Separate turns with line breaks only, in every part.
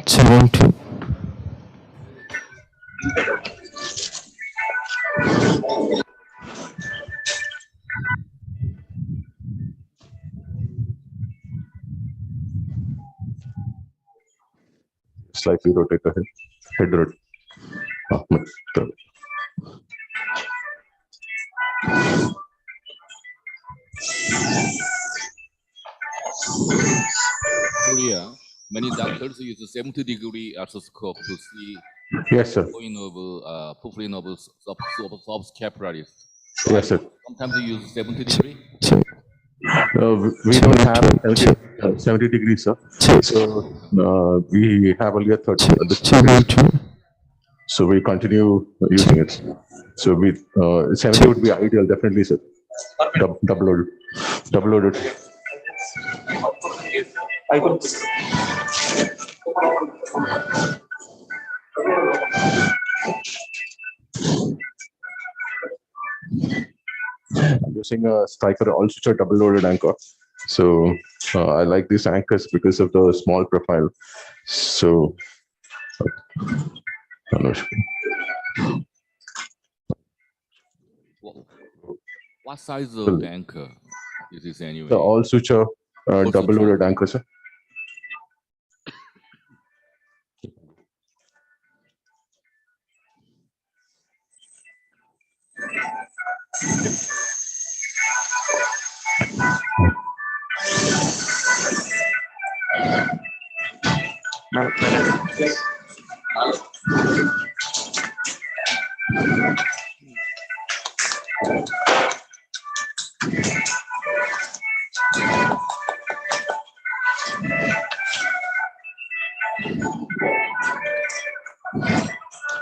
70.
Slightly rotate the head rotate.
Korea, many doctors use 70-degree arthroscope to see
Yes, sir.
purfling of subscapularis.
Yes, sir.
Sometimes you use 70-degree.
We don't have 70 degrees, sir. So we have only a 30. So we continue using it. So we 70 would be ideal, definitely, sir. Double loaded. I'm using a striker, also a double loaded anchor. So I like these anchors because of the small profile. So
what size of anchor is this anyway?
The all suture double loaded anchor, sir.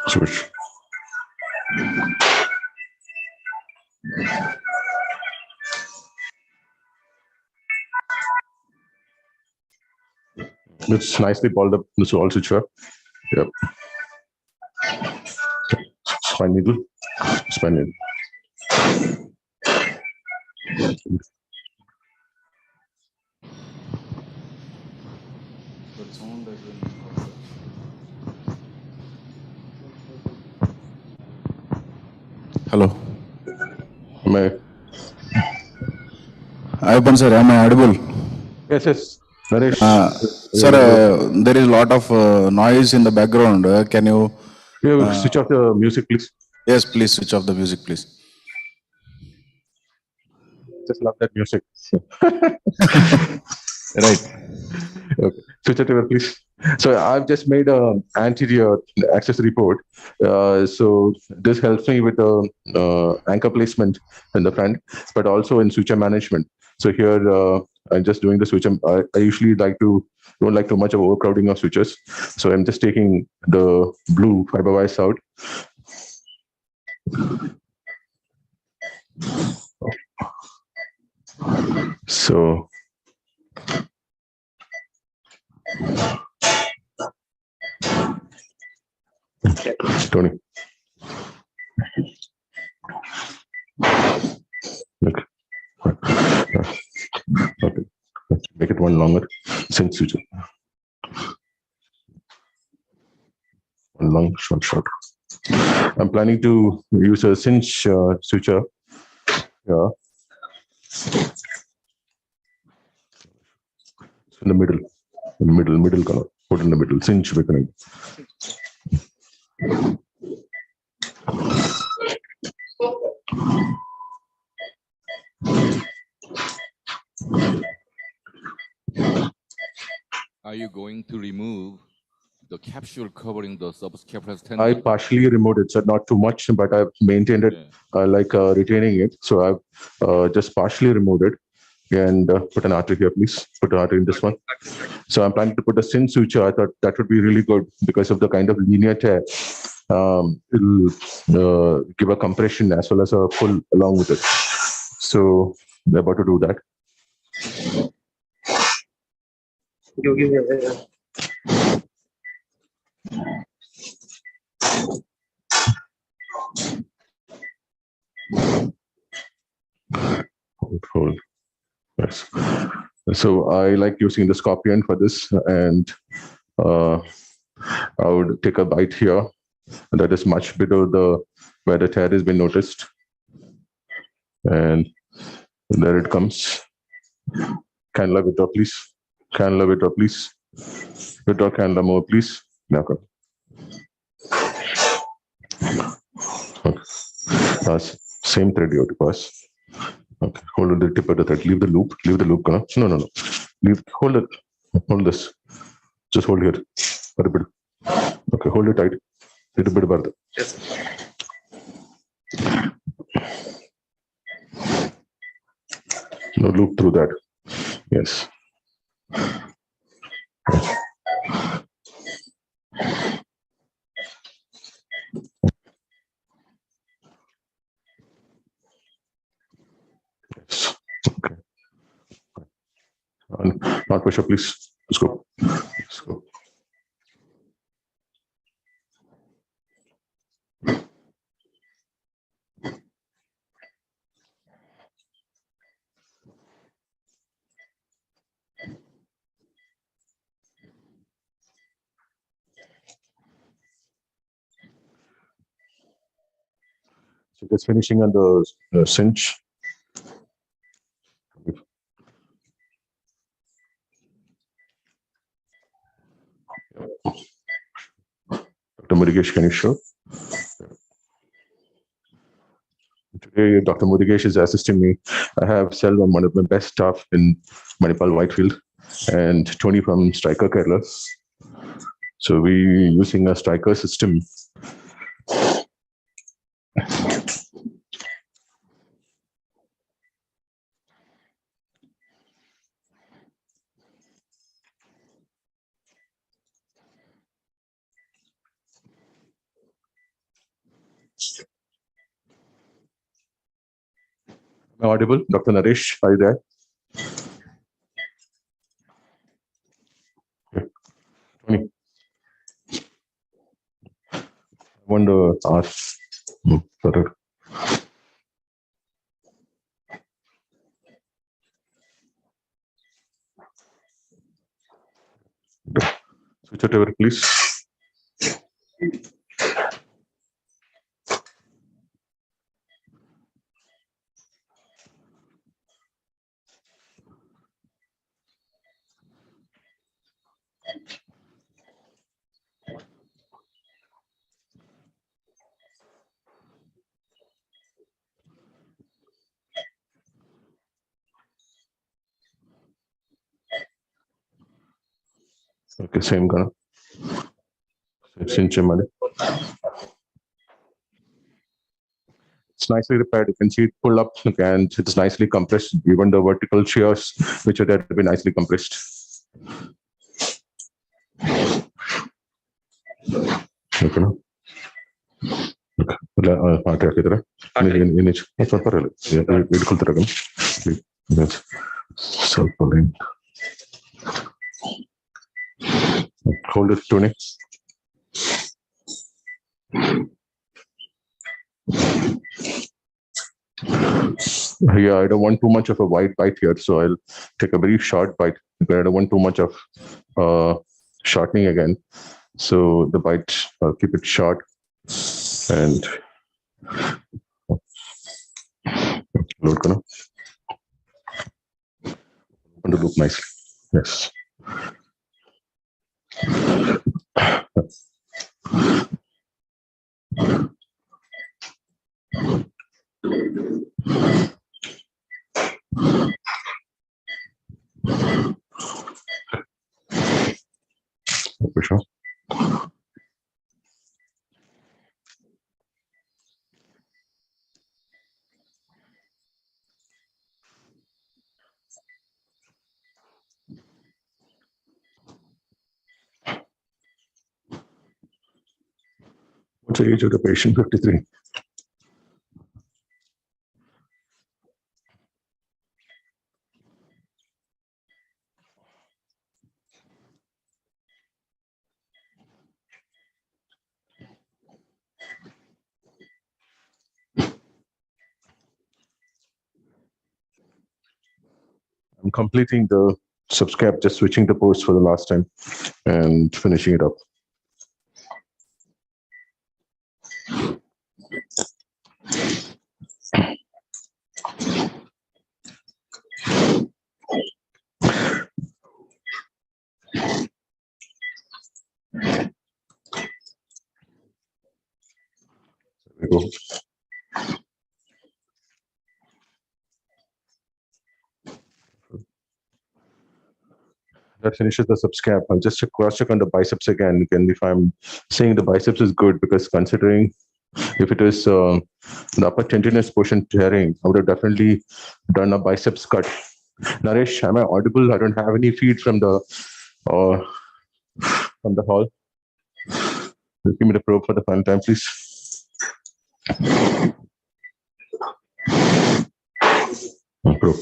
Switch. It's nicely balled up. This all suture. Yep. Spine needle. Spine needle.
Hello.
Ayappan
sir, am I audible?
Yes, yes. Naresh.
Sir, there is a lot of noise in the background. Can you
switch off the music, please?
Yes, please switch off the music, please.
Just love that music.
Right.
Okay. Switch it over, please. So I've just made an anterior access report. So this helps me with the anchor placement in the front, but also in suture management. So here I'm just doing the suture. I usually don't like too much of overcrowding of sutures. So I'm just taking the blue fiber wires out. So Tony. Okay. Okay. Make it one longer. Cinch suture. One long, short. I'm planning to use a cinch suture. Yeah. In the middle color. Put in the middle. Cinch beckoning.
Are you going to remove the capsule covering the subscapularis tendon?
I partially removed it, so not too much, but I've maintained it, retaining it. So I've just partially removed it and put an artery here, please. Put an artery in this one. So I'm planning to put a cinch suture. I thought that would be really good because of the kind of linear tear. It'll give a compression as well as a pull along with it. So we're about to do that. Hold. Yes. So I like using the scorpion for this, and I would take a bite here. That is much below the where the tear has been noticed, and there it comes. Cannula withdraw, please. Cannula withdraw, please. Withdraw cannula more, please. Now come. Okay. Same thread you have to pass. Okay. Hold the tip of the thread. Leave the loop. Leave the loop. No, no, no. Leave. Hold it. Hold this. Just hold here. A bit. Okay. Hold it tight. Little bit about
Yes.
no loop through that. Yes. Yes. Okay. Not pressure, please. Let's go. Let's go. So just finishing on the cinch. Dr. Murugesh, can you show? Today, Dr. Murugesh is assisting me. I have Selvam, one of my best staff in Manipal, Whitefield, and Tony from Striker Kerala. So we using a striker system. Am I audible? Dr. Naresh, are you there? Okay. Tony. I want to ask. Sorry. Switch it over, please. Okay, same gun. Cinch him. It's nicely repaired. You can see it pull up and it's nicely compressed. Even the vertical shears, which are there, have been nicely compressed. Okay. No? Okay. Hold it, Tony. Yeah, I don't want too much of a wide bite here, so I'll take a very short bite. I don't want too much of shortening again. So the bite, I'll keep it short and load gonna and loop nicely. Yes. For sure. What's the age of the patient? 53. I'm completing the subscribe, just switching the post for the last time and finishing it up. There we go. That finishes the subscap. I'll just cross check on the biceps again. If I'm saying the biceps is good, because considering if it is the upper tendinous portion tearing, I would have definitely done a biceps cut. Naresh, am I audible? I don't have any feed from the hall. Give me the probe for the final time, please. Probe.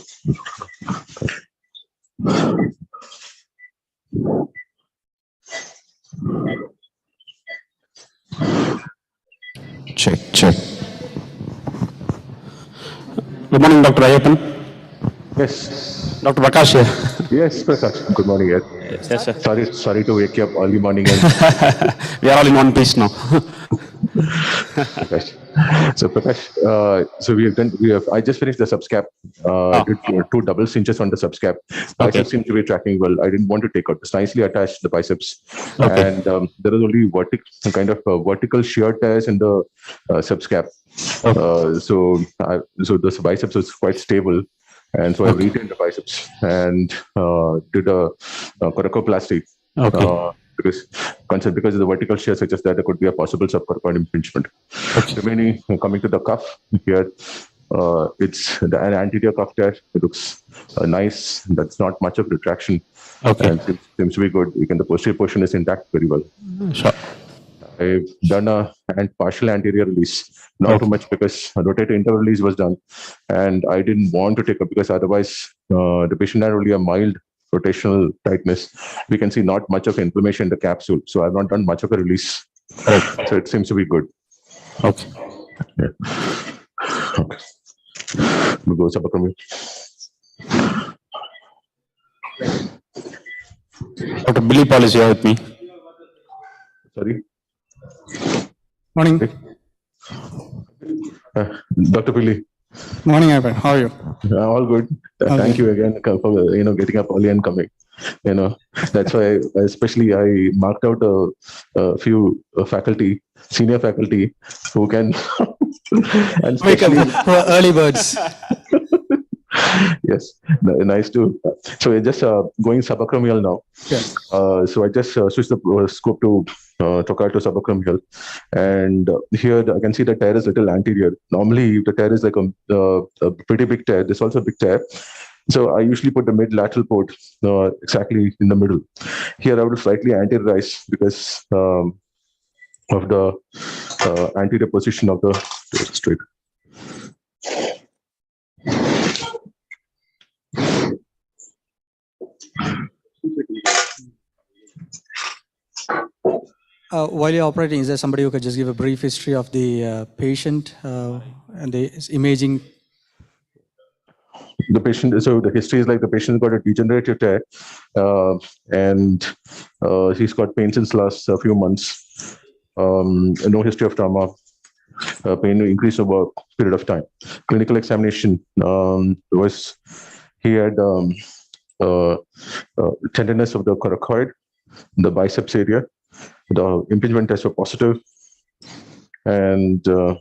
Check. Good morning, Dr. Ayappan.
Yes.
Dr. Prakash here.
Yes, Prakash. Good morning, Ed.
Yes, sir.
Sorry to wake you up early morning.
We are all in one piece now.
Prakash. So Prakash, I just finished the subscap. I did two double cinches on the subscap. Biceps seem to be tracking well. I didn't want to take out. It's nicely attached, the biceps.
Okay.
And there is only vertical shear tears in the subscap. So the biceps is quite stable. And so I retained the biceps and did a coracoplasty. Because of the vertical shear, such as that, there could be a possible subcoracoid impingement. Remaining, coming to the cuff here, it's an anterior cuff tear. It looks nice. That's not much of retraction. And seems to be good. The posterior portion is intact very well.
Sure.
I've done a partial anterior release, not too much, because a rotator interval release was done, and I didn't want to take up, because otherwise the patient had only a mild rotational tightness. We can see not much of inflammation in the capsule, so I've not done much of a release. So it seems to be good.
Okay.
Yeah. Okay. We'll go subacromial.
Dr. Billy Paul is here with me.
Sorry.
Morning.
Dr. Billy.
Morning, Ivan. How are you?
All good. Thank you again for getting up early and coming. That's why especially I marked out a few senior faculty who can and
Wake up for early birds.
Yes, nice too. So we're just going subacromial now.
Yeah.
So I just switched the scope to trochanter subacromial, and here I can see the tear is little anterior. Normally, the tear is like a pretty big tear. This is also a big tear. So I usually put the mid-lateral port exactly in the middle. Here I would slightly anteriorize because of the anterior position of the straight.
While you're operating, is there somebody who could just give a brief history of the patient and the imaging?
The patient, so the history is like the patient got a degenerative tear, and he's got pain since last few months. No history of trauma. Pain increased over a period of time. Clinical examination was he had tenderness of the coracoid, the biceps area. The impingement tests were positive, and the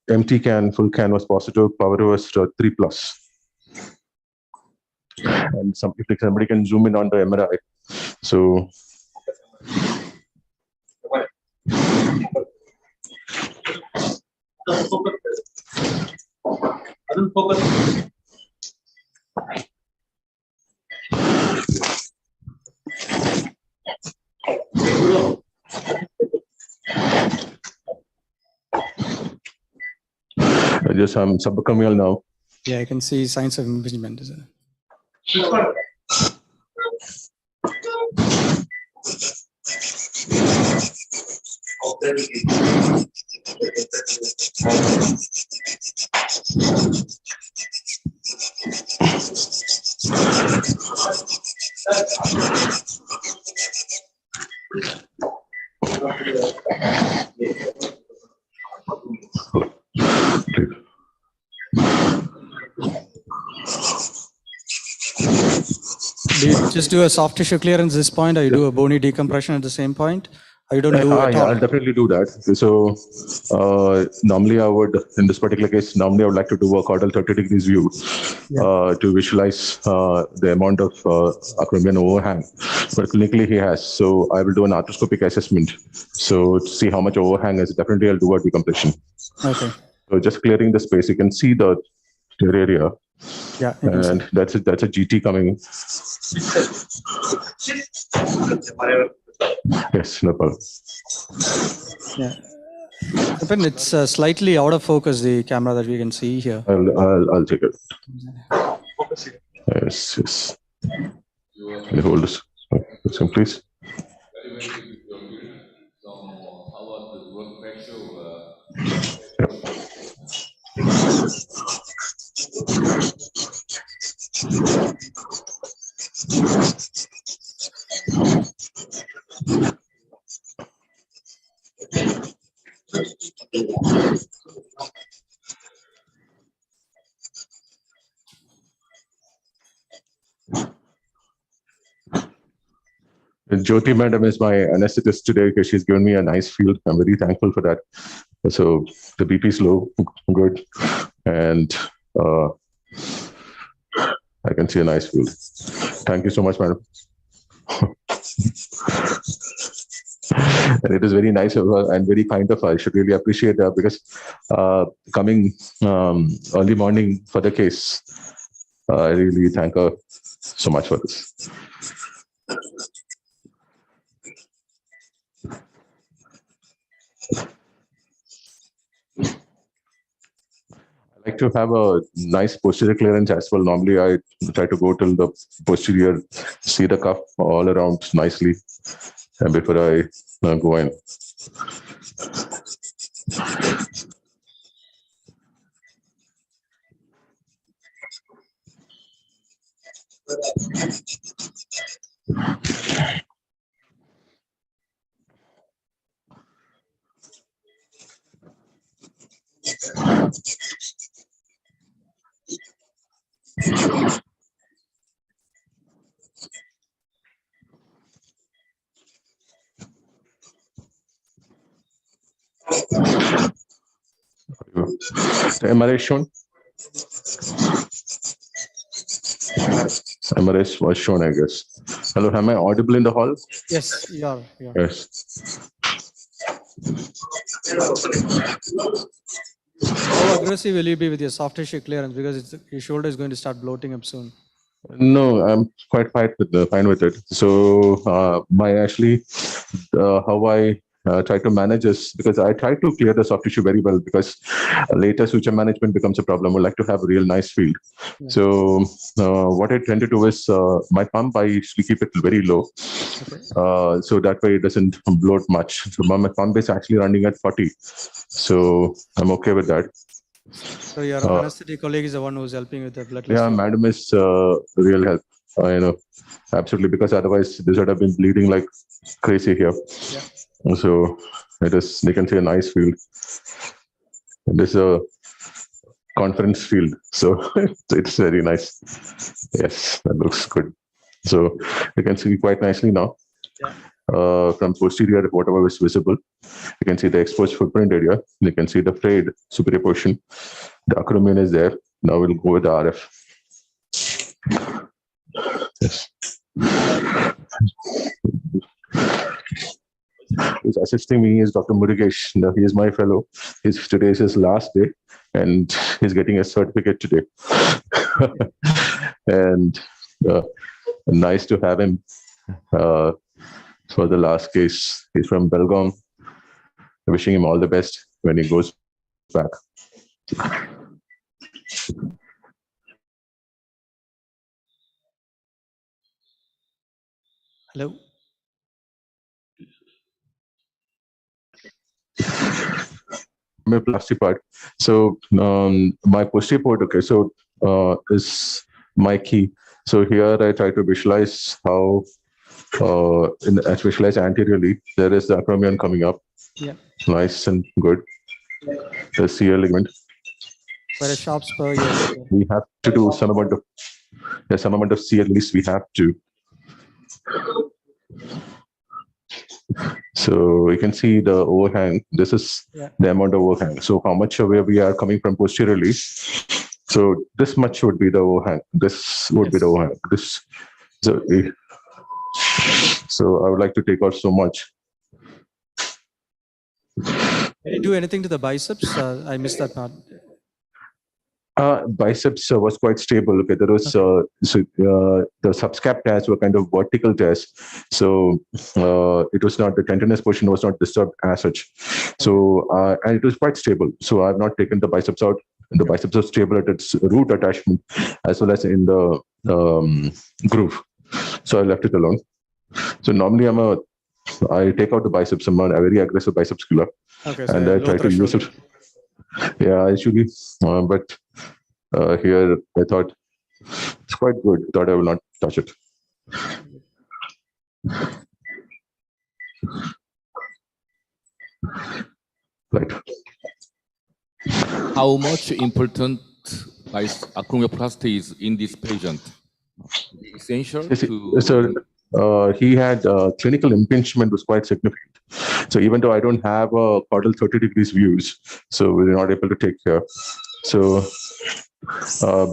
empty can, full can was positive. Power was 3+. And if somebody can zoom in on the MRI, so. Just subacromial now.
Yeah, I can see signs of impingement. Is it? Do you just do a soft tissue clearance at this point, or you do a bony decompression at the same point, or you don't do at
Yeah,
all?
I'll definitely do that. So normally I would, in this particular case, normally I would like to do a caudal 30 degrees view to visualize the amount of acromion overhang. But clinically he has. So I will do an arthroscopic assessment. So to see how much overhang is, definitely I'll do a decompression.
Okay.
So just clearing the space, you can see the tear area.
Yeah, you can see.
And that's a GT coming in. Yes, no problem.
Yeah. Tapan, it's slightly out of focus, the camera that we can see here.
I'll take it. Yes, yes. Can you hold this? Some, please. Jyoti madam is my anesthetist today because she's given me a nice field. I'm very thankful for that. So the BP is low, good, and I can see a nice field. Thank you so much, madam. And it is very nice of her and very kind of her. I should really appreciate that because coming early morning for the case, I really thank her so much for this. I like to have a nice posterior clearance as well. Normally, I try to go till the posterior, see the cuff all around nicely, and before I go in. The MRI shown? MRI was shown, I guess. Hello, am I audible in the hall?
Yes, you are.
Yes.
How aggressive will you be with your soft tissue clearance? Because your shoulder is going to start bloating up soon.
No, I'm quite fine with it. So how I try to manage this, because I try to clear the soft tissue very well, because later suture management becomes a problem. I like to have a real nice field.
Yeah.
So what I tend to do is my pump, I usually keep it very low.
Okay.
So that way it doesn't bloat much. So my pump is actually running at 40. So I'm okay with that.
So your anesthetic colleague is the one who's helping with the blood.
Yeah, madam is real help. Absolutely, because otherwise this would have been bleeding like crazy here.
Yeah.
So they can see a nice field. This is a conference field, so it's very nice. Yes, that looks good. So you can see quite nicely now.
Yeah.
From posterior, whatever is visible, you can see the exposed footprint area. You can see the frayed superior portion. The acromion is there. Now we'll go with the RF. Yes. Who's assisting me is Dr. Murugesh. He is my fellow. Today is his last day, and he's getting a certificate today. And nice to have him for the last case. He's from Belgaum. Wishing him all the best when he goes back.
Hello.
My plastic part. So my posterior port, okay, so is my key. So here I try to visualize how, I visualize anteriorly, there is the acromion coming up,
Yeah.
nice and good. The CL ligament.
Quite a sharp spur, yes.
We have to do some amount of, some amount of CL, at least we have to. So you can see the overhang. This is
Yeah.
the amount of overhang. So how much away we are coming from posteriorly. So this much would be the overhang. This would be the overhang. This. So, so I would like to take out so much.
Did you do anything to the biceps? I missed that part.
Biceps was quite stable. Okay, there was the subscap tears were kind of vertical tears, so it was not, the tendinous portion was not disturbed as such. So and it was quite stable. So I've not taken the biceps out. The biceps are stable at its root attachment as well as in the groove. So I left it alone. So normally I take out the biceps. I'm a very aggressive biceps killer,
Okay, so
and I try to use it. Yeah, actually, but here I thought it's quite good. Thought I will not touch it. Right.
How much important is acromioplasty is in this patient? Essential to.
So he had clinical impingement was quite significant. So even though I don't have a caudal 30 degrees views, so we were not able to take care. So,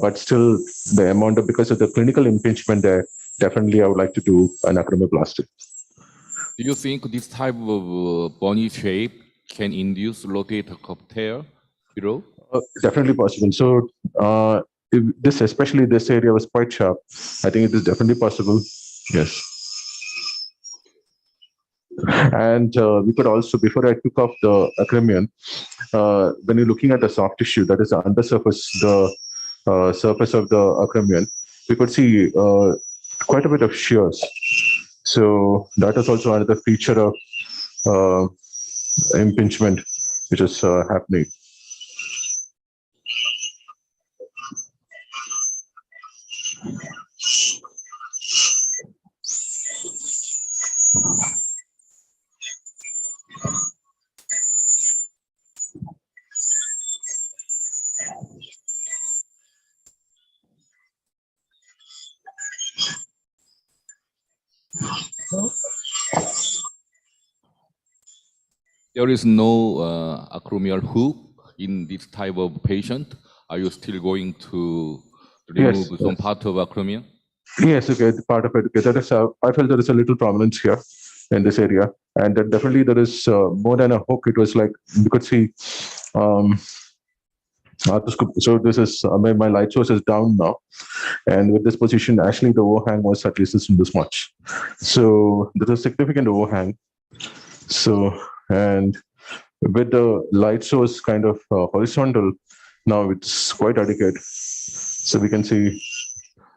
but still the amount of, because of the clinical impingement there, definitely I would like to do an acromioplasty.
Do you think this type of bony shape can induce rotator cuff tear below?
Definitely possible. So this, especially this area was quite sharp. I think it is definitely possible. Yes. And we could also, before I took off the acromion, when you're looking at the soft tissue, that is the undersurface, the surface of the acromion, we could see quite a bit of shears. So that is also another feature of impingement which is happening.
There is no acromial hook in this type of patient. Are you still going to remove some part of acromion?
Yes, okay, part of it. Okay, that is, I felt there is a little prominence here in this area, and that definitely there is more than a hook. It was like you could see. So this is my light source is down now, and with this position, actually the overhang was at least this much. So there's a significant overhang. So, and with the light source kind of horizontal, now it's quite adequate. So we can see,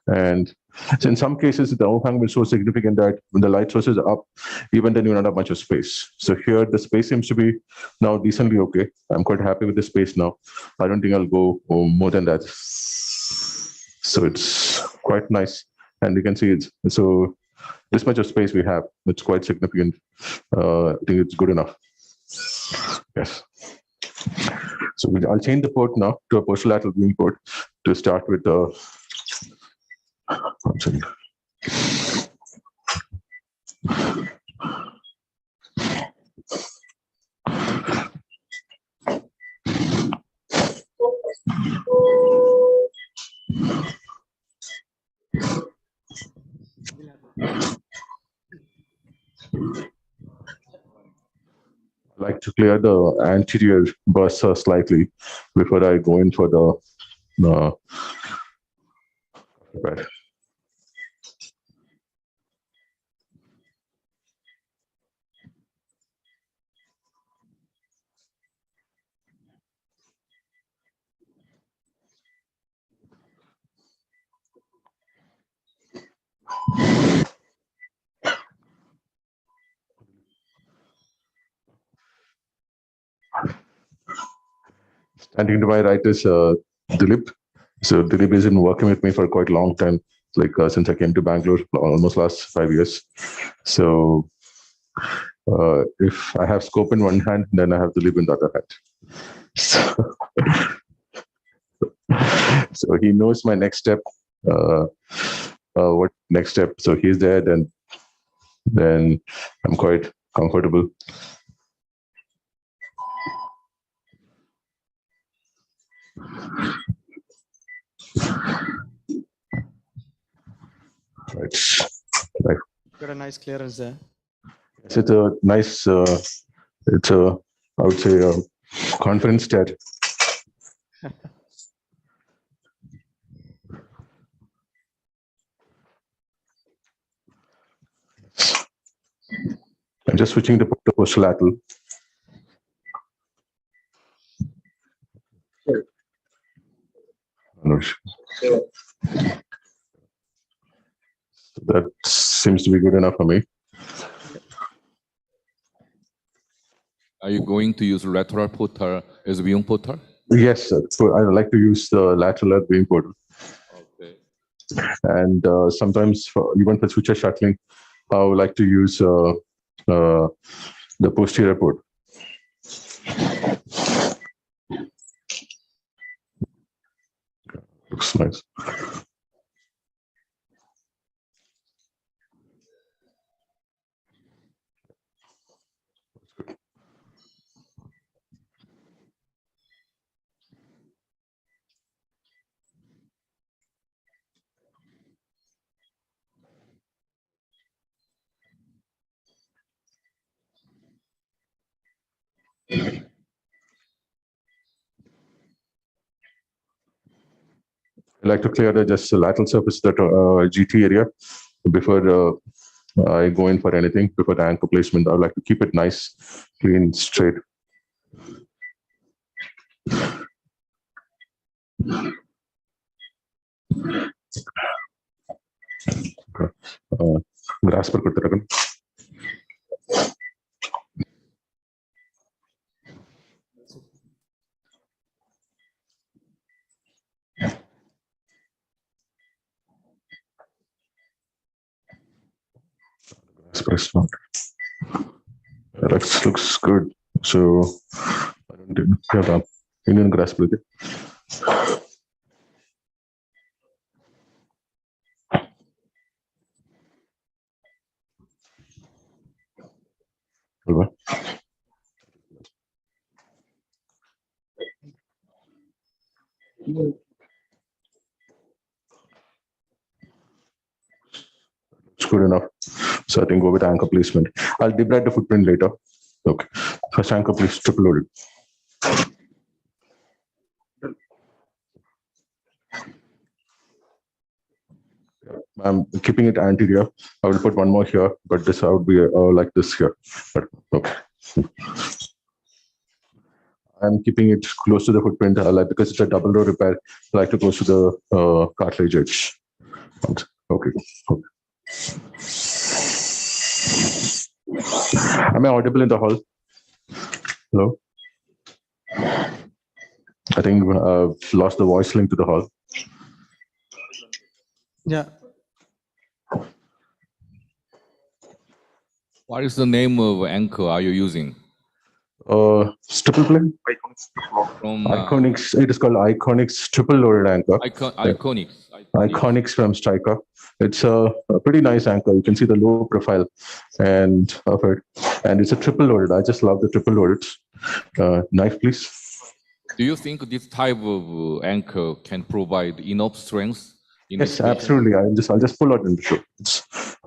and so in some cases, the overhang will be so significant that when the light source is up, even then you don't have much of space. So here the space seems to be now decently okay. I'm quite happy with the space now. I don't think I'll go more than that. So it's quite nice. And you can see it's, so this much of space we have, it's quite significant. I think it's good enough. Yes. So I'll change the port now to a posterolateral viewing port to start with the. I like to clear the anterior bursa slightly before I go in for the right. Standing to my right is Dilip. So Dilip has been working with me for quite a long time. like since I came to Bangalore almost last 5 years. So if I have scope in one hand, then I have to live in the other hand. So he knows my next step. What next step? So he's there. Then I'm quite comfortable. Right.
Got a nice clearance there.
Yes, it's a nice. It's a, I would say, a confidence stat. I'm just switching the posterolateral. That seems to be good enough for me.
Are you going to use lateral portal as viewing portal?
Yes, sir. So I like to use the lateral at viewing portal.
Okay.
And sometimes, even for switcher shuttling, I would like to use the posterior port. Looks nice. I like to clear just the lateral surface, that GT area, before I go in for anything. Before the anchor placement, I would like to keep it nice, clean, straight. Grasper ಕೊಡ್ತೀರಾ? Press not. That looks good. So I don't have an Indian grasp with it. It's good enough. So I think go with anchor placement. I'll debride the footprint later. Okay. First anchor place triple loaded. I'm keeping it anterior. I will put one more here, but this I would be like this here. But okay. I'm keeping it close to the footprint, like because it's a double row repair. I like to go to the cartilage edge. Okay. Am I audible in the hall? Hello? I think I've lost the voice link to the hall.
Yeah.
What is the name of anchor are you using?
Triple play?
From
Iconics. It is called Iconics triple loaded anchor.
Iconics.
Iconics from Striker. It's a pretty nice anchor. You can see the low profile and of it, and it's a triple loaded. I just love the triple loaded. Knife, please.
Do you think this type of anchor can provide enough strength?
Yes, absolutely. I'll just pull out and show.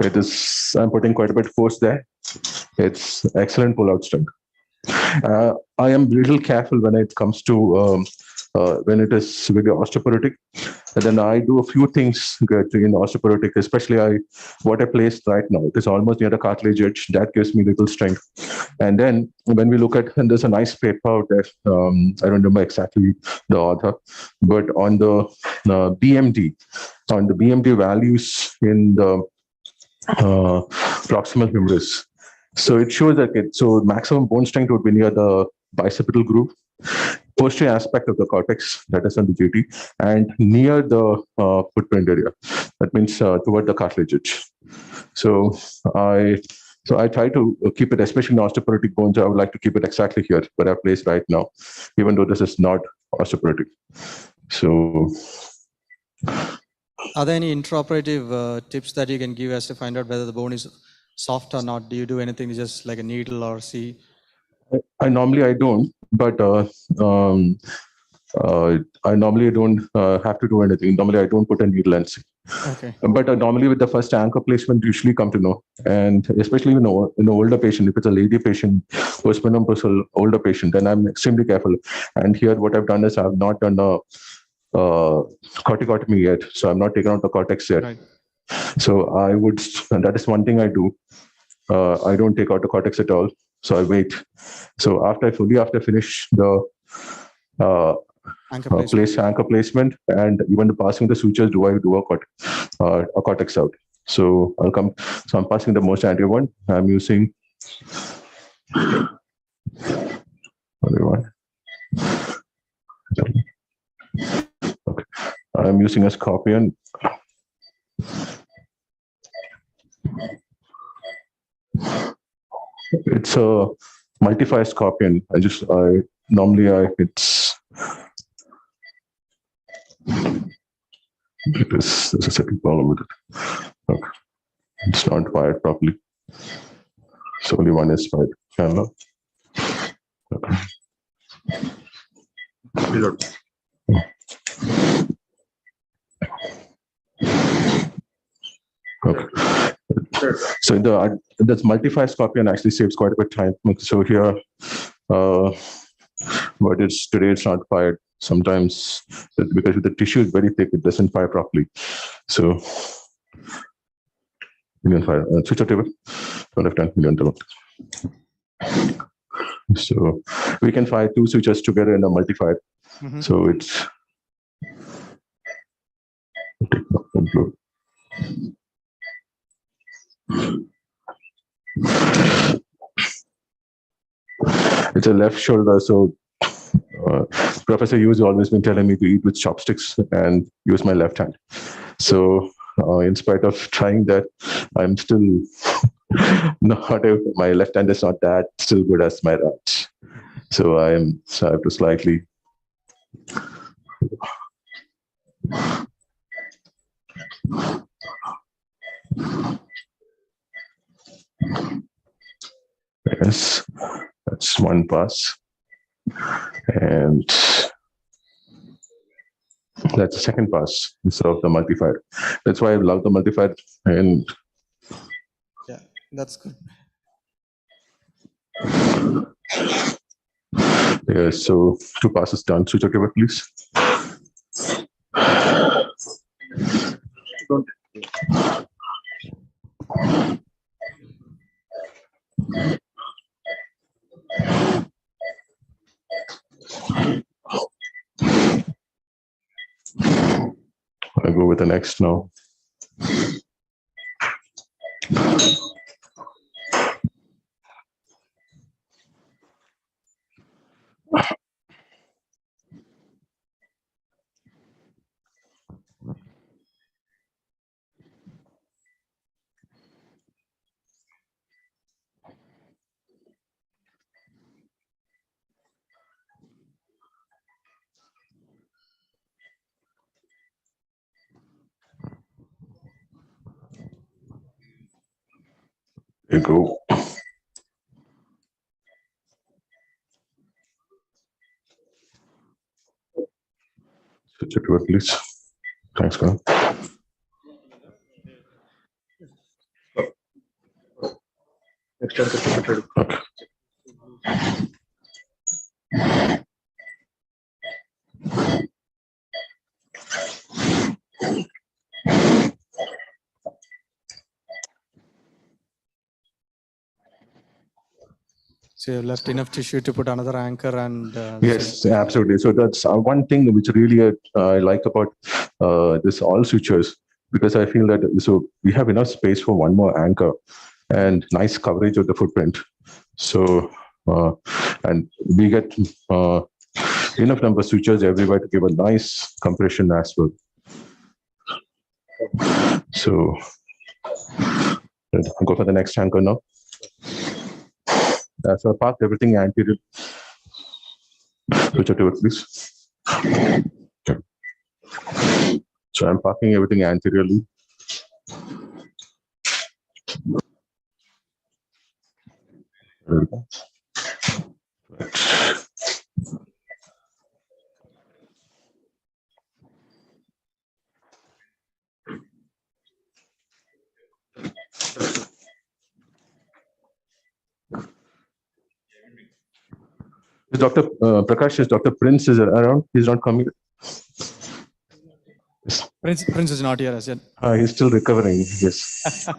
It is. I'm putting quite a bit of force there. It's excellent pull-out strength. I am a little careful when it comes to when it is with the osteoporotic. And then I do a few things in osteoporotic, especially what I placed right now. It is almost near the cartilage edge. That gives me little strength. And then when we look at, and there's a nice paper out there. I don't remember exactly the author, but on the BMD, values in the proximal humerus. So it shows that so maximum bone strength would be near the bicipital groove, posterior aspect of the cortex, that is on the GT, and near the footprint area. That means toward the cartilage. So I try to keep it, especially in osteoporotic bones. I would like to keep it exactly here where I've placed right now, even though this is not osteoporotic. So,
are there any intraoperative tips that you can give us to find out whether the bone is soft or not? Do you do anything just like a needle or see?
I normally don't, but I normally don't have to do anything. Normally, I don't put a needle and see.
Okay.
But normally with the first anchor placement, usually come to know. And especially in an older patient, if it's a lady patient, postmenopausal older patient, then I'm extremely careful. And here what I've done is I've not done a corticotomy yet. So I'm not taken out the cortex yet.
Right.
So I would, and that is one thing I do. I don't take out the cortex at all. So I wait. So after I finish the anchor placement and even the passing the sutures, do I do a cortex out? So I'll come. So I'm passing the most anterior one. I'm using. Okay. I'm using a Scorpion. It's a multi-fire Scorpion. It's there's a second problem with it. Okay. It's not fired properly. So only one is fired. Okay. Okay. So that's multi-fire Scorpion actually saves quite a bit of time. So here, but today it's not fired. Sometimes because the tissue is very thick, it doesn't fire properly. So million fire. Switch table. Left hand million table. So we can fire two switches together in a multi-fire. Mm-hmm. So it's it's a left shoulder. So Professor Yu's always been telling me to eat with chopsticks and use my left hand. So in spite of trying that, I'm still my left hand is not that still good as my right. So I have to slightly. Yes, that's one pass. And that's the second pass instead of the multi-fire. That's why I love the multi-fire. And
yeah, that's good.
Yeah, so 2 passes done. Switch over, please. I go with the next now. There you go. Switch it over, please. Thanks, God. Okay.
So you left enough tissue to put another anchor and...
yes, absolutely. So that's one thing which really I like about this all sutures, because I feel that so we have enough space for one more anchor and nice coverage of the footprint. So, and we get enough number of sutures everywhere to give a nice compression as well. So I'll go for the next anchor now. So I parked everything anterior. Switch it over, please. Okay. So I'm parking everything anteriorly. There we go. Right. Is Dr. Prakash, is Dr. Prince is around? He's not coming. Yes.
Prince is not here as yet.
He's still recovering. Yes.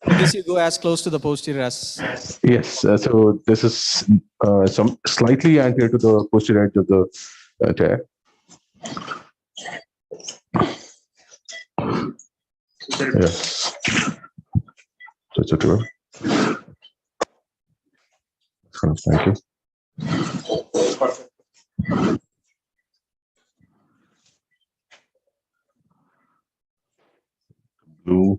In this, you go as close to the posterior as.
Yes. So this is some slightly anterior to the posterior edge of the chair. Yes. Switch it over. Thank you. Blue.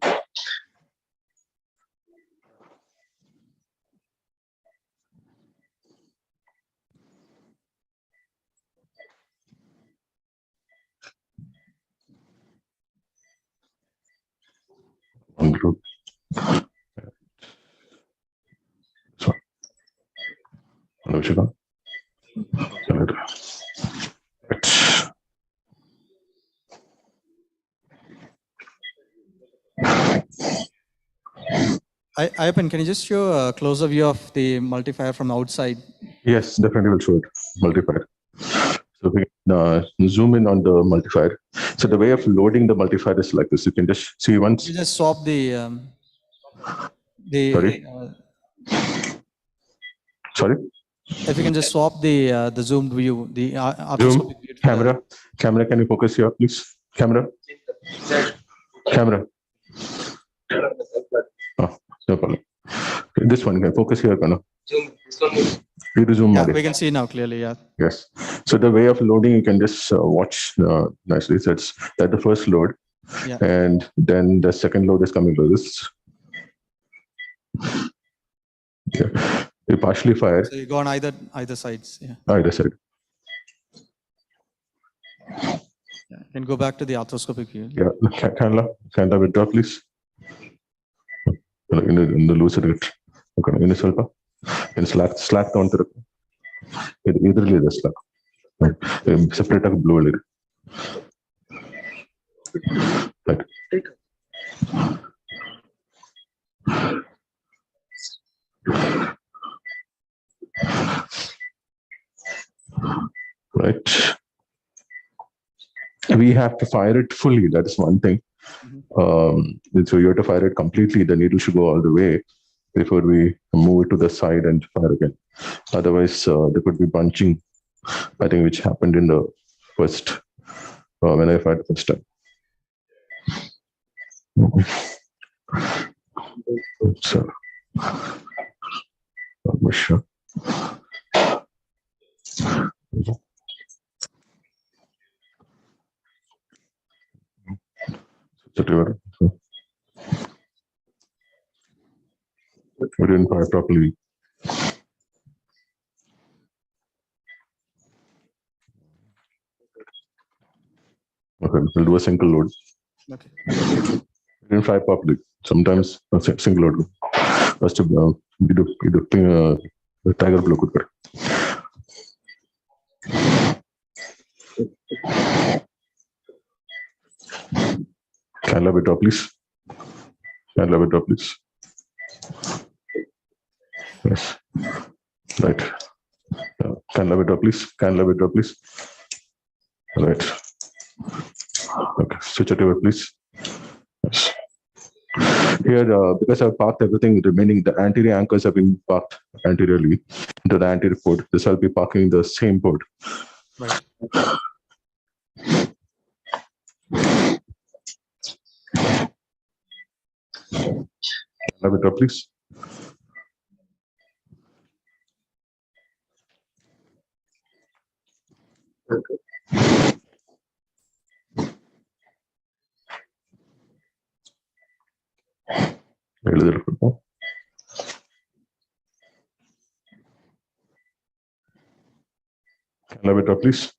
One blue. So, Anushika. Right.
Ayyappan, can you just show a closer view of the multifier from outside?
Yes, definitely will show it. Multiplier. So we can zoom in on the multiplier. So the way of loading the multiplier is like this. You can just see once.
You just swap the
Sorry? Sorry?
If you can just swap the zoomed view, the
Zoom.
arthroscopic view.
Camera. Camera, can you focus here, please? Camera. Camera. Oh, no problem. Okay, this one, can focus here, Kana. Zoom.
Yeah, we can see now clearly. Yeah.
Yes. So the way of loading, you can just watch nicely. So it's that the first load,
Yeah.
and then the second load is coming to this. Okay. You partially fire.
So you go on either sides. Yeah.
Either side.
Yeah. You can go back to the arthroscopic view.
Yeah. Can withdraw, please. In the loose it. Okay. In ಸ್ವಲ್ಪ in slack ತಗೊಂತಿರ ಇದರಲ್ಲಿ ಇದೆ slack separate ಆಗಿ blue ಅಲ್ಲಿ right. Right. We have to fire it fully. That is one thing. So you have to fire it completely. The needle should go all the way before we move it to the side and fire again. Otherwise, there could be bunching, I think, which happened in the first, when I fired the first time. So, not sure. We didn't fire properly. Okay, we'll do a single load.
Okay.
We didn't fire properly. Sometimes a single load. First, we do the tiger block. Can I withdraw, please? Can I withdraw, please? Yes. Right. Can I withdraw, please? Can I withdraw, please? Right. Okay. Switch it over, please. Yes. Here, because I've parked everything remaining, the anterior anchors have been parked anteriorly into the anterior port. This I'll be parking the same port.
Right.
Can I withdraw, please? Cannula, please.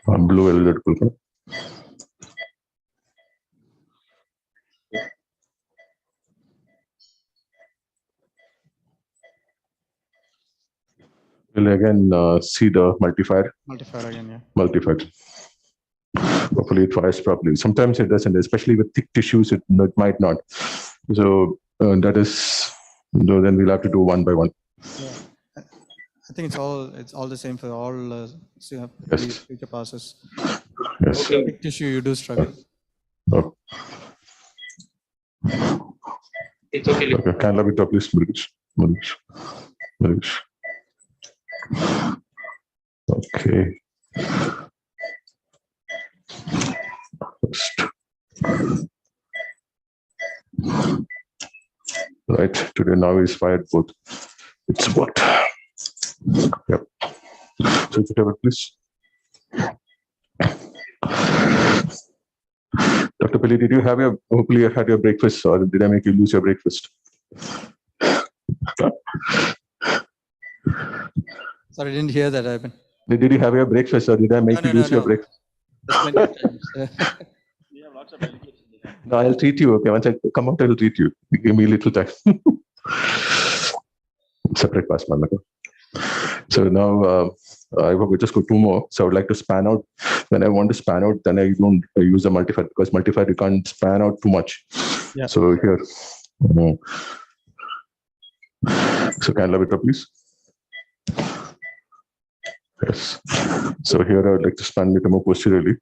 Blue eligible. We'll again see the multifier.
Multiplier again, yeah.
Multifier. Hopefully it fires properly. Sometimes it doesn't, especially with thick tissues, it might not. So that is, then we'll have to do one by one.
Yeah. I think it's all the same for all
Yes.
future passes.
Yes.
Thick tissue, you do struggle.
Oh.
It's okay.
Okay. Cannula with top, please. Murish. Okay. First. Right. Today now is fired both. It's what? Yep. So whatever, please. Dr. Pillai, did you have hopefully you had your breakfast, or did I make you lose your breakfast?
Sorry, I didn't hear that, Ivan.
Did you have your breakfast, or did I make you lose your breakfast?
There's plenty of times.
We have lots of medications.
No, I'll treat you. Okay, once I come out, I'll treat you. Give me a little time. Separate pass, man. So now I will just go two more. So I would like to span out. When I want to span out, then I don't use the multifier, because multifier you can't span out too much.
Yeah.
So here. So Cannula with please. Yes. So here I would like to span it more posteriorly.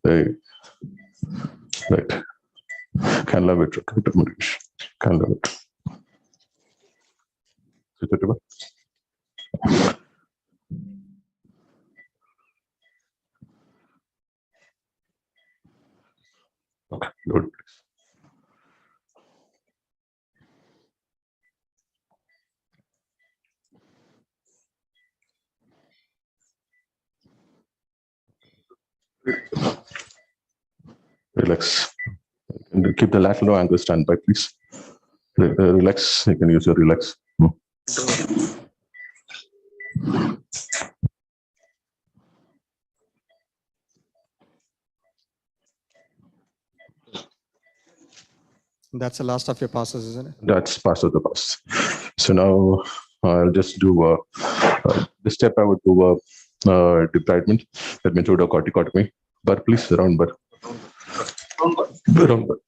Right. Cannula with Cannula with. Switch it over. Okay, good. Relax. And keep the lateral angle standby, please. Relax. You can use your relax.
That's the last of your passes, isn't it?
That's part of the pass. So now I'll just do this step. I would do debridement. That means do a corticotomy. But please round bar. Round bar.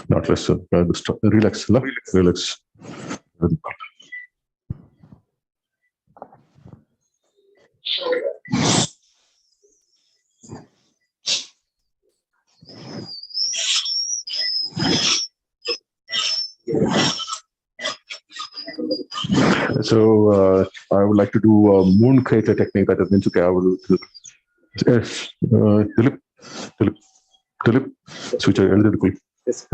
Not less. Relax. Relax. So I would like to do a moon crater technique. That means, okay, I will. Yes. Tulip. Switch. Yes.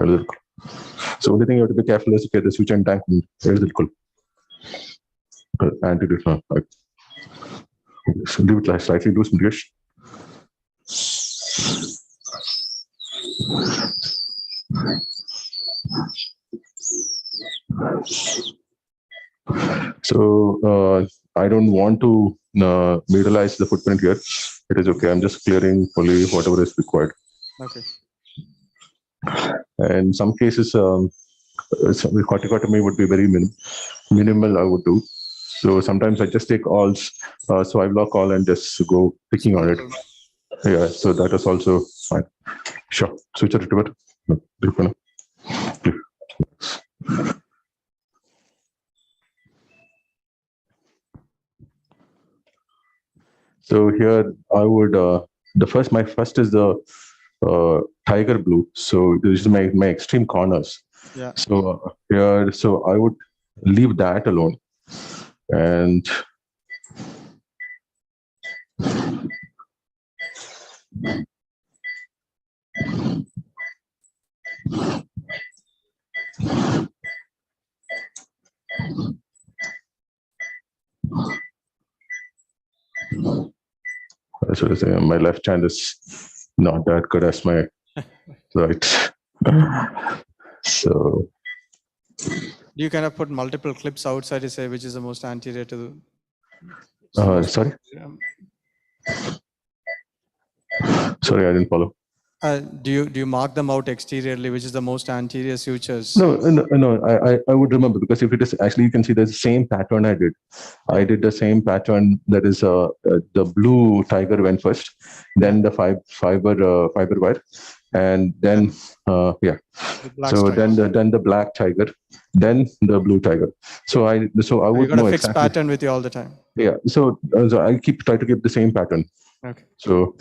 So only thing you have to be careful is, okay, the switch and tank. Anti-different. So leave it slightly loose, Mrigesh. So I don't want to medialize the footprint here. It is okay. I'm just clearing only whatever is required.
Okay.
And in some cases, corticotomy would be very minimal. I would do. So sometimes I just take alls. So I block all and just go picking on it. Yeah. So that is also fine. Sure. Switch it to it. So here I would, my first is the tiger blue. So this is my extreme corners.
Yeah.
So here, so I would leave that alone. And so to say, my left hand is not that good as my right. So
Do you kind of put multiple clips outside to say which is the most anterior to the?
sorry, sorry, I didn't follow.
Do you mark them out exteriorly, which is the most anterior sutures?
No, I would remember, because if it is actually, you can see there's the same pattern I did. I did the same pattern. That is the blue tiger went first, then the fiber wire, and then
The black
So
stripe.
then the black tiger, then the blue tiger. So I
You
would
got
know
a fixed
exactly.
pattern with you all the time.
Yeah. So I try to keep the same pattern.
Okay.
So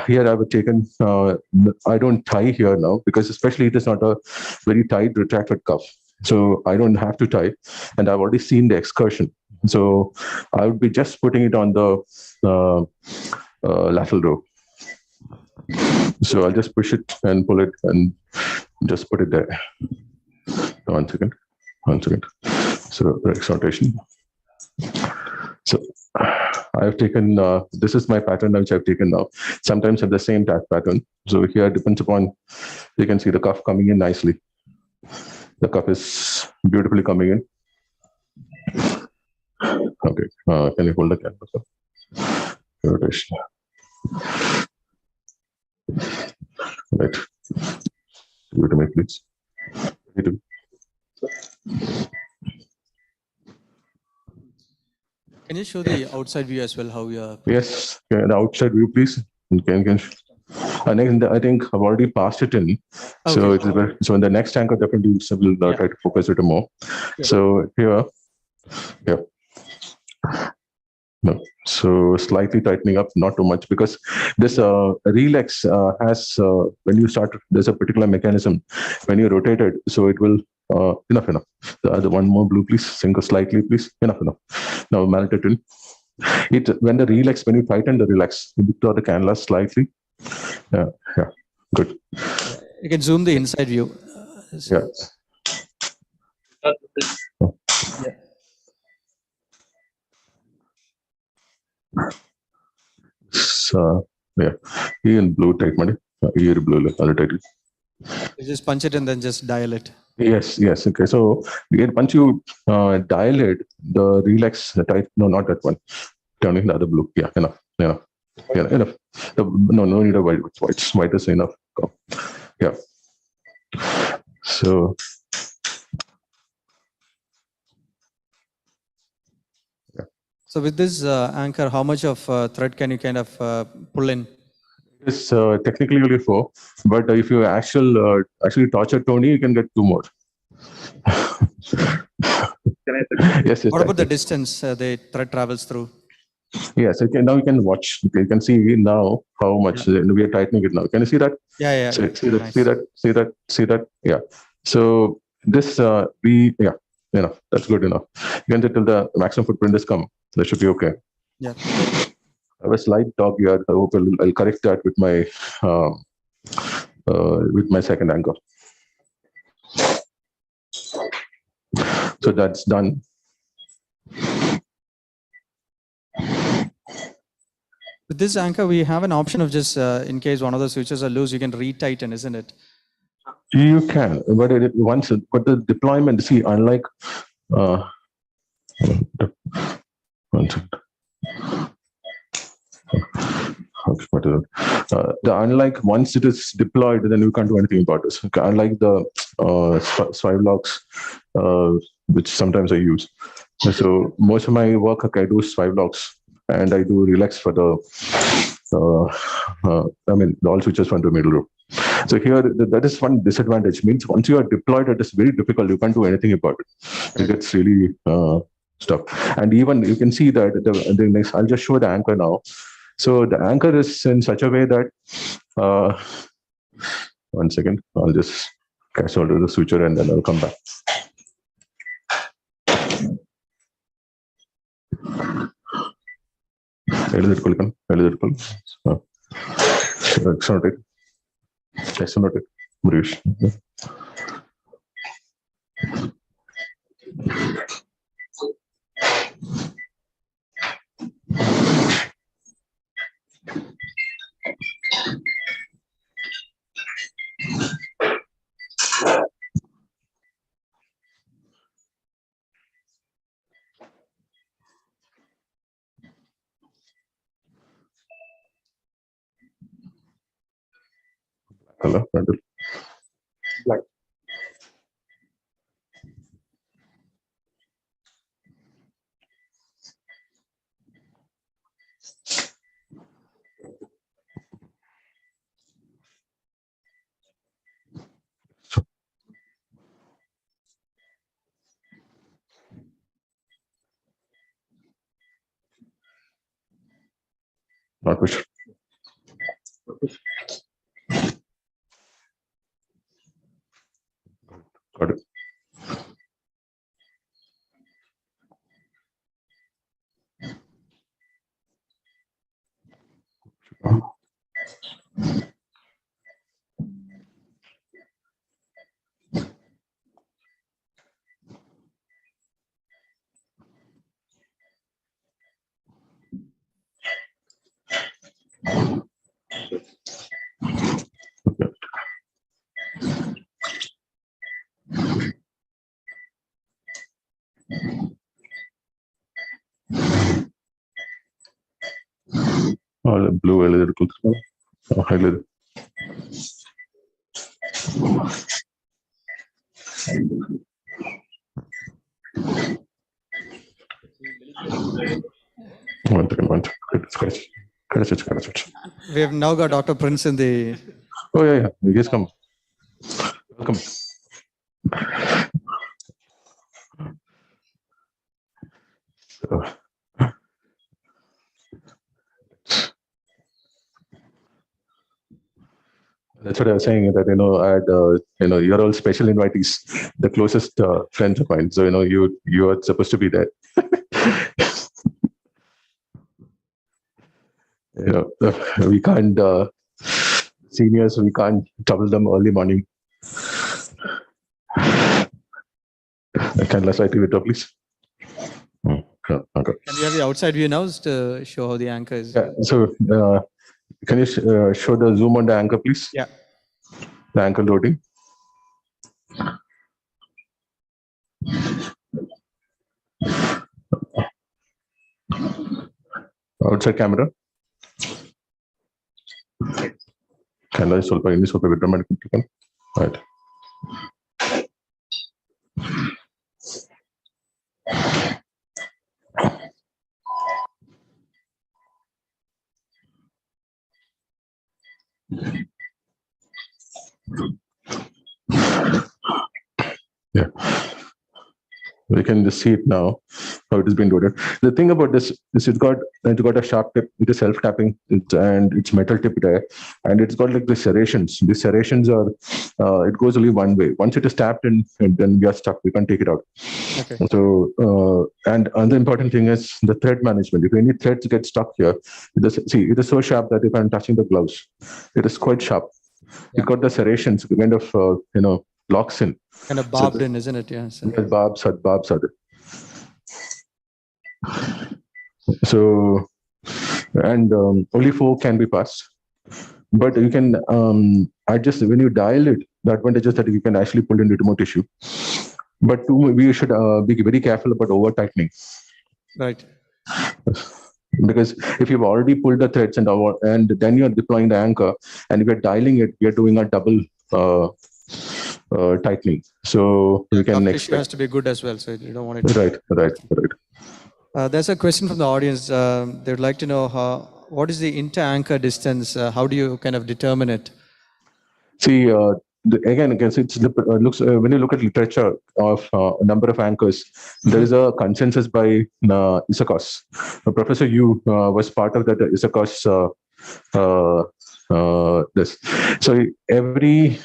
here I would taken. I don't tie here now, because especially it is not a very tight retracted cuff. So I don't have to tie, and I've already seen the excursion. So I would be just putting it on the lateral row. So I'll just push it and pull it and just put it there. One second. So exaltation. So I've taken, this is my pattern which I've taken now. Sometimes have the same pattern. So here depends upon, you can see the cuff coming in nicely. The cuff is beautifully coming in. Okay, can you hold the camera? Rotation. Right. Give it to me, please.
Can you show the outside view as well? How you are?
Yes, the outside view, please. Next, I think I've already passed it in. So
Okay.
so in the next anchor, definitely we'll try to focus it more.
Yeah.
So here, yeah. No, so slightly tightening up, not too much, because this relax has, when you start, there's a particular mechanism. When you rotate it, so it will, enough. The other one more blue, please. Single slightly, please. Enough. Now melt it in. When you tighten the relax, you withdraw the cannula slightly. Yeah, good.
You can zoom the inside view.
Yeah. So yeah, in blue tight money. Here blue other tight.
You just punch it and then just dial it.
Yes. Okay. So once you dial it, the relax tight. No, not that one. Turning the other blue. Yeah, enough. Enough. No need of white. White is enough. Go. Yeah. So.
So with this anchor, how much of thread can you kind of pull in?
It's technically only 4, but if you actually torture Tony, you can get 2 more. Yes.
What about the distance the thread travels through?
Yes. Okay, now you can watch. Okay, you can see now how much we are tightening it now. Can you see that?
Yeah.
See that?
Nice.
See that? Yeah. So this that's good enough. You can say till the maximum footprint is come. That should be okay.
Yeah.
I have a slight dog here. I hope I'll correct that with my second anchor. So that's done.
With this anchor, we have an option of just, in case one of the switches are loose, you can retighten, isn't it?
You can, but but the deployment, see, unlike unlike once it is deployed, then you can't do anything about this. Okay, unlike the swivel locks, which sometimes I use. So most of my work, I do swivel locks, and I do relax for the all switches from the middle row. So here, that is one disadvantage. Means once you are deployed, it is very difficult. You can't do anything about it. It gets really stuff. And even you can see that the next, I'll just show the anchor now. So the anchor is in such a way that, 1 second, I'll just catch hold of the suture and then I'll come back. Color, black. Not push. Got it. Blue electrical highlighted. One second. Scratch.
We have now got Dr. Prince in the.
Oh yeah. Yes, come. Welcome. So, that's what I was saying, that I had you're all special invitees, the closest friends of mine. So you are supposed to be there. We can't seniors. We can't trouble them early morning. Can I slide to it, please? Okay.
Can we have the outside view now to show how the anchor is?
Yeah. So can you show the zoom on the anchor, please?
Yeah.
The anchor loading. Outside camera. Can I solve any sort of dramatic? Right. Yeah. We can just see it now, how it has been loaded. The thing about this is it's got a sharp tip, it is self-tapping, and it's metal tip there, and it's got like the serrations. The serrations are, it goes only one way. Once it is tapped in, and then we are stuck. We can't take it out.
Okay.
So, and another important thing is the thread management. If any threads get stuck here, it is so sharp that if I'm touching the gloves, it is quite sharp.
Yeah.
It got the serrations, kind of, locks in.
Kind of barbed in, isn't it? Yeah. So.
Yes, barbs are there. So, and only 4 can be passed, but you can adjust when you dial it. The advantage is that you can actually pull in remote issue, but we should be very careful about over tightening.
Right.
Because if you've already pulled the threads and then you're deploying the anchor, and if you're dialing it, you're doing a double tightening. So you can
expect. It has to be good as well, so you don't want it.
Right.
There's a question from the audience. They would like to know what is the inter-anchor distance? How do you kind of determine it?
See, again, looks when you look at literature of number of anchors, there is a consensus by Isakos. Professor Yu was part of that Isakos. This. So every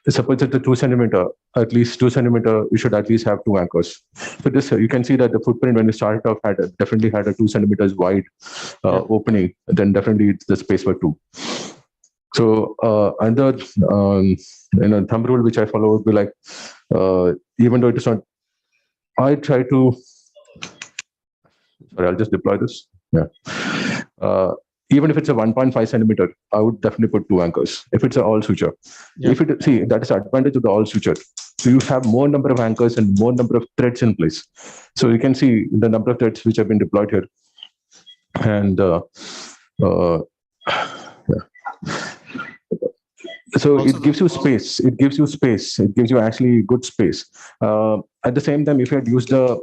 suppose it's a 2 centimeter, at least 2 centimeter, you should at least have 2 anchors. So this, you can see that the footprint when you started off definitely had a 2 centimeters wide opening. Then definitely it's the space for 2. So under thumb rule which I follow would be like, even though it is not, I try to. Sorry, I'll just deploy this. Yeah. Even if it's a 1.5 centimeter, I would definitely put 2 anchors. If it's an all suture, if it see that is the advantage of the all suture. So you have more number of anchors and more number of threads in place. So you can see the number of threads which have been deployed here, and so it gives you space. It gives you space. It gives you actually good space. At the same time, if you had used a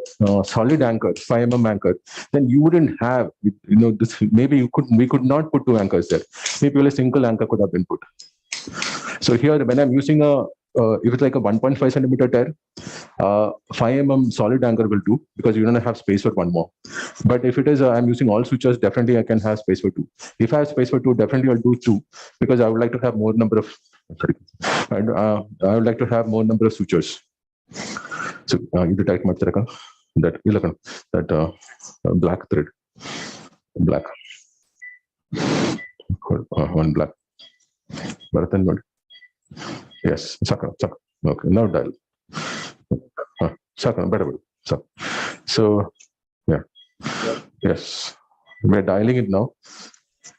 solid anchor, 5 mm anchor, then you wouldn't have, this. Maybe we could not put 2 anchors there. Maybe only a single anchor could have been put. So here, when I'm using if it's like a 1.5 centimeter tear, 5 mm solid anchor will do, because you don't have space for 1 more. But if it is, I'm using all sutures, definitely I can have space for 2. If I have space for 2, definitely I'll do 2, because I would like to have more number of, and I would like to have more number of sutures. So you type that black thread, black, one black. Yes, Saka. Okay, now dial. Saka, better. So, yeah. Yes, we're dialing it now.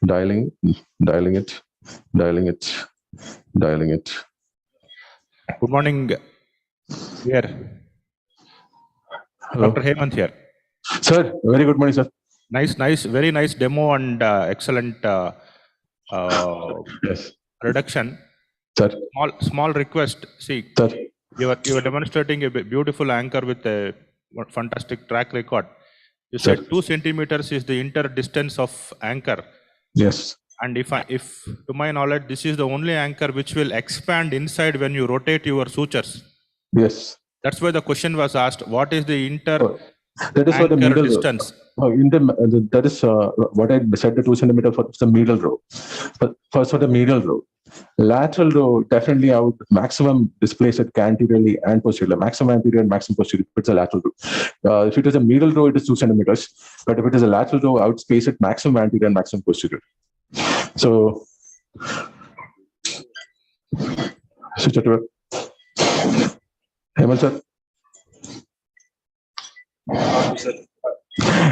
Dialing it.
Good morning. Here.
Hello.
Dr. Hemant here.
Sir, very good morning, sir.
Nice, very nice demo and excellent
Yes.
reduction.
Sir.
Small request. See,
sir.
You are demonstrating a beautiful anchor with a fantastic track record. You
Sir.
said 2 centimeters is the inter distance of anchor.
Yes.
And if to my knowledge, this is the only anchor which will expand inside when you rotate your sutures.
Yes.
That's why the question was asked. What is the
that is for the middle
distance?
That is what I said, the 2 centimeter for the middle row. First for the middle row. Lateral row, definitely I would maximum displace it anteriorly and posteriorly. Maximum anterior and maximum posterior if it's a lateral row. If it is a middle row, it is 2 centimeters. But if it is a lateral row, I would space it maximum anterior and maximum posterior. So, Hemant sir.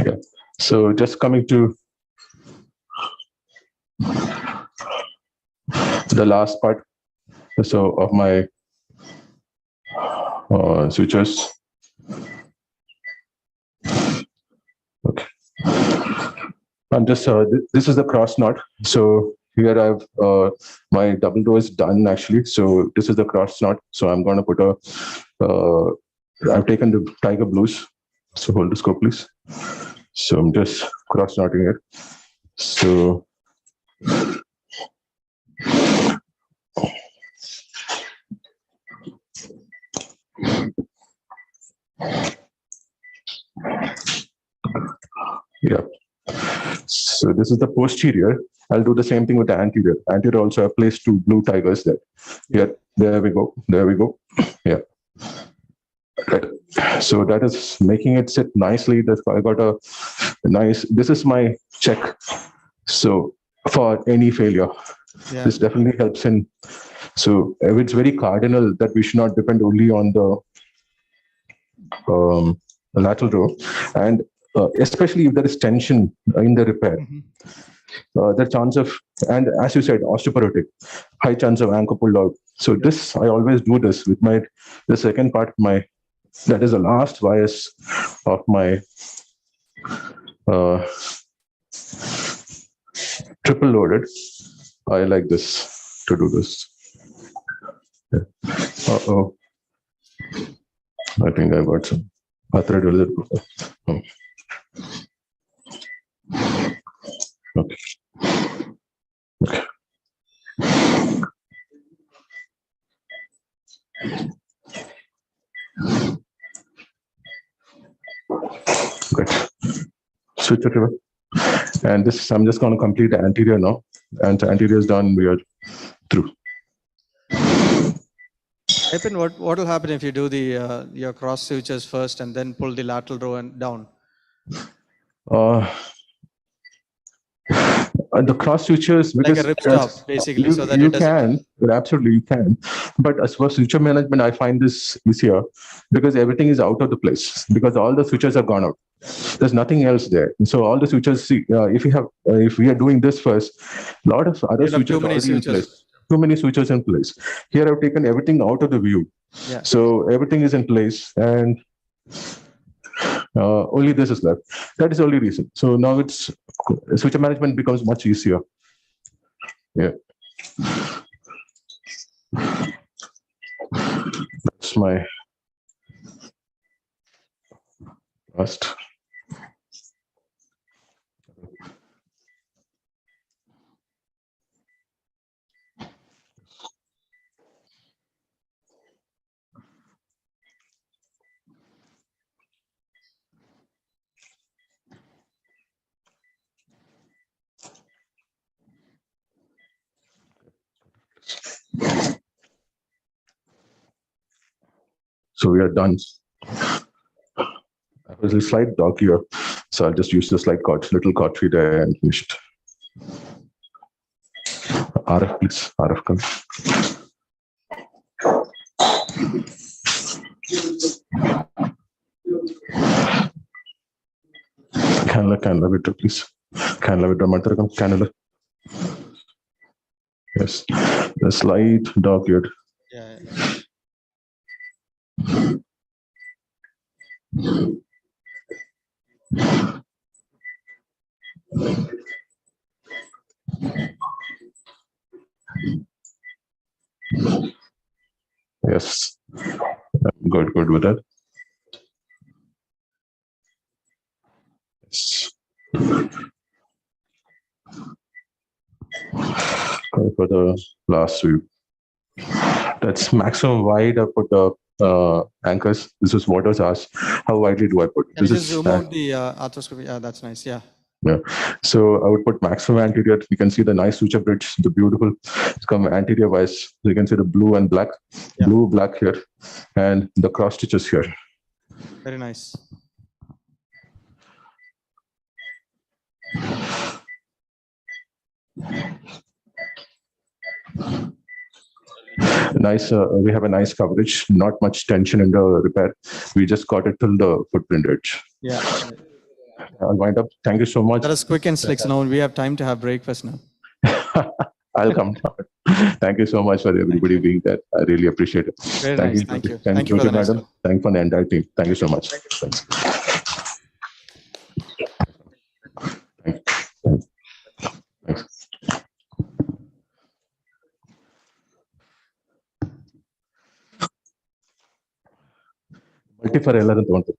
Yeah. So just coming to the last part of my sutures. Okay. I'm just this is the cross knot. So here I've my double row is done actually. So this is the cross knot. So I'm going to put I've taken the tiger blues. So hold the scope, please. So I'm just cross knotting it. So yeah. So this is the posterior. I'll do the same thing with the anterior. Anterior also I placed 2 blue tigers there. Yeah, there we go. Yeah. Right. So that is making it sit nicely. I got a nice, this is my check. So for any failure, this definitely helps in. So it's very cardinal that we should not depend only on the lateral row, and especially if there is tension in the repair. The chance of, and as you said, osteoporotic, high chance of ankle pulled out. So this, I always do this with the second part of that is the last bias of my triple loaded. I like this, to do this. Uh-oh. I think I got some. Okay. Good. Switch it over. And this, I'm just going to complete the anterior now. And the anterior is done. We are through.
Epin, what will happen if you do the your cross sutures first and then pull the lateral row and down?
The cross sutures,
Like
because
a ripstop, basically,
you,
so that
you
it doesn't.
can, absolutely you can. But as for suture management, I find this easier because everything is out of the place, because all the sutures have gone out. There's nothing else there. So all the sutures, if we are doing this first, a lot of other
You'll have too
sutures
many
already in
sutures.
place. Too many sutures in place. Here I've taken everything out of the view.
Yeah.
So everything is in place, and only this is left. That is the only reason. So now it's suture management becomes much easier. Yeah. That's my last. So we are done. There's a slight dog here, so I'll just use the slight little cautery there and finish it. RF, please. RF, come. Cannula, withdraw, please. Cannula, withdraw, Matra, come. Cannula. Yes, the slight dog here.
Yeah.
Yes, good with that. Yes. For the last sweep. That's maximum wide. I put the anchors. This is what was asked. How widely do I put?
Can you
This
just
is
zoom out the arthroscopy? Yeah, that's nice. Yeah.
yeah. So I would put maximum anterior. You can see the nice suture bridge, the beautiful. It's come anterior wise. So you can see the blue and black,
Yeah.
blue, black here, and the cross stitches here.
Very nice.
Nice. We have a nice coverage. Not much tension in the repair. We just got it till the footprint edge.
Yeah.
I'll wind up. Thank you so much.
That is quick and slick. So now we have time to have breakfast now.
I'll come down. Thank you so much for everybody being there. I really appreciate it.
Very nice. Thank you.
Thank you,
for the nice
madam.
talk.
Thank you for the entire team. Thank you so much. Thanks. Thanks. Multi for ಎಲ್ಲರೂ ತಗೊಂಡು.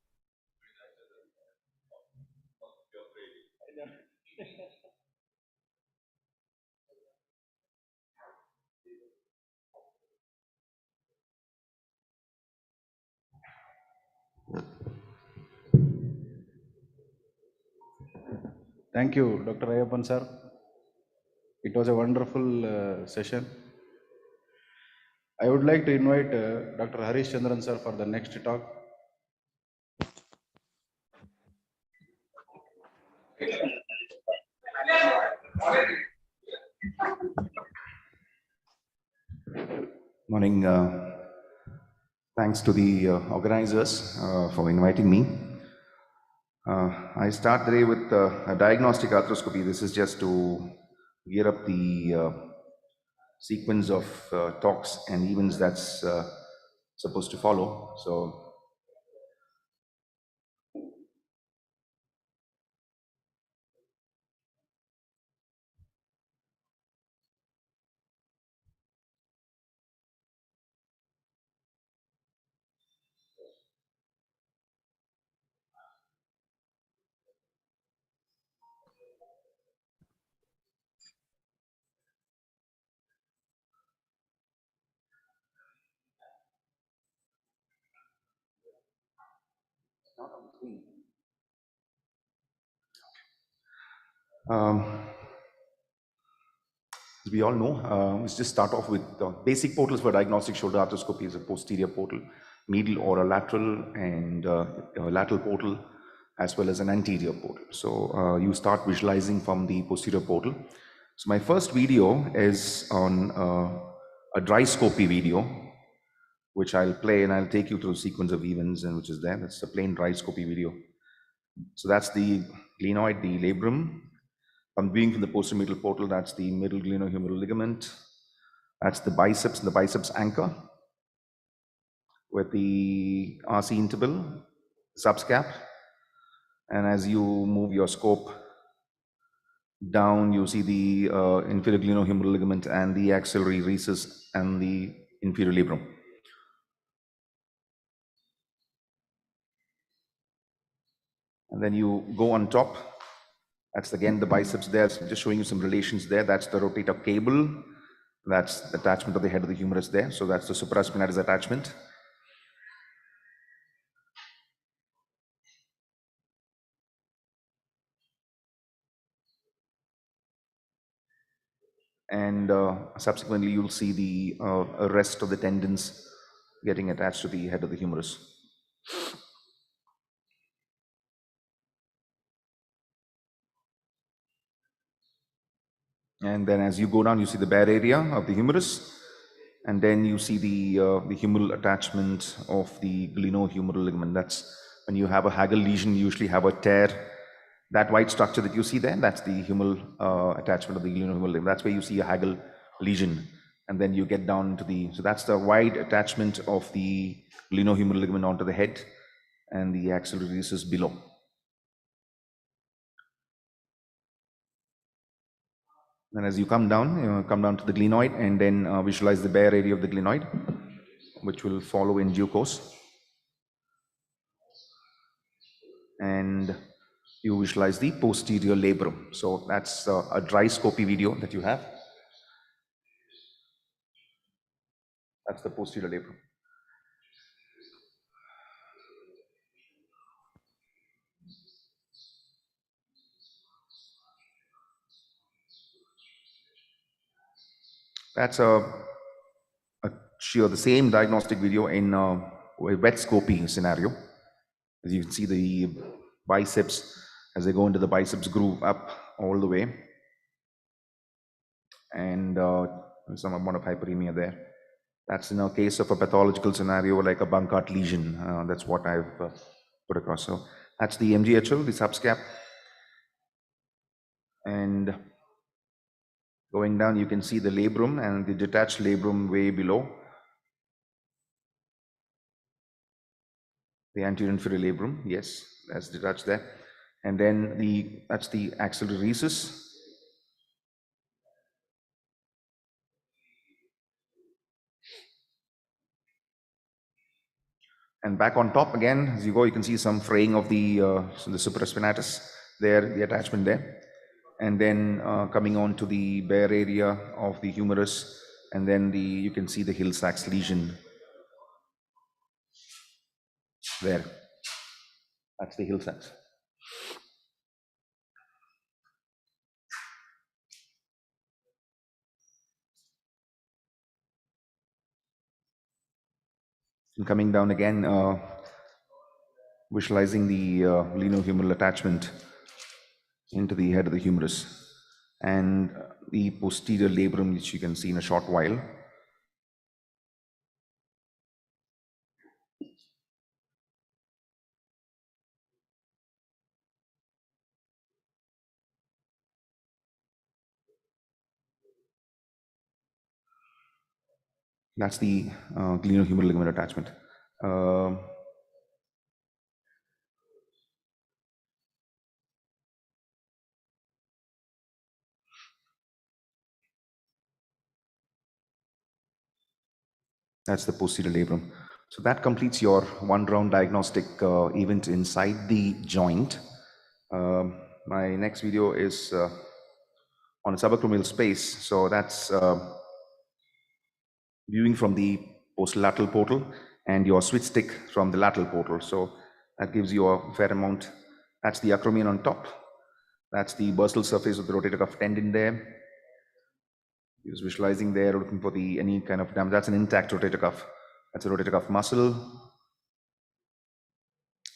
Thank you, Dr. Ayappan sir. It was a wonderful session. I would like to invite Dr. Harish Chandran sir for the next talk.
Morning. Thanks to the organizers for inviting me. I start the day with a diagnostic arthroscopy. This is just to gear up the sequence of talks and events that's supposed to follow. So As we all know, let's just start off with basic portals for diagnostic shoulder arthroscopy is a posterior portal, medial or a lateral, and a lateral portal, as well as an anterior portal. So you start visualizing from the posterior portal. So my first video is on a dry scopy video, which I'll play, and I'll take you through the sequence of events, and which is there. That's a plain dry scopy video. So that's the glenoid, the labrum. I'm viewing from the posterior medial portal. That's the middle glenohumeral ligament. That's the biceps and the biceps anchor with the RC interval, subscap. And as you move your scope down, you see the inferior glenohumeral ligament and the axillary rhesus and the inferior labrum. And then you go on top. That's again the biceps there. So just showing you some relations there. That's the rotator cable. That's the attachment of the head of the humerus there. So that's the supraspinatus attachment. And subsequently, you'll see the rest of the tendons getting attached to the head of the humerus. And then as you go down, you see the bare area of the humerus. And then you see the humeral attachment of the glenohumeral ligament. That's when you have a Hagel lesion, you usually have a tear. That white structure that you see there, that's the humeral attachment of the glenohumeral ligament. That's where you see a Hagel lesion. And then you get down to the, so that's the wide attachment of the glenohumeral ligament onto the head and the axillary rhesus below. And as you come down to the glenoid, and then visualize the bare area of the glenoid, which will follow in due course. And you visualize the posterior labrum. So that's a dry scopy video that you have. That's the posterior labrum. That's the same diagnostic video in a wet scopy scenario. As you can see the biceps, as they go into the biceps groove up all the way. And some amount of hyperemia there. That's in a case of a pathological scenario like a Bunkart lesion. That's what I've put across. So that's the MGHL, the subscap. And going down, you can see the labrum and the detached labrum way below. The anterior inferior labrum, yes, that's detached there. And then that's the axillary rhesus. And back on top again, as you go, you can see some fraying of the supraspinatus there, the attachment there. And then coming on to the bare area of the humerus, and then you can see the Hill-Sachs lesion there. That's the Hill-Sachs. And coming down again, visualizing the glenohumeral attachment into the head of the humerus, and the posterior labrum, which you can see in a short while. That's the glenohumeral ligament attachment. That's the posterior labrum. So that completes your one-round diagnostic event inside the joint. My next video is on a subacromial space. So that's viewing from the posterolateral portal and your switch stick from the lateral portal. So That gives you a fair amount. That's the acromion on top. That's the bursal surface of the rotator cuff tendon there. Just visualizing there, looking for any kind of damage. That's an intact rotator cuff. That's a rotator cuff muscle.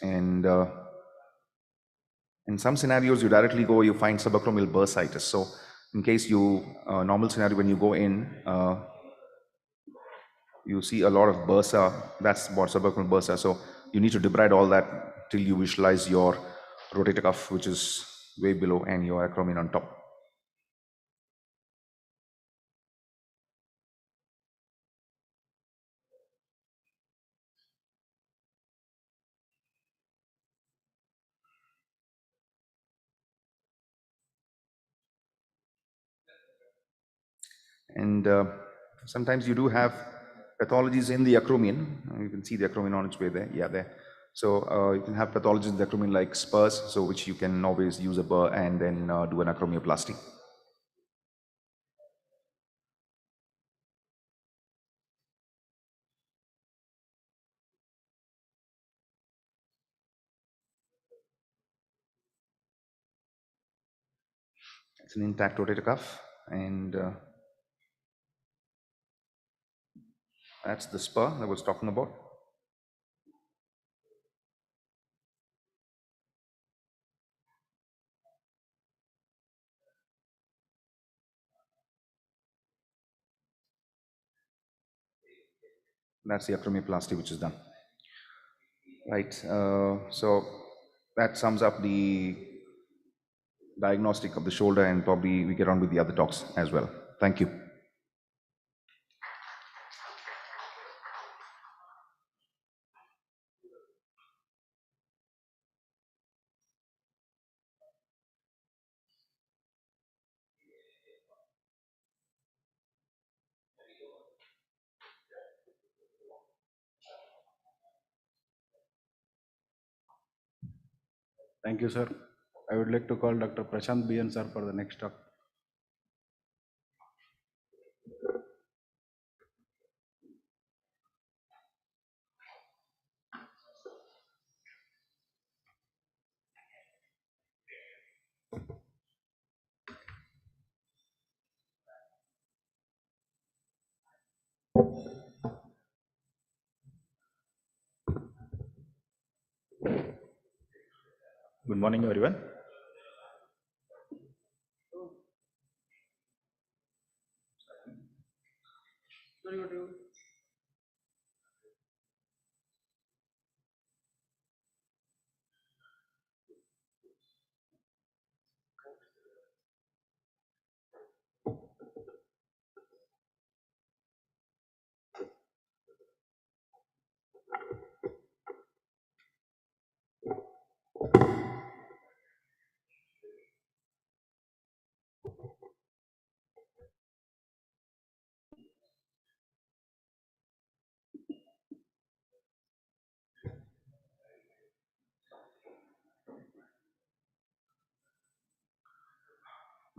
And in some scenarios, you directly go, you find subacromial bursitis. So in case normal scenario, when you go in, you see a lot of bursa. That's what subacromial bursa. So you need to debride all that till you visualize your rotator cuff, which is way below, and your acromion on top. And sometimes you do have pathologies in the acromion. You can see the acromion on its way there. Yeah, there. So you can have pathologies in the acromion like spurs, so which you can always use a burr and then do an acromioplasty. It's an intact rotator cuff, and that's the spur I was talking about. That's the acromioplasty which is done. Right, so that sums up the diagnostic of the shoulder, and probably we get on with the other talks as well. Thank you.
Thank you, sir. I would like to call Dr. Prashant BN, sir, for the next talk.
Good morning, everyone.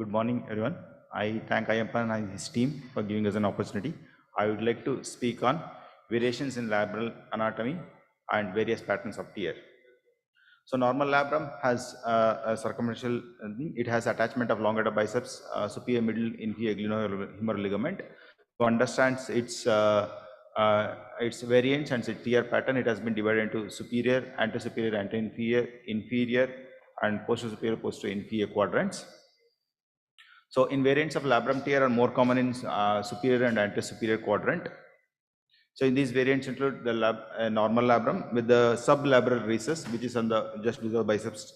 Good morning, everyone. I thank Ayappan and his team for giving us an opportunity. I would like to speak on variations in labral anatomy and various patterns of tear. So normal labrum has a circumferential, it has attachment of longer biceps, superior middle inferior glenohumeral ligament. To understand its variants and its tear pattern, it has been divided into superior, anterior-superior, anterior-inferior, inferior, and posterior-superior, posterior-inferior quadrants. So invariants of labrum tear are more common in superior and anterior-superior quadrant. So in these variants include the normal labrum with the sublabral recess, which is on the just below biceps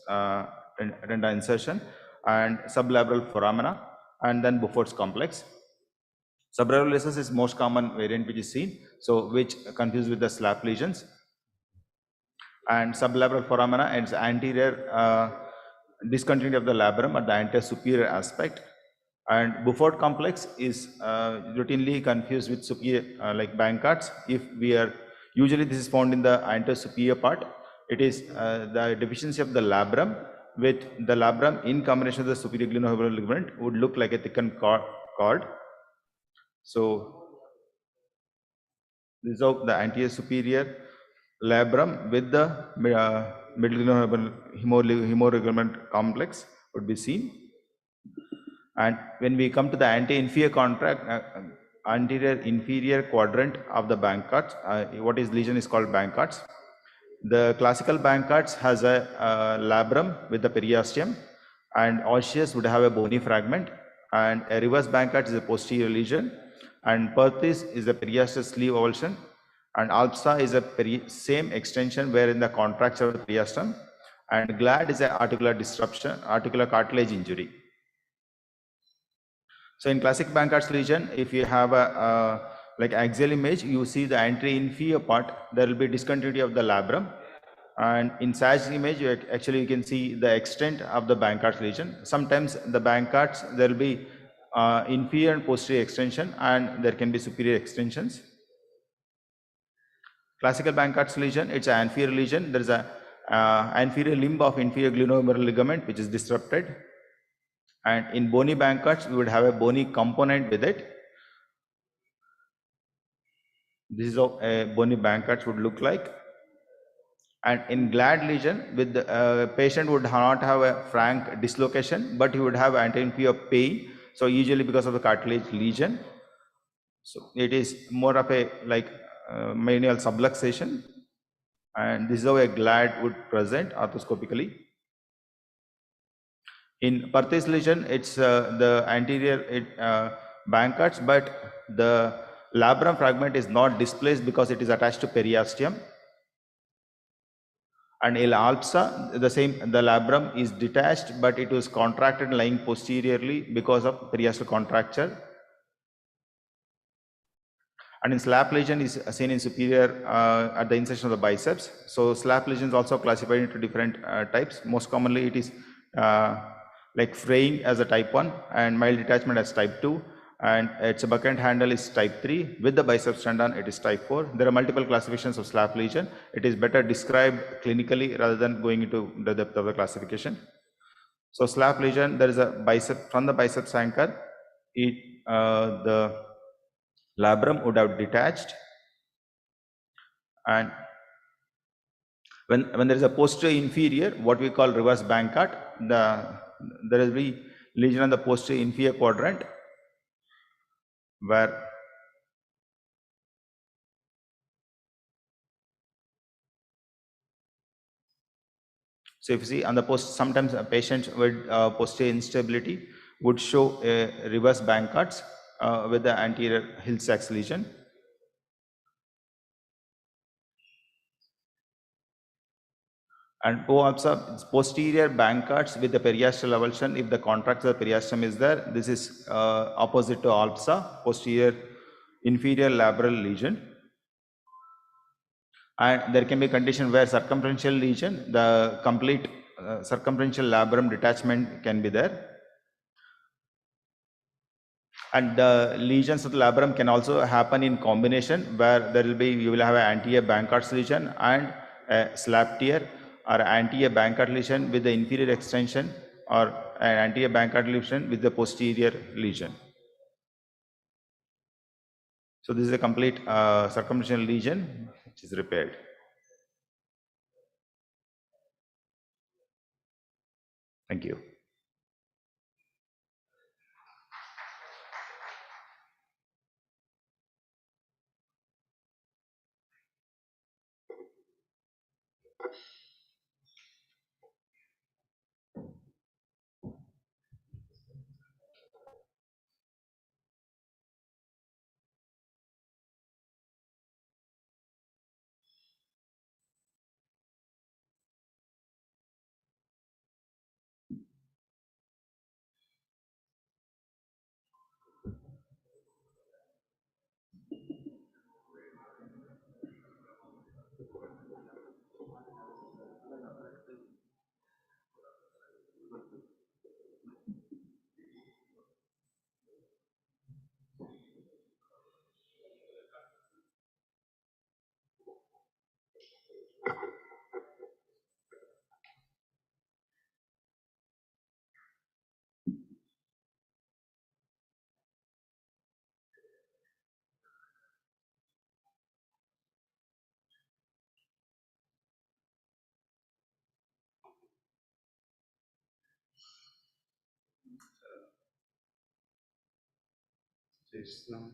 tendon insertion, and sublabral foramina, and then Beaufort's complex. Sublabral recess is most common variant which is seen, so which confused with the slap lesions. And sublabral foramina is anterior discontinuity of the labrum at the anterior superior aspect. And Beaufort complex is routinely confused with superior like Bankhart's. If we are usually this is found in the anterior superior part. It is the deficiency of the labrum with the labrum in combination with the superior glenohumeral ligament would look like a thickened cord. So this is of the anterior superior. labrum with the middle hemorrhagic complex would be seen. And when we come to the anterior inferior quadrant of the Bancards, what is lesion is called Bancards. The classical Bancards has a labrum with the periosteum, and osseous would have a bony fragment, and a reverse Bancards is a posterior lesion, and Perthes is a periosteal sleeve avulsion, and Alpsa is a same extension wherein the contracture of the periosteum, and GLAD is a articular disruption, articular cartilage injury. So in classic Bancards lesion, if you have a like axial image, you see the anterior inferior part, there will be discontinuity of the labrum. And in sagittal image, you can see the extent of the Bancards lesion. Sometimes the Bancards, there will be inferior and posterior extension, and there can be superior extensions. Classical Bancards lesion, it's an anterior lesion. There is a anterior limb of inferior glenohumeral ligament which is disrupted. And in bony Bancards, we would have a bony component with it. This is how a bony Bancards would look like. And in GLAD lesion, with the patient would not have a frank dislocation, but he would have anterior pain. So usually because of the cartilage lesion. So it is more of a like manual subluxation. And this is how a GLAD would present arthroscopically. In Perthes lesion, it's the anterior Bancards, but the labrum fragment is not displaced because it is attached to periosteum. And in Alpsa, the labrum is detached, but it was contracted lying posteriorly because of periosteal contracture. And in SLAP lesion is seen in superior at the insertion of the biceps. So SLAP lesion is also classified into different types. Most commonly, it is like fraying as a type 1 and mild detachment as type 2. And its bucket handle is type 3. With the biceps tendon, it is type 4. There are multiple classifications of SLAP lesion. It is better described clinically rather than going into the depth of the classification. So SLAP lesion, there is a bicep, from the biceps anchor, the labrum would have detached. And when there is a posterior inferior, what we call reverse Bankart, there will be lesion on the posterior inferior quadrant, where so if you see on the sometimes a patient with posterior instability would show a reverse Bankarts with the anterior Hill-Sachs lesion. And posterior Bankarts with the periosteal avulsion, if the contracture of the periosteum is there, this is opposite to Alpsa, posterior inferior labral lesion. And there can be a condition where circumferential lesion, the complete circumferential labrum detachment can be there. And the lesions of the labrum can also happen in combination, where you will have an anterior Bankarts lesion and a slap tear, or anterior Bankart lesion with the inferior extension, or an anterior Bankart lesion with the posterior lesion. So this is a complete circumferential lesion which is repaired. Thank you.
this now.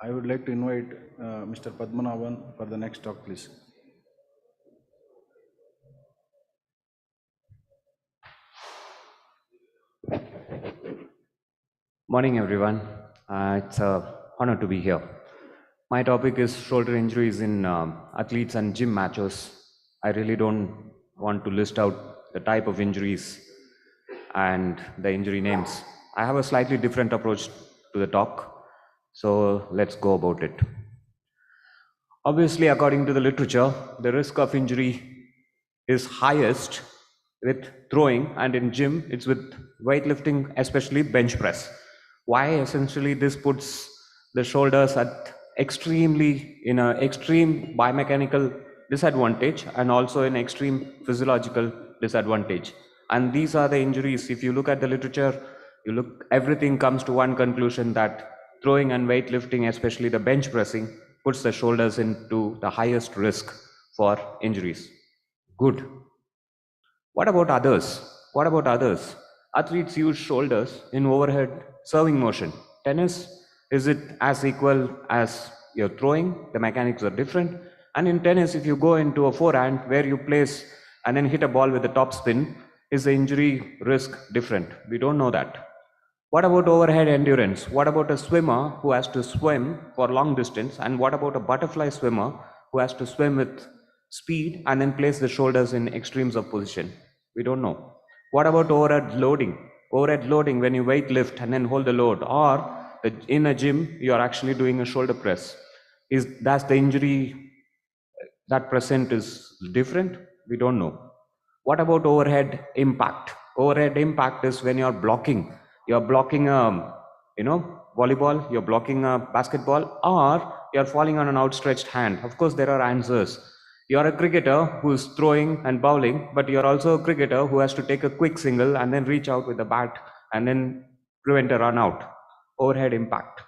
I would like to invite Mr. Padmanabhan for the next talk, please.
Morning, everyone. It's an honor to be here. My topic is shoulder injuries in athletes and gym matches. I really don't want to list out the type of injuries and the injury names. I have a slightly different approach to the talk, so let's go about it. Obviously, according to the literature, the risk of injury is highest with throwing, and in gym, it's with weightlifting, especially bench press. Why? Essentially, this puts the shoulders at in an extreme biomechanical disadvantage and also an extreme physiological disadvantage. And these are the injuries. If you look at the literature, everything comes to one conclusion, that throwing and weightlifting, especially the bench pressing, puts the shoulders into the highest risk for injuries. Good. What about others? What about others? Athletes use shoulders in overhead serving motion. Tennis, is it as equal as your throwing? The mechanics are different. And in tennis, if you go into a forehand where you place and then hit a ball with a top spin, is the injury risk different? We don't know that. What about overhead endurance? What about a swimmer who has to swim for long distance? And what about a butterfly swimmer who has to swim with speed and then place the shoulders in extremes of position? We don't know. What about overhead loading? Overhead loading, when you weight lift and then hold the load, or in a gym, you are actually doing a shoulder press. That's the injury that present is different? We don't know. What about overhead impact? Overhead impact is when you're blocking a, volleyball, you're blocking a basketball, or you're falling on an outstretched hand. Of course, there are answers. You're a cricketer who's throwing and bowling, but you're also a cricketer who has to take a quick single and then reach out with the bat and then prevent a run out. Overhead impact.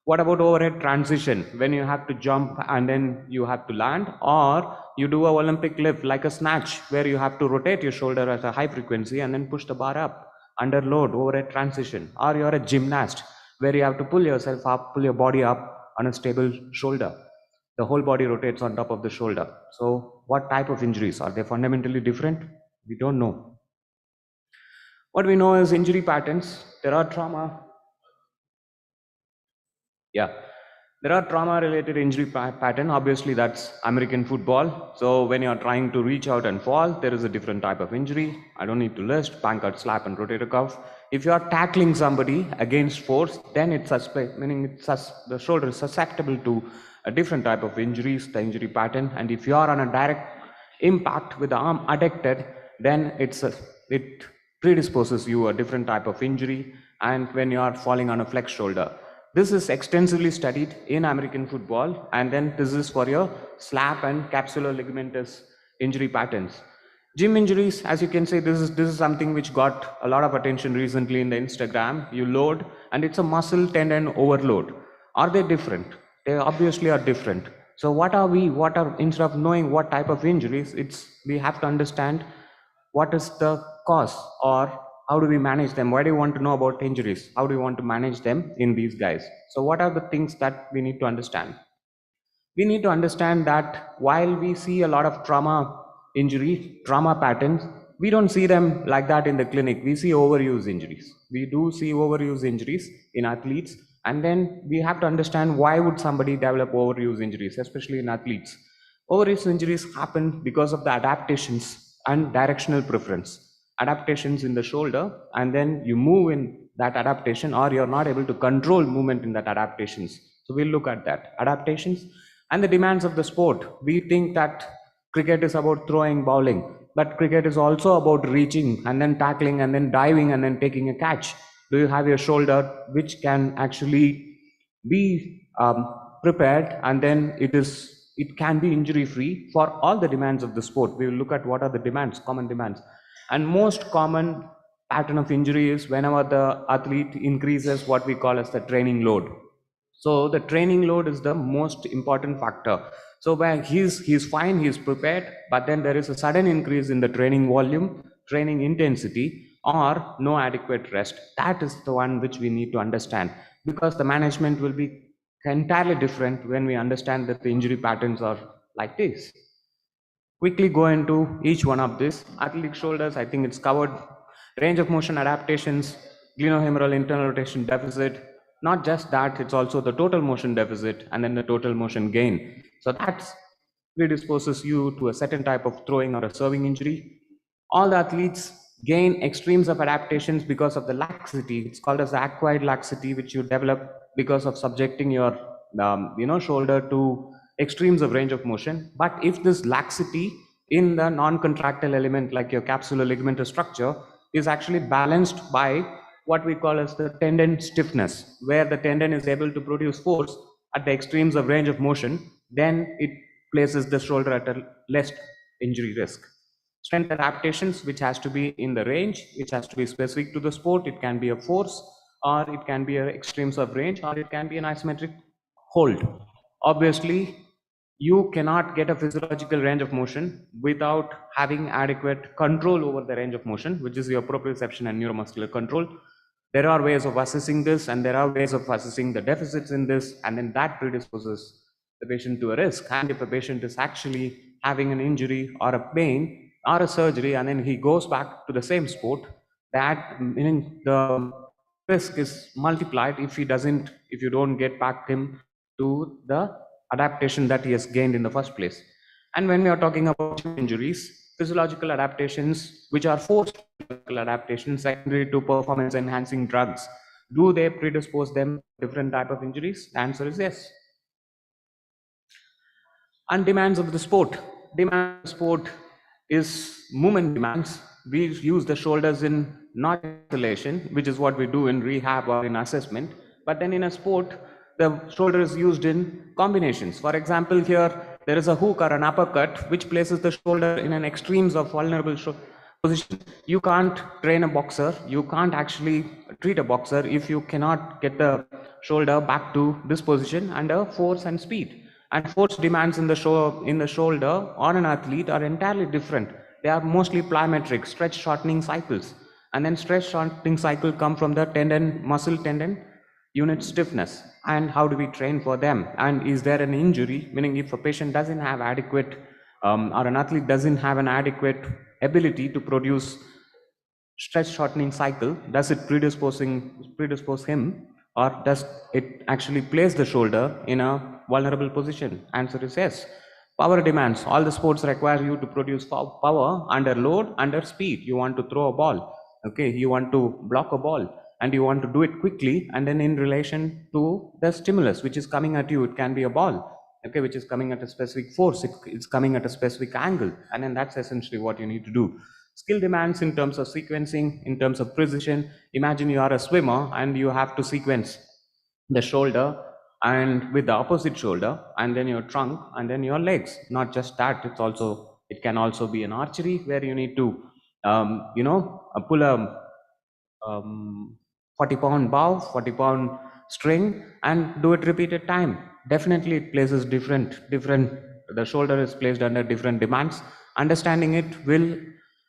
What about overhead transition? When you have to jump and then you have to land, or you do a Olympic lift like a snatch where you have to rotate your shoulder at a high frequency and then push the bar up under load, overhead transition. Or you're a gymnast where you have to pull yourself up, pull your body up on a stable shoulder. The whole body rotates on top of the shoulder. So what type of injuries? Are they fundamentally different? We don't know. What we know is injury patterns. There are trauma. Yeah. There are trauma-related injury pattern. Obviously, that's American football. So when you're trying to reach out and fall, there is a different type of injury. I don't need to list. Pancart, slap, and rotator cuff. If you are tackling somebody against force, then it's the shoulder is susceptible to a different type of injuries, the injury pattern. And if you are on a direct impact with the arm adducted, then it predisposes you a different type of injury. And when you are falling on a flex shoulder, this is extensively studied in American football, and then this is for your slap and capsular ligamentous injury patterns. Gym injuries, as you can see, this is something which got a lot of attention recently in the Instagram. You load, and it's a muscle tendon overload. Are they different? They obviously are different. So instead of knowing what type of injuries, we have to understand what is the cause, or how do we manage them? Why do you want to know about injuries? How do you want to manage them in these guys? So what are the things that we need to understand? We need to understand that while we see a lot of trauma patterns, we don't see them like that in the clinic. We see overuse injuries. We do see overuse injuries in athletes, and then we have to understand why would somebody develop overuse injuries, especially in athletes. Overuse injuries happen because of the adaptations and directional preference. Adaptations in the shoulder, and then you move in that adaptation, or you're not able to control movement in that adaptations. So we'll look at that. Adaptations and the demands of the sport. We think that cricket is about throwing, bowling, but cricket is also about reaching and then tackling and then diving and then taking a catch. Do you have your shoulder which can actually be prepared, and then it can be injury free for all the demands of the sport. We will look at what are the demands, common demands. And most common pattern of injury is whenever the athlete increases what we call as the training load. So the training load is the most important factor. So when he's fine, he's prepared, but then there is a sudden increase in the training volume, training intensity, or no adequate rest. That is the one which we need to understand, because the management will be entirely different when we understand that the injury patterns are like this. Quickly go into each one of these. Athletic shoulders, I think it's covered. Range of motion adaptations, glenohumeral internal rotation deficit. Not just that, it's also the total motion deficit and then the total motion gain. So that predisposes you to a certain type of throwing or a serving injury. All the athletes gain extremes of adaptations because of the laxity. It's called as acquired laxity, which you develop because of subjecting your shoulder to extremes of range of motion. But if this laxity in the non-contractile element like your capsular ligamentous structure is actually balanced by what we call as the tendon stiffness, where the tendon is able to produce force at the extremes of range of motion, then it places the shoulder at a less injury risk. Strength adaptations, which has to be in the range, which has to be specific to the sport. It can be a force, or it can be an extremes of range, or it can be an isometric hold. Obviously, you cannot get a physiological range of motion without having adequate control over the range of motion, which is your proprioception and neuromuscular control. There are ways of assessing this, and there are ways of assessing the deficits in this, and then that predisposes the patient to a risk. And if a patient is actually having an injury or a pain or a surgery, and then he goes back to the same sport, that meaning the risk is multiplied if you don't get back him to the adaptation that he has gained in the first place. And when we are talking about injuries, physiological adaptations, which are forced physiological adaptations secondary to performance enhancing drugs, do they predispose them to different type of injuries? The answer is yes. And demands of the sport. Demand of the sport is movement demands. We use the shoulders in not isolation, which is what we do in rehab or in assessment. But then in a sport, the shoulder is used in combinations. For example, here there is a hook or an uppercut which places the shoulder in an extremes of vulnerable position. You can't train a boxer, you can't actually treat a boxer if you cannot get the shoulder back to this position under force and speed. And force demands in the shoulder on an athlete are entirely different. They are mostly plyometric, stretch shortening cycles. And then stretch shortening cycle come from the tendon, muscle tendon unit stiffness. And how do we train for them? And is there an injury? Meaning if a patient doesn't have adequate, or an athlete doesn't have an adequate ability to produce stretch shortening cycle, does it predispose him, or does it actually place the shoulder in a vulnerable position? Answer is yes. Power demands. All the sports require you to produce power under load, under speed. You want to throw a ball, okay, you want to block a ball, and you want to do it quickly, and then in relation to the stimulus which is coming at you. It can be a ball, okay, which is coming at a specific force, it's coming at a specific angle, and then that's essentially what you need to do. Skill demands in terms of sequencing, in terms of precision. Imagine you are a swimmer and you have to sequence the shoulder and with the opposite shoulder, and then your trunk, and then your legs. Not just that, it can also be an archery where you need to pull a 40-pound bow, 40-pound string, and do it repeated time. Definitely it places different, the shoulder is placed under different demands. Understanding it will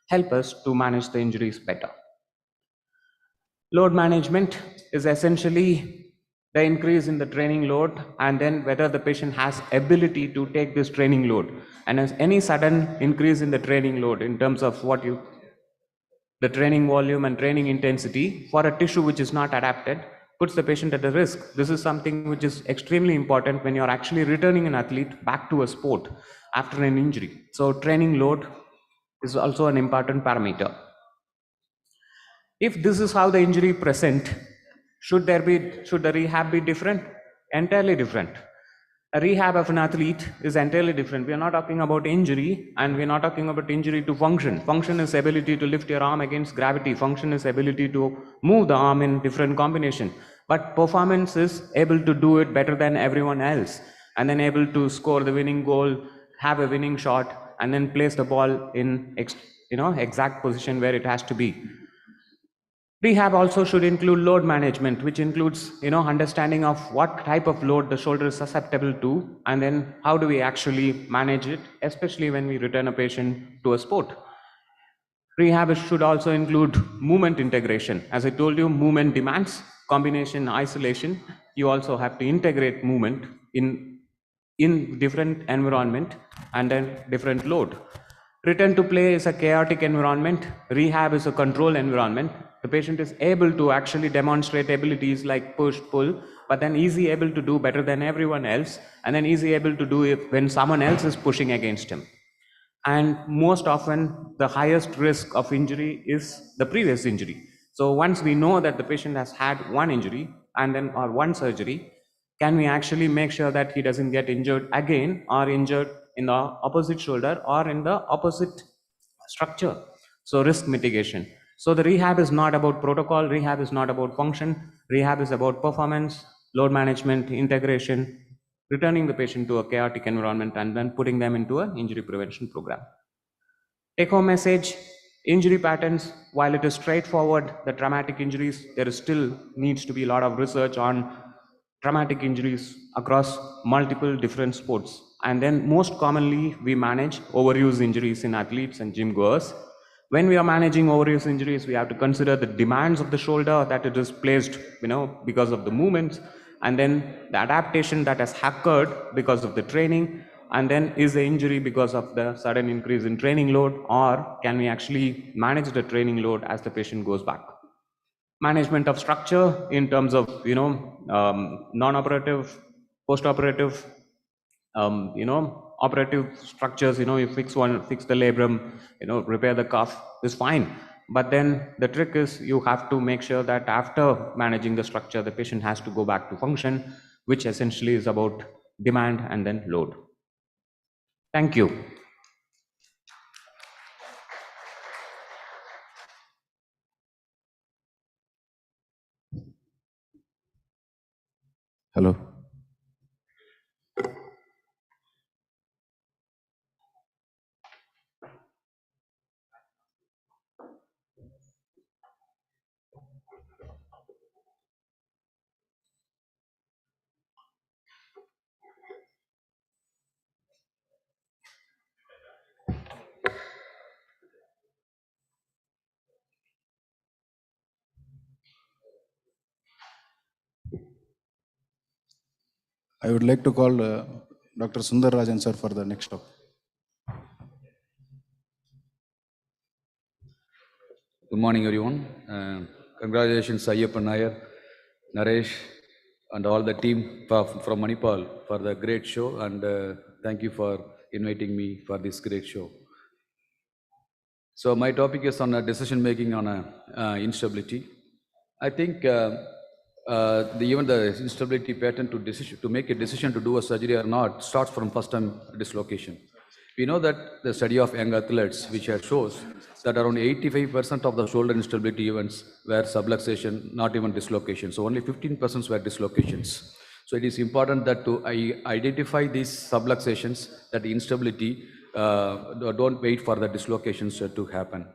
help us to manage the injuries better. Load management is essentially the increase in the training load, and then whether the patient has ability to take this training load. And as any sudden increase in the training load in terms of what you the training volume and training intensity for a tissue which is not adapted puts the patient at a risk. This is something which is extremely important when you're actually returning an athlete back to a sport after an injury. So training load is also an important parameter. If this is how the injury present, should the rehab be different? Entirely different. A rehab of an athlete is entirely different. We are not talking about injury, and we are not talking about injury to function. Function is ability to lift your arm against gravity. Function is ability to move the arm in different combination. But performance is able to do it better than everyone else, and then able to score the winning goal, have a winning shot, and then place the ball in exact position where it has to be. Rehab also should include load management, which includes understanding of what type of load the shoulder is susceptible to, and then how do we actually manage it, especially when we return a patient to a sport. Rehab should also include movement integration. As I told you, movement demands combination, isolation. You also have to integrate movement in different environment and then different load. Return to play is a chaotic environment. Rehab is a controlled environment. The patient is able to actually demonstrate abilities like push, pull, but then easy able to do better than everyone else, and then easy able to do it when someone else is pushing against him. And most often, the highest risk of injury is the previous injury. So once we know that the patient has had one injury or one surgery, can we actually make sure that he doesn't get injured again or injured in the opposite shoulder or in the opposite structure? So risk mitigation. So the rehab is not about protocol, rehab is not about function, rehab is about performance, load management, integration, returning the patient to a chaotic environment and then putting them into an injury prevention program. Take home message, injury patterns, while it is straightforward, the traumatic injuries, there still needs to be a lot of research on traumatic injuries across multiple different sports. And then most commonly, we manage overuse injuries in athletes and gym goers. When we are managing overuse injuries, we have to consider the demands of the shoulder that it is placed, because of the movements, and then the adaptation that has occurred because of the training, and then is the injury because of the sudden increase in training load, or can we actually manage the training load as the patient goes back? Management of structure in terms of non-operative, post-operative, operative structures. You fix the labrum, repair the cuff is fine. But then the trick is you have to make sure that after managing the structure, the patient has to go back to function, which essentially is about demand and then load. Thank you.
Hello.
I would like to call Dr. Sundar Rajan sir for the next talk.
Good morning, everyone. Congratulations, Ayyappan Nair, Naresh, and all the team from Manipal for the great show, and thank you for inviting me for this great show. So my topic is on decision making on instability. I think even the instability pattern to make a decision to do a surgery or not starts from first time dislocation. We know that the study of young athletes, which shows that around 85% of the shoulder instability events were subluxation, not even dislocation. So only 15% were dislocations. So it is important that to identify these subluxations, that instability, don't wait for the dislocations to happen.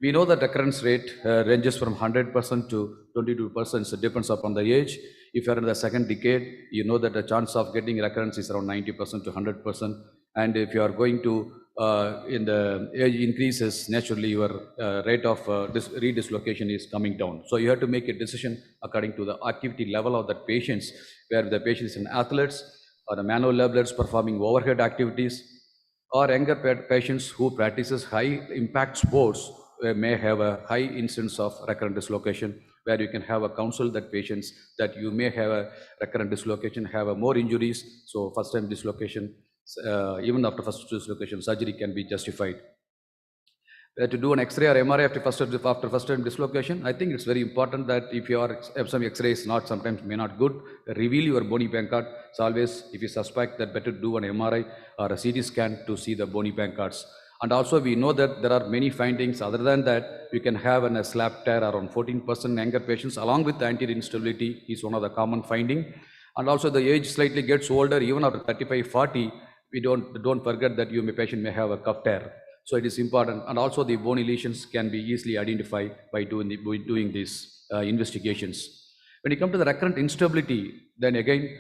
We know that recurrence rate ranges from 100% to 22%. It depends upon the age. If you're in the second decade, you know that the chance of getting recurrence is around 90% to 100%. And if you are going to, in the age increases, naturally your rate of redislocation is coming down. So you have to make a decision according to the activity level of that patients, where the patient is an athletes or the manual laborers performing overhead activities, or younger patients who practices high impact sports may have a high incidence of recurrent dislocation, where you can have a counsel that patients that you may have a recurrent dislocation, have a more injuries. So first time dislocation, even after first dislocation, surgery can be justified. To do an X-ray or MRI after first time dislocation, I think it's very important that if some X-ray is not sometimes may not good, reveal your bony pancart. It's always, if you suspect, that better do an MRI or a CT scan to see the bony pancarts. And also we know that there are many findings. Other than that, you can have a slap tear around 14% younger patients, along with the anterior instability is one of the common finding. And also the age slightly gets older, even after 35, 40, we don't forget that patient may have a cuff tear. So it is important, and also the bony lesions can be easily identified by doing these investigations. When you come to the recurrent instability, then again,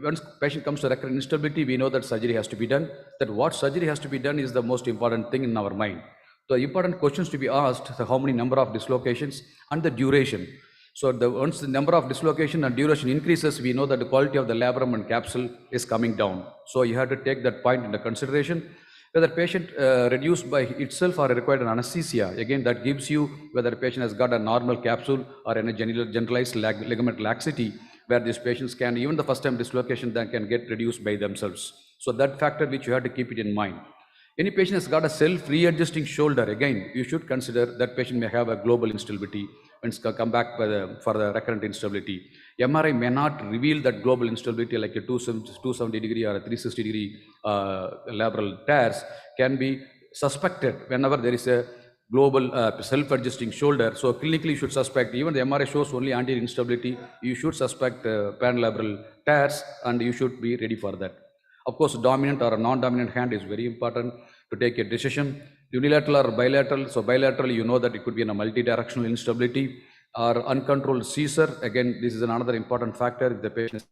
once patient comes to recurrent instability, we know that surgery has to be done. That what surgery has to be done is the most important thing in our mind. The important questions to be asked: how many number of dislocations and the duration. So once the number of dislocation and duration increases, we know that the quality of the labrum and capsule is coming down. So you have to take that point into consideration. Whether patient reduced by itself or required an anesthesia, again that gives you whether the patient has got a normal capsule or a generalized ligament laxity, where these patients can, even the first time dislocation, then can get reduced by themselves. So that factor which you have to keep it in mind. Any patient has got a self-readjusting shoulder, again, you should consider that patient may have a global instability when it's come back for the recurrent instability. MRI may not reveal that global instability like a 270 degree or a 360 degree labral tears can be suspected whenever there is a global self-adjusting shoulder. So clinically you should suspect, even the MRI shows only anterior instability, you should suspect panlabral tears and you should be ready for that. Of course, dominant or a non-dominant hand is very important to take a decision. Unilateral or bilateral. So bilateral, you know that it could be in a multidirectional instability or uncontrolled seizure. Again, this is another important factor. If the patient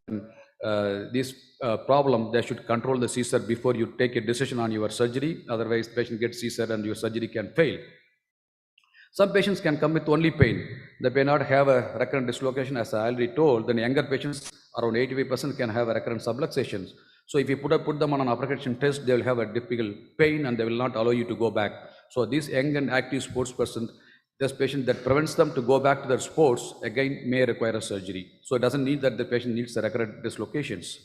this problem, they should control the seizure before you take a decision on your surgery. Otherwise, the patient gets seizure and your surgery can fail. Some patients can come with only pain. They may not have a recurrent dislocation, as I already told. Then younger patients, around 85% can have a recurrent subluxations. So if you put them on an application test, they will have a difficult pain and they will not allow you to go back. So these young and active sports person, this patient that prevents them to go back to their sports, again, may require a surgery. So it doesn't need that the patient needs the recurrent dislocations.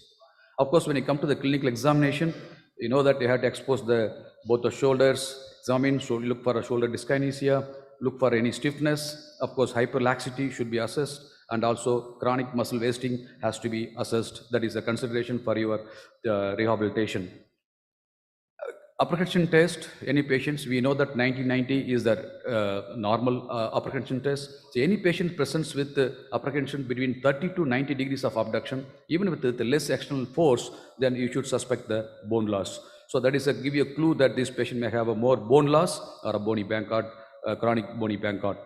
Of course, when you come to the clinical examination, you know that you have to expose both the shoulders, examine, so look for a shoulder dyskinesia, look for any stiffness. Of course, hyperlaxity should be assessed, and also chronic muscle wasting has to be assessed. That is a consideration for your rehabilitation. Apprehension test, any patients, we know that 1990 is the normal apprehension test. So any patient presents with apprehension between 30 to 90 degrees of abduction, even with the less external force, then you should suspect the bone loss. So that is give you a clue that this patient may have a more bone loss or a bony pancart, chronic bony pancart.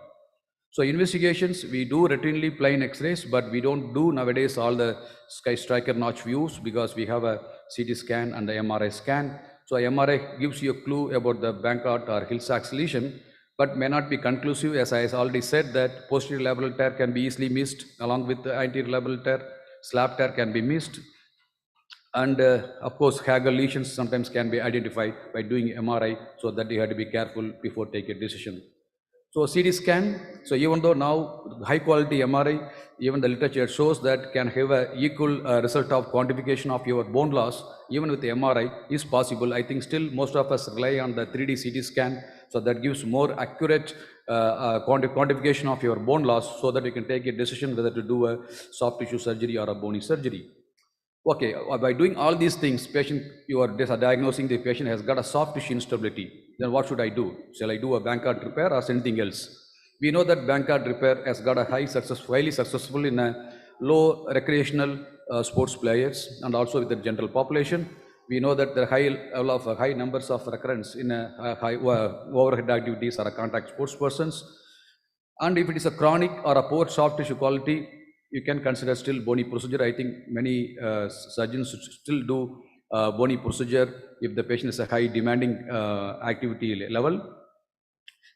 So investigations, we do routinely plain X-rays, but we don't do nowadays all the sky striker notch views because we have a CT scan and the MRI scan. So MRI gives you a clue about the Bankart or Hill-Sachs lesion, but may not be conclusive. As I already said, that posterior labral tear can be easily missed along with the anterior labral tear. Slap tear can be missed. And of course, Hagel lesions sometimes can be identified by doing MRI, so that you have to be careful before taking a decision. So CT scan, so even though now high quality MRI, even the literature shows that can have a equal result of quantification of your bone loss, even with the MRI is possible. I think still most of us rely on the 3D CT scan, so that gives more accurate quantification of your bone loss, so that you can take a decision whether to do a soft tissue surgery or a bony surgery. Okay, by doing all these things, you are diagnosing the patient has got a soft tissue instability. Then what should I do? Shall I do a Bankart repair or something else? We know that Bankart repair has got a highly successful in a low recreational sports players and also with the general population. We know that the high numbers of recurrence in high overhead activities or contact sports persons. And if it is a chronic or a poor soft tissue quality, you can consider still bony procedure. I think many surgeons still do bony procedure if the patient is a high demanding activity level.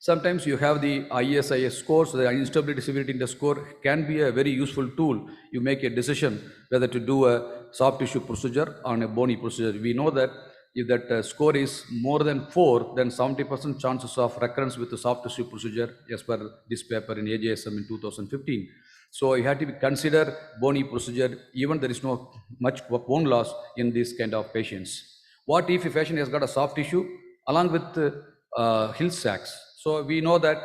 Sometimes you have the ISIS score, so the instability severity index score can be a very useful tool. You make a decision whether to do a soft tissue procedure or a bony procedure. We know that if that score is more than 4, then 70% chances of recurrence with the soft tissue procedure as per this paper in AJSM in 2015. So you have to consider bony procedure, even there is no much bone loss in this kind of patients. What if a patient has got a soft tissue along with Hill sacks? So we know that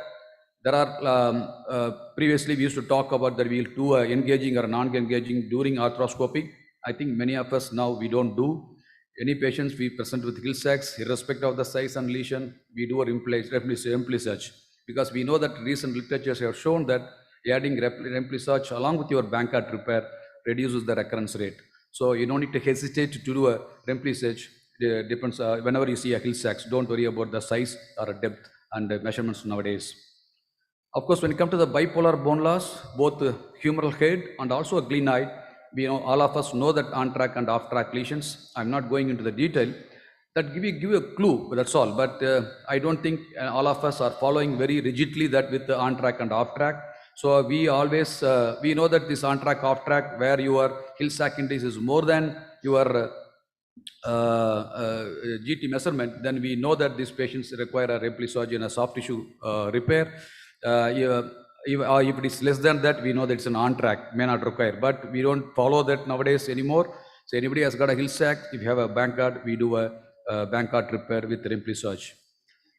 there are, previously we used to talk about that we'll do engaging or non-engaging during arthroscopy. I think many of us now we don't do. Any patients we present with Hill sacks, irrespective of the size and lesion, we do a remplissage, because we know that recent literatures have shown that adding remplissage along with your Bankart repair reduces the recurrence rate. So you don't need to hesitate to do a remplissage. Depends, whenever you see a Hill sacks, don't worry about the size or depth and measurements nowadays. Of course, when it comes to the bipolar bone loss, both humeral head and also a glenoid, we know all of us know that on-track and off-track lesions. I'm not going into the detail. That give you a clue, that's all. But I don't think all of us are following very rigidly that with the on-track and off-track. So we always, we know that this on-track, off-track, where your Hill sac index is more than your GT measurement, then we know that these patients require a remplissage and a soft tissue repair. If it is less than that, we know that it's an on-track, may not require, but we don't follow that nowadays anymore. So anybody has got a Hill sac, if you have a Bankart, we do a Bankart repair with remplissage.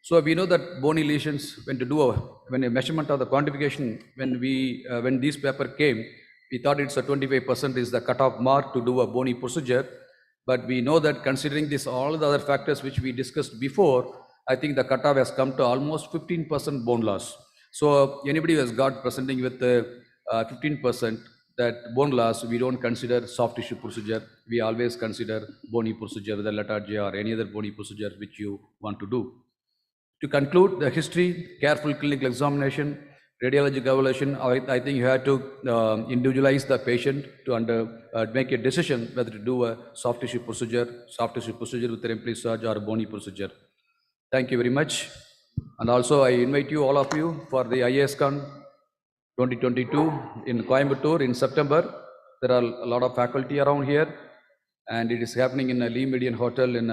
So we know that bony lesions, when a measurement of the quantification, when this paper came, we thought it's a 25% is the cutoff mark to do a bony procedure. But we know that considering this, all the other factors which we discussed before, I think the cutoff has come to almost 15% bone loss. So anybody who has got presenting with 15% that bone loss, we don't consider soft tissue procedure. We always consider bony procedure, the letargia or any other bony procedure which you want to do. To conclude, the history, careful clinical examination, radiologic evaluation, I think you have to individualize the patient to make a decision whether to do a soft tissue procedure with remplissage or a bony procedure. Thank you very much. And also I invite you, all of you, for the IASCON 2022 in Coimbatore in September. There are a lot of faculty around here, and it is happening in a Lee Median Hotel in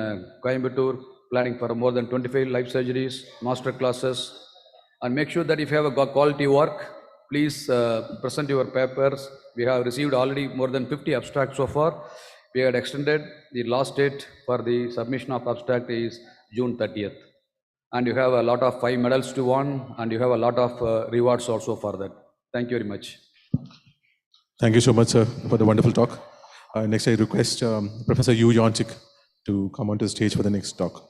Coimbatore, planning for more than 25 live surgeries, master classes, and make sure that if you have a quality work, please present your papers. We have received already more than 50 abstracts so far. We had extended the last date for the submission of abstract is June 30th. And you have a lot of 5 medals to win, and you have a lot of rewards also for that. Thank you very much.
Thank you so much, sir, for the wonderful talk. Next, I request Professor Yu Yonchik to come onto the stage for the next talk.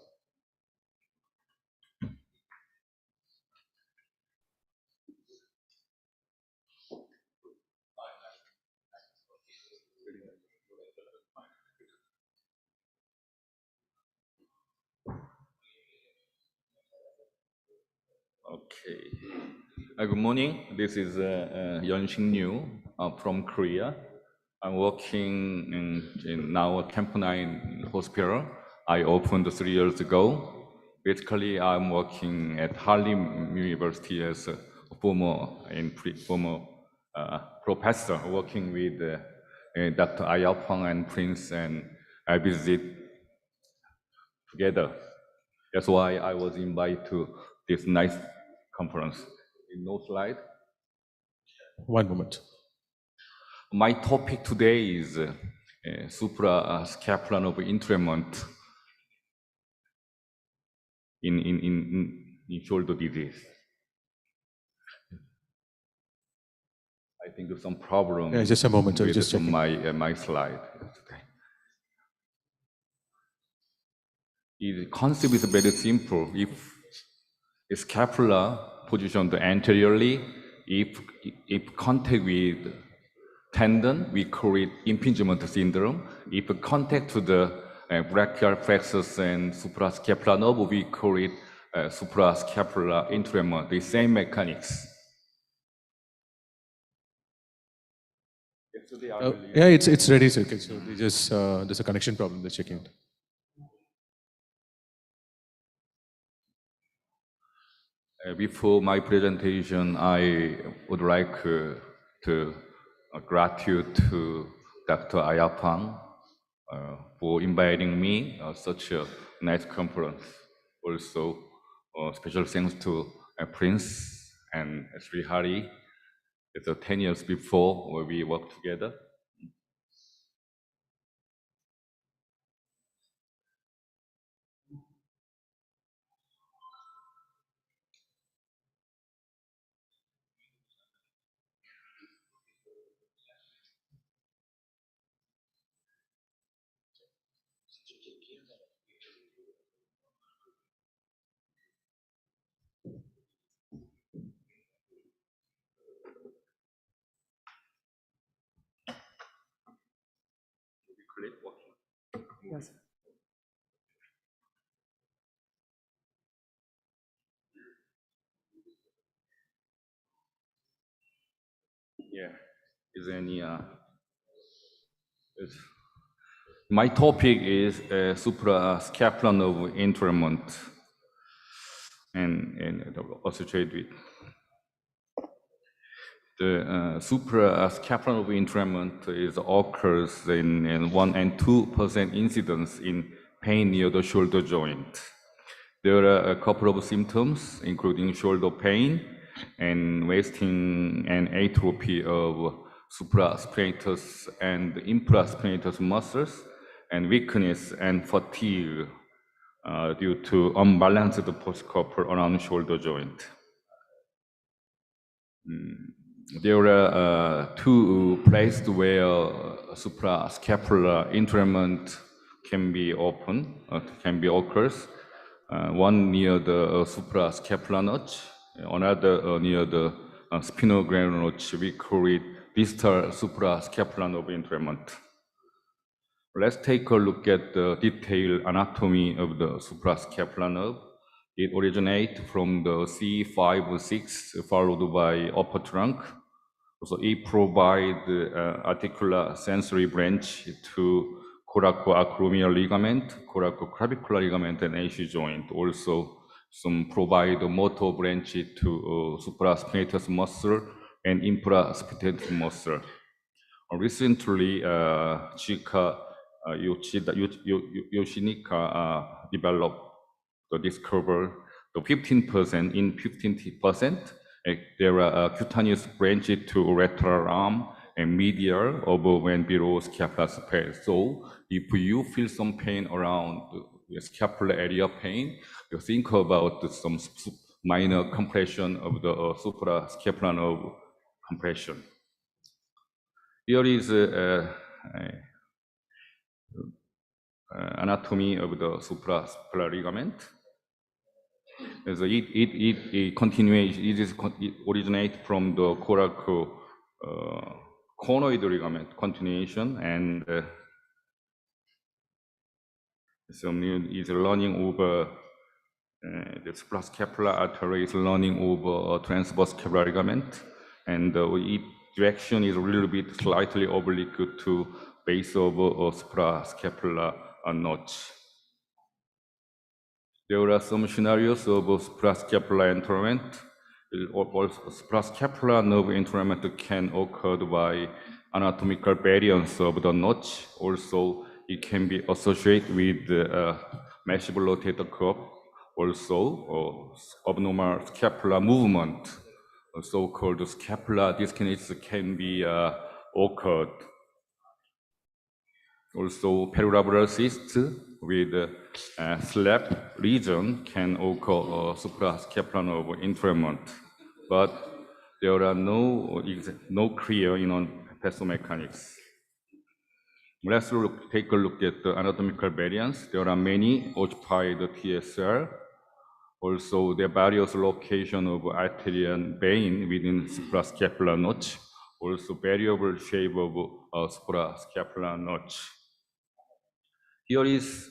Okay. Good morning. This is Yeonshik Ryu from Korea. I'm working in now Camp 9 hospital. I opened 3 years ago. Basically, I'm working at Harlem University as a former professor, working with Dr. Ayapang and Prince, and I visit together. That's why I was invited to this nice conference. No slide.
One moment.
My topic today is suprascapular nerve entrapment in shoulder disease. I think there's some problem.
Yeah, just a moment, sir. Just checking.
My slide. The concept is very simple. If a scapula positioned anteriorly, if contact with tendon, we call it impingement syndrome. If contact to the brachial plexus and suprascapular nerve, we call it suprascapular entrapment. The same mechanics.
Yeah, it's ready, sir. Okay, so there's a connection problem. They're checking it.
Before my presentation, I would like to gratitude to Dr. Ayapang for inviting me such a nice conference. Also, special thanks to Prince and Sri Hari. It's 10 years before where we worked together.
Yes.
Yeah. Is there any? My topic is suprascapular nerve entrainment and associated with the suprascapular nerve entrainment is occurs in 1 and 2% incidence in pain near the shoulder joint. There are a couple of symptoms, including shoulder pain and wasting and atrophy of supraspinatus and infraspinatus muscles, and weakness and fatigue due to unbalanced postcopal around shoulder joint. There are two places where suprascapular entrainment can be occurs. One near the suprascapular notch, another near the sphenogranular notch. We call it distal suprascapular nerve entrainment. Let's take a look at the detailed anatomy of the suprascapular nerve. It originates from the C5-6 followed by upper trunk. So it provides articular sensory branch to coracoacromial ligament, coracoclavicular ligament, and AC joint. Also, some provide motor branch to supraspinatus muscle and infraspinatus muscle. Recently, Chika Yoshinika developed the discover the 15% in 15%. There are cutaneous branches to lateral arm and medial above and below scapular space. So if you feel some pain around the scapular area pain, you think about some minor compression of the suprascapular nerve compression. Here is anatomy of the suprascapular ligament. So it originates from the coracoconoid ligament continuation, and is running over the suprascapular artery is running over a transverse scapular ligament, and its direction is a little bit slightly oblique to base of a suprascapular notch. There are some scenarios of suprascapular entrainment. Suprascapular nerve entrainment can occur by anatomical variance of the notch. Also, it can be associated with massive rotator cuff. Also, abnormal scapular movement, so-called scapular dyskinesis, can be occurred. Also, perolateral cyst with slap region can occur suprascapular nerve entrainment, but there are no clear pathomechanics. Let's take a look at the anatomical variants. There are many occupied TSR. Also, there are various locations of arterial vein within suprascapular notch. Also, variable shape of suprascapular notch. Here is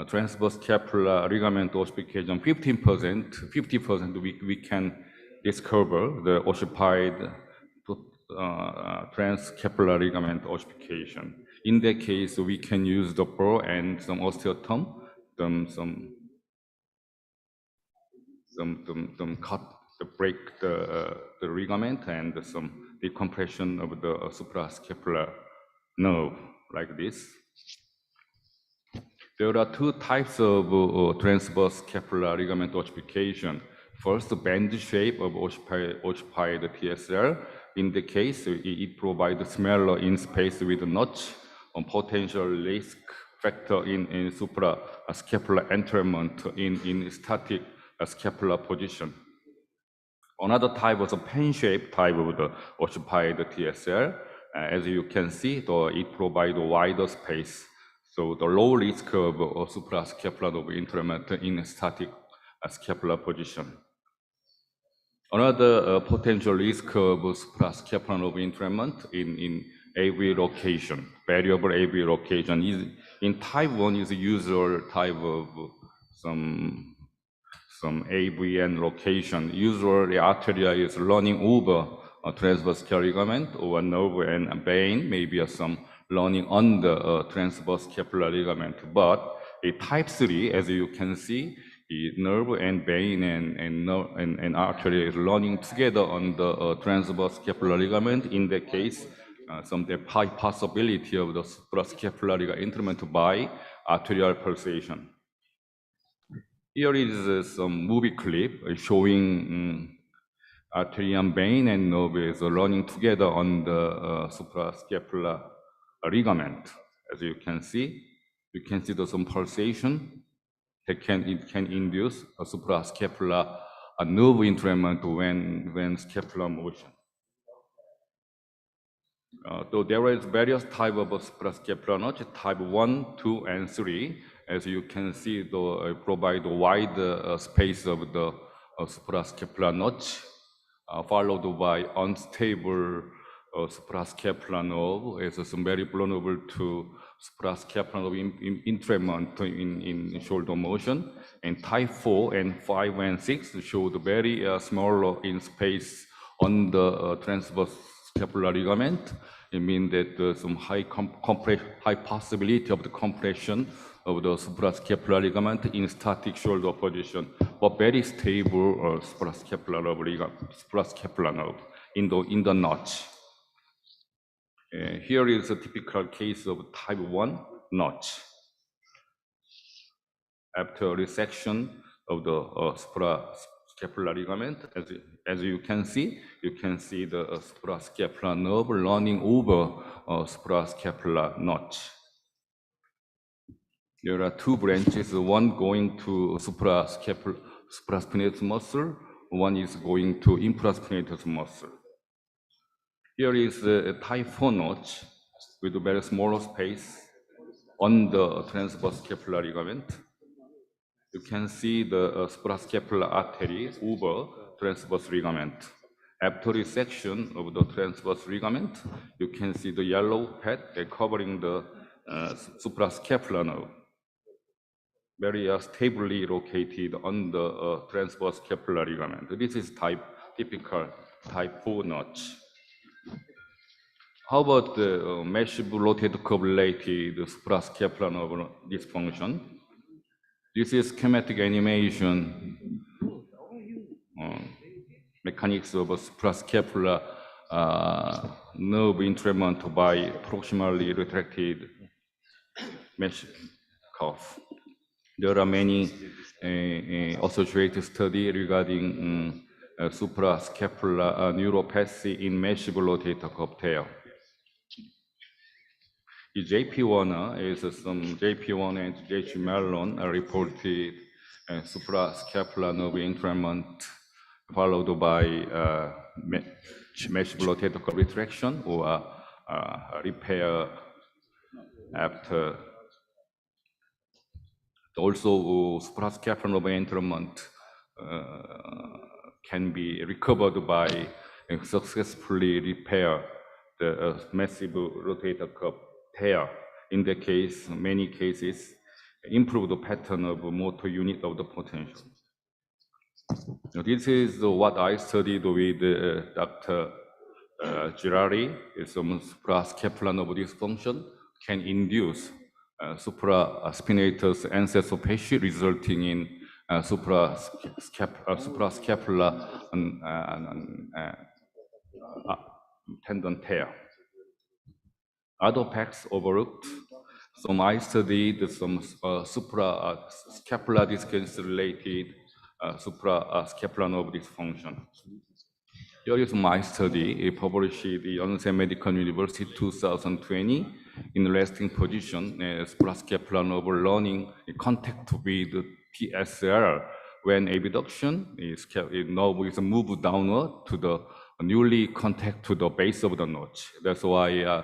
transverse scapular ligament ossification 15%, 50% we can discover the ossified transscapular ligament ossification. In that case, we can use the burr and some osteotome, some cut to break the ligament and some decompression of the suprascapular nerve. like this. There are two types of transverse scapular ligament ossification. First, the band shape of ossified TSL. In the case, it provides smaller in space with a notch, a potential risk factor in suprascapular entrapment in static scapular position. Another type was a pen-shaped type of the ossified TSL. As you can see, it provides wider space. So the low risk of suprascapular entrapment in static scapular position. Another potential risk of suprascapular entrapment in AV location, variable AV location is in type 1 is usual type of some AVN location. Usually arteria is running over a transverse ligament or a nerve and a vein, maybe some running under a transverse scapular ligament. But a type 3, as you can see, the nerve and vein and artery is running together on the transverse scapular ligament. In that case, some high possibility of the suprascapular entrapment by arterial pulsation. Here is some movie clip showing arterial vein and nerve is running together on the suprascapular ligament. As you can see there's some pulsation. It can induce a suprascapular nerve entrapment when scapular motion. So there is various types of suprascapular notch, type 1, 2, and 3. As you can see, they provide wide space of the suprascapular notch, followed by unstable suprascapular nerve. It's very vulnerable to suprascapular entrapment in shoulder motion. And type 4 and 5 and 6 show the very small in space on the transverse scapular ligament. It means that there's some high possibility of the compression of the suprascapular ligament in static shoulder position, but very stable suprascapular nerve in the notch. Here is a typical case of type 1 notch. After resection of the suprascapular ligament, as you can see the suprascapular nerve running over suprascapular notch. There are two branches, one going to supraspinatus muscle, one is going to infraspinatus muscle. Here is a type 4 notch with a very small space on the transverse scapular ligament. You can see the suprascapular artery over transverse ligament. After resection of the transverse ligament, you can see the yellow pad covering the suprascapular nerve, very stably located on the transverse scapular ligament. This is typical type 4 notch. How about the massive rotator cuff related suprascapular nerve dysfunction? This is schematic animation mechanics of a suprascapular nerve entrapment by proximally retracted mesh cuff. There are many associated studies regarding suprascapular neuropathy in massive rotator cuff tear. The JP1 is some JP1 and JP Mellon reported suprascapular nerve entrapment followed by massive rotator cuff retraction or repair after. Also, suprascapular nerve entrapment can be recovered by successfully repair the massive rotator cuff tear. In the case, many cases, improve the pattern of motor unit of the potential. Now, this is what I studied with Dr. Girardi. Some suprascapular nerve dysfunction can induce supraspinatus encephalopathy, resulting in suprascapular tendon tear. Other facts overlooked. So I studied some suprascapular discus-related suprascapular nerve dysfunction. Here is my study published in Yonsei Medical University 2020 in resting position suprascapular nerve learning in contact with PSL when abduction nerve is moved downward to the newly contact to the base of the notch. That's why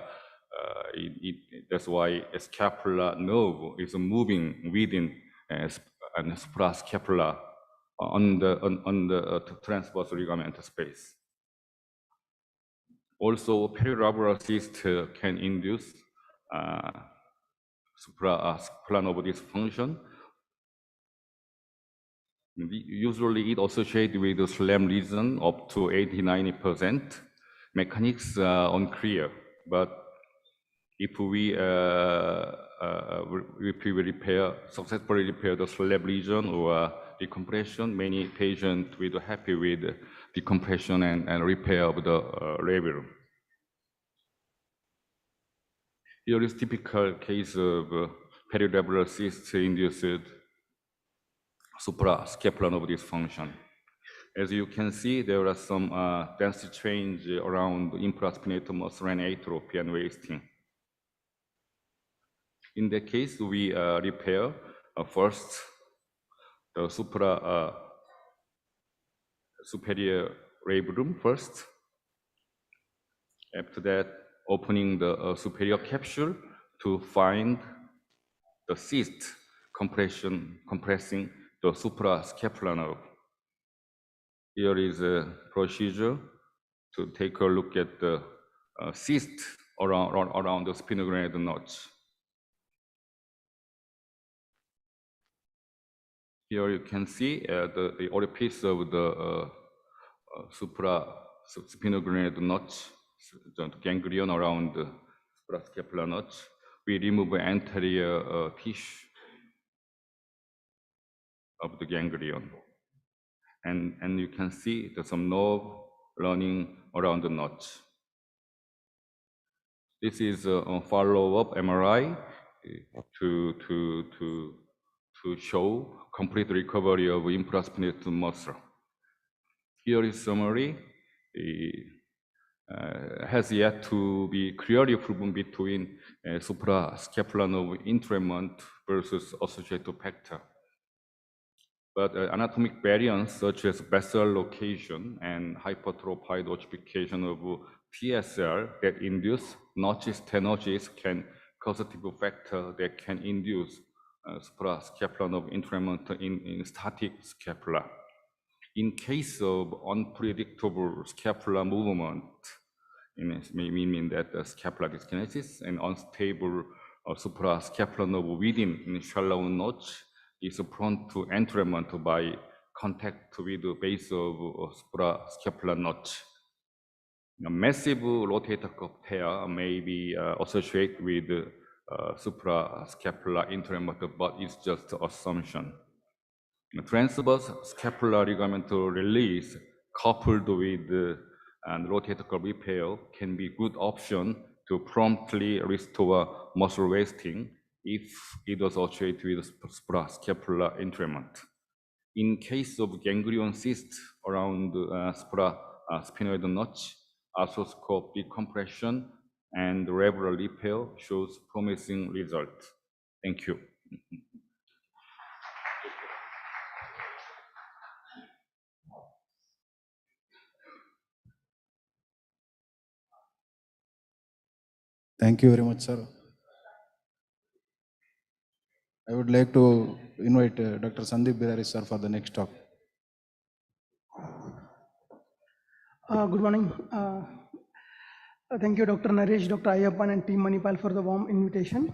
that's why scapular nerve is moving within and suprascapular on the transverse ligament space. Also, perilateral cyst can induce suprascapular nerve dysfunction. Usually, it associated with the SLAM lesion up to 80–90%. Mechanics are unclear, but if we successfully repair the SLAM lesion or decompression, many patients will be happy with decompression and repair of the labrum. Here is typical case of perilateral cyst-induced suprascapular nerve dysfunction. As you can see, there are some density change around infraspinatus muscle and atrophy and wasting. In that case, we repair first the superior labrum first. After that, opening the superior capsule to find the cyst compressing the suprascapular nerve. Here is a procedure to take a look at the cyst around the spinogranate notch. Here you can see the orifice of the supraspinogranate notch, the ganglion around the suprascapular notch. We remove anterior tissue of the ganglion. And you can see there's some nerve running around the notch. This is a follow-up MRI to show complete recovery of infraspinatus muscle. Here is summary. Has yet to be clearly proven between suprascapular nerve entrapment versus associated factor. But anatomic variants such as vessel location and hypertrophied ossification of PSL that induce notches tenosis can causative factor that can induce suprascapular nerve entrapment in static scapula. In case of unpredictable scapular movement, it may mean that the scapular dyskinesis and unstable suprascapular nerve within shallow notch is prone to entrapment by contact with the base of suprascapular notch. A massive rotator cuff tear may be associated with suprascapular entrapment, but it's just assumption. Transverse scapular ligamental release coupled with rotator cuff repair can be good option to promptly restore muscle wasting if it was associated with suprascapular entrapment. In case of ganglion cyst around supraspinoid notch, arthroscope decompression and regular repair shows promising results. Thank you.
Thank you very much, sir. I would like to invite Dr. Sandeep Bidari, sir, for the next talk.
Good morning. Thank you, Dr. Naresh, Dr. Ayyappan, and Team Manipal for the warm invitation.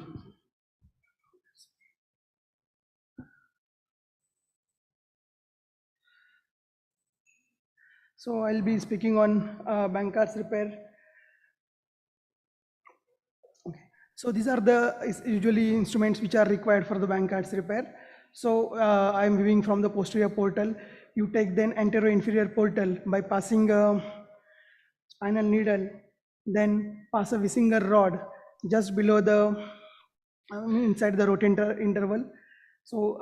So I'll be speaking on Bankart's repair. Okay. So these are the usually instruments which are required for the Bankart's repair. So I'm viewing from the posterior portal. You take then anterior-inferior portal by passing a spinal needle, then pass a Wissinger rod, just below the inside the rotator interval. So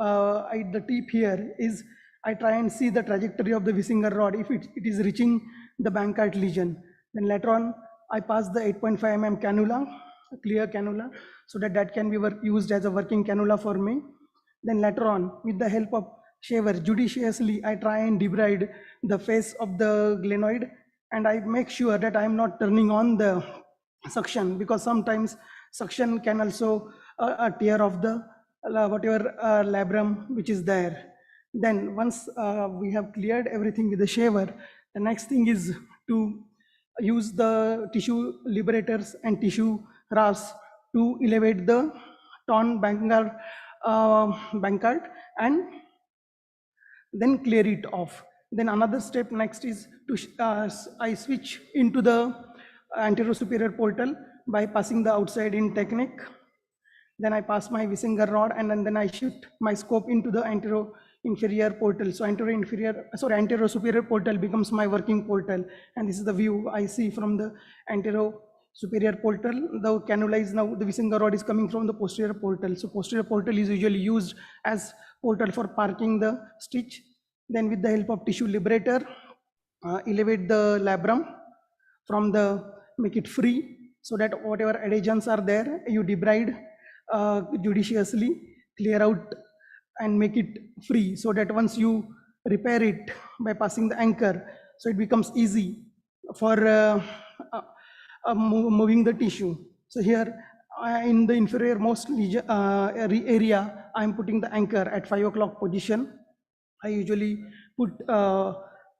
the tip here is I try and see the trajectory of the Wissinger rod if it is reaching the Bankart lesion. Then later on, I pass the 8.5 mm cannula, a clear cannula, so that can be used as a working cannula for me. Then later on, with the help of shaver, judiciously, I try and debride the face of the glenoid, and I make sure that I am not turning on the suction, because sometimes suction can also tear off the whatever labrum which is there. Then once we have cleared everything with the shaver, the next thing is to use the tissue liberators and tissue rasps to elevate the torn bankart and then clear it off. Then another step next is to I switch into the anterior superior portal by passing the outside in technique. Then I pass my Wissinger rod, and then I shift my scope into the anterior inferior portal. So anterior superior portal becomes my working portal, and this is the view I see from the anterior superior portal. The cannula is now, the Wissinger rod is coming from the posterior portal. So posterior portal is usually used as portal for parking the stitch. Then with the help of tissue liberator, elevate the labrum from make it free, so that whatever adhesions are there, you debride judiciously, clear out and make it free, so that once you repair it by passing the anchor, so it becomes easy for moving the tissue. So here in the inferior most area, I am putting the anchor at 5 o'clock position. I usually put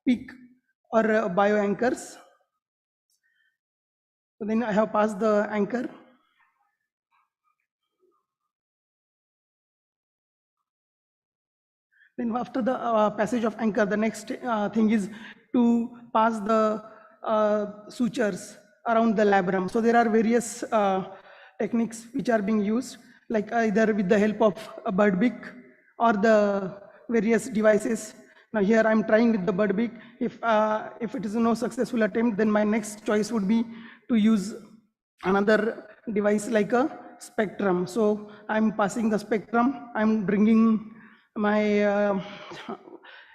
peak or bio anchors. So then I have passed the anchor. Then after the passage of anchor, the next thing is to pass the sutures around the labrum. So there are various techniques which are being used, like either with the help of a bird beak or the various devices. Now here I'm trying with the bird beak. If it is no successful attempt, then my next choice would be to use another device like a spectrum. So I'm passing the spectrum, I'm bringing my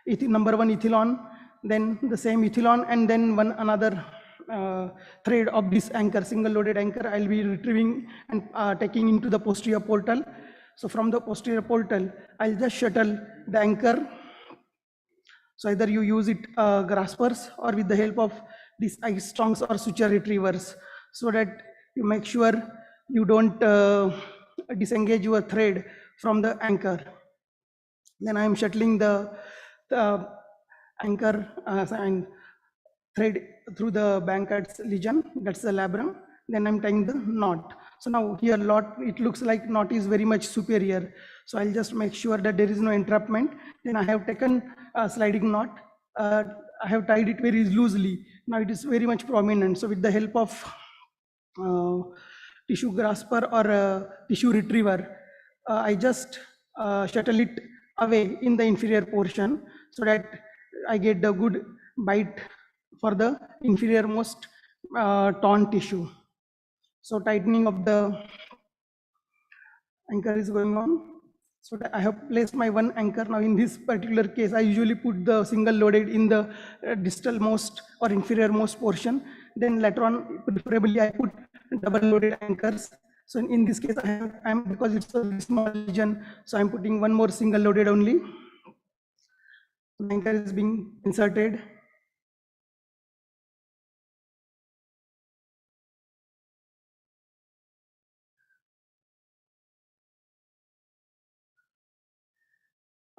number 1 ethylon, then the same ethylon, and then another thread of this anchor, single loaded anchor, I'll be retrieving and taking into the posterior portal. So from the posterior portal, I'll just shuttle the anchor. So either you use it graspers or with the help of these ice strongs or suture retrievers, so that you make sure you don't disengage your thread from the anchor. Then I am shuttling the anchor and thread through the Bankart's lesion, that's the labrum. Then I'm tying the knot. So now here it looks like knot is very much superior. So I'll just make sure that there is no entrapment. Then I have taken a sliding knot. I have tied it very loosely. Now it is very much prominent. So with the help of tissue grasper or tissue retriever, I just shuttle it away in the inferior portion, so that I get the good bite for the inferior most torn tissue. So tightening of the anchor is going on. So I have placed my one anchor. Now in this particular case, I usually put the single loaded in the distal most or inferior most portion. Then later on, preferably I put double loaded anchors. So in this case, I'm because it's a small lesion, so I'm putting one more single loaded only. The anchor is being inserted.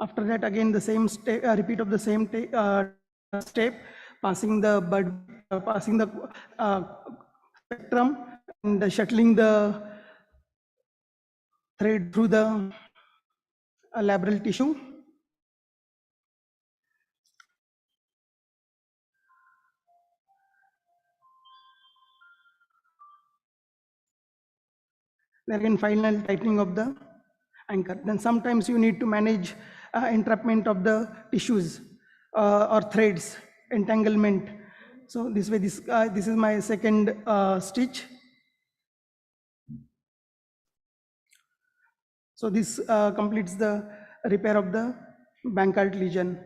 After that, again the same repeat of the same step, passing the spectrum and shuttling the thread through the labral tissue. Then again final tightening of the anchor. Then sometimes you need to manage entrapment of the tissues or threads, entanglement. So this way, this is my second stitch. So this completes the repair of the Bankart lesion.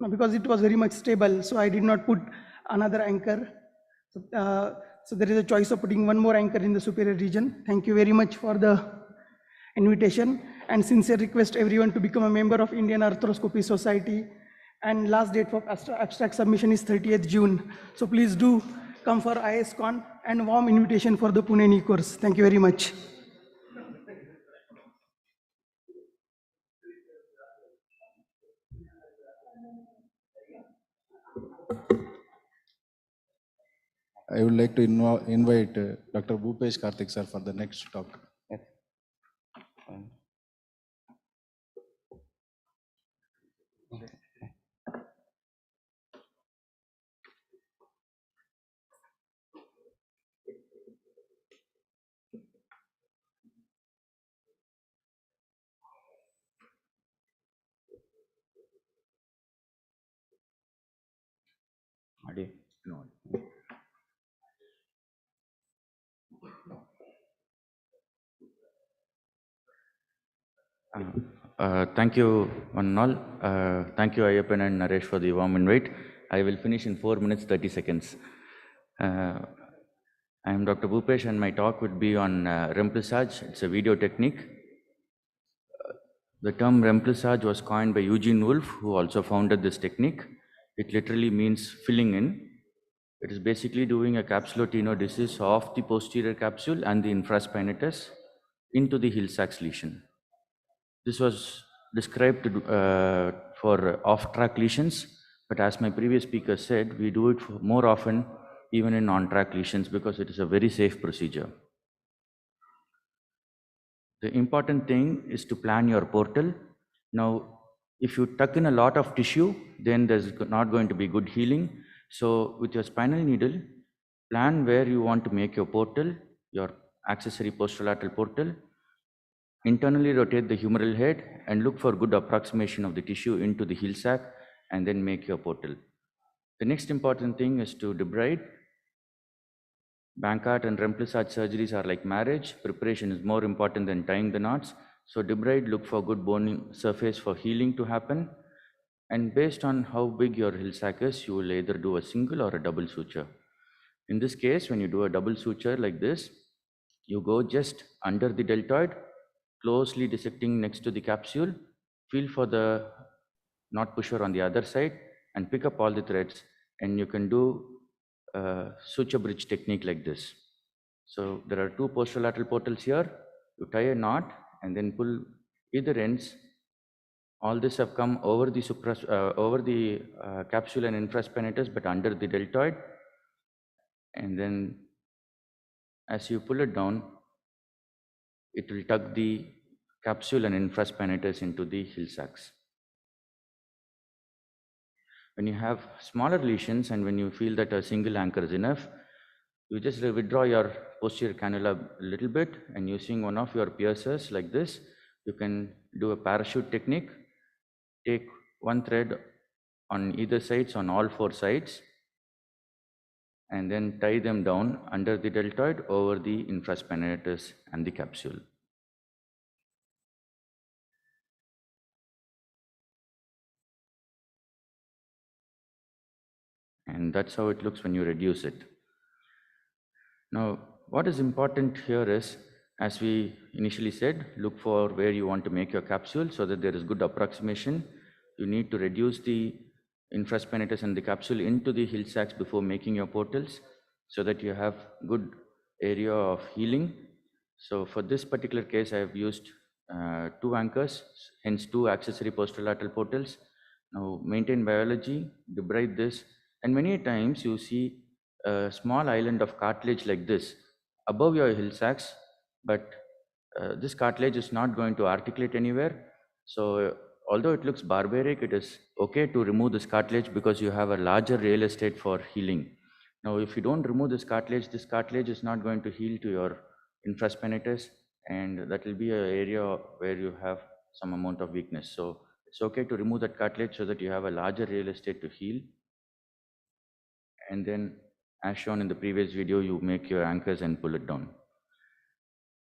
Now, because it was very much stable, so I did not put another anchor. So there is a choice of putting one more anchor in the superior region. Thank you very much for the invitation, and sincere request everyone to become a member of Indian Arthroscopy Society. And last date for abstract submission is 30th June. So please do come for ISCon, and warm invitation for the Pune knee course. Thank you very much.
I would like to invite Dr. Bhupesh Karthik sir for the next talk.
Thank you, one and all. Thank you, Ayyappan and Naresh, for the warm invite. I will finish in 4 minutes, 30 seconds. I am Dr. Bhupesh, and my talk would be on remplissage. It's a video technique. The term remplissage was coined by Eugene Wolf, who also founded this technique. It literally means filling in. It is basically doing a capsulotenodesis of the posterior capsule and the infraspinatus into the Hill-Sachs lesion. This was described for off-track lesions, but as my previous speaker said, we do it more often even in on-track lesions because it is a very safe procedure. The important thing is to plan your portal. Now, if you tuck in a lot of tissue, then there's not going to be good healing. So with your spinal needle, plan where you want to make your portal, your accessory posterolateral portal. Internally rotate the humeral head and look for good approximation of the tissue into the heel sac and then make your portal. The next important thing is to debride. Bankart and remplissage surgeries are like marriage. Preparation is more important than tying the knots. So debride, look for good bone surface for healing to happen. And based on how big your heel sac is, you will either do a single or a double suture. In this case, when you do a double suture like this, you go just under the deltoid, closely dissecting next to the capsule, feel for the knot pusher on the other side and pick up all the threads, and you can do a suture bridge technique like this. So there are two posterolateral portals here. You tie a knot and then pull either ends. All this have come over the capsule and infraspinatus, but under the deltoid. And then as you pull it down, it will tuck the capsule and infraspinatus into the heel sacs. When you have smaller lesions and when you feel that a single anchor is enough, you just withdraw your posterior cannula a little bit, and using one of your piercers like this, you can do a parachute technique. Take one thread on either sides, on all four sides, and then tie them down under the deltoid over the infraspinatus and the capsule. And that's how it looks when you reduce it. Now, what is important here is, as we initially said, look for where you want to make your capsule so that there is good approximation. You need to reduce the infraspinatus and the capsule into the heel sacs before making your portals so that you have good area of healing. So for this particular case, I have used 2 anchors, hence 2 accessory posterolateral portals. Now maintain biology, debride this, and many times you see a small island of cartilage like this above your heel sacs, but this cartilage is not going to articulate anywhere. So although it looks barbaric, it is okay to remove this cartilage because you have a larger real estate for healing. Now, if you don't remove this cartilage is not going to heal to your infraspinatus, and that will be an area where you have some amount of weakness. So it's okay to remove that cartilage so that you have a larger real estate to heal. And then, as shown in the previous video, you make your anchors and pull it down.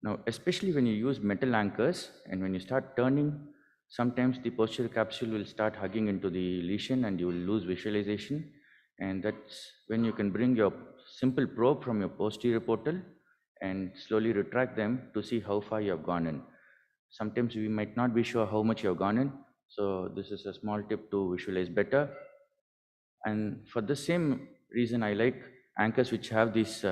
Now, especially when you use metal anchors and when you start turning, sometimes the posterior capsule will start hugging into the lesion and you will lose visualization. And that's when you can bring your simple probe from your posterior portal and slowly retract them to see how far you have gone in. Sometimes we might not be sure how much you have gone in. So this is a small tip to visualize better. And for the same reason, I like anchors which have these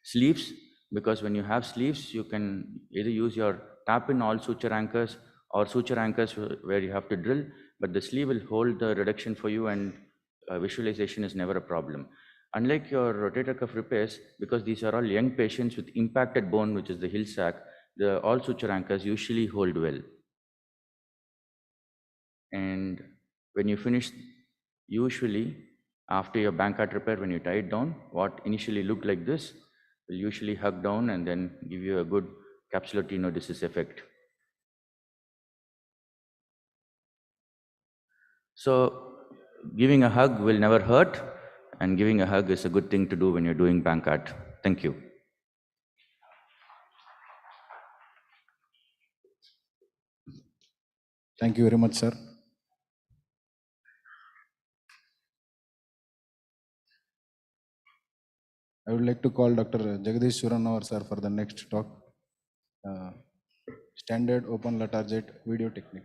sleeves, because when you have sleeves, you can either use your tap-in all suture anchors or suture anchors where you have to drill, but the sleeve will hold the reduction for you and visualization is never a problem. Unlike your rotator cuff repairs, because these are all young patients with impacted bone, which is the heel sac, the all suture anchors usually hold well. And when you finish, usually after your Bankart repair, when you tie it down, what initially looked like this will usually hug down and then give you a good capsular tenodesis effect. So giving a hug will never hurt, and giving a hug is a good thing to do when you're doing Bankart. Thank you.
Thank you very much, sir. I would like to call Dr. Jagdish Suranawar sir for the next talk. Standard open latar jet video technique.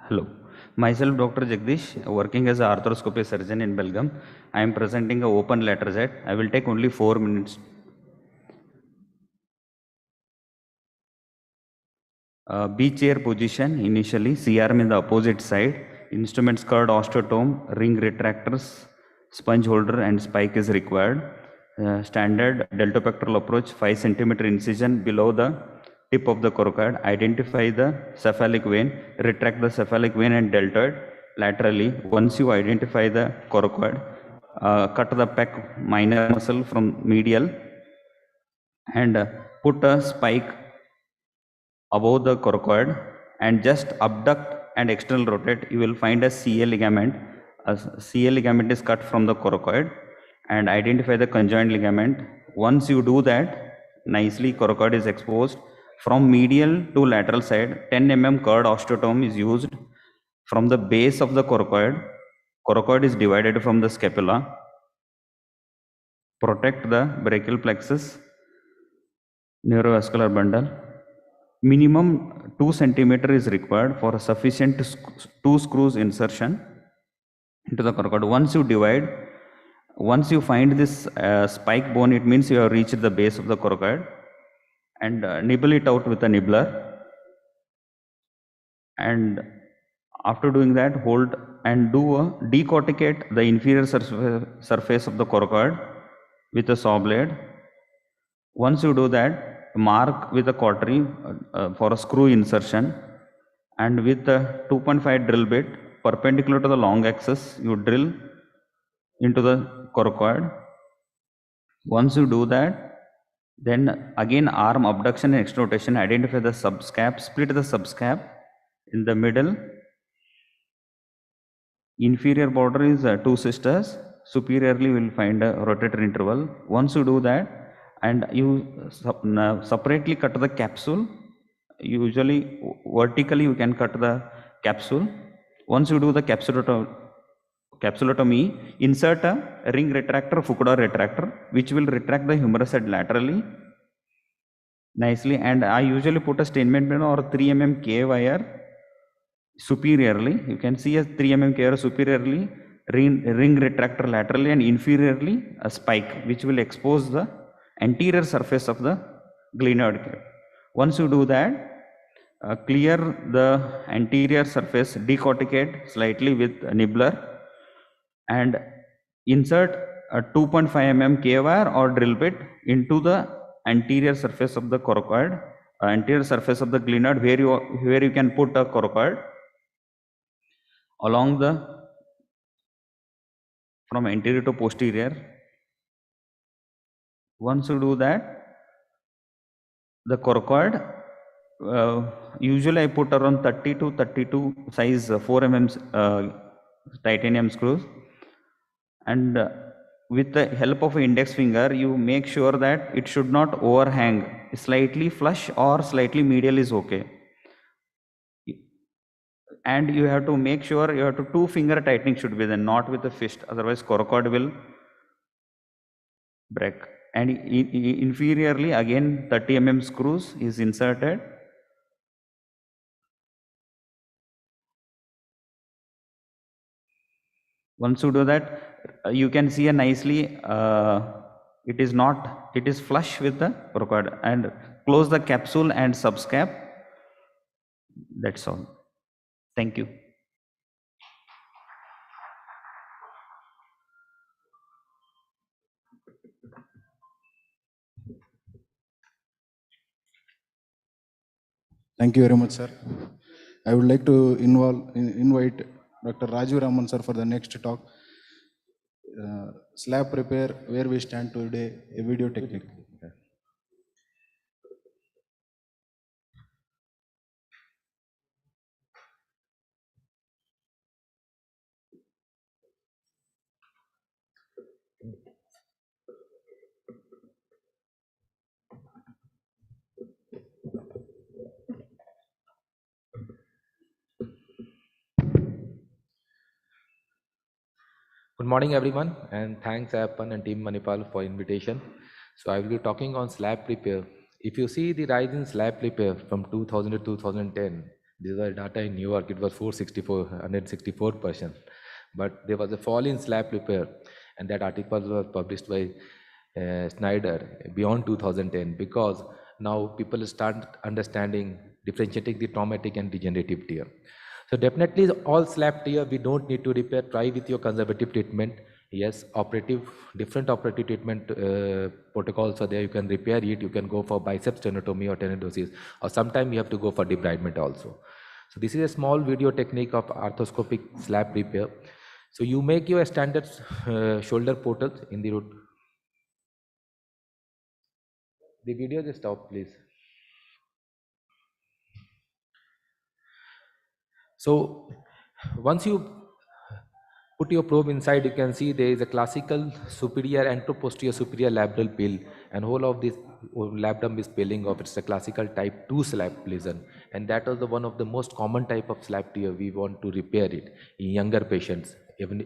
Hello, myself Dr. Jagdish, working as an arthroscopy surgeon in Belgium. I am presenting an open lateral jet. I will take only 4 minutes. B chair position initially, C-arm in the opposite side, instruments curved osteotome, ring retractors, sponge holder and spike is required. Standard deltopectoral approach, 5 centimeter incision below the tip of the coracoid. Identify the cephalic vein, retract the cephalic vein and deltoid laterally. Once you identify the coracoid, cut the pec minor muscle from medial and put a spike above the coracoid and just abduct and external rotate. You will find a CA ligament. A CA ligament is cut from the coracoid, and identify the conjoint ligament. Once you do that, nicely coracoid is exposed from medial to lateral side. 10 mm curved osteotome is used from the base of the coracoid. Coracoid is divided from the scapula. Protect the brachial plexus, neurovascular bundle. Minimum 2 centimeter is required for a sufficient 2 screws insertion into the coracoid. Once you divide, once you find this spike bone, it means you have reached the base of the coracoid, and nibble it out with a nibbler. And after doing that, hold and decorticate the inferior surface of the coracoid with a saw blade. Once you do that, mark with a cautery for a screw insertion and with a 2.5 drill bit perpendicular to the long axis, you drill into the coracoid. Once you do that, then again arm abduction and external identify the subscap, split the subscap in the middle. Inferior border is 2 sisters. Superiorly, we will find a rotator interval. Once you do that, and you separately cut the capsule, usually vertically you can cut the capsule. Once you do the capsulotomy, insert a ring retractor, Fukuda retractor, which will retract the humerus head laterally nicely. And I usually put a stainment pin or 3 mm K wire superiorly. You can see a 3 mm K wire superiorly, ring retractor laterally, and inferiorly a spike, which will expose the anterior surface of the glenoid cavity. Once you do that, clear the anterior surface, decorticate slightly with a nibbler, and insert a 2.5 mm K wire or drill bit into the anterior surface of the coracoid, anterior surface of the glenoid, where you can put a coracoid along the from anterior to posterior. Once you do that, the coracoid, usually I put around 30 to 32 size 4 mm titanium screws, and with the help of an index finger, you make sure that it should not overhang. Slightly flush or slightly medial is okay. And you have to make sure you have to 2 finger tightening should be there, not with a fist, otherwise coracoid will break. And inferiorly again 30 mm screws is inserted. Once you do that, you can see a nicely it is flush with the coracoid, and close the capsule and subscap. That's all. Thank you.
Thank you very much, sir. I would like to invite Dr. Raju Raman, sir, for the next talk. Slab repair, where we stand today, a video technique.
Good morning, everyone, and thanks Appan and Team Manipal for invitation. So I will be talking on slab repair. If you see the rise in slab repair from 2000 to 2010, these are data in New York, it was 164%. But there was a fall in slab repair, and that article was published by Snyder beyond 2010, because now people start understanding, differentiating the traumatic and degenerative tear. So definitely all slab tear, we don't need to repair. Try with your conservative treatment. Yes, different operative treatment protocols are there. You can repair it. You can go for biceps tenotomy or tenodosis, or sometimes you have to go for debridement also. So this is a small video technique of arthroscopic slab repair. So you make your standard shoulder portals in the root. The video just stop, please. So once you put your probe inside, you can see there is a classical superior anteroposterior superior labral pill, and whole of this labrum is peeling off. It's a classical type 2 slab lesion, and that is one of the most common type of slab tear. We want to repair it in younger patients, even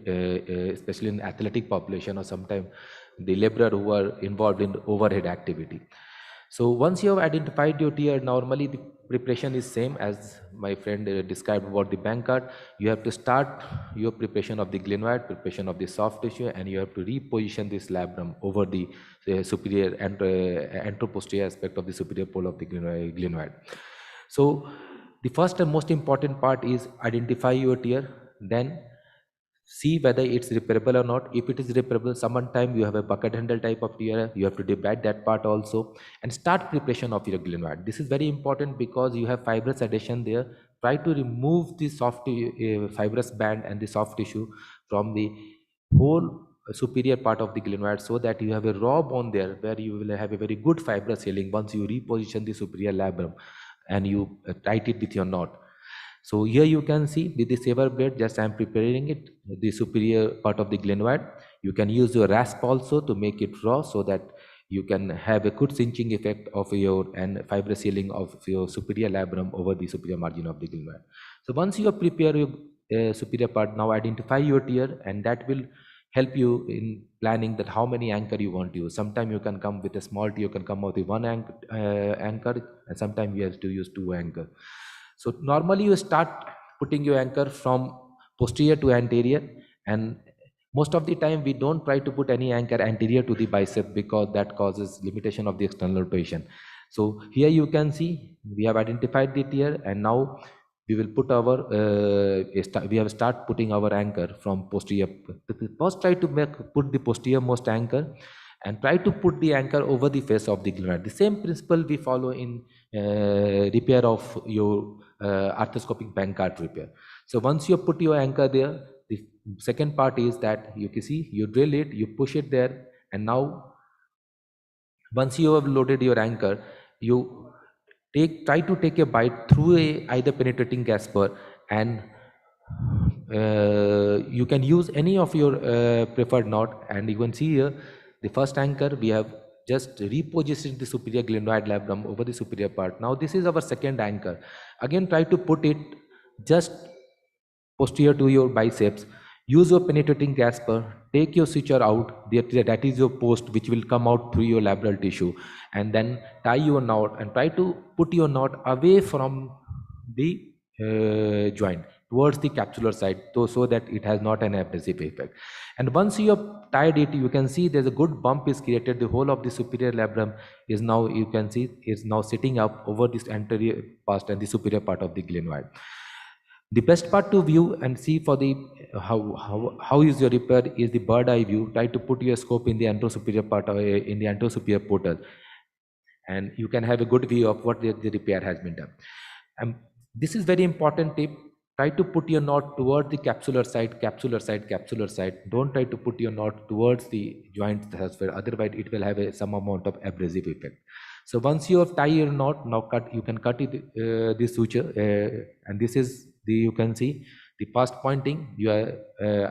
especially in athletic population, or sometimes the laborer who are involved in overhead activity. So once you have identified your tear, normally the preparation is same as my friend described about the bank card. You have to start your preparation of the glenoid, preparation of the soft tissue, and you have to reposition this labrum over the superior and anteroposterior aspect of the superior pole of the glenoid. So the first and most important part is identify your tear, then see whether it's repairable or not. If it is repairable, sometime you have a bucket handle type of tear, you have to debride that part also, and start preparation of your glenoid. This is very important because you have fibrous adhesion there. try to remove the soft fibrous band and the soft tissue from the whole superior part of the glenoid, so that you have a raw bone there where you will have a very good fibrous healing once you reposition the superior labrum and you tight it with your knot. So here you can see with the saver blade, just I am preparing it, the superior part of the glenoid. You can use your rasp also to make it raw, so that you can have a good cinching effect of your and fibrous healing of your superior labrum over the superior margin of the glenoid. So once you prepare your superior part, now identify your tear, and that will help you in planning that how many anchor you want to use. Sometimes you can come with a small tear, you can come out with one anchor, and sometimes you have to use two anchor. So normally you start putting your anchor from posterior to anterior, and most of the time we don't try to put any anchor anterior to the bicep because that causes limitation of the external rotation. So here you can see we have identified the tear, and now we will put our we have start putting our anchor from posterior. First try to put the posterior most anchor, and try to put the anchor over the face of the glenoid. The same principle we follow in repair of your arthroscopic Bankart repair. So once you put your anchor there, the second part is that you can see you drill it, you push it there, and now once you have loaded your anchor, you try to take a bite through a either penetrating gasper, and you can use any of your preferred knot. And you can see here the first anchor we have just repositioned the superior glenoid labrum over the superior part. Now this is our second anchor. Again try to put it just posterior to your biceps. Use your penetrating gasper, take your suture out, that is your post which will come out through your labral tissue, and then tie your knot and try to put your knot away from the joint towards the capsular side, so that it has not an abrasive effect. And once you have tied it, you can see there's a good bump is created. The whole of the superior labrum is now, you can see, is now sitting up over this anterior part and the superior part of the glenoid. The best part to view and see for the how is your repair is the bird eye view. Try to put your scope in the anterosuperior part in the anterosuperior portal, and you can have a good view of what the repair has been done. And this is very important tip. Try to put your knot toward the capsular side, capsular side, capsular side. Don't try to put your knot towards the joint transfer, otherwise it will have some amount of abrasive effect. So once you have tied your knot, now you can cut it, this suture, and this is the, you can see the past pointing. I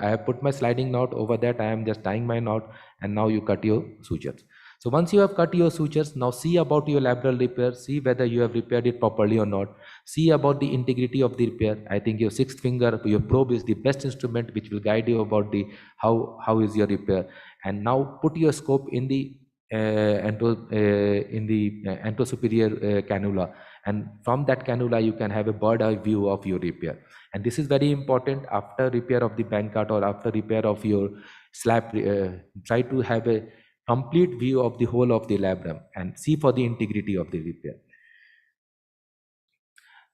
have put my sliding knot over that. I am just tying my knot, and now you cut your sutures. So once you have cut your sutures, now see about your labral repair, see whether you have repaired it properly or not. See about the integrity of the repair. I think your sixth finger, your probe is the best instrument which will guide you about the how is your repair. And now put your scope in the anterosuperior cannula, and from that cannula you can have a bird eye view of your repair. And this is very important after repair of the Bankart or after repair of your slap. Try to have a complete view of the whole of the labrum and see for the integrity of the repair.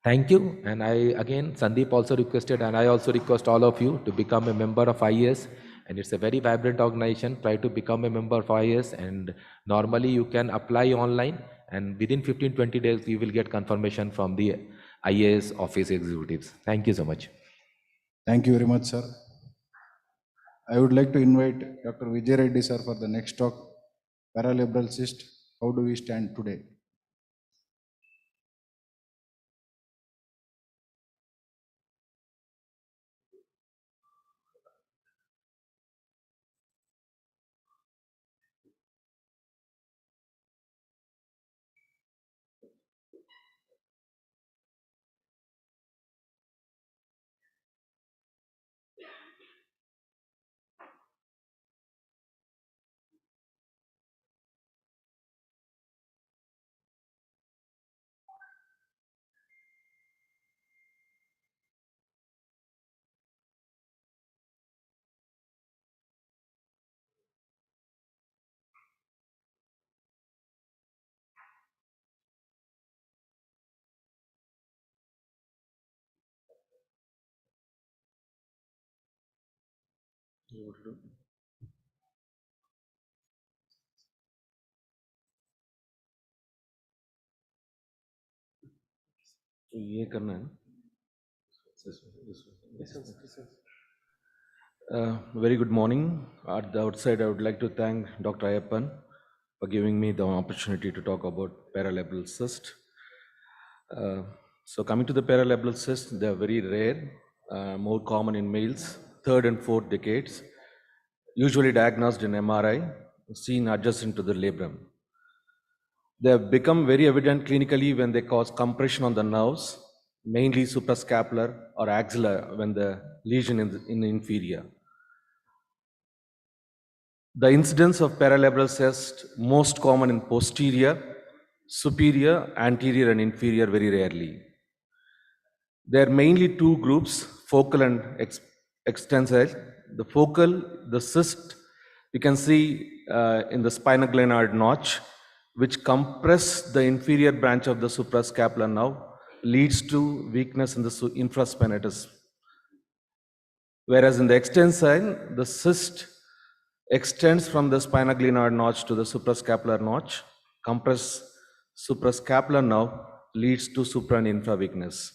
Thank you. And I again, Sandeep also requested, and I also request all of you to become a member of IAS. And it's a very vibrant organization. Try to become a member of IAS, and normally you can apply online, and within 15-20 days you will get confirmation from the IAS office executives. Thank you so much.
Thank you very much, sir. I would like to invite Dr. Vijay Reddy, sir, for the next talk. Paralabral cyst, how do we stand today?
तो ये करना है ना।
Very good morning. At the outside, I would like to thank Dr. Ayappan for giving me the opportunity to talk about paralabral cyst. So coming to the paralabral cyst, they are very rare, more common in males, third and fourth decades, usually diagnosed in MRI, seen adjacent to the labrum. They have become very evident clinically when they cause compression on the nerves, mainly suprascapular or axillar when the lesion is in the inferior. The incidence of paralabral cyst most common in posterior, superior, anterior and inferior very rarely. There are mainly two groups, focal and extensile. The focal, the cyst, you can see in the spinoglenoid notch, which compress the inferior branch of the suprascapular nerve, leads to weakness in the infraspinatus. Whereas in the extensile, the cyst extends from the spinoglenoid notch to the suprascapular notch, compress suprascapular nerve, leads to supra and infra weakness.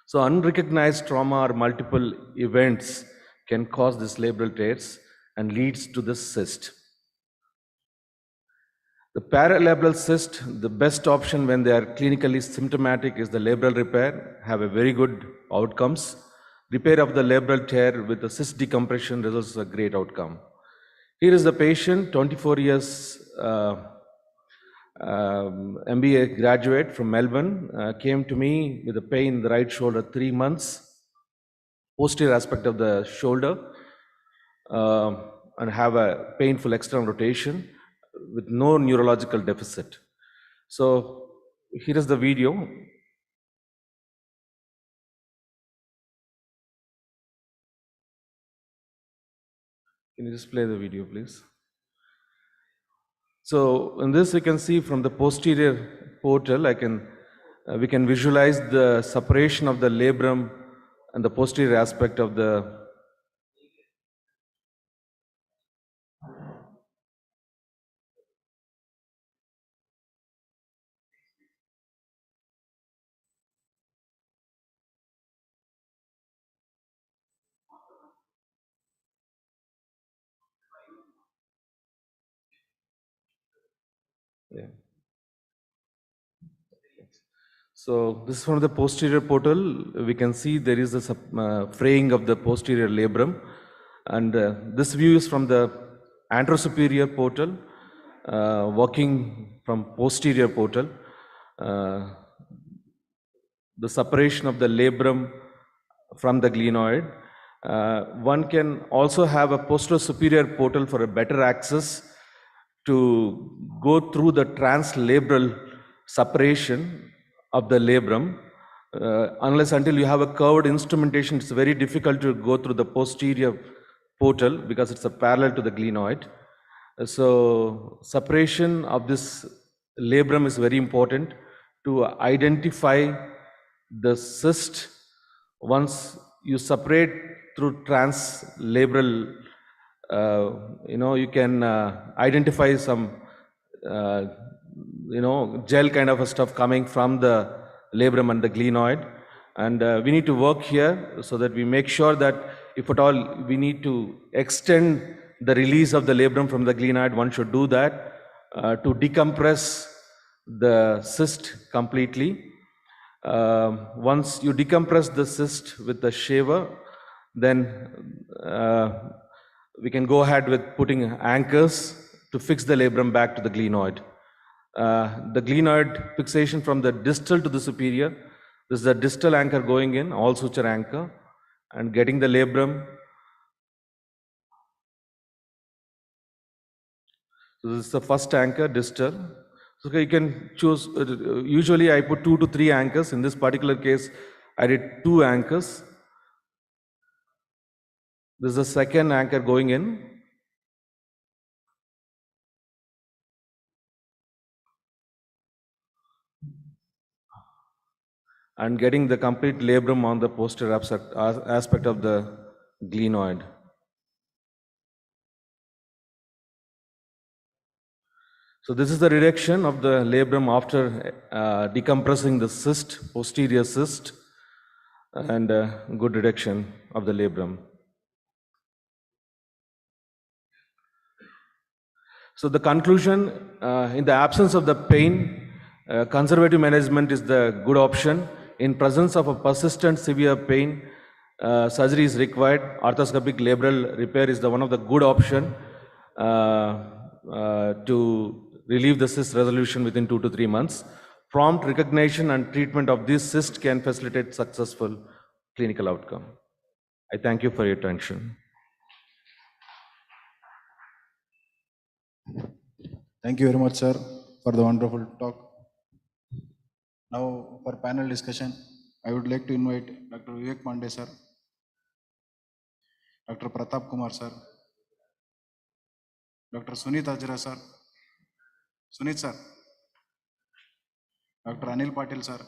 So unrecognized trauma or multiple events can cause this labral tears and leads to this cyst. The paralabral cyst, the best option when they are clinically symptomatic is the labral repair, have a very good outcomes. Repair of the labral tear with the cyst decompression results in a great outcome. Here is the patient, 24 years, MBA graduate from Melbourne, came to me with a pain in the right shoulder 3 months, posterior aspect of the shoulder, and have a painful external rotation with no neurological deficit. So here is the video. Can you just play the video, please? So in this, you can see from the posterior portal, we can visualize the separation of the labrum and the posterior aspect of the yeah. So this is from the posterior portal. We can see there is a fraying of the posterior labrum, and this view is from the anterosuperior portal, working from posterior portal. The separation of the labrum from the glenoid. One can also have a posterior superior portal for a better access to go through the translabral separation of the labrum. Unless until you have a curved instrumentation, it's very difficult to go through the posterior portal because it's a parallel to the glenoid. So separation of this labrum is very important to identify the cyst. Once you separate through translabral, you can identify some, gel kind of a stuff coming from the labrum and the glenoid. And we need to work here so that we make sure that if at all we need to extend the release of the labrum from the glenoid, one should do that to decompress the cyst completely. Once you decompress the cyst with the shaver, then we can go ahead with putting anchors to fix the labrum back to the glenoid. The glenoid fixation from the distal to the superior, this is the distal anchor going in, all suture anchor, and getting the labrum. So this is the first anchor, distal. So you can choose, usually I put 2 to 3 anchors. In this particular case, I did 2 anchors. This is the second anchor going in. And getting the complete labrum on the posterior aspect of the glenoid. So this is the reduction of the labrum after decompressing the cyst, posterior cyst. and good reduction of the labrum. So the conclusion, in the absence of the pain, conservative management is the good option. In presence of a persistent severe pain, surgery is required. Arthroscopic labral repair is the one of the good option to relieve the cyst resolution within 2 to 3 months. Prompt recognition and treatment of this cyst can facilitate successful clinical outcome. I thank you for your attention.
Thank you very much, sir, for the wonderful talk. Now, for panel discussion, I would like to invite Dr. Vivek Pandey, sir, Dr. Pratap Kumar, sir, Dr. Sunit Ajra, sir, Sunit, sir, Dr. Anil Patil, sir,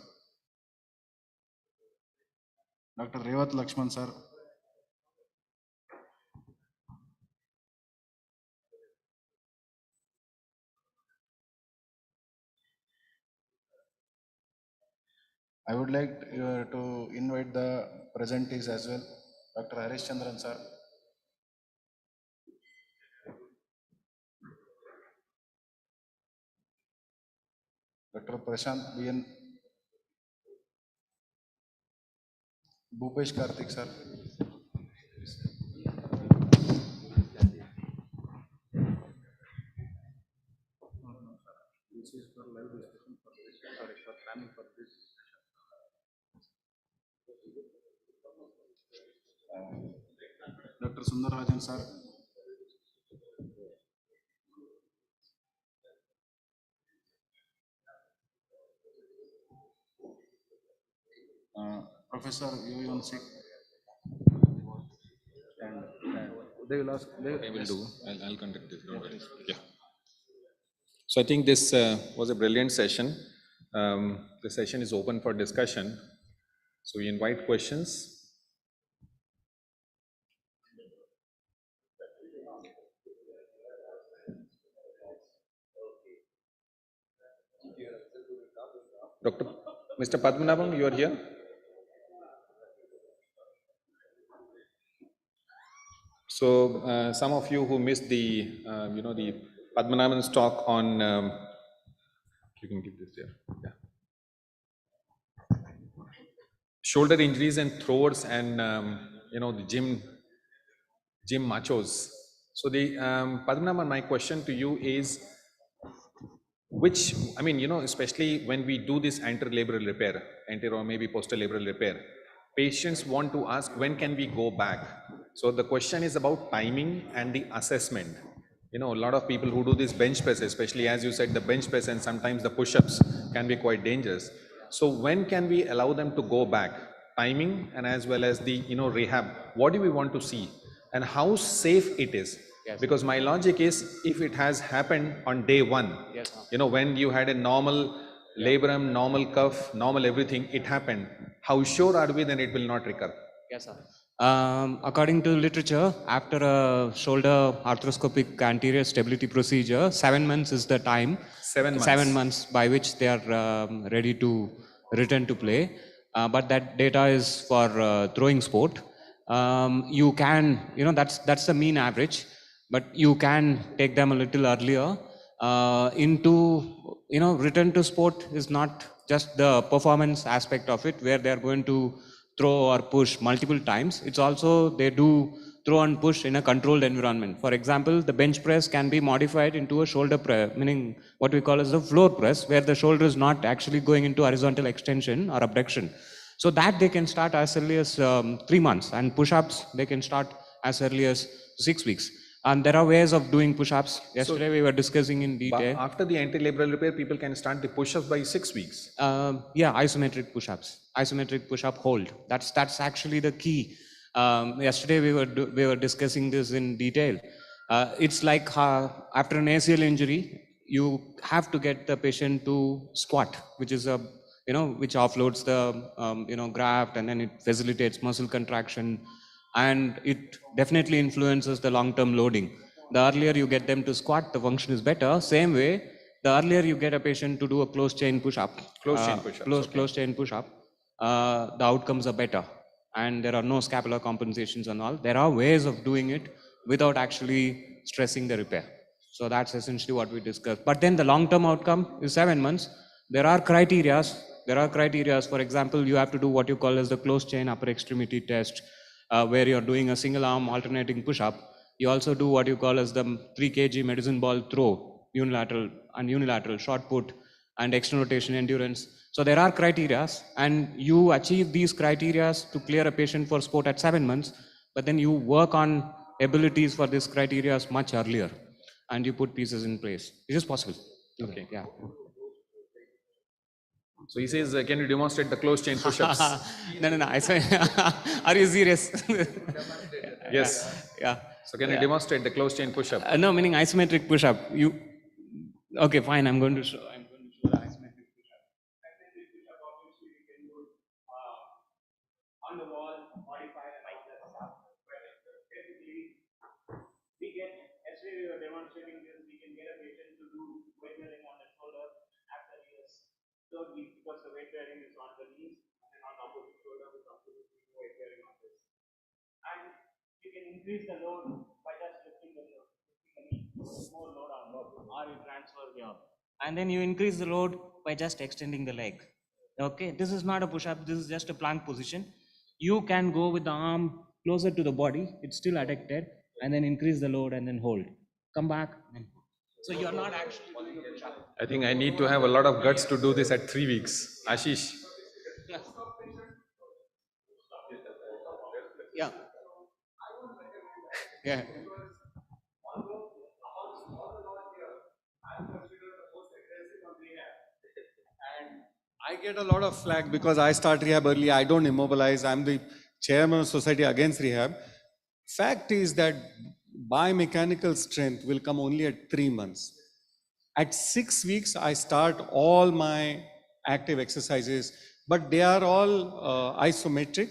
Dr. Revat Lakshman, sir, I would like to invite the presentees as well. Dr. Harish Chandran, sir, Dr. Prashant B.N. Bhupesh Karthik, sir, this is for live discussion for this, sorry, for planning for this session. Dr. Sundarajan, sir, Professor Yoyon Sik, and they will ask.
I will do. I'll conduct this. Don't worry. Yeah. So I think this was a brilliant session. The session is open for discussion. So we invite questions. Mr. Padmanabhan, you are here? So some of you who missed the, the Padmanabhan's talk on, you can give this there, yeah. Shoulder injuries and throwers and, the gym machos. So the, Padmanabhan, my question to you is, especially when we do this anterolabral repair, anterior or maybe posterolabral repair, patients want to ask, when can we go back? So the question is about timing and the assessment. A lot of people who do this bench press, especially as you said, the bench press and sometimes the push-ups can be quite dangerous. So when can we allow them to go back? Timing and as well as the, rehab. What do we want to see? And how safe it is? Yes. Because my logic is, if it has happened on day one, yes, when you had a normal labrum, normal cuff, normal everything, it happened. How sure are we then it will not recur?
Yes, sir. According to literature, after a shoulder arthroscopic anterior stability procedure, 7 months is the time.
7 months.
7 months by which they are ready to return to play. But that data is for throwing sport. You can, that's the mean average, but you can take them a little earlier. Return to sport is not just the performance aspect of it, where they're going to throw or push multiple times. It's also they do throw and push in a controlled environment. For example, the bench press can be modified into a shoulder press, meaning what we call as a floor press, where the shoulder is not actually going into horizontal extension or abduction. So that they can start as early as 3 months, and push-ups they can start as early as 6 weeks. And there are ways of doing push-ups. Yesterday we were discussing in detail.
After the anterolabral repair, people can start the push-ups by 6 weeks.
Yeah, isometric push-ups, isometric push-up hold. That's actually the key. Yesterday we were discussing this in detail. It's like after an ACL injury, you have to get the patient to squat, which is a which offloads the graft, and then it facilitates muscle contraction. And it definitely influences the long-term loading. The earlier you get them to squat, the function is better. Same way, the earlier you get a patient to do a closed chain push-up,
Closed chain push-up.
Closed chain push-up, the outcomes are better.
and there are no scapular compensations and all. There are ways of doing it without actually stressing the repair. So that's essentially what we discussed. But then the long-term outcome is 7 months. There are criterias. For example, you have to do what you call as the closed chain upper extremity test, where you're doing a single arm alternating push-up. You also do what you call as the 3 kg medicine ball throw, unilateral short put, and external rotation endurance. So there are criterias, and you achieve these criterias to clear a patient for sport at 7 months, but then you work on abilities for these criterias much earlier, and you put pieces in place. It is possible.
Okay.
Yeah.
So he says, can you demonstrate the closed chain push-ups?
No. I say, are you serious?
Yes.
Yeah.
So can you demonstrate the closed chain push-up?
No, meaning isometric push-up. Okay, fine. I'm going to show the isometric push-up. Isometric push-up, obviously, you can do it on the wall, modify and all that stuff. But typically, yesterday we were demonstrating this. We can get a patient to do weight bearing on the shoulder after years. So because the weight bearing is on the knees and on the opposite shoulder, we can do weight bearing on this. And you can increase the load by just lifting the knee, more load on both, or you transfer the arm. And then you increase the load by just extending the leg. Okay, this is not a push-up, this is just a plank position. You can go with the arm closer to the body, it's still adducted, and then increase the load and then hold. Come back. So you're not actually doing a push-up.
I think I need to have a lot of guts to do this at 3 weeks. Ashish.
Yeah. Yeah. Yeah.
I get a lot of flack because I start rehab early. I don't immobilize. I'm the chairman of Society Against Rehab. Fact is that biomechanical strength will come only at 3 months. At 6 weeks, I start all my active exercises, but they are all isometric,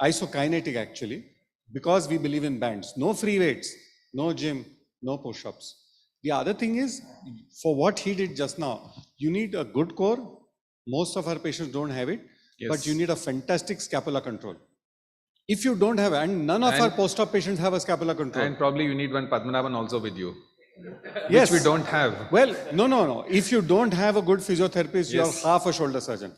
isokinetic actually, because we believe in bands. No free weights, no gym, no push-ups. The other thing is, for what he did just now, you need a good core. Most of our patients don't have it, but you need a fantastic scapular control. If you don't have, and none of our post-op patients have a scapular control.
And probably you need one Padmanabhan also with you.
Yes.
Which we don't have.
Well, no. If you don't have a good physiotherapist, you have half a shoulder surgeon.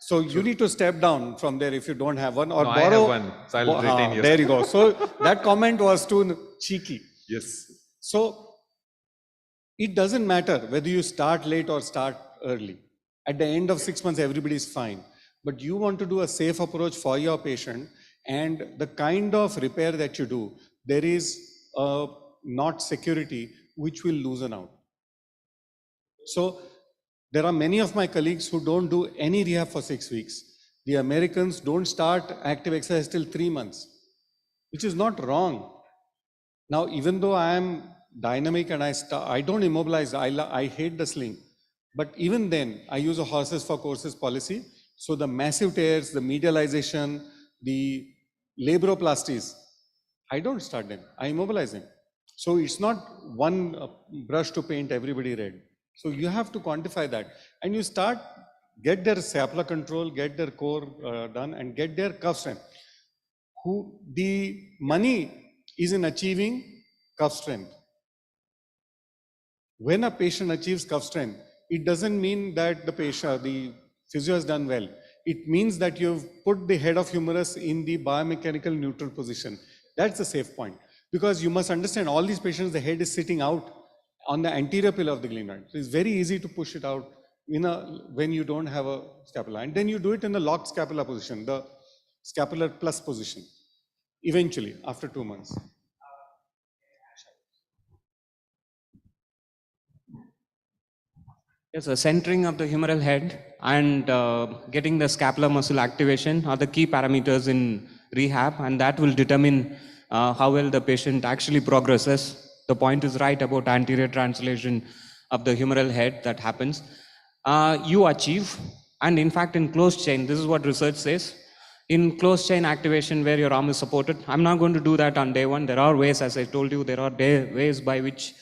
So you need to step down from there if you don't have one, or
no,
borrow.
I have one, so I'll retain yours.
There you go. So that comment was too cheeky.
Yes.
So it doesn't matter whether you start late or start early. At the end of 6 months, everybody is fine. But you want to do a safe approach for your patient, and the kind of repair that you do, there is not security which will loosen out. So there are many of my colleagues who don't do any rehab for 6 weeks. The Americans don't start active exercise till 3 months, which is not wrong. Now, even though I am dynamic and I don't immobilize, I hate the sling. But even then, I use a horses for courses policy. So the massive tears, the medialization, the labroplasties, I don't start them, I immobilize them. So it's not one brush to paint everybody red. So you have to quantify that. And you start, get their scapular control, get their core done, and get their cuff strength. The money is in achieving cuff strength. When a patient achieves cuff strength, it doesn't mean that the physio has done well. It means that you've put the head of humerus in the biomechanical neutral position. That's the safe point. Because you must understand, all these patients, the head is sitting out on the anterior pillar of the glenoid. So it's very easy to push it out when you don't have a scapula. And then you do it in the locked scapula position, the scapular plus position, eventually, after 2 months.
Yes, so centering of the humeral head and getting the scapular muscle activation are the key parameters in rehab, and that will determine how well the patient actually progresses. The point is right about anterior translation of the humeral head that happens. You achieve, and in fact in closed chain, this is what research says, in closed chain activation where your arm is supported. I'm not going to do that on day one. There are ways, as I told you, there are ways by which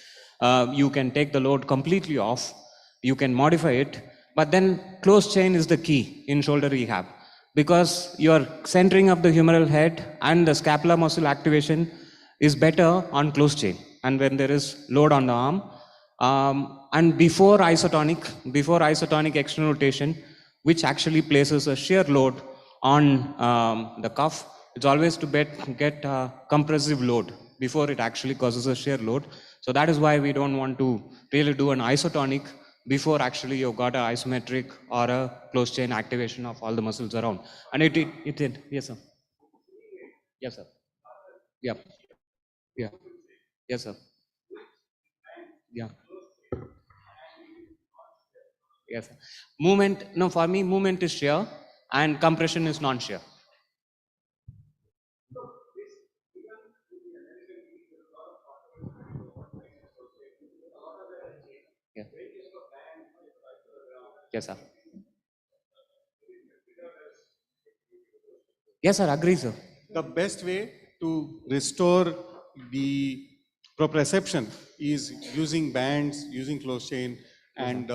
you can take the load completely off. You can modify it, but then closed chain is the key in shoulder rehab.
because your centering of the humeral head and the scapular muscle activation is better on closed chain and when there is load on the arm. And before isotonic external rotation, which actually places a shear load on the cuff, it's always to get compressive load before it actually causes a shear load. So that is why we don't want to really do an isotonic before actually you've got an isometric or a closed chain activation of all the muscles around. And it did. Yes, sir. Yes, sir. Yeah. Yeah. Yes, sir. Yeah. Yes, sir. Movement, no, for me, movement is shear and compression is non-shear. Yeah. Yes, sir. Yes, sir. Agree, sir.
The best way to restore the proprioception is using bands, using closed chain, and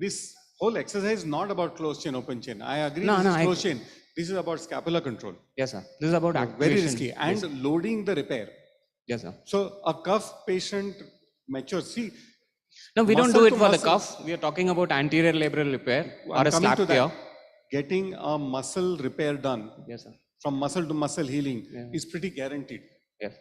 this whole exercise is not about closed chain, open chain. I agree.
No,
this
no,
is closed chain. This is about scapular control.
Yes, sir. This is about activation.
Very risky and
Yes.
loading the repair.
Yes, sir.
So a cuff patient matures. See,
No, we don't
muscle
do it
to
for the
muscle-
cuff. We are talking about anterior labral repair or
I'm
a
coming
slap
to
tear.
that. Getting a muscle repair done
Yes, sir.
from muscle to muscle healing
Yeah.
is pretty guaranteed.
Yes.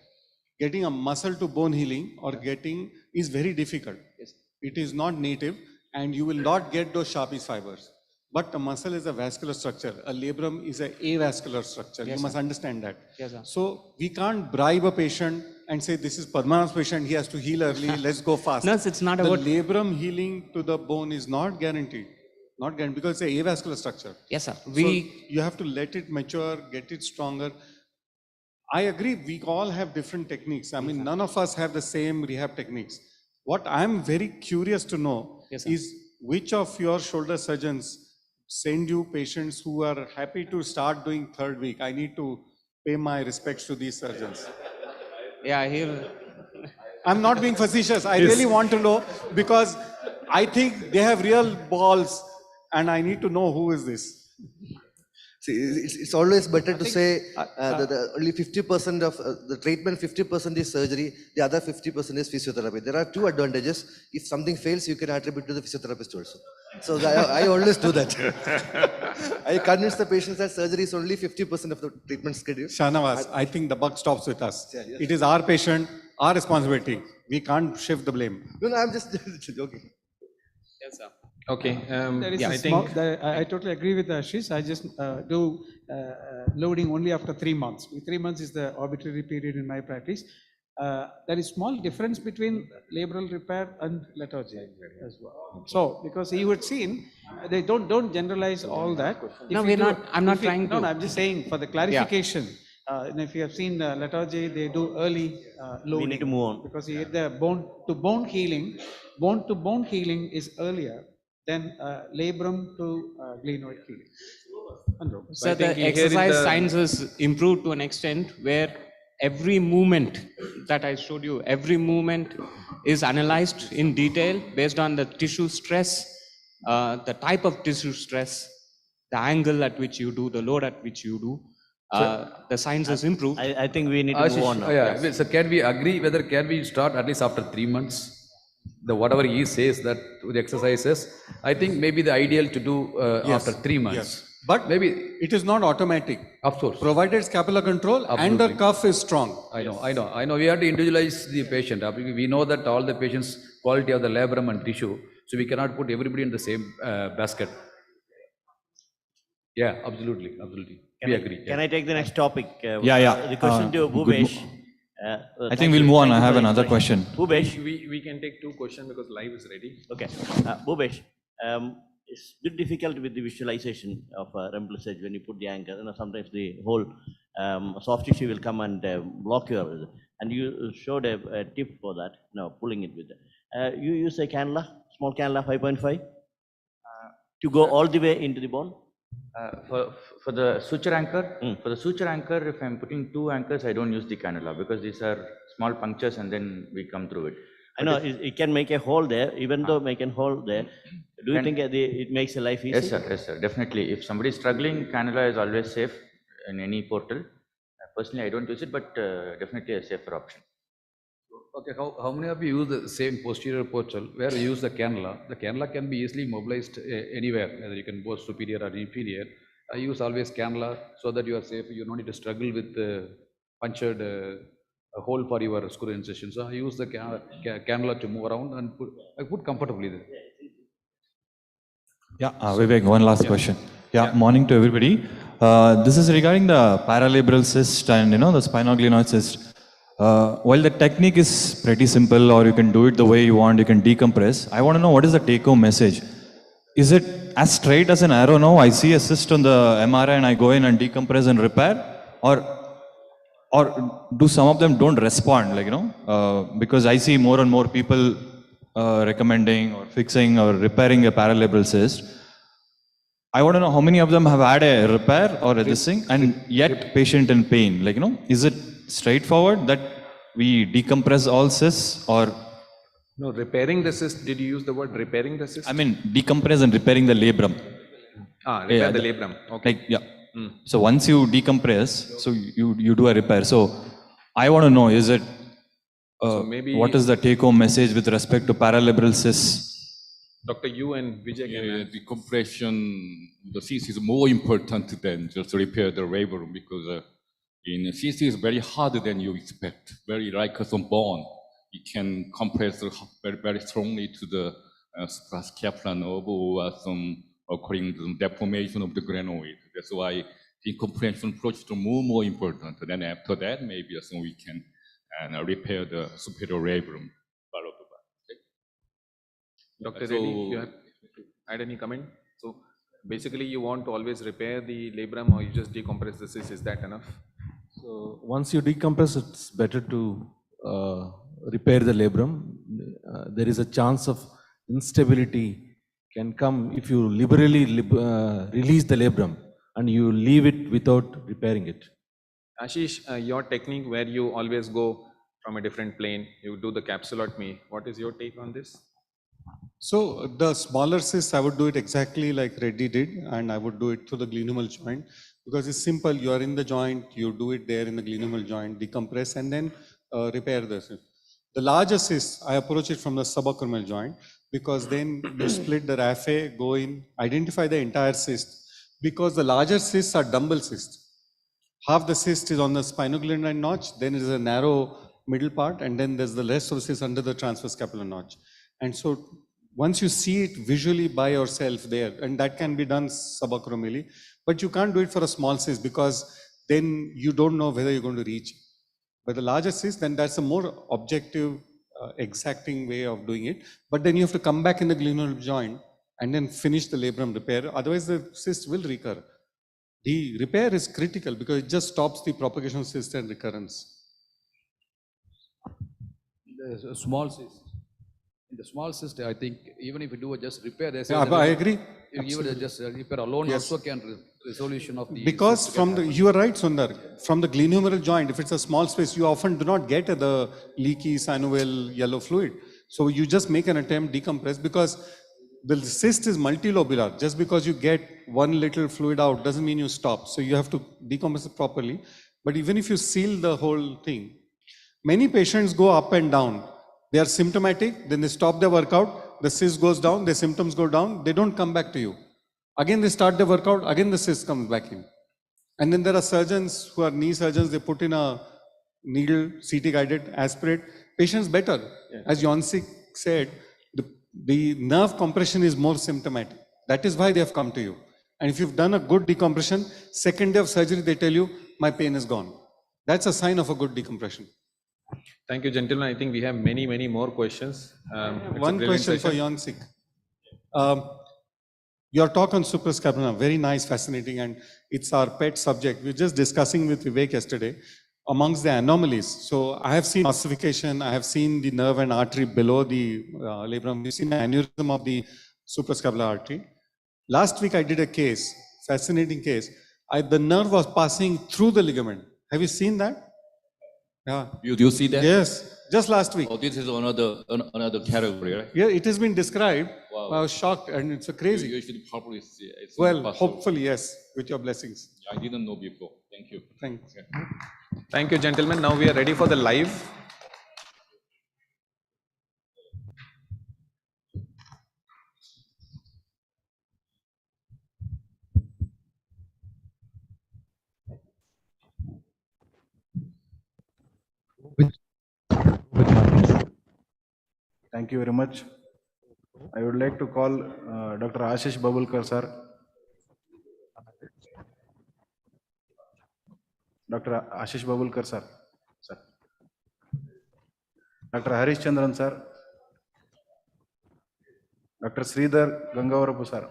Getting a muscle to bone healing or getting is very difficult.
Yes.
It is not native and you will not get those Sharpie's fibers. But a muscle is a vascular structure. A labrum is an avascular structure.
Yes,
You must
sir.
understand that.
Yes, sir.
So we can't bribe a patient and say, this is Padmanabh's patient, he has to heal early, let's go fast.
No, it's not
the
about-
labrum healing to the bone is not guaranteed. Not guaranteed because it's an avascular structure.
Yes, sir.
So you have to let it mature, get it stronger. I agree, we all have different techniques. I mean, none of us have the same rehab techniques. What I'm very curious to know
Yes, sir.
is which of your shoulder surgeons send you patients who are happy to start doing third week. I need to pay my respects to these surgeons.
Yeah, he'll.
I'm not being facetious. I
Yes.
really want to know because I think they have real balls and I need to know who is this.
See, it's always better to say that only 50% of the treatment, 50% is surgery, the other 50% is physiotherapy. There are two advantages. If something fails, you can attribute to the physiotherapist also. So I always do that. I convince the patients that surgery is only 50% of the treatment schedule.
Shanavas, I think the buck stops with us.
Yeah, yes.
It is our patient, our responsibility. We can't shift the blame.
No, I'm just joking.
Yes, sir.
Okay.
There is
I
a
think
small, I totally agree with Ashish. I just do loading only after 3 months. 3 months is the arbitrary period in my practice. There is small difference between labral repair and lethargy as well. So, because you would seen, they don't generalize all that.
No,
If
we're
you do-
not- I'm not
if you-
trying
No,
to-
no, I'm just saying for the clarification. And if you have seen lethargy, they do early loading.
need to move on.
Because you get the bone to bone healing is earlier than labrum to glenoid healing. 100%.
So
I think
the
here in
exercise
the-
science is improved to an extent where every movement that I showed you, every movement is analyzed in detail based on the tissue stress, the type of tissue stress, the angle at which you do, the load at which you do. The science has improved.
I think we need to
Ashish,
move on now.
yeah, so can we agree whether can we start at least after 3 months? The whatever he says that with the exercises, I think maybe the ideal to do
Yes,
after 3 months.
yes. But
maybe
it is not automatic.
Of course.
Provided scapular control and
Absolutely.
the cuff is strong.
I know. We have to individualize the patient. We know that all the patients' quality of the labrum and tissue, so we cannot put everybody in the same basket. Yeah, absolutely. We agree.
Can I take the next topic?
Yeah.
The question to Bhupesh.
I think we'll move on. I have another question.
Bhupesh.
we can take 2 questions because live is ready.
Okay. Bhupesh, it's a bit difficult with the visualization of remplissage when you put the anchor. Sometimes the whole soft tissue will come and block your. And you showed a tip for that. No, pulling it with. You use a cannula, small cannula 5.5, to go all the way into the bone.
For the suture anchor, if I'm putting 2 anchors, I don't use the cannula because these are small punctures and then we come through it.
I know it can make a hole there, even though make a hole there. Do you think it makes your life easy?
Yes, sir, definitely. If somebody is struggling, cannula is always safe in any portal. Personally, I don't use it, but definitely a safer option.
Okay, how many of you use the same posterior portal where you use the cannula? The cannula can be easily mobilized anywhere, whether you can both superior or inferior. I use always cannula so that you are safe. You don't need to struggle with punctured a hole for your screw incision. So I use the cannula to move around and I put comfortably there.
Yeah, Vivek, one last question. Yeah, morning to everybody. This is regarding the paralabral cyst and the spinoglenoid cyst. While the technique is pretty simple, or you can do it the way you want, you can decompress. I want to know what is the take-home message. Is it as straight as an arrow now? I see a cyst on the MRI and I go in and decompress and repair, or do some of them don't respond? Because I see more and more people recommending or fixing or repairing a paralabral cyst. I want to know how many of them have had a repair or a this thing and yet patient in pain. Is it straightforward that we decompress all cysts, or?
No, repairing the cyst, did you use the word repairing the cyst?
I mean, decompress and repairing the labrum.
Repair the labrum, okay.
So once you decompress, so you do a repair. So I want to know, is it, what is the take-home message with respect to paralabral cysts?
Dr. Yu and Vijay can
Decompression, the cyst is more important than just repair the labrum, because in cyst is very harder than you expect, very like some bone. It can compress very, very strongly to the suprascapular nerve or some occurring deformation of the glenoid. That's why decompression approach is more important. Then after that, maybe we can repair the superior labrum.
Dr. Reddy, you have to add any comment? So basically you want to always repair the labrum, or you just decompress the cyst, is that enough?
So once you decompress, it's better to repair the labrum. There is a chance of instability can come if you liberally release the labrum and you leave it without repairing it.
Ashish, your technique where you always go from a different plane, you do the capsulotomy. What is your take on this?
So the smaller cysts, I would do it exactly like Reddy did, and I would do it through the glenohumeral joint, because it's simple. You are in the joint, you do it there in the glenohumeral joint, decompress, and then repair the cyst. The larger cysts, I approach it from the subacromial joint, because then you split the raphe, go in, identify the entire cyst, because the larger cysts are dumbbell cysts. Half the cyst is on the spinoglenoid notch, then it is a narrow middle part, and then there's the rest of the cyst under the transverse notch. And so once you see it visually by yourself there, and that can be done subacromially, but you can't do it for a small cyst, because then you don't know whether you're going to reach it. But the larger cyst, then that's a more objective, exacting way of doing it. But then you have to come back in the glenohumeral joint and then finish the labrum repair. Otherwise, the cyst will recur. The repair is critical because it just stops the propagation of cyst and recurrence.
There's a small cyst. In the small cyst, I think even if you do just repair,
I agree.
Even just repair alone also can resolution of the.
Because from the, you are right, Sundar, from the glenohumeral joint, if it's a small space, you often do not get the leaky synovial yellow fluid. So you just make an attempt, decompress, because the cyst is multilobular. Just because you get one little fluid out doesn't mean you stop. So you have to decompress it properly. But even if you seal the whole thing, many patients go up and down. They are symptomatic, then they stop their workout, the cyst goes down, their symptoms go down, they don't come back to you. Again, they start the workout, again the cyst comes back in. And then there are surgeons who are knee surgeons, they put in a needle, CT guided, aspirate, patients better. Yeah. As Yonsik said, the nerve compression is more symptomatic. That is why they have come to you. And if you've done a good decompression, second day of surgery, they tell you, my pain is gone. That's a sign of a good decompression.
Thank you, gentlemen. I think we have many, many more questions.
One question for Yonsik. Your talk on suprascapular, very nice, fascinating, and it's our pet subject. We were just discussing with Vivek yesterday amongst the anomalies. So I have seen ossification, I have seen the nerve and artery below the labrum, we've seen the aneurysm of the suprascapular artery. Last week I did a case, fascinating case. The nerve was passing through the ligament. Have you seen that? Yeah.
You see that?
Yes, just last week.
Oh, this is another category, right?
Yeah, it has been described.
Wow.
I was shocked, and it's a crazy.
You should probably see it. It's
Well,
possible.
hopefully, yes, with your blessings.
I didn't know before. Thank you.
Thanks.
Thank you, gentlemen. Now we are ready for the live.
Thank you very much. I would like to call Dr. Ashish Babulkar, sir. Dr. Ashish Babulkar, sir. Sir. Dr. Harish Chandran, sir. Dr. Sridhar Gangavarapu, sir.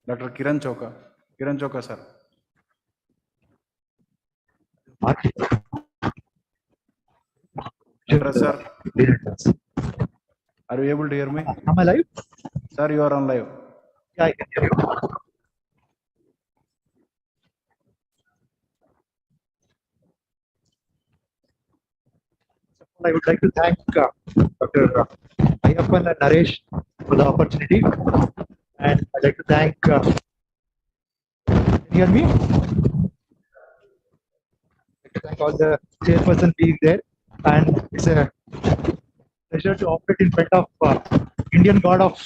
Dr. Kiran Choka, sir. Dr. Sir, are you able to hear me?
Am I live?
Sir, you are on live.
Yeah, I can hear you. I would like to thank Dr. Ayappan and Naresh for the opportunity. And I'd like to thank, can you hear me? I'd like to thank all the chairperson being there. And it's a pleasure to operate in front of Indian God of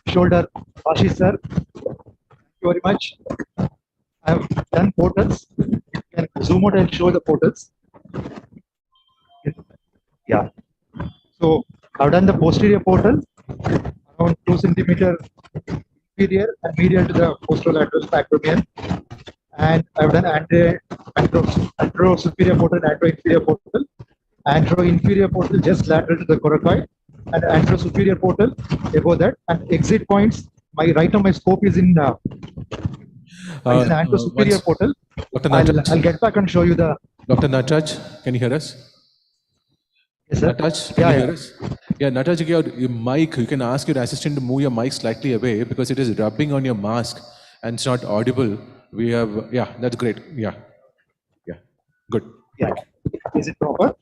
Shoulder, Ashish sir. Thank you very much. I have done portals. You can zoom out and show the portals. Yeah. So I've done the posterior portal around 2 centimeter inferior and medial to the posterolateral acromion. And I've done antero superior portal and antero inferior portal. Antero inferior portal just lateral to the coracoid, and antero superior portal above that. And exit points, my right of my scope is in antero superior portal.
Dr.
I'll get back and show you the.
Dr. Nataraj, can you hear us?
Yes, sir.
Nataraj, can you hear us? Yeah, Nataraj, your mic, you can ask your assistant to move your mic slightly away because it is rubbing on your mask and it's not audible. We have, yeah, that's great. Yeah. Yeah. Good.
Yeah. Is it proper?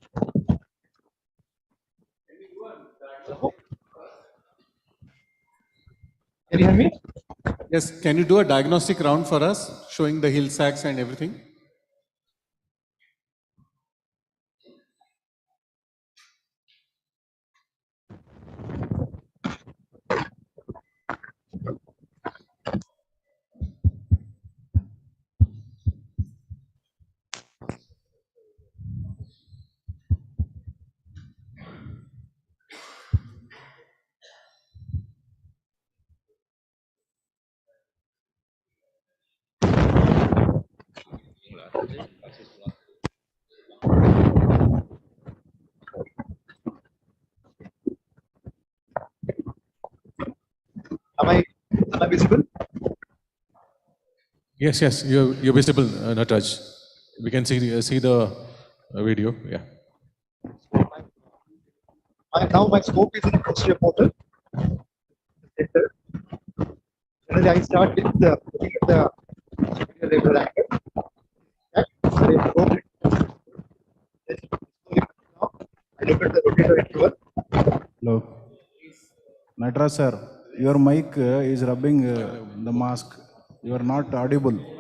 Can you hear me?
Yes, can you do a diagnostic round for us, showing the hill sacks and everything?
Am I visible?
Yes, yes, you're visible, Nataraj. We can see the video. Yeah.
Now my scope is in the posterior portal. Center. Generally, I start with looking at the superior lateral angle. I look at the rotator interval.
Hello. Natras, sir, your mic is rubbing the mask. You are not audible.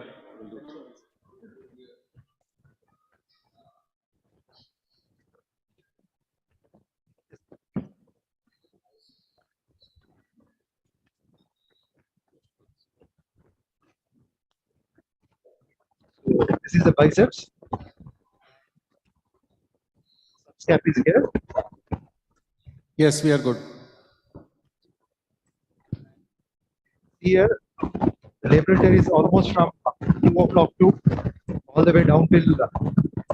This is the biceps. Subscap is here.
Yes, we are good.
Here, the labral tear is almost from 2 o'clock to all the way down till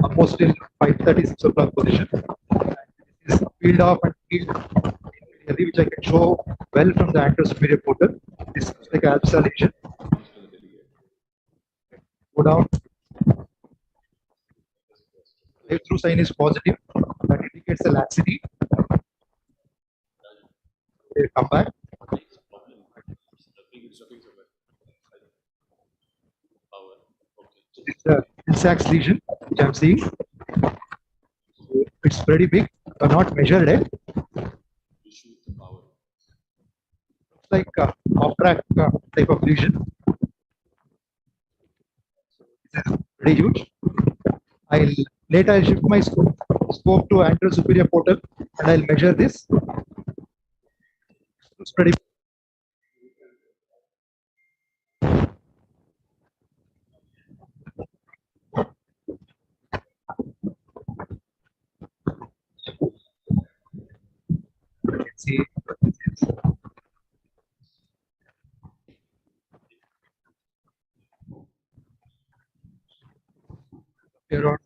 almost till 5:36 o'clock position. This is peeled off and peeled immediately, which I can show well from the anterior superior portal. This is like an abscess lesion. Go down. Through sign is positive. That indicates the laxity. They come back. It's a Ilsax lesion, which I'm seeing. It's pretty big, but not measured yet. Looks like off-track type of lesion. Pretty huge. I'll shift my scope to antero superior portal and I'll measure this. Looks pretty. Let's see. Around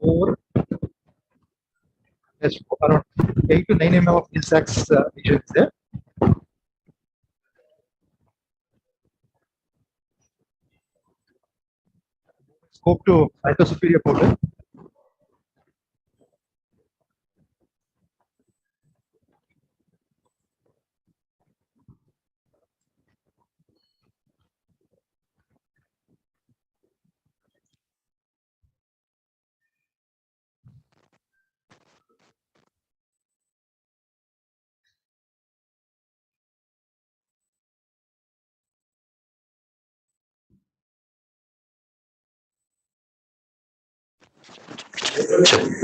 4, yes, around 8 to 9 mm of Hill-Sachs lesion is there. Scope to antero superior portal.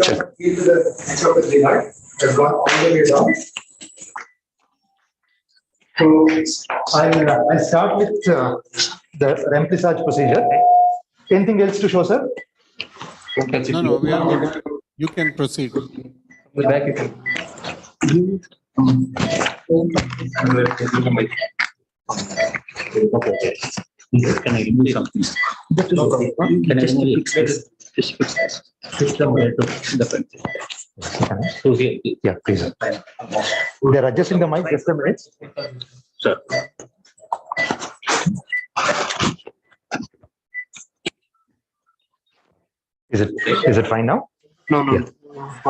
Check. Has gone all the way down. So I'll start with the remplissage procedure. Anything else to show, sir?
No, we are good. You can proceed.
Back you can.
Okay. Can I remove something? Can I remove this? Just fix this. Fix the mic to the front. So here.
Yeah, please. They are adjusting the mic. Just a minute.
Sir.
Is it fine now?
No.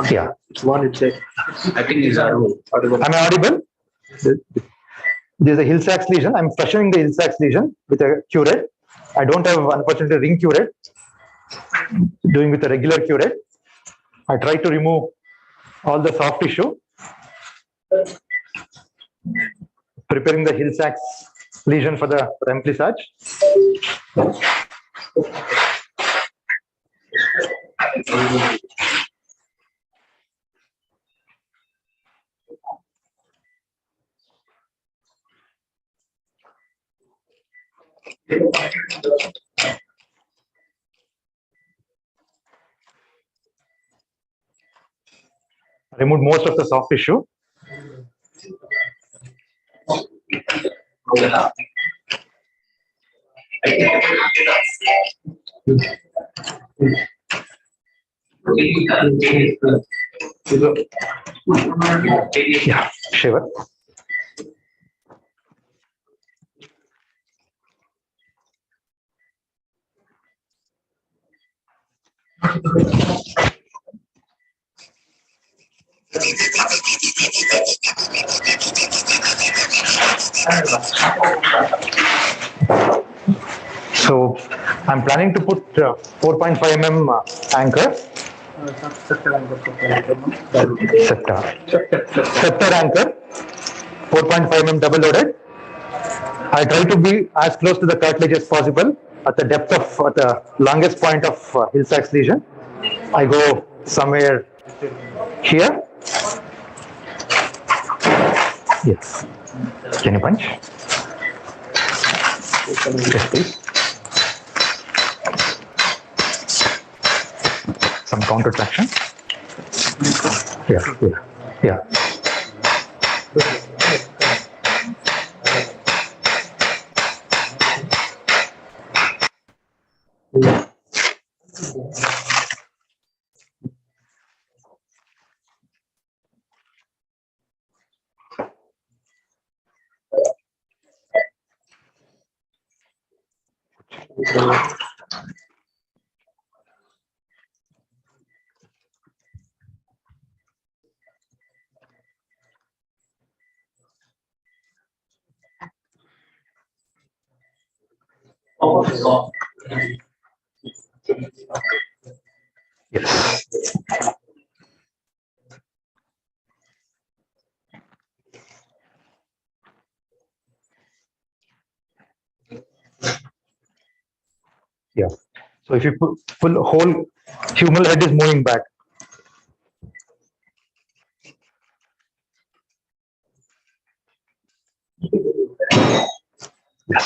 Yeah.
What it said. I think it's audible.
Am I audible? There's a Hill-Sachs lesion. I'm pressuring the Hill-Sachs lesion with a curette. I don't have, unfortunately, ring curette. Doing with a regular curette. I try to remove all the soft tissue. Preparing the Hill-Sachs lesion for the remplissage. Remove most of the soft tissue. Yeah, shiver. So I'm planning to put 4.5 mm anchor. Scepter anchor, 4.5 mm double loaded. I try to be as close to the cartilage as possible at the depth of at the longest point of Hill-Sachs lesion. I go somewhere here. Yes. Can you punch? Yes, please. Some counter traction. Yeah. Yes. Yeah. So if you pull whole humeral head is moving back. Yes.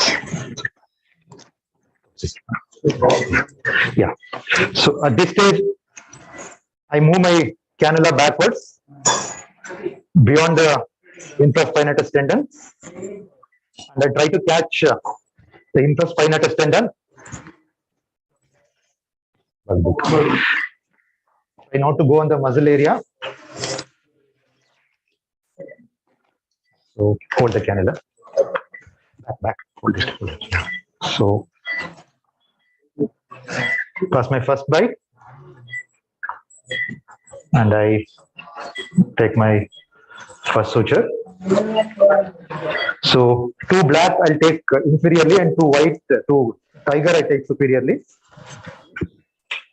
Yeah. So at this stage, I move my cannula backwards beyond the infraspinatus tendon, and I try to catch the infraspinatus tendon. Try not to go on the muscle area. So hold the cannula. Back. Hold it. So pass my first bite, and I take my first suture. So 2 black I'll take inferiorly, and 2 white, 2 tiger I take superiorly.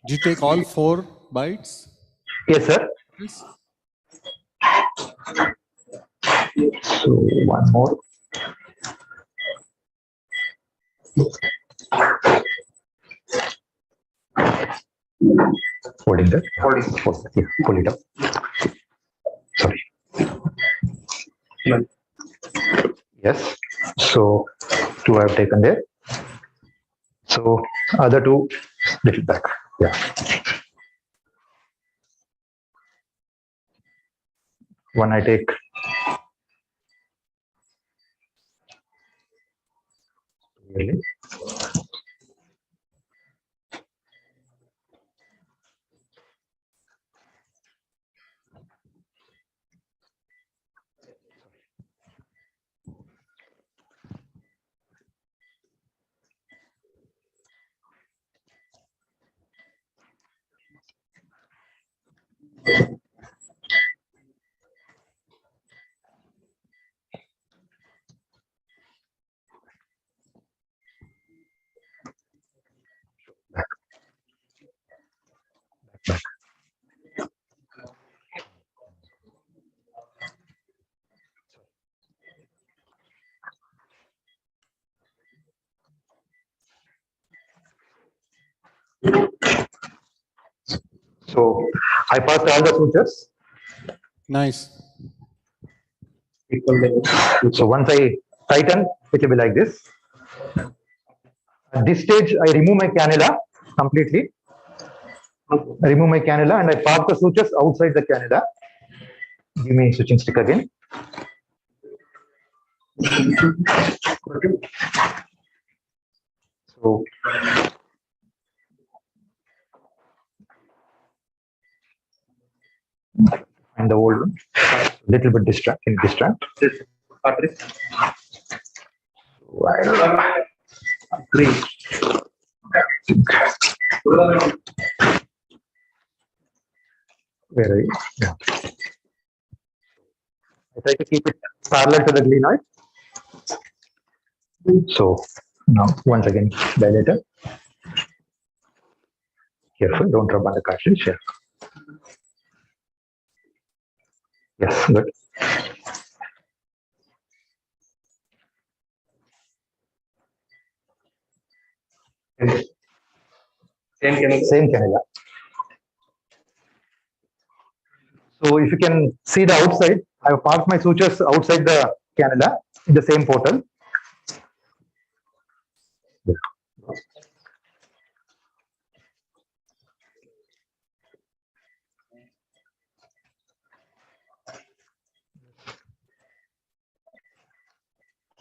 Did you take all 4 bites?
Yes, sir.
Yes.
So one more. Holding that. Yeah, pull it up. Sorry. Yes. So 2 I have taken there. So other 2 little back. Yeah. One I take. Really? So I passed all the sutures.
Nice.
So once I tighten, it will be like this. At this stage, I remove my cannula completely. I remove my cannula and I park the sutures outside the cannula. Give me a switching stick again. So and the old one, little bit distract. Agree. Where are you? Yeah. I try to keep it parallel to the glenoid. So now once again dilator. Careful, don't rub on the cartilage here. Yes, good. Same cannula. So if you can see the outside, I have parked my sutures outside the cannula in the same portal. Yeah.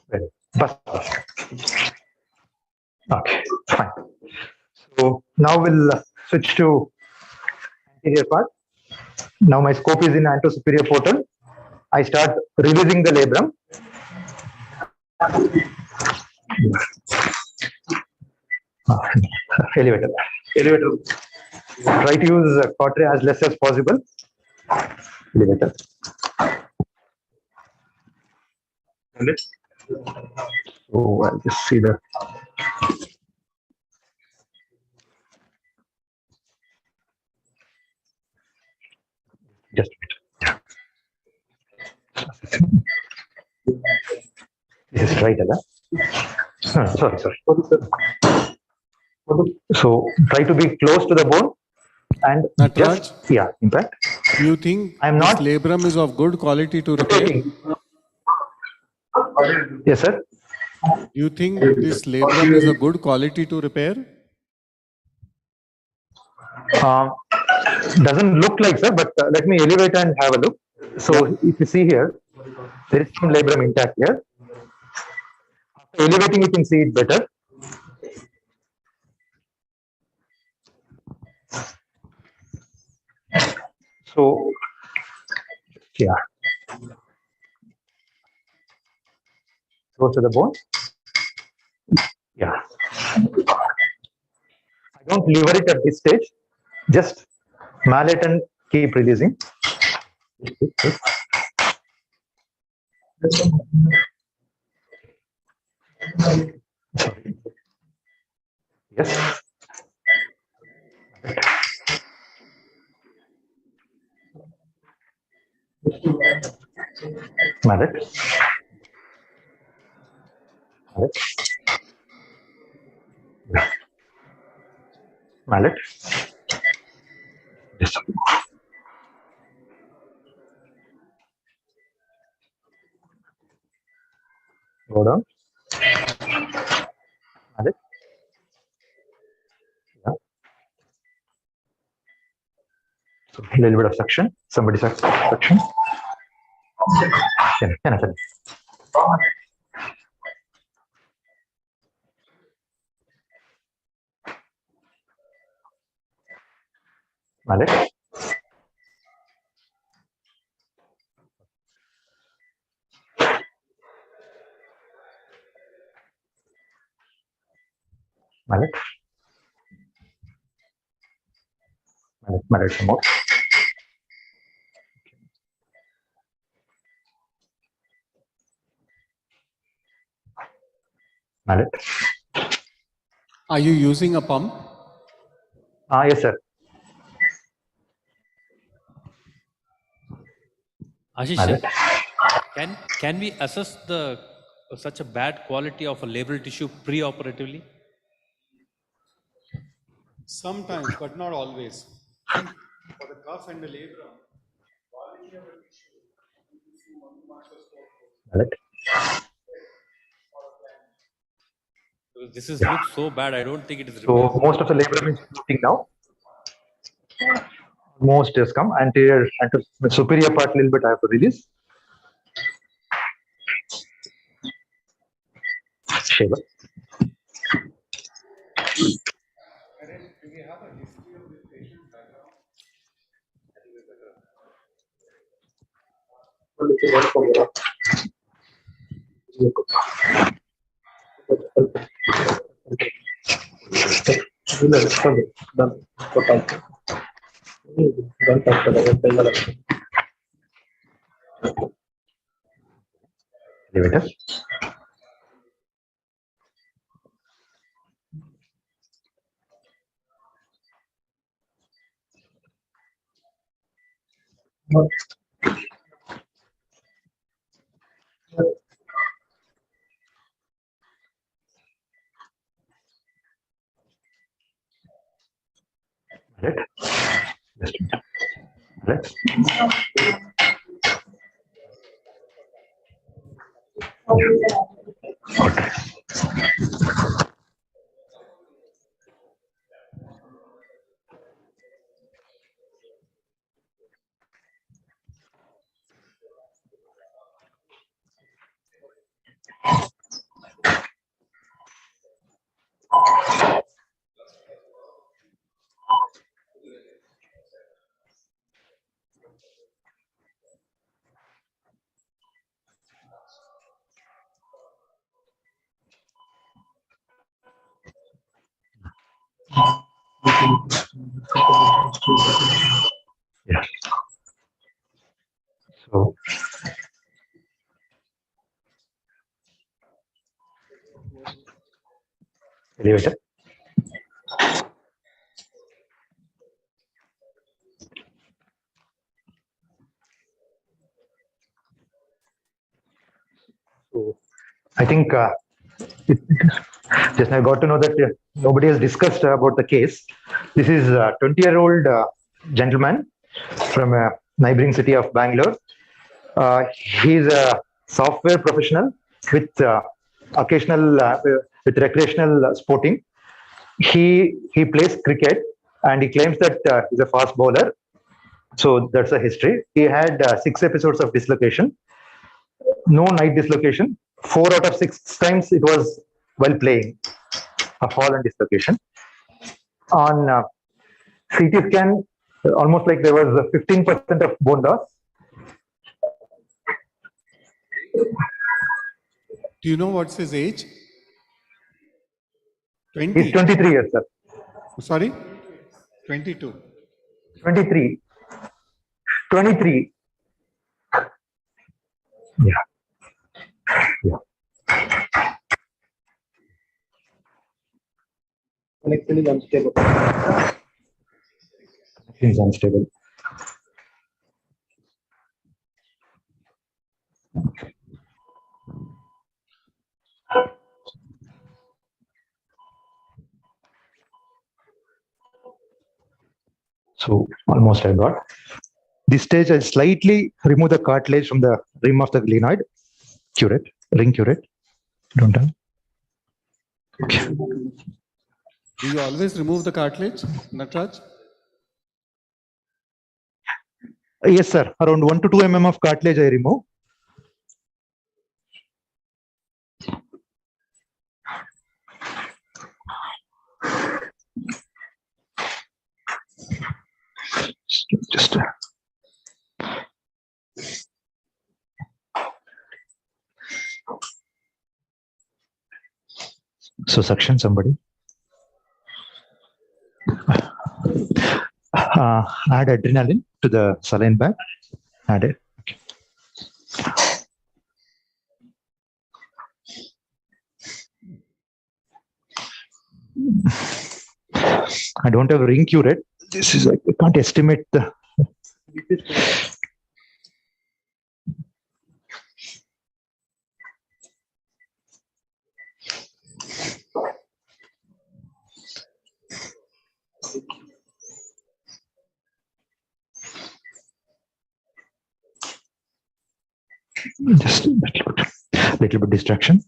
Very first. Okay, fine. So now we'll switch to anterior part. Now my scope is in anterosuperior portal. I start releasing the labrum. Elevator. Try to use cautery as less as possible. Elevator. Oh, I'll just see the. right, Aga. Sorry. So try to be close to the bone and
Nataraj,
impact.
you think
I'm
this
not
labrum is of good quality to repair?
Yes, sir.
You think this labrum is a good quality to repair?
Doesn't look like, sir, but let me elevate and have a look. So if you see here, there is some labrum intact here. After elevating, you can see it better. So, close to the bone. I don't lever it at this stage. Just mallet and keep releasing. Yes. Mallet. Mallet. Yes. Go down. Mallet. So a little bit of suction. Somebody suction. Can I finish? Mallet. Mallet. Mallet some more. Mallet.
Are you using a pump?
Yes, sir.
Ashish,
Mallet.
can we assess the such a bad quality of a labral tissue pre-operatively?
Sometimes, but not always. For the cuff and the labrum, quality of the tissue, you see one microscope.
Mallet.
This is looks so bad. I don't think it is.
So most of the labrum is floating now. Most has come. Anterior and superior part a little bit I have to release. Shaver.
Do we have a history of this patient background?
Elevator. Mallet. Mallet. Yes. So elevator. So I think just I got to know that nobody has discussed about the case. This is a 20-year-old gentleman from a neighboring city of Bangalore. He's a software professional with occasional with recreational sporting. He plays cricket and he claims that he's a fast bowler. So that's a history. He had 6 episodes of dislocation, no night dislocation. 4 out of 6 times it was while playing, a fall and dislocation. On CT scan, almost like there was 15% of bone loss.
Do you know what's his age? 20.
He's 23 years, sir.
Sorry? 22.
23. 23. Yeah. Yeah. Connection is unstable. Connection is unstable. So almost I got. This stage, I slightly remove the cartilage from the rim of the glenoid. Cure it. Ring cure it. Don't have. Okay.
Do you always remove the cartilage, Nataraj?
Yes, sir. Around 1 to 2 mm of cartilage I remove. Just so suction somebody. Add adrenaline to the saline bag. Add it. Okay. I don't have ring curate. This is I can't estimate the. Just a little bit distraction.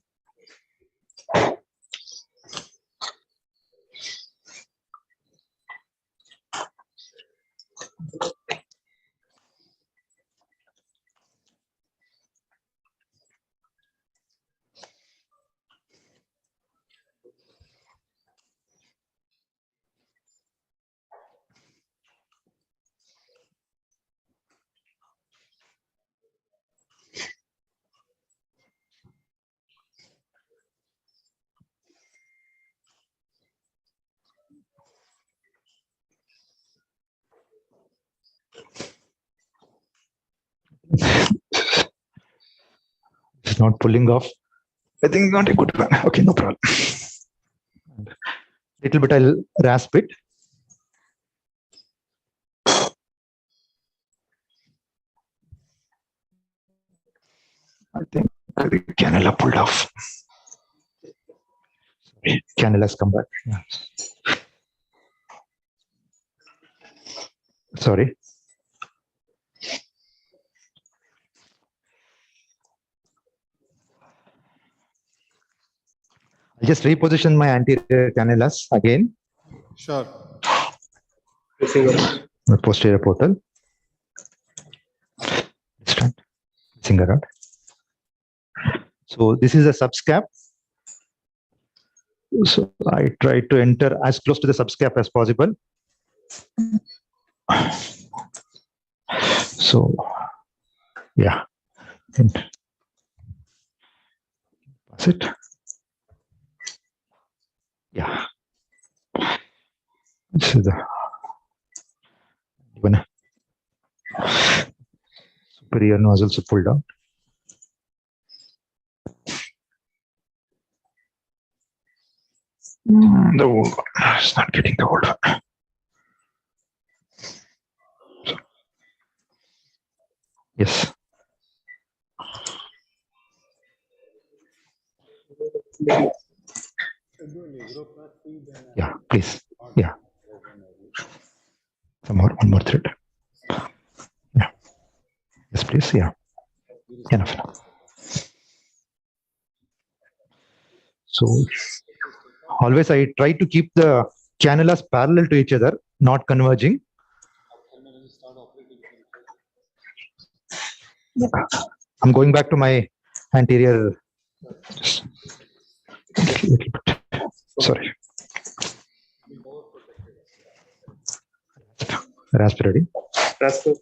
It's not pulling off. I think not a good one. Okay, no problem. Little bit I'll rasp it. I think the cannula pulled off. Sorry, cannulas come back. Yeah. Sorry. I'll just reposition my anterior cannulas again.
Sure.
The posterior portal. Finger rod. So this is a subscap. So I try to enter as close to the subscap as possible. So yeah. And pass it. Yeah. This is the even superior nozzles pulled out. The old one. It's not getting the old one. Yes. Yeah, please. Yeah. Some more, one more thread. Yeah. Yes, please. Yeah. Enough. So always I try to keep the cannulas parallel to each other, not converging. I'm going back to my anterior. Sorry. Raspberry. Raspberry.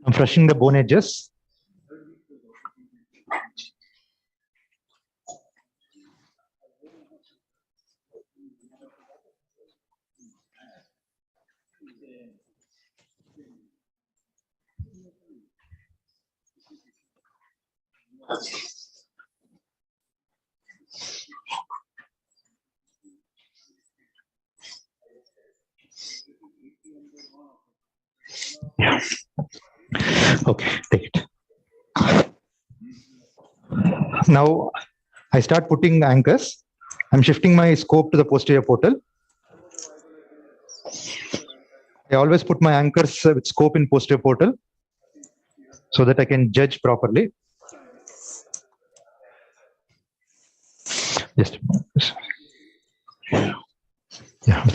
I'm brushing the bone edges. Yeah. Okay, take it. Now I start putting anchors. I'm shifting my scope to the posterior portal. I always put my anchors with scope in posterior portal so that I can judge properly. Just yeah,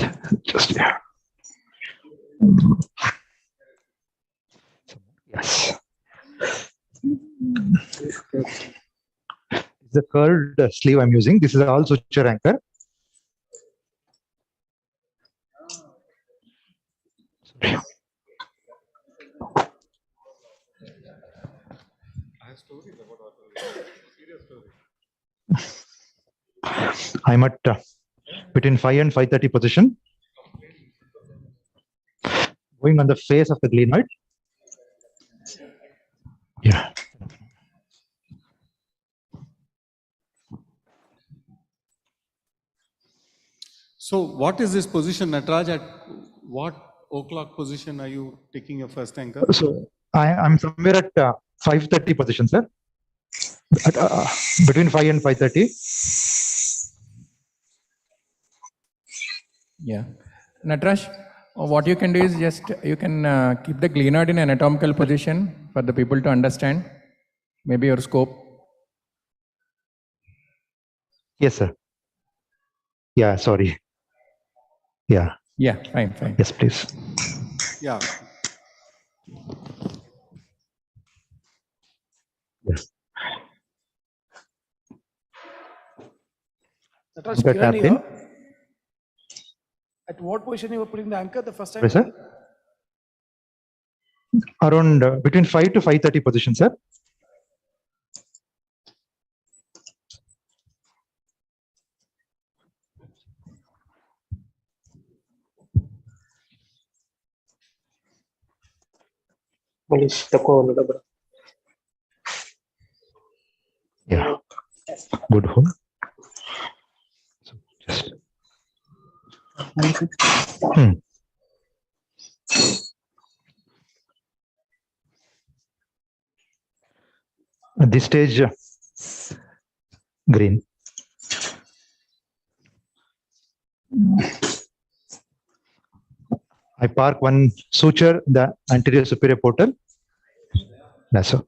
just yeah. Yes. The curved sleeve I'm using. This is all suture anchor. I'm at between 5 and 5:30 position. Going on the face of the glenoid. Yeah.
So what is this position, Nataraj? At what o'clock position are you taking your first anchor?
So I'm somewhere at 5:30 position, sir. At, between 5 and 5:30.
Yeah. Nataraj, what you can do is just, you can keep the glenoid in anatomical position for the people to understand, maybe your scope.
Yes, sir. Yeah, sorry. Yeah.
Yeah, fine, fine.
Yes, please.
Yeah.
Yes.
Nataraj,
Anchor
Kiran
tapped in.
here. At what position you were putting the anchor the first time?
Yes, sir. Around between 5 to 5:30 position, sir. Yeah. Good hole. So just. At this stage, green. I park one suture, the anterior superior portal. That's all.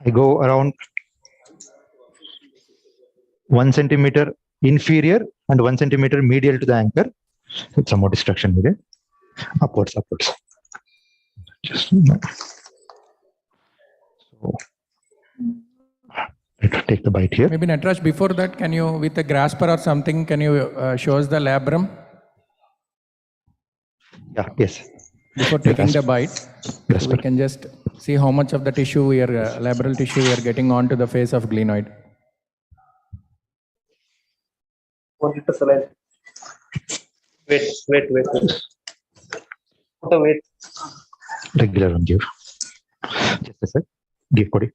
I go around 1 centimeter inferior and 1 centimeter medial to the anchor. With some more destruction here. Upwards, upwards. Just so. Take the bite here.
Maybe Natraj, before that, can you, with a grasper or something, can you show us the labrum?
Yeah, yes.
Before taking the bite, so we can just see how much of the tissue we are, labral tissue we are getting onto the face of glenoid.
Wait. Wait.
Regular one, give. Just a sec. Give Cody.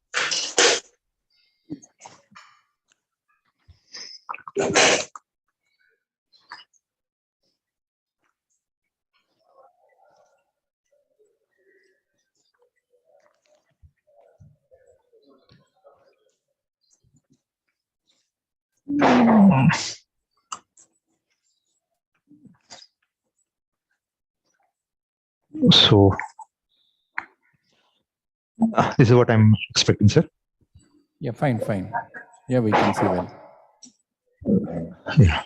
So, this is what I'm expecting, sir.
Yeah, fine. Yeah, we can see well.
Yeah.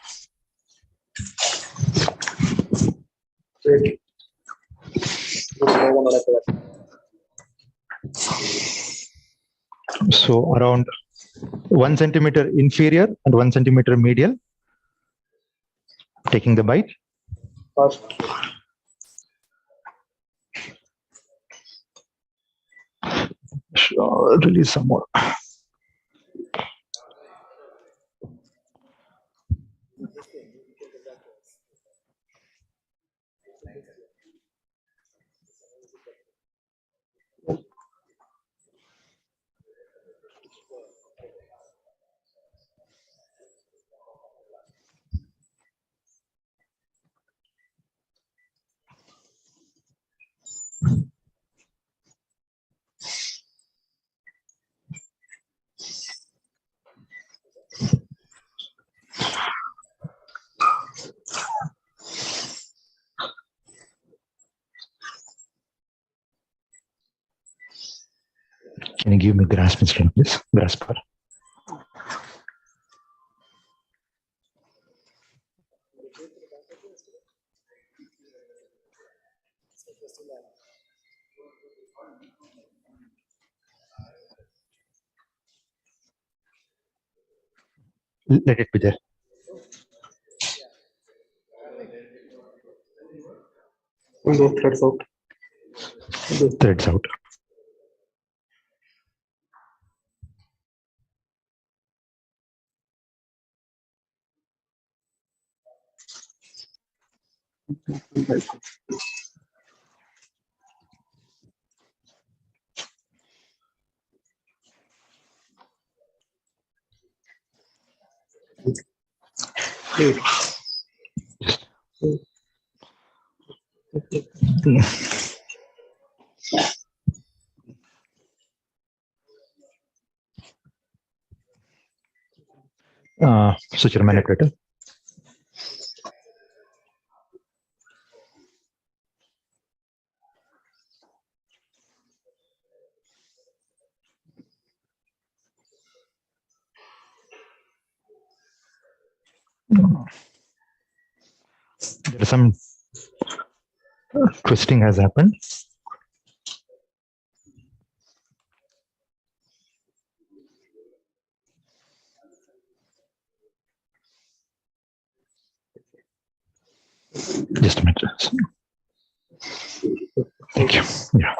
So around 1 centimeter inferior and 1 centimeter medial. Taking the bite. Sure, release some more. Can you give me grasp instead, please? Grasper. Let it be there.
Threads out.
Threads out. Suture manipulator. There is some twisting has happened. Just a minute. Thank you. Yeah.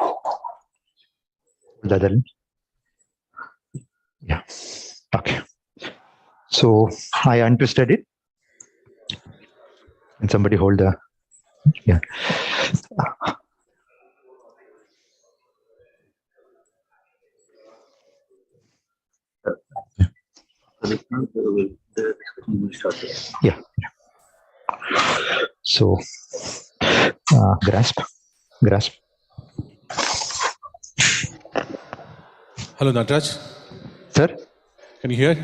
The other end. Yeah. Okay. So I untwisted it. And somebody hold the, yeah. Yeah. So grasp.
Hello, Natraj.
Sir?
Can you hear?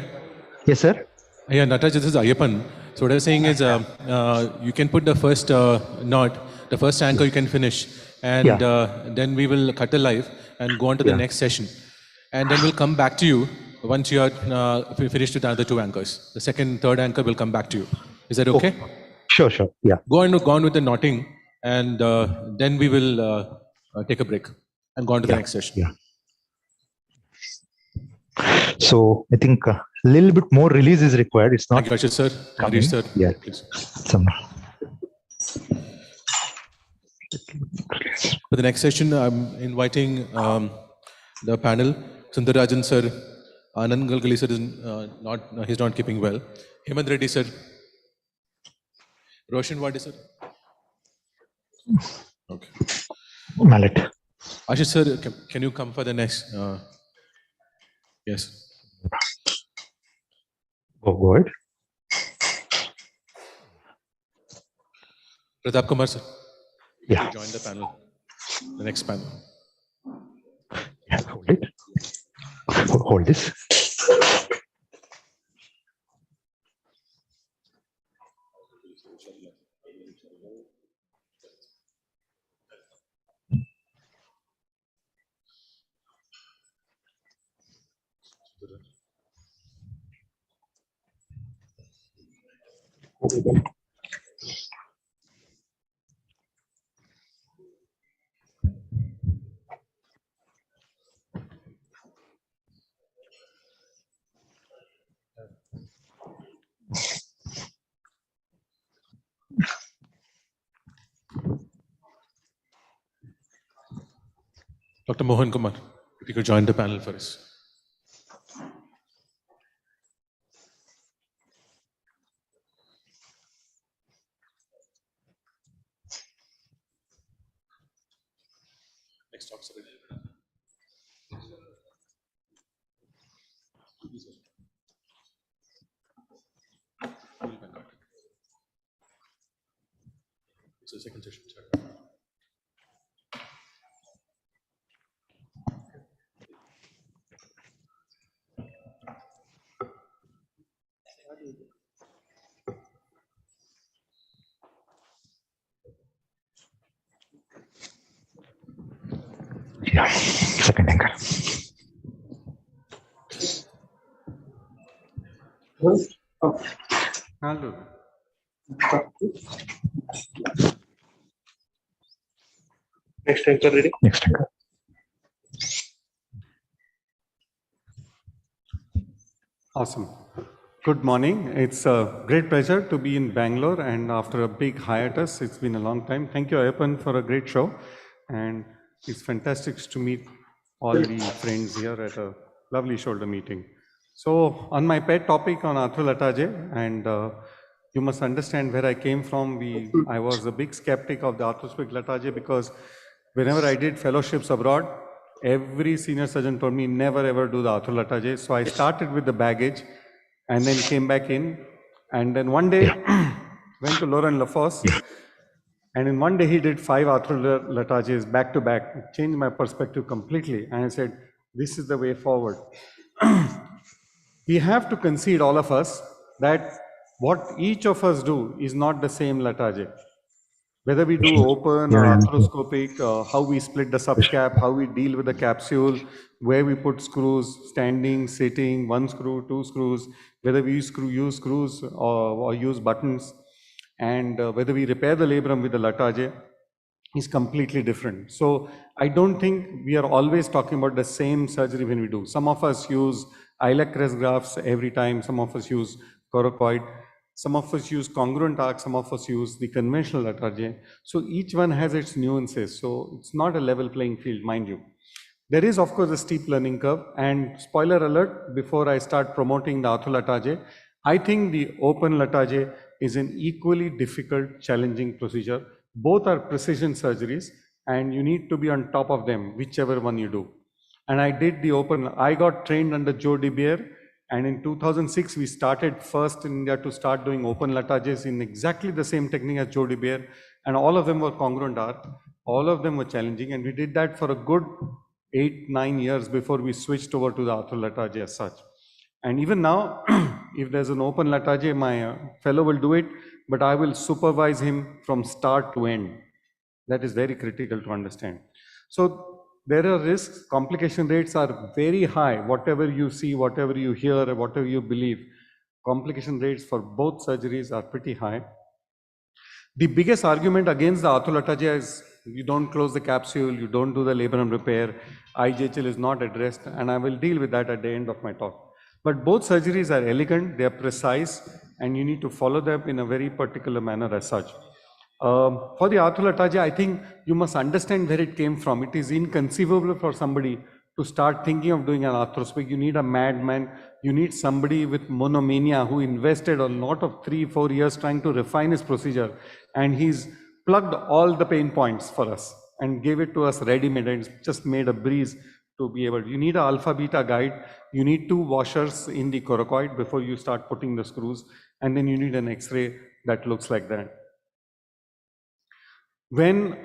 Yes, sir.
Yeah, Natraj, this is Ayyappan. So what I was saying is, you can put the first knot, the first anchor you can finish, and then we will cut the live and go on to the next session. And then we'll come back to you once you are finished with another 2 anchors. The second, third anchor will come back to you. Is that okay?
Sure. Yeah.
Go on with the knotting, and then we will take a break and go on to the next session.
Yeah. So I think a little bit more release is required. It's not.
Thank you, Ashish sir.
coming.
Harish sir,
Yeah.
please.
Some.
For the next session, I'm inviting the panel. Sundarajan sir, Anand Galgali sir is he's not keeping well. Hemant Reddy sir, Roshan Wadi sir. Okay.
Mallet.
Ashish sir, can you come for the next? Yes.
Go ahead.
Pratap Kumar sir.
Yeah.
Join the panel. The next panel.
Yeah, hold it. Hold this.
Dr. Mohan Kumar, if you could join the panel for us. Next talk, sir. It's the second session, sir.
Yeah, second anchor.
I'll do
Next anchor ready? Next anchor.
Awesome. Good morning. It's a great pleasure to be in Bangalore, and after a big hiatus, it's been a long time. Thank you, Ayyappan, for a great show, and it's fantastic to meet all the friends here at a lovely shoulder meeting. So, on my pet topic on arthrolatae, and you must understand where I came from. I was a big skeptic of the arthroscopic latae because whenever I did fellowships abroad, every senior surgeon told me never ever do the arthrolatae. So I started with the baggage and then came back in. And then one day went to Laurent Lafosse. And in one day he did 5 arthrolataes back to back. It changed my perspective completely. And I said, this is the way forward. We have to concede, all of us, that what each of us do is not the same latae. Whether we do open or arthroscopic, how we split the subcap, how we deal with the capsule, where we put screws, standing, sitting, 1 screw, 2 screws, whether we use screws or use buttons, and whether we repair the labrum with the latae is completely different. So I don't think we are always talking about the same surgery when we do. Some of us use iliac crest grafts every time, some of us use coracoid. Some of us use congruent arc, some of us use the conventional latae. So each one has its nuances. So it's not a level playing field, mind you. There is, of course, a steep learning curve. And spoiler alert, before I start promoting the arthrolatae, I think the open latae is an equally difficult, challenging procedure. Both are precision surgeries, and you need to be on top of them, whichever one you do. And I did the open. I got trained under Joe DeBeer. And in 2006, we started first in India to start doing open latages in exactly the same technique as Joe DeBeer. And all of them were congruent arc. All of them were challenging. And we did that for a good 8-9 years before we switched over to the arthrolatae as such. And even now, if there's an open latae, my fellow will do it, but I will supervise him from start to end. That is very critical to understand. So there are risks, complication rates are very high. Whatever you see, whatever you hear, whatever you believe, complication rates for both surgeries are pretty high. The biggest argument against the arthrolatae is you don't close the capsule, you don't do the labrum repair, IJHL is not addressed, and I will deal with that at the end of my talk. But both surgeries are elegant, they are precise, and you need to follow them in a very particular manner as such. For the arthrolatagea, I think you must understand where it came from. It is inconceivable for somebody to start thinking of doing an arthroscopy. You need a madman, you need somebody with monomania who invested a lot of 3-4 years trying to refine his procedure, and he's plugged all the pain points for us and gave it to us ready-made, and it's just made a breeze to be able. You need an alpha-beta guide, you need 2 washers in the coracoid before you start putting the screws, and then you need an X-ray that looks like that. When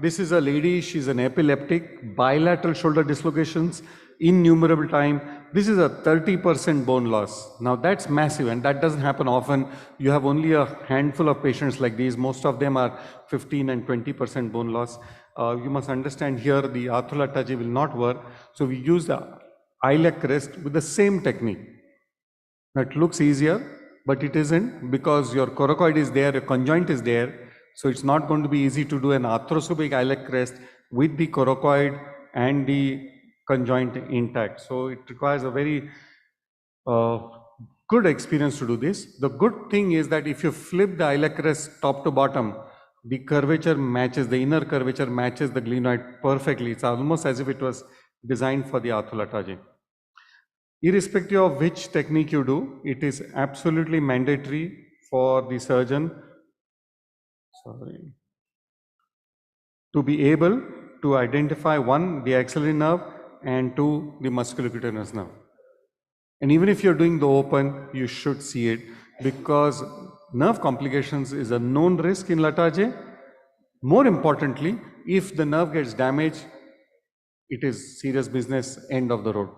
this is a lady, she's an epileptic, bilateral shoulder dislocations, innumerable time. This is a 30% bone loss. Now that's massive, and that doesn't happen often. You have only a handful of patients like these. Most of them are 15 and 20% bone loss. You must understand here the arthrolatagea will not work. So we use the iliac crest with the same technique. That looks easier, but it isn't, because your coracoid is there, your conjoint is there. So it's not going to be easy to do an arthroscopic iliac crest with the coracoid and the conjoint intact. So it requires a very good experience to do this. The good thing is that if you flip the iliac crest top to bottom, the curvature matches, the inner curvature matches the glenoid perfectly. It's almost as if it was designed for the arthrolatagea. Irrespective of which technique you do, it is absolutely mandatory for the surgeon to be able to identify, 1, the axillary nerve, and 2, the musculocutaneous nerve. And even if you're doing the open, you should see it, because nerve complications is a known risk in Latarjet. More importantly, if the nerve gets damaged, it is serious business, end of the road.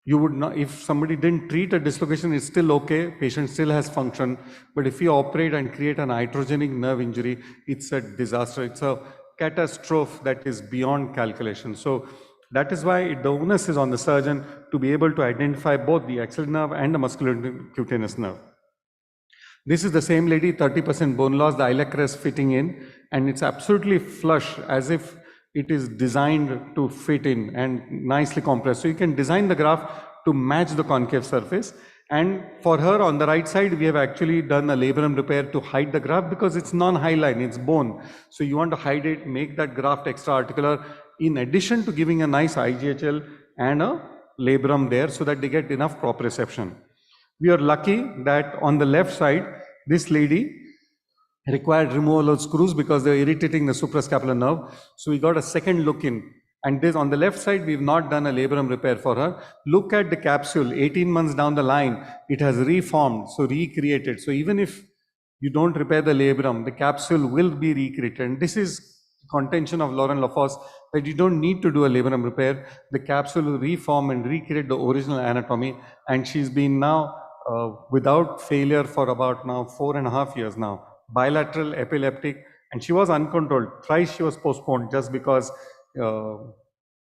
You would not, if somebody didn't treat a dislocation, it's still okay, patient still has function. But if you operate and create an iatrogenic nerve injury, it's a disaster. It's a catastrophe that is beyond calculation. So that is why the onus is on the surgeon to be able to identify both the axillary nerve and the musculocutaneous nerve. This is the same lady, 30% bone loss, the iliac crest fitting in, and it's absolutely flush, as if it is designed to fit in and nicely compressed. So you can design the graft to match the concave surface. And for her on the right side, we have actually done a labrum repair to hide the graft, because it's non-hyaline, it's bone. So you want to hide it, make that graft extra articular, in addition to giving a nice IGHL and a labrum there, so that they get enough proprioception. We are lucky that on the left side, this lady required removal of screws because they were irritating the suprascapular nerve. So we got a second look in. And this on the left side, we've not done a labrum repair for her. Look at the capsule, 18 months down the line, it has reformed, so recreated. So even if you don't repair the labrum, the capsule will be recreated. And this is contention of Laurent Lafosse, that you don't need to do a labrum repair. The capsule will reform and recreate the original anatomy. And she's been now without failure for about now 4.5 years now. Bilateral, epileptic, and she was uncontrolled. Thrice she was postponed just because her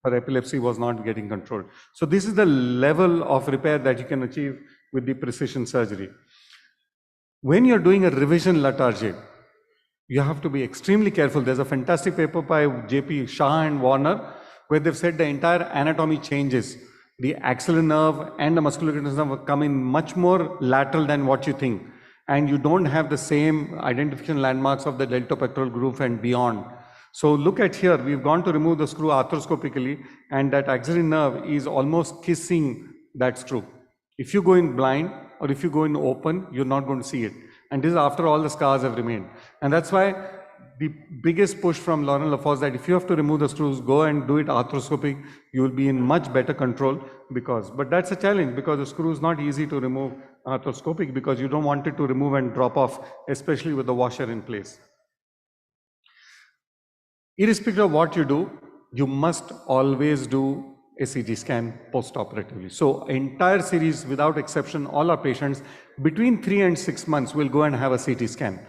epilepsy was not getting controlled. So this is the level of repair that you can achieve with the precision surgery. When you're doing a revision Latarjet, you have to be extremely careful. There's a fantastic paper by JP Shah and Warner where they've said the entire anatomy changes. The axillary nerve and the musculocutaneous nerve come in much more lateral than what you think. And you don't have the same identification landmarks of the deltopectoral groove and beyond. So look at here, we've gone to remove the screw arthroscopically, and that axillary nerve is almost kissing that screw. If you go in blind or if you go in open, you're not going to see it. And this is after all the scars have remained. And that's why the biggest push from Laurent Lafosse that if you have to remove the screws, go and do it arthroscopic, you will be in much better control, but that's a challenge, because the screw is not easy to remove arthroscopic, because you don't want it to remove and drop off, especially with the washer in place. Irrespective of what you do, you must always do a CT scan post-operatively. So entire series, without exception, all our patients between 3 and 6 months will go and have a CT scan.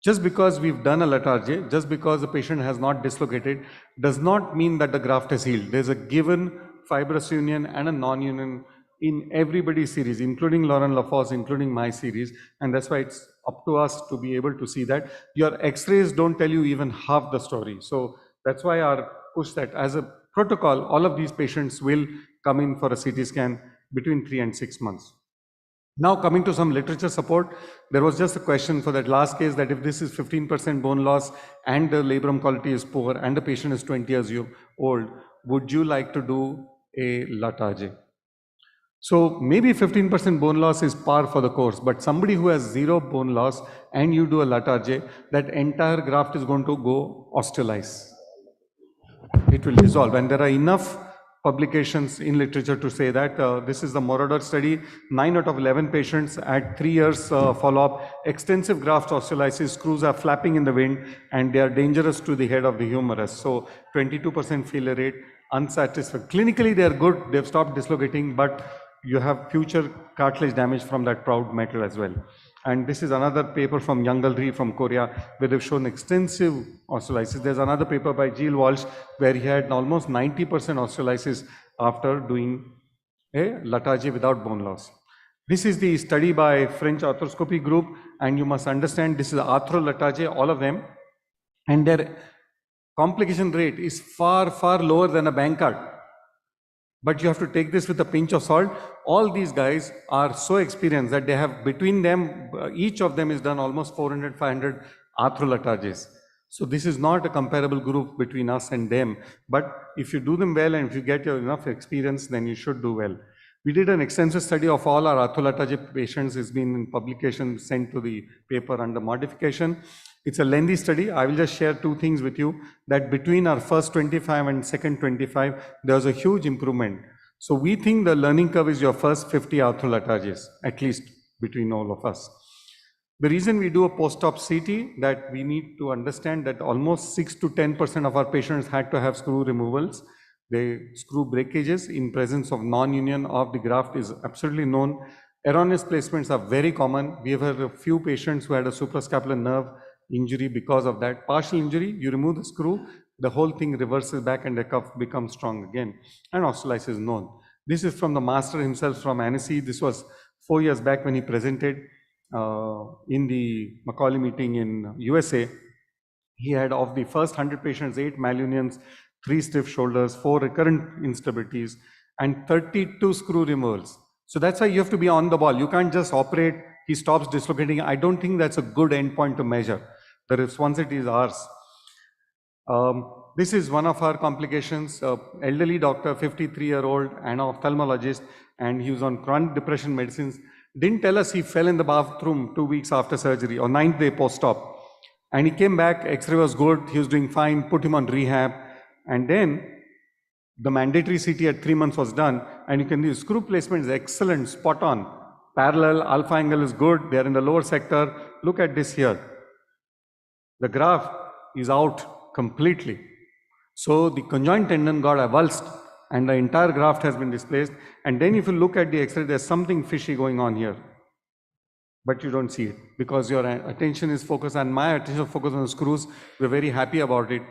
Just because we've done a Latarjet, just because the patient has not dislocated, does not mean that the graft has healed. There's a given fibrous union and a non-union in everybody's series, including Laurent Lafosse, including my series, and that's why it's up to us to be able to see that. Your X-rays don't tell you even half the story. So that's why our push that as a protocol, all of these patients will come in for a CT scan between 3 and 6 months. Now coming to some literature support, there was just a question for that last case that if this is 15% bone loss and the labrum quality is poor and the patient is 20 years old, would you like to do a Latarjet? So maybe 15% bone loss is par for the course, but somebody who has zero bone loss and you do a Latarjet, that entire graft is going to go osteolyze. It will dissolve, and there are enough publications in literature to say that. This is the Moroder study. 9 out of 11 patients at 3 years follow-up, extensive graft osteolysis, screws are flapping in the wind, and they are dangerous to the head of the humerus. So 22% failure rate, unsatisfied. Clinically, they are good. They've stopped dislocating, but you have future cartilage damage from that proud metal as well. And this is another paper from Youngalri from Korea, where they've shown extensive osteolysis. There's another paper by Gilles Walsh, where he had almost 90% osteolysis after doing a Latarjet without bone loss. This is the study by French arthroscopy group, and you must understand this is arthro Latarjet, all of them, and their complication rate is far, far lower than a Bankart. But you have to take this with a pinch of salt. All these guys are so experienced that they have, between them, each of them is done almost 400, 500 arthro-Latarjets. So this is not a comparable group between us and them. But if you do them well and if you get your enough experience, then you should do well. We did an extensive study of all our arthro-Latarjet patients. It's been in publication, sent to the paper under modification. It's a lengthy study. I will just share two things with you, that between our first 25 and second 25, there was a huge improvement. So we think the learning curve is your first 50 arthro-Latarjets, at least between all of us. The reason we do a post-op CT, that we need to understand that almost 6 to 10% of our patients had to have screw removals. The screw breakages in presence of non-union of the graft is absolutely known. Erroneous placements are very common. We have had a few patients who had a suprascapular nerve injury because of that. Partial injury, you remove the screw, the whole thing reverses back and the cuff becomes strong again. And osteolysis is known. This is from the master himself from Annecy. This was 4 years back when he presented in the Macaulay meeting in USA. He had, of the first 100 patients, 8 malunions, 3 stiff shoulders, 4 recurrent instabilities, and 32 screw removals. So that's why you have to be on the ball. You can't just operate, he stops dislocating. I don't think that's a good endpoint to measure. The responsibility is ours. This is one of our complications. Elderly doctor, 53-year-old, an ophthalmologist, and he was on chronic depression medicines. Didn't tell us he fell in the bathroom 2 weeks after surgery, or 9th day post-op. And he came back, X-ray was good, he was doing fine, put him on rehab. And then the mandatory CT at 3 months was done, and you can see screw placement is excellent, spot on. Parallel, alpha angle is good, they are in the lower sector. Look at this here. The graft is out completely. So the conjoint tendon got avulsed and the entire graft has been displaced. And then if you look at the X-ray, there's something fishy going on here. But you don't see it because your attention is focused, and my attention is focused on the screws. We're very happy about it.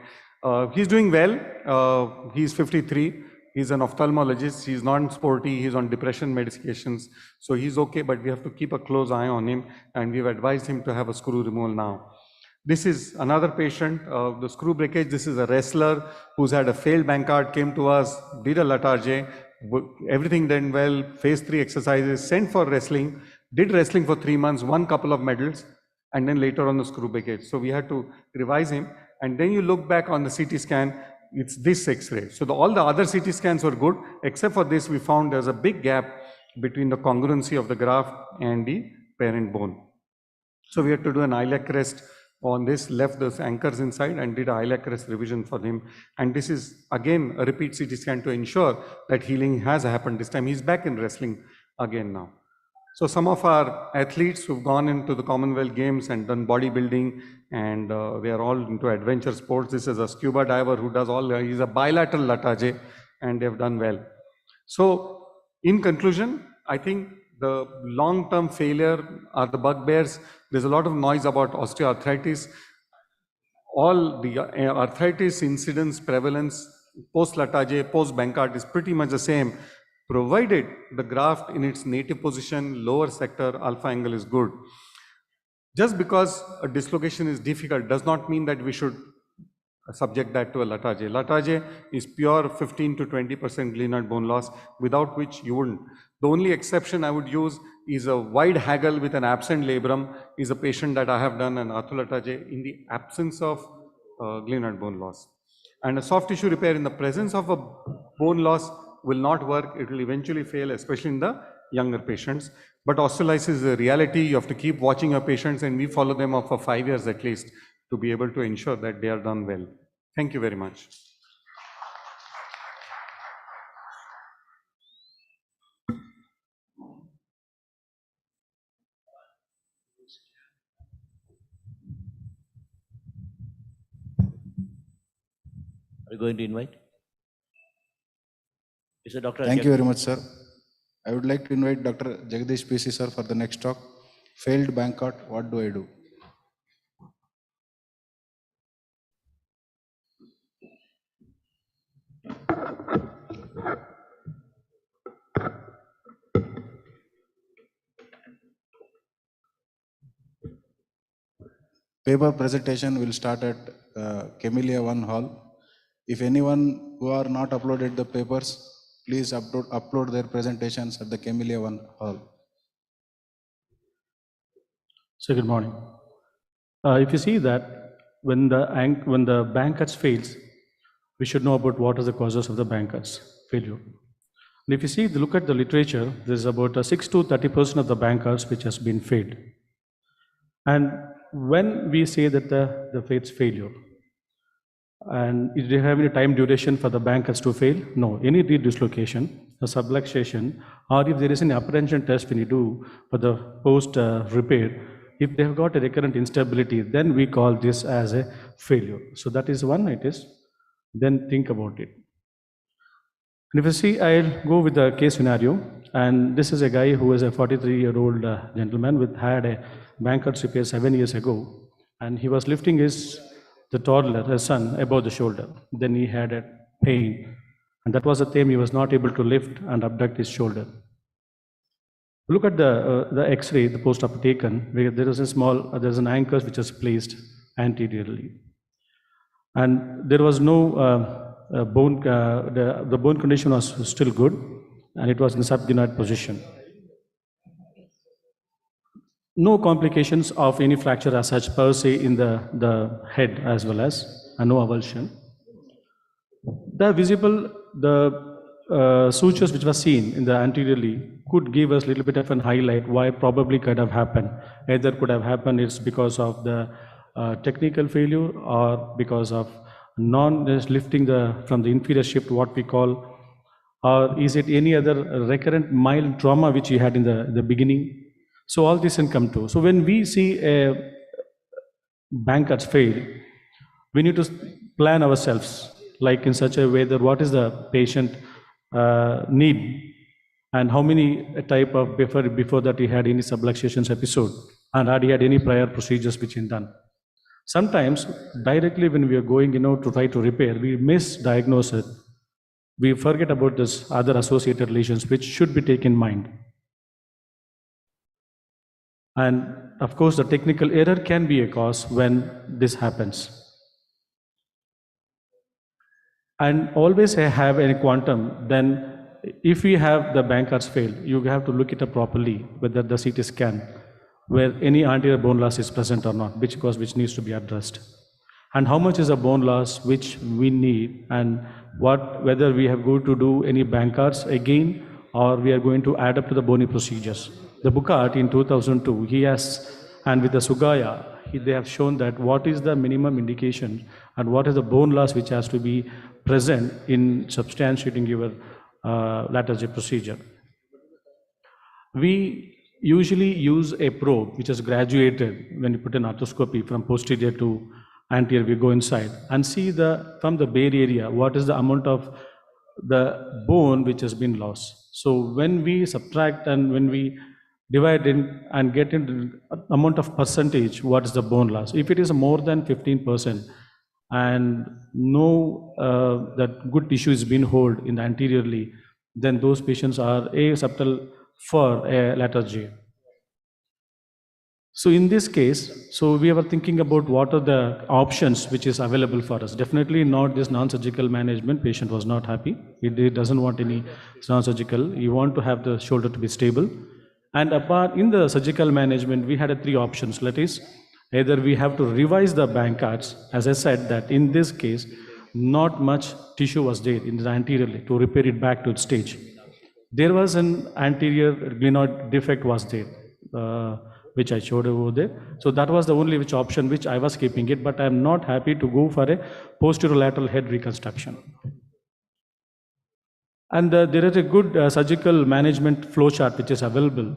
He's doing well. He's 53. He's an ophthalmologist. He's non-sporty. He's on depression medications. So he's okay, but we have to keep a close eye on him. And we've advised him to have a screw removal now. This is another patient, the screw breakage. This is a wrestler who's had a failed Bankart, came to us, did a Latarjet, everything done well, phase 3 exercises, sent for wrestling, did wrestling for 3 months, won couple of medals, and then later on the screw breakage. So we had to revise him. And then you look back on the CT scan, it's this X-ray. So all the other CT scans were good, except for this, we found there's a big gap between the congruency of the graft and the parent bone. So we had to do an iliac crest on this, left those anchors inside and did a iliac crest revision for him. And this is again a repeat CT scan to ensure that healing has happened this time. He's back in wrestling again now. So some of our athletes who've gone into the Commonwealth Games and done bodybuilding, and they are all into adventure sports. This is a scuba diver who does all, he's a bilateral Latarjet, and they've done well. So in conclusion, I think the long-term failure are the bugbears. There's a lot of noise about osteoarthritis. All the arthritis incidence, prevalence, post-Latarjet, post-Bankart is pretty much the same, provided the graft in its native position, lower sector, alpha angle is good. Just because a dislocation is difficult does not mean that we should subject that to a Latarjet. Latarjet is pure 15 to 20% glenoid bone loss, without which you wouldn't. The only exception I would use is a wide haggle with an absent labrum is a patient that I have done an arthrolytage in the absence of glenoid bone loss. And a soft tissue repair in the presence of a bone loss will not work. It will eventually fail, especially in the younger patients. But osteolysis is a reality. You have to keep watching your patients, and we follow them up for 5 years at least to be able to ensure that they are done well. Thank you very much.
Are you going to invite? Is it Dr.
Thank you very much, sir. I would like to invite Dr. Jagdish PC, sir, for the next talk. Failed bank cut, what do I do? Paper presentation will start at Camellia 1 hall. If anyone who are not uploaded the papers, please upload their presentations at the Camellia 1 hall.
So good morning. If you see that when the bank cuts fails, we should know about what are the causes of the bank cuts failure. And if you see, look at the literature, there's about 6 to 30% of the bank cuts which has been failed. And when we say that the fates failure, and do you have any time duration for the bank cuts to fail? No, any dislocation, a subluxation, or if there is an apprehension test when you do for the post repair, if they have got a recurrent instability, then we call this as a failure. So that is one it is. Then think about it. And if you see, I'll go with the case scenario. And this is a guy who is a 43-year-old gentleman with had a bank cuts repair 7 years ago. And he was lifting the toddler, his son, above the shoulder. Then he had a pain. And that was the time he was not able to lift and abduct his shoulder. Look at the X-ray, the post-op taken, where there is there's an anchor which is placed anteriorly. And there was no bone, the bone condition was still good, and it was in subglenoid position. No complications of any fracture as such per se in the head as well as, and no avulsion. The visible, sutures which were seen in the anteriorly could give us a little bit of an highlight why probably could have happened. Either could have happened it's because of the technical failure or because of non-lifting from the inferior shift, what we call, or is it any other recurrent mild trauma which he had in the beginning? So all this can come to. So when we see a bank cuts fail, we need to plan ourselves like in such a way that what is the patient need and how many type of before that he had any subluxations episode and had he had any prior procedures which he done. Sometimes directly when we are going to try to repair, we misdiagnose it. We forget about this other associated lesions which should be taken in mind. And of course, the technical error can be a cause when this happens. And always have a quantum, then if we have the bank cuts fail, you have to look it up properly, whether the CT scan, where any anterior bone loss is present or not, which cause needs to be addressed. And how much is a bone loss which we need, and whether we have going to do any bank cuts again, or we are going to add up to the bony procedures. The Bukart in 2002, he has, and with the Sugaya, they have shown that what is the minimum indication and what is the bone loss which has to be present in substantiating your lateral J procedure. We usually use a probe which is graduated when you put an arthroscopy from posterior to anterior, we go inside and see from the bare area what is the amount of the bone which has been lost. So when we subtract and when we divide in and get into amount of percentage, what is the bone loss? If it is more than 15% and no that good tissue is being held in the anteriorly, then those patients are susceptible for a lateral J. So in this case, so we were thinking about what are the options which is available for us. Definitely not this non-surgical management. Patient was not happy. He doesn't want any non-surgical. He want to have the shoulder to be stable. And apart in the surgical management, we had three options. That is, either we have to revise the bank cards. As I said that in this case, not much tissue was there in the anteriorly to repair it back to its stage. There was an anterior glenoid defect was there, which I showed over there. So that was the only which option which I was keeping it, but I am not happy to go for a posterolateral head reconstruction. And there is a good surgical management flow chart which is available.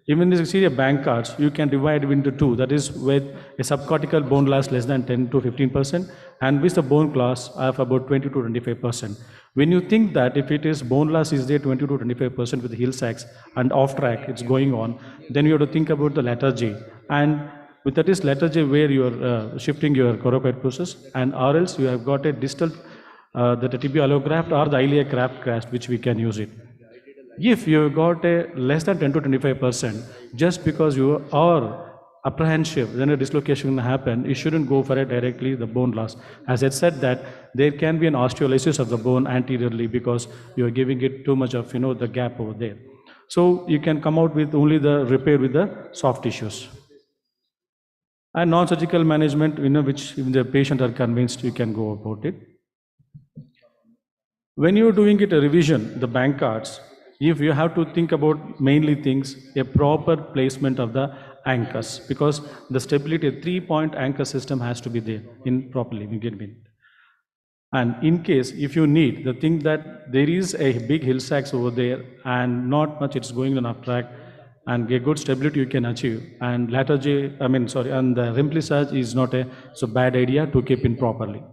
Even if you see a bank cards, you can divide it into two. That is with a subcortical bone loss less than 10 to 15%, and with the bone loss of about 20 to 25%. When you think that if it is bone loss is there 20 to 25% with the heel sacks and off track, it's going on, then you have to think about the lethargy. And with that is lethargy where you are shifting your coracoid process, and or else you have got a distal the tibia allograft or the iliac graft grasp, which we can use it. If you got a less than 10 to 25%, just because you are apprehensive, then a dislocation will happen, you shouldn't go for it directly, the bone loss. As I said that there can be an osteolysis of the bone anteriorly because you are giving it too much of, the gap over there. So you can come out with only the repair with the soft tissues. And non-surgical management, which if the patient are convinced, you can go about it. When you're doing it a revision, the bank cards, if you have to think about mainly things, a proper placement of the anchors, because the stability, a 3-point anchor system has to be there in properly. And in case, if you need, the thing that there is a big hill sacks over there and not much it's going on up track and a good stability you can achieve. And lethargy, and the remplissage is not a so bad idea to keep in properly.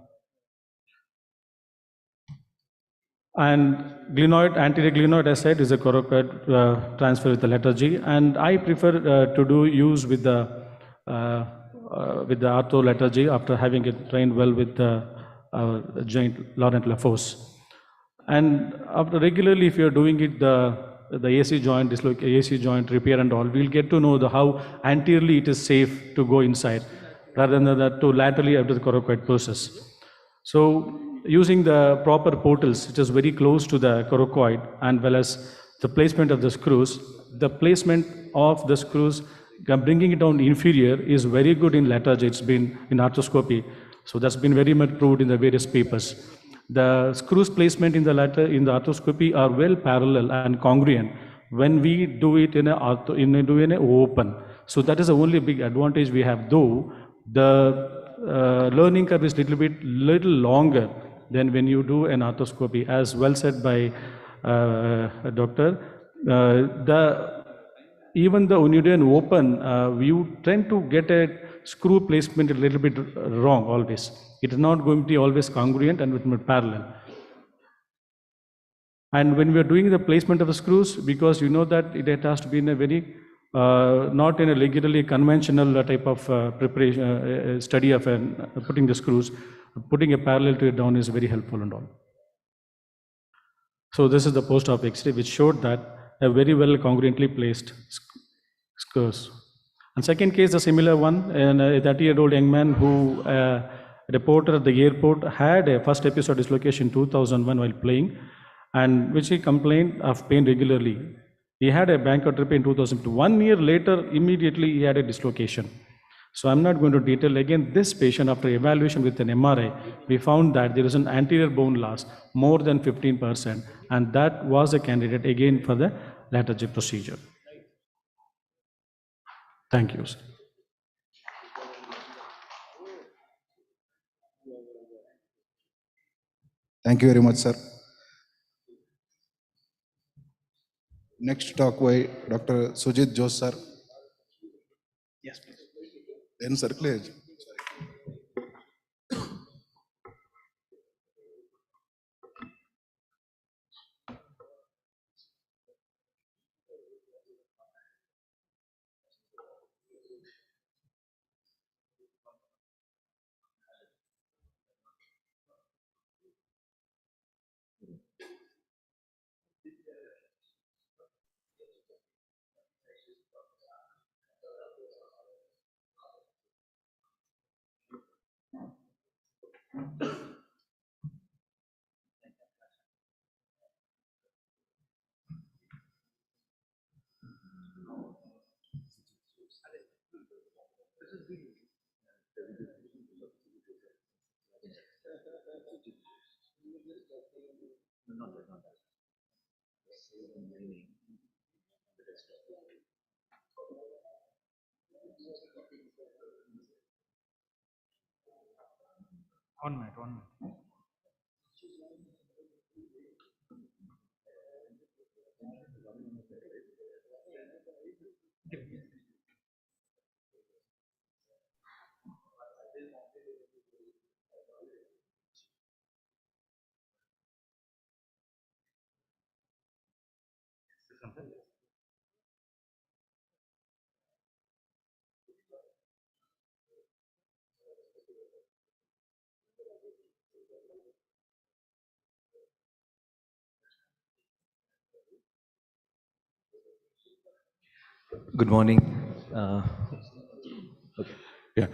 And glenoid, anterior glenoid, as said, is a coracoid transfer with the lethargy, and I prefer to do use with the ortho lethargy after having it trained well with the joint Laurent Lafosse. And after regularly, if you're doing it, the AC joint, AC joint repair and all, we'll get to know how anteriorly it is safe to go inside rather than that to laterally after the coracoid process. So using the proper portals, which is very close to the coracoid, and well as the placement of the screws, bringing it down inferior is very good in lethargy. It's been in arthroscopy. So that's been very much proved in the various papers. The screws placement in the arthroscopy are well parallel and congruent when we do it in an open. So that is the only big advantage we have, though the learning curve is little longer than when you do an arthroscopy, as well said by a doctor. Even though when you do an open, you tend to get a screw placement a little bit wrong always. It is not going to be always congruent and with parallel. And when we are doing the placement of the screws, because you know that it has to be in a very, not in a regularly conventional type of preparation, study of putting the screws, putting a parallel to it down is very helpful and all. So this is the post-op X-ray which showed that a very well congruently placed screws. And second case, a similar one, and a 30-year-old young man who reporter at the airport had a first episode dislocation in 2001 while playing, and which he complained of pain regularly. He had a Bangkok trip in 2002. 1 year later, immediately he had a dislocation. So I'm not going to detail again. This patient, after evaluation with an MRI, we found that there is an anterior bone loss more than 15%, and that was a candidate again for the lethargy procedure. Thank you, sir.
Thank you very much, sir. Next talk by Dr. Sujit Jose, sir.
Yes, please.
Then circulate.
1 minute, 1 minute.
Good morning.
Yeah,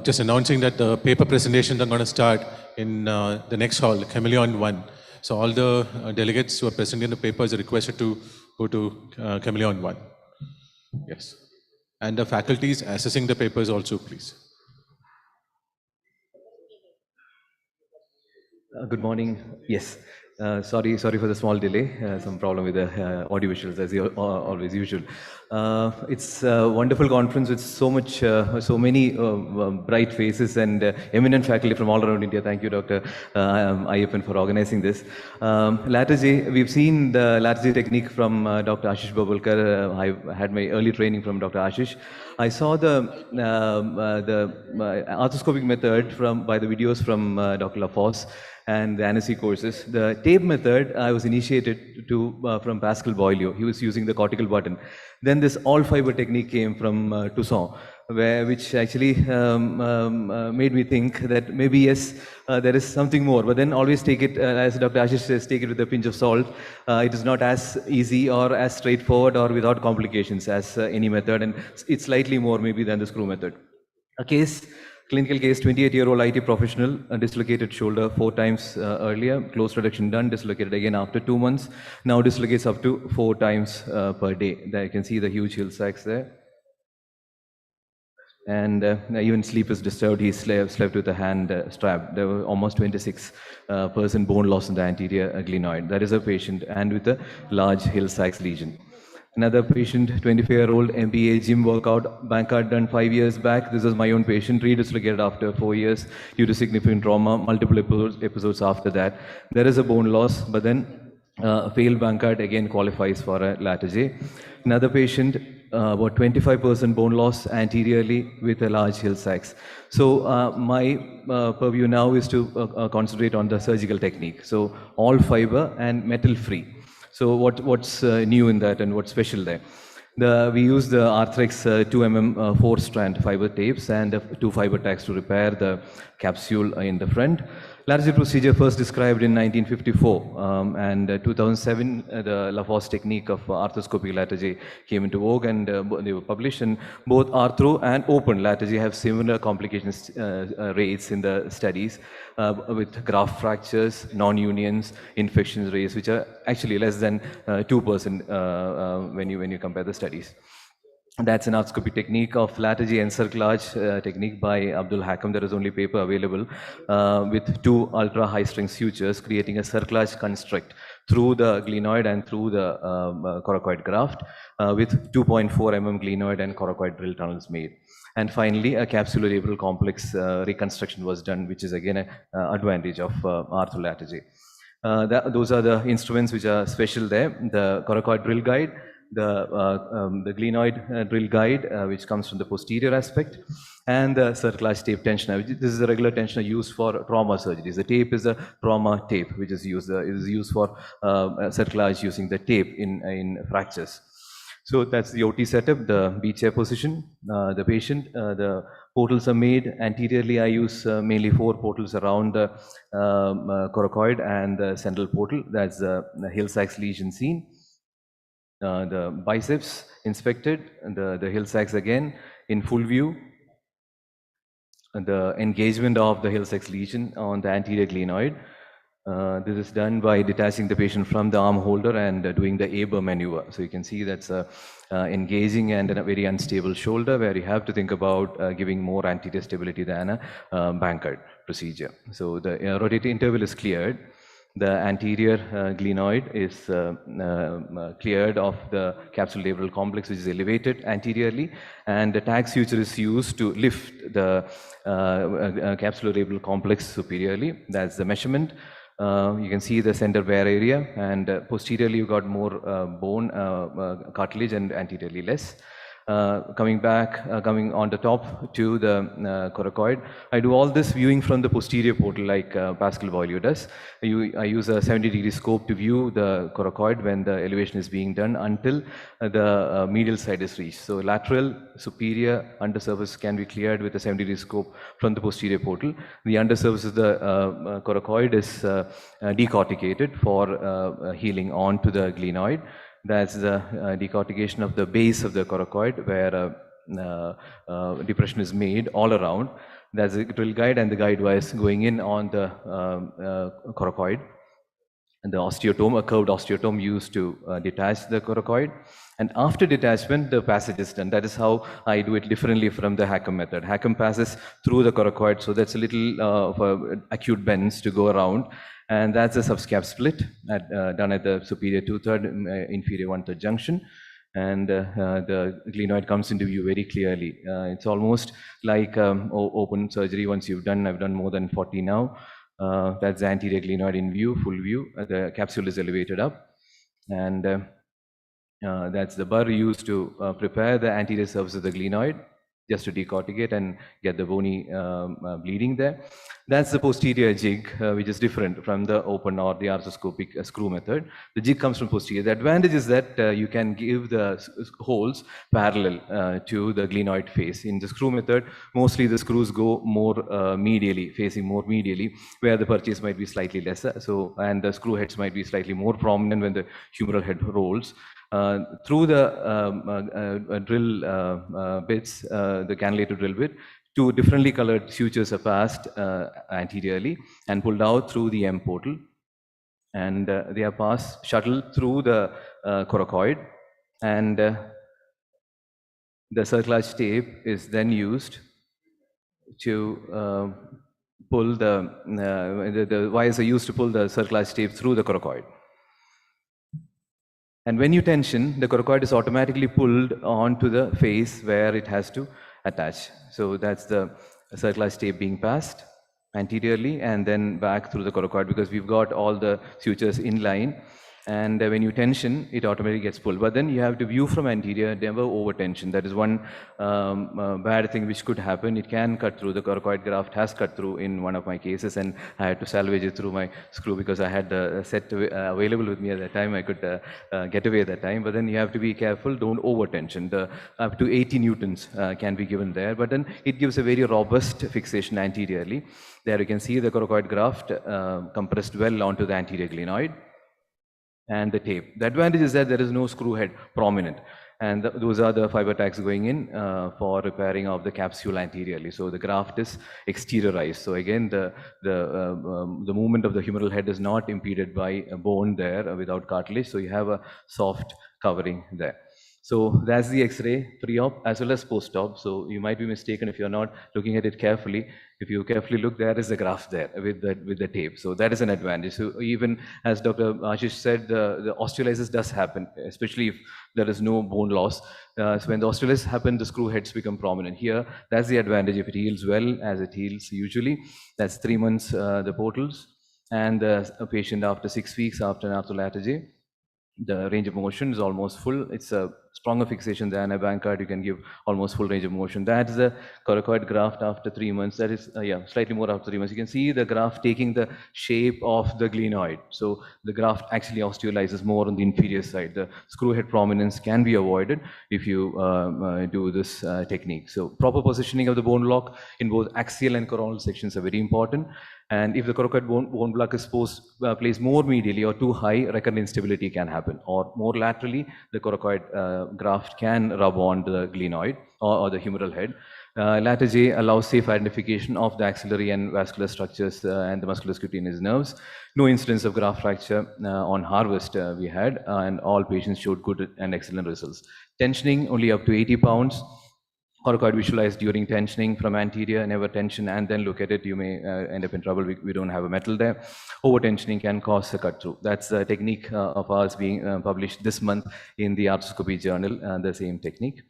just announcing that the paper presentations are going to start in the next hall, Chameleon 1. So all the delegates who are presenting the papers are requested to go to Chameleon 1. Yes. And the faculties assessing the papers also, please.
Good morning. Yes. Sorry for the small delay. Some problem with the audio visuals, as always usual. It's a wonderful conference with so many bright faces and eminent faculty from all around India. Thank you, Dr. Ayyappan, for organizing this. Latter J, we've seen the Latter J technique from Dr. Ashish Babulkar. I had my early training from Dr. Ashish. I saw the arthroscopic method by the videos from Dr. LaFosse and the NSC courses. The tape method I was initiated to from Pascal Boileau. He was using the cortical button. Then this all fiber technique came from Toussaint, which actually made me think that maybe yes, there is something more. But then always take it, as Dr. Ashish says, take it with a pinch of salt. It is not as easy or as straightforward or without complications as any method, and it's slightly more maybe than the screw method. Clinical case, 28-year-old IT professional, dislocated shoulder 4 times earlier, close reduction done, dislocated again after 2 months. Now dislocates up to 4 times per day. There you can see the huge heel sacks there. And even sleep is disturbed. He slept with a hand strap. There were almost 26% bone loss in the anterior glenoid. That is a patient, and with a large heel sacks lesion. Another patient, 25-year-old MBA gym workout, Bankard done 5 years back. This is my own patient, redislocated after 4 years due to significant trauma, multiple episodes after that. There is a bone loss, but then failed Bankard again qualifies for a latter J. Another patient, about 25% bone loss anteriorly with a large heel sacks. So my purview now is to concentrate on the surgical technique. So all fiber and metal free. So what's new in that and what's special there? We use the Arthrex 2mm 4-strand fiber tapes and 2 fiber tacks to repair the capsule in the front. Latter J procedure first described in 1954 and 2007 the LaFosse technique of arthroscopic latter J came into vogue and they were published, and both arthro and open latter J have similar complications rates in the studies with graft fractures, non-unions, infections rates which are actually less than 2% when you compare the studies. That's an arthroscopy technique of latter J encirclage technique by Abdul Hakam. There is only paper available with 2 ultra high strength sutures creating a cerclage construct through the glenoid and through the coracoid graft with 2.4 mm glenoid and coracoid drill tunnels made. And finally, a capsulorabral complex reconstruction was done, which is again an advantage of arthro latter J. Those are the instruments which are special there. The coracoid drill guide, the glenoid drill guide, which comes from the posterior aspect, and the cerclage tape tensioner. This is a regular tensioner used for trauma surgeries. The tape is a trauma tape, which is used for cerclage using the tape in fractures. So that's the OT setup, the B chair position, the patient, the portals are made. Anteriorly, I use mainly 4 portals around the coracoid and the central portal. That's the heel sacks lesion seen. The biceps inspected, the heel sacks again in full view. the engagement of the Hill-Sachs lesion on the anterior glenoid. This is done by detaching the patient from the arm holder and doing the Aber maneuver. So you can see that's engaging and a very unstable shoulder where you have to think about giving more anterior stability than a Bankert procedure. So the rotator interval is cleared. The anterior glenoid is cleared of the capsulolabral complex, which is elevated anteriorly, and the tag suture is used to lift the capsulolabral complex superiorly. That's the measurement. You can see the center bare area, and posteriorly you got more bone, cartilage, and anteriorly less. Coming on the top to the coracoid. I do all this viewing from the posterior portal like Pascal Boileau does. I use a 70-degree scope to view the coracoid when the elevation is being done until the medial side is reached. So lateral, superior, undersurface can be cleared with a 70-degree scope from the posterior portal. The undersurface of the coracoid is decorticated for healing onto the glenoid. That's the decortication of the base of the coracoid where depression is made all around. That's the drill guide and the guide wires going in on the coracoid. And the osteotome, a curved osteotome used to detach the coracoid. And after detachment, the passage is done. That is how I do it differently from the Hackham method. Hackham passes through the coracoid, so that's a little of acute bends to go around. And that's a subscap split done at the superior 2/3, inferior 1/3 junction. And the glenoid comes into view very clearly. It's almost like open surgery once I've done more than 40 now. That's the anterior glenoid in view, full view. The capsule is elevated up. And that's the burr used to prepare the anterior surface of the glenoid, just to decorticate and get the bony bleeding there. That's the posterior jig, which is different from the open or the arthroscopic screw method. The jig comes from posterior. The advantage is that you can give the holes parallel to the glenoid face. In the screw method, mostly the screws go more medially, facing more medially, where the purchase might be slightly lesser. So, and the screw heads might be slightly more prominent when the humeral head rolls. Through the drill bits, the cannulator drill bit, two differently colored sutures are passed anteriorly and pulled out through the M portal. And they are passed, shuttled through the coracoid. And the cerclage tape is then used to pull the wires are used to pull the cerclage tape through the coracoid. And when you tension, the coracoid is automatically pulled onto the face where it has to attach. So that's the cerclage tape being passed anteriorly and then back through the coracoid, because we've got all the sutures in line. And when you tension, it automatically gets pulled. But then you have to view from anterior, never over tension. That is one bad thing which could happen. It can cut through. The coracoid graft has cut through in one of my cases, and I had to salvage it through my screw because I had the set available with me at that time. I could get away at that time. But then you have to be careful, don't over tension. Up to 80 newtons can be given there. But then it gives a very robust fixation anteriorly. There you can see the coracoid graft compressed well onto the anterior glenoid and the tape. The advantage is that there is no screw head prominent, and those are the fiber tags going in for repairing of the capsule anteriorly. So the graft is exteriorized. So again, the movement of the humeral head is not impeded by a bone there without cartilage. So you have a soft covering there. So that's the X-ray pre-op as well as post-op. So you might be mistaken if you're not looking at it carefully. If you carefully look, there is a graft there with the tape. So that is an advantage. So even as Dr. Ashish said, the osteolysis does happen, especially if there is no bone loss. So when the osteolysis happens, the screw heads become prominent. Here, that's the advantage. If it heals well, as it heals usually, that's 3 months, the portals. And a patient after 6 weeks after an arthrolatry, the range of motion is almost full. It's a stronger fixation than a Bankert. You can give almost full range of motion. That is the coracoid graft after 3 months. That is, slightly more after 3 months. You can see the graft taking the shape of the glenoid. So the graft actually osteolyzes more on the inferior side. The screw head prominence can be avoided if you do this technique. So proper positioning of the bone block in both axial and coronal sections are very important. And if the coracoid bone block is placed more medially or too high, recurrent instability can happen. Or more laterally, the coracoid graft can rub on the glenoid or the humeral head. Latter J allows safe identification of the axillary and vascular structures and the musculocutaneous nerves. No incidence of graft fracture on harvest we had, and all patients showed good and excellent results. Tensioning only up to 80 pounds. Coracoid visualized during tensioning from anterior, never tension and then look at it, you may end up in trouble. We don't have a metal there. Over tensioning can cause a cut through. That's a technique of ours being published this month in the Arthroscopy Journal, the same technique.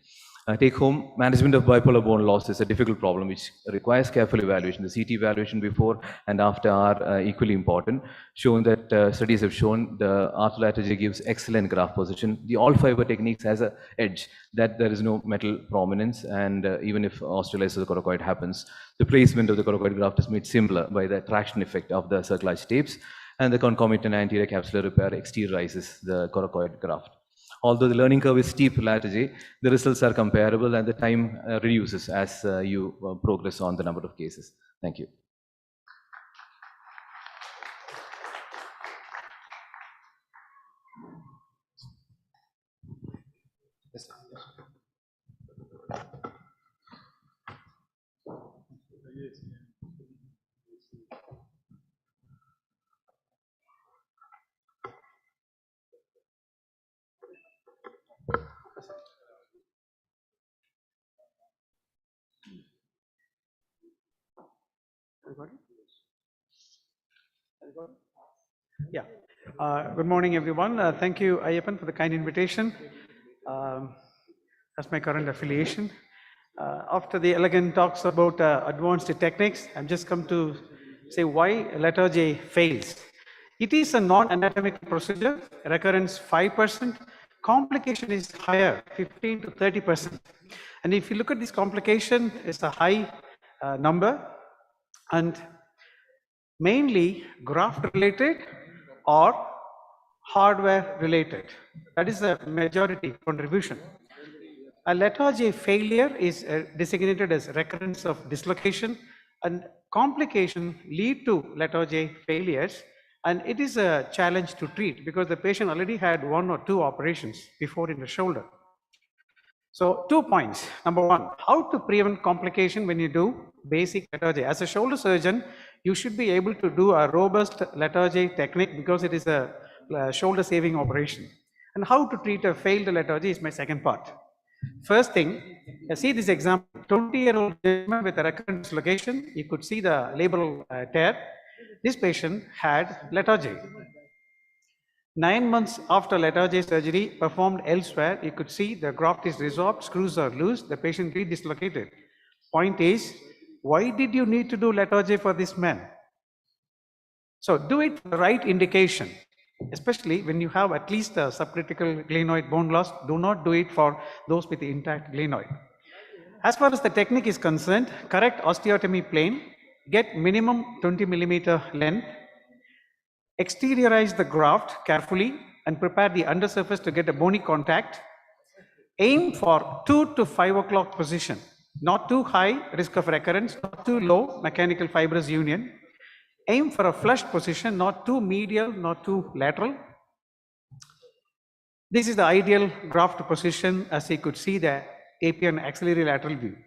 Take home, management of bipolar bone loss is a difficult problem which requires careful evaluation. The CT evaluation before and after are equally important, showing that studies have shown the arthrolattergy gives excellent graft position. The all fiber techniques has an edge that there is no metal prominence, and even if osteolysis of the coracoid happens, the placement of the coracoid graft is made simpler by the traction effect of the cerclage tapes, and the concomitant anterior capsular repair exteriorizes the coracoid graft. Although the learning curve is steep laterally, the results are comparable and the time reduces as you progress on the number of cases. Thank you.
Yeah. Good morning, everyone. Thank you, Ayyappan, for the kind invitation. That's my current affiliation. After the elegant talks about advanced techniques, I've just come to say why letter J fails. It is a non-anatomical procedure, recurrence 5%, complication is higher, 15 to 30%. And if you look at this complication, it's a high number, and mainly graft related or hardware related. That is the majority contribution. A letter J failure is designated as recurrence of dislocation, and complication lead to letter J failures, and it is a challenge to treat because the patient already had 1 or 2 operations before in the shoulder. So 2 points. Number 1, how to prevent complication when you do basic letter J. As a shoulder surgeon, you should be able to do a robust letter J technique because it is a shoulder saving operation. And how to treat a failed letter J is my second part. First thing, see this example, 20-year-old gentleman with a recurrent dislocation. You could see the labral tear. This patient had letter J. 9 months after letter J surgery performed elsewhere, you could see the graft is resorbed, screws are loose, the patient redislocated. Point is, why did you need to do letter J for this man? So do it for the right indication, especially when you have at least a subcritical glenoid bone loss. Do not do it for those with the intact glenoid. As far as the technique is concerned, correct osteotomy plane, get minimum 20 millimeter length, exteriorize the graft carefully and prepare the undersurface to get a bony contact. Aim for 2 to 5 o'clock position, not too high, risk of recurrence, not too low, mechanical fibrous union. Aim for a flush position, not too medial, not too lateral. This is the ideal graft position, as you could see the AP and axillary lateral view.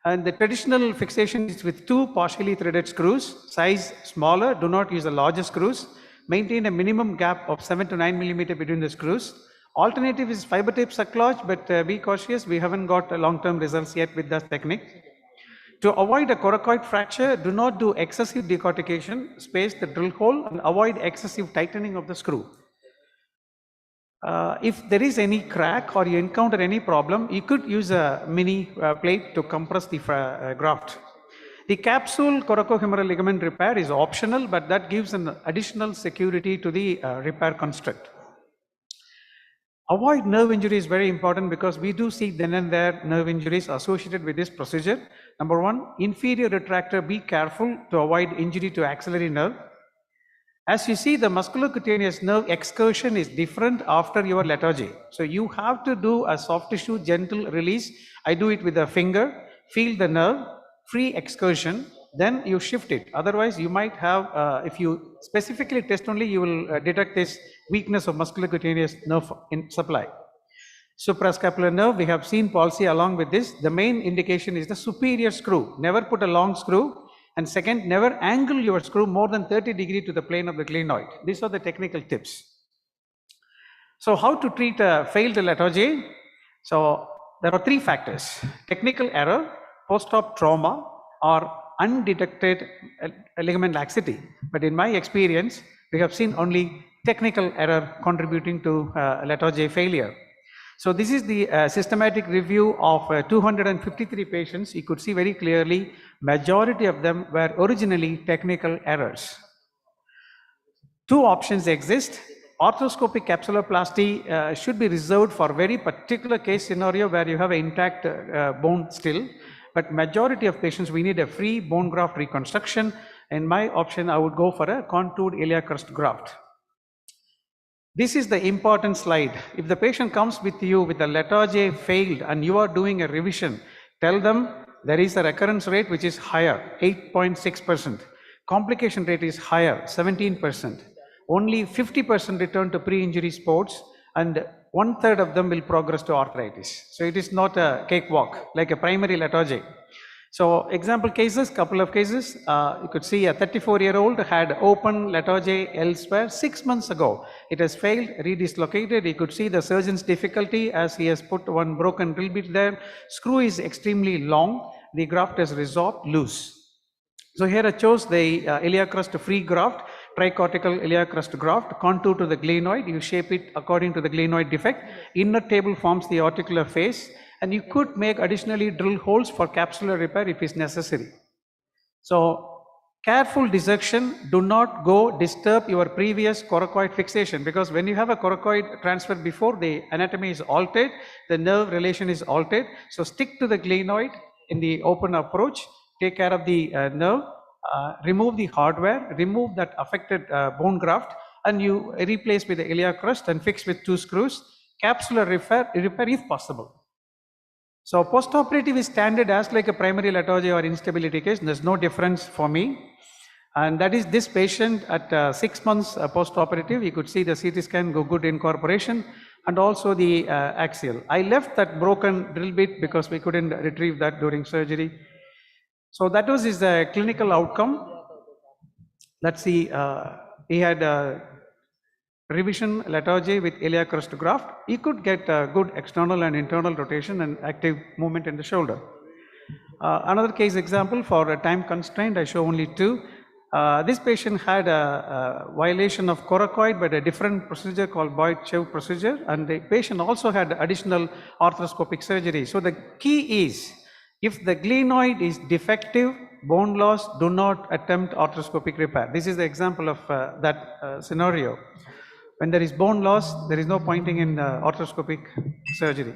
And the traditional fixation is with 2 partially threaded screws, size smaller, do not use the larger screws. Maintain a minimum gap of 7 to 9 millimeter between the screws. Alternative is fiber tape cerclage, but be cautious, we haven't got long-term results yet with that technique. To avoid a coracoid fracture, do not do excessive decortication, space the drill hole and avoid excessive tightening of the screw. If there is any crack or you encounter any problem, you could use a mini plate to compress the graft. The capsule coracohumeral ligament repair is optional, but that gives an additional security to the repair construct. Avoid nerve injury is very important because we do see then and there nerve injuries associated with this procedure. Number 1, inferior retractor, be careful to avoid injury to axillary nerve. As you see, the musculocutaneous nerve excursion is different after your letter J. So you have to do a soft tissue gentle release. I do it with a finger, feel the nerve, free excursion, then you shift it. Otherwise, you might have, if you specifically test only, you will detect this weakness of musculocutaneous nerve in supply. Suprascapular nerve, we have seen palsy along with this. The main indication is the superior screw. Never put a long screw. And second, never angle your screw more than 30 degrees to the plane of the glenoid. These are the technical tips. So how to treat a failed Latarjet? So there are three factors: technical error, post-op trauma, or undetected ligament laxity. But in my experience, we have seen only technical error contributing to Latarjet failure. So this is the systematic review of 253 patients. You could see very clearly, majority of them were originally technical errors. Two options exist. Arthroscopic capsuloplasty should be reserved for very particular case scenario where you have an intact bone still. But majority of patients, we need a free bone graft reconstruction. In my option, I would go for a contoured iliac crust graft. This is the important slide. If the patient comes with you with a Latarjet failed and you are doing a revision, tell them there is a recurrence rate which is higher, 8.6%. Complication rate is higher, 17%. Only 50% return to pre-injury sports, and 1/3 of them will progress to arthritis. So it is not a cakewalk like a primary Latarjet. So example cases, couple of cases, you could see a 34-year-old had open Latarjet elsewhere 6 months ago. It has failed, redislocated. You could see the surgeon's difficulty as he has put one broken drill bit there. Screw is extremely long. The graft has resorbed loose. So here I chose the iliac crust free graft, tricortical iliac crust graft, contour to the glenoid. You shape it according to the glenoid defect. Inner table forms the articular face, and you could make additionally drill holes for capsular repair if it's necessary. So careful dissection, do not go disturb your previous coracoid fixation, because when you have a coracoid transfer before, the anatomy is altered, the nerve relation is altered. So stick to the glenoid in the open approach, take care of the nerve, remove the hardware, remove that affected bone graft, and you replace with the iliac crust and fix with 2 screws, capsular repair if possible. So post-operative is standard as like a primary Latarjet or instability case. There's no difference for me. And that is this patient at 6 months post-operative. You could see the CT scan go good incorporation and also the axial. I left that broken drill bit because we couldn't retrieve that during surgery. So that was his clinical outcome. Let's see, he had revision Latarjet with iliac crust graft. He could get good external and internal rotation and active movement in the shoulder. Another case example for a time constraint, I show only 2. This patient had a violation of coracoid by a different procedure called Boyd-Chew procedure, and the patient also had additional arthroscopic surgery. So the key is, if the glenoid is defective, bone loss, do not attempt arthroscopic repair. This is the example of that scenario. When there is bone loss, there is no pointing in arthroscopic surgery,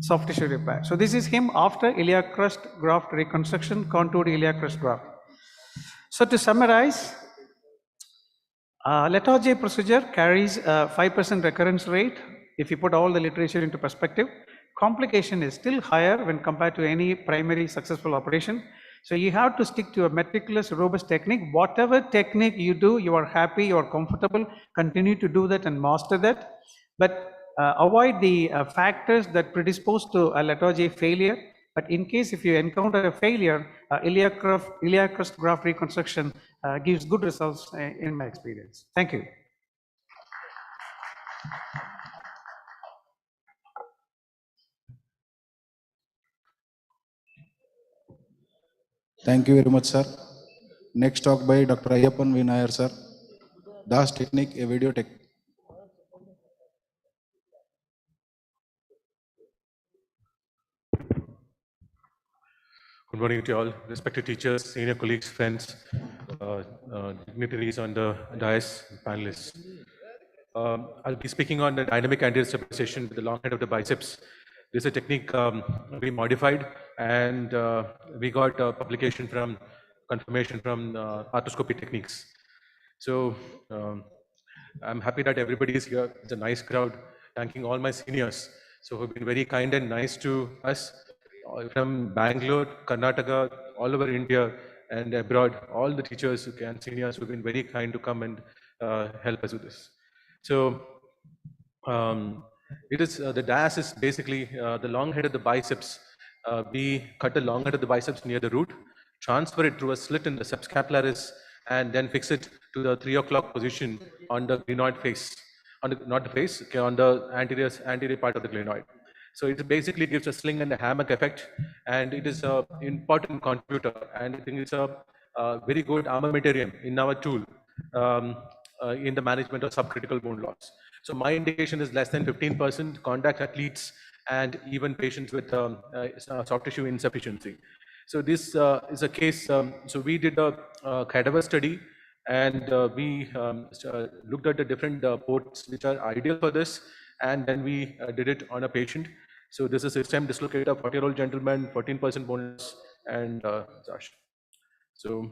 soft tissue repair. So this is him after iliac crust graft reconstruction, contoured iliac crust graft. So to summarize, Latarjet procedure carries a 5% recurrence rate if you put all the literature into perspective. Complication is still higher when compared to any primary successful operation. So you have to stick to a meticulous, robust technique. Whatever technique you do, you are happy, you are comfortable, continue to do that and master that. But avoid the factors that predispose to a Latarjet failure. But in case if you encounter a failure, iliac crust graft reconstruction gives good results in my experience. Thank you.
Thank you very much, sir. Next talk by Dr. Ayyappan V. Nair, sir. Das Technique, a video tech.
Good morning to all, respected teachers, senior colleagues, friends, dignitaries on the dais, panelists. I'll be speaking on the dynamic anterior stabilization with the long head of the biceps. This is a technique we modified, and we got a publication from confirmation from arthroscopy techniques. So I'm happy that everybody is here. It's a nice crowd. Thanking all my seniors, so who've been very kind and nice to us from Bangalore, Karnataka, all over India and abroad. All the teachers and seniors who've been very kind to come and help us with this. So It is the DAS is basically the long head of the biceps. We cut the long head of the biceps near the root, transfer it through a slit in the subscapularis, and then fix it to the 3 o'clock position on the glenoid face, on the, not the face, okay, on the anterior part of the glenoid. So it basically gives a sling and a hammock effect, and it is an important contributor, and I think it's a very good armamentarium in our tool in the management of subcritical bone loss. So my indication is less than 15% contact athletes and even patients with soft tissue insufficiency. So this is a case, so we did a cadaver study, and we looked at the different ports which are ideal for this, and then we did it on a patient. So this is a stem dislocator, 40-year-old gentleman, 14% bone loss, and Josh. So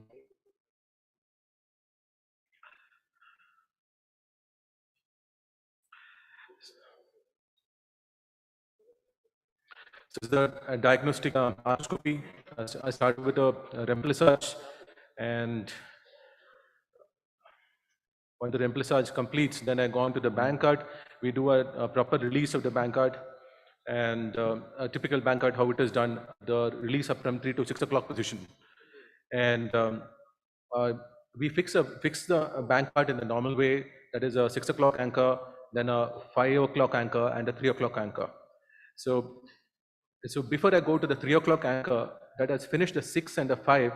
this is the diagnostic arthroscopy. I started with a remplissage, and when the remplissage completes, then I go on to the bank cut. We do a proper release of the bank cut, and a typical bank cut, how it is done, the release up from 3 to 6 o'clock position. And we fix the bank cut in the normal way, that is a 6 o'clock anchor, then a 5 o'clock anchor, and a 3 o'clock anchor. So before I go to the 3 o'clock anchor, that has finished a 6 and a 5,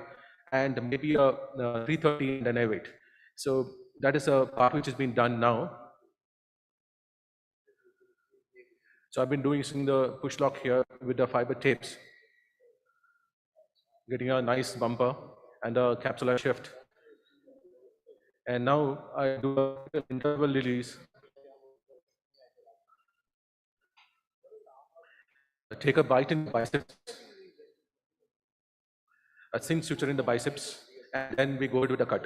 and maybe a 3:30, and then I wait. So that is a part which has been done now. So I've been using the push lock here with the fiber tapes, getting a nice bumper and a capsular shift. And now I do an interval release. Take a bite in the biceps, a thin suture in the biceps, and then we go with a cut.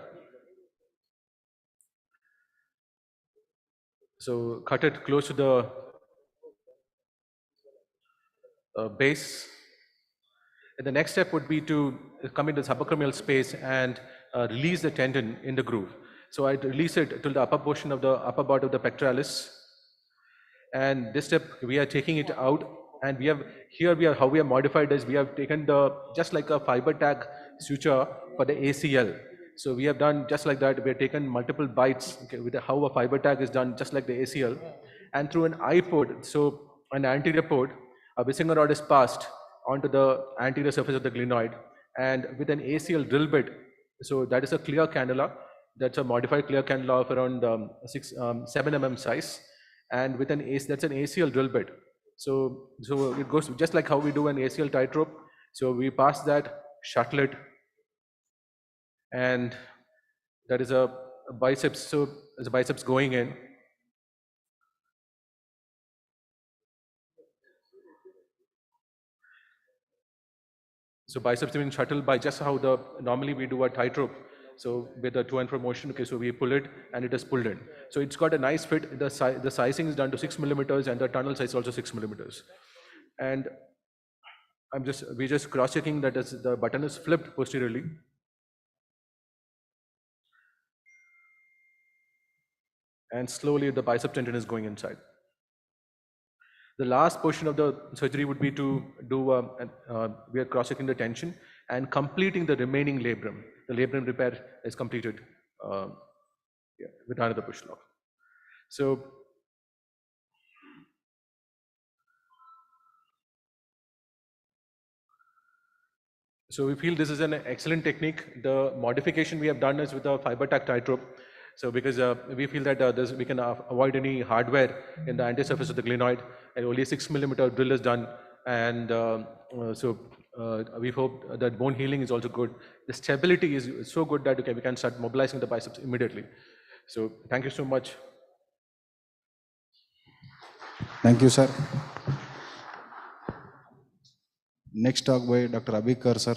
So cut it close to the base. And the next step would be to come into the subacromial space and release the tendon in the groove. So I release it to the upper portion of the upper part of the pectoralis. And this step, we are taking it out, and we have how we have modified is we have taken just like a fiber tag suture for the ACL. So we have done just like that. We have taken multiple bites, okay, with how a fiber tag is done, just like the ACL, and through an eye port, so an anterior port, a Bissinger rod is passed onto the anterior surface of the glenoid, and with an ACL drill bit. So that is a clear cannula. That's a modified clear cannula of around 7 mm size, and with that's an ACL drill bit. So it goes just like how we do an ACL tightrope. So we pass that, shuttle it, and that is a biceps. So there's a biceps going in. So biceps being shuttled by just how normally we do a tightrope. So with a to and fro motion, okay, so we pull it and it is pulled in. So it's got a nice fit. The sizing is done to 6 millimeters, and the tunnel size is also 6 millimeters. And we're just cross-checking that the button is flipped posteriorly. And slowly the bicep tendon is going inside. The last portion of the surgery would be to do, we are cross-checking the tension and completing the remaining labrum. The labrum repair is completed with another push lock. So we feel this is an excellent technique. The modification we have done is with a fiber tack tightrope. So because we feel that we can avoid any hardware in the anterior surface of the glenoid, and only 6 millimeter drill is done. And we hope that bone healing is also good. The stability is so good that we can start mobilizing the biceps immediately. So thank you so much.
Thank you, sir. Next talk by Dr. Abhikar, sir.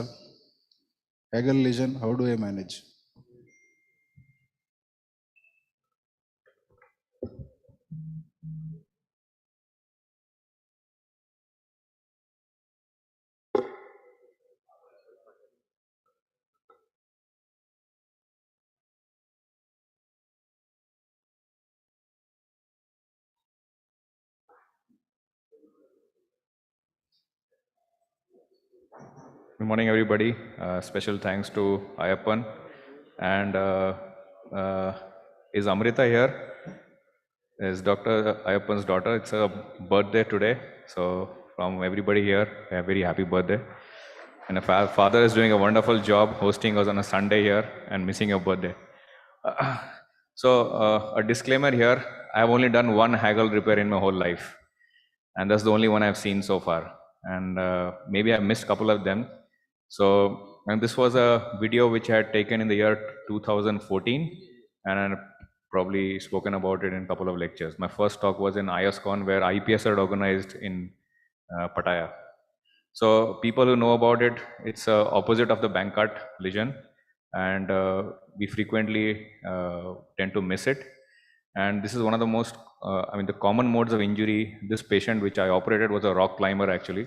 Hegel lesion, how do I manage?
Good morning, everybody. Special thanks to Ayappan. And is Amrita here? Is Dr. Ayappan's daughter. It's a birthday today. So from everybody here, a very happy birthday. And a father is doing a wonderful job hosting us on a Sunday here and missing your birthday. A disclaimer here, I've only done one haggle repair in my whole life. And that's the only one I've seen so far. And maybe I've missed a couple of them. So, and this was a video which I had taken in the year 2014, and I've probably spoken about it in a couple of lectures. My first talk was in Miscon, where IPS had organized in Pattaya. So people who know about it, it's opposite of the bank cut lesion, and we frequently tend to miss it. And this is one of the most, the common modes of injury. This patient which I operated was a rock climber actually,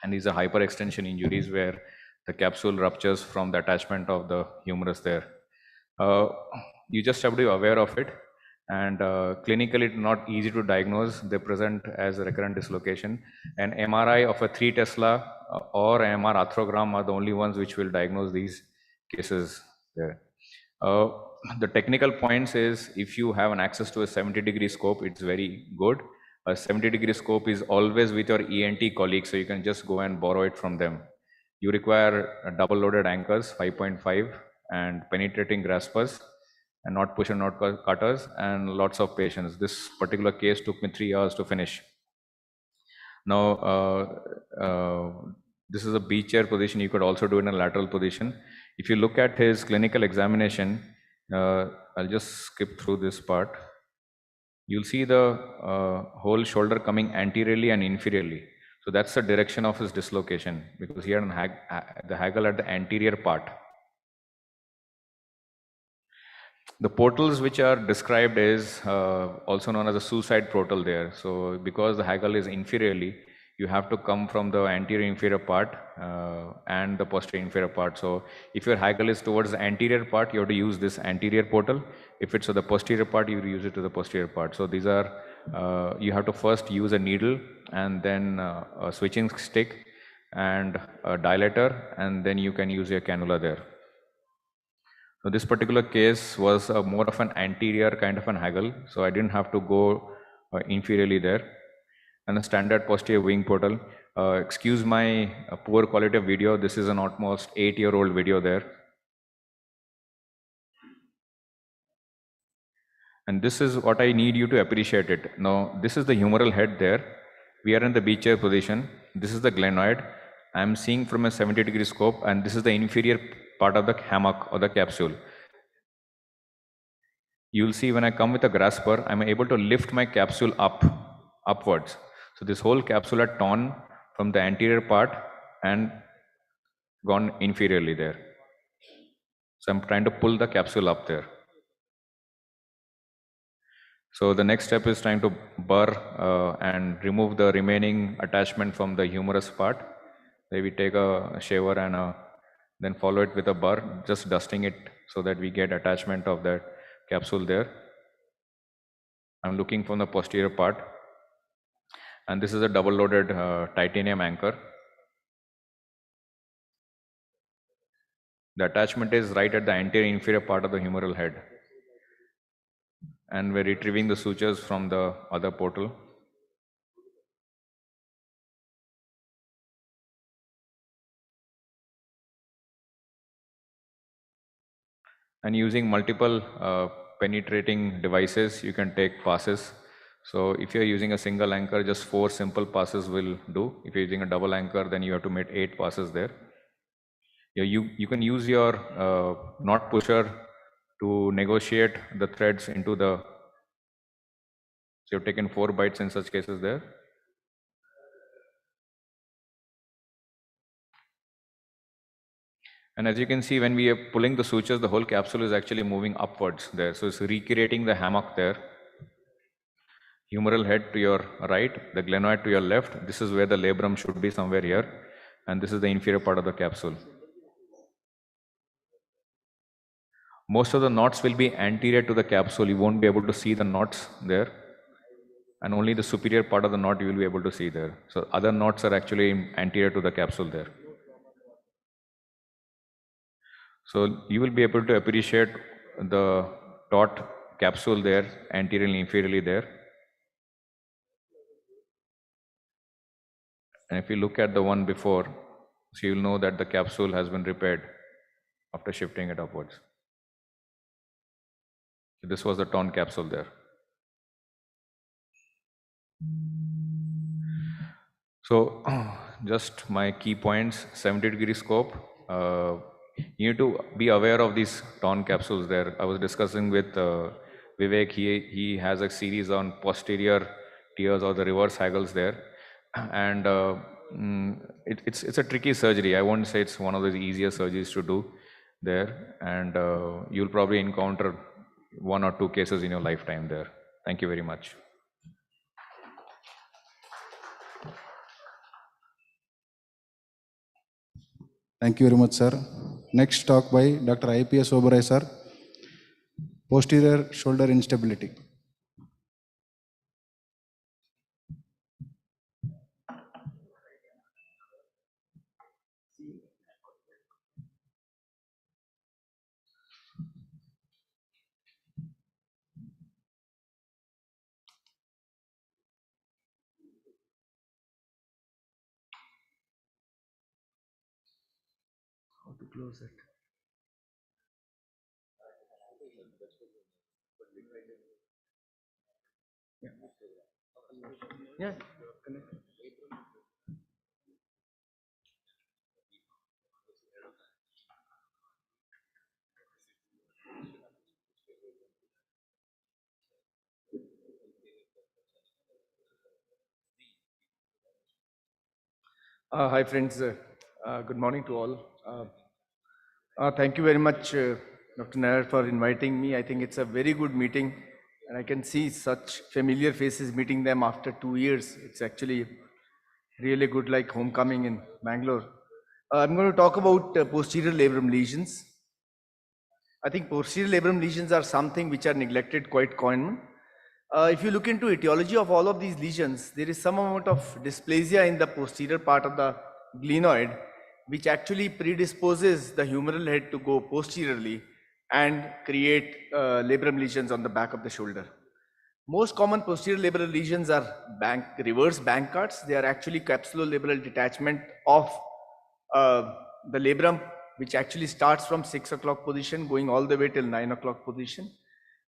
and these are hyperextension injuries where the capsule ruptures from the attachment of the humerus there. You just have to be aware of it, and clinically it's not easy to diagnose. They present as a recurrent dislocation. An MRI of a 3 Tesla or MR arthrogram are the only ones which will diagnose these cases there. The technical points is if you have an access to a 70-degree scope, it's very good. A 70-degree scope is always with your ENT colleague, so you can just go and borrow it from them. You require double-loaded anchors, 5.5, and penetrating graspers, and not push and not cutters, and lots of patience. This particular case took me 3 hours to finish. Now, this is a B chair position. You could also do it in a lateral position. If you look at his clinical examination, I'll just skip through this part. You'll see the whole shoulder coming anteriorly and inferiorly. So that's the direction of his dislocation, because he had the haggle at the anterior part. The portals which are described is also known as a suicide portal there. So because the haggle is inferiorly, you have to come from the anterior inferior part and the posterior inferior part. So if your haggle is towards the anterior part, you have to use this anterior portal. If it's to the posterior part, you use it to the posterior part. So these are, you have to first use a needle and then a switching stick and a dilator, and then you can use your cannula there. So this particular case was more of an anterior kind of an haggle, so I didn't have to go inferiorly there. And a standard posterior wing portal. Excuse my poor quality of video. This is an almost 8-year-old video there. And this is what I need you to appreciate it. Now, this is the humeral head there. We are in the B chair position. This is the glenoid. I'm seeing from a 70-degree scope, and this is the inferior part of the hammock or the capsule. You'll see when I come with a grasper, I'm able to lift my capsule upwards. So this whole capsule had torn from the anterior part and gone inferiorly there. So I'm trying to pull the capsule up there. So the next step is trying to burr and remove the remaining attachment from the humerus part. Maybe take a shaver and then follow it with a burr, just dusting it so that we get attachment of that capsule there. I'm looking from the posterior part. And this is a double-loaded titanium anchor. The attachment is right at the anterior inferior part of the humeral head. And we're retrieving the sutures from the other portal. And using multiple penetrating devices, you can take passes. So if you're using a single anchor, just 4 simple passes will do. If you're using a double anchor, then you have to make 8 passes there. You can use your knot pusher to negotiate the threads into the, so you've taken 4 bites in such cases there. And as you can see, when we are pulling the sutures, the whole capsule is actually moving upwards there. So it's recreating the hammock there. Humeral head to your right, the glenoid to your left. This is where the labrum should be, somewhere here. And this is the inferior part of the capsule. Most of the knots will be anterior to the capsule. You won't be able to see the knots there. And only the superior part of the knot you will be able to see there. So other knots are actually anterior to the capsule there. So you will be able to appreciate the taut capsule there, anteriorly, inferiorly there. And if you look at the one before, so you'll know that the capsule has been repaired after shifting it upwards. So this was the torn capsule there. So just my key points, 70-degree scope. You need to be aware of these torn capsules there. I was discussing with Vivek, he has a series on posterior tears or the reverse haggles there. And it's a tricky surgery. I won't say it's one of the easier surgeries to do there. And you'll probably encounter 1 or 2 cases in your lifetime there. Thank you very much.
Thank you very much, sir. Next talk by Dr. IPS Oberoi, sir. Posterior shoulder instability.
How to close it? Yeah.
Hi friends, good morning to all. Thank you very much, Dr. Nair, for inviting me. I think it's a very good meeting and I can see such familiar faces meeting them after 2 years. It's actually really good, like homecoming in Bangalore. I'm going to talk about posterior labrum lesions. I think posterior labrum lesions are something which are neglected quite common. If you look into etiology of all of these lesions, there is some amount of dysplasia in the posterior part of the glenoid, which actually predisposes the humeral head to go posteriorly and create labrum lesions on the back of the shoulder. Most common posterior labral lesions are reverse bank cuts. They are actually capsulolabral detachment of the labrum, which actually starts from 6 o'clock position going all the way till 9 o'clock position.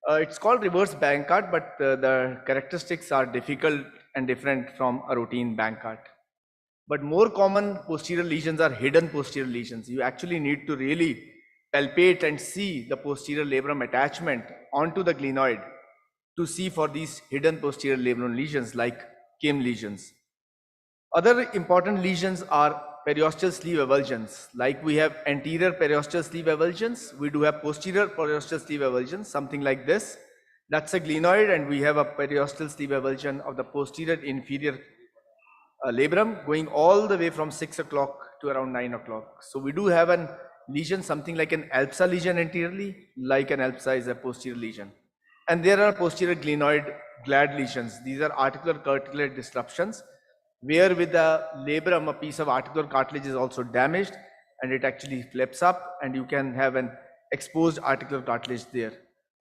It's called reverse bank cut, but the characteristics are difficult and different from a routine bank cut. But more common posterior lesions are hidden posterior lesions. You actually need to really palpate and see the posterior labrum attachment onto the glenoid to see for these hidden posterior labrum lesions like Kim lesions. Other important lesions are periosteal sleeve avulsions. Like we have anterior periosteal sleeve avulsions, we do have posterior periosteal sleeve avulsions, something like this. That's a glenoid, and we have a periosteal sleeve avulsion of the posterior inferior labrum going all the way from 6 o'clock to around 9 o'clock. So we do have a lesion, something like an ALPSA lesion anteriorly, like an ALPSA is a posterior lesion. And there are posterior glenoid GLAD lesions. These are articular cartilage disruptions, where with the labrum, a piece of articular cartilage is also damaged and it actually flips up and you can have an exposed articular cartilage there.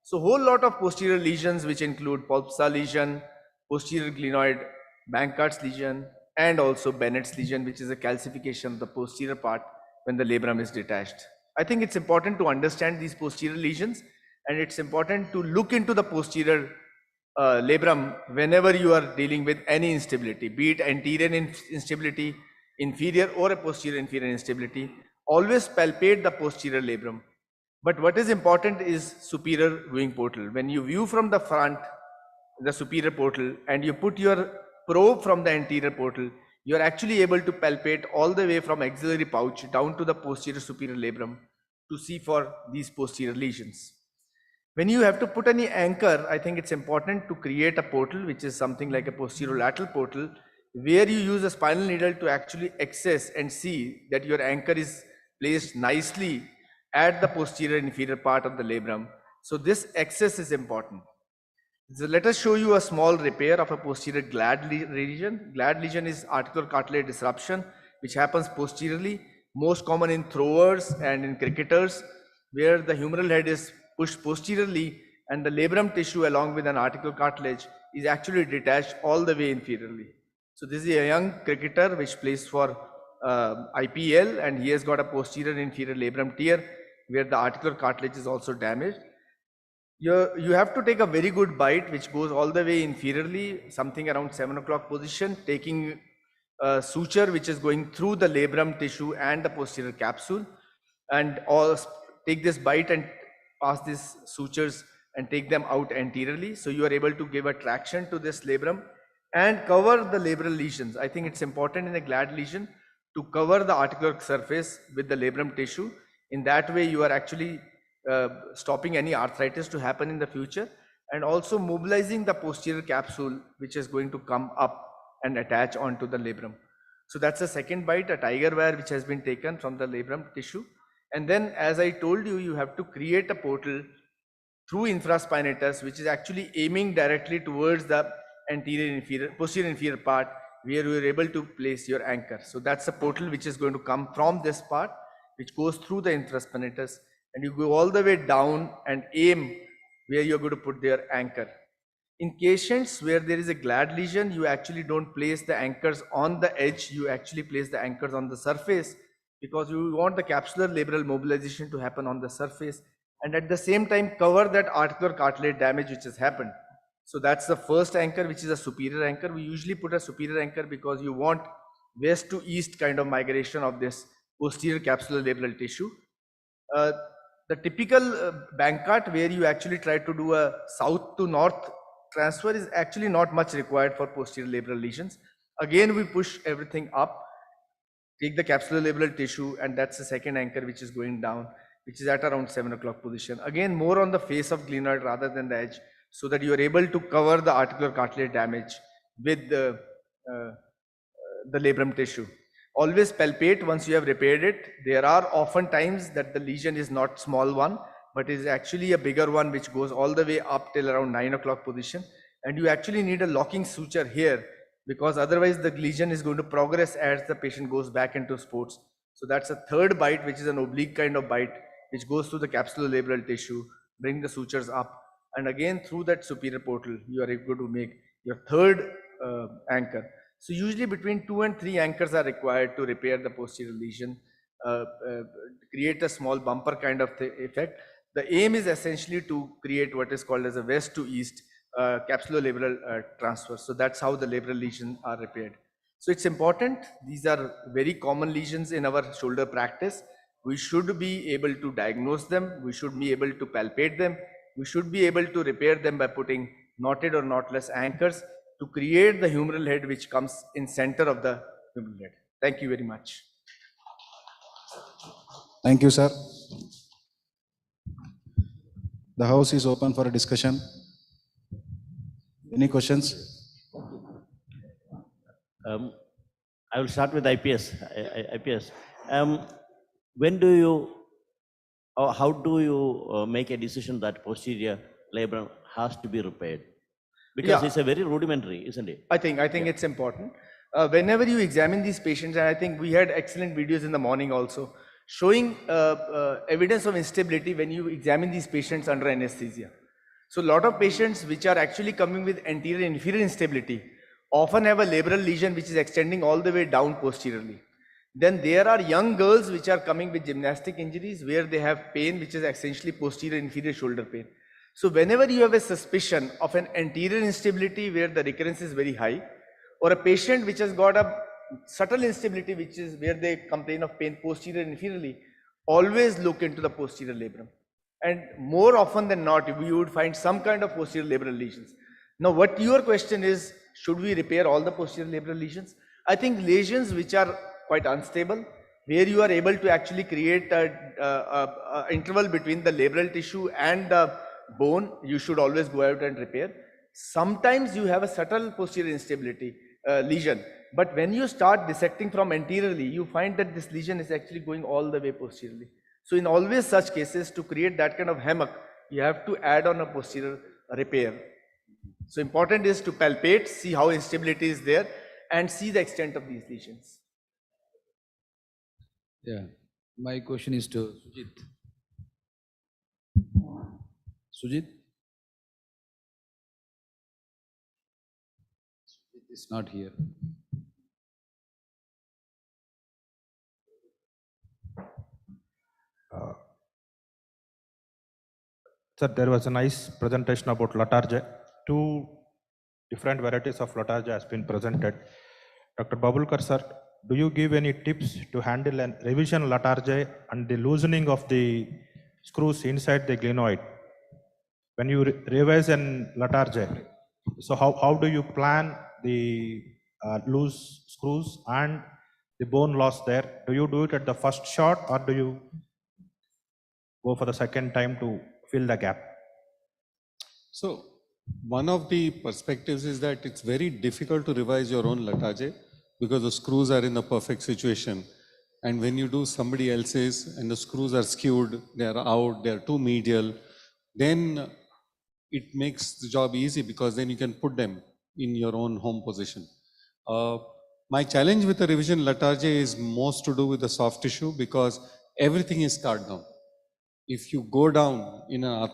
So whole lot of posterior lesions, which include POLPSA lesion, posterior glenoid bank cuts lesion, and also Bennett's lesion, which is a calcification of the posterior part when the labrum is detached. I think it's important to understand these posterior lesions, and it's important to look into the posterior labrum whenever you are dealing with any instability, be it anterior instability, inferior or a posterior inferior instability. Always palpate the posterior labrum. But what is important is superior viewing portal. When you view from the front, the superior portal, and you put your probe from the anterior portal, you are actually able to palpate all the way from axillary pouch down to the posterior superior labrum to see for these posterior lesions. When you have to put any anchor, I think it's important to create a portal, which is something like a posterolateral portal, where you use a spinal needle to actually access and see that your anchor is placed nicely at the posterior inferior part of the labrum. So this access is important. So let us show you a small repair of a posterior GLAD lesion. GLAD lesion is articular cartilage disruption, which happens posteriorly, most common in throwers and in cricketers. where the humeral head is pushed posteriorly and the labrum tissue along with an articular cartilage is actually detached all the way inferiorly. So this is a young cricketer which plays for IPL, and he has got a posterior inferior labrum tear where the articular cartilage is also damaged. You have to take a very good bite which goes all the way inferiorly, something around 7 o'clock position, taking a suture which is going through the labrum tissue and the posterior capsule, and all take this bite and pass these sutures and take them out anteriorly. So you are able to give a traction to this labrum and cover the labral lesions. I think it's important in a GLAD lesion to cover the articular surface with the labrum tissue. In that way, you are actually stopping any arthritis to happen in the future, and also mobilizing the posterior capsule which is going to come up and attach onto the labrum. So that's the second bite, a tiger wire which has been taken from the labrum tissue. And then, as I told you, you have to create a portal through infraspinatus which is actually aiming directly towards the posterior inferior part where you are able to place your anchor. So that's a portal which is going to come from this part which goes through the infraspinatus, and you go all the way down and aim where you're going to put their anchor. In patients where there is a GLAD lesion, you actually don't place the anchors on the edge, you actually place the anchors on the surface, because you want the capsular labral mobilization to happen on the surface and at the same time cover that articular cartilage damage which has happened. So that's the first anchor, which is a superior anchor. We usually put a superior anchor because you want west to east kind of migration of this posterior capsular labral tissue. The typical bank cut where you actually try to do a south to north transfer is actually not much required for posterior labral lesions. Again, we push everything up, take the capsular labral tissue, and that's the second anchor which is going down, which is at around 7 o'clock position. Again, more on the face of glenoid rather than the edge, so that you are able to cover the articular cartilage damage with the labrum tissue. Always palpate once you have repaired it. There are often times that the lesion is not small one, but is actually a bigger one which goes all the way up till around 9 o'clock position. And you actually need a locking suture here, because otherwise the lesion is going to progress as the patient goes back into sports. So that's a third bite, which is an oblique kind of bite, which goes through the capsulolabral tissue, bring the sutures up, and again through that superior portal, you are able to make your third anchor. So usually between 2 and 3 anchors are required to repair the posterior lesion, create a small bumper kind of effect. The aim is essentially to create what is called as a west to east capsulolabral transfer. So that's how the labral lesions are repaired. So it's important. These are very common lesions in our shoulder practice. We should be able to diagnose them. We should be able to palpate them. We should be able to repair them by putting knotted or knotless anchors to create the humeral head which comes in center of the humeral head. Thank you very much.
Thank you, sir. The house is open for a discussion. Any questions?
I will start with IPS. IPS. When do you, or how do you make a decision that posterior labrum has to be repaired? Because it's a very rudimentary, isn't it?
I think it's important. Whenever you examine these patients, and I think we had excellent videos in the morning also, showing evidence of instability when you examine these patients under anesthesia. So a lot of patients which are actually coming with anterior and inferior instability often have a labral lesion which is extending all the way down posteriorly. Then there are young girls which are coming with gymnastic injuries where they have pain which is essentially posterior inferior shoulder pain. So whenever you have a suspicion of an anterior instability where the recurrence is very high, or a patient which has got a subtle instability which is where they complain of pain posterior and inferiorly, always look into the posterior labrum. And more often than not, you would find some kind of posterior labral lesions. Now what your question is, should we repair all the posterior labral lesions? I think lesions which are quite unstable, where you are able to actually create a interval between the labral tissue and the bone, you should always go out and repair. Sometimes you have a subtle posterior instability lesion, but when you start dissecting from anteriorly, you find that this lesion is actually going all the way posteriorly. So in always such cases, to create that kind of hammock, you have to add on a posterior repair. So important is to palpate, see how instability is there, and see the extent of these lesions.
Yeah, my question is to Sujit.
Sujit? Sujit is not here.
Sir, there was a nice presentation about Latarja. Two different varieties of Latarja has been presented. Dr. Babulkar sir, do you give any tips to handle an revision Latarja and the loosening of the screws inside the glenoid? When you revise an Latarja, so how do you plan the loose screws and the bone loss there? Do you do it at the first shot or do you go for the second time to fill the gap?
So one of the perspectives is that it's very difficult to revise your own Latarja because the screws are in a perfect situation. And when you do somebody else's and the screws are skewed, they are out, they are too medial, then it makes the job easy because then you can put them in your own home position. My challenge with the revision Latarja is most to do with the soft tissue because everything is scarred down. If you go down in an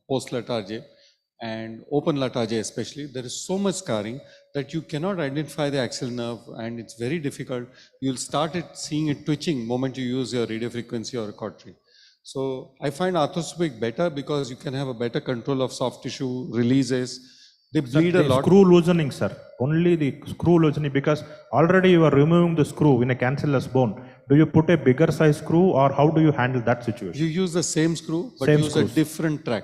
post-Latarja and open Latarja especially, there is so much scarring that you cannot identify the axial nerve and it's very difficult. You'll start seeing it twitching moment you use your radio frequency or cautery. So I find arthroscopic better because you can have a better control of soft tissue releases. They bleed a lot.
Screw loosening, sir. Only the screw loosening, because already you are removing the screw in a cancellous bone. Do you put a bigger size screw or how do you handle that situation?
You use the same screw, but
Same
use
screws.
a different track.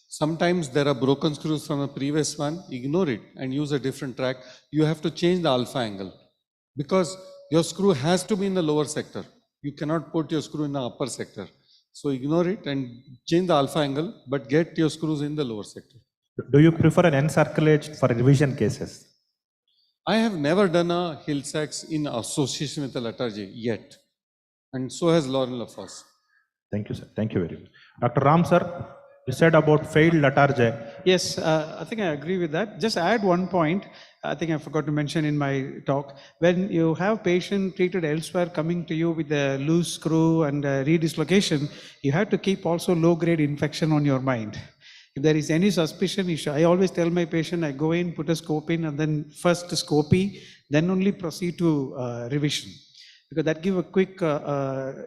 Sometimes there are broken screws from a previous one, ignore it and use a different track. You have to change the alpha angle because your screw has to be in the lower sector. You cannot put your screw in the upper sector. So ignore it and change the alpha angle, but get your screws in the lower sector.
Do you prefer an encerclage for revision cases?
I have never done a Hill Sachs in association with a Latarja yet. And so has Lauren LaFosse.
Thank you, sir. Thank you very much. Dr. Ram, sir, you said about failed Latarja.
Yes, I think I agree with that. Just add one point, I think I forgot to mention in my talk. When you have patient treated elsewhere coming to you with a loose screw and a redislocation, you have to keep also low-grade infection on your mind. If there is any suspicion, I always tell my patient, I go in, put a scope in, and then first scopy, then only proceed to revision. Because that give a quick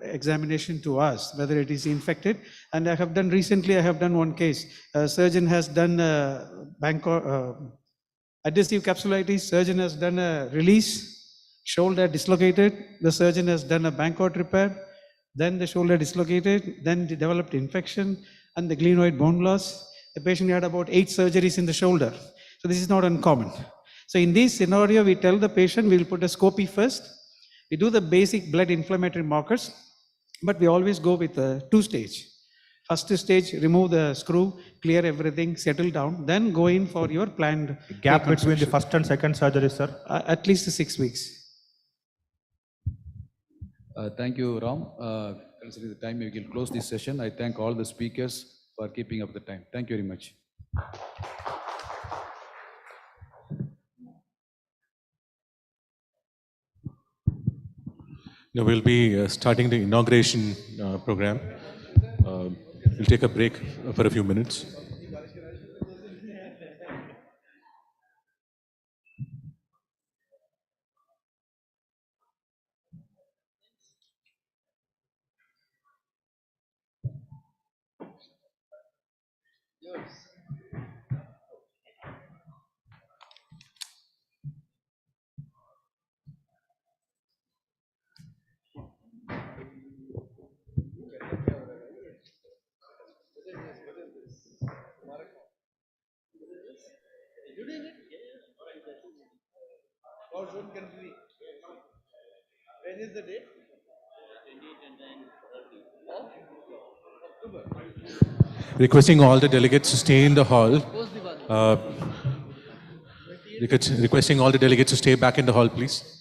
examination to us, whether it is infected. And I have done recently, I have done one case. A surgeon has done adhesive capsulitis, surgeon has done a release, shoulder dislocated, the surgeon has done a Bankort repair, then the shoulder dislocated, then developed infection and the glenoid bone loss. The patient had about 8 surgeries in the shoulder. So this is not uncommon. So in this scenario, we tell the patient, we'll put a scopy first. We do the basic blood inflammatory markers, but we always go with a 2-stage. First stage, remove the screw, clear everything, settle down, then go in for your planned
Gap between the first and second surgery, sir?
At least 6 weeks.
Thank you, Ram. Considering the time, we will close this session. I thank all the speakers for keeping up the time. Thank you very much.
Now we'll be starting the inauguration program. We'll take a break for a few minutes.
When is the date?
Requesting all the delegates to stay in the hall. Requesting all the delegates to stay back in the hall, please.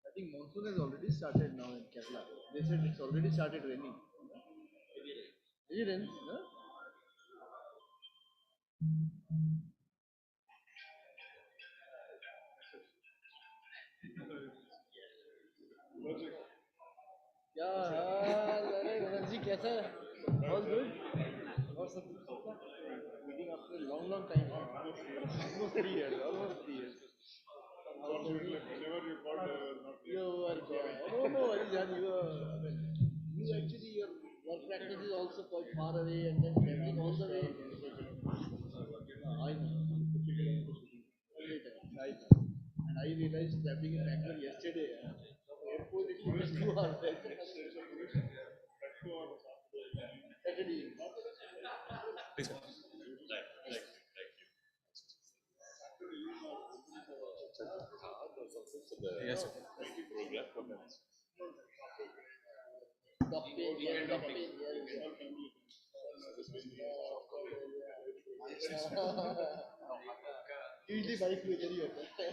I think monsoon has already started now in Kerala. They said it's already started raining. Is it raining? No? Yeah, Banerjee, कैसा है? All good? और सब meeting after a long time. Almost 3 years. Almost 3 years. Whenever you called, you were gone. Oh no, Jan, you actually your work practice is also quite far away, and then traveling all the way. I know. Every time. I know. And I realized traveling in Bangalore yesterday. From airport it was 2 hours. Saturday.
Please. Yes, sir.
Usually bike में चली होता है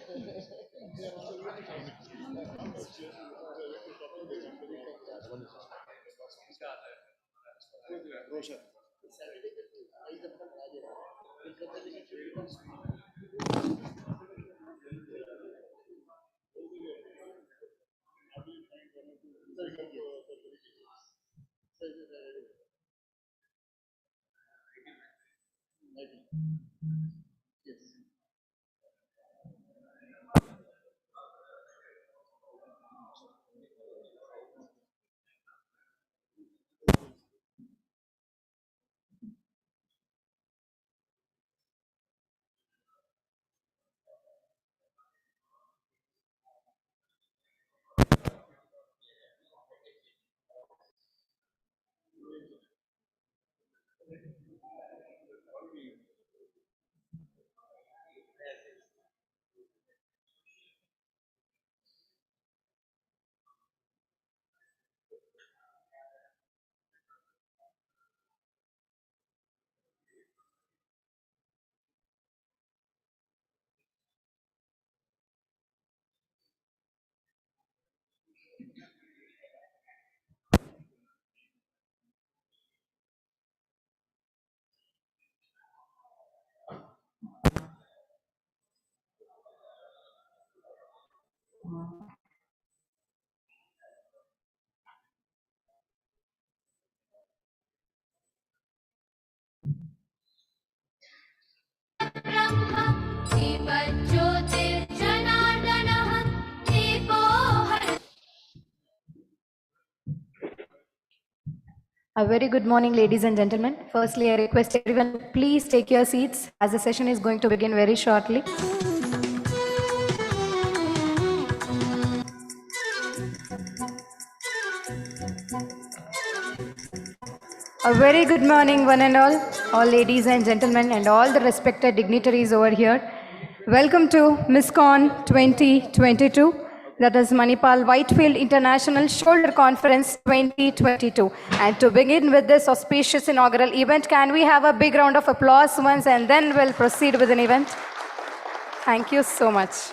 रोशन Yes.
A very good morning, ladies and gentlemen. Firstly, I request everyone to please take your seats as the session is going to begin very shortly. A very good morning, one and all ladies and gentlemen, and all the respected dignitaries over here. Welcome to Miscon 2022, that is Manipal Whitefield International Shoulder Conference 2022. And to begin with this auspicious inaugural event, can we have a big round of applause once, and then we'll proceed with an event? Thank you so much.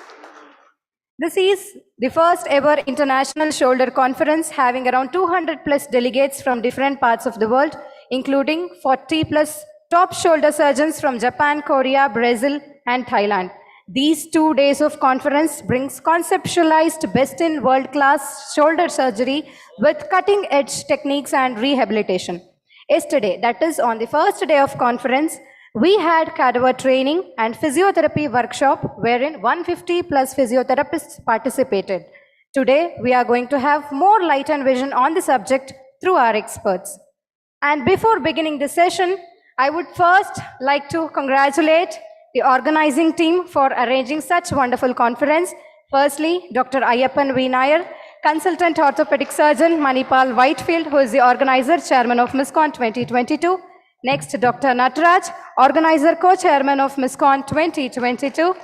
This is the first ever international shoulder conference having around 200 plus delegates from different parts of the world, including 40 plus top shoulder surgeons from Japan, Korea, Brazil, and Thailand. These 2 days of conference brings conceptualized best in world-class shoulder surgery with cutting-edge techniques and rehabilitation. Yesterday, that is on the first day of conference, we had cadaver training and physiotherapy workshop wherein 150 plus physiotherapists participated. Today, we are going to have more light and vision on the subject through our experts. And before beginning the session, I would first like to congratulate the organizing team for arranging such wonderful conference. Firstly, Dr. Ayyappan V. Nair, Consultant Orthopedic Surgeon, Manipal, Whitefield, who is the organizer, Chairman of Miscon 2022. Next, Dr. Nataraj, Organizer, Co-Chairman of Miscon 2022.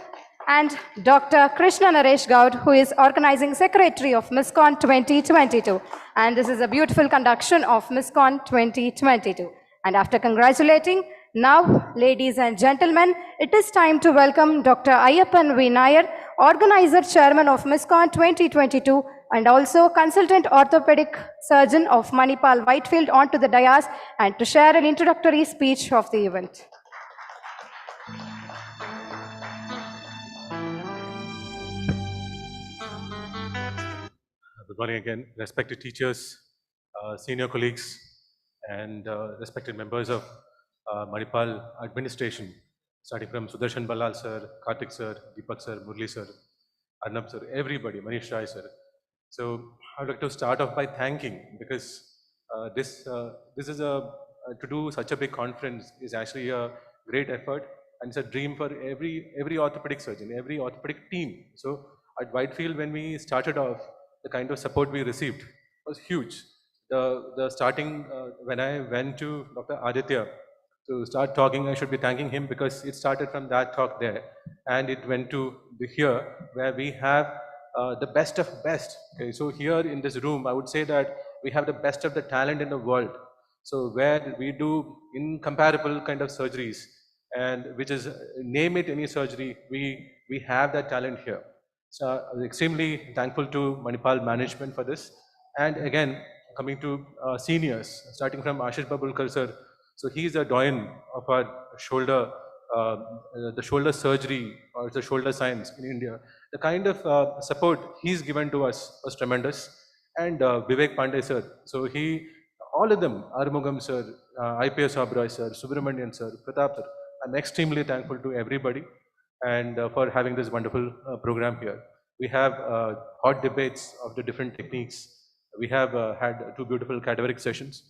And Dr. Krishna Naresh Gaud, who is Organizing Secretary of Miscon 2022. And this is a beautiful conduction of Miscon 2022. And after congratulating, now, ladies and gentlemen, it is time to welcome Dr. Ayyappan V. Nair, Organizer Chairman of Miscon 2022, and also Consultant Orthopedic Surgeon of Manipal Whitefield, onto the dais and to share an introductory speech of the event.
Good morning again, respected teachers, senior colleagues, and respected members of Manipal administration, starting from Sudarshan Ballal sir, Karthik sir, Deepak sir, Murli sir, Arnab sir, everybody, Manish Rai sir. So I'd like to start off by thanking, because this is to do such a big conference is actually a great effort, and it's a dream for every orthopedic surgeon, every orthopedic team. So at Whitefield, when we started off, the kind of support we received was huge. The starting, when I went to Dr. Aditya to start talking, I should be thanking him, because it started from that talk there, and it went to the here, where we have the best of best. Okay, so here in this room, I would say that we have the best of the talent in the world. So where we do incomparable kind of surgeries, and which is name it any surgery, we have that talent here. So I was extremely thankful to Manipal management for this. And again, coming to seniors, starting from Ashish Babulkar sir. So he is a doyen of our shoulder, the shoulder surgery or the shoulder science in India. The kind of support he's given to us was tremendous. And Vivek Pandey sir. So all of them, Arumugam sir, IPS Oberoi sir, Subramanian sir, Pratap sir. I'm extremely thankful to everybody and for having this wonderful program here. We have hot debates of the different techniques. We have had two beautiful cadaveric sessions,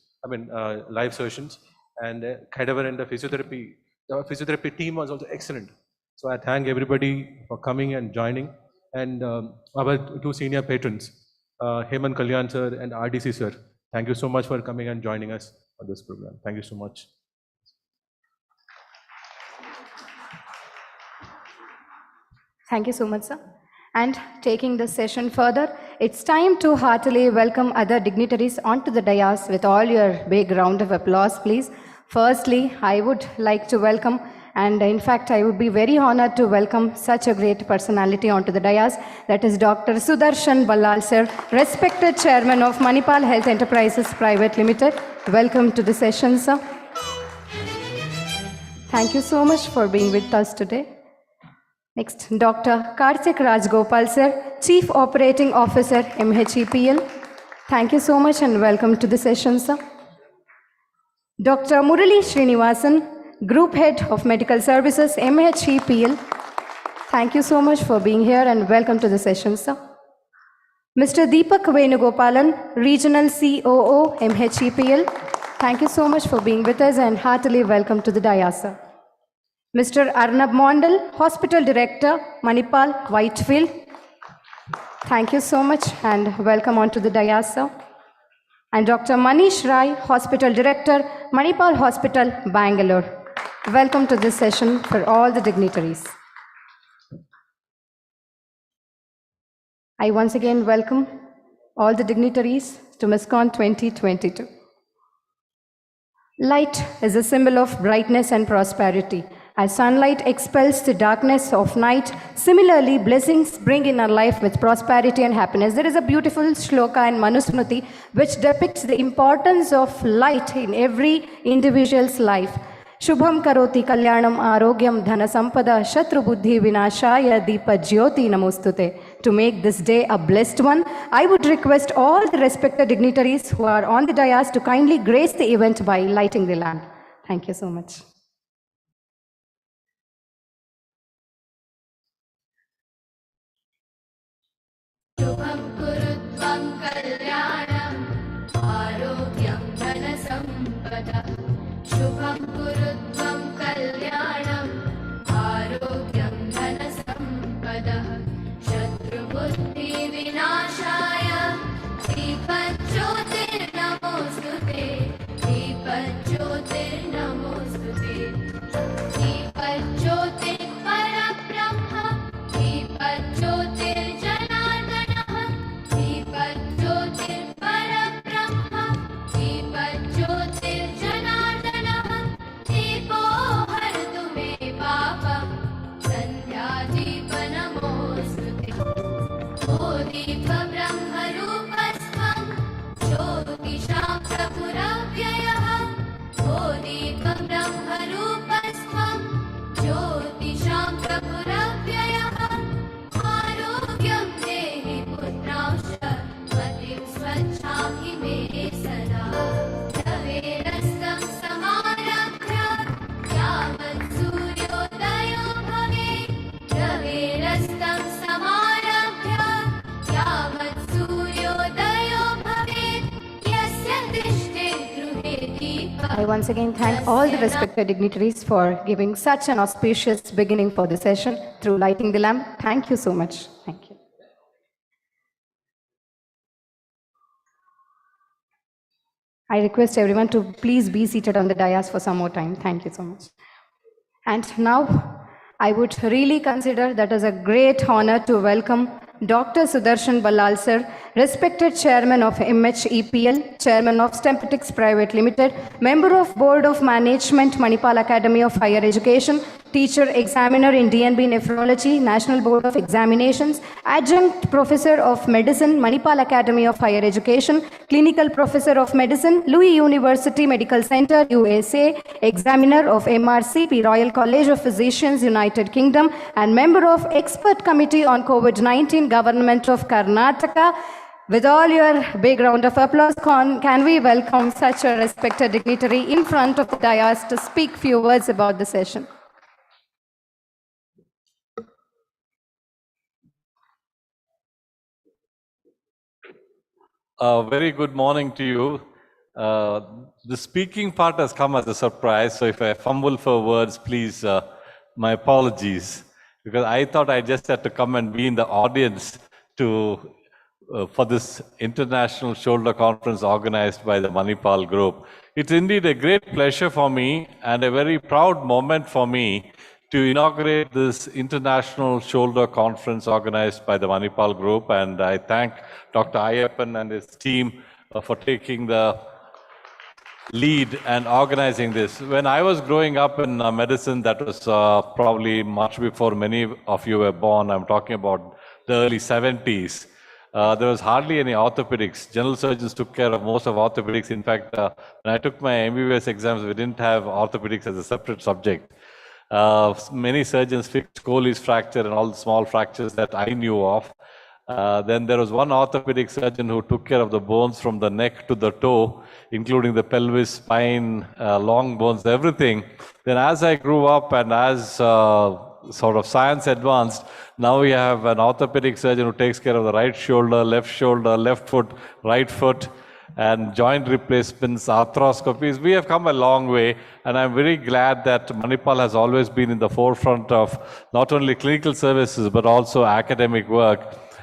live sessions, and cadaver and the physiotherapy team was also excellent. So I thank everybody for coming and joining, and our two senior patrons, Hemant Kalyan sir and RDC sir. Thank you so much for coming and joining us for this program. Thank you so much.
Thank you so much, sir. And taking the session further, it's time to heartily welcome other dignitaries onto the dais with all your big round of applause, please. Firstly, I would like to welcome, and in fact, I would be very honored to welcome such a great personality onto the dais. That is Dr. Sudarshan Ballal, sir, respected Chairman of Manipal Health Enterprises Private Limited. Welcome to the session, sir. Thank you so much for being with us today. Next, Dr. Karthik Rajgopal, sir, Chief Operating Officer, MHEPL. Thank you so much and welcome to the session, sir. Dr. Murali Srinivasan, Group Head of Medical Services, MHEPL. Thank you so much for being here and welcome to the session, sir. Mr. Deepak Venugopalan, Regional COO, MHEPL. Thank you so much for being with us and heartily welcome to the dais, sir. Mr. Arnab Mondal, Hospital Director, Manipal, Whitefield. Thank you so much and welcome onto the dais, sir. And Dr. Manish Rai, Hospital Director, Manipal Hospital, Bangalore. Welcome to this session for all the dignitaries. I once again welcome all the dignitaries to Miscon 2022. Light is a symbol of brightness and prosperity. As sunlight expels the darkness of night, similarly, blessings bring in our life with prosperity and happiness. There is a beautiful shloka in Manusmriti which depicts the importance of light in every individual's life. Shubham karoti kalyanam arogyam dhana sampada shatru buddhi vinashaya deepa jyoti namostute. To make this day a blessed one, I would request all the respected dignitaries who are on the dais to kindly grace the event by lighting the lamp. Thank you so much.
शुभं कुरुत्वं कल्याणम् आरोग्यं धनसम्पदः शुभं कुरुत्वं कल्याणम् बोधित्वं ब्रह्मरूपस्त्वं ज्योतिषां प्रभुरव्ययः आरोग्यं देहि पुत्रांश मतिं स्वच्छाहि मे सदा रवेरस्तं समारभ्य यावत् सूर्योदयो भवेत् रवेरस्तं समारभ्य यावत् सूर्योदयो भवेत् यस्य तिष्ठे गृहे दीपः
I once again thank all the respected dignitaries for giving such an auspicious beginning for the session through lighting the lamp. Thank you so much. Thank you. I request everyone to please be seated on the dais for some more time. Thank you so much. And now, I would really consider that as a great honor to welcome Dr. Sudarshan Ballal sir, respected Chairman of MHEPL, Chairman of Stempetics Private Limited, Member of Board of Management, Manipal Academy of Higher Education, Teacher Examiner in DNB Nephrology, National Board of Examinations, Adjunct Professor of Medicine, Manipal Academy of Higher Education, Clinical Professor of Medicine, Louis University Medical Center, USA, Examiner of MRCP, Royal College of Physicians, United Kingdom, and Member of Expert Committee on COVID-19, Government of Karnataka. With all your big round of applause, can we welcome such a respected dignitary in front of the dais to speak few words about the session?
Very good morning to you. The speaking part has come as a surprise, so if I fumble for words, please, my apologies, because I thought I just had to come and be in the audience for this international shoulder conference organized by the Manipal Group. It's indeed a great pleasure for me and a very proud moment for me to inaugurate this international shoulder conference organized by the Manipal Group, and I thank Dr. Ayyappan and his team for taking the lead and organizing this. When I was growing up in medicine, that was probably much before many of you were born. I'm talking about the early 70s. There was hardly any orthopedics. General surgeons took care of most of orthopedics. In fact, when I took my MBBS exams, we didn't have orthopedics as a separate subject. Many surgeons fixed Colles fracture and all the small fractures that I knew of. Then there was one orthopedic surgeon who took care of the bones from the neck to the toe, including the pelvis, spine, long bones, everything. Then as I grew up and as sort of science advanced, now we have an orthopedic surgeon who takes care of the right shoulder, left foot, right foot, and joint replacements, arthroscopies. We have come a long way, and I'm very glad that Manipal has always been in the forefront of not only clinical services, but also academic work.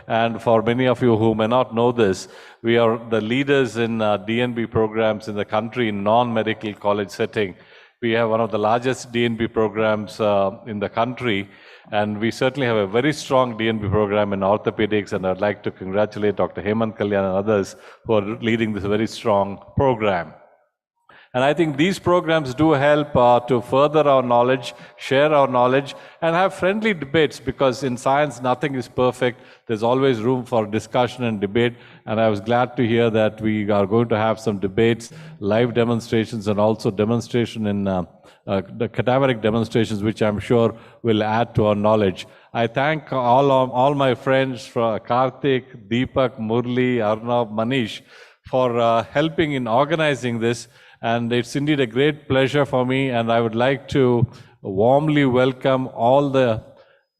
And for many of you who may not know this, we are the leaders in DNB programs in the country in non-medical college setting. We have one of the largest DNB programs in the country, and we certainly have a very strong DNB program in orthopedics, and I'd like to congratulate Dr. Hemant Kalyan and others who are leading this very strong program. And I think these programs do help to further our knowledge, share our knowledge, and have friendly debates, because in science, nothing is perfect. There's always room for discussion and debate. And I was glad to hear that we are going to have some debates, live demonstrations, and also demonstration in the cadaveric demonstrations, which I'm sure will add to our knowledge. I thank all my friends, Karthik, Deepak, Murli, Arnav, Manish, for helping in organizing this. And it's indeed a great pleasure for me, and I would like to warmly welcome all the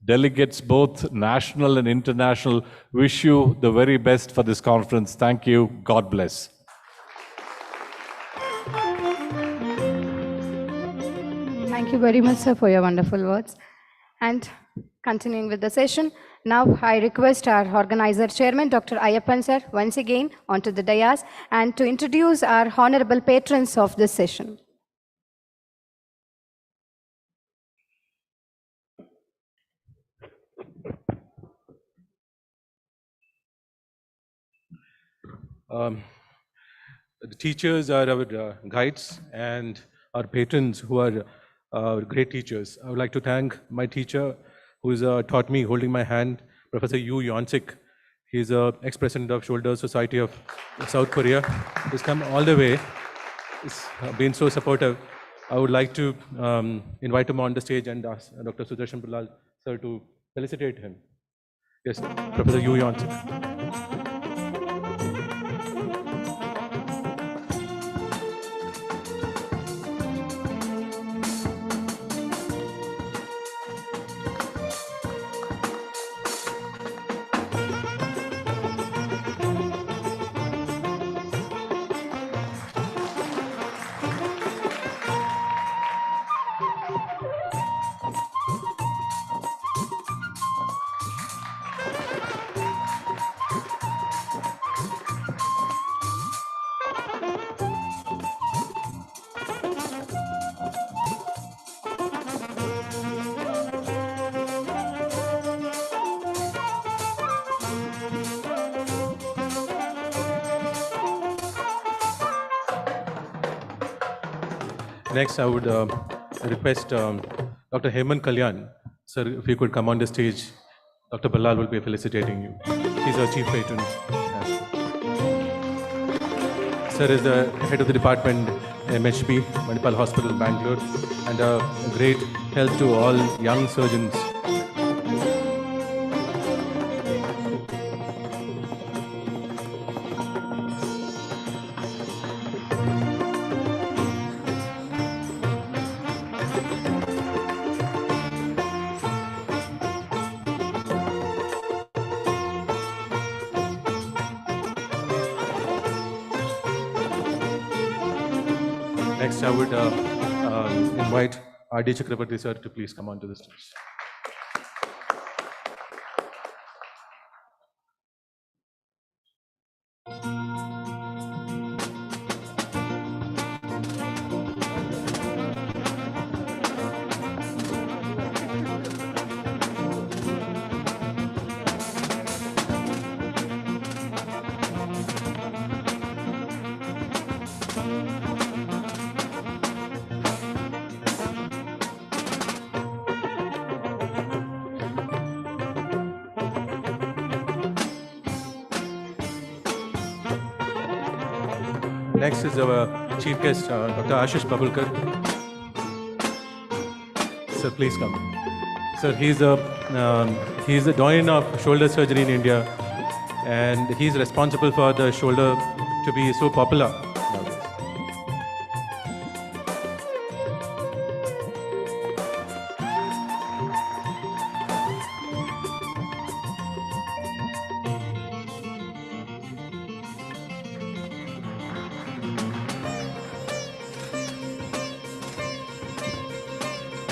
delegates, both national and international. Wish you the very best for this conference. Thank you. God bless.
Thank you very much, sir, for your wonderful words. And continuing with the session, now I request our organizer chairman, Dr. Ayyappan sir, once again onto the dais and to introduce our honorable patrons of this session.
The teachers are our guides, and our patrons who are great teachers. I would like to thank my teacher who has taught me, holding my hand, Professor Yu Yonsik. He is ex-president of Shoulder Society of South Korea. He's come all the way. been so supportive. I would like to invite him on the stage and ask Dr. Sudarshan Pillal sir to felicitate him. Yes, Professor Yu Yon. Next, I would request Dr. Hemant Kalyan, sir, if you could come on the stage. Dr. Ballal will be felicitating you. He's our chief patron. Sir is the head of the department, MHP, Manipal Hospital, Bangalore, and a great help to all young surgeons. Next, I would invite R.D. Chakrabarti sir to please come on to the stage. Next is our chief guest, Dr. Ashish Babulkar. Sir, please come. Sir, he's the doyen of shoulder surgery in India, and he's responsible for the shoulder to be so popular nowadays.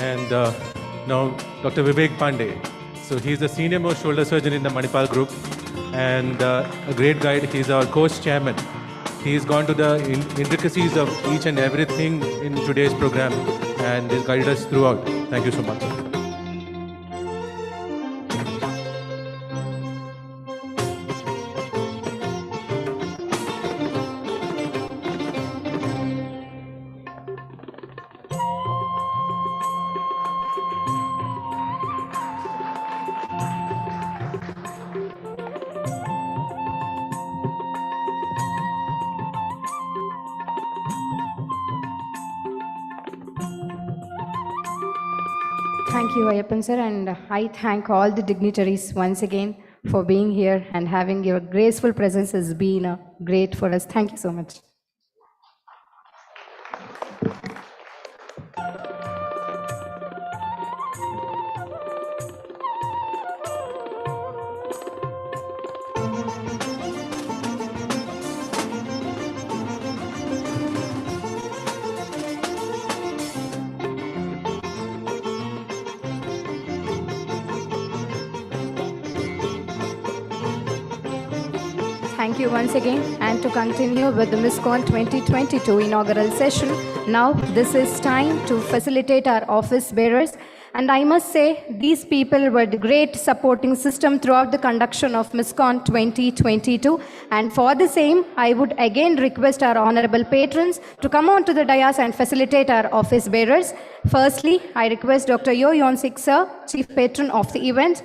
And now Dr. Vivek Pandey. So he's the senior most shoulder surgeon in the Manipal group and a great guide. He's our course chairman. He's gone to the intricacies of each and everything in today's program and he's guided us throughout. Thank you so much.
Thank you, Ayappan sir, and I thank all the dignitaries once again for being here and having your graceful presence has been great for us. Thank you so much. Thank you once again, and to continue with the Miscon 2022 inaugural session, now this is time to facilitate our office bearers. And I must say, these people were the great supporting system throughout the conduction of Miscon 2022. And for the same, I would again request our honorable patrons to come on to the dais and facilitate our office bearers. Firstly, I request Dr. Yo Yonsik sir, chief patron of the event,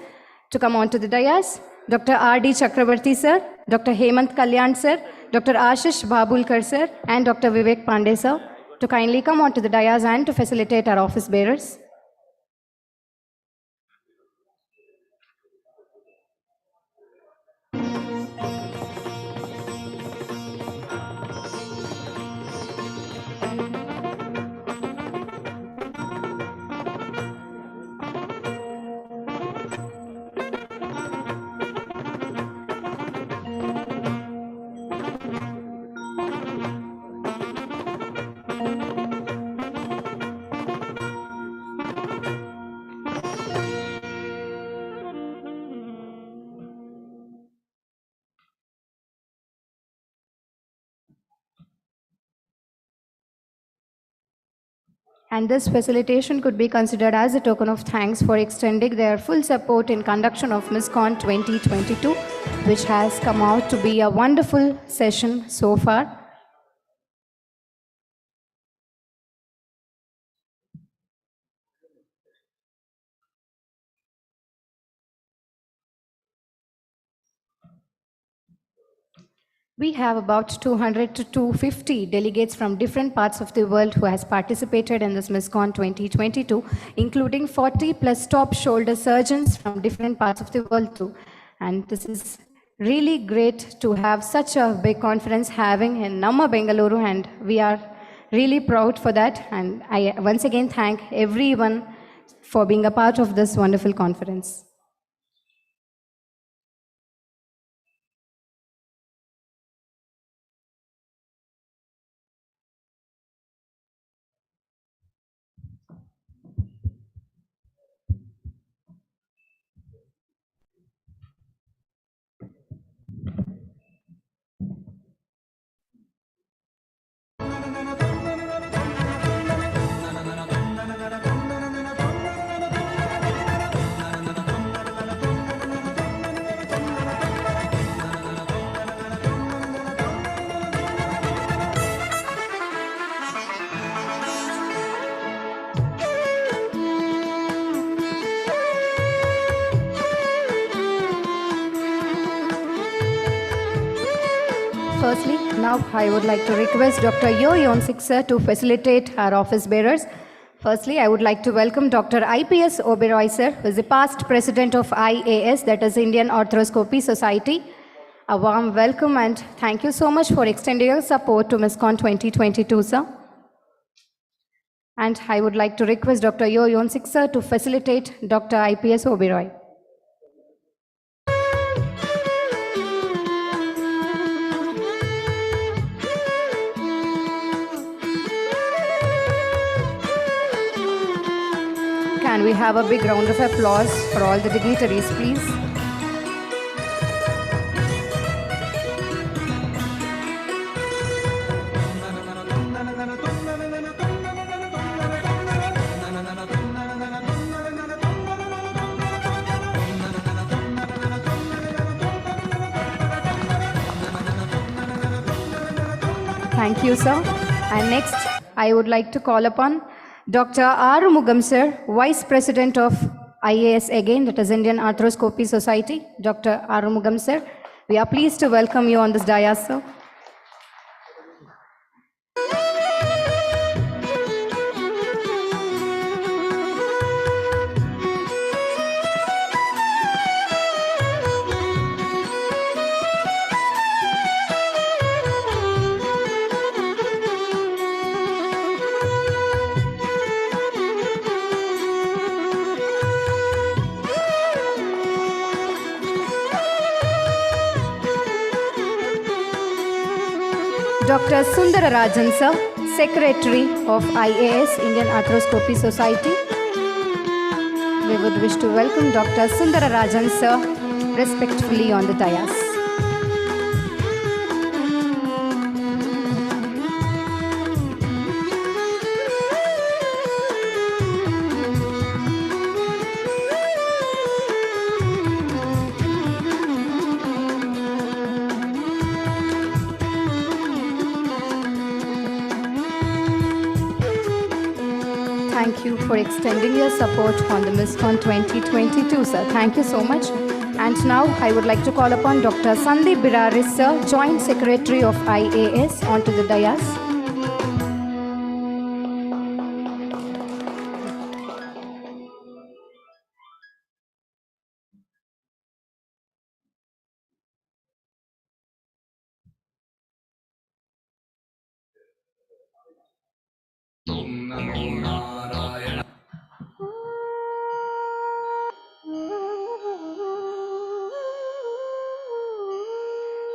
to come on to the dais. Dr. R.D. Chakrabarti sir, Dr. Hemant Kalyan sir, Dr. Ashish Babulkar sir and Dr. Vivek Pandey sir to kindly come onto the dais and to facilitate our office bearers. And this facilitation could be considered as a token of thanks for extending their full support in conduction of Miscon 2022, which has come out to be a wonderful session so far. We have about 200 to 250 delegates from different parts of the world who has participated in this Miscon 2022, including 40 plus top shoulder surgeons from different parts of the world too. And this is really great to have such a big conference having in Namma Bengaluru, and we are really proud for that. And I once again thank everyone for being a part of this wonderful conference. Firstly, now I would like to request Dr. Yo Yonsik sir to facilitate our office bearers. Firstly, I would like to welcome Dr. IPS Oberoi sir, who is the past president of IAS, that is Indian Arthroscopy Society. A warm welcome and thank you so much for extending your support to Miscon 2022, sir. And I would like to request Dr. Yo Yonsik sir to facilitate Dr. IPS Oberoi. Can we have a big round of applause for all the dignitaries, please? Thank you, sir. And next, I would like to call upon Dr. Arumugam sir, Vice President of IAS again, that is Indian Arthroscopy Society. Dr. Arumugam sir, we are pleased to welcome you on this dais, sir. Dr. Sundararajan sir, Secretary of IAS, Indian Arthroscopy Society. We would wish to welcome Dr. Sundararajan sir respectfully on the dais. Thank you for extending your support on the Miscon 2022, sir. Thank you so much. And now I would like to call upon Dr. Sandeep Biraris, sir, Joint Secretary of IAS, onto the dais.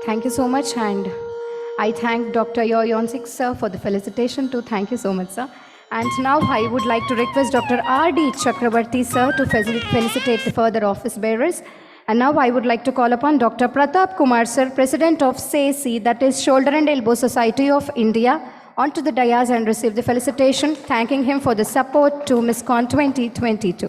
Thank you so much, and I thank Dr. Yoyonsik, sir, for the felicitation too. Thank you so much, sir. And now I would like to request Dr. R.D. Chakrabarti, sir, to felicitate the further office bearers. And now I would like to call upon Dr. Pratap Kumar, sir, President of SACI, that is Shoulder and Elbow Society of India, onto the dais and receive the felicitation, thanking him for the support to Miscon 2022.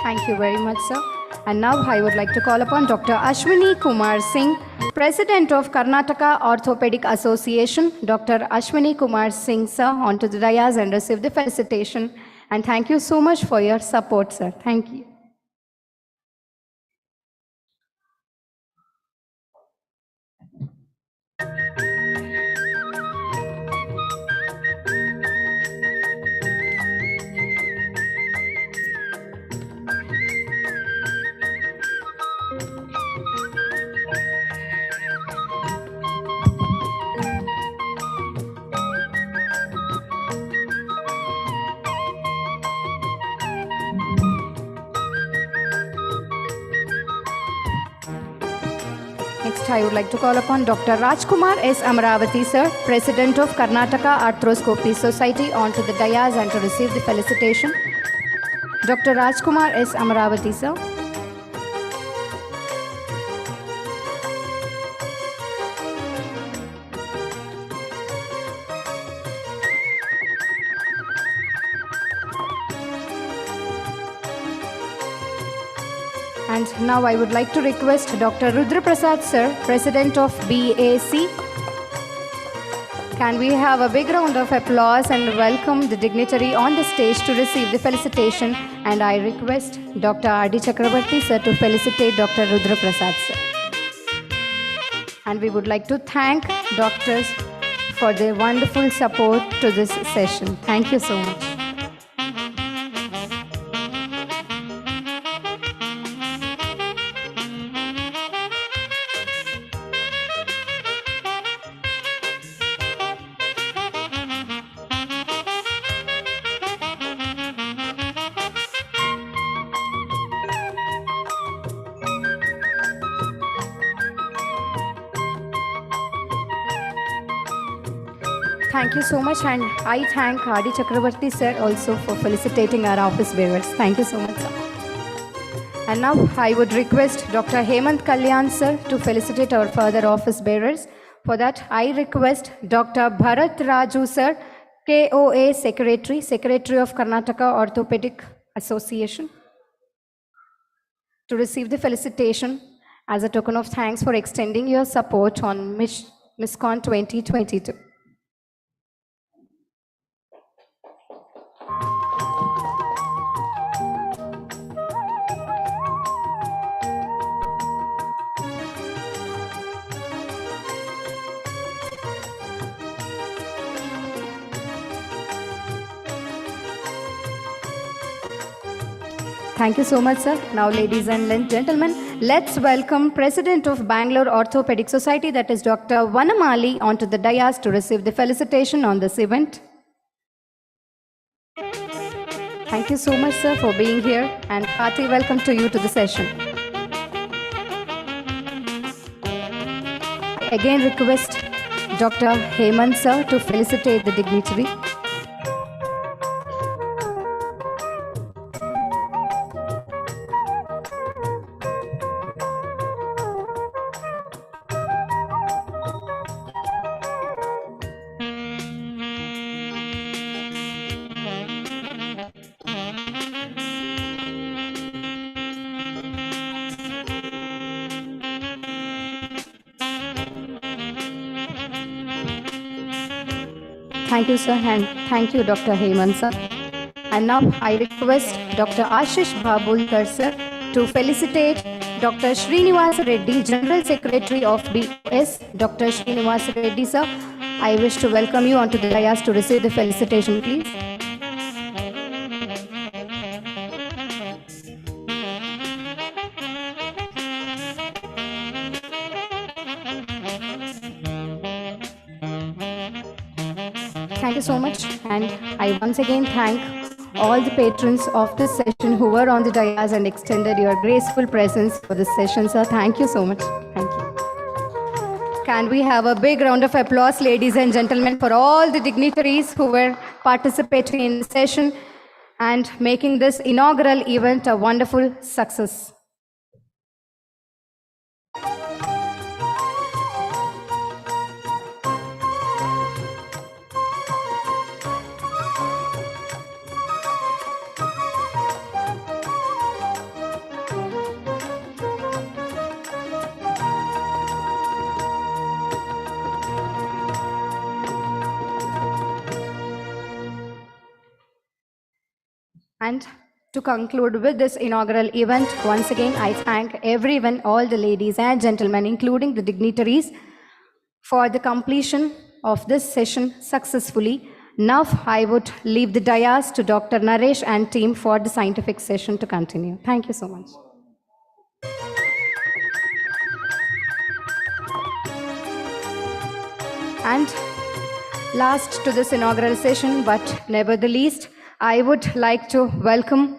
Thank you very much, sir. And now I would like to call upon Dr. Ashwini Kumar Singh, President of Karnataka Orthopedic Association. Dr. Ashwini Kumar Singh, sir, onto the dais and receive the felicitation. And thank you so much for your support, sir. Thank you. Next, I would like to call upon Dr. Rajkumar S. Amravati, sir, President of Karnataka Arthroscopy Society, onto the dais and to receive the felicitation. Dr. Rajkumar S. Amravati, sir. And now I would like to request Dr. Rudra Prasad, sir, President of BAC. Can we have a big round of applause and welcome the dignitary on the stage to receive the felicitation? And I request Dr. R.D. Chakrabarti, sir, to felicitate Dr. Rudra Prasad, sir. And we would like to thank doctors for their wonderful support to this session. Thank you so much. Thank you so much, and I thank R.D. Chakrabarti, sir, also for felicitating our office bearers. Thank you so much, sir. And now I would request Dr. Hemant Kalyan, sir, to felicitate our further office bearers. For that, I request Dr. Bharat Raju, sir, KOA Secretary, Secretary of Karnataka Orthopedic Association, to receive the felicitation as a token of thanks for extending your support on Miscon 2022. Thank you so much, sir. Now, ladies and gentlemen, let's welcome President of Bangalore Orthopedic Society, that is Dr. Vanamali, onto the dais to receive the felicitation on this event. Thank you so much, sir, for being here, and hearty welcome to you to the session. I again request Dr. Hemant, sir, to felicitate the dignitary. Thank you, sir, and thank you, Dr. Hemant, sir. And now I request Dr. Ashish Babulkar, sir, to felicitate Dr. Srinivas Reddy, General Secretary of BOS. Dr. Srinivas Reddy, sir, I wish to welcome you onto the dais to receive the felicitation, please. Thank you so much. And I once again thank all the patrons of this session who were on the dais and extended your graceful presence for this session, sir. Thank you so much. Thank you. Can we have a big round of applause, ladies and gentlemen, for all the dignitaries who were participating in the session and making this inaugural event a wonderful success. And to conclude with this inaugural event, once again, I thank everyone, all the ladies and gentlemen, including the dignitaries, for the completion of this session successfully. Now I would leave the dais to Dr. Naresh and team for the scientific session to continue. Thank you so much. And last to this inaugural session, but never the least, I would like to welcome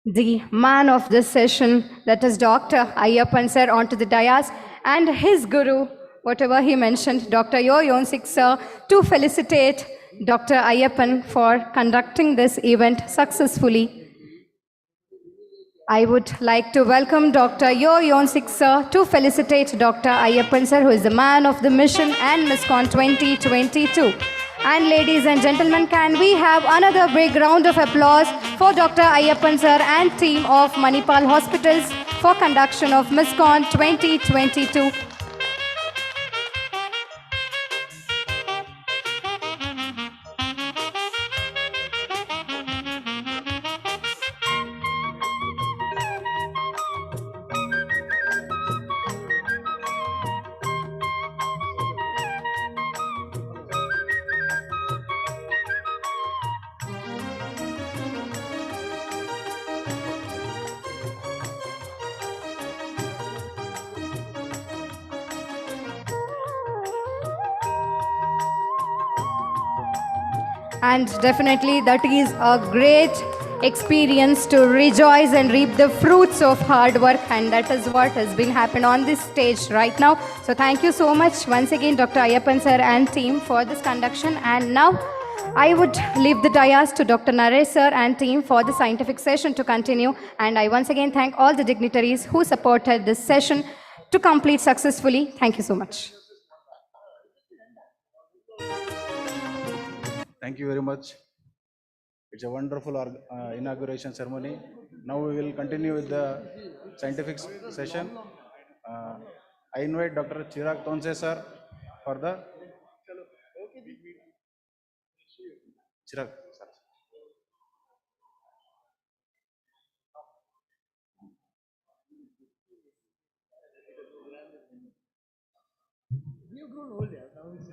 the man of this session, that is Dr. Ayyappan sir, onto the dais, and his guru, whatever he mentioned, Dr. Yo Yonsik sir, to felicitate Dr. Ayyappan for conducting this event successfully. I would like to welcome Dr. Yo Yonsik sir to felicitate Dr. Ayyappan sir, who is the man of the mission and Miscon 2022. And ladies and gentlemen, can we have another big round of applause for Dr. Ayyappan sir and team of Manipal Hospitals for conduction of Miscon 2022. And definitely that is a great experience to rejoice and reap the fruits of hard work, and that is what has been happening on this stage right now. So thank you so much once again, Dr. Ayyappan sir and team, for this conduction. And now I would leave the dais to Dr. Naresh sir and team for the scientific session to continue. And I once again thank all the dignitaries who supported this session to complete successfully. Thank you so much.
Thank you very much. It's a wonderful inauguration ceremony. Now we will continue with the scientific session. I invite Dr. Chirag Tonse sir for the Chirag sir.
You've grown old, yeah. Now it's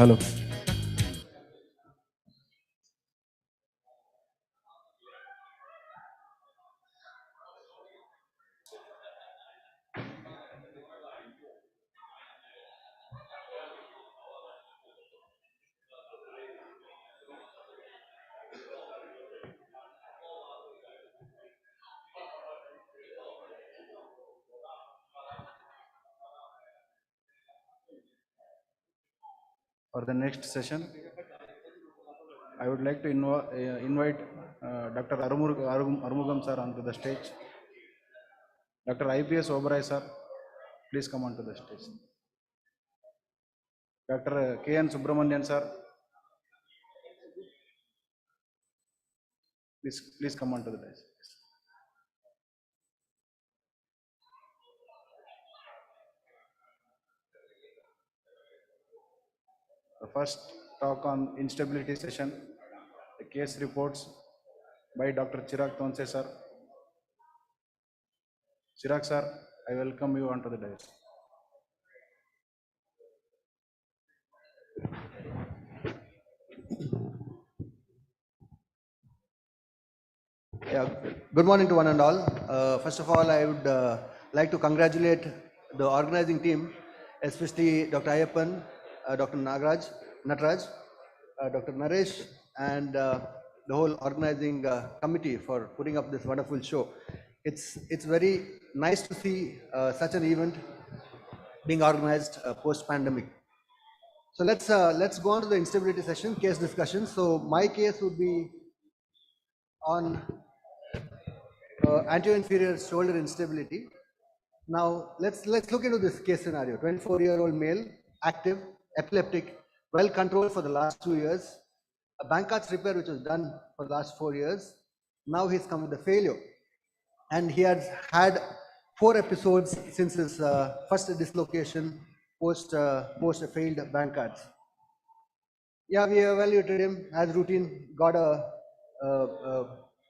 Hello. For the next session, I would like to invite Dr. Arumugam sir onto the stage. Dr. IPS Oberoi sir, please come onto the stage. Dr. K.N. Subramanian sir, please come onto the stage. The first talk on instability session, the case reports by Dr. Chirag Tonse sir. Chirag sir, I welcome you onto the dais.
Yeah, good morning to one and all. First of all, I would like to congratulate the organizing team, especially Dr. Ayappan, Dr. Natraj, Dr. Naresh, and the whole organizing committee for putting up this wonderful show. It's very nice to see such an event being organized post-pandemic. So let's go on to the instability session, case discussion. So my case would be on anterior-inferior shoulder instability. Now let's look into this case scenario. 24-year-old male, active, epileptic, well controlled for the last 2 years. A Bankart's repair which was done for the last 4 years. Now he's come with a failure, and he has had 4 episodes since his first dislocation post a failed Bankart's. Yeah, we evaluated him as routine. Got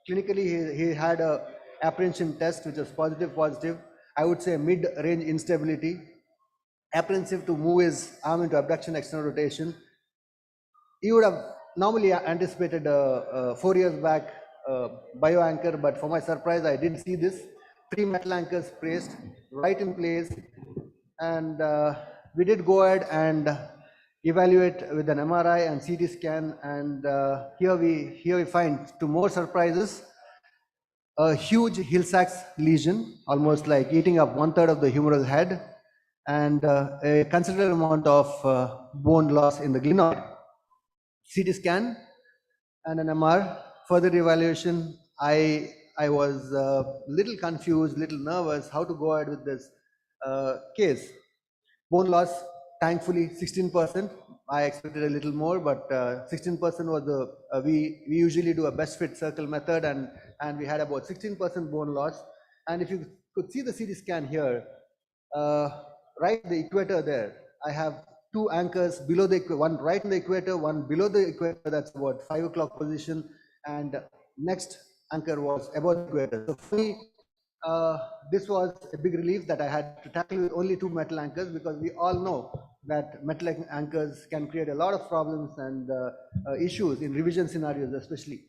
clinically he had a apprehension test which was positive. I would say mid-range instability. Apprehensive to move his arm into abduction external rotation. He would have normally anticipated 4 years back bio anchor, but for my surprise, I didn't see this. 3 metal anchors placed right in place, and we did go ahead and evaluate with an MRI and CT scan, and here we find, to more surprises, a huge Hill-Sachs lesion, almost like eating up 1/3 of the humeral head, and a considerable amount of bone loss in the glenoid. CT scan and an MR. Further evaluation, I was little confused, little nervous how to go ahead with this case. Bone loss, thankfully 16%. I expected a little more, but 16% was we usually do a best fit circle method, and we had about 16% bone loss. And if you could see the CT scan here, right the equator there, I have 2 anchors below the one right in the equator, one below the equator. That's about 5 o'clock position, and next anchor was above the equator. So for me, this was a big relief that I had to tackle with only 2 metal anchors, because we all know that metal anchors can create a lot of problems and issues in revision scenarios, especially.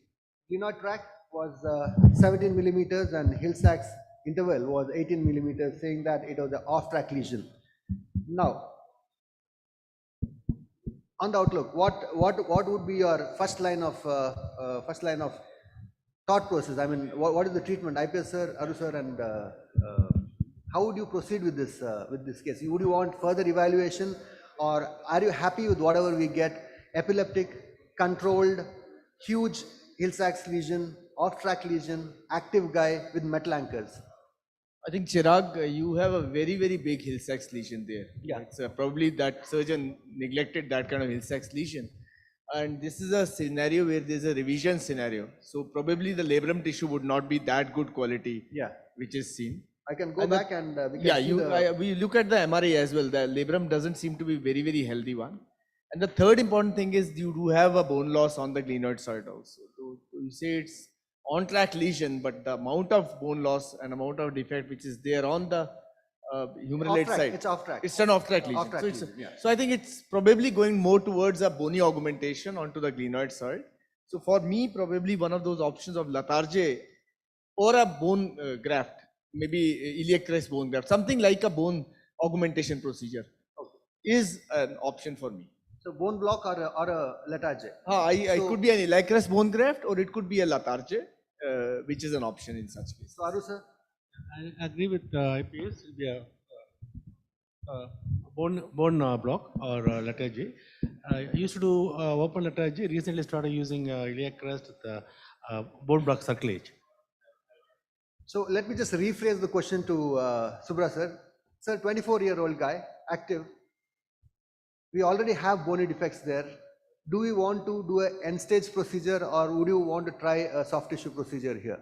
Glenoid track was 17 millimeters, and Hill-Sachs interval was 18 millimeters, saying that it was an off-track lesion. Now, on the outlook, what would be your first line of thought process? I mean, what is the treatment? IPS sir, Aru sir, and how would you proceed with this case? Would you want further evaluation, or are you happy with whatever we get? Epileptic, controlled, huge Hill-Sachs lesion, off-track lesion, active guy with metal anchors.
I think Chirag, you have a very, very big Hill-Sachs lesion there.
Yeah.
It's probably that surgeon neglected that kind of Hill-Sachs lesion. And this is a scenario where there's a revision scenario. So probably the labrum tissue would not be that good quality,
Yeah,
which is seen.
I can go back and we can
Yeah,
see
we look at the MRI as well. The labrum doesn't seem to be very, very healthy one. And the third important thing is you do have a bone loss on the glenoid side also. So you say it's on-track lesion, but the amount of bone loss and amount of defect which is there on the
humerulate
track,
side.
it's off track.
It's an off-track lesion.
Off-track
So, it's,
lesion, yeah.
so I think it's probably going more towards a bony augmentation onto the glenoid side. So for me, probably one of those options of Latarjet or a bone graft, maybe iliac crest bone graft, something like a bone augmentation procedure is an option for me.
So bone block or a Latarjet.
I could be an iliac crest bone graft or it could be a Latarjet, which is an option in such case.
So Aru sir?
I agree with IPS. It'll be a bone block or Latarjet. I used to do open Latarjet. Recently started using iliac crest with bone block circlage.
So let me just rephrase the question to Subra sir. Sir, 24-year-old guy, active. We already have bony defects there. Do we want to do an end-stage procedure or would you want to try a soft tissue procedure here?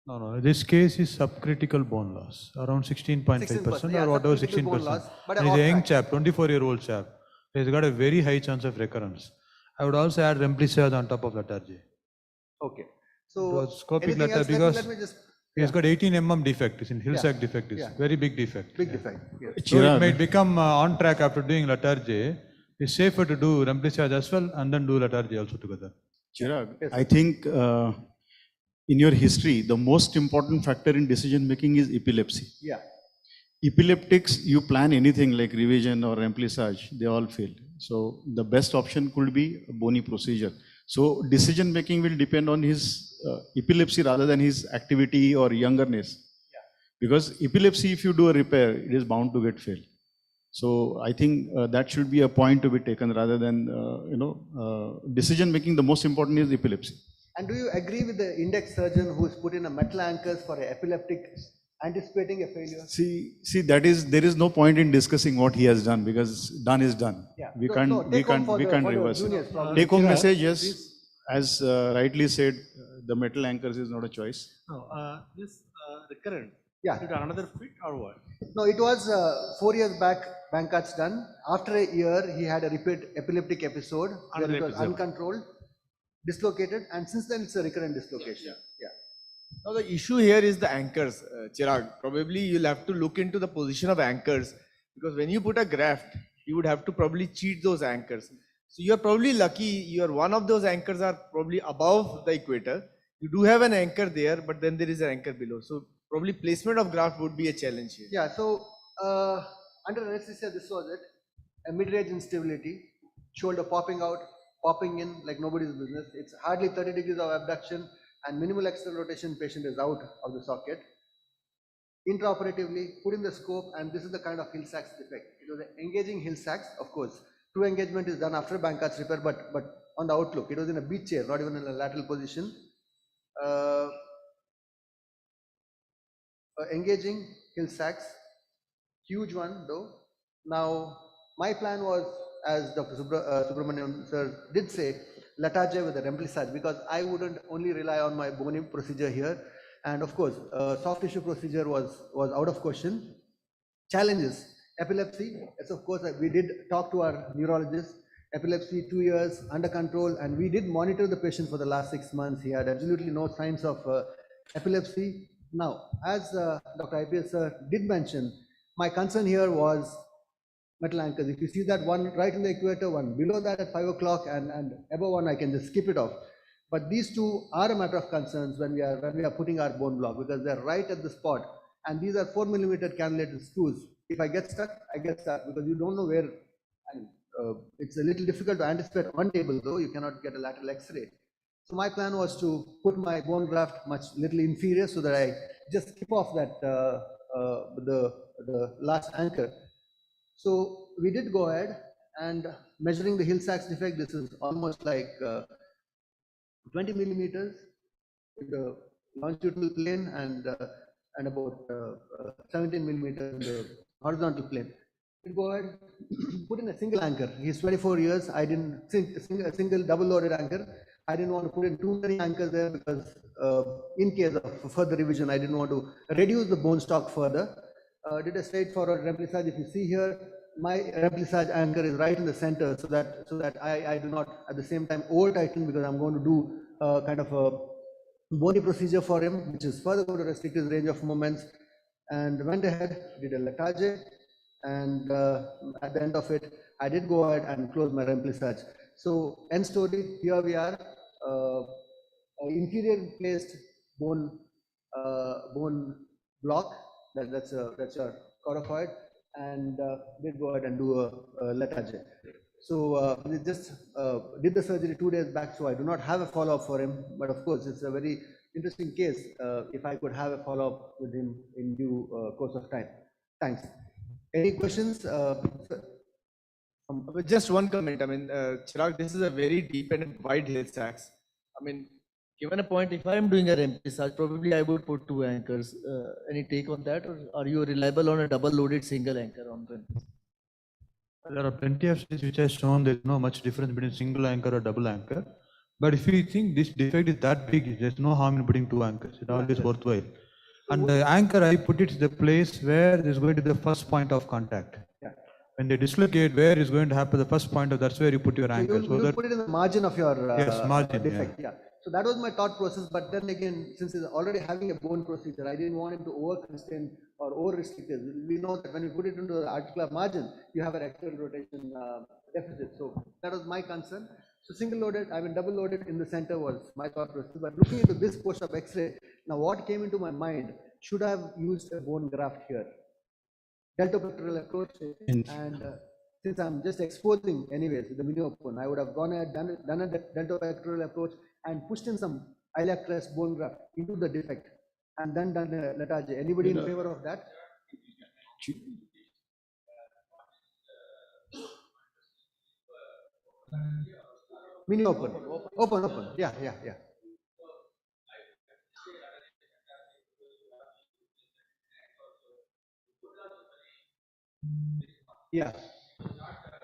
No. This case is subcritical bone loss, around 16.5%
yeah,
or whatever,
subcritical bone
16%.
loss, but
And he's a young
off-track.
chap, 24-year-old chap. He's got a very high chance of recurrence. I would also add Remplissage on top of Latarjet.
Okay. So
Scopic
anything
latar
else?
because
Let me just.
he's got 18 mm defect. It's in hill
Yeah.
sac defect. It's
Yeah.
very big defect.
Big defect. Yes.
So it might become on track after doing Latarjet. It's safer to do Remplissage as well and then do Latarjet also together.
Chirag, I think in your history, the most important factor in decision making is epilepsy.
Yeah.
Epileptics, you plan anything like revision or remplissage, they all fail. So the best option could be a bony procedure. So decision making will depend on his epilepsy rather than his activity or youngerness. Yeah. Because epilepsy, if you do a repair, it is bound to get failed. So I think that should be a point to be taken rather than, decision making, the most important is epilepsy.
And do you agree with the index surgeon who's put in a metal anchors for an epileptic, anticipating a failure?
See, there is no point in discussing what he has done because done is done.
Yeah.
We
So-
can't,
so
we
take home
can't,
for
we
the-
can't
for the
reverse
juniors
it.
probably.
Take home
Chirag,
message, yes.
please.
As rightly said, the metal anchors is not a choice.
No, this recurrent.
Yeah.
Did another fit or what?
No, it was 4 years back, Bankat's done. After a year, he had a repeat epileptic episode where
Another
it was
episode.
uncontrolled, dislocated, and since then it's a recurrent dislocation. Yeah.
Now the issue here is the anchors, Chirag. Probably you'll have to look into the position of anchors because when you put a graft, you would have to probably cheat those anchors. So you're probably lucky, one of those anchors are probably above the equator. You do have an anchor there, but then there is an anchor below. So probably placement of graft would be a challenge here.
Yeah, so under anesthesia, this was it. A mid-range instability, shoulder popping out, popping in like nobody's business. It's hardly 30 degrees of abduction and minimal external rotation, patient is out of the socket. Intraoperatively, put in the scope, and this is the kind of Hill Sachs defect. It was an engaging Hill Sachs, of course. True engagement is done after Bankat's repair, but on the outlook, it was in a beach chair, not even in a lateral position. Engaging Hill Sachs, huge one though. Now, my plan was, as Dr. Subramaniam sir did say, Latarjet with a Remplissage, because I wouldn't only rely on my bony procedure here. And of course, soft tissue procedure was out of question. Challenges, epilepsy, yes, of course, we did talk to our neurologist. Epilepsy, 2 years under control, and we did monitor the patient for the last 6 months. He had absolutely no signs of epilepsy. Now, as Dr. IPS sir did mention, my concern here was metal anchors. If you see that one right in the equator, one below that at 5 o'clock, and above one, I can just skip it off. But these two are a matter of concerns when we are putting our bone block, because they're right at the spot, and these are 4 millimeter cannulated screws. If I get stuck, I get stuck because you don't know where. And it's a little difficult to anticipate on table, though. You cannot get a lateral X-ray. So my plan was to put my bone graft much little inferior so that I just skip off that the last anchor. So we did go ahead and measuring the Hill Sachs defect. This is almost like 20 millimeters in the longitudinal plane and about 17 millimeters in the horizontal plane. We go ahead, put in a single anchor. He's 24 years. I didn't a single double loaded anchor. I didn't want to put in too many anchors there because in case of further revision, I didn't want to reduce the bone stock further. Did a straightforward Remplissage. If you see here, my Remplissage anchor is right in the center, so that I do not at the same time over tighten, because I'm going to do kind of a bony procedure for him, which is further going to restrict his range of movements. and went ahead, did a Letarge, and at the end of it, I did go ahead and close my Remplissage. So end story, here we are, inferior placed bone bone block, that's a coracoid, and did go ahead and do a Letarge. So we just did the surgery 2 days back, so I do not have a follow-up for him, but of course it's a very interesting case if I could have a follow-up with him in due course of time. Thanks. Any questions?
Just one comment. I mean, Chirag, this is a very deep and wide hill stacks. I mean, given a point, if I'm doing a remplissage, probably I would put 2 anchors. Any take on that, or are you reliable on a double-loaded single anchor on remplissage?
There are plenty of studies which have shown there is no much difference between single anchor or double anchor. But if you think this defect is that big, there's no harm in putting 2 anchors. It's always worthwhile. And the anchor, I put it the place where there's going to be the first point of contact.
Yeah.
When they dislocate, where is going to happen the first point of, that's where you put your anchor.
So you'll put it in the margin of your
yes, margin,
defect. Yeah. So that was my thought process. But then again, since he's already having a bone procedure, I didn't want him to over constrain or over restrict it. We know that when you put it into the articular margin, you have an axial rotation deficit. So that was my concern. So single loaded, I mean double loaded in the center was my thought process. But looking into this post-op X-ray, now what came into my mind, should I have used a bone graft here? Deltopectoral approach, and since I'm just exposing anyways with the mini open, I would have gone ahead, done a deltopectoral approach and pushed in some iliac crest bone graft into the defect and then done a Letarge. Anybody in favor of that? Mini open. Open. Yeah. Yeah.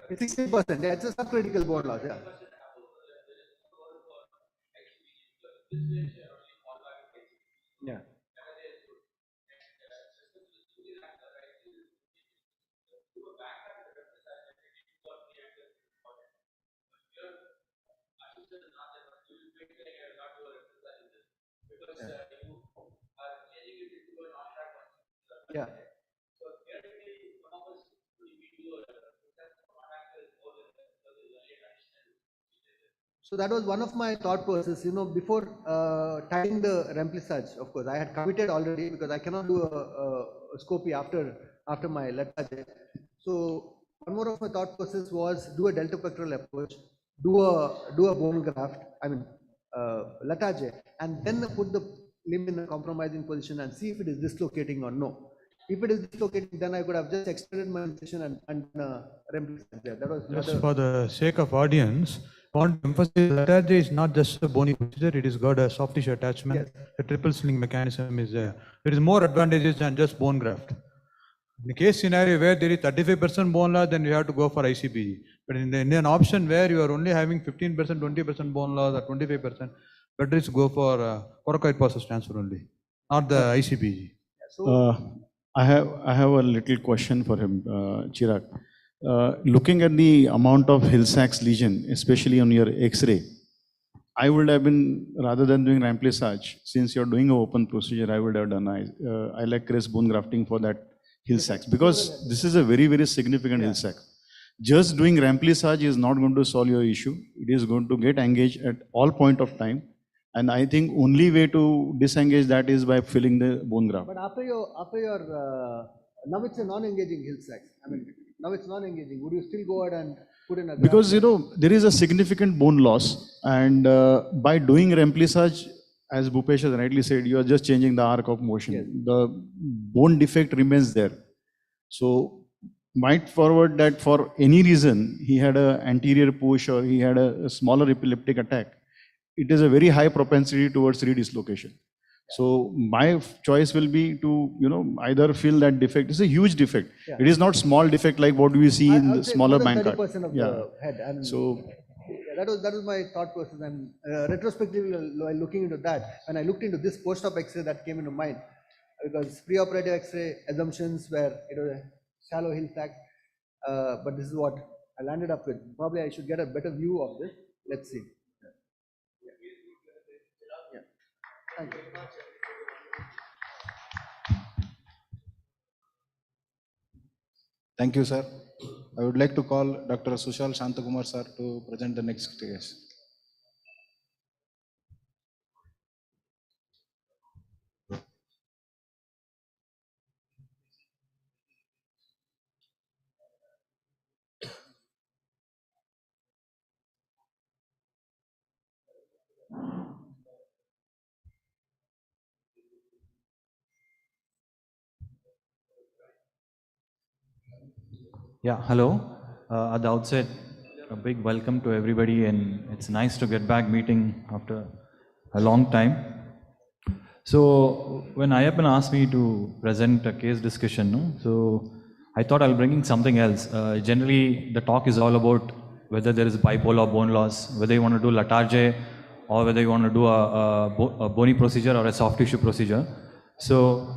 It's 60%. Yeah, it's a subcritical bone loss. Yeah. Yeah. Yeah. So that was one of my thought process, before tying the remplissage. Of course, I had committed already because I cannot do a scopy after my Letarge. So one more of my thought process was do a deltopectoral approach, do a bone graft, I mean Letarge, and then put the limb in a compromising position and see if it is dislocating or no. If it is dislocating, then I could have just extended my incision and remplissage there. That was
just for the sake of audience, I want to emphasize Letarge is not just a bony procedure, it is got a soft tissue attachment. Yes. The triple sling mechanism is there. There is more advantages than just bone graft. In the case scenario where there is 35% bone loss, then you have to go for ICPG. But in an option where you are only having 15%, 20% bone loss or 25%, better is go for coracoid process transfer only, not the ICPG.
I have a little question for him, Chirag. Looking at the amount of Hill-Sachs lesion, especially on your X-ray, I would have been, rather than doing remplissage, since you're doing an open procedure, I would have done iliac crest bone grafting for that Hill-Sachs, because this is a very, very significant Hill-Sachs. Just doing remplissage is not going to solve your issue. It is going to get engaged at all point of time. And I think only way to disengage that is by filling the bone graft.
But after your now it's a non-engaging Hill-Sachs. I mean, now it's non-engaging. Would you still go ahead and put in a graft?
Because there is a significant bone loss, and by doing remplissage, as Bhupesh has rightly said, you are just changing the arc of motion. Yes. The bone defect remains there. So might forward that for any reason he had an anterior push or he had a smaller epileptic attack, it is a very high propensity towards redislocation. So my choice will be to, either fill that defect. It's a huge defect. Yeah. It is not small defect like what we see in the smaller Bankart.
30% of the head. And so that was my thought process. And retrospectively, while looking into that, when I looked into this post-op X-ray, that came into mind, because pre-operative X-ray assumptions were a shallow Hill-Sachs, but this is what I landed up with. Probably I should get a better view of this. Let's see. Thank you.
Thank you, sir. I would like to call Dr. Sushal Shantakumar, sir, to present the next case.
Yeah, hello. At the outset, a big welcome to everybody, and it's nice to get back meeting after a long time. So when Ayappan asked me to present a case discussion, no, so I thought I'll bring in something else. Generally, the talk is all about whether there is bipolar bone loss, whether you want to do Latarjet, or whether you want to do a bony procedure or a soft tissue procedure. So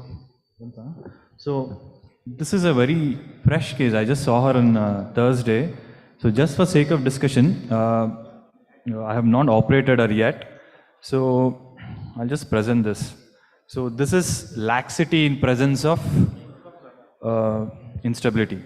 this is a very fresh case. I just saw her on Thursday. So just for sake of discussion, I have not operated her yet. So I'll just present this. So this is laxity in presence of instability.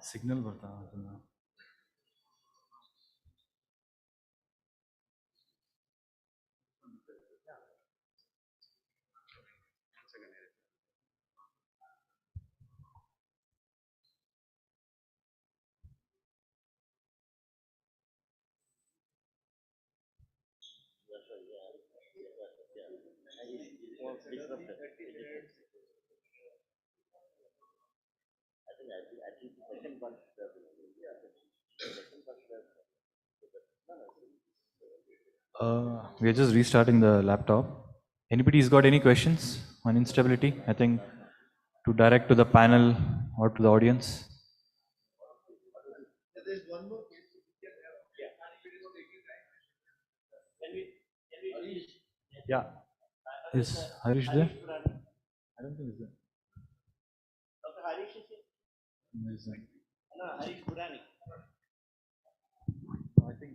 Signal ಬರ್ತಾ ಅದನ್ನ. We are just restarting the laptop. Anybody's got any questions on instability? I think to direct to the panel or to the audience. Yeah. Is Harish there? I don't think he's there.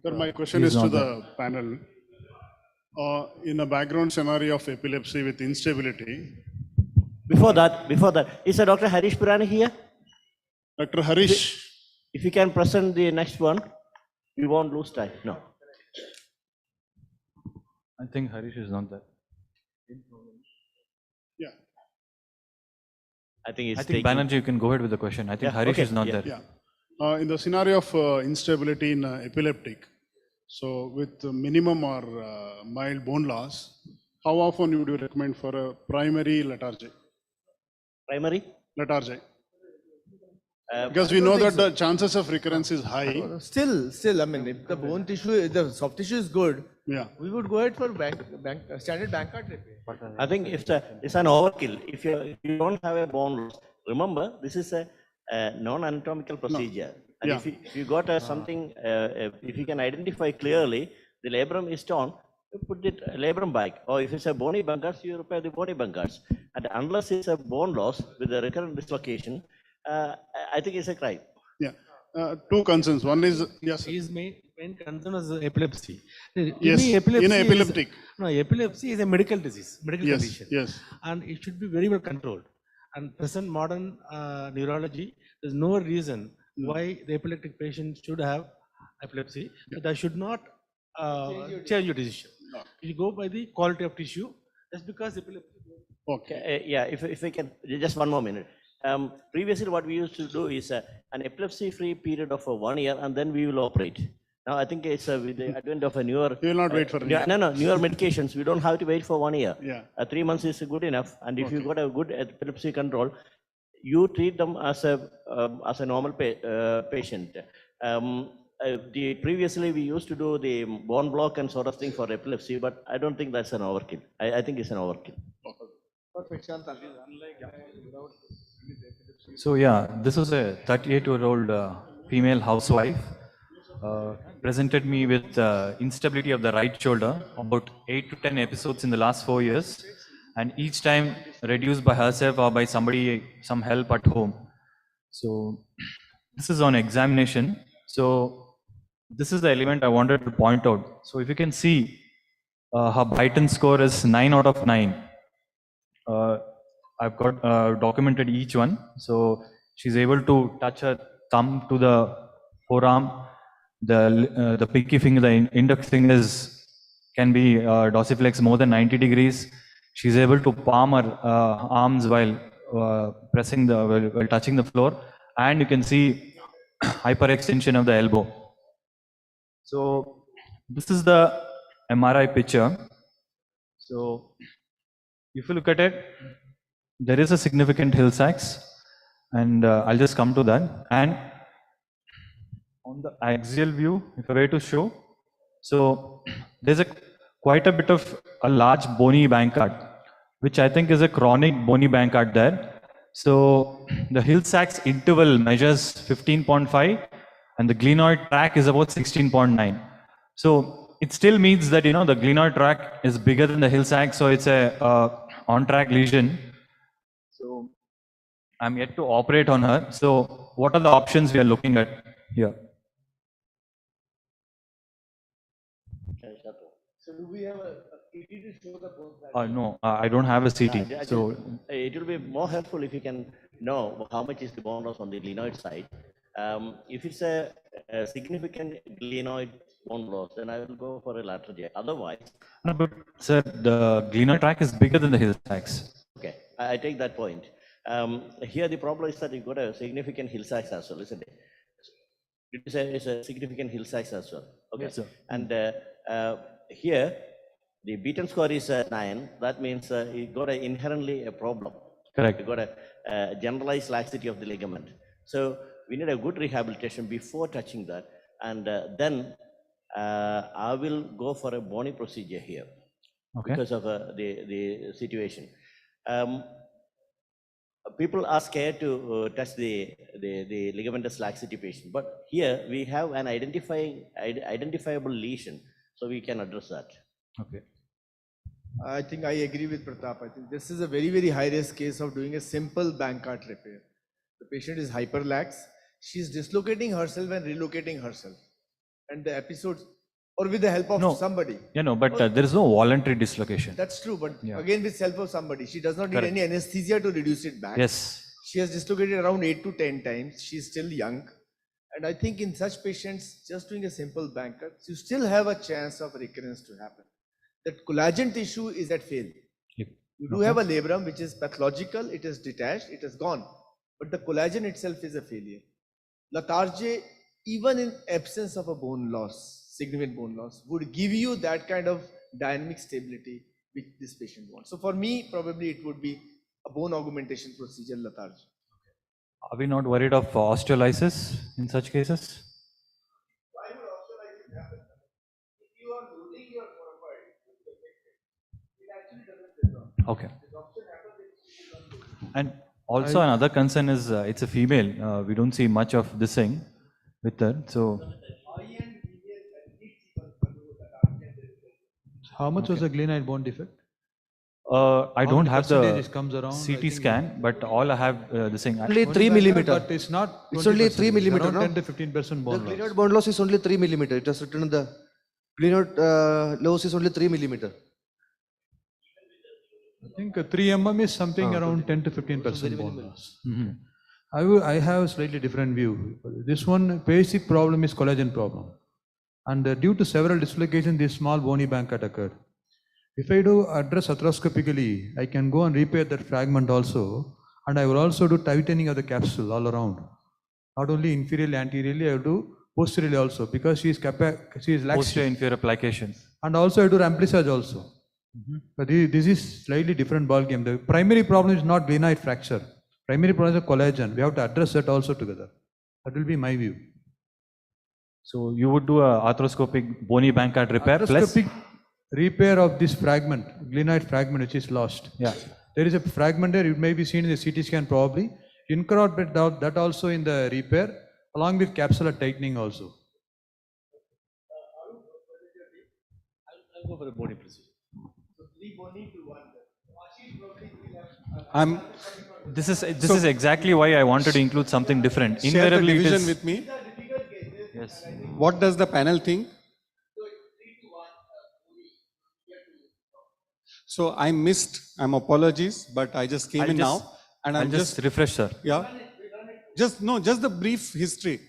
Sir, my question is to the panel. In a background scenario of epilepsy with instability.
Before that, is Dr. Harish Purani here?
Dr. Harish.
If you can present the next one, we won't lose time. No.
I think Harish is not there.
Yeah.
I think
Banerjee, you can go ahead with the question. I think Harish is not there.
Yeah. In the scenario of instability in epileptic, so with minimum or mild bone loss, how often would you recommend for a primary Latarjet?
Primary?
Latarjet. Because we know that the chances of recurrence is high.
Still, I mean, if the bone tissue, if the soft tissue is good,
yeah,
we would go ahead for standard bank card repair.
I think it's an overkill. If you don't have a bone loss, remember this is a non-anatomical procedure. And
Yeah.
if you got something, if you can identify clearly, the labrum is torn, you put it labrum back. Or if it's a bony bunkers, you repair the bony bunkers. And unless it's a bone loss with a recurrent dislocation, I think it's a crime.
Yeah. Two concerns. One is, yes.
His main concern is epilepsy.
Yes, in epileptic.
Epilepsy is a medical disease, medical
Yes,
condition.
yes.
And it should be very well controlled. And present modern neurology, there's no reason why the epileptic patient should have epilepsy. But that should not change your decision. You go by the quality of tissue. Just because epilepsy.
Okay. Yeah, if we can, just one more minute. Previously, what we used to do is an epilepsy-free period of 1 year, and then we will operate. Now, I think it's with the advent of a newer.
You will not wait for a year.
No, newer medications. We don't have to wait for 1 year.
Yeah.
3 months is good enough, and if you got a good epilepsy control, you treat them as a normal patient. Previously, we used to do the bone block and sort of thing for epilepsy, but I don't think that's an overkill. I think it's an overkill.
Perfect, Shanta. Unlike without
So yeah, this was a 38-year-old female housewife. Presented me with instability of the right shoulder, about 8 to 10 episodes in the last 4 years, and each time reduced by herself or by somebody, some help at home. So this is on examination. So this is the element I wanted to point out. So if you can see, her Byton score is 9 out of 9. I've got documented each one. So she's able to touch her thumb to the forearm. The pinky finger, the index finger can be dorsiflex more than 90 degrees. She's able to palm her arms while while touching the floor, and you can see hyperextension of the elbow. So this is the MRI picture. So if you look at it, there is a significant hill sacks, and I'll just come to that. And on the axial view, if I were to show, so there's quite a bit of a large bony bankard, which I think is a chronic bony bankard there. So the hill sacks interval measures 15.5, and the glenoid tract is about 16.9. So it still means that, you know, the glenoid tract is bigger than the hill sac, so it's a on-track lesion. So I'm yet to operate on her. So what are the options we are looking at here?
So do we have a CT to show the bone fracture?
No, I don't have a CT. So
It will be more helpful if you can know how much is the bone loss on the glenoid side. If it's a significant glenoid bone loss, then I will go for a lateral J. Otherwise,
no, but sir, the glenoid tract is bigger than the hill sacks.
okay, I take that point. Here the problem is that you got a significant hill sacks as well, isn't it? It's a significant hill sacks as well. Okay,
Yes, sir.
and here the Beaton score is 9. That means you got inherently a problem.
Correct.
You got a generalized laxity of the ligament. So we need a good rehabilitation before touching that, and then I will go for a bony procedure here.
Okay.
Because of the situation. People are scared to touch the ligamentous laxity patient, but here we have an identifiable lesion, so we can address that.
Okay.
I think I agree with Pratap. I think this is a very, very high risk case of doing a simple bankart repair. The patient is hyperlax. She's dislocating herself and relocating herself. And the episodes, or with the help of somebody.
Yeah, no, but there is no voluntary dislocation.
That's true, but
Yeah.
again with help of somebody. She does not need
Correct.
any anesthesia to reduce it back.
Yes.
She has dislocated around 8 to 10 times. She's still young. And I think in such patients, just doing a simple bankart, you still have a chance of recurrence to happen. That collagen tissue is at fail. You do have a labrum which is pathological, it is detached, it is gone. But the collagen itself is a failure. Lethargy, even in absence of a bone loss, significant bone loss, would give you that kind of dynamic stability which this patient wants. So for me, probably it would be a bone augmentation procedure, lethargy.
Are we not worried of osteolysis in such cases? Okay. And also another concern is it's a female. We don't see much of this thing with her. So
How much was the glenoid bone defect?
I don't have the
percentage comes around, I
CT
think
scan, but all I have the thing.
Only 3 millimeter.
But it's not.
It's only 3
20%,
millimeter,
around
no?
10 to 15% bone
The
loss.
glenoid bone loss is only 3 millimeter. It has written in the glenoid loss is only 3 millimeter.
I think 3 mm is something around 10 to 15% bone loss. I have a slightly different view. This one basic problem is collagen problem. And due to several dislocations, this small bony bankart occurred. If I do address arthroscopically, I can go and repair that fragment also. And I will also do tightening of the capsule all around. Not only inferiorly, anteriorly, I will do posteriorly also because she is lax.
Posterior inferior plication.
And also I do remplissage also. But this is slightly different ball game. The primary problem is not glenoid fracture. Primary problem is collagen. We have to address that also together. That will be my view.
So you would do a arthroscopic bony bankart repair plus
Arthroscopic repair of this fragment, glenoid fragment which is lost.
Yeah.
There is a fragment there, it may be seen in the CT scan probably. Incorporate that also in the repair along with capsular tightening also.
I'll go for a bony procedure.
I'm.
This is exactly why I wanted to include something different.
Share the
Invariably, it
division
is.
with me.
Yes.
What does the panel think? So I missed, I'm apologies, but I just came in now and I'm
I'll just refresh, sir.
Yeah. Just the brief history.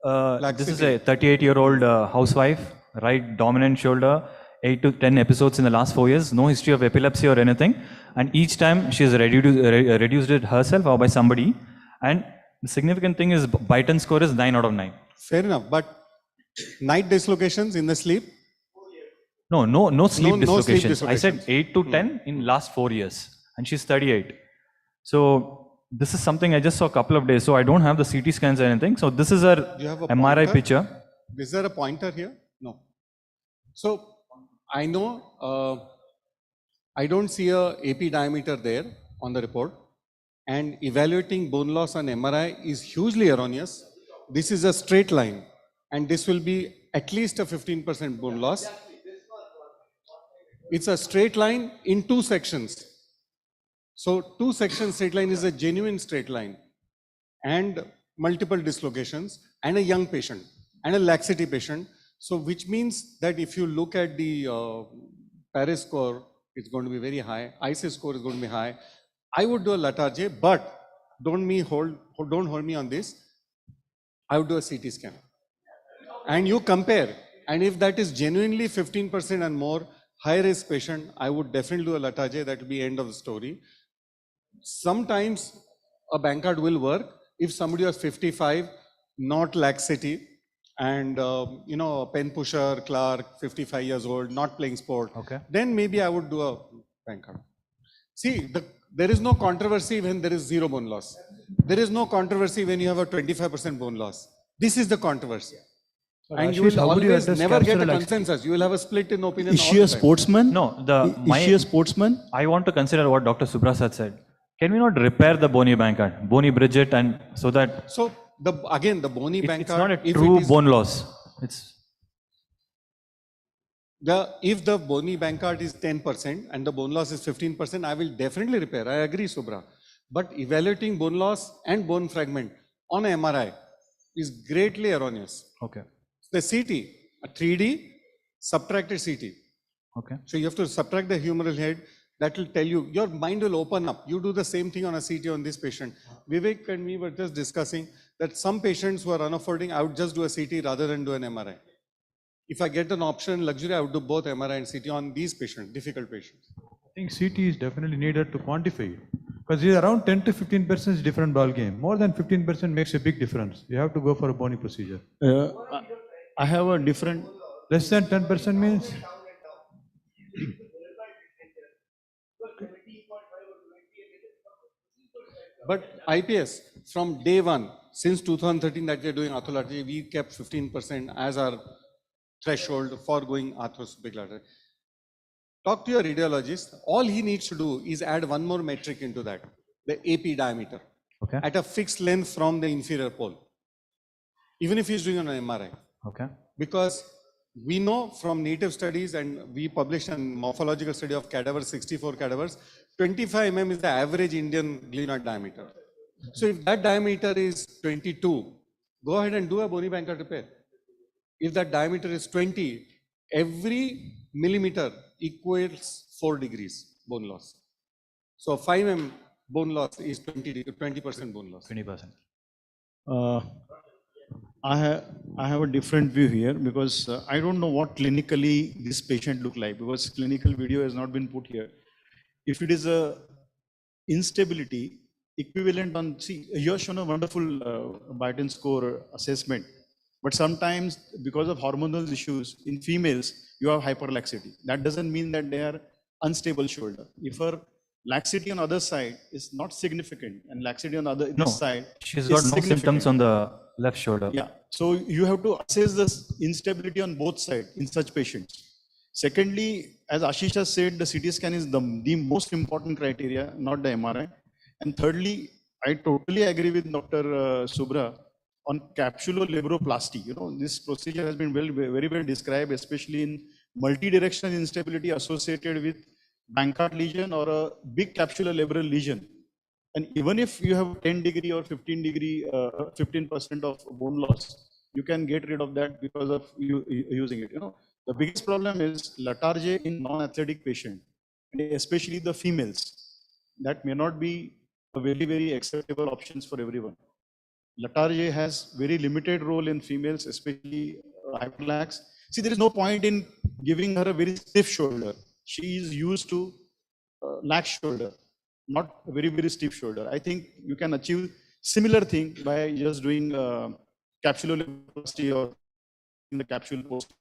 This is a 38-year-old housewife, right dominant shoulder, 8 to 10 episodes in the last 4 years, no history of epilepsy or anything. And each time she has reduced it herself or by somebody. And the significant thing is Byton score is 9 out of 9.
Fair enough, but night dislocations in the sleep?
No sleep dislocations.
dislocations.
I said 8 to 10 in last 4 years. And she's 38. So this is something I just saw a couple of days. So I don't have the CT scans or anything. So this is her
Do you have a
MRI
pointer?
picture.
Is there a pointer here? No. So I know I don't see a AP diameter there on the report, and evaluating bone loss on MRI is hugely erroneous. This is a straight line, and this will be at least a 15% bone loss. It's a straight line in 2 sections. So 2 sections straight line is a genuine straight line, and multiple dislocations, and a young patient, and a laxity patient. So which means that if you look at the Paris score, it's going to be very high. ICE score is going to be high. I would do a Latarjet, but don't hold me on this. I would do a CT scan. And you compare, and if that is genuinely 15% and more high risk patient, I would definitely do a Latarjet. That will be end of the story. Sometimes a Bankart will work if somebody was 55, not laxity, and a pen pusher, clerk, 55 years old, not playing sport.
Okay.
Then maybe I would do a Bankart. See, there is no controversy when there is 0 bone loss. There is no controversy when you have a 25% bone loss. This is the controversy. And you will always never get a consensus. You will have a split in opinion.
Is she a sportsman?
No,
Is she a sportsman?
I want to consider what Dr. Subrasad said. Can we not repair the bony Bankart, bony Bridget, and so that
So the bony Bankart,
it's not a
if
true
it is,
bone loss.
if the bony Bankart is 10% and the bone loss is 15%, I will definitely repair. I agree, Subra. But evaluating bone loss and bone fragment on MRI is greatly erroneous.
Okay.
The CT, a 3D subtracted CT.
Okay.
So you have to subtract the humeral head. That will tell you, your mind will open up. You do the same thing on a CT on this patient. Vivek and me were just discussing that some patients who are unaffording, I would just do a CT rather than do an MRI. If I get an option in luxury, I would do both MRI and CT on these patients, difficult patients.
I think CT is definitely needed to quantify it. Because it's around 10 to 15% is different ball game. More than 15% makes a big difference. You have to go for a bony procedure.
I have a different.
Less than 10% means.
But IPS, from day one, since 2013 that we are doing arthrology, we kept 15% as our threshold for going arthroscopic lateral. Talk to your radiologist. All he needs to do is add one more metric into that, the AP diameter,
Okay.
at a fixed length from the inferior pole, even if he's doing an MRI.
Okay.
Because we know from native studies, and we published a morphological study of cadavers, 64 cadavers, 25 mm is the average Indian glenoid diameter. So if that diameter is 22, go ahead and do a bony Bankart repair. If that diameter is 20, every millimeter equals 4 degrees bone loss. So 5 mm bone loss is 20% bone loss.
20%.
I have a different view here because I don't know what clinically this patient look like, because clinical video has not been put here. If it is a instability equivalent on, see, you have shown a wonderful Byton score assessment, but sometimes because of hormonal issues in females, you have hyperlaxity. That doesn't mean that they are unstable shoulder. If her laxity on other side is not significant and laxity on this side,
she's got no symptoms on the left shoulder.
Yeah, so you have to assess this instability on both sides in such patients. Secondly, as Ashish has said, the CT scan is the most important criteria, not the MRI. And thirdly, I totally agree with Dr. Subra on capsulolabroplasty. You know, this procedure has been very well described, especially in multidirectional instability associated with Bankart lesion or a big capsulolabral lesion. And even if you have 10-degree or 15-degree, 15% of bone loss, you can get rid of that because of using it. You know, the biggest problem is letargy in non-athletic patient, especially the females. That may not be a very acceptable options for everyone. Letargy has very limited role in females, especially hyperlax. See, there is no point in giving her a very stiff shoulder. She is used to lax shoulder, not a very stiff shoulder. I think you can achieve similar thing by just doing capsuloplasty or in the capsule post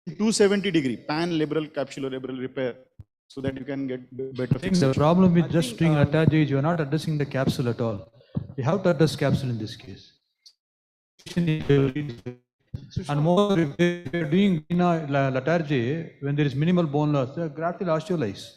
270-degree pan-labral capsulolabral repair, so that you can get better
I think the
fixation.
problem with just doing letargy is you are not addressing the capsule at all. You have to address capsule in this case. And more, if you are doing letargy, when there is minimal bone loss, the graft will osteolize.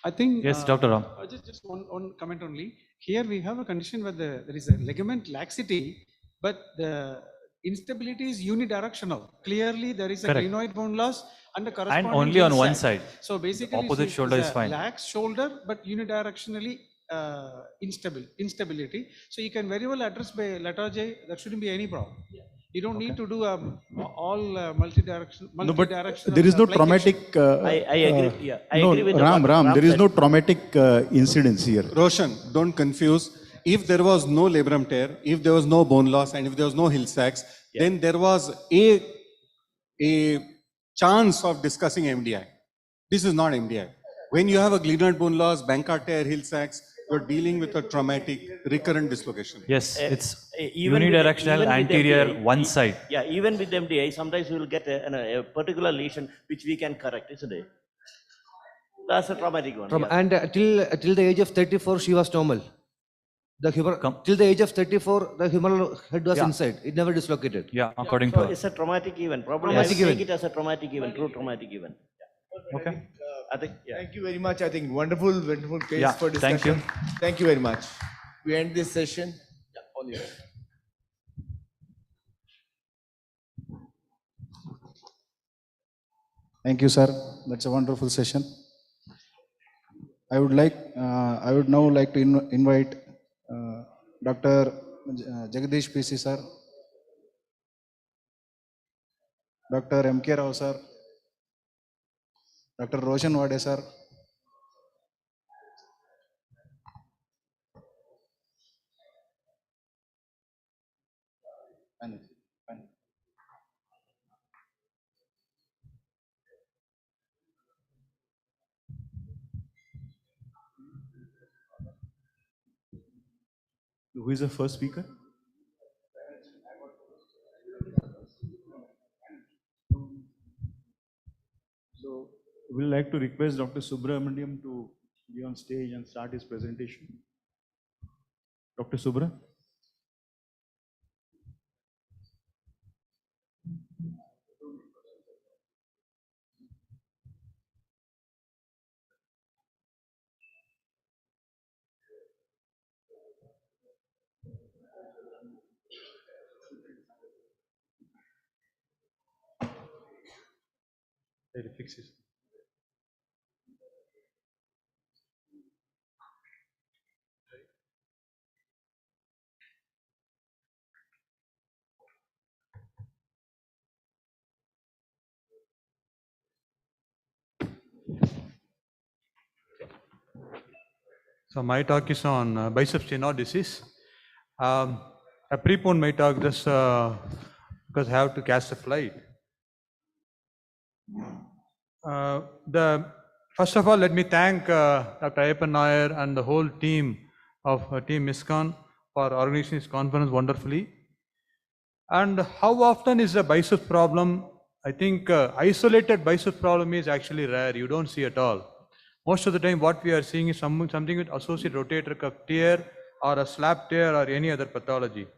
I think.
Yes, Dr. Ram.
Just one comment only. Here we have a condition where there is a ligament laxity, but the instability is unidirectional. Clearly, there is a
Correct.
glenoid bone loss and a corresponding.
And only on one
heel sac.
side.
So basically,
Opposite
it's
shoulder is
a
fine.
lax shoulder, but unidirectionally instability. So you can very well address by letargy. There shouldn't be any problem. You don't need to do all multi-directional.
No, but there is no traumatic.
I agree. Yeah, I agree with
Ram.
Ram
There is
said.
no traumatic incidents here.
Roshan, don't confuse. If there was no labrum tear, if there was no bone loss, and if there was no Hill Sachs, then there was a chance of discussing MDI. This is not MDI. When you have a glenoid bone loss, Bankart tear, Hill Sachs, you're dealing with a traumatic recurrent dislocation.
Yes, it's
Even with-
unidirectional,
even with
anterior,
MDI,
one side.
Yeah, even with MDI, sometimes we will get a particular lesion which we can correct, isn't it? That's a traumatic one. Yeah.
And till the age of 34, she was normal. Till the age of 34, the humeral head was inside. It never dislocated.
Yeah, according
So
to her.
it's a traumatic event. Probably
Traumatic
I will
event.
take it as a traumatic event, true traumatic event.
Okay.
I think, yeah.
Thank you very much. I think wonderful case
Yeah,
for
thank
discussion.
you.
Thank you very much. We end this session. Yeah, all yours.
Thank you, sir. That's a wonderful session. I would now like to invite Dr. Jagadish PC, sir, Dr. M.K. Rao, sir, Dr. Roshan Wade, sir,
Who is the first speaker? So we would like to request Dr. Subramaniam to be on stage and start his presentation. Dr. Subra. Fix it.
So my talk is on biceps tendon disease. I preponed my talk just because I have to catch a flight. First of all, let me thank Dr. Ayappan Nair and the whole team of Team Miscon for organizing this conference wonderfully. And how often is a biceps problem? I think isolated biceps problem is actually rare. You don't see at all. Most of the time what we are seeing is something with associated rotator cuff tear or a slap tear or any other pathology.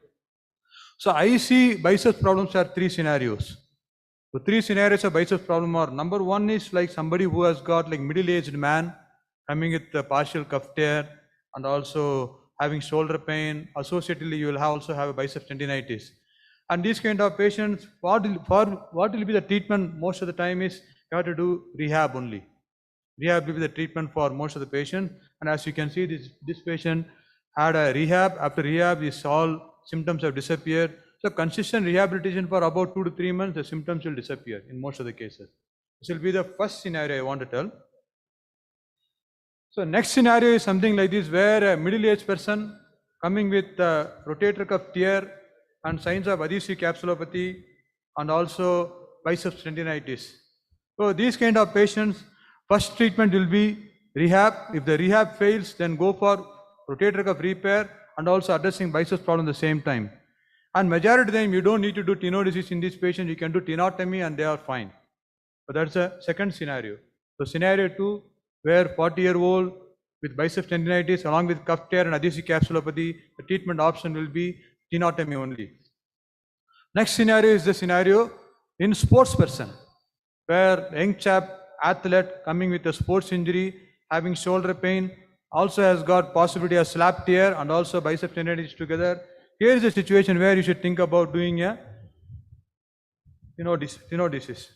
So I see biceps problems are three scenarios. The three scenarios of biceps problem are, number one is like somebody who has got like middle-aged man coming with a partial cuff tear and also having shoulder pain. Associatedly, you will also have a biceps tendinitis. And these kind of patients, what will be the treatment most of the time is you have to do rehab only. Rehab will be the treatment for most of the patient. And as you can see, this patient had a rehab. After rehab, all symptoms have disappeared. So consistent rehabilitation for about 2 to 3 months, the symptoms will disappear in most of the cases. This will be the first scenario I want to tell. So next scenario is something like this, where a middle-aged person coming with rotator cuff tear and signs of adhesive capsulopathy and also biceps tendinitis. So these kind of patients, first treatment will be rehab. If the rehab fails, then go for rotator cuff repair and also addressing biceps problem at the same time. And majority of the time, you don't need to do tenodesis in these patients. You can do tenotomy and they are fine. But that's a second scenario. So scenario 2, where 40-year-old with biceps tendinitis along with cuff tear and adhesive capsulopathy, the treatment option will be tenotomy only. Next scenario is the scenario in sports person, where young chap, athlete coming with a sports injury, having shoulder pain, also has got possibility of slap tear and also biceps tendinitis together. Here is a situation where you should think about doing a tenodesis,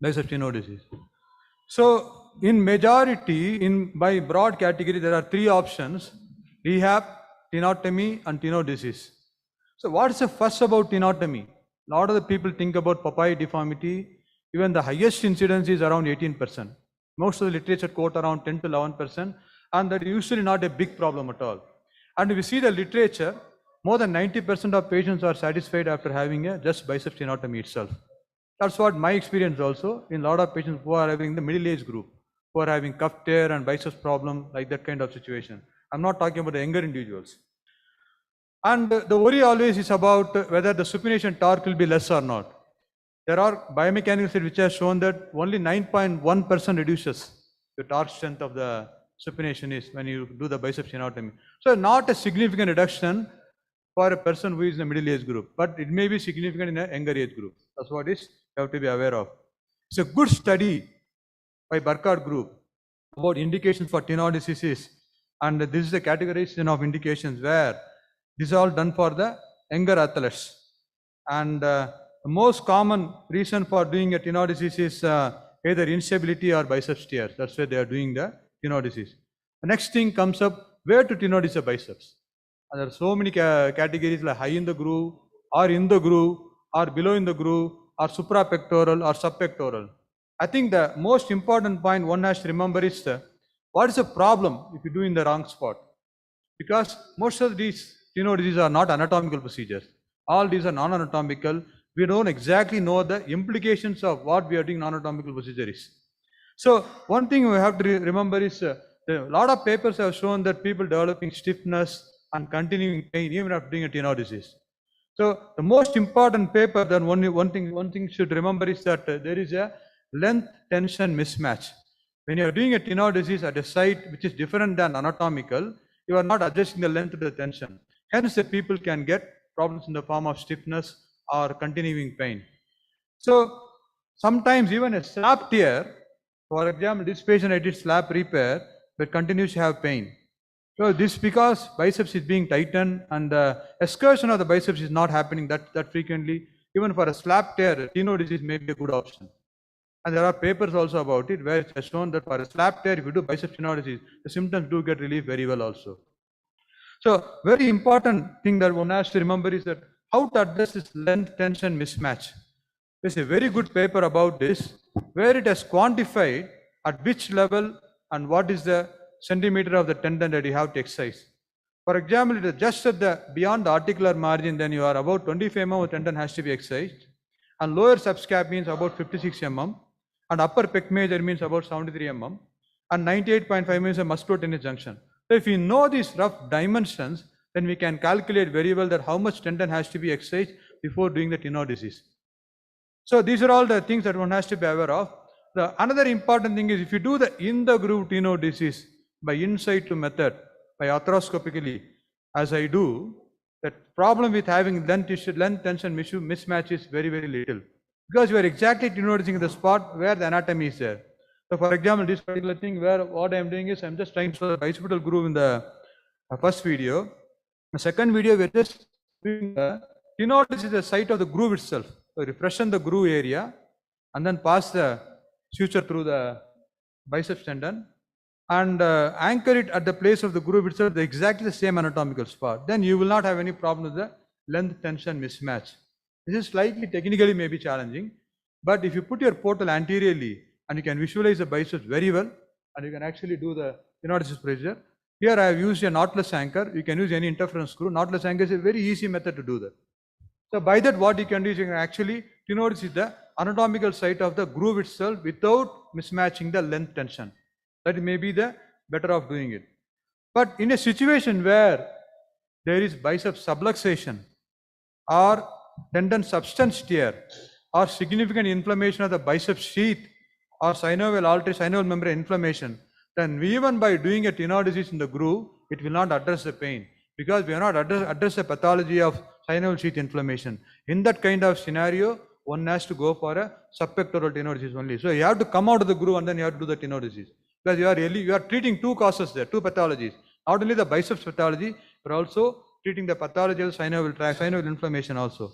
biceps tenodesis. So in majority, by broad category, there are 3 options: rehab, tenotomy, and tenodesis. So what is the fuss about tenotomy? A lot of the people think about papaya deformity. Even the highest incidence is around 18%. Most of the literature quote around 10 to 11%, and that is usually not a big problem at all. And if you see the literature, more than 90% of patients are satisfied after having a just biceps tenotomy itself. That's what my experience also in a lot of patients who are having the middle age group, who are having cuff tear and biceps problem, like that kind of situation. I'm not talking about the younger individuals. And the worry always is about whether the supination torque will be less or not. There are biomechanical studies which have shown that only 9.1% reduces the torque strength of the supination is when you do the biceps tenotomy. So not a significant reduction for a person who is in the middle age group, but it may be significant in a younger age group. That's what you have to be aware of. It's a good study by Burkhardt group about indications for tenodesis, and this is a categorization of indications where this is all done for the younger athletes. And the most common reason for doing a tenodesis is either instability or biceps tear. That's why they are doing the tenodesis. The next thing comes up, where to tenodise the biceps. And there are so many categories like high in the groove, or in the groove, or below in the groove, or suprapectoral or subpectoral. I think the most important point one has to remember is what is the problem if you do in the wrong spot? Because most of these tenodesis are not anatomical procedures. All these are non-anatomical. We don't exactly know the implications of what we are doing non-anatomical procedure is. So one thing we have to remember is a lot of papers have shown that people developing stiffness and continuing pain even after doing a tenodesis. So the most important paper, then one thing should remember is that there is a length tension mismatch. When you are doing a tenodesis at a site which is different than anatomical, you are not adjusting the length to the tension. Hence, the people can get problems in the form of stiffness or continuing pain. So sometimes even a slap tear, for example, this patient I did slap repair, but continues to have pain. So this because biceps is being tightened and the excursion of the biceps is not happening that frequently. Even for a slap tear, tenodesis may be a good option. And there are papers also about it where it has shown that for a slap tear, if you do biceps tenodesis, the symptoms do get relief very well also. So very important thing that one has to remember is that how to address this length tension mismatch. There's a very good paper about this where it has quantified at which level and what is the centimeter of the tendon that you have to exercise. For example, it is just at the beyond the articular margin, then you are about 25 mm of tendon has to be exercised, and lower subscap means about 56 mm, and upper pec major means about 73 mm, and 98.5 means a musculotendinous junction. So if we know these rough dimensions, then we can calculate very well that how much tendon has to be exercised before doing the tenodesis. So these are all the things that one has to be aware of. Another important thing is if you do the in the groove tenodesis by in situ method, by arthroscopically, as I do, the problem with having length tension mismatch is very, very little. Because you are exactly tenodising the spot where the anatomy is there. So for example, this particular thing where what I am doing is I am just trying to show the bicipital groove in the first video. The second video, we're just doing the tenosis is the site of the groove itself. So we freshen the groove area and then pass the suture through the biceps tendon and anchor it at the place of the groove itself, the exactly the same anatomical spot. Then you will not have any problem with the length tension mismatch. This is slightly technically may be challenging, but if you put your portal anteriorly and you can visualize the biceps very well, and you can actually do the tenosis procedure. Here I have used a knotless anchor. You can use any interference screw. Knotless anchor is a very easy method to do that. So by that, what you can do is you can actually tenosis the anatomical site of the groove itself without mismatching the length tension. That may be the better of doing it. But in a situation where there is bicep subluxation or tendon substance tear or significant inflammation of the bicep sheath or synovial membrane inflammation, then even by doing a tenosis in the groove, it will not address the pain because we are not address the pathology of synovial sheath inflammation. In that kind of scenario, one has to go for a subpectoral tenosis only. So you have to come out of the groove and then you have to do the tenosis. Because you are treating two causes there, two pathologies. Not only the biceps pathology, but also treating the pathology of synovial inflammation also.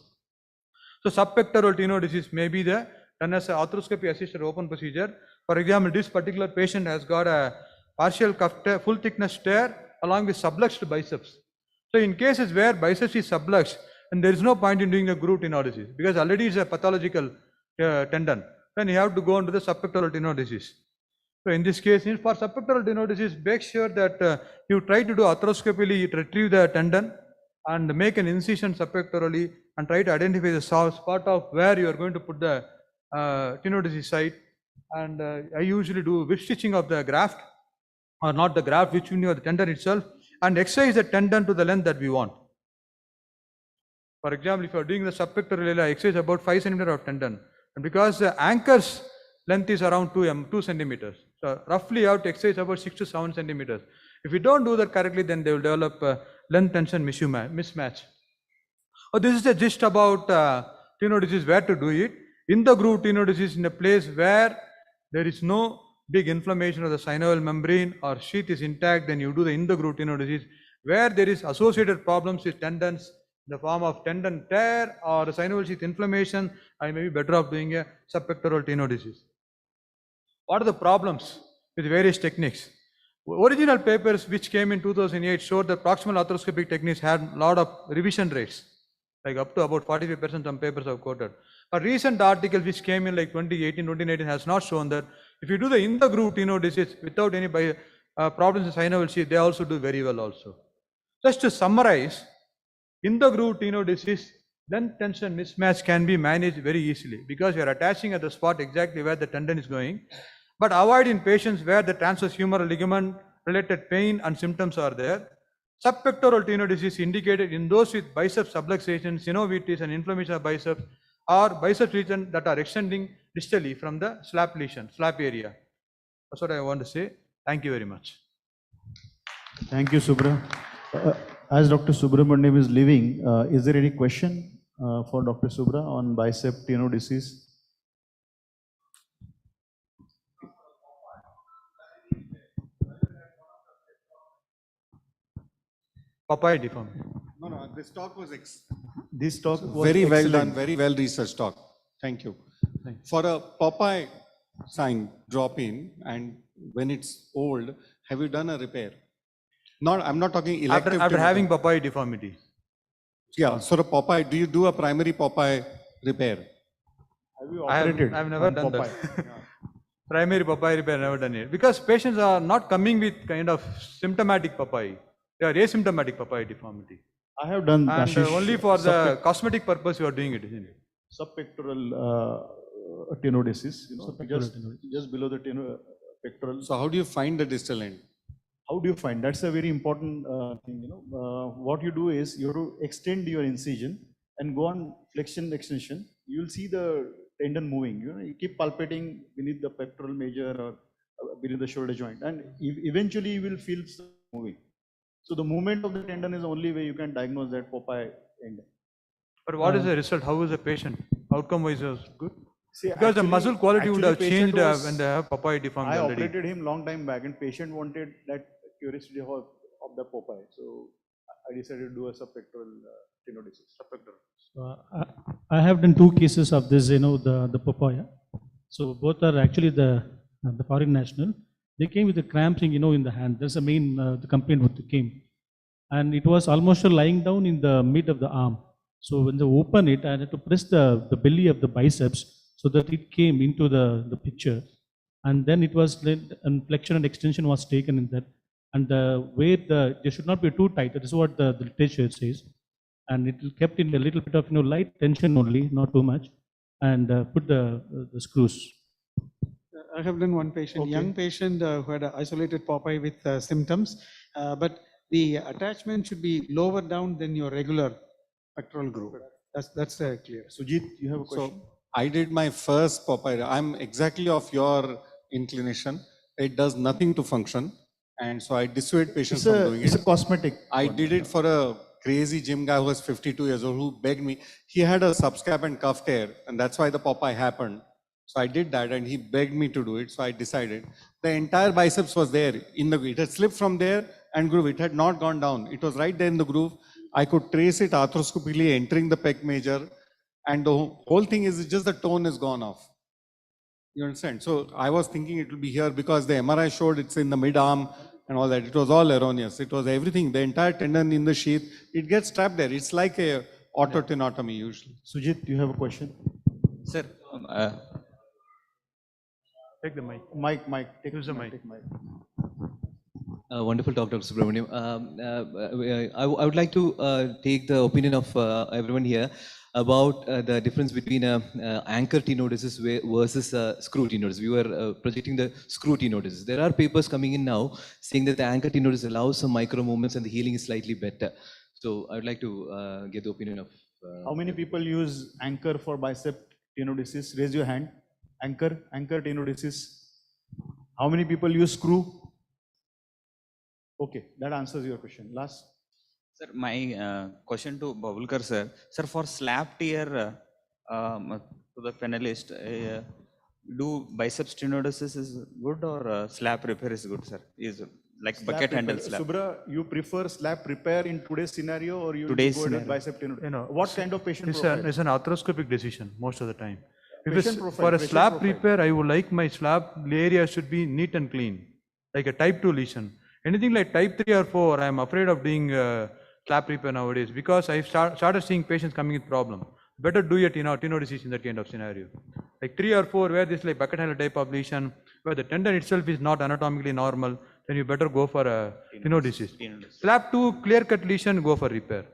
So subpectoral tenosis may be the done as an arthroscopy assisted open procedure. For example, this particular patient has got a partial cuff tear, full thickness tear along with subluxed biceps. So in cases where biceps is subluxed, and there is no point in doing a groove tenosis because already it's a pathological tendon. Then you have to go into the subpectoral tenosis. So in this case, for subpectoral tenosis, make sure that you try to do arthroscopically, retrieve the tendon and make an incision subpectorally and try to identify the spot of where you are going to put the tenosis site. And I usually do whip stitching of the graft, or not the graft, which of the tendon itself, and excise the tendon to the length that we want. For example, if you are doing the subpectoral area, I excise about 5 centimeters of tendon. And because the anchor's length is around 2 centimeters, so roughly you have to excise about 6 to 7 centimeters. If you don't do that correctly, then they will develop length tension mismatch. Oh, this is the gist about tenosis, where to do it. In the groove tenosis, in a place where there is no big inflammation of the synovial membrane or sheath is intact, then you do the in the groove tenosis. Where there is associated problems with tendons in the form of tendon tear or synovial sheath inflammation, I may be better off doing a subpectoral tenosis. What are the problems with various techniques? Original papers which came in 2008 showed that proximal arthroscopic techniques had a lot of revision rates, like up to about 45% some papers have quoted. But recent articles which came in like 2018, 2019 has not shown that if you do the in the groove tenosis without any problems in synovial sheath, they also do very well also. Just to summarize, in the groove tenosis, length tension mismatch can be managed very easily because you are attaching at the spot exactly where the tendon is going. But avoid in patients where the transverse humeral ligament related pain and symptoms are there. Subpectoral tenosis is indicated in those with bicep subluxation, synovitis and inflammation of biceps, or bicep region that are extending distally from the slap lesion, slap area. That's what I want to say. Thank you very much.
Thank you, Subra. As Dr. Subramaniam is leaving, is there any question for Dr. Subra on bicep tenosis?
Papaya deformity.
No, this talk was
This talk was
very well
excellent.
done, very well researched talk. Thank you. For a Popeye sign drop in, and when it's old, have you done a repair? I'm not talking elective.
After having papaya deformity.
Yeah, so the Popeye, do you do a primary Popeye repair?
Have you operated?
I've never done that. Primary papaya repair, never done it. Because patients are not coming with kind of symptomatic papaya. They are asymptomatic papaya deformity.
I have done
and
Ashish,
only for the cosmetic purpose you are doing it, isn't it?
Subpectoral tenosis, just below the pectoral.
So how do you find the distal end?
How do you find? That's a very important thing. What you do is you have to extend your incision and go on flexion extension. You will see the tendon moving. You keep palpating beneath the pectoral major or beneath the shoulder joint, and eventually you will feel moving. So the movement of the tendon is the only way you can diagnose that Popeye end.
But what is the result? How is the patient? Outcome wise was good?
See,
because the muscle quality would have changed
was,
when they have papaya deformity
I
already.
operated him long time back, and patient wanted that curiosity of of the Popeye. So I decided to do a subpectoral tenodesis.
So, I have done 2 cases of this, the papaya. So both are actually the foreign national. They came with the cramping, in the hand. That's the main the complaint what came, and it was almost lying down in the mid of the arm. So when they open it, I had to press the belly of the biceps so that it came into the picture, and then it was and flexion and extension was taken in that, and the way they should not be too tight. That is what the literature says, and it kept in a little bit of light tension only, not too much, and put the screws.
I have done one patient, young patient who had an isolated Popeye with symptoms, but the attachment should be lower down than your regular pectoral groove. That's clear.
Sujit, you have a question?
So I did my first Popeye. I'm exactly of your inclination. It does nothing to function. And so I dissuade patients from doing it.
It's a cosmetic.
I did it for a crazy gym guy who was 52 years old who begged me. He had a subscap and cuff tear, and that's why the Popeye happened. So I did that, and he begged me to do it. So I decided. The entire biceps was there in the. It had slipped from there and groove. It had not gone down. It was right there in the groove. I could trace it arthroscopically entering the pec major, and the whole thing is just the tone is gone off. You understand? So I was thinking it will be here because the MRI showed it's in the mid arm and all that. It was all erroneous. It was everything. The entire tendon in the sheath, it gets trapped there. It's like a autotenotomy usually.
Sujit, you have a question?
Sir,
Take the mic. Mic. Use the mic.
wonderful talk, Dr. Subramaniam. I would like to take the opinion of everyone here about the difference between anchor tenodesis versus screw tenodesis. We were projecting the screw tenodesis. There are papers coming in now saying that the anchor tenodesis allows some micro movements and the healing is slightly better. So I would like to get the opinion of.
How many people use anchor for bicep tenodesis? Raise your hand. Anchor tenodesis. How many people use screw? Okay, that answers your question. Last.
Sir, my question to Babulkar sir. Sir, for slap tear to the panelist, do biceps tenodesis is good or slap repair is good, sir? Is like bucket handle slap.
Subra, you prefer slap repair in today's scenario or you
Today's
go with
scenario.
bicep tenodesis? What kind of patient profile?
It's an arthroscopic decision most of the time.
Patient
Because
profile,
for a
patient
slab
profile.
repair, I would like my slab area should be neat and clean, like a type 2 lesion. Anything like type 3 or 4, I am afraid of doing slab repair nowadays because I started seeing patients coming with problem. Better do it in tenodesis in that kind of scenario. Like 3 or 4, where this like bucket handle type of lesion, where the tendon itself is not anatomically normal, then you better go for a tenodesis. Slab 2, clear-cut lesion, go for repair.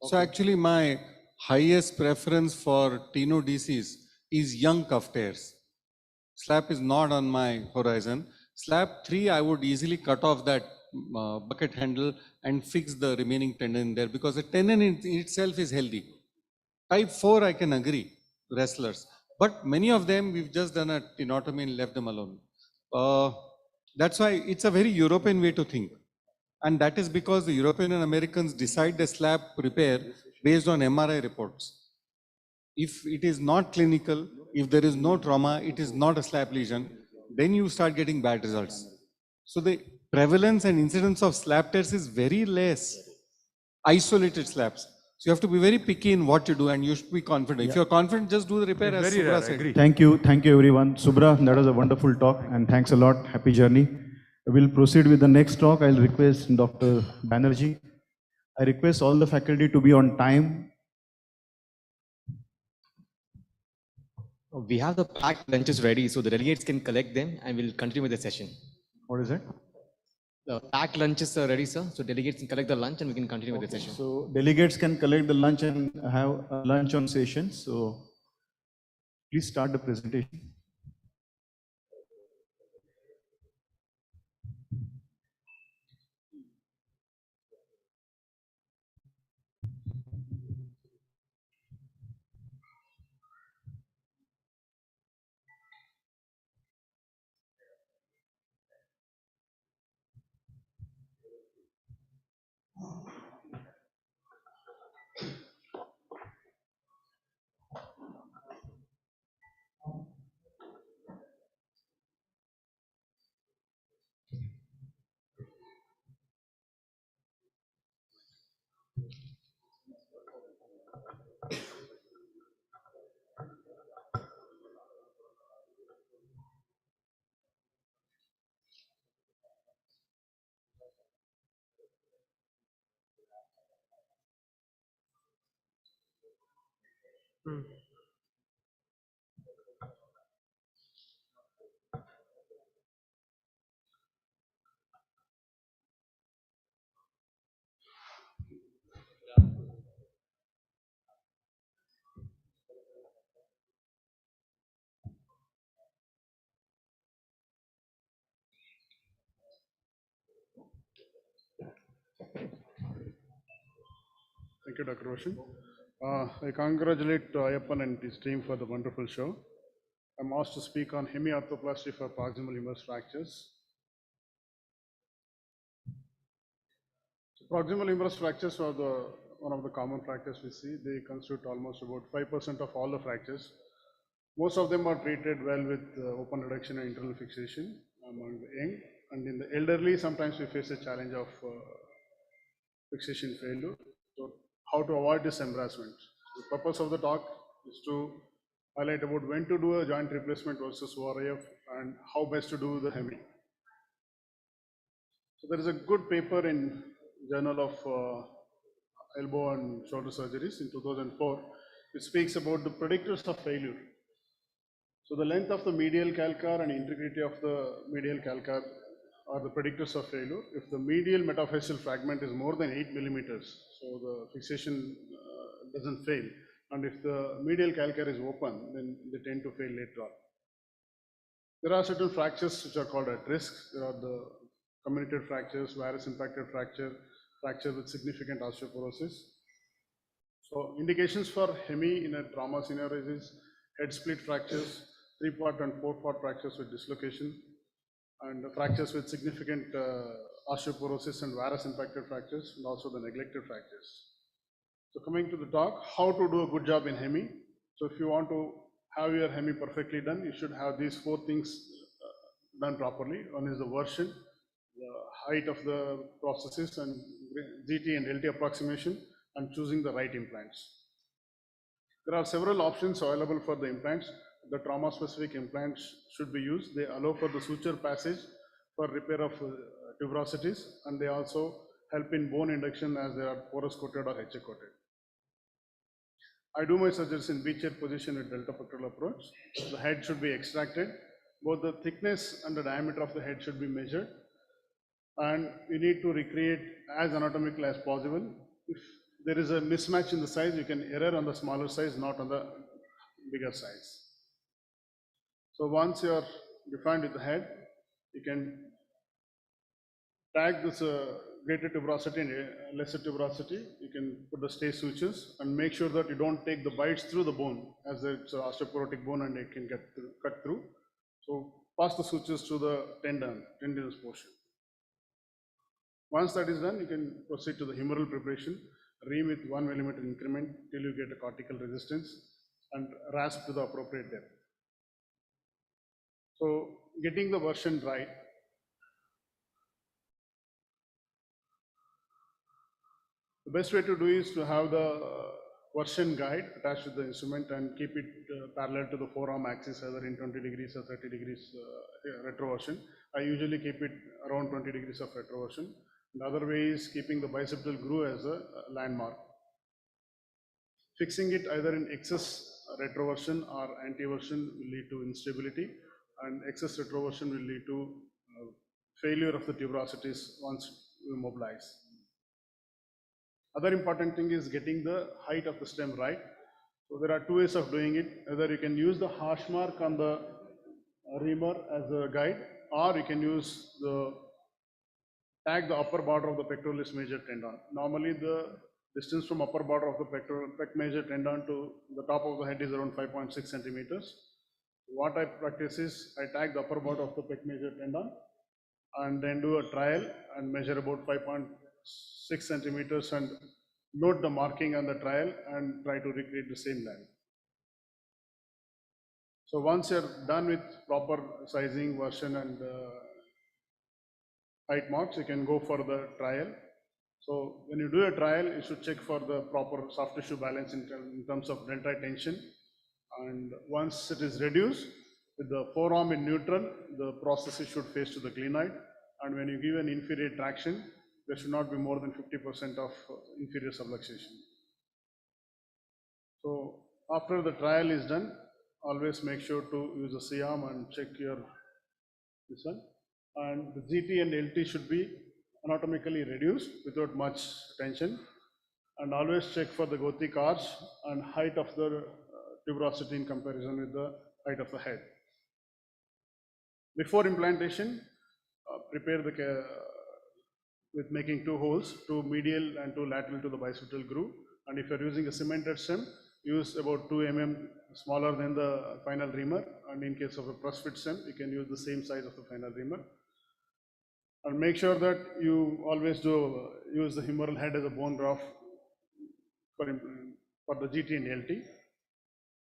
So actually my highest preference for tenodesis is young cuff tears. Slap is not on my horizon. Slap 3, I would easily cut off that bucket handle and fix the remaining tendon there because the tendon in itself is healthy. Type 4, I can agree, wrestlers. But many of them, we've just done a tenotomy and left them alone. That's why it's a very European way to think. And that is because the European and Americans decide the slap repair based on MRI reports. If it is not clinical, if there is no trauma, it is not a slap lesion, then you start getting bad results. So the prevalence and incidence of slap tears is very less. Isolated slaps. So you have to be very picky in what you do and you should be confident. If you're confident, just do the repair as Subra said.
Thank you everyone. Subra, that was a wonderful talk and thanks a lot. Happy journey. We'll proceed with the next talk. I'll request Dr. Banerjee. I request all the faculty to be on time.
We have the packed lunches ready, so the delegates can collect them and we'll continue with the session.
What is it?
The packed lunches are ready, sir. So delegates can collect the lunch and we can continue with the session.
So delegates can collect the lunch and have a lunch on session. So please start the presentation.
Thank you, Dr. Roshan. I congratulate Ayappan and his team for the wonderful show. I'm asked to speak on hemiarthroplasty for proximal humerus fractures. So proximal humerus fractures are one of the common fractures we see. They constitute almost about 5% of all the fractures. Most of them are treated well with open reduction and internal fixation among the young. And in the elderly, sometimes we face a challenge of fixation failure. So how to avoid this embarrassment? The purpose of the talk is to highlight about when to do a joint replacement versus ORIF and how best to do the hemi. So there is a good paper in Journal of Elbow and Shoulder Surgeries in 2004, which speaks about the predictors of failure. So the length of the medial calcar and integrity of the medial calcar are the predictors of failure. If the medial metaphyseal fragment is more than 8 millimeters, so the fixation doesn't fail. And if the medial calcar is open, then they tend to fail later on. There are certain fractures which are called at risk. There are the comminuted fractures, varus impacted fracture, fracture with significant osteoporosis. So indications for hemi in a trauma scenario is head split fractures, 3-part and 4-part fractures with dislocation, and fractures with significant osteoporosis and varus impacted fractures, and also the neglected fractures. So coming to the talk, how to do a good job in hemi. So if you want to have your hemi perfectly done, you should have these 4 things done properly. One is the version, the height of the processes, and GT and LT approximation, and choosing the right implants. There are several options available for the implants. The trauma-specific implants should be used. They allow for the suture passage for repair of tuberosities, and they also help in bone induction as they are porous coated or HA coated. I do my surgeries in V-chair position with delta pectoral approach. The head should be extracted. Both the thickness and the diameter of the head should be measured. And we need to recreate as anatomically as possible. If there is a mismatch in the size, you can err on the smaller size, not on the bigger size. So once you are defined with the head, you can tag this greater tuberosity and lesser tuberosity. You can put the stay sutures and make sure that you don't take the bites through the bone, as it's an osteoporotic bone and it can get cut through. So pass the sutures to the tendinous portion. Once that is done, you can proceed to the humeral preparation. Ream with 1 millimeter increment till you get a cortical resistance and rasp to the appropriate depth. So getting the version right. The best way to do is to have the version guide attached to the instrument and keep it parallel to the forearm axis, either in 20 degrees or 30 degrees retroversion. I usually keep it around 20 degrees of retroversion. The other way is keeping the bicipital groove as a landmark. Fixing it either in excess retroversion or antiversion will lead to instability, and excess retroversion will lead to failure of the tuberosities once you mobilize. Other important thing is getting the height of the stem right. So there are 2 ways of doing it. Either you can use the hash mark on the reamer as a guide, or you can use the tag the upper border of the pectoralis major tendon. Normally the distance from upper border of the pec major tendon to the top of the head is around 5.6 centimeters. What I practice is I tag the upper border of the pec major tendon and then do a trial and measure about 5.6 centimeters and note the marking on the trial and try to recreate the same line. So once you're done with proper sizing, version and height marks, you can go for the trial. So when you do a trial, you should check for the proper soft tissue balance in terms of deltoid tension. And once it is reduced, with the forearm in neutral, the processes should face to the glenoid. And when you give an inferior traction, there should not be more than 50% of inferior subluxation. So After the trial is done, always make sure to use a C-arm and check your this one. And the GT and LT should be anatomically reduced without much tension. And always check for the Gothic arch and height of the tuberosity in comparison with the height of the head. Before implantation, prepare with making 2 holes, 2 medial and 2 lateral to the bicipital groove. And if you're using a cemented stem, use about 2 mm smaller than the final reamer. And in case of a press fit stem, you can use the same size of the final reamer. And make sure that you always use the humeral head as a bone graft for the GT and LT.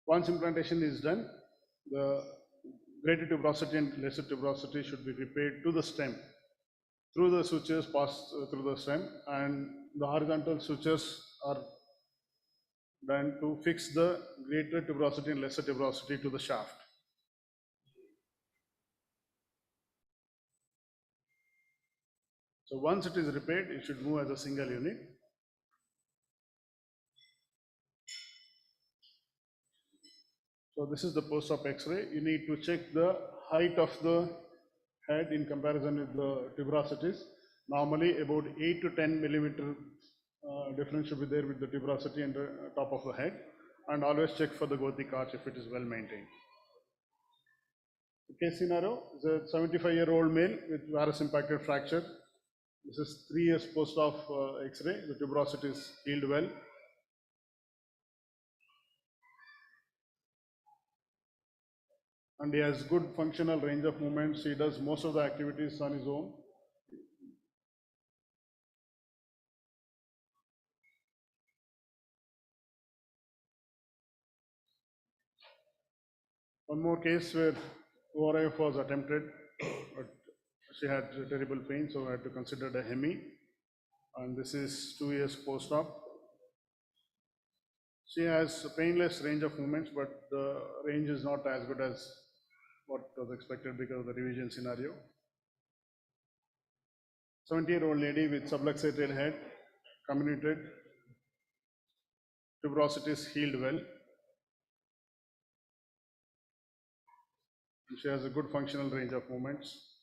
Once implantation is done, the greater tuberosity and lesser tuberosity should be repaired to the stem through the sutures passed through the stem, and the horizontal sutures are done to fix the greater tuberosity and lesser tuberosity to the shaft. So once it is repaired, it should move as a single unit. So this is the post-op X-ray. You need to check the height of the head in comparison with the tuberosities. Normally about 8 to 10 millimeter difference should be there with the tuberosity and the top of the head. And always check for the Gothic arch if it is well maintained. The case scenario is a 75-year-old male with varus impacted fracture. This is 3 years post-op X-ray. The tuberosity is healed well. And he has good functional range of movements. He does most of the activities on his own. One more case where ORIF was attempted, but she had terrible pain, so I had to consider the hemi. And this is 2 years post-op. She has a painless range of movements, but the range is not as good as what was expected because of the revision scenario. 70-year-old lady with subluxated head, comminuted, tuberosities healed well. And she has a good functional range of movements,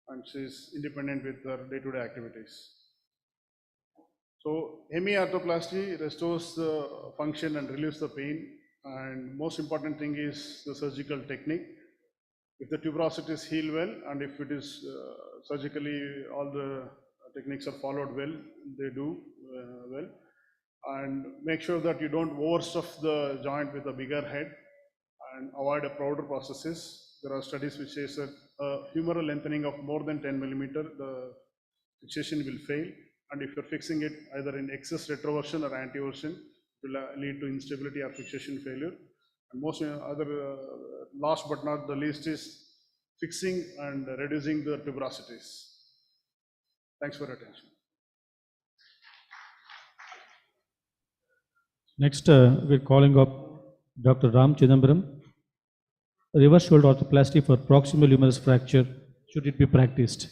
and she is independent with her day-to-day activities. So hemiarthroplasty restores the function and relieves the pain, and most important thing is the surgical technique. If the tuberosities heal well, and if it is surgically all the techniques are followed well, they do well. And make sure that you don't overstuff the joint with a bigger head and avoid a prouder processes. There are studies which says that humeral lengthening of more than 10 millimeter, the fixation will fail. And if you're fixing it either in excess retroversion or antiversion, it will lead to instability or fixation failure. And most other, last but not the least, is fixing and reducing the tuberosities. Thanks for your attention.
Next, we're calling up Dr. Ram Chidambaram. Reverse shoulder arthroplasty for proximal humerus fracture. Should it be practiced?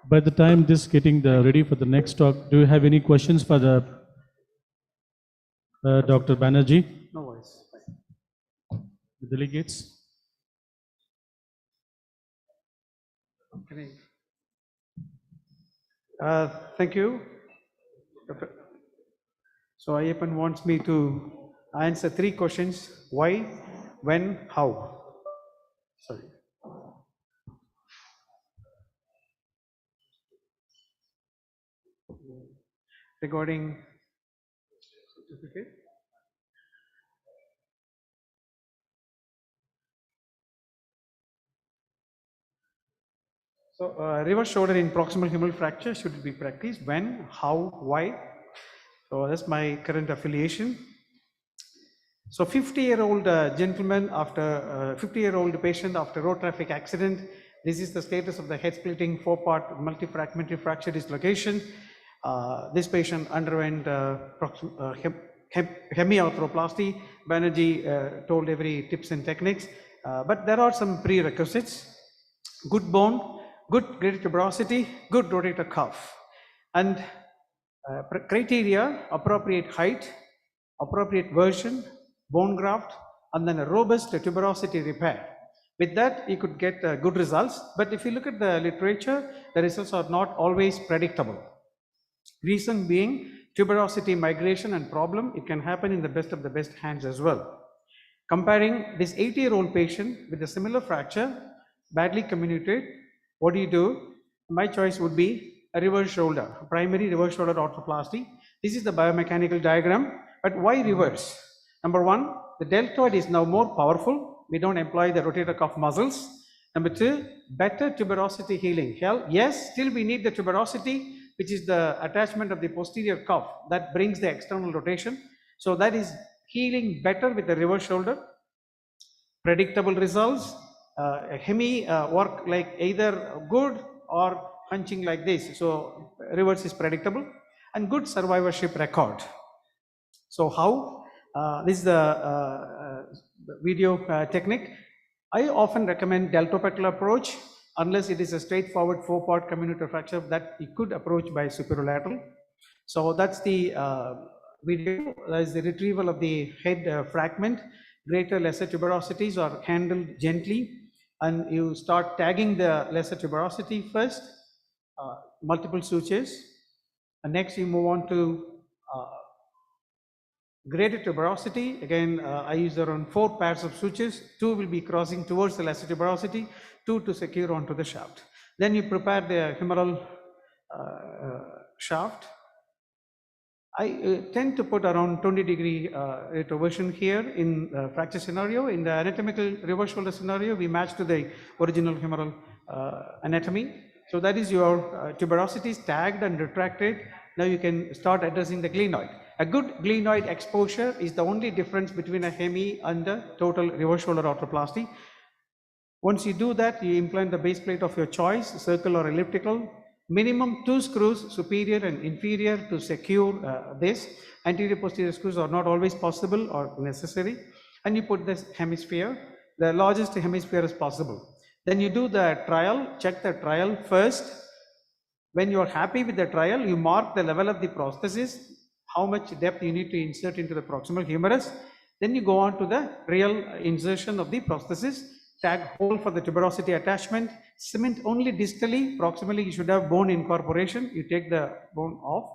By the time this getting ready for the next talk, do you have any questions for the Dr. Banerjee?
No worries.
The delegates?
Okay. Thank you. So Ayyappan wants me to answer 3 questions: why, when, how. Sorry. Regarding certificate. So reverse shoulder in proximal humeral fracture, should it be practiced? When, how, why? So that's my current affiliation. So 50-year-old gentleman after 50-year-old patient after road traffic accident. This is the status of the head splitting 4-part multifragmentary fracture dislocation. This patient underwent hemiarthroplasty. Banerjee told every tips and techniques, but there are some prerequisites. Good bone,
good greater tuberosity, good rotator cuff. And criteria, appropriate height, appropriate version, bone graft, and then a robust tuberosity repair. With that, you could get good results. But if you look at the literature, the results are not always predictable. Reason being, tuberosity migration and problem, it can happen in the best of the best hands as well. Comparing this 80-year-old patient with a similar fracture, badly comminuted, what do? My choice would be a reverse shoulder, primary reverse shoulder arthroplasty. This is the biomechanical diagram, but why reverse? Number one, the deltoid is now more powerful. We don't employ the rotator cuff muscles. Number two, better tuberosity healing. Yes, still we need the tuberosity, which is the attachment of the posterior cuff that brings the external rotation. So that is healing better with the reverse shoulder. Predictable results, hemi work like either good or hunching like this. So reverse is predictable and good survivorship record. So how? This is the video technique. I often recommend deltopetal approach unless it is a straightforward 4-part comminuted fracture that you could approach by superolateral. So that's the video. That is the retrieval of the head fragment. Greater lesser tuberosities are handled gently, and you start tagging the lesser tuberosity first, multiple sutures, and next you move on to greater tuberosity. Again, I use around 4 pairs of sutures. 2 will be crossing towards the lesser tuberosity, 2 to secure onto the shaft. Then you prepare the humeral shaft. I tend to put around 20-degree retroversion here in fracture scenario. In the anatomical reverse shoulder scenario, we match to the original humeral anatomy. So that is your tuberosities tagged and retracted. Now you can start addressing the glenoid. A good glenoid exposure is the only difference between a hemi and a total reverse shoulder arthroplasty. Once you do that, you implant the base plate of your choice, circle or elliptical. Minimum 2 screws, superior and inferior, to secure this. Anterior posterior screws are not always possible or necessary. And you put this hemisphere, the largest hemisphere as possible. Then you do the trial, check the trial first. When you are happy with the trial, you mark the level of the prosthesis, how much depth you need to insert into the proximal humerus. Then you go on to the real insertion of the prosthesis, tag hole for the tuberosity attachment, cement only distally. Proximally you should have bone incorporation. You take the bone off,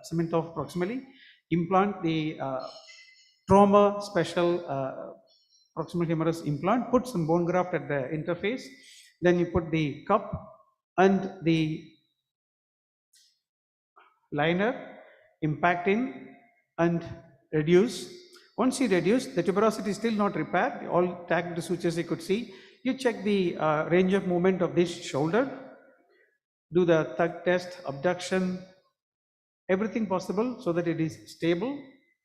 cement off proximally, implant the trauma special proximal humerus implant, put some bone graft at the interface. Then you put the cup and the liner, impact in and reduce. Once you reduce, the tuberosity is still not repaired. All tagged sutures you could see. You check the range of movement of this shoulder, do the thug test, abduction, everything possible so that it is stable.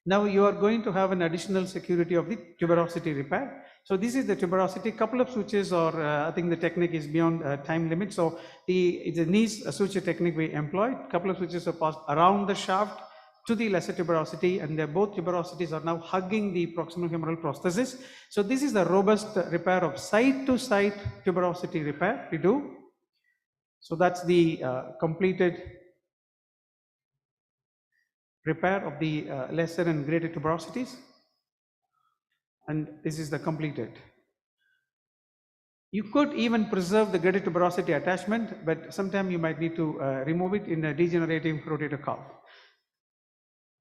Now you are going to have an additional security of the tuberosity repair. So this is the tuberosity. Couple of sutures, or I think the technique is beyond time limit. So it's a niche suture technique we employed. Couple of sutures are passed around the shaft to the lesser tuberosity, and both tuberosities are now hugging the proximal humeral prosthesis. So this is the robust repair of side to side tuberosity repair we do. So that's the completed repair of the lesser and greater tuberosities, and this is the completed. You could even preserve the greater tuberosity attachment, but sometime you might need to remove it in a degenerative rotator cuff.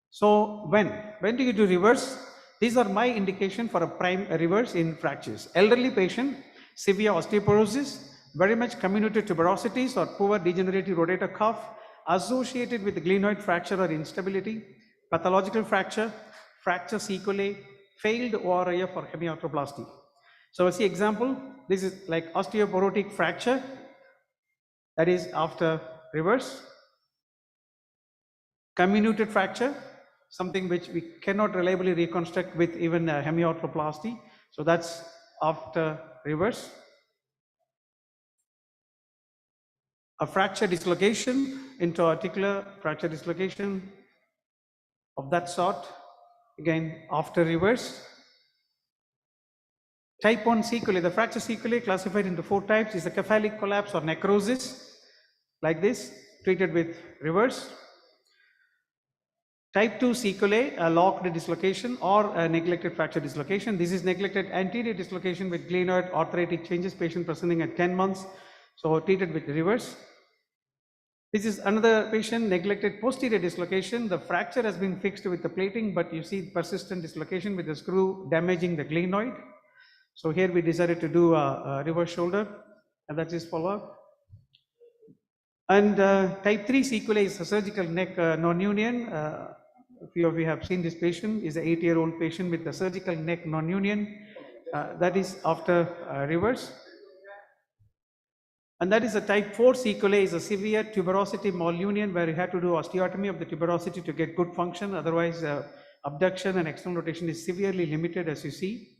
So when do you do reverse? These are my indication for a prime reverse in fractures. Elderly patient, severe osteoporosis, very much comminuted tuberosities or poor degenerative rotator cuff associated with glenoid fracture or instability, pathological fracture, fracture sequelae, failed ORIF or hemiarthroplasty. So as the example, this is like osteoporotic fracture, that is after reverse. Comminuted fracture, something which we cannot reliably reconstruct with even hemiarthroplasty. So that's after reverse. A fracture dislocation, interarticular fracture dislocation of that sort, again after reverse. Type 1 sequelae, the fracture sequelae classified into 4 types is a cephalic collapse or necrosis, like this, treated with reverse. Type 2 sequelae, a locked dislocation or a neglected fracture dislocation. This is neglected anterior dislocation with glenoid arthritic changes, patient presenting at 10 months, so treated with reverse. This is another patient, neglected posterior dislocation. The fracture has been fixed with the plating, but you see persistent dislocation with the screw damaging the glenoid. So here we decided to do a reverse shoulder, and that is follow-up. And type 3 sequelae is a surgical neck non-union. A few of you have seen this patient, is an 8-year-old patient with the surgical neck non-union. That is after reverse. And that is a type 4 sequelae, is a severe tuberosity malunion where you have to do osteotomy of the tuberosity to get good function. Otherwise, abduction and external rotation is severely limited, as you see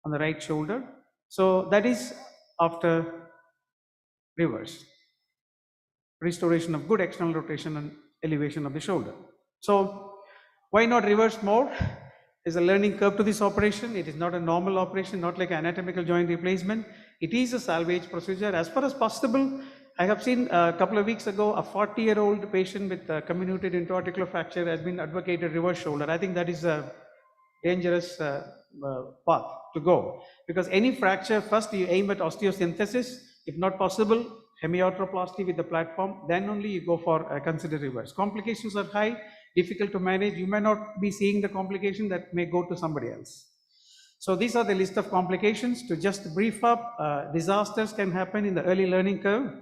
on the right shoulder. So that is after reverse. Restoration of good external rotation and elevation of the shoulder. So why not reverse more? There's a learning curve to this operation. It is not a normal operation, not like anatomical joint replacement. It is a salvage procedure. As far as possible, I have seen a couple of weeks ago, a 40-year-old patient with a comminuted intra-articular fracture has been advocated reverse shoulder. I think that is a dangerous path to go, because any fracture, first you aim at osteosynthesis. If not possible, hemiarthroplasty with the platform, then only you go for consider reverse. Complications are high, difficult to manage. You may not be seeing the complication that may go to somebody else. So these are the list of complications. To just brief up, disasters can happen in the early learning curve,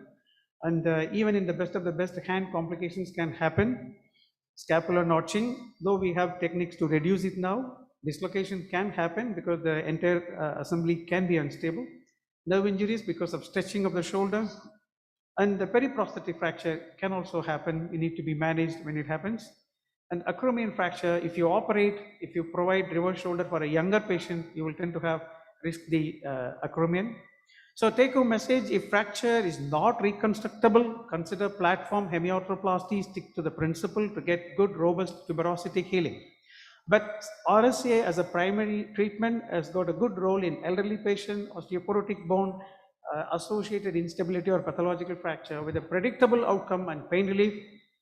and even in the best of the best, hand complications can happen. Scapular notching, though we have techniques to reduce it now, dislocation can happen because the entire assembly can be unstable. Nerve injuries because of stretching of the shoulder, and the periprosthetic fracture can also happen. We need to be managed when it happens. And acromion fracture, if you operate, if you provide reverse shoulder for a younger patient, you will tend to have risk the acromion. So take home message, if fracture is not reconstructable, consider platform hemiarthroplasty, stick to the principle to get good, robust tuberosity healing. But RSA as a primary treatment has got a good role in elderly patient, osteoporotic bone, associated instability or pathological fracture with a predictable outcome and pain relief.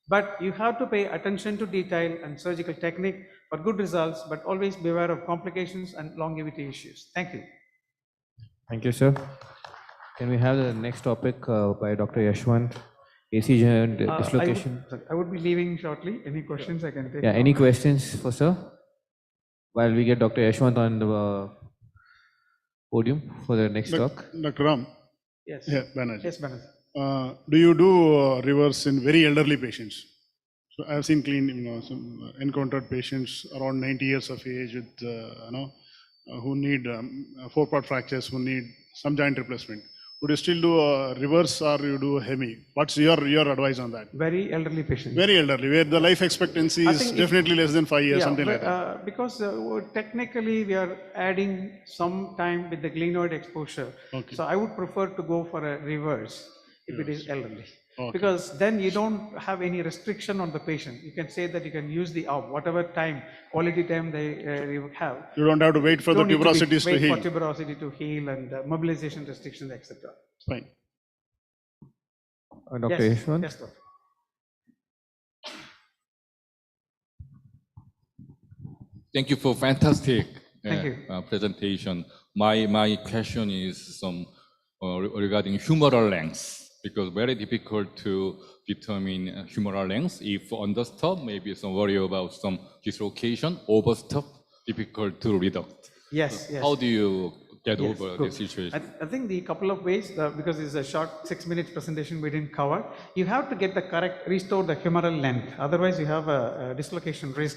But you have to pay attention to detail and surgical technique for good results, but always beware of complications and longevity issues. Thank you.
Thank you, sir. Can we have the next topic by Dr. Yashwant, ACG and dislocation?
I would be leaving shortly. Any questions I can take?
Yeah, any questions for sir? While we get Dr. Yashwant on the podium for the next talk.
Dr. Ram?
Yes.
Yeah, Banerjee.
Yes, Banerjee.
Do you do reverse in very elderly patients? So I've seen some encountered patients around 90 years of age with, who need four-part fractures, who need some joint replacement. Would you still do a reverse or you do a hemi? What's your advice on that?
Very elderly patients.
Very elderly, where the life expectancy is definitely less than 5 years, something like that.
Because technically we are adding some time with the glenoid exposure.
Okay.
So I would prefer to go for a reverse if it is elderly.
Okay.
Because then you don't have any restriction on the patient. You can say that you can use the whatever time, quality time they have.
You don't have to wait for the tuberosities to heal.
Wait for tuberosity to heal and mobilization restrictions, etc.
Fine.
Dr. Yashwant?
Yes, sir.
Thank you for fantastic
presentation.
My question is regarding humeral length, because very difficult to determine humeral length. If understop, maybe some worry about some dislocation. Overstop, difficult to reduct.
Yes, yes.
How do you get over this situation?
I think the couple of ways, because it's a short 6 minutes presentation we didn't cover, you have to get the correct, restore the humeral length. Otherwise you have a dislocation risk.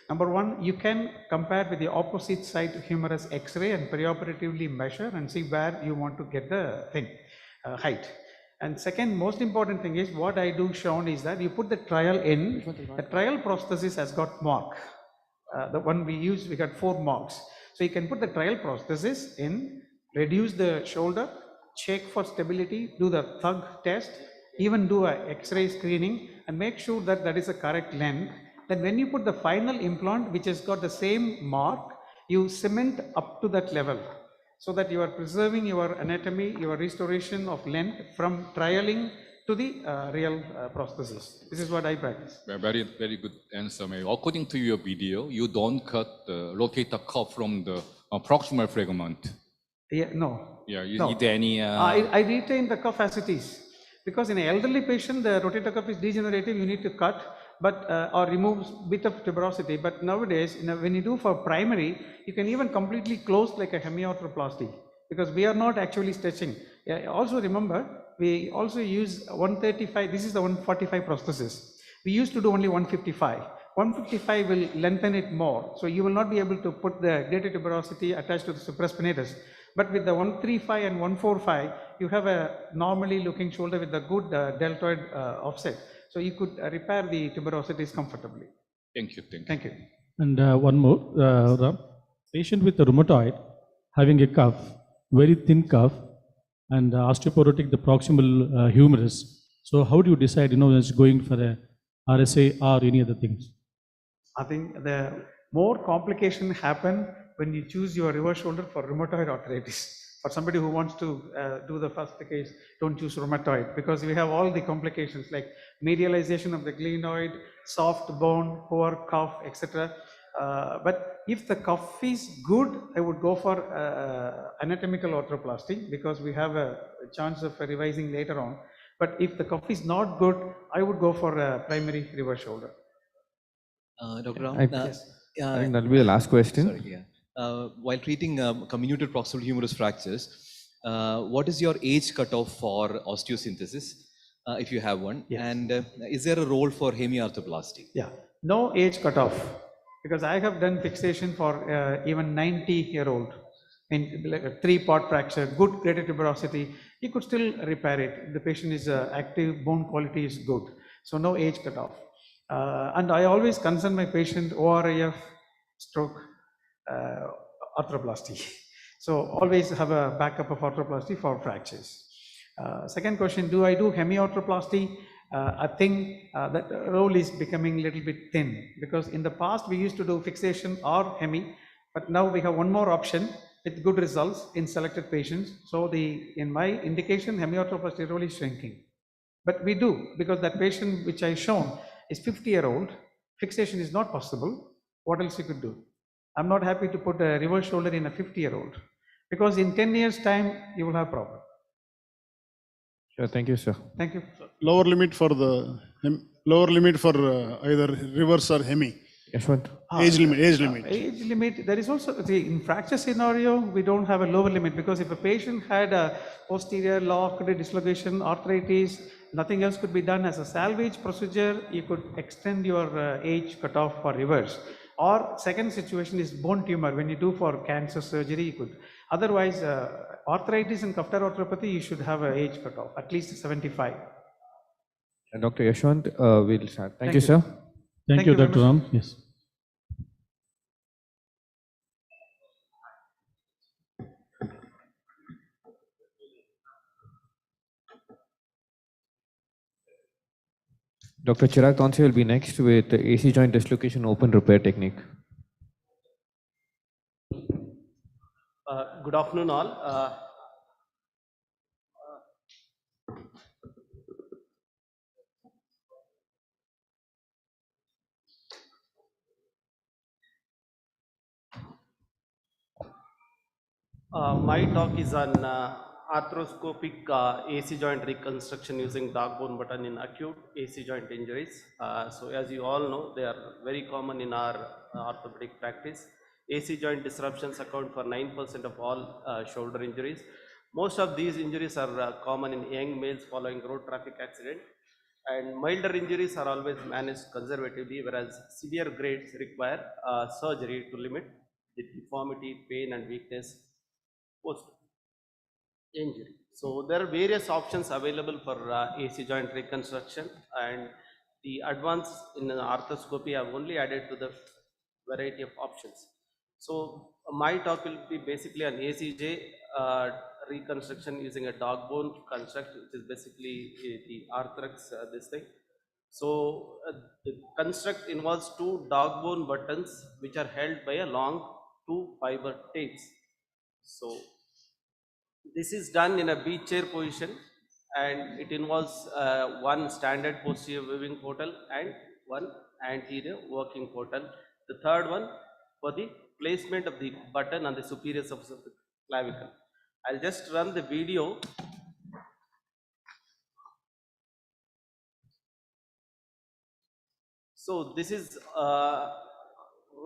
Number one, you can compare with the opposite side humerus X-ray and perioperatively measure and see where you want to get the thing, height. And second, most important thing is what I do shown is that you put the trial in, the trial prosthesis has got mark. The one we used, we got 4 marks. So you can put the trial prosthesis in, reduce the shoulder, check for stability, do the thug test, even do a X-ray screening and make sure that that is the correct length. Then when you put the final implant, which has got the same mark, you cement up to that level. so that you are preserving your anatomy, your restoration of length from trialing to the real prosthesis. This is what I practice.
Very, very good answer, May. According to your video, you don't cut the rotator cuff from the proximal fragment.
Yeah, no.
Yeah, you
No.
need any...
I retain the cuff as it is. Because in an elderly patient, the rotator cuff is degenerative, you need to cut but or remove bit of tuberosity. But nowadays, when you do for primary, you can even completely close like a hemiarthroplasty because we are not actually stretching. Also remember, we also use 135, this is the 145 prosthesis. We used to do only 155. 155 will lengthen it more. So you will not be able to put the greater tuberosity attached to the supraspinatus. But with the 135 and 145, you have a normally looking shoulder with a good deltoid offset. So you could repair the tuberosities comfortably.
Thank you. Thank you.
Thank you.
And one more, Ram. Patient with a rheumatoid having a cuff, very thin cuff, and osteoporotic the proximal humerus. So how do you decide, it's going for a RSA or any other things?
I think the more complication happen when you choose your reverse shoulder for rheumatoid arthritis. For somebody who wants to do the first case, don't choose rheumatoid because we have all the complications like medialization of the glenoid, soft bone, poor cuff, etc. But if the cuff is good, I would go for anatomical arthroplasty because we have a chance of revising later on. But if the cuff is not good, I would go for a primary reverse shoulder.
Dr. Ram,
I think that'll be the last question.
Sorry, yeah. While treating comminuted proximal humerus fractures, what is your age cutoff for osteosynthesis, if you have one? Yes. And is there a role for hemiarthroplasty?
Yeah, no age cutoff, because I have done fixation for even 90-year-old in like a 3-part fracture, good greater tuberosity, you could still repair it. The patient is active, bone quality is good. So no age cutoff. And I always concern my patient ORIF, stroke, arthroplasty. So always have a backup of arthroplasty for fractures. Second question, do I do hemiarthroplasty? I think that role is becoming a little bit thin because in the past we used to do fixation or hemi, but now we have one more option with good results in selected patients. So in my indication, hemiarthroplasty role is shrinking. But we do, because that patient which I shown is 50-year-old, fixation is not possible. What else you could do? I'm not happy to put a reverse shoulder in a 50-year-old because in 10 years time, you will have problem.
Sure, thank you, sir.
Thank you.
Lower limit for either reverse or hemi.
Yashwant.
Age limit.
Age limit, there is also, see, in fracture scenario, we don't have a lower limit because if a patient had a posterior locked dislocation, arthritis, nothing else could be done as a salvage procedure, you could extend your age cutoff for reverse. Or second situation is bone tumor, when you do for cancer surgery, you could. Otherwise, arthritis and cuff arthropathy, you should have an age cutoff, at least 75.
And Dr. Yashwant, we'll start. Thank you, sir.
Thank you, Dr. Ram. Yes.
Dr. Chirag Tonse will be next with the AC joint dislocation open repair technique.
Good afternoon, all. My talk is on arthroscopic AC joint reconstruction using dog bone button in acute AC joint injuries. So as you all know, they are very common in our orthopedic practice. AC joint disruptions account for 9% of all shoulder injuries. Most of these injuries are common in young males following road traffic accident, and milder injuries are always managed conservatively, whereas severe grades require surgery to limit the deformity, pain and weakness post injury. So there are various options available for AC joint reconstruction, and the advance in arthroscopy have only added to the variety of options. So my talk will be basically on ACJ reconstruction using a dog bone construct, which is basically the arthrex this thing. So the construct involves 2 dog bone buttons which are held by a long 2 fiber tapes. So This is done in a beach chair position, and it involves one standard posterior weaving portal and one anterior working portal. The third one for the placement of the button on the superior surface of the clavicle. I'll just run the video. So this is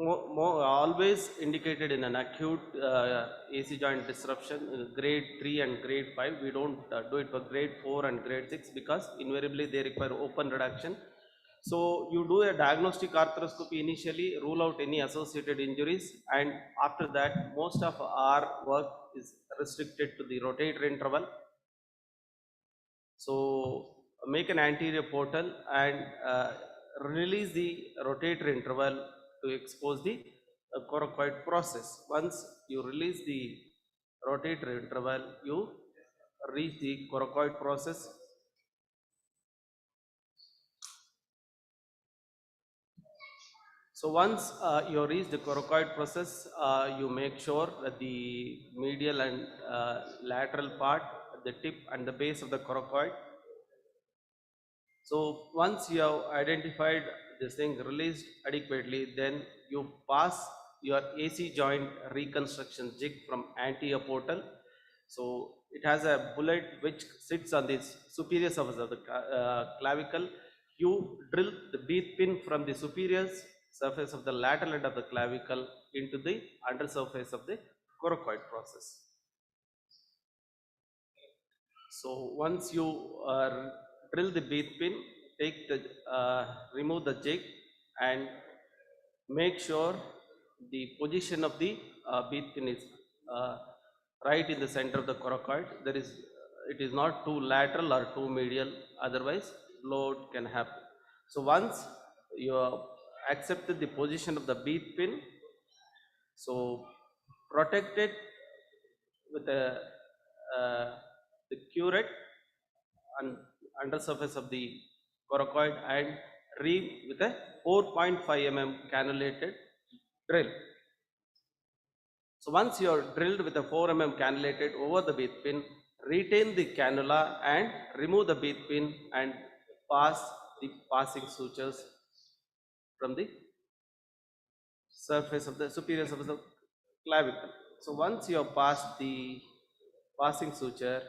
always indicated in an acute AC joint disruption, grade 3 and grade 5. We don't do it for grade 4 and grade 6 because invariably they require open reduction. So you do a diagnostic arthroscopy initially, rule out any associated injuries, and after that most of our work is restricted to the rotatory interval. So make an anterior portal and release the rotatory interval to expose the coracoid process. Once you release the rotatory interval, you reach the coracoid process. So once you reach the coracoid process, you make sure that the medial and lateral part, the tip and the base of the coracoid. So once you have identified this thing released adequately, then you pass your AC joint reconstruction jig from anterior portal. So it has a bullet which sits on the superior surface of the clavicle. You drill the bead pin from the superior surface of the lateral end of the clavicle into the undersurface of the coracoid process. So once you drill the bead pin, take the remove the jig and make sure the position of the bead pin is right in the center of the coracoid. It is not too lateral or too medial, otherwise blowout can happen. So once you have accepted the position of the bead pin, so protect it with the curette and undersurface of the coracoid and ream with a 4.5 mm cannulated drill. So once you are drilled with a 4 mm cannulated over the bead pin, retain the cannula and remove the bead pin and pass the passing sutures from the surface of the superior surface of clavicle. So once you have passed the passing suture,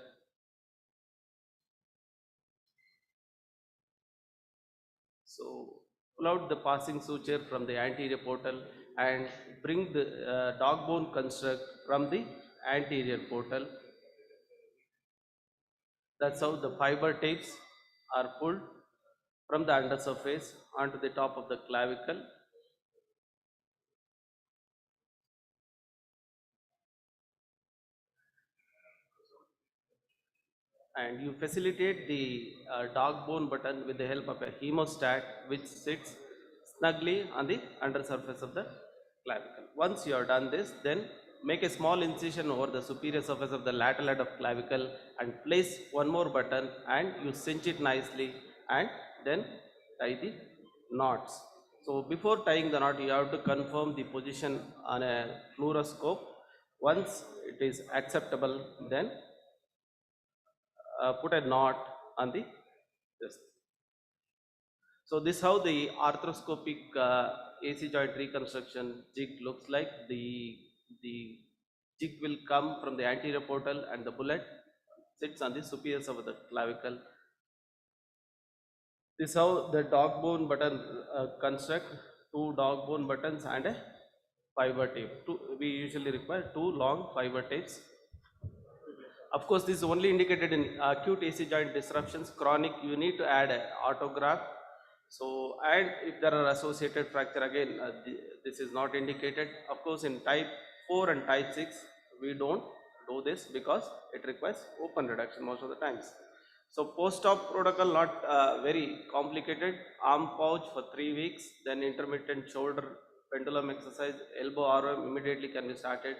so pull out the passing suture from the anterior portal and bring the dog bone construct from the anterior portal. That's how the fiber tapes are pulled from the undersurface onto the top of the clavicle. And you facilitate the dog bone button with the help of a hemostat which sits snugly on the undersurface of the clavicle. Once you have done this, then make a small incision over the superior surface of the lateral end of clavicle and place one more button and you cinch it nicely and then tie the knots. So before tying the knot, you have to confirm the position on a fluoroscope. Once it is acceptable, then put a knot on the this. So this is how the arthroscopic AC joint reconstruction jig looks like. The jig will come from the anterior portal and the bullet sits on the superior surface of the clavicle. This is how the dog bone button construct, 2 dog bone buttons and a fiber tape. We usually require 2 long fiber tapes. Of course, this is only indicated in acute AC joint disruptions. Chronic, you need to add an autograft. So, and if there are associated fracture, again, this is not indicated. Of course, in type 4 and type 6, we don't do this because it requires open reduction most of the times. So, post-op protocol not very complicated. Arm pouch for 3 weeks, then intermittent shoulder pendulum exercise, elbow arm immediately can be started.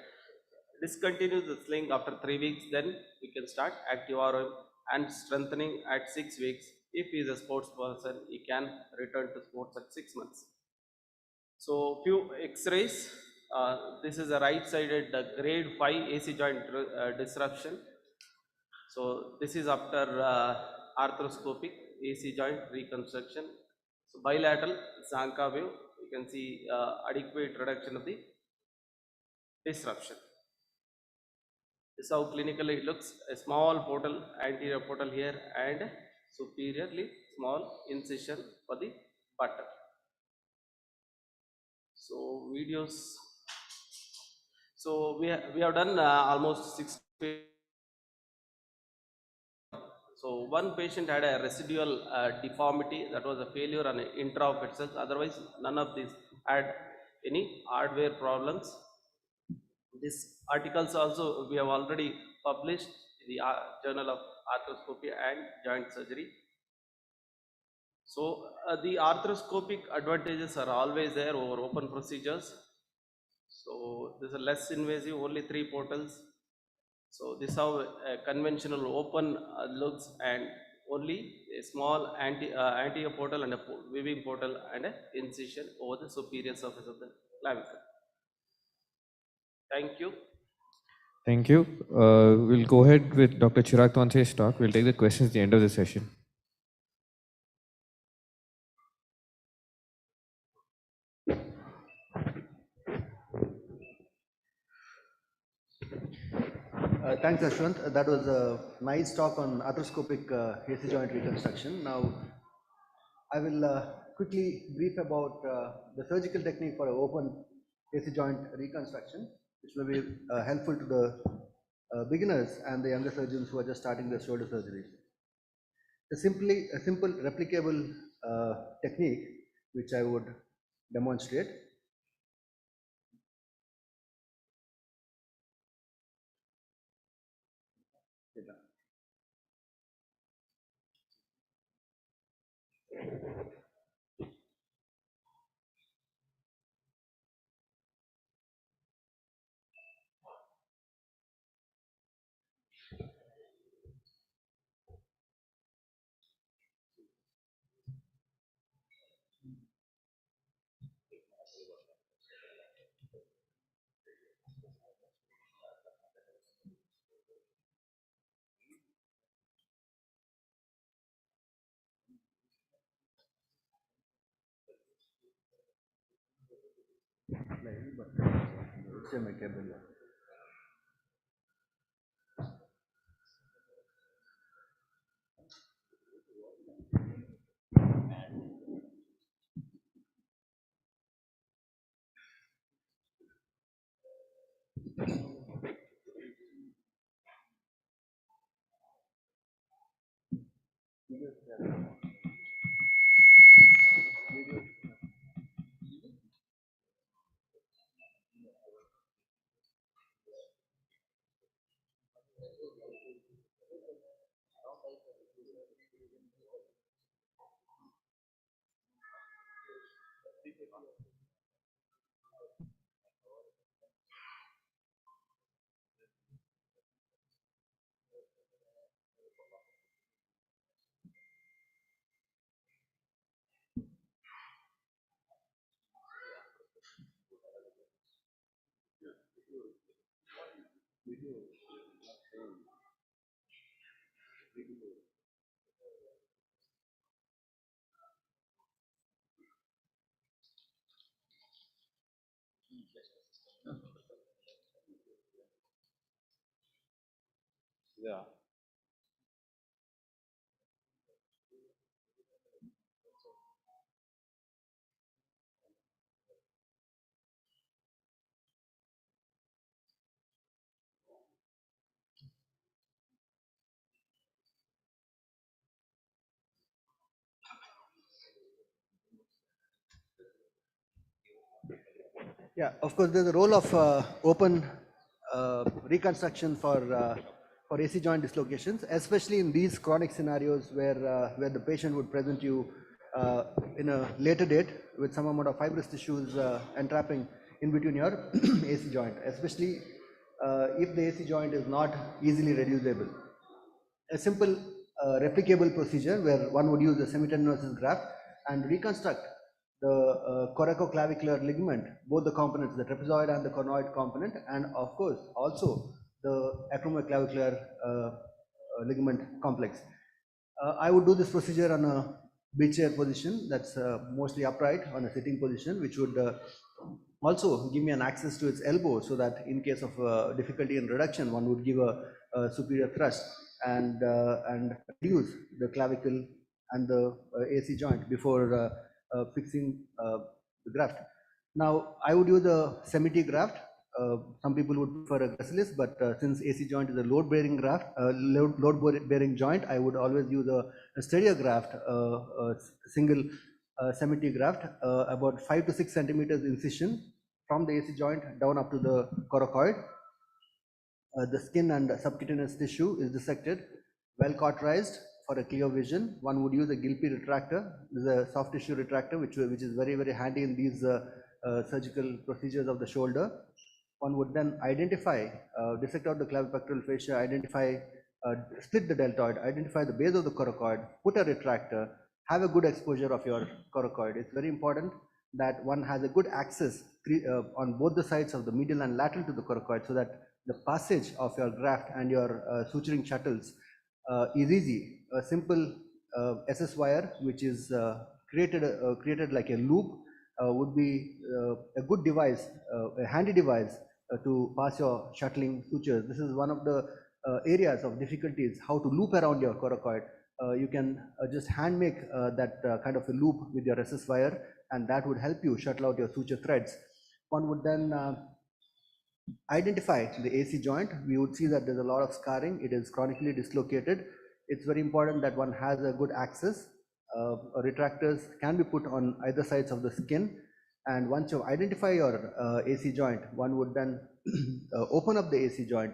Discontinue the sling after 3 weeks, then we can start active RM and strengthening at 6 weeks. If he is a sports person, he can return to sports at 6 months. So few X-rays. This is a right-sided grade 5 AC joint disruption. So this is after arthroscopic AC joint reconstruction. So bilateral Zanka wave, you can see adequate reduction of the disruption. This is how clinically it looks. A small portal, anterior portal here, and superiorly small incision for the button. So videos. So we have done almost 6. So one patient had a residual deformity, that was a failure on intra of itself. Otherwise, none of these had any hardware problems. These articles also we have already published in the Journal of Arthroscopy and Joint Surgery. So the arthroscopic advantages are always there over open procedures. So this is less invasive, only 3 portals. So this is how a conventional open looks, and only a small anterior portal and a weaving portal and an incision over the superior surface of the clavicle. Thank you.
Thank you. We'll go ahead with Dr. Chirag Tonse's talk. We'll take the questions at the end of the session.
Thanks, Ashwant. That was a nice talk on arthroscopic AC joint reconstruction. Now, I will quickly brief about the surgical technique for open AC joint reconstruction, which will be helpful to the beginners and the younger surgeons who are just starting their shoulder surgery. A simple replicable technique which I would demonstrate.
Yeah.
Yeah, of course, there's a role of open reconstruction for AC joint dislocations, especially in these chronic scenarios where the patient would present you in a later date with some amount of fibrous tissues entrapping in between your AC joint, especially if the AC joint is not easily reducible. A simple replicable procedure where one would use a semitendinosus graft and reconstruct the coracoclavicular ligament, both the components, the trapezoid and the conoid component, and of course also the acromoclavicular ligament complex. I would do this procedure on a B chair position that's mostly upright on a sitting position, which would also give me an access to its elbow, so that in case of difficulty in reduction, one would give a superior thrust and reduce the clavicle and the AC joint before fixing the graft. Now, I would use a semi-T graft. Some people would prefer a gracilis, but since AC joint is a load-bearing graft, load-bearing joint, I would always use a steadier graft, single semi-T graft, about 5 to 6 centimeters incision from the AC joint down up to the coracoid. The skin and subcutaneous tissue is dissected, well cauterized for a clear vision. One would use a Gilpey retractor. This is a soft tissue retractor, which is very, very handy in these surgical procedures of the shoulder. One would then identify, dissect out the clavipectoral fascia, identify, split the deltoid, identify the base of the coracoid, put a retractor, have a good exposure of your coracoid. It's very important that one has a good access on both the sides of the medial and lateral to the coracoid, so that the passage of your graft and your suturing shuttles is easy. A simple SS wire, which is created like a loop, would be a good device, a handy device to pass your shuttling sutures. This is one of the areas of difficulties, how to loop around your coracoid. You can just hand make that kind of a loop with your SS wire, and that would help you shuttle out your suture threads. One would then identify the AC joint. We would see that there's a lot of scarring. It is chronically dislocated. It's very important that one has a good access. Retractors can be put on either sides of the skin, and once you identify your AC joint, one would then open up the AC joint,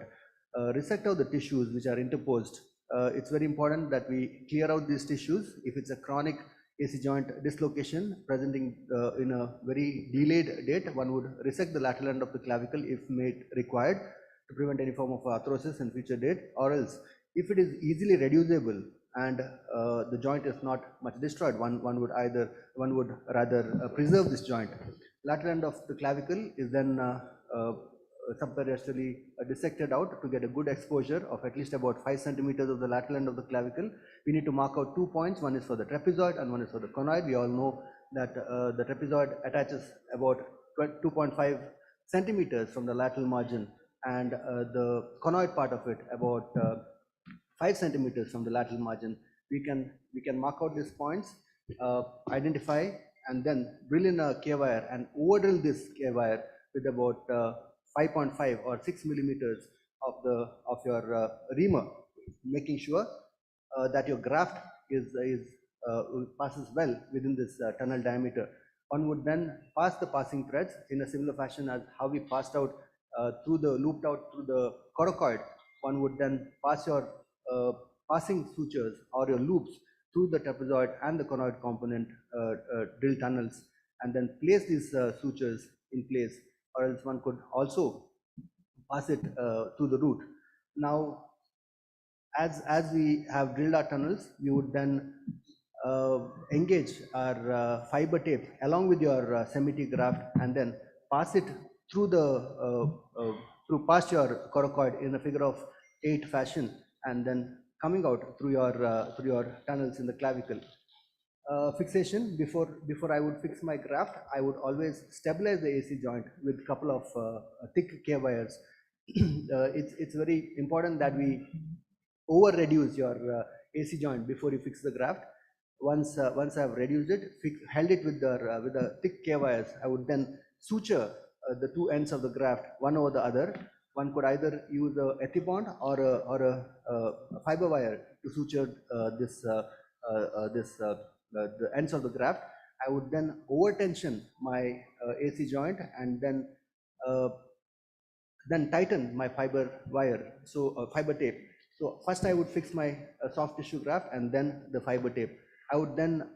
resect out the tissues which are interposed. It's very important that we clear out these tissues. If it's a chronic AC joint dislocation presenting in a very delayed date, one would resect the lateral end of the clavicle if made required to prevent any form of arthrosis in future date, or else if it is easily reducible and the joint is not much destroyed, one would rather preserve this joint. Lateral end of the clavicle is then subperiostally dissected out to get a good exposure of at least about 5 centimeters of the lateral end of the clavicle. We need to mark out 2 points. One is for the trapezoid and one is for the conoid. We all know that the trapezoid attaches about 2.5 centimeters from the lateral margin, and the conoid part of it about 5 centimeters from the lateral margin. We can mark out these points, identify, and then drill in a K-wire and over drill this K-wire with about 5.5 or 6 millimeters of your reamer, making sure that your graft passes well within this tunnel diameter. One would then pass the passing threads in a similar fashion as how we passed out looped out through the coracoid. One would then pass your passing sutures or your loops through the trapezoid and the conoid component drill tunnels, and then place these sutures in place, or else one could also pass it through the root. Now, as we have drilled our tunnels, we would then engage our fiber tape along with your semi-T graft, and then pass it through past your coracoid in a figure of 8 fashion, and then coming out through your tunnels in the clavicle. Fixation, before I would fix my graft, I would always stabilize the AC joint with a couple of thick K-wires. It's very important that we over reduce your AC joint before you fix the graft. Once I have reduced it, held it with the thick K-wires, I would then suture the two ends of the graft one over the other. One could either use a ethibond or a fiber wire to suture the ends of the graft. I would then over tension my AC joint, and then tighten my fiber wire, so fiber tape. So first I would fix my soft tissue graft and then the fiber tape. I would then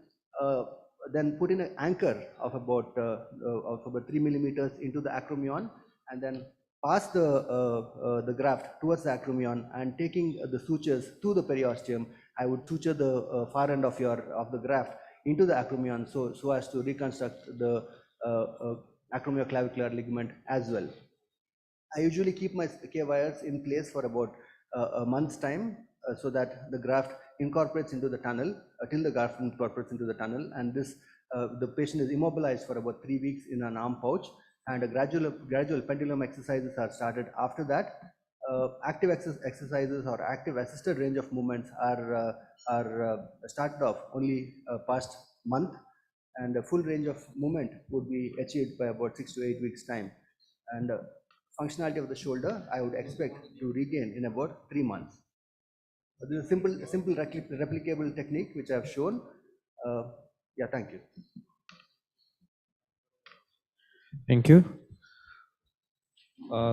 put in an anchor of about 3 millimeters into the acromion, and then pass the graft towards the acromion, and taking the sutures to the periosteum, I would suture the far end of the graft into the acromion, so as to reconstruct the acromioclavicular ligament as well. I usually keep my K wires in place for about a month's time. so that the graft incorporates into the tunnel, till the graft incorporates into the tunnel, and this the patient is immobilized for about 3 weeks in an arm pouch, and a gradual pendulum exercises are started after that. Active exercises or active assisted range of movements are started off only past month, and a full range of movement would be achieved by about 6 to 8 weeks time. And functionality of the shoulder, I would expect to regain in about 3 months. This is a simple replicable technique which I have shown. Yeah, thank you.
Thank you.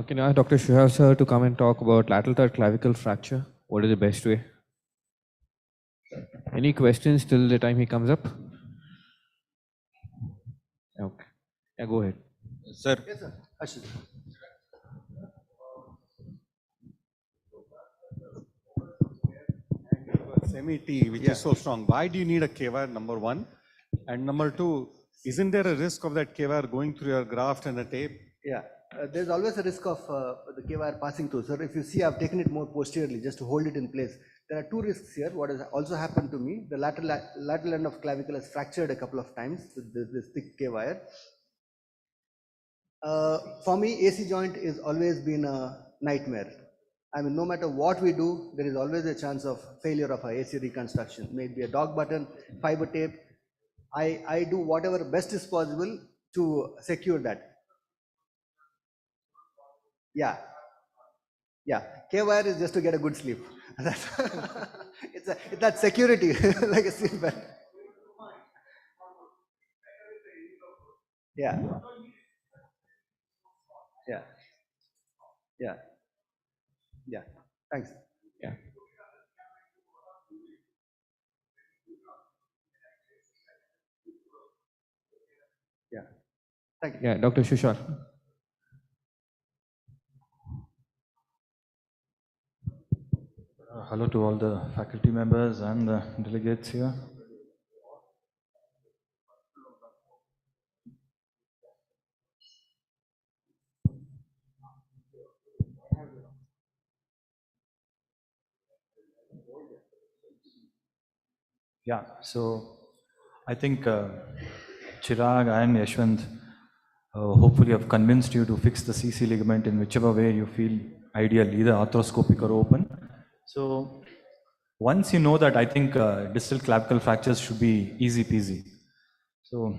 Can I ask Dr. Shuhar sir to come and talk about lateral third clavicle fracture? What is the best way? Any questions till the time he comes up? Okay. Yeah, go ahead.
Sir.
Yes, sir. Ashish.
Semi-T, which is so strong. Why do you need a K-wire, number one? And number two, isn't there a risk of that K-wire going through your graft and the tape?
Yeah, there's always a risk of the K-wire passing through. Sir, if you see, I've taken it more posteriorly just to hold it in place. There are two risks here. What has also happened to me, the lateral end of clavicle has fractured a couple of times with this thick K-wire. For me, AC joint is always been a nightmare. I mean, no matter what we do, there is always a chance of failure of a AC reconstruction. Maybe a dog button, fiber tape. I do whatever best is possible to secure that. Yeah. Yeah. K-wire is just to get a good sleep. It's that security, like a seatbelt. Yeah. Yeah. Yeah. Yeah. Thanks.
Yeah.
Yeah. Thank you.
Yeah, Dr. Shushar.
Hello to all the faculty members and the delegates here. Yeah, so I think Chirag and Yashwant hopefully have convinced you to fix the CC ligament in whichever way you feel ideal, either arthroscopic or open. So once you know that, I think distal clavicle fractures should be easy peasy. So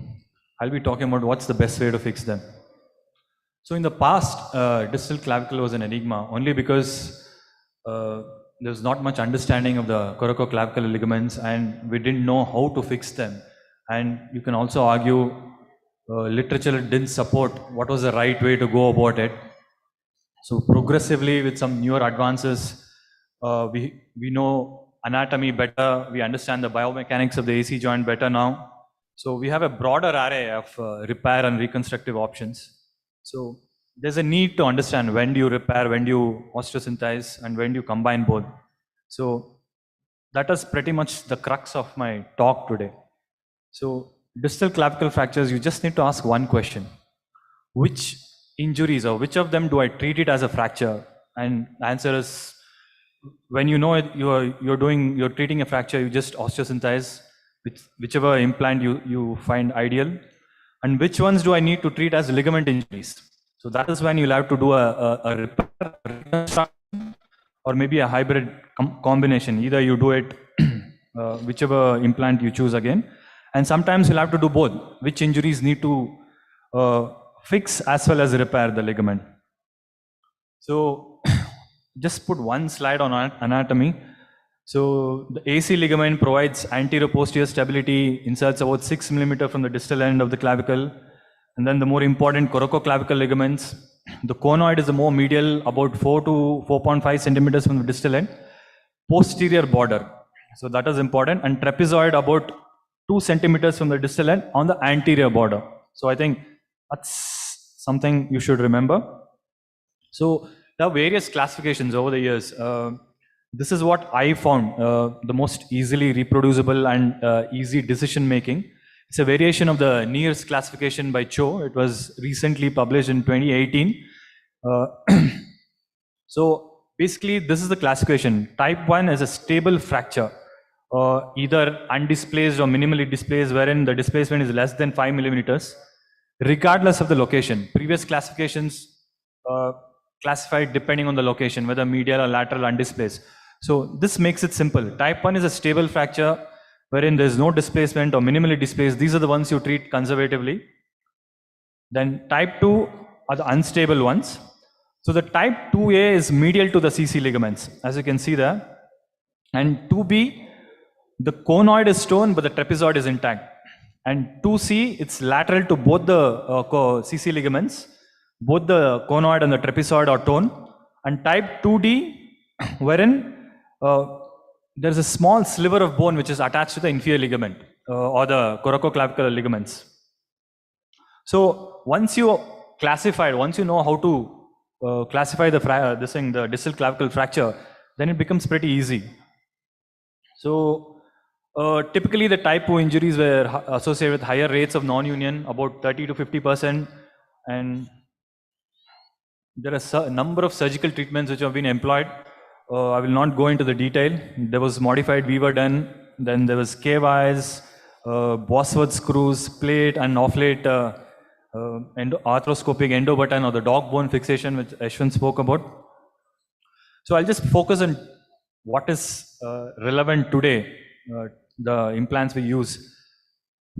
I'll be talking about what's the best way to fix them. So in the past, distal clavicle was an enigma only because there's not much understanding of the coracoclavicular ligaments and we didn't know how to fix them. And you can also argue literature didn't support what was the right way to go about it. So progressively with some newer advances, we know anatomy better, we understand the biomechanics of the AC joint better now. So we have a broader array of repair and reconstructive options. So there's a need to understand when do you repair, when do you osteosynthesize, and when do you combine both. So that is pretty much the crux of my talk today. So distal clavicle fractures, you just need to ask one question. Which injuries or which of them do I treat it as a fracture? And the answer is, when you know it, you're treating a fracture, you just osteosynthesize with whichever implant you find ideal. And which ones do I need to treat as ligament injuries? So that is when you'll have to do a repair, reconstruction, or maybe a hybrid combination. Either you do it, whichever implant you choose again. And sometimes you'll have to do both. Which injuries need to fix as well as repair the ligament. So just put one slide on anatomy. So the AC ligament provides anterior-posterior stability, inserts about 6 mm from the distal end of the clavicle. And then the more important coracoclavicular ligaments. The conoid is the more medial, about 4 to 4.5 centimeters from the distal end. Posterior border. So that is important. And trapezoid about 2 centimeters from the distal end on the anterior border. So I think that's something you should remember. So there are various classifications over the years. This is what I found the most easily reproducible and easy decision making. It's a variation of the Neers classification by Cho. It was recently published in 2018. So basically, this is the classification. Type 1 is a stable fracture, either undisplaced or minimally displaced, wherein the displacement is less than 5 millimeters, regardless of the location. Previous classifications classified depending on the location, whether medial or lateral undisplaced. So this makes it simple. Type 1 is a stable fracture, wherein there is no displacement or minimally displaced. These are the ones you treat conservatively. Then type 2 are the unstable ones. So the type 2A is medial to the CC ligaments, as you can see there. And 2B, the conoid is torn, but the trapezoid is intact. And 2C, it's lateral to both the CC ligaments. Both the conoid and the trapezoid are torn. And type 2D, wherein there's a small sliver of bone which is attached to the inferior ligament or the coracoclavicular ligaments. So once you know how to classify the distal clavicle fracture, then it becomes pretty easy. So typically the type 2 injuries were associated with higher rates of non-union, about 30 to 50%, and there are a number of surgical treatments which have been employed. I will not go into the detail. There was modified Weaver done, then there was K-wise, Bosworth screws, plate and off-late arthroscopic endo button or the dog bone fixation which Ashwin spoke about. So I'll just focus on what is relevant today, the implants we use.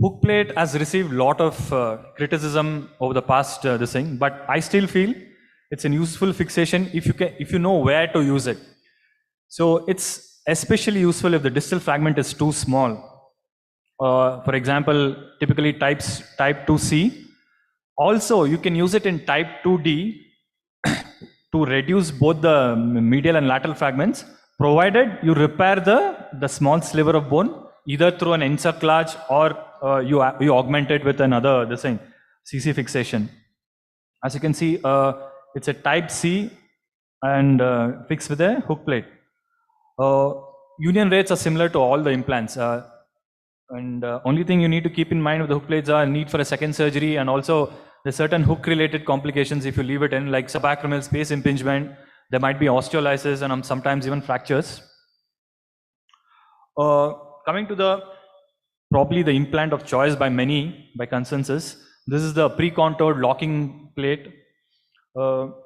Hook plate has received a lot of criticism over the past but I still feel it's a useful fixation if you know where to use it. So it's especially useful if the distal fragment is too small. For example, typically type 2C. Also, you can use it in type 2D to reduce both the medial and lateral fragments, provided you repair the small sliver of bone, either through an encerclage or you augment it with another CC fixation. As you can see, it's a type C and fixed with a hook plate. Union rates are similar to all the implants. And only thing you need to keep in mind with the hook plates are need for a second surgery, and also there's certain hook related complications if you leave it in, like subacromial space impingement. There might be osteolysis and sometimes even fractures. Coming to probably the implant of choice by many, by consensus, this is the pre-contoured locking plate.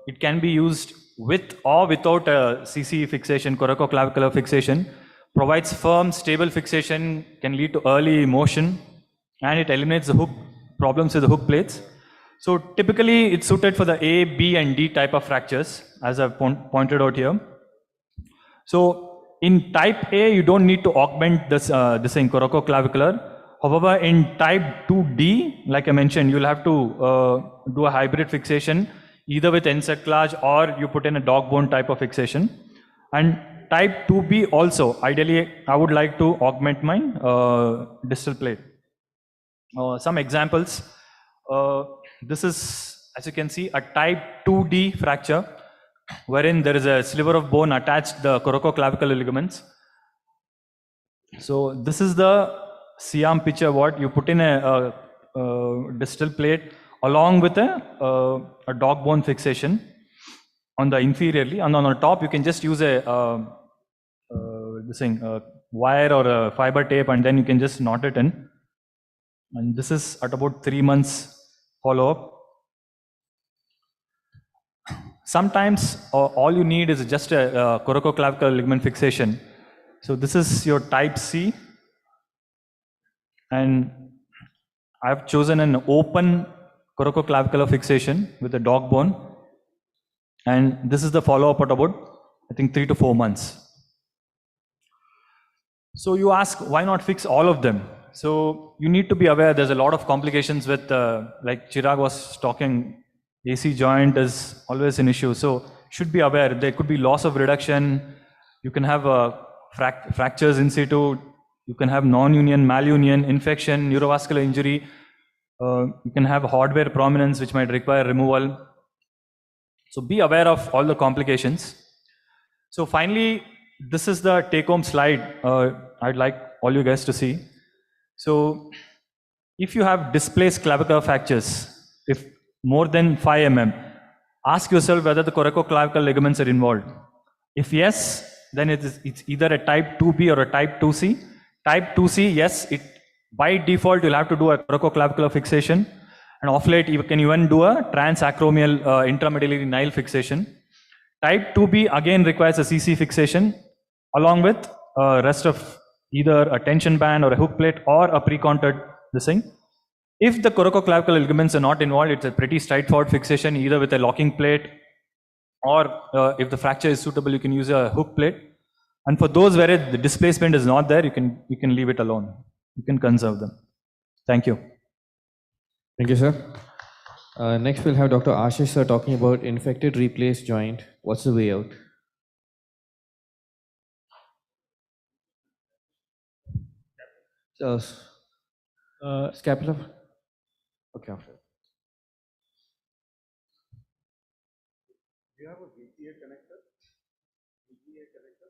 It can be used with or without a CC fixation, coracoclavicular fixation. Provides firm, stable fixation, can lead to early motion, and it eliminates the hook problems with the hook plates. So typically it's suited for the A, B and D type of fractures, as I've pointed out here. So in type A, you don't need to augment this coracoclavicular. However, in type 2D, like I mentioned, you'll have to do a hybrid fixation, either with encerclage or you put in a dog bone type of fixation. And type 2B also, ideally, I would like to augment my distal plate. Some examples. This is, as you can see, a type 2D fracture, wherein there is a sliver of bone attached to the coracoclavicular ligaments. So this is the C-arm picture, what you put in a distal plate along with a dog bone fixation on the inferiorly, and on the top you can just use a wire or a fiber tape, and then you can just knot it in. And this is at about 3 months follow-up. Sometimes all you need is just a coracoclavicular ligament fixation. So this is your type C, and I've chosen an open coracoclavicular fixation with a dog bone, and this is the follow-up at about, I think, 3 to 4 months. So you ask, why not fix all of them? So you need to be aware there's a lot of complications with, like Chirag was talking, AC joint is always an issue. So should be aware there could be loss of reduction. You can have fractures in situ. You can have non-union, malunion, infection, neurovascular injury. You can have hardware prominence which might require removal. So be aware of all the complications. So finally, this is the take-home slide I'd like all you guys to see. So if you have displaced clavicular fractures, if more than 5 mm, ask yourself whether the coracoclavicular ligaments are involved. If yes, then it's either a type 2B or a type 2C. Type 2C, yes, by default you'll have to do a coracoclavicular fixation, and off late you can even do a transacromial intramedullary nile fixation. Type 2B again requires a CC fixation along with rest of either a tension band or a hook plate or a pre-contoured this thing. If the coracoclavicular ligaments are not involved, it's a pretty straightforward fixation either with a locking plate or if the fracture is suitable, you can use a hook plate. And for those where the displacement is not there, you can leave it alone. You can conserve them. Thank you.
Thank you, sir. Next, we'll have Dr. Ashish sir talking about infected replaced joint. What's the way out? Scapula? Okay.
Do you have a VTA connector? VTA connector?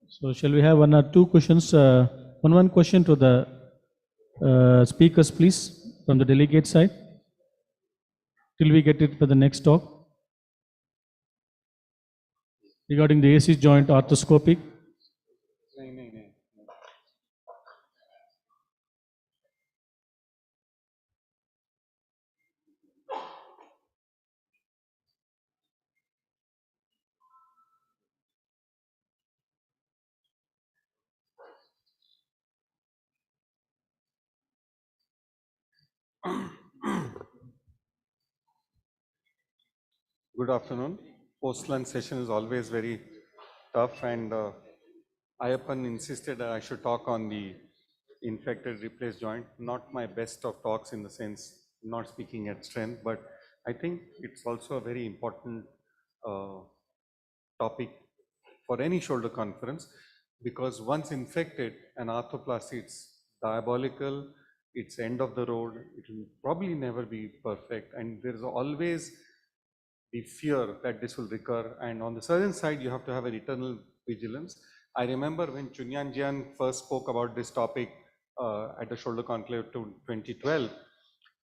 So shall we have one or two questions? One question to the speakers, please, from the delegate side, till we get it for the next talk regarding the AC joint arthroscopic.
Good afternoon. Post-lunch session is always very tough, and Ayappan insisted that I should talk on the infected replaced joint. Not my best of talks in the sense, not speaking at strength, but I think it's also a very important topic for any shoulder conference, because once infected, an arthroplasty, it's diabolical, it's end of the road, it will probably never be perfect, and there's always the fear that this will recur. And on the surgeon side, you have to have an eternal vigilance. I remember when Chunyan Jian first spoke about this topic at the Shoulder Conclave 2012,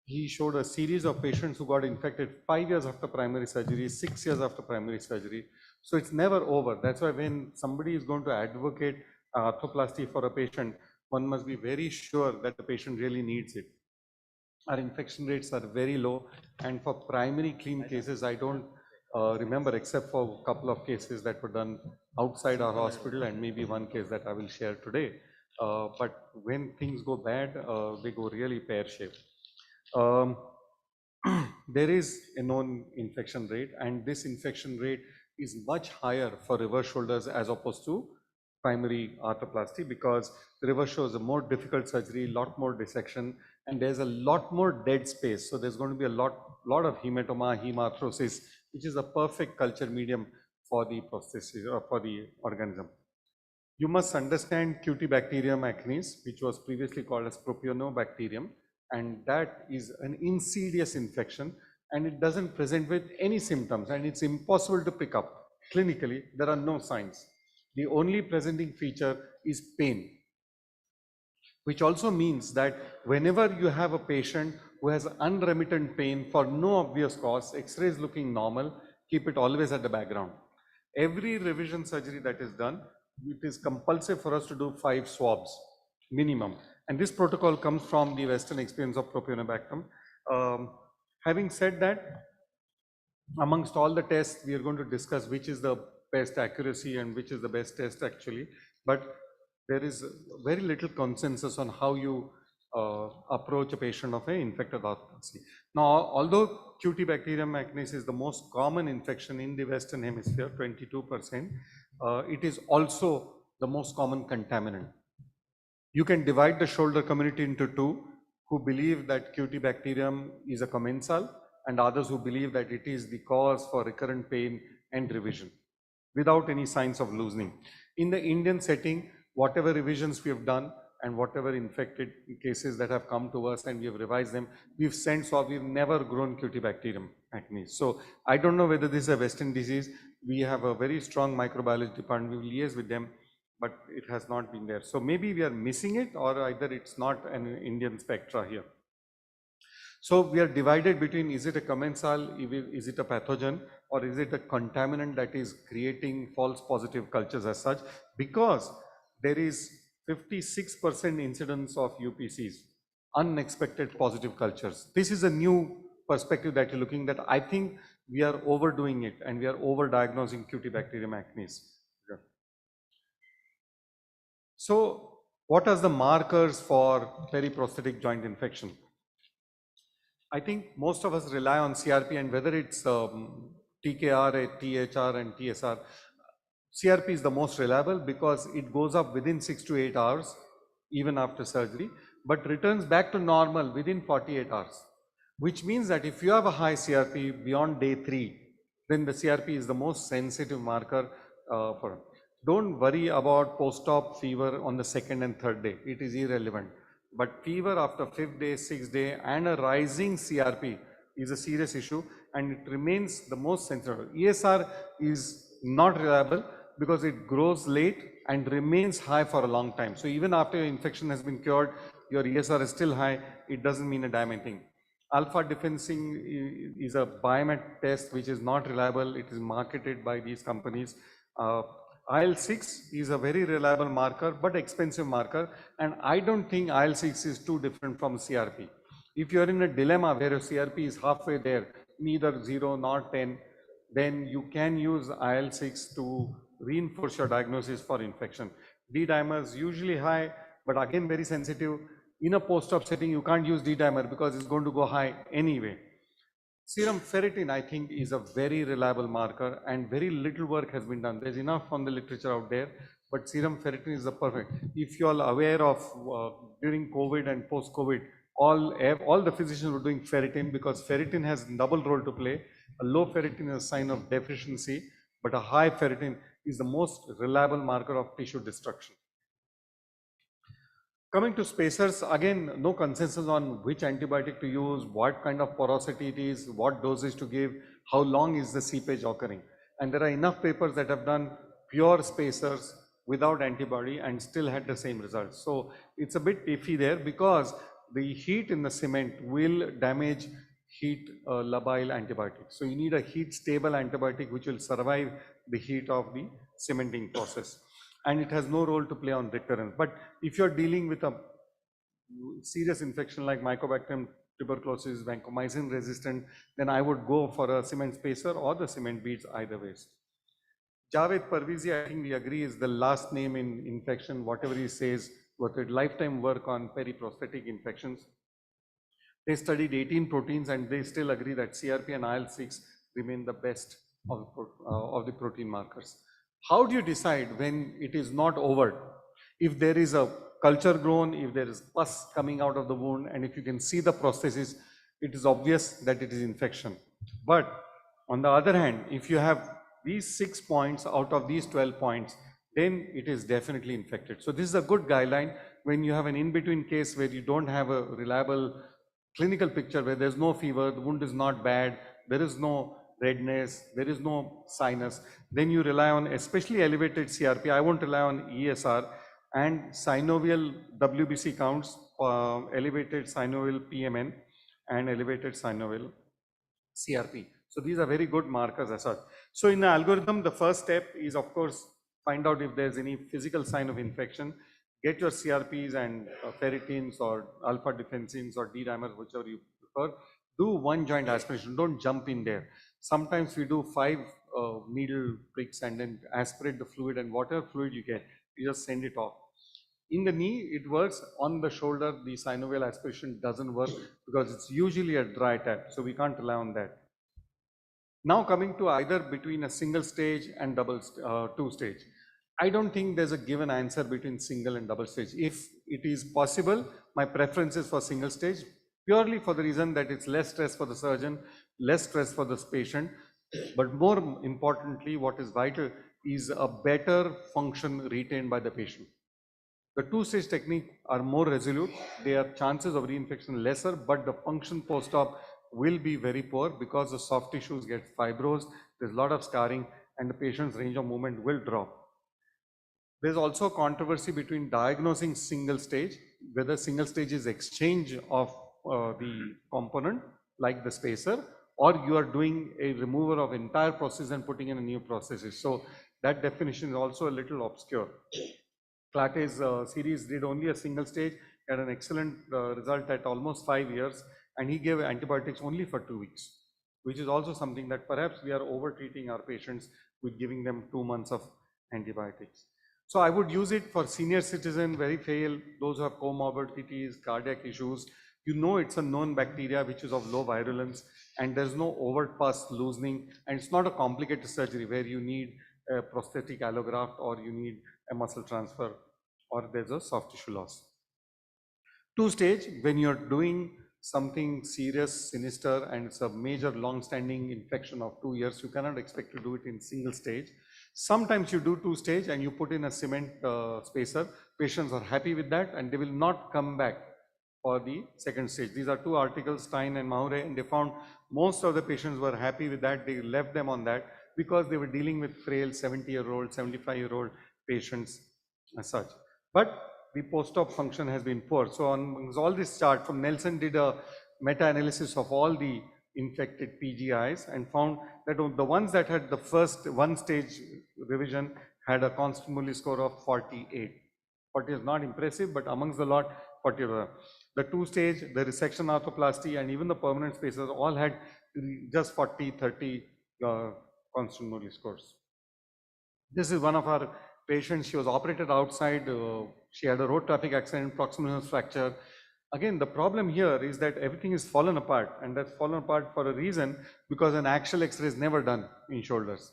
he showed a series of patients who got infected 5 years after primary surgery, 6 years after primary surgery. So it's never over. That's why when somebody is going to advocate arthroplasty for a patient, one must be very sure that the patient really needs it. Our infection rates are very low, and for primary clean cases, I don't remember except for a couple of cases that were done outside our hospital and maybe one case that I will share today. But when things go bad, they go really pear-shaped. There is a known infection rate, and this infection rate is much higher for reverse shoulders as opposed to primary arthroplasty, because the reverse shoulder is a more difficult surgery, lot more dissection, and there's a lot more dead space. So there's going to be a lot of hematoma, hemarthrosis, which is a perfect culture medium for the prosthesis or for the organism. You must understand Cutibacterium acnes, which was previously called as propionobacterium, and that is an insidious infection, and it doesn't present with any symptoms, and it's impossible to pick up. Clinically, there are no signs. The only presenting feature is pain, which also means that whenever you have a patient who has unremittent pain for no obvious cause, X-rays looking normal, keep it always at the background. Every revision surgery that is done, it is compulsive for us to do 5 swabs minimum. And this protocol comes from the Western experience of propionobacterium. Having said that, amongst all the tests, we are going to discuss which is the best accuracy and which is the best test actually. But there is very little consensus on how you approach a patient of an infected arthroplasty. Now, although Cutibacterium acnes is the most common infection in the Western Hemisphere, 22%, it is also the most common contaminant. You can divide the shoulder community into two, who believe that Cutibacterium is a commensal, and others who believe that it is the cause for recurrent pain and revision without any signs of loosening. In the Indian setting, whatever revisions we have done and whatever infected cases that have come to us and we have revised them, we've sent, so we've never grown Cutibacterium acnes. So I don't know whether this is a Western disease. We have a very strong microbiology department. We will liaise with them, but it has not been there. So maybe we are missing it, or either it's not an Indian spectra here. So we are divided between, is it a commensal, is it a pathogen, or is it a contaminant that is creating false positive cultures as such, because there is 56% incidence of UPCs, unexpected positive cultures. This is a new perspective that you're looking at. I think we are overdoing it and we are over-diagnosing Cutibacterium acnes. Yeah. So what are the markers for periprosthetic joint infection? I think most of us rely on CRP, and whether it's TKR, THR and TSR, CRP is the most reliable because it goes up within 6 to 8 hours even after surgery, but returns back to normal within 48 hours. Which means that if you have a high CRP beyond day 3, then the CRP is the most sensitive marker for. Don't worry about post-op fever on the 2nd and 3rd day. It is irrelevant. But fever after 5th day, 6th day and a rising CRP is a serious issue, and it remains the most sensitive. ESR is not reliable because it grows late and remains high for a long time. So even after your infection has been cured, your ESR is still high. It doesn't mean a damn thing. Alpha defensing is a biomet test which is not reliable. It is marketed by these companies. IL-6 is a very reliable marker but expensive marker, and I don't think IL-6 is too different from CRP. If you're in a dilemma where your CRP is halfway there, neither 0 nor 10, then you can use IL-6 to reinforce your diagnosis for infection. D-dimer is usually high, but again very sensitive. In a post-op setting, you can't use D-dimer because it's going to go high anyway. Serum ferritin, I think, is a very reliable marker, and very little work has been done. There's enough on the literature out there, but serum ferritin is the perfect. If you are aware of during COVID and post-COVID, all the physicians were doing ferritin because ferritin has double role to play. A low ferritin is a sign of deficiency, but a high ferritin is the most reliable marker of tissue destruction. Coming to spacers, again, no consensus on which antibiotic to use, what kind of porosity it is, what dosage to give, how long is the seepage occurring. And there are enough papers that have done pure spacers without antibody and still had the same results. So it's a bit iffy there because the heat in the cement will damage heat labile antibiotics. So you need a heat stable antibiotic which will survive the heat of the cementing process. And it has no role to play on recurrence. But if you're dealing with a serious infection like Mycobacterium tuberculosis, vancomycin resistant, then I would go for a cement spacer or the cement beads either ways. Javed Parvizi, I think we agree, is the last name in infection. Whatever he says, with lifetime work on periprosthetic infections. They studied 18 proteins and they still agree that CRP and IL-6 remain the best of the protein markers. How do you decide when it is not overt? If there is a culture grown, if there is pus coming out of the wound, and if you can see the prosthesis, it is obvious that it is infection. But on the other hand, if you have these 6 points out of these 12 points, then it is definitely infected. So this is a good guideline when you have an in-between case where you don't have a reliable clinical picture, where there's no fever, the wound is not bad, there is no redness, there is no sinus, then you rely on especially elevated CRP. I won't rely on ESR and synovial WBC counts, elevated synovial PMN and elevated synovial CRP. So these are very good markers as such. So in the algorithm, the first step is, of course, find out if there's any physical sign of infection. Get your CRPs and ferritins or alpha defensins or D-dimers, whichever you prefer. Do one joint aspiration. Don't jump in there. Sometimes we do 5 needle pricks and then aspirate the fluid, and whatever fluid you get, you just send it off. In the knee, it works. On the shoulder, the synovial aspiration doesn't work because it's usually a dry tap, so we can't rely on that. Now coming to either between a single stage and two stage. I don't think there's a given answer between single and double stage. If it is possible, my preference is for single stage, purely for the reason that it's less stress for the surgeon, less stress for the patient, but more importantly, what is vital is a better function retained by the patient. The two-stage technique are more resolute. Their chances of reinfection lesser, but the function post-op will be very poor because the soft tissues get fibrosed, there's a lot of scarring, and the patient's range of movement will drop. There's also controversy between diagnosing single stage, whether single stage is exchange of the component like the spacer, or you are doing a removal of entire process and putting in a new processes. So that definition is also a little obscure. Clate's series did only a single stage, had an excellent result at almost 5 years, and he gave antibiotics only for 2 weeks, which is also something that perhaps we are over treating our patients with giving them 2 months of antibiotics. So I would use it for senior citizen, very frail, those who have comorbidities, cardiac issues. You know it's a known bacteria which is of low virulence, and there's no overt pus loosening, and it's not a complicated surgery where you need a prosthetic allograft or you need a muscle transfer or there's a soft tissue loss. 2 stage, when you're doing something serious, sinister, and it's a major long-standing infection of 2 years, you cannot expect to do it in single stage. Sometimes you do 2 stage and you put in a cement spacer. Patients are happy with that and they will not come back for the second stage. These are 2 articles, Stein and Maure, and they found most of the patients were happy with that. They left them on that because they were dealing with frail 70-year-old, 75-year-old patients as such. But the post-op function has been poor. So on all this chart, from Nelson did a meta-analysis of all the infected PGIs and found that the ones that had the first 1 stage revision had a constant Murley score of 48. 40 is not impressive, but amongst the lot, 40 were. The 2 stage, the resection arthroplasty, and even the permanent spacers all had just 40, 30 constant Murley scores. This is one of our patients. She was operated outside. She had a road traffic accident, proximal humerus fracture. Again, the problem here is that everything is fallen apart, and that's fallen apart for a reason, because an axial X-ray is never done in shoulders.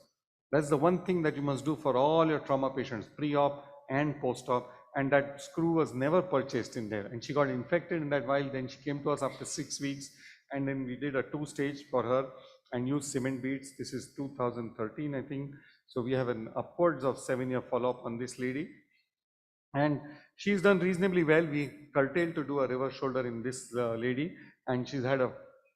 That's the one thing that you must do for all your trauma patients, pre-op and post-op, and that screw was never purchased in there. And she got infected in that while, then she came to us after 6 weeks, and then we did a 2 stage for her and used cement beads. This is 2013, I think. So we have an upwards of 7-year follow-up on this lady. And she's done reasonably well. We curtailed to do a reverse shoulder in this lady, and she's had a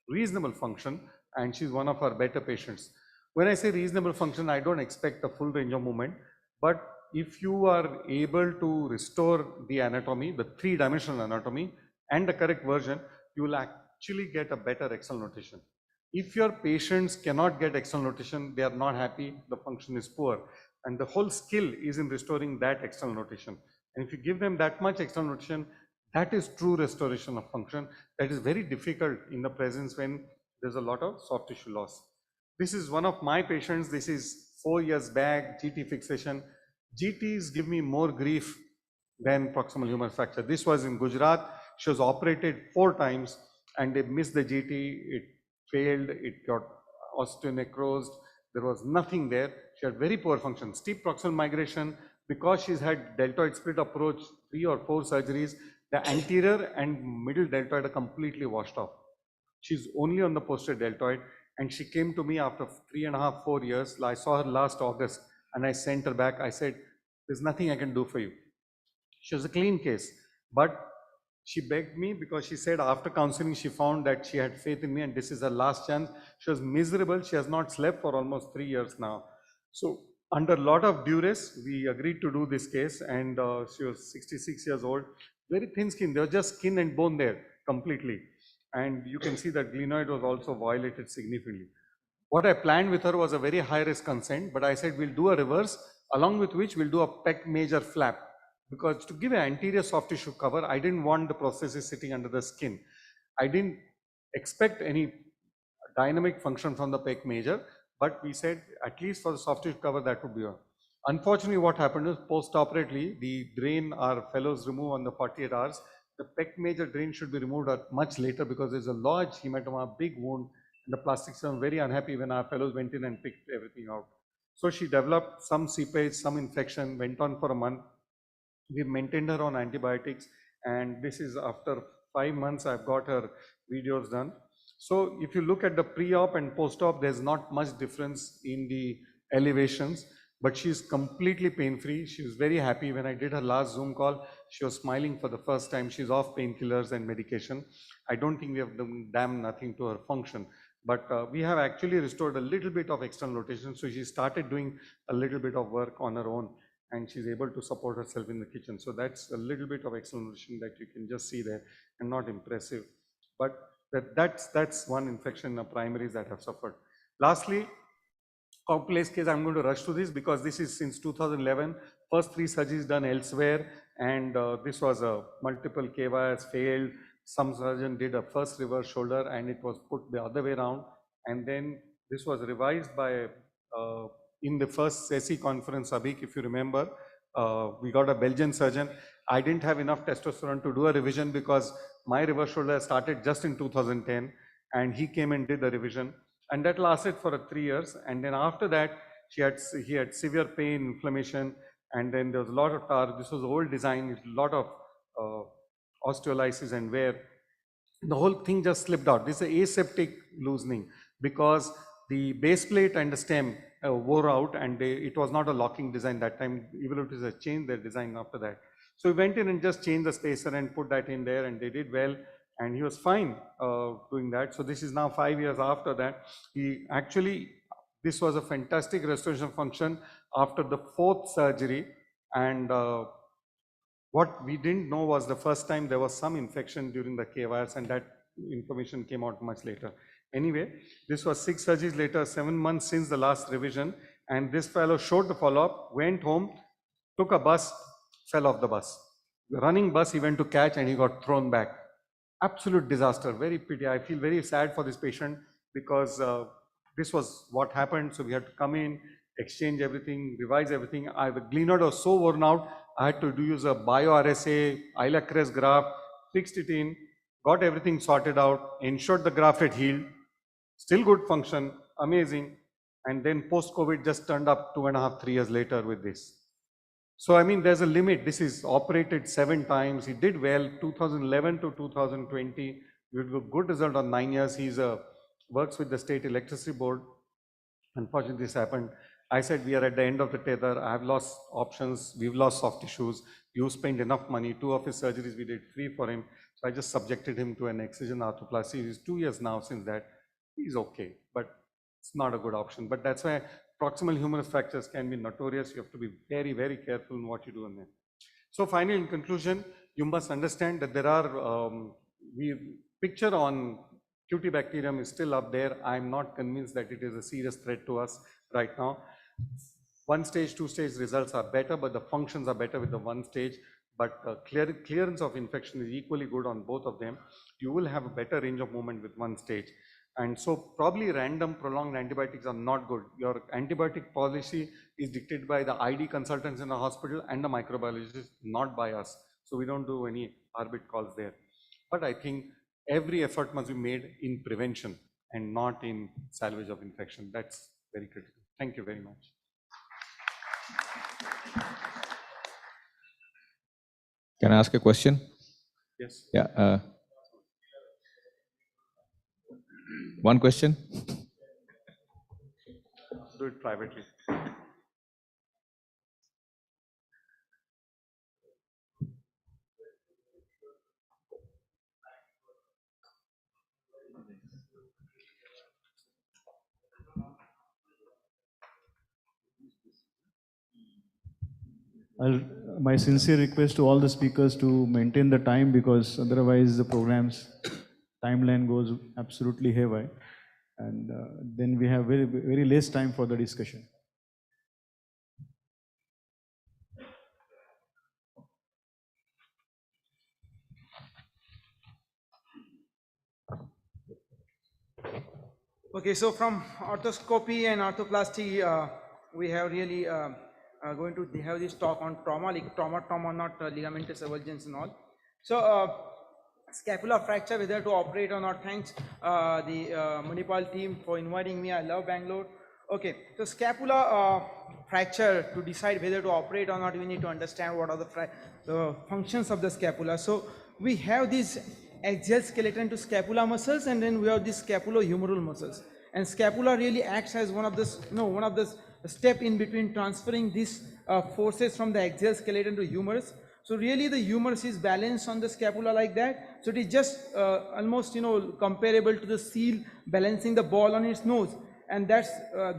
reasonable function, and she's one of our better patients. When I say reasonable function, I don't expect a full range of movement, but if you are able to restore the anatomy, the 3-dimensional anatomy, and the correct version, you will actually get a better external notation. If your patients cannot get external notation, they are not happy, the function is poor, and the whole skill is in restoring that external notation. And if you give them that much external notation, that is true restoration of function. That is very difficult in the presence when there's a lot of soft tissue loss. This is one of my patients. This is 4 years back, GT fixation. GTs give me more grief than proximal humerus fracture. This was in Gujarat. She was operated 4 times and they missed the GT. It failed. It got osteonecrosed. There was nothing there. She had very poor function. Steep proximal migration. Because she's had deltoid split approach, 3 or 4 surgeries, the anterior and middle deltoid are completely washed off. She's only on the posterior deltoid, and she came to me after 3.5, 4 years. I saw her last August and I sent her back. I said, there's nothing I can do for you. She was a clean case, but she begged me because she said after counseling, she found that she had faith in me and this is her last chance. She was miserable. She has not slept for almost 3 years now. So under a lot of duress, we agreed to do this case, and she was 66 years old, very thin skin. There was just skin and bone there completely. And you can see that glenoid was also violated significantly. What I planned with her was a very high risk consent, but I said we'll do a reverse, along with which we'll do a pec major flap. Because to give an anterior soft tissue cover, I didn't want the prosthesis sitting under the skin. I didn't expect any dynamic function from the pec major, but we said at least for the soft tissue cover that would be on. Unfortunately, what happened is post-operatively, the drain our fellows remove on the 48 hours. The pec major drain should be removed much later because there's a large hematoma, big wound, and the plastic surgeon very unhappy when our fellows went in and picked everything out. So she developed some seepage, some infection, went on for a month. We maintained her on antibiotics, and this is after 5 months I've got her videos done. So if you look at the pre-op and post-op, there's not much difference in the elevations, but she's completely pain-free. She was very happy. When I did her last Zoom call, she was smiling for the first time. She's off painkillers and medication. I don't think we have done damn nothing to her function, but we have actually restored a little bit of external rotation. So she started doing a little bit of work on her own, and she's able to support herself in the kitchen. So that's a little bit of external rotation that you can just see there, and not impressive. But that's one infection of primaries that have suffered. Lastly, complex case, I'm going to rush to this because this is since 2011, first 3 surgeries done elsewhere, and this was a multiple KYs failed. Some surgeon did a first reverse shoulder and it was put the other way around, and then this was revised by in the first SE conference, Abhik, if you remember, we got a Belgian surgeon. I didn't have enough testosterone to do a revision because my reverse shoulder started just in 2010, and he came and did the revision, and that lasted for 3 years. And then after that, he had severe pain, inflammation, and then there was a lot of tar. This was old design, a lot of osteolysis and wear. The whole thing just slipped out. This is aseptic loosening because the base plate and the stem wore out, and it was not a locking design that time. Even if it is a change their design after that. So we went in and just changed the spacer and put that in there, and they did well, and he was fine doing that. So this is now 5 years after that. This was a fantastic restoration function after the 4th surgery, and what we didn't know was the first time there was some infection during the KYs, and that information came out much later. Anyway, this was 6 surgeries later, 7 months since the last revision, and this fellow showed the follow-up, went home, took a bus, fell off the bus. The running bus he went to catch and he got thrown back. Absolute disaster, very pity. I feel very sad for this patient because this was what happened. So we had to come in, exchange everything, revise everything. The glenoid was so worn out, I had to use a bio-RSA, Ilacres graft, fixed it in, got everything sorted out, ensured the graft had healed, still good function, amazing. And then post-COVID just turned up 2.5, 3 years later with this. So I mean, there's a limit. This is operated 7 times. He did well, 2011 to 2020. We had a good result on 9 years. He's works with the state electricity board. Unfortunately, this happened. I said, we are at the end of the tether. I have lost options. We've lost soft tissues. You spent enough money. 2 of his surgeries we did free for him. So I just subjected him to an excision arthroplasty. It's 2 years now since that. He's okay, but it's not a good option. But that's why proximal humerus fractures can be notorious. You have to be very, very careful in what you do in them. So finally, in conclusion, you must understand that there are, picture on Cutibacterium is still up there. I'm not convinced that it is a serious threat to us right now. 1 stage, 2 stage results are better, but the functions are better with the 1 stage. But clearance of infection is equally good on both of them. You will have a better range of movement with 1 stage. And so probably random prolonged antibiotics are not good. Your antibiotic policy is dictated by the ID consultants in the hospital and the microbiologists, not by us. So we don't do any arbit calls there. But I think every effort must be made in prevention and not in salvage of infection. That's very critical. Thank you very much.
Can I ask a question?
Yes.
Yeah. One question?
Do it privately.
My sincere request to all the speakers to maintain the time, because otherwise the program's timeline goes absolutely haywire, and then we have very, very less time for the discussion.
Okay, so from arthroscopy and arthroplasty, we have really going to have this talk on trauma, like trauma, not ligamentous avulsions and all. So scapular fracture, whether to operate or not. Thanks the Manipal team for inviting me. I love Bangalore. Okay, so scapular fracture, to decide whether to operate or not, we need to understand what are the functions of the scapula. So we have these axial skeleton to scapula muscles, and then we have these scapulohumeral muscles. And scapula really acts as one of the step in between transferring these forces from the axial skeleton to humerus. So really the humerus is balanced on the scapula like that. So it is just almost comparable to the seal balancing the ball on its nose. And that's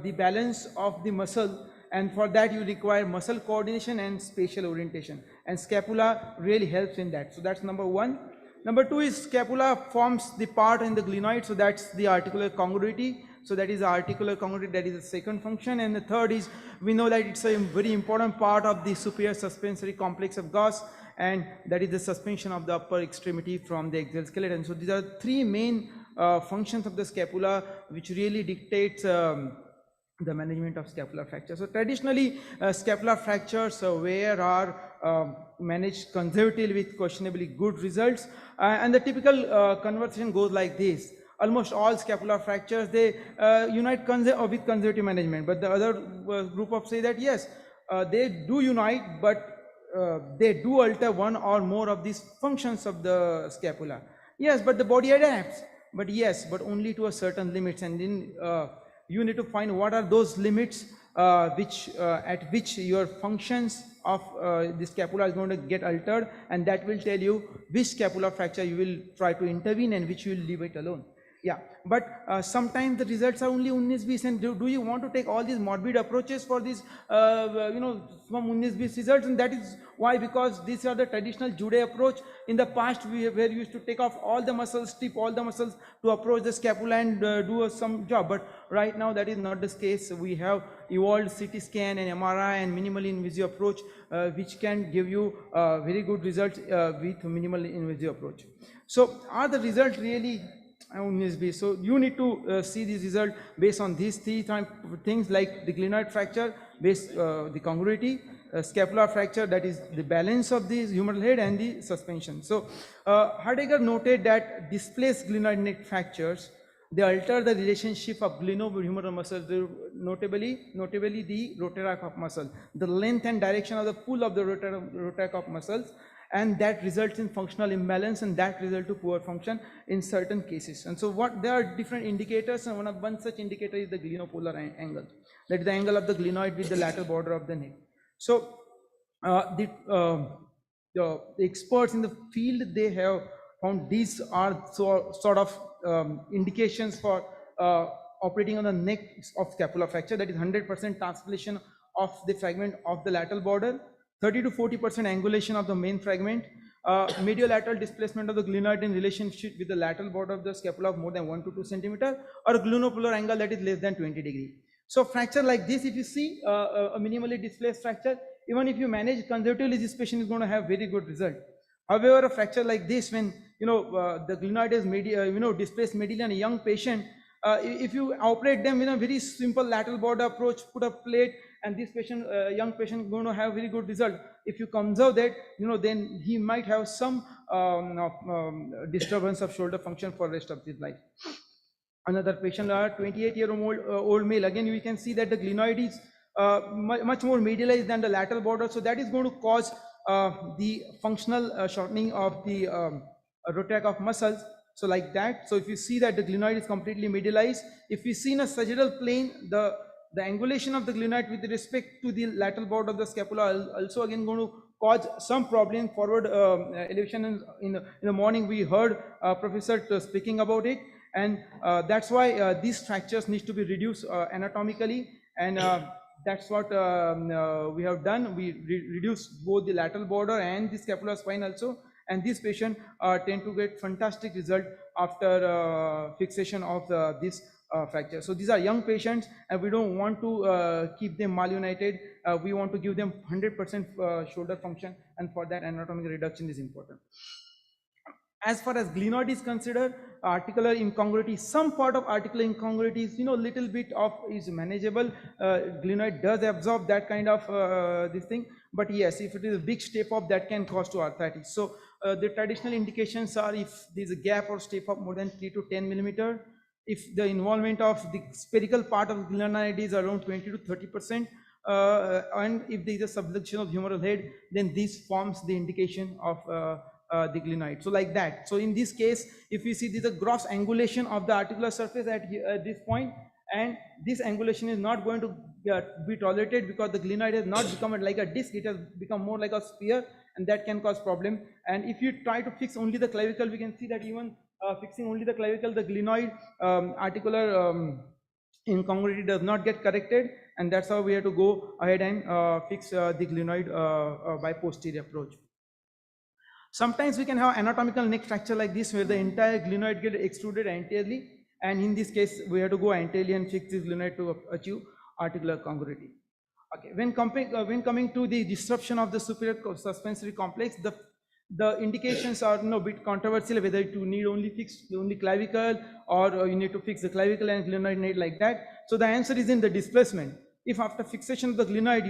the balance of the muscle, and for that you require muscle coordination and spatial orientation, and scapula really helps in that. So that's number 1. Number two is scapula forms the part in the glenoid, so that's the articular congruity. So that is the articular congruity, that is the second function. And the third is, we know that it's a very important part of the superior suspensory complex of Gauss, and that is the suspension of the upper extremity from the axial skeleton. So these are three main functions of the scapula which really dictates the management of scapular fracture. So traditionally, scapular fractures are managed conservatively with questionably good results, and the typical conversation goes like this. Almost all scapular fractures, they unite with conservative management, but the other group of say that yes, they do unite, but they do alter one or more of these functions of the scapula. Yes, but the body adapts, but yes, but only to a certain limits, and then you need to find what are those limits at which your functions of the scapula is going to get altered, and that will tell you which scapular fracture you will try to intervene and which you will leave it alone. Yeah, but sometimes the results are only 19-20, and do you want to take all these morbid approaches for these, some 19-20 results? And that is why, because these are the traditional Jude approach. In the past, we were used to take off all the muscles, strip all the muscles to approach the scapula and do some job. But right now, that is not the case. We have evolved CT scan and MRI and minimally invasive approach, which can give you very good results with minimally invasive approach. So, are the results really? So you need to see this result based on these three things, like the glenoid fracture, the congruity, scapular fracture, that is the balance of the humeral head, and the suspension. So Heidegger noted that displaced glenoid neck fractures, they alter the relationship of glenohumeral muscles, notably the rotator cuff muscle, the length and direction of the pull of the rotator cuff muscles, and that results in functional imbalance, and that results to poor function in certain cases. And so there are different indicators, and one such indicator is the glenopolar angle. That is the angle of the glenoid with the lateral border of the neck. So the experts in the field, they have found these are sort of indications for operating on the neck of scapular fracture. That is 100% translation of the fragment of the lateral border, 30 to 40% angulation of the main fragment, mediolateral displacement of the glenoid in relationship with the lateral border of the scapula of more than 1 to 2 centimeter, or a glenopolar angle that is less than 20 degree. So fracture like this, if you see a minimally displaced fracture, even if you manage conservatively, this patient is going to have very good result. However, a fracture like this, when the glenoid is displaced medially in a young patient, if you operate them in a very simple lateral border approach, put a plate, and this patient, young patient, is going to have very good result. If you conserve that, then he might have some disturbance of shoulder function for the rest of his life. Another patient, 28-year-old male, again we can see that the glenoid is much more medialized than the lateral border, so that is going to cause the functional shortening of the rotator cuff muscles. So like that, so if you see that the glenoid is completely medialized, if we see in a sagittal plane, the angulation of the glenoid with respect to the lateral border of the scapula also again going to cause some problem forward elevation. In the morning we heard professor speaking about it, and that's why these fractures need to be reduced anatomically, and that's what we have done. We reduce both the lateral border and the scapular spine also, and these patients tend to get fantastic result after fixation of this fracture. So these are young patients, and we don't want to keep them malunited. We want to give them 100% shoulder function, and for that anatomic reduction is important. As far as glenoid is considered, articular incongruity, some part of articular incongruity is, little bit of is manageable. Glenoid does absorb that kind of this thing, but yes, if it is a big step up, that can cause to arthritis. So the traditional indications are if there is a gap or step up more than 3 to 10 millimeter, if the involvement of the spherical part of glenoid is around 20 to 30%, and if there is a subluxation of humeral head, then this forms the indication of the glenoid. So like that. So in this case, if you see, there is a gross angulation of the articular surface at this point, and this angulation is not going to be tolerated because the glenoid has not become like a disc, it has become more like a sphere, and that can cause problem. And if you try to fix only the clavicle, we can see that even fixing only the clavicle, the glenoid articular incongruity does not get corrected, and that's how we have to go ahead and fix the glenoid by posterior approach. Sometimes we can have anatomical neck fracture like this, where the entire glenoid get extruded anteriorly, and in this case, we have to go anteriorly and fix this glenoid to achieve articular congruity. Okay, when coming to the disruption of the superior suspensory complex, the indications are bit controversial, whether you need only fix only clavicle, or you need to fix the clavicle and glenoid nail like that. So the answer is in the displacement. If after fixation of the glenoid,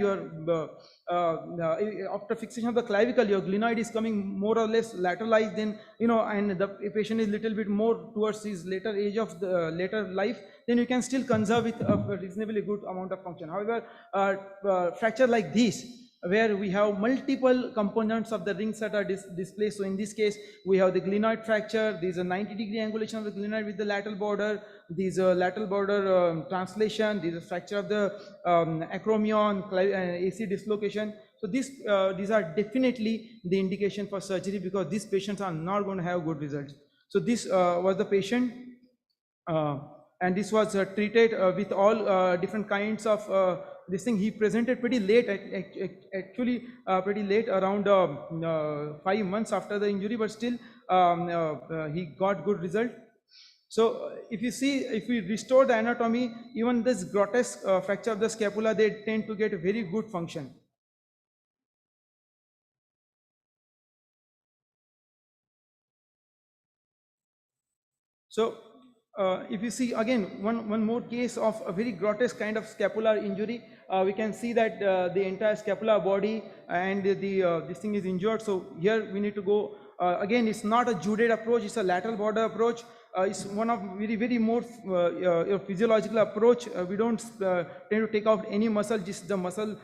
after fixation of the clavicle, your glenoid is coming more or less lateralized, then and the patient is little bit more towards his later age of the later life, then you can still conserve with a reasonably good amount of function. However, fracture like this, where we have multiple components of the rings that are displaced. So in this case, we have the glenoid fracture. There is a 90-degree angulation of the glenoid with the lateral border. There is a lateral border translation. There is a fracture of the acromion, AC dislocation. So these are definitely the indication for surgery, because these patients are not going to have good results. So this was the patient, and this was treated with all different kinds of this thing. He presented pretty late, actually pretty late, around 5 months after the injury, but still he got good result. So if you see, if we restore the anatomy, even this grotesque fracture of the scapula, they tend to get a very good function. So if you see again one more case of a very grotesque kind of scapular injury, we can see that the entire scapular body and this thing is injured. So here we need to go again. It's not a judate approach; it's a lateral border approach. It's one of very more physiological approach. We don't tend to take out any muscle, just the muscle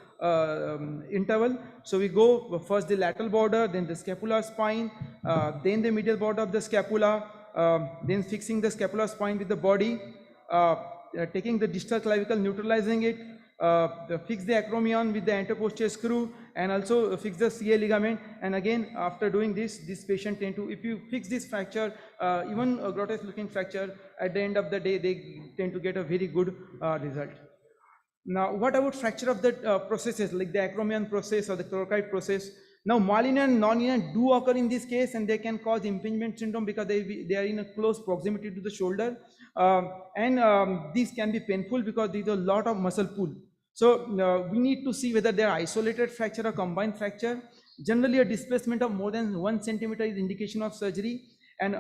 interval. So we go first the lateral border, then the scapular spine, then the medial border of the scapula. Then fixing the scapular spine with the body, taking the distal clavicle, neutralizing it, fix the acromion with the anteroposterior screw, and also fix the CA ligament. And again, after doing this patient tend to, if you fix this fracture, even a grotesque looking fracture, at the end of the day, they tend to get a very good result. Now, what about fracture of the processes like the acromion process or the chlorochide process? Now, malignant and non-malignant do occur in this case, and they can cause impingement syndrome because they are in a close proximity to the shoulder, and these can be painful because there is a lot of muscle pull. So we need to see whether they are isolated fracture or combined fracture. Generally, a displacement of more than 1 centimeter is indication of surgery, and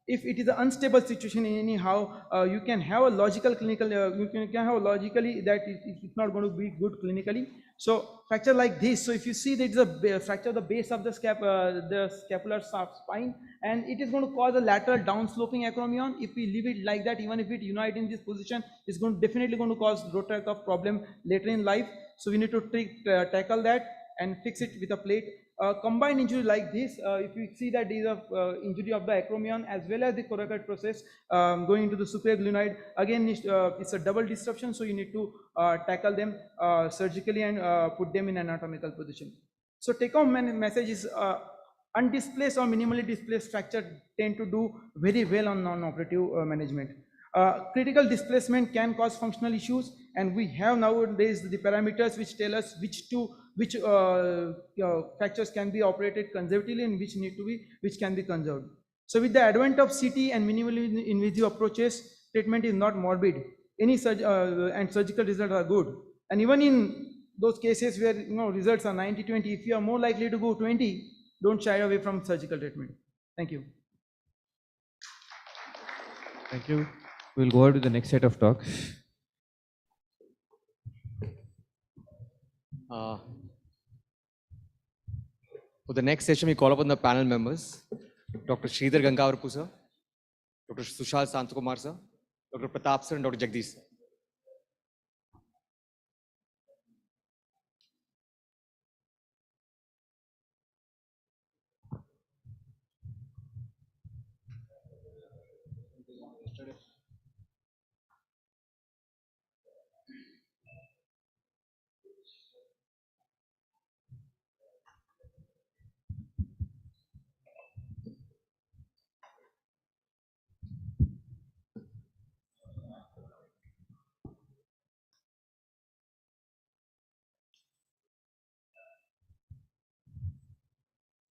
if it is an unstable situation anyhow, you can have a logical clinical, you can have logically that it's not going to be good clinically. So fracture like this, so if you see there is a fracture of the base of the scapular spine, and it is going to cause a lateral downsloping acromion. If we leave it like that, even if it unite in this position, it's definitely going to cause rotator cuff problem later in life. So we need to tackle that and fix it with a plate. Combined injury like this, if you see that there is a injury of the acromion as well as the coracoid process going into the superior glenoid, again it's a double disruption, so you need to tackle them surgically and put them in anatomical position. So take home message is undisplaced or minimally displaced fracture tend to do very well on non-operative management. Critical displacement can cause functional issues, and we have nowadays the parameters which tell us which fractures can be operated conservatively and which can be conserved. So with the advent of CT and minimally invasive approaches, treatment is not morbid. And surgical results are good. And even in those cases where results are 90-20, if you are more likely to go 20, don't shy away from surgical treatment. Thank you.
Thank you. We'll go on to the next set of talks.
For the next session, we call upon the panel members, Dr. Sridhar Gangavarapu sir, Dr. Sushal Santakumar sir, Dr. Pratap sir, and Dr. Jagdish sir.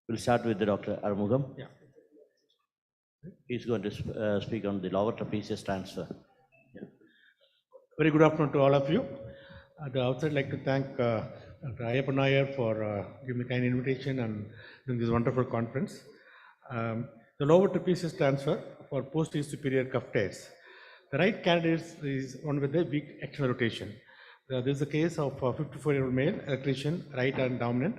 We'll start with the Dr. Arumugam.
Yeah.
He's going to speak on the lower trapezius transfer. Yeah.
Very good afternoon to all of you. At the outset, I'd like to thank Dr. Ayyappan Nair for giving me kind invitation and doing this wonderful conference. The lower trapezius transfer for posterior superior cuff tears. The right candidate is one with a weak external rotation. This is a case of a 54-year-old male, electrician, right hand dominant,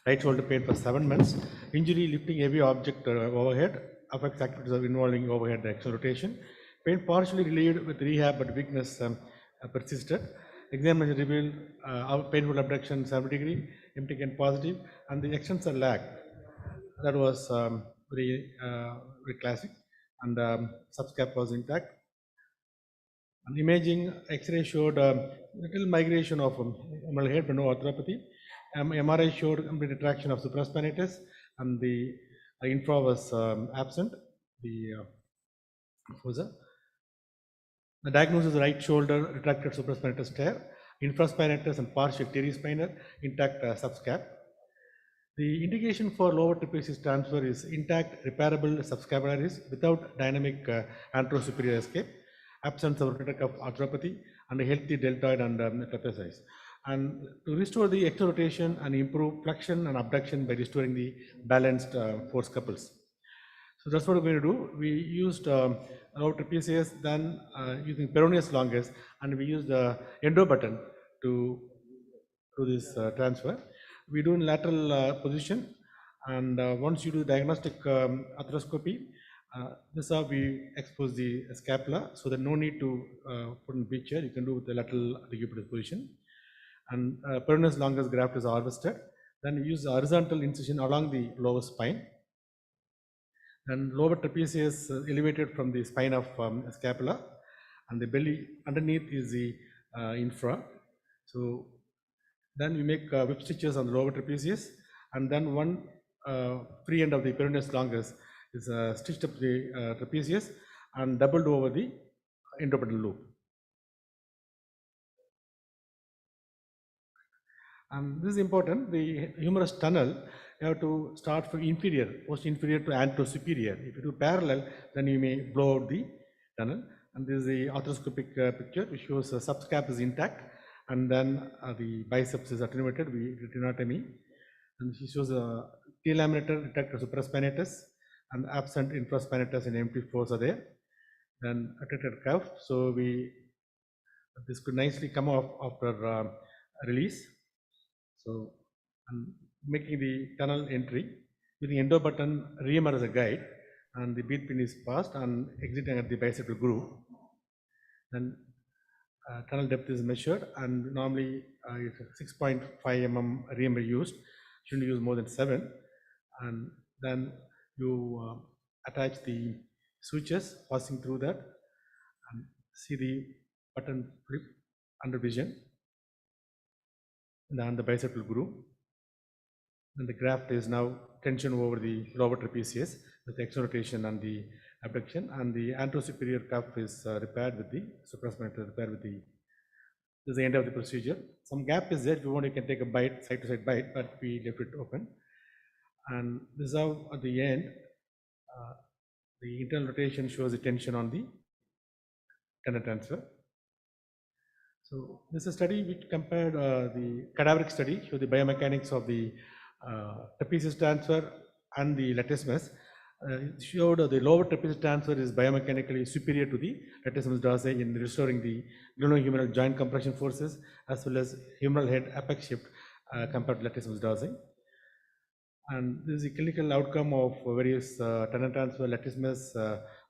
right shoulder pain for 7 months, injury lifting heavy object overhead, affects activities of involving overhead external rotation, pain partially relieved with rehab but weakness persisted. Examination revealed painful abduction 70 degree, MTK positive, and the extensor lag. That was very classic, and subscap was intact. And imaging X-ray showed little migration of humeral head but no arthropathy. MRI showed complete retraction of supraspinatus, and the infra was absent. The fossa. The diagnosis is right shoulder retracted supraspinatus tear, infraspinatus and partial teres-spinal, intact subscap. The indication for lower trapezius transfer is intact repairable subscapularis without dynamic anterosuperior escape, absence of rotator cuff arthropathy, and a healthy deltoid and trapezoid. And to restore the external rotation and improve flexion and abduction by restoring the balanced force couples. So that's what we're going to do. We used lower trapezius, then using peroneus longus, and we used the endo button to do this transfer. We do in lateral position, and once you do diagnostic arthroscopy, this is how we expose the scapula, so that no need to put in picture. You can do with the lateral decubitus position. And peroneus longus graft is harvested. Then we use horizontal incision along the lower spine. And lower trapezius elevated from the spine of scapula, and the belly underneath is the infra. So then we make whip stitches on the lower trapezius, and then one free end of the peroneus longus is stitched up the trapezius and doubled over the endopedal loop. And this is important. The humerus tunnel, you have to start from inferior, post inferior to anterosuperior. If you do parallel, then you may blow out the tunnel. And this is the arthroscopic picture, which shows the subscap is intact, and then the biceps is attenuated with retinotomy. And she shows a T-laminated retractor supraspinatus and absent infraspinatus and empty fossa there. Then attracted cuff. So this could nicely come off after release. So I'm making the tunnel entry using endo button reamer as a guide, and the bead pin is passed and exiting at the bicipital groove. Then tunnel depth is measured, and normally 6.5 mm reamer used. Shouldn't use more than 7. And then you attach the switches passing through that, and see the button flip under vision. And then the bicipital groove. And the graft is now tension over the lower trapezius with the external rotation and the abduction, and the anterosuperior cuff is repaired with the supraspinatus repaired with the. This is the end of the procedure. Some gap is there. If you want, you can take a bite, side to side bite, but we left it open. And this is how at the end, the internal rotation shows the tension on the tendon transfer. So this is a study which compared the cadaveric study, showed the biomechanics of the trapezius transfer and the latissimus. It showed the lower trapezius transfer is biomechanically superior to the latissimus dorsi in restoring the glenohumeral joint compression forces, as well as humeral head apex shift compared to latissimus dorsi. And this is the clinical outcome of various tendon transfer, latissimus,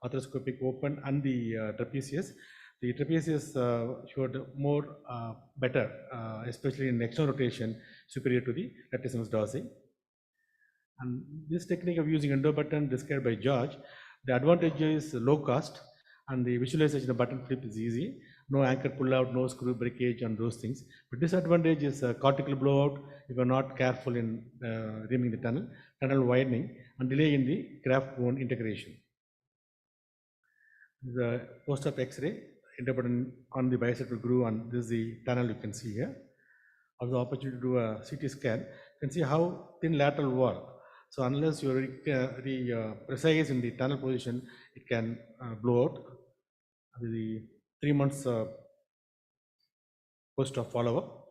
arthroscopic open, and the trapezius. The trapezius showed more better, especially in external rotation, superior to the latissimus dorsi. And this technique of using endo button described by George, the advantage is low cost, and the visualization of button flip is easy. No anchor pull out, no screw breakage, and those things. But disadvantage is cortical blowout if you are not careful in reaming the tunnel widening, and delay in the graft bone integration. The post-op X-ray endo button on the bicipital groove, and this is the tunnel you can see here. Of the opportunity to do a CT scan, you can see how thin lateral wall So unless you're very precise in the tunnel position, it can blow out. The 3 months post of follow-up,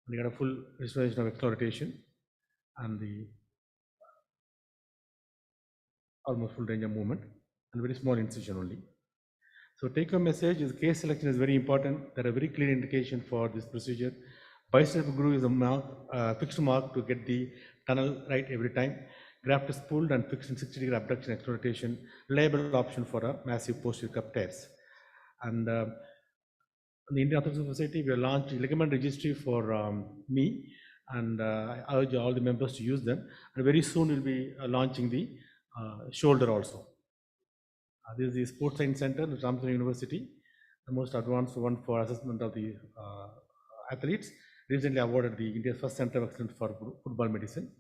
and you got a full restoration of external rotation and the almost full range of movement and very small incision only. So take home message is case selection is very important. There are very clear indication for this procedure. Bicep groove is a fixed mark to get the tunnel right every time. Graft is pulled and fixed in 60-degree abduction external rotation, reliable option for a massive posterior cup tears. And in the Indian Orthopedic Society, we have launched a ligament registry for me, and I urge all the members to use them. And very soon we'll be launching the shoulder also. This is the Sports Science Center at Ramsey University, the most advanced one for assessment of the athletes. Recently awarded the India's first center of excellence for football medicine.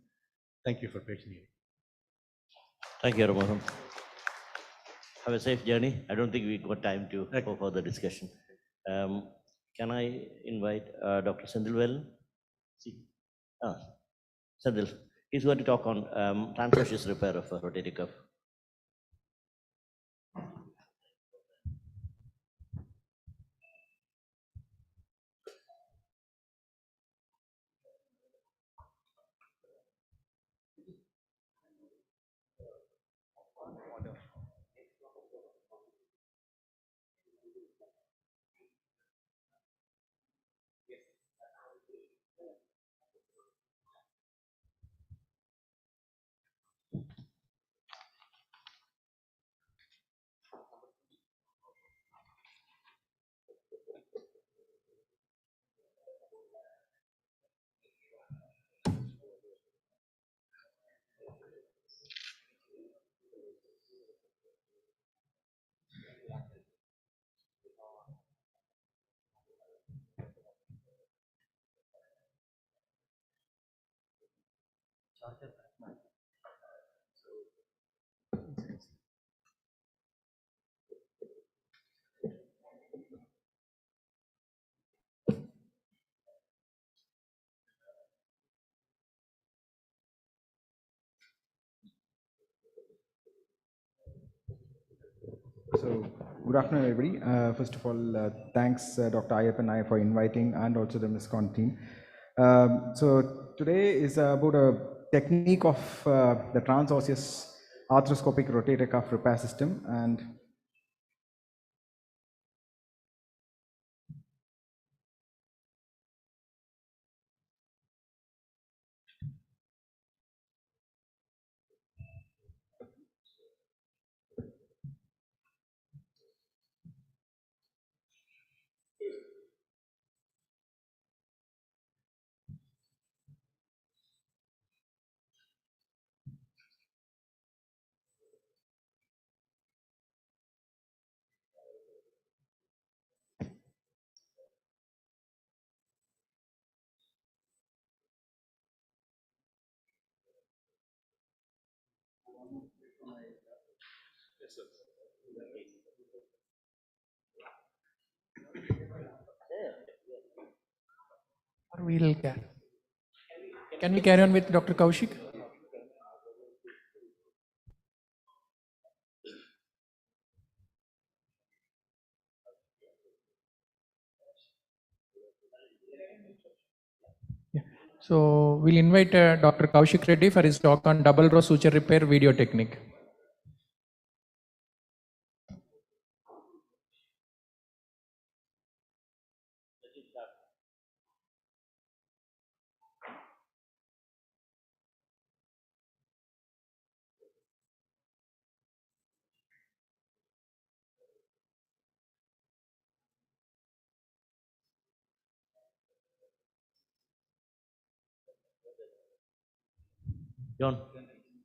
Thank you for patient hearing.
Thank you, Ramon. Have a safe journey. I don't think we got time to go for the discussion. Can I invite Dr. Sendilwell? Sendil, he's going to talk on transosseous repair of a rotator cuff.
So, good afternoon, everybody. First of all, thanks, Dr. Ayyappan and I, for inviting, and also the Miscon team. So, today is about a technique of the transosseous arthroscopic rotator cuff repair system. And
We'll can we carry on with Dr. Kaushik? Yeah. So we'll invite Dr. Kaushik Reddy for his talk on double row suture repair video technique.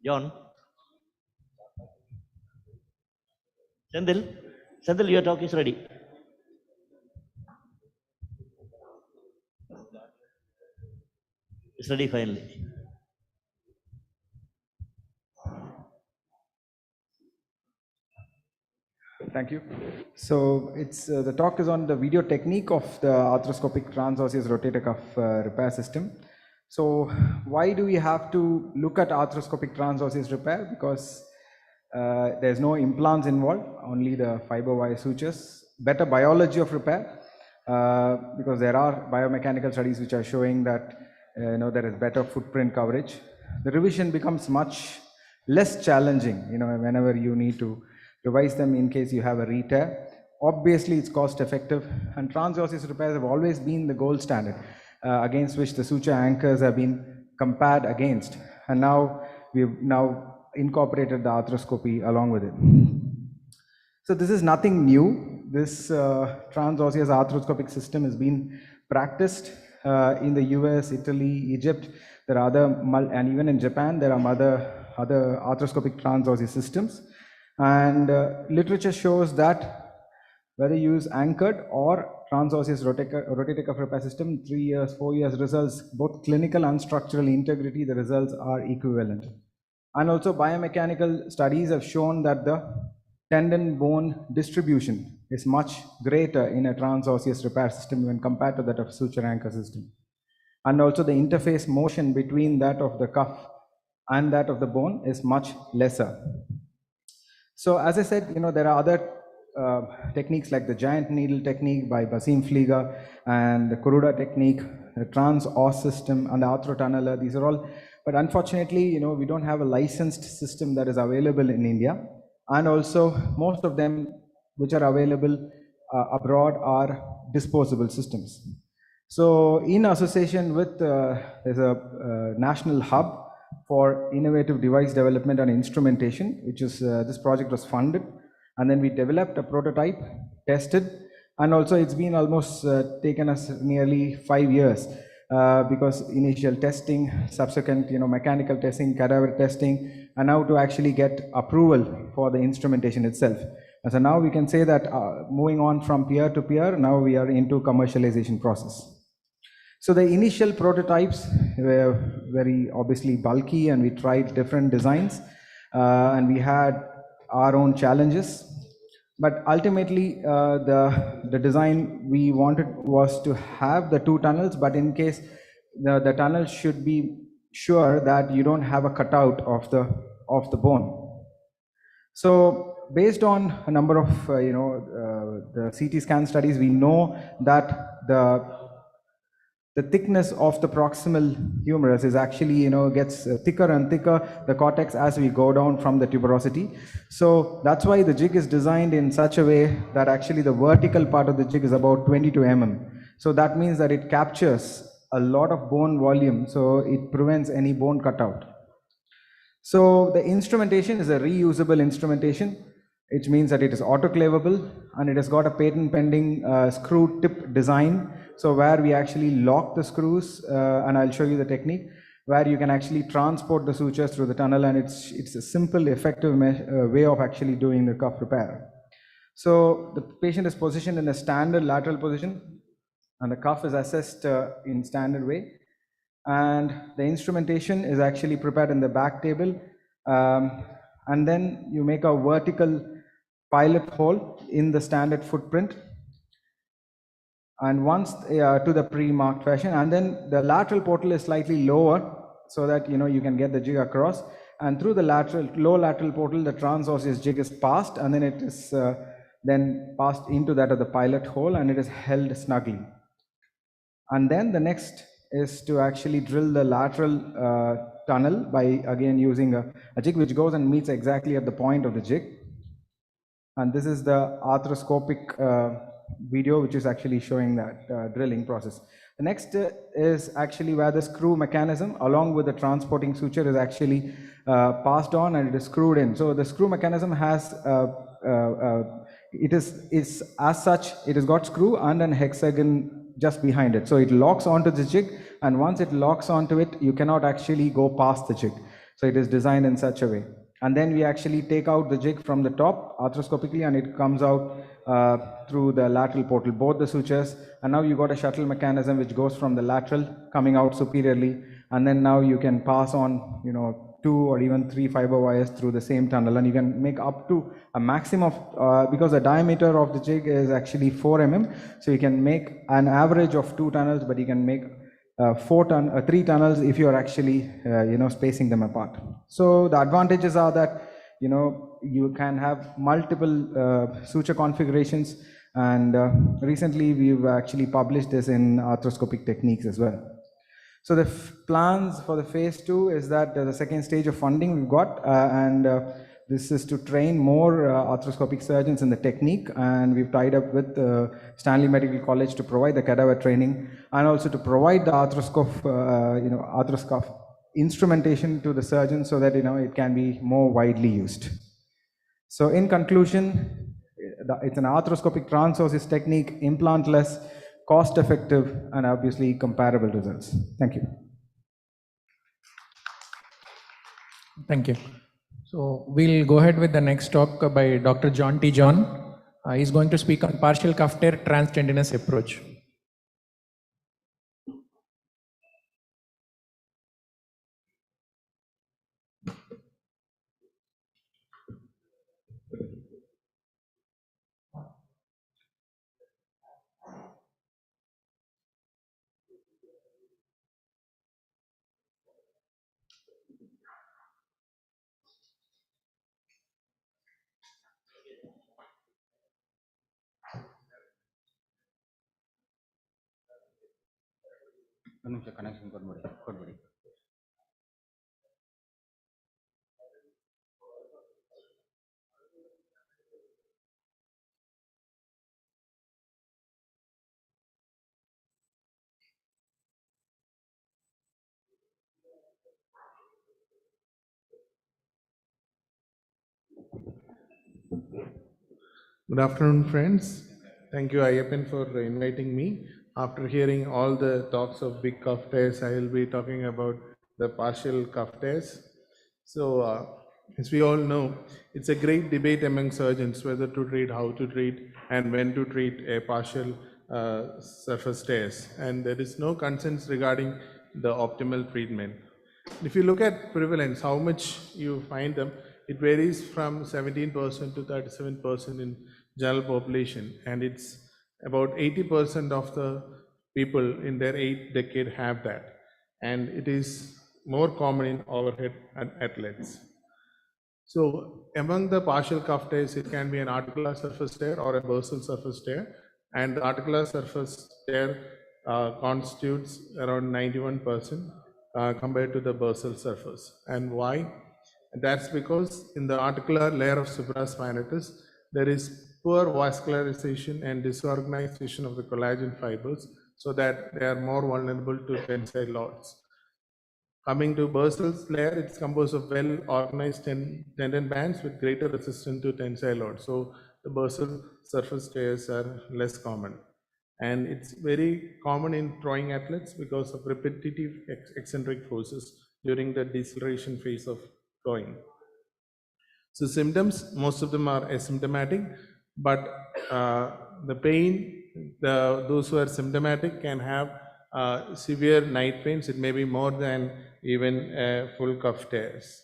John. Sendil, your talk is ready. It's ready finally.
thank you. So, it's the talk is on the video technique of the arthroscopic transosseous rotator cuff repair system. So why do we have to look at arthroscopic transosseous repair? Because there's no implants involved, only the fiber wire sutures. Better biology of repair, because there are biomechanical studies which are showing that there is better footprint coverage. The revision becomes much less challenging, whenever you need to revise them in case you have a re-tear. Obviously, it's cost effective, and transosseous repairs have always been the gold standard against which the suture anchors have been compared against. And now we've incorporated the arthroscopy along with it. So this is nothing new. This transosseous arthroscopic system has been practiced in the US, Italy, Egypt. There are other, and even in Japan, there are other arthroscopic transosseous systems. And literature shows that whether you use anchored or transosseous rotator cuff repair system, 3 years, 4 years results, both clinical and structural integrity, the results are equivalent. And also biomechanical studies have shown that the tendon bone distribution is much greater in a transosseous repair system when compared to that of suture anchor system. And also the interface motion between that of the cuff and that of the bone is much lesser. So as I said, there are other techniques like the giant needle technique by Basim Flieger and the Kuruda technique, the trans-os system and the arthrotunneler. These are all, but unfortunately, we don't have a licensed system that is available in India. And also most of them which are available abroad are disposable systems. So in association with, there's a national hub for innovative device development and instrumentation, which is, this project was funded. And then we developed a prototype, tested, and also it's been almost taken us nearly 5 years because initial testing, subsequent mechanical testing, cadaver testing, and now to actually get approval for the instrumentation itself. And so now we can say that moving on from peer to peer, now we are into commercialization process. So the initial prototypes were very obviously bulky, and we tried different designs, and we had our own challenges. But ultimately, the design we wanted was to have the 2 tunnels, but in case the tunnel should be sure that you don't have a cutout of the bone. So based on a number of the CT scan studies, we know that the thickness of the proximal humerus is actually, gets thicker and thicker, the cortex, as we go down from the tuberosity. So that's why the jig is designed in such a way that actually the vertical part of the jig is about 22 mm. So that means that it captures a lot of bone volume, so it prevents any bone cutout. So the instrumentation is a reusable instrumentation, which means that it is autoclavable, and it has got a patent pending screw tip design. So where we actually lock the screws, and I'll show you the technique, where you can actually transport the sutures through the tunnel, and it's a simple, effective way of actually doing the cuff repair. So the patient is positioned in a standard lateral position, and the cuff is assessed in standard way. And the instrumentation is actually prepared in the back table, and then you make a vertical pilot hole in the standard footprint, and once to the pre-marked fashion, and then the lateral portal is slightly lower so that you can get the jig across, and through the low lateral portal the transosseous jig is passed, and then it is then passed into that of the pilot hole, and it is held snugly. And then the next is to actually drill the lateral tunnel by again using a jig which goes and meets exactly at the point of the jig. And this is the arthroscopic video which is actually showing that drilling process. The next is actually where the screw mechanism along with the transporting suture is actually passed on, and it is screwed in. So the screw mechanism has it is as such, it has got screw and an hexagon just behind it. So it locks onto the jig, and once it locks onto it, you cannot actually go past the jig. So it is designed in such a way. And then we actually take out the jig from the top arthroscopically, and it comes out through the lateral portal, both the sutures. And now you got a shuttle mechanism which goes from the lateral coming out superiorly, and then now you can pass on 2 or even 3 fiber wires through the same tunnel, and you can make up to a maximum of because the diameter of the jig is actually 4 mm, so you can make an average of 2 tunnels, but you can make three tunnels if you're actually, spacing them apart. So the advantages are that, you can have multiple suture configurations, and recently we've actually published this in arthroscopic techniques as well. So the plans for the phase 2 is that the second stage of funding we've got, and this is to train more arthroscopic surgeons in the technique, and we've tied up with Stanley Medical College to provide the cadaver training, and also to provide the arthroscope instrumentation to the surgeon so that it can be more widely used. So in conclusion, it's an arthroscopic transosis technique, implantless, cost-effective, and obviously comparable results. Thank you.
Thank you. So we'll go ahead with the next talk by Dr. John T. John. He's going to speak on partial cuff tear transtendinous approach.
connection ಕೊಡ್ಬೇಡಿ.
Good afternoon, friends. Thank you, Ayyappan, for inviting me. After hearing all the talks of big cuff tears, I will be talking about the partial cuff tears. So, as we all know, it's a great debate among surgeons whether to treat, how to treat, and when to treat a partial surface tears. And there is no consensus regarding the optimal treatment. If you look at prevalence, how much you find them, it varies from 17% to 37% in general population, and it's about 80% of the people in their 8th decade have that, and it is more common in overhead athletes. So among the partial cuff tears, it can be an articular surface tear or a bursal surface tear, and the articular surface tear constitutes around 91% compared to the bursal surface. And why? That's because in the articular layer of supraspinatus, there is poor vascularization and disorganization of the collagen fibers, so that they are more vulnerable to tensile loads. Coming to bursal layer, it's composed of well-organized tendon bands with greater resistance to tensile load. So the bursal surface tears are less common. And it's very common in throwing athletes because of repetitive eccentric forces during the deceleration phase of throwing. So symptoms, most of them are asymptomatic, but the pain, those who are symptomatic can have severe night pains. It may be more than even full cuff tears.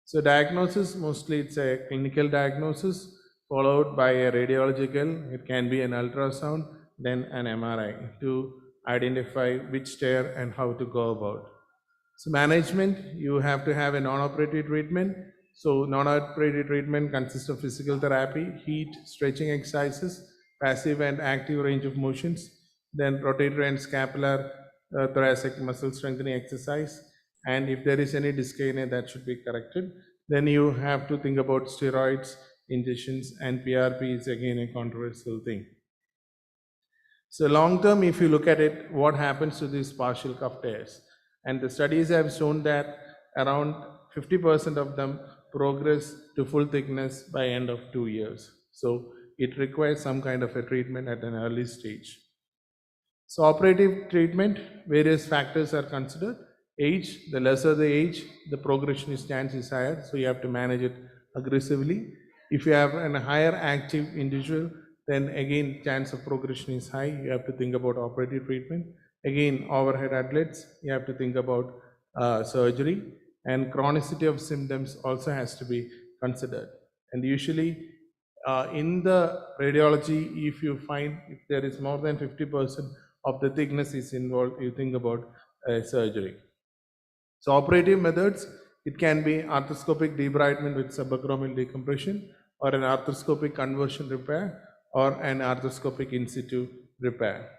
So diagnosis, mostly it's a clinical diagnosis followed by a radiological. It can be an ultrasound, then an MRI to identify which tear and how to go about. So management, you have to have a non-operative treatment. So non-operative treatment consists of physical therapy, heat, stretching exercises, passive and active range of motions, then rotatory and scapular thoracic muscle strengthening exercise. And if there is any dyskinesia, that should be corrected. Then you have to think about steroids, injections, and PRP is again a controversial thing. So long term, if you look at it, what happens to these partial cuff tears? And the studies have shown that around 50% of them progress to full thickness by end of 2 years. So it requires some kind of a treatment at an early stage. So operative treatment, various factors are considered. Age, the lesser the age, the progression chance is higher, so you have to manage it aggressively. If you have a higher active individual, then again chance of progression is high, you have to think about operative treatment. Again, overhead athletes, you have to think about surgery, and chronicity of symptoms also has to be considered. And usually in the radiology, if you find if there is more than 50% of the thickness is involved, you think about surgery. So operative methods, it can be arthroscopic debridement with subacromial decompression, or an arthroscopic conversion repair, or an arthroscopic in situ repair.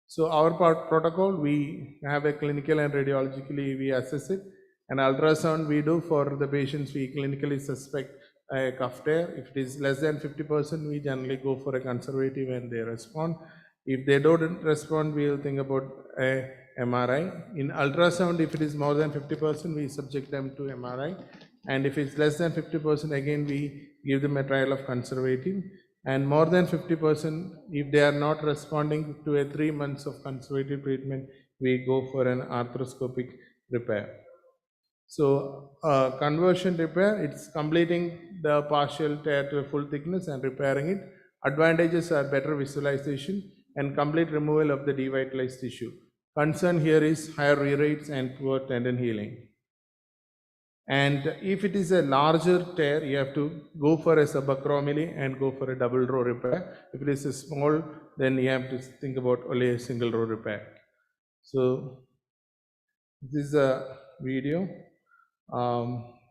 So our protocol, we have a clinical and radiologically we assess it. An ultrasound we do for the patients we clinically suspect a cuff tear. If it is less than 50%, we generally go for a conservative and they respond. If they don't respond, we will think about a MRI. In ultrasound, if it is more than 50%, we subject them to MRI. And if it's less than 50%, again, we give them a trial of conservative. And more than 50%, if they are not responding to a 3 months of conservative treatment, we go for an arthroscopic repair. So conversion repair, it's completing the partial tear to a full thickness and repairing it. Advantages are better visualization and complete removal of the devitalized tissue. Concern here is higher re-rates and poor tendon healing. And if it is a larger tear, you have to go for a subacromially and go for a double row repair. If it is a small, then you have to think about only a single row repair. So this is a video.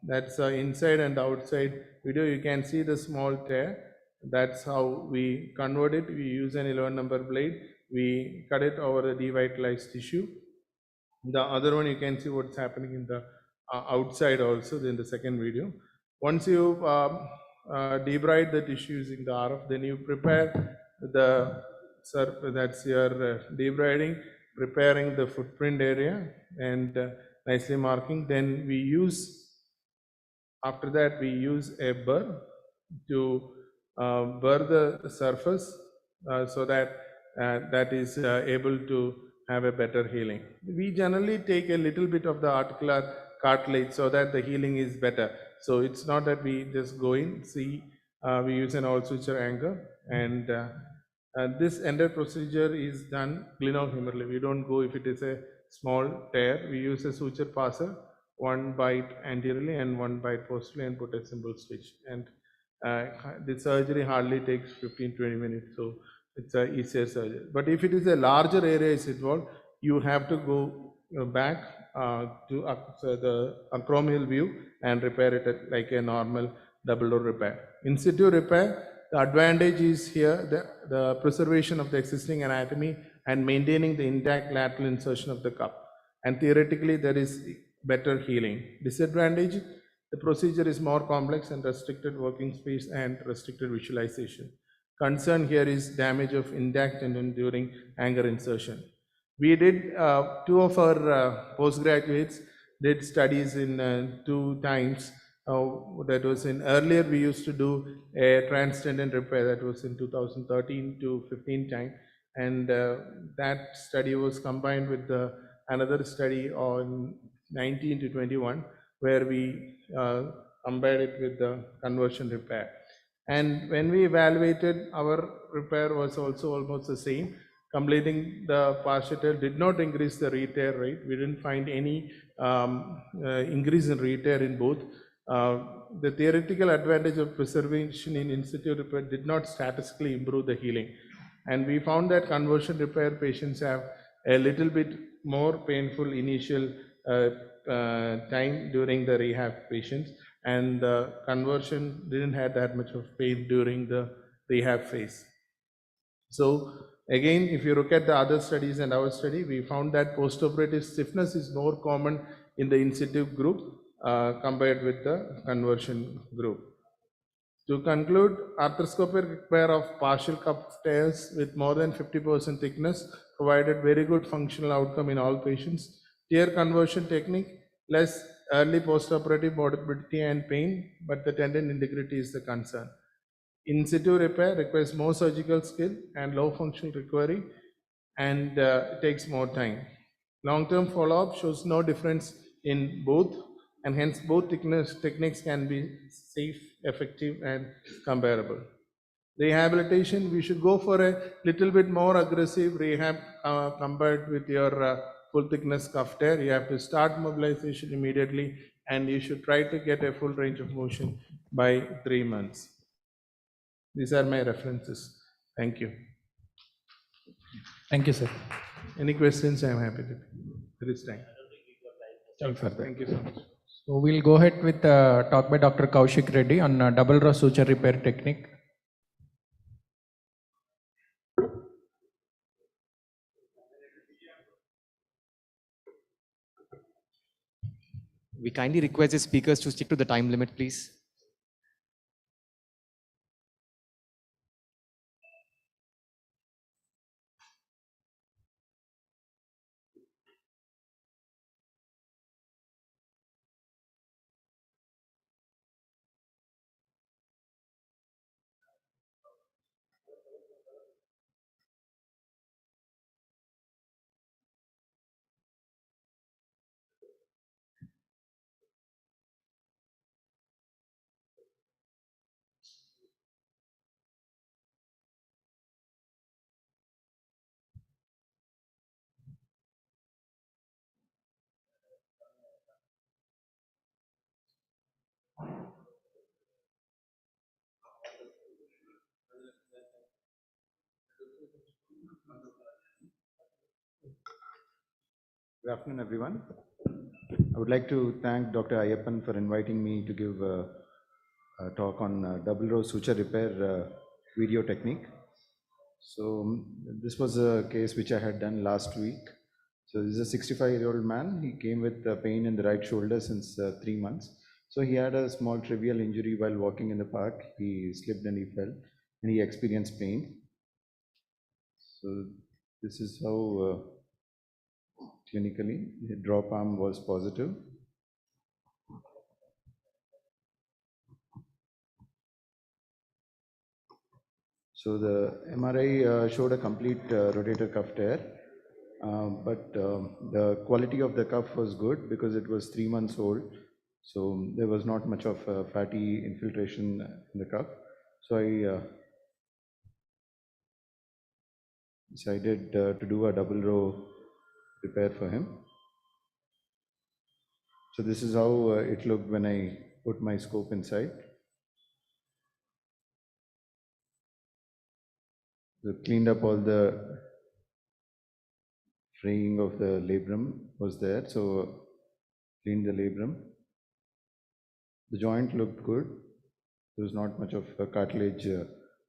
That's inside and outside video. You can see the small tear. That's how we convert it. We use an 11 number blade. We cut it over the devitalized tissue. The other one, you can see what's happening in the outside also in the second video. Once you debride the tissue using the RF, then you prepare the surface, that's your debriding, preparing the footprint area and nicely marking. Then we use, after that we use a burr to burr the surface so that that is able to have a better healing. We generally take a little bit of the articular cartilage so that the healing is better. So it's not that we just go in, see, we use an all suture anchor, and this entire procedure is done glenohumerally. We don't go if it is a small tear. We use a suture passer, one bite anteriorly and one bite posteriorly, and put a simple stitch. And the surgery hardly takes 15-20 minutes, so it's a easier surgery. But if it is a larger area is involved, you have to go back to the acromial view and repair it like a normal double door repair. In situ repair, the advantage is here the preservation of the existing anatomy and maintaining the intact lateral insertion of the cup. And theoretically, there is better healing. Disadvantage, the procedure is more complex and restricted working space and restricted visualization. Concern here is damage of intact tendon during anchor insertion. We did, two of our postgraduates did studies in 2 times. That was in earlier we used to do a transtendon repair, that was in 2013 to 15 time, and that study was combined with another study on 19 to 21 where we compared it with the conversion repair. And when we evaluated, our repair was also almost the same. Completing the partial tear did not increase the re-tear rate. We didn't find any increase in re-tear in both. The theoretical advantage of preservation in situ repair did not statistically improve the healing. And we found that conversion repair patients have a little bit more painful initial time during the rehab patients, and the conversion didn't have that much of pain during the rehab phase. So again, if you look at the other studies and our study, we found that postoperative stiffness is more common in the in situ group compared with the conversion group. To conclude, arthroscopic repair of partial cup tears with more than 50% thickness provided very good functional outcome in all patients. Tear conversion technique, less early postoperative morbidity and pain, but the tendon integrity is the concern. In situ repair requires more surgical skill and low functional recovery, and it takes more time. Long-term follow-up shows no difference in both, and hence both techniques can be safe, effective, and comparable. Rehabilitation, we should go for a little bit more aggressive rehab compared with your full thickness cuff tear. You have to start mobilization immediately, and you should try to get a full range of motion by 3 months. These are my references. Thank you.
Thank you, sir.
Any questions, I am happy to. There is time.
Thank
you so much.
So we'll go ahead with talk by Dr. Kaushik Reddy on double row suture repair technique.
We kindly request the speakers to stick to the time limit, please.
Good afternoon, everyone. I would like to thank Dr. Ayyappan for inviting me to give a talk on double row suture repair video technique. So this was a case which I had done last week. So this is a 65-year-old man. He came with pain in the right shoulder since 3 months. So he had a small trivial injury while walking in the park. He slipped and he fell and he experienced pain. So this is how clinically the drop arm was positive. So the MRI showed a complete rotator cuff tear, but the quality of the cuff was good because it was 3 months old. So there was not much of fatty infiltration in the cuff. So I decided to do a double row repair for him. So this is how it looked when I put my scope inside. So cleaned up all the fraying of the labrum was there. So cleaned the labrum. The joint looked good. There was not much of cartilage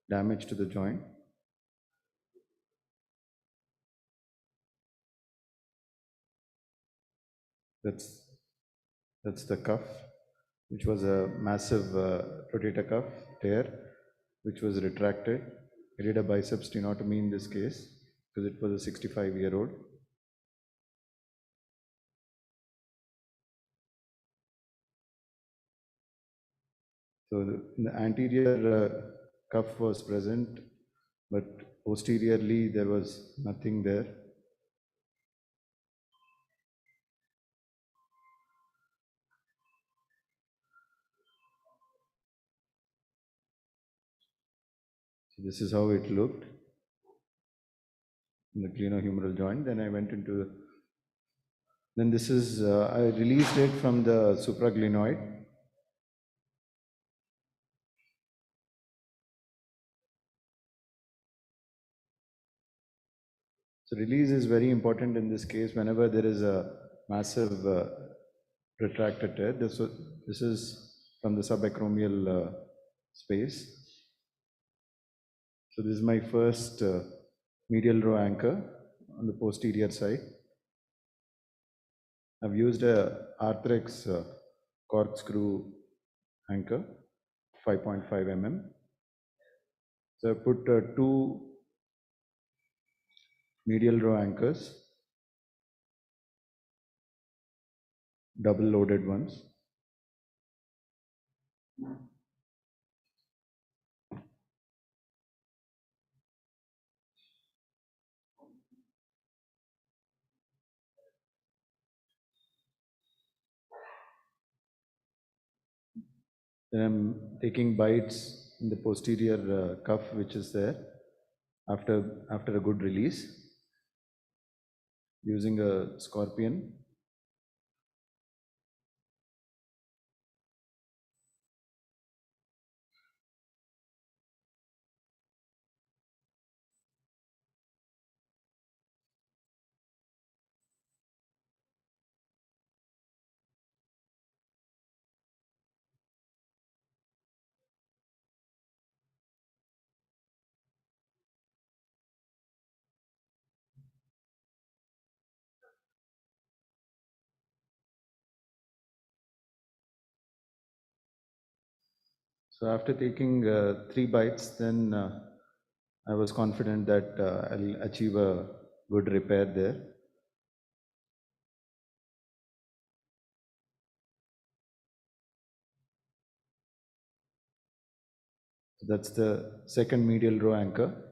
damage to the joint. That's the cuff, which was a massive rotator cuff tear, which was retracted. I did a biceps stenotomy in this case because it was a 65-year-old. So the anterior cuff was present, but posteriorly there was nothing there. So this is how it looked in the glenohumeral joint. Then I went into, then this is, I released it from the supraglenoid. So release is very important in this case whenever there is a massive retracted tear. This is from the subacromial space. So this is my first medial row anchor on the posterior side. I've used a Arthrex corkscrew anchor, 5.5 mm. So I put two medial row anchors, double loaded ones. Then I'm taking bites in the posterior cuff, which is there after a good release, using a scorpion. So after taking 3 bites, then I was confident that I'll achieve a good repair there. So that's the second medial row anchor.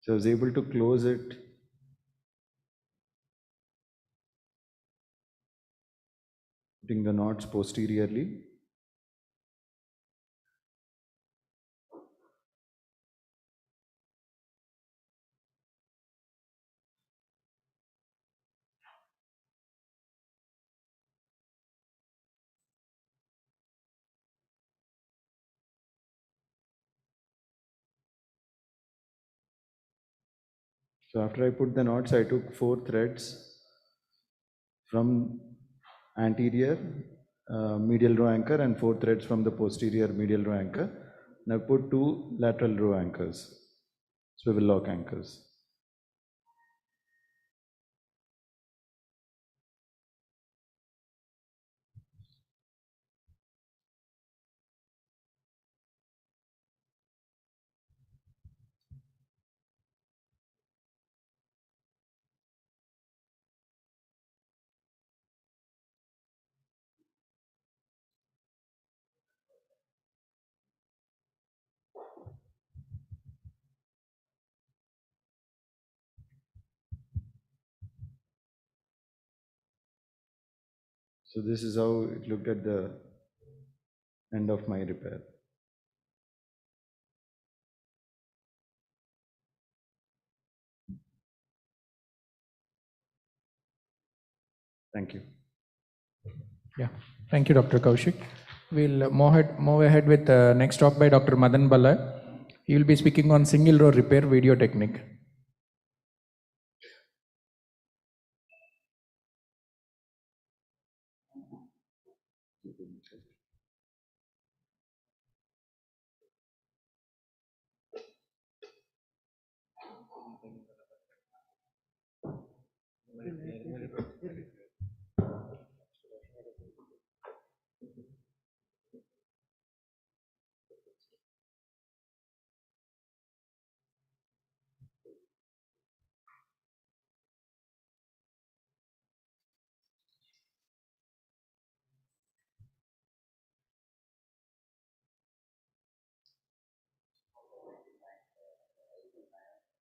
So I was able to close it putting the knots posteriorly. So after I put the knots, I took 4 threads from anterior medial row anchor and 4 threads from the posterior medial row anchor. And I put 2 lateral row anchors, swivel lock anchors. So this is how it looked at the end of my repair. Thank you.
Yeah, thank you, Dr. Kaushik. We'll move ahead with the next talk by Dr. Madan Bala. He will be speaking on single row repair video technique.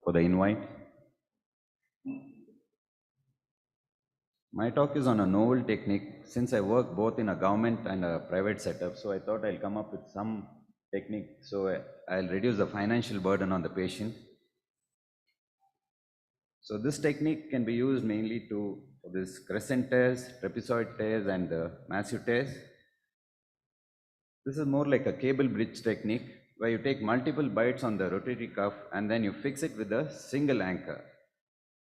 For the invite. My talk is on a novel technique. Since I work both in a government and a private setup, so I thought I'll come up with some technique so I'll reduce the financial burden on the patient. So this technique can be used mainly for this crescent tears, trapezoid tears and massive tears. This is more like a cable bridge technique where you take multiple bites on the rotatory cuff and then you fix it with a single anchor.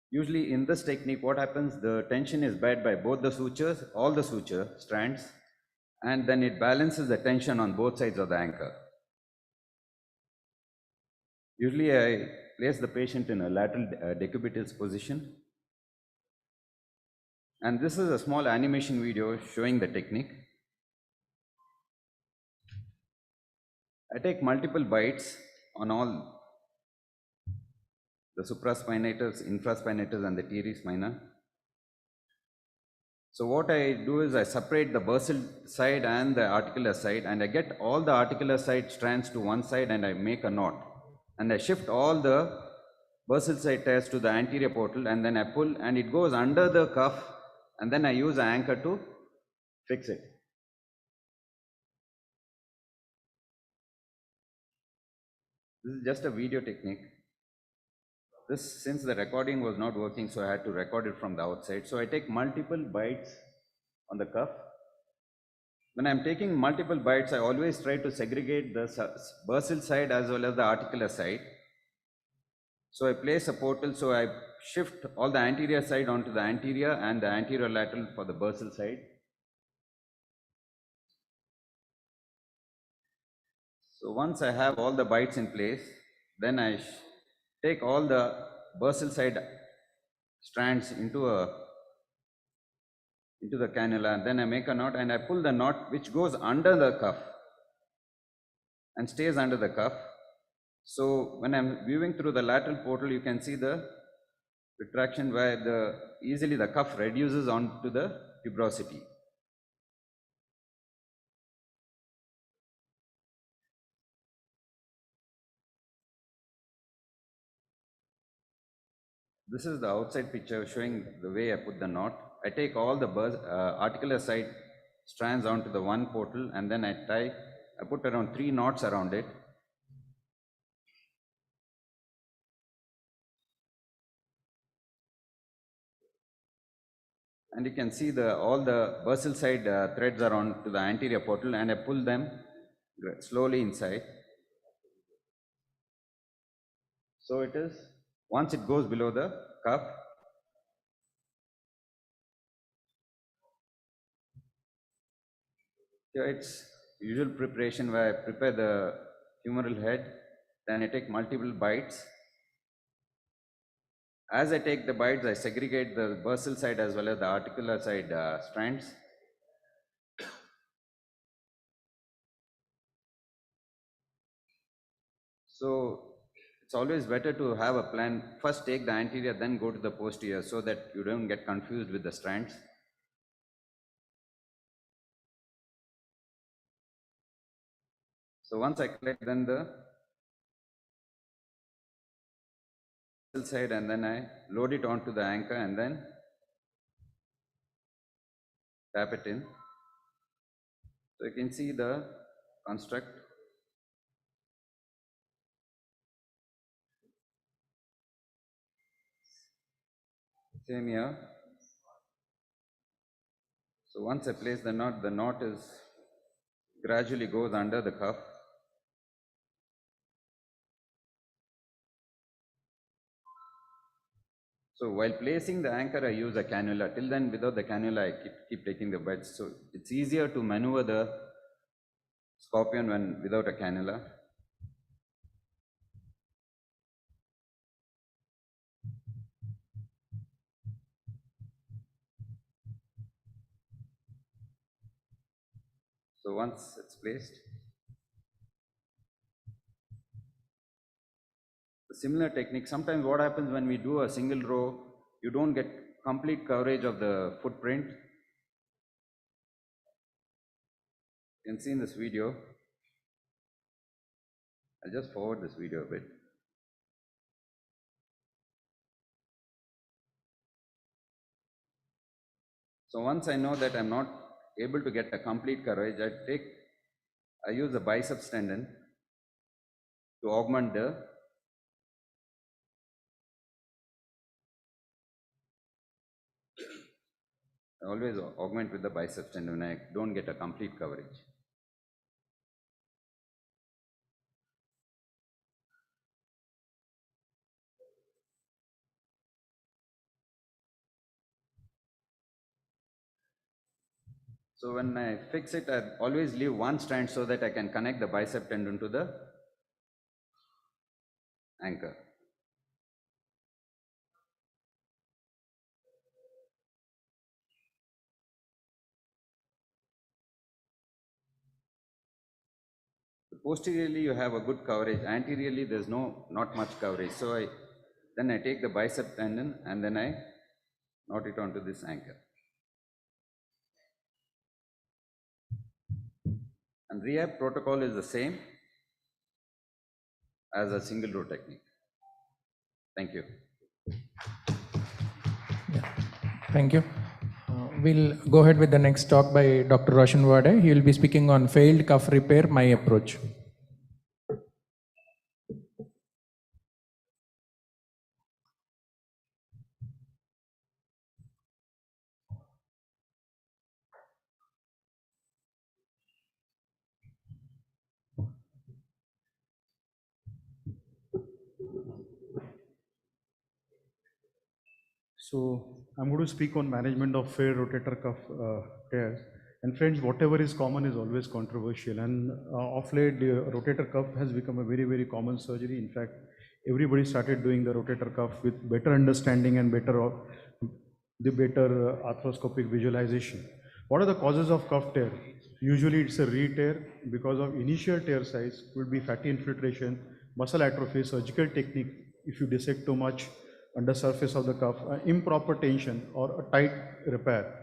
Usually in this technique, what happens, the tension is bared by both the sutures, all the suture strands, and then it balances the tension on both sides of the anchor. Usually I place the patient in a lateral decubitus position. And this is a small animation video showing the technique. I take multiple bites on all the supraspinatus, infraspinatus and the teres minor. So what I do is I separate the bursal side and the articular side and I get all the articular side strands to one side and I make a knot. And I shift all the bursal side tears to the anterior portal and then I pull and it goes under the cuff and then I use an anchor to fix it. This is just a video technique. This, since the recording was not working, so I had to record it from the outside. So I take multiple bites on the cuff. when I'm taking multiple bites, I always try to segregate the bursal side as well as the articular side. So I place a portal, so I shift all the anterior side onto the anterior and the anterior lateral for the bursal side. So once I have all the bites in place, then I take all the bursal side strands into the cannula, and then I make a knot and I pull the knot which goes under the cuff and stays under the cuff. So when I'm viewing through the lateral portal, you can see the retraction where easily the cuff reduces onto the tuberosity. This is the outside picture showing the way I put the knot. I take all the articular side strands onto the one portal, and then I put around 3 knots around it. And you can see all the bursal side threads are onto the anterior portal, and I pull them slowly inside. So it is, once it goes below the cuff, here it's usual preparation where I prepare the humeral head, then I take multiple bites. As I take the bites, I segregate the bursal side as well as the articular side strands. So it's always better to have a plan. First take the anterior, then go to the posterior so that you don't get confused with the strands. So once I collect, then the side, and then I load it onto the anchor and then tap it in. So you can see the construct. Same here. So once I place the knot is gradually goes under the cuff. So while placing the anchor, I use a cannula. Till then, without the cannula, I keep taking the bites. So it's easier to maneuver the scorpion when without a cannula. So once it's placed, a similar technique. Sometimes what happens when we do a single row, you don't get complete coverage of the footprint. You can see in this video. I'll just forward this video a bit. So once I know that I'm not able to get a complete coverage, I use the biceps tendon to augment I always augment with the biceps tendon when I don't get a complete coverage. So when I fix it, I always leave one strand so that I can connect the bicep tendon to the anchor. Posteriorly, you have a good coverage. Anteriorly, there's not much coverage. So then I take the bicep tendon and then I knot it onto this anchor. And rehab protocol is the same as a single row technique. Thank you.
Thank you. We'll go ahead with the next talk by Dr. Roshan Wade. He will be speaking on failed cuff repair, my approach.
So I'm going to speak on management of failed rotator cuff tears. And friends, whatever is common is always controversial. And of late, the rotator cuff has become a very, very common surgery. In fact, everybody started doing the rotator cuff with better understanding and better arthroscopic visualization. What are the causes of cuff tear? Usually it's a re-tear because of initial tear size, could be fatty infiltration, muscle atrophy, surgical technique if you dissect too much under surface of the cuff, improper tension or a tight repair.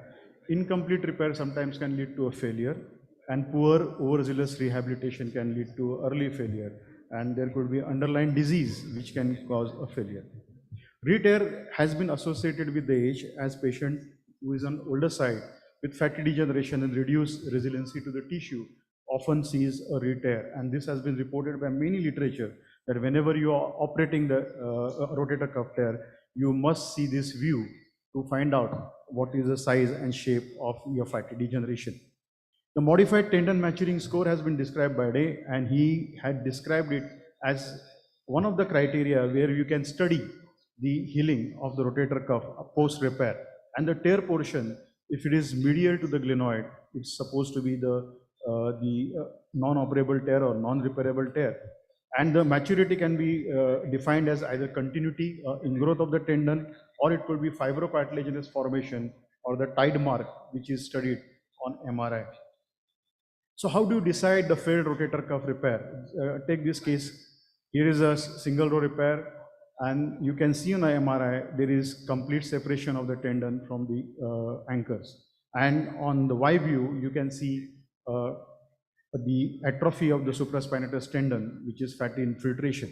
Incomplete repair sometimes can lead to a failure, and poor overzealous rehabilitation can lead to early failure, and there could be underlying disease which can cause a failure. Re-tear has been associated with the age as patient who is on older side with fatty degeneration and reduced resiliency to the tissue often sees a re-tear, and this has been reported by many literature that whenever you are operating the rotator cuff tear, you must see this view to find out what is the size and shape of your fatty degeneration. The modified tendon maturing score has been described by Day, and he had described it as one of the criteria where you can study the healing of the rotator cuff post repair. And the tear portion, if it is medial to the glenoid, it's supposed to be the non-operable tear or non-repairable tear. And the maturity can be defined as either continuity in growth of the tendon, or it could be fibrocartilaginous formation or the tide mark, which is studied on MRI. So how do you decide the failed rotator cuff repair? Take this case. Here is a single row repair, and you can see on the MRI there is complete separation of the tendon from the anchors. And on the Y view, you can see the atrophy of the supraspinatus tendon, which is fatty infiltration.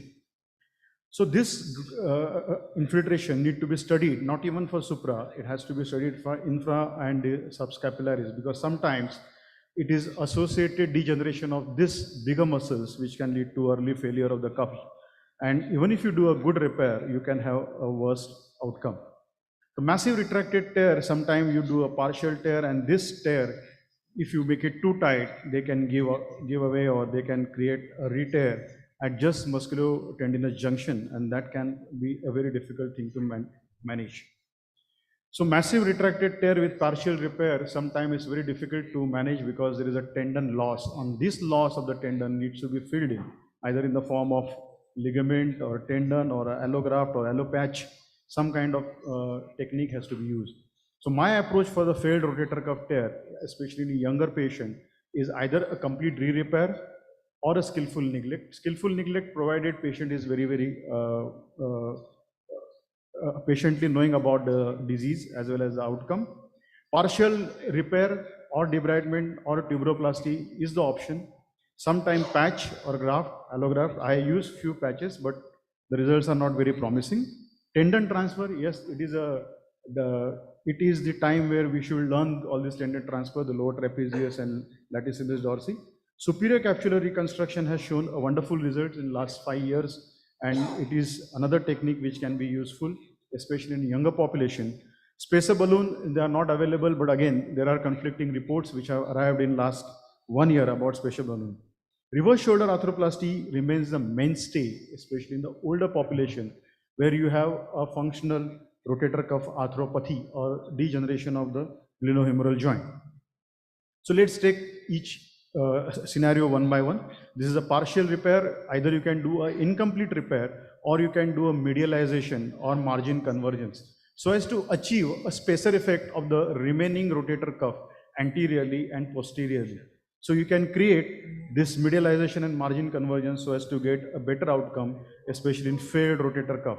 So this infiltration need to be studied, not even for supra, it has to be studied for infra and subscapularis, because sometimes it is associated degeneration of this bigger muscles, which can lead to early failure of the cuff. And even if you do a good repair, you can have a worse outcome. The massive retracted tear, sometimes you do a partial tear, and this tear, if you make it too tight, they can give away, or they can create a re-tear at just musculotendinous junction, and that can be a very difficult thing to manage. So massive retracted tear with partial repair, sometimes it's very difficult to manage because there is a tendon loss. On this loss of the tendon needs to be filled in, either in the form of ligament or tendon or allograft or allopatch. Some kind of technique has to be used. So my approach for the failed rotator cuff tear, especially in a younger patient, is either a complete re-repair or a skillful neglect. Skillful neglect, provided patient is very, very patiently knowing about the disease as well as the outcome. Partial repair or debridement or tuberoplasty is the option. Sometimes patch or graft, allograft. I use few patches, but the results are not very promising. Tendon transfer, yes, it is the time where we should learn all this tendon transfer, the lower trapezius and latissimus dorsi. Superior capsular reconstruction has shown a wonderful result in last 5 years, and it is another technique which can be useful, especially in younger population. Spacer balloon, they are not available, but again, there are conflicting reports which have arrived in last 1 year about spacer balloon. Reverse shoulder arthroplasty remains the mainstay, especially in the older population, where you have a functional rotator cuff arthropathy or degeneration of the glenohumeral joint. So let's take each scenario one by one. This is a partial repair. Either you can do an incomplete repair or you can do a medialization or margin convergence, so as to achieve a spacer effect of the remaining rotator cuff anteriorly and posteriorly. So you can create this medialization and margin convergence so as to get a better outcome, especially in failed rotator cuff.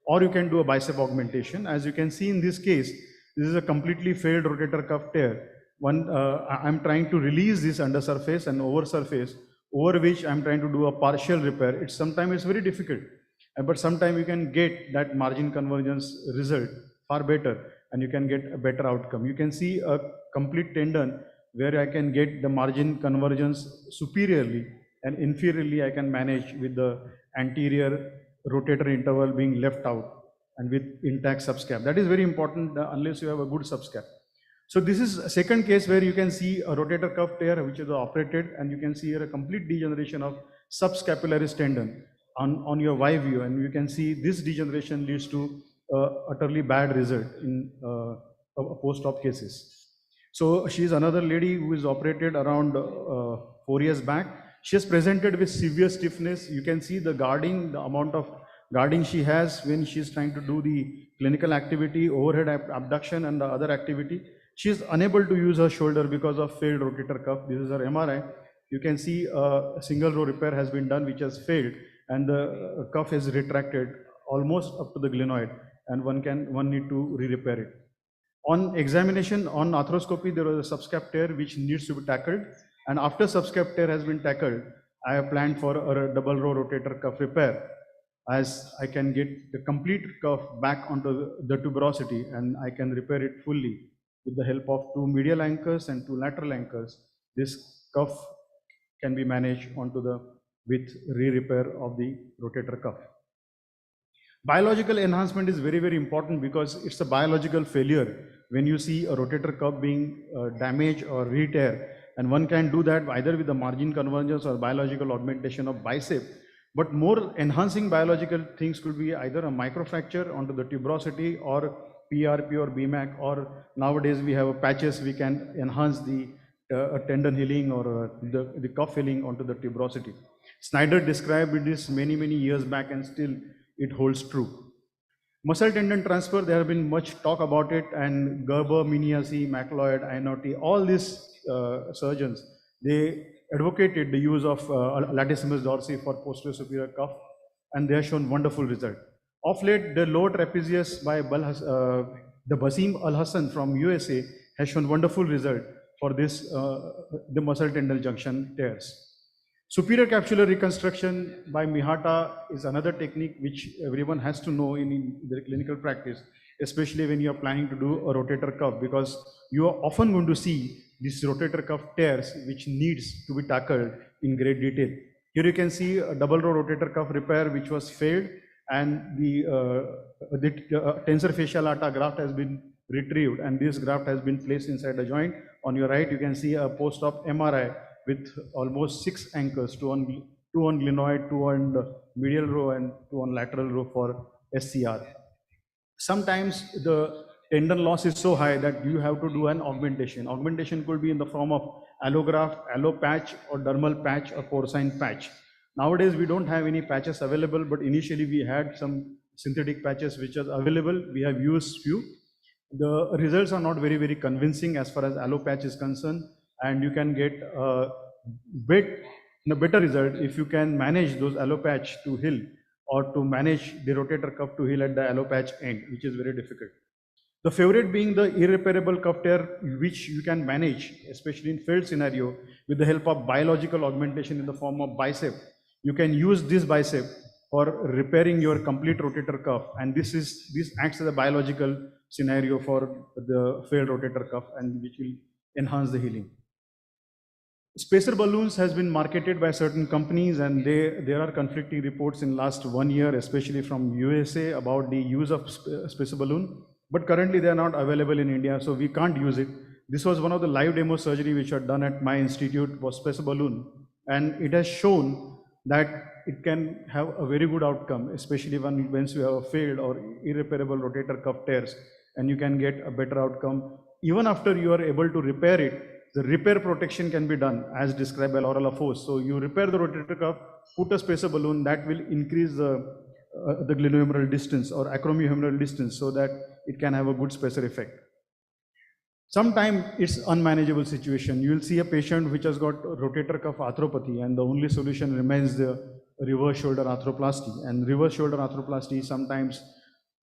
Or you can do a bicep augmentation. As you can see in this case, this is a completely failed rotator cuff tear. I'm trying to release this undersurface and oversurface, over which I'm trying to do a partial repair. Sometimes it's very difficult, but sometimes you can get that margin convergence result far better, and you can get a better outcome. You can see a complete tendon where I can get the margin convergence superiorly, and inferiorly I can manage with the anterior rotator interval being left out and with intact subscap. That is very important unless you have a good subscap. So this is a second case where you can see a rotator cuff tear which is operated, and you can see here a complete degeneration of subscapularis tendon on your Y view, and you can see this degeneration leads to utterly bad result in post-op cases. So she's another lady who is operated around 4 years back. She has presented with severe stiffness. You can see the guarding, the amount of guarding she has when she's trying to do the clinical activity, overhead abduction and the other activity. She is unable to use her shoulder because of failed rotator cuff. This is her MRI. You can see a single row repair has been done which has failed, and the cuff is retracted almost up to the glenoid, and one need to re-repair it. On examination, on arthroscopy, there was a subscap tear which needs to be tackled, and after subscap tear has been tackled, I have planned for a double row rotator cuff repair, as I can get the complete cuff back onto the tuberosity, and I can repair it fully with the help of 2 medial anchors and 2 lateral anchors. This cuff can be managed onto the with re-repair of the rotator cuff. Biological enhancement is very, very important because it's a biological failure when you see a rotator cuff being damaged or re-tear, and one can do that either with the margin convergence or biological augmentation of bicep. But more enhancing biological things could be either a microfracture onto the tuberosity or PRP or BMAC, or nowadays we have patches, we can enhance the tendon healing or the cuff healing onto the tuberosity. Snyder described this many, many years back, and still it holds true. Muscle tendon transfer, there have been much talk about it, and Gerber, Miniasi, McLeod, Inotti, all these surgeons, they advocated the use of latissimus dorsi for posterior superior cuff, and they have shown wonderful result. Of late, the lower trapezius by the Basim Al Hassan from USA has shown wonderful result for this, the muscle tendon junction tears. Superior capsular reconstruction by Mihata is another technique which everyone has to know in their clinical practice, especially when you are planning to do a rotator cuff, because you are often going to see these rotator cuff tears which needs to be tackled in great detail. Here you can see a double row rotator cuff repair which was failed, and the tensor fascial lata graft has been retrieved, and this graft has been placed inside the joint. On your right, you can see a post-op MRI with almost 6 anchors, 2 on glenoid, 2 on medial row, and 2 on lateral row for SCR. Sometimes the tendon loss is so high that you have to do an augmentation. Augmentation could be in the form of allograft, allo patch, or dermal patch, or porcine patch. Nowadays, we don't have any patches available, but initially we had some synthetic patches which are available. We have used few. The results are not very, very convincing as far as allo patch is concerned, and you can get a better result if you can manage those allo patch to heal, or to manage the rotator cuff to heal at the allo patch end, which is very difficult. The favorite being the irreparable cuff tear, which you can manage, especially in failed scenario, with the help of biological augmentation in the form of bicep. You can use this bicep for repairing your complete rotator cuff, and this acts as a biological scenario for the failed rotator cuff, and which will enhance the healing. Spacer balloons has been marketed by certain companies, and there are conflicting reports in last 1 year, especially from USA, about the use of spacer balloon. But currently they are not available in India, so we can't use it. This was one of the live demo surgery which are done at my institute, was spacer balloon, and it has shown that it can have a very good outcome, especially once you have a failed or irreparable rotator cuff tears, and you can get a better outcome. Even after you are able to repair it, the repair protection can be done as described by Laura LaForce. So you repair the rotator cuff, put a spacer balloon, that will increase the glenohumeral distance or acromihumeral distance, so that it can have a good spacer effect. Sometimes it's unmanageable situation. You will see a patient which has got rotator cuff arthropathy, and the only solution remains the reverse shoulder arthroplasty. And reverse shoulder arthroplasty sometimes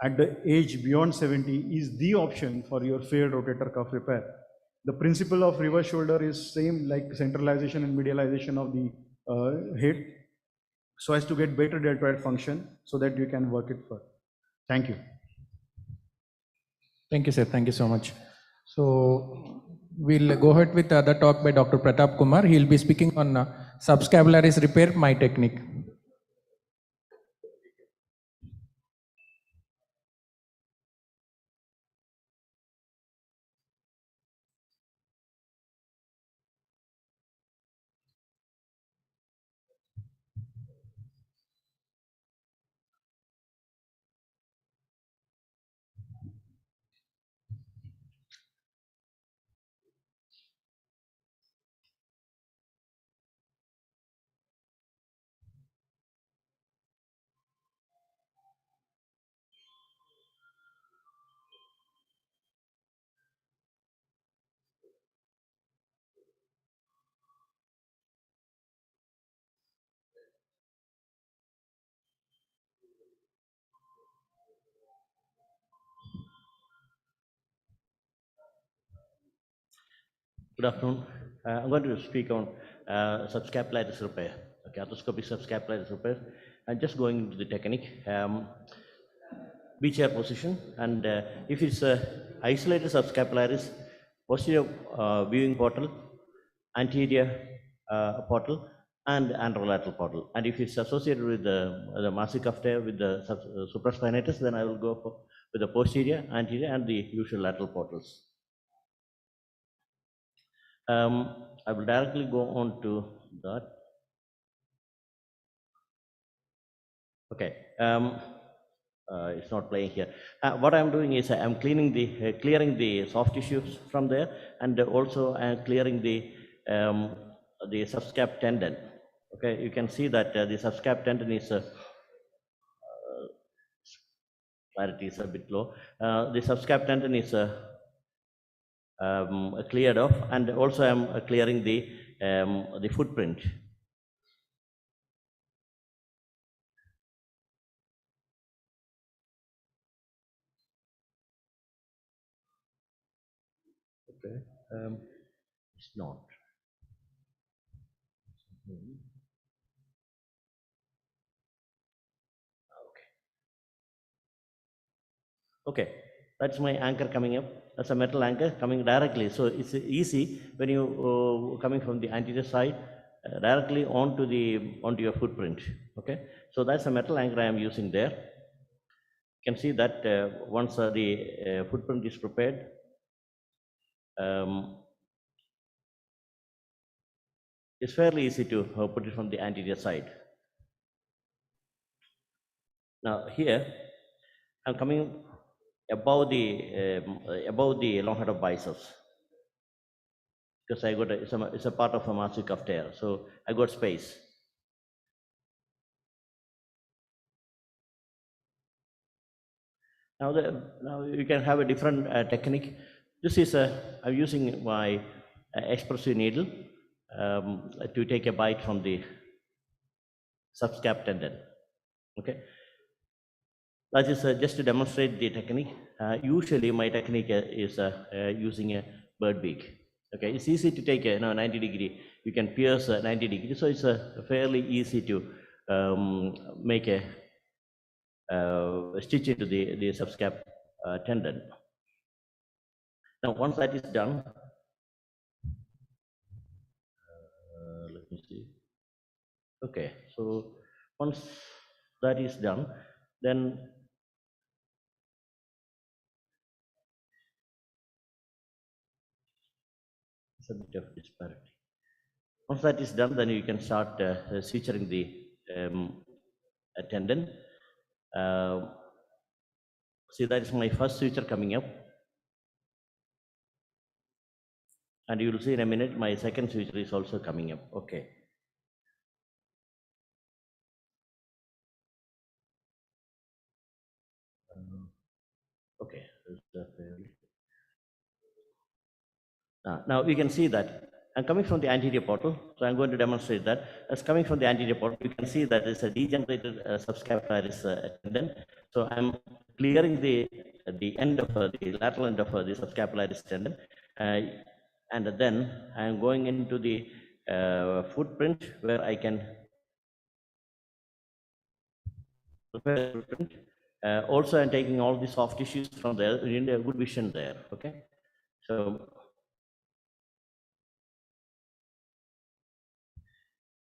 at the age beyond 70 is the option for your failed rotator cuff repair. The principle of reverse shoulder is same like centralization and medialization of the head, so as to get better deltoid function, so that you can work it further. Thank you.
Thank you, sir. Thank you so much. So we'll go ahead with the other talk by Dr. Pratap Kumar. He'll be speaking on subscapularis repair, my technique.
Good afternoon. I'm going to speak on subscapularis repair, okay, arthroscopic subscapularis repair. I'm just going into the technique. B-chair position, and if it's isolated subscapularis, posterior viewing portal, anterior portal, and anterolateral portal. And if it's associated with the massive cuff tear with the supraspinatus, then I will go for with the posterior, anterior, and the usual lateral portals. I will directly go on to that. Okay. It's not playing here. What I'm doing is I'm clearing the soft tissues from there, and also I'm clearing the subscap tendon. Okay, you can see that the subscap tendon is clarity is a bit low. The subscap tendon is cleared off, and also I'm clearing the footprint. Okay, it's not. Okay, that's my anchor coming up. That's a metal anchor coming directly. So it's easy when you coming from the anterior side directly onto your footprint. Okay, so that's a metal anchor I am using there. You can see that once the footprint is prepared, it's fairly easy to put it from the anterior side. Now here, I'm coming above the long head of biceps, because I got it's a part of a massive cuff tear, so I got space. Now you can have a different technique. This is I'm using my expressive needle to take a bite from the subscap tendon. Okay, that is just to demonstrate the technique. Usually my technique is using a bird beak. Okay, it's easy to take a 90 degree. You can pierce 90 degrees, so it's fairly easy to make a stitch into the subscap tendon. Now, once that is done, let me see. Okay, so once that is done, then it's a bit of disparity. Once that is done, then you can start suturing the tendon. See, that is my first suture coming up. And you will see in a minute, my second suture is also coming up. Okay. Okay. Now we can see that I'm coming from the anterior portal, so I'm going to demonstrate that. As coming from the anterior portal, you can see that it's a degenerated subscapularis tendon. So I'm clearing the end of the lateral end of the subscapularis tendon, and then I'm going into the footprint where I can prepare the footprint. Also, I'm taking all the soft tissues from there. You need a good vision there. Okay, so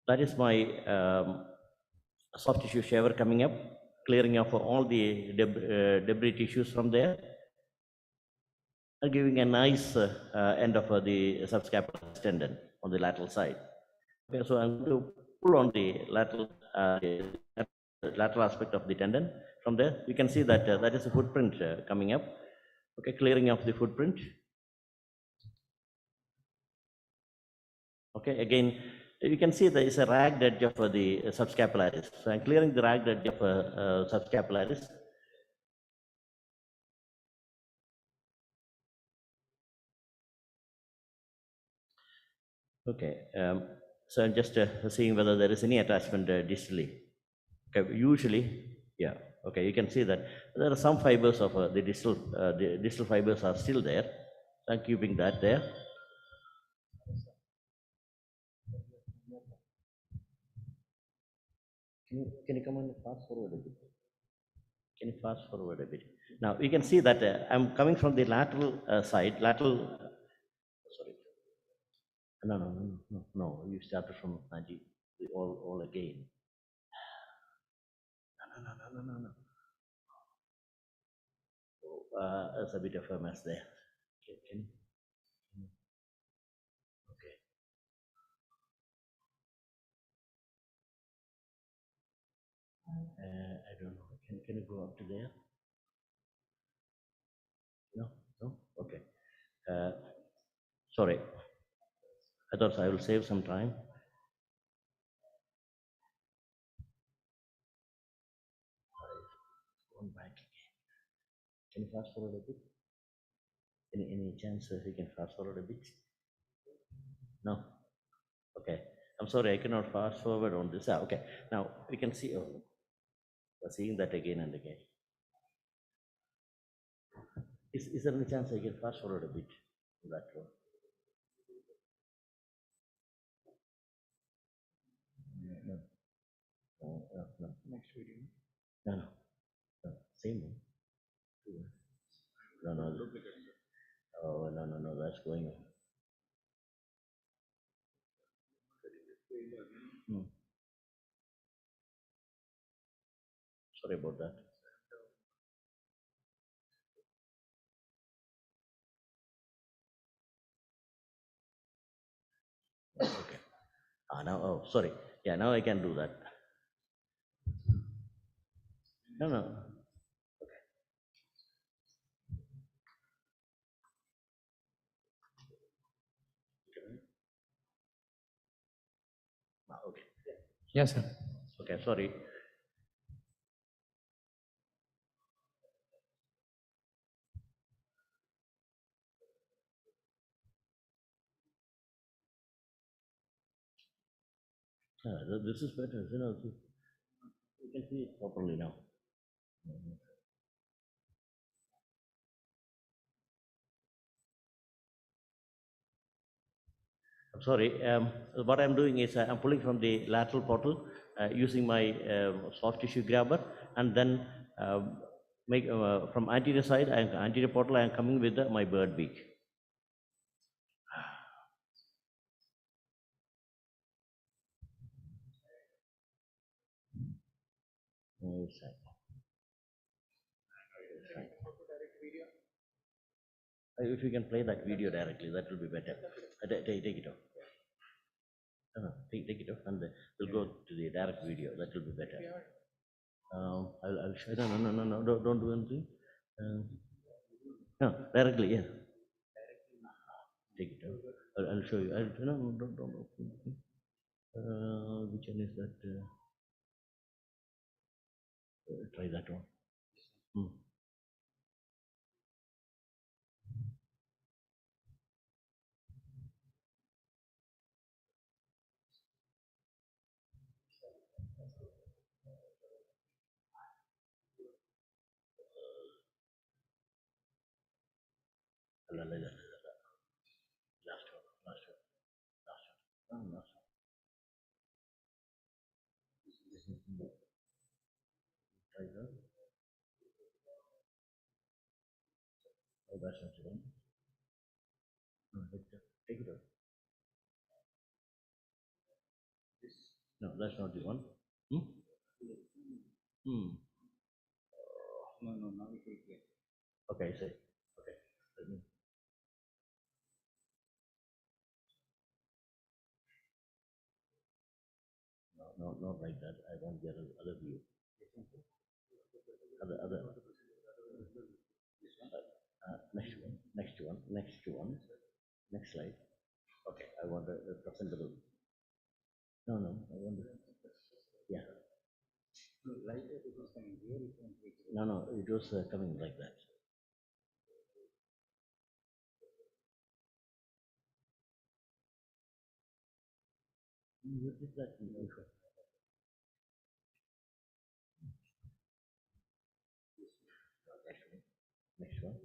that is my soft tissue shaver coming up, clearing off all the debris tissues from there, and giving a nice end of the subscapularis tendon on the lateral side. Okay, so I'm going to pull on the lateral aspect of the tendon. From there, you can see that that is a footprint coming up. Okay, clearing off the footprint. Okay, again, you can see there is a ragged edge of the subscapularis. So I'm clearing the ragged edge of subscapularis. Okay, so I'm just seeing whether there is any attachment distally. Okay, usually, yeah. Okay, you can see that there are some fibers of the distal fibers are still there. So I'm keeping that there. Can you come on fast forward a bit? Can you fast forward a bit? Now you can see that I'm coming from the lateral side, lateral. Sorry. No. You started from 90, all again. No. There's a bit of a mess there. Okay. I don't know. Can you go up to there? No. Okay. Sorry. I thought I will save some time. Going back again. Can you fast forward a bit? Any chance you can fast forward a bit? No. Okay. I'm sorry, I cannot fast forward on this. Okay. Now we can see. Oh, we're seeing that again and again. Is there any chance I can fast forward a bit on that one? No.
Next video.
No. Same one. No. Oh, no, that's going on. Sorry about that. Okay. Now, sorry. Yeah, now I can do that. No. Okay.
Yes, sir.
Okay, sorry. This is better. You can see it properly now. I'm sorry. What I'm doing is I'm pulling from the lateral portal using my soft tissue grabber, and then make from anterior side and anterior portal. I am coming with my bird beak. If you can play that video directly, that will be better. Take it off. No, take it off, and we'll go to the direct video. That will be better. I'll show. No. Don't do anything. No, directly, yeah. Take it out. I'll show you. No, don't open it. Which one is that? Try that one. Last one. Last one. Try that. Oh, that's not the one. No, take it out. No, that's not the one.
No, now it will play.
Okay, I see. Okay. Let me. No, not like that. I want the other view. Other. Next one. Next slide. Okay, I want the presentable. No, I want the. Yeah.
Like it was coming here, it won't play.
No, it was coming like that. What is that? Next one.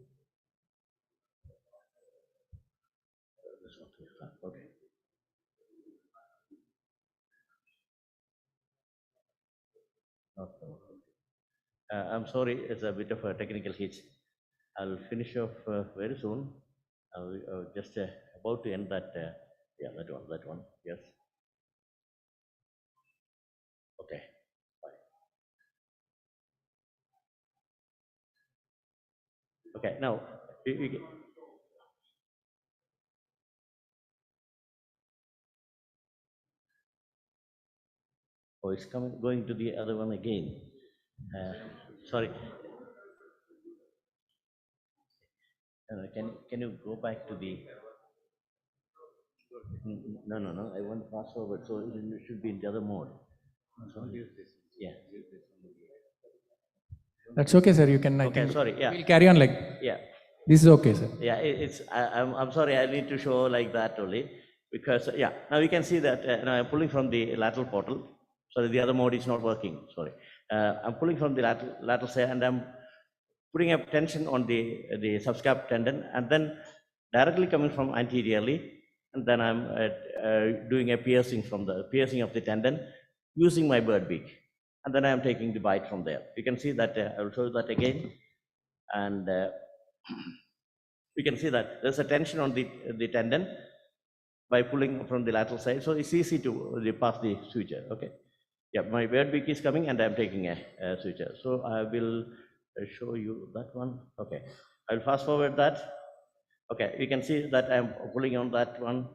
This one. Okay. I'm sorry, it's a bit of a technical hitch. I'll finish off very soon. I'll just about to end that. Yeah, that one. Yes. Okay. Okay. Now, oh, it's going to the other one again. Sorry. Can you go back to the? No. I want fast forward, so it should be in the other mode. Sorry. Yeah.
That's okay, sir. You can, I
Okay,
think,
sorry. Yeah.
we'll carry on like.
Yeah.
This is okay, sir.
Yeah, I'm sorry, I need to show like that only, because, yeah, now you can see that now I'm pulling from the lateral portal. Sorry, the other mode is not working, sorry. I'm pulling from the lateral side, and I'm putting up tension on the subscap tendon, and then directly coming from anteriorly, and then I'm doing a piercing of the tendon using my bird beak, and then I'm taking the bite from there. You can see that, I will show you that again, and you can see that there's a tension on the tendon by pulling from the lateral side, so it's easy to pass the suture. Okay, yeah, my bird beak is coming, and I'm taking a suture. So I will show you that one. Okay, I'll fast forward that. Okay, you can see that I'm pulling on that one,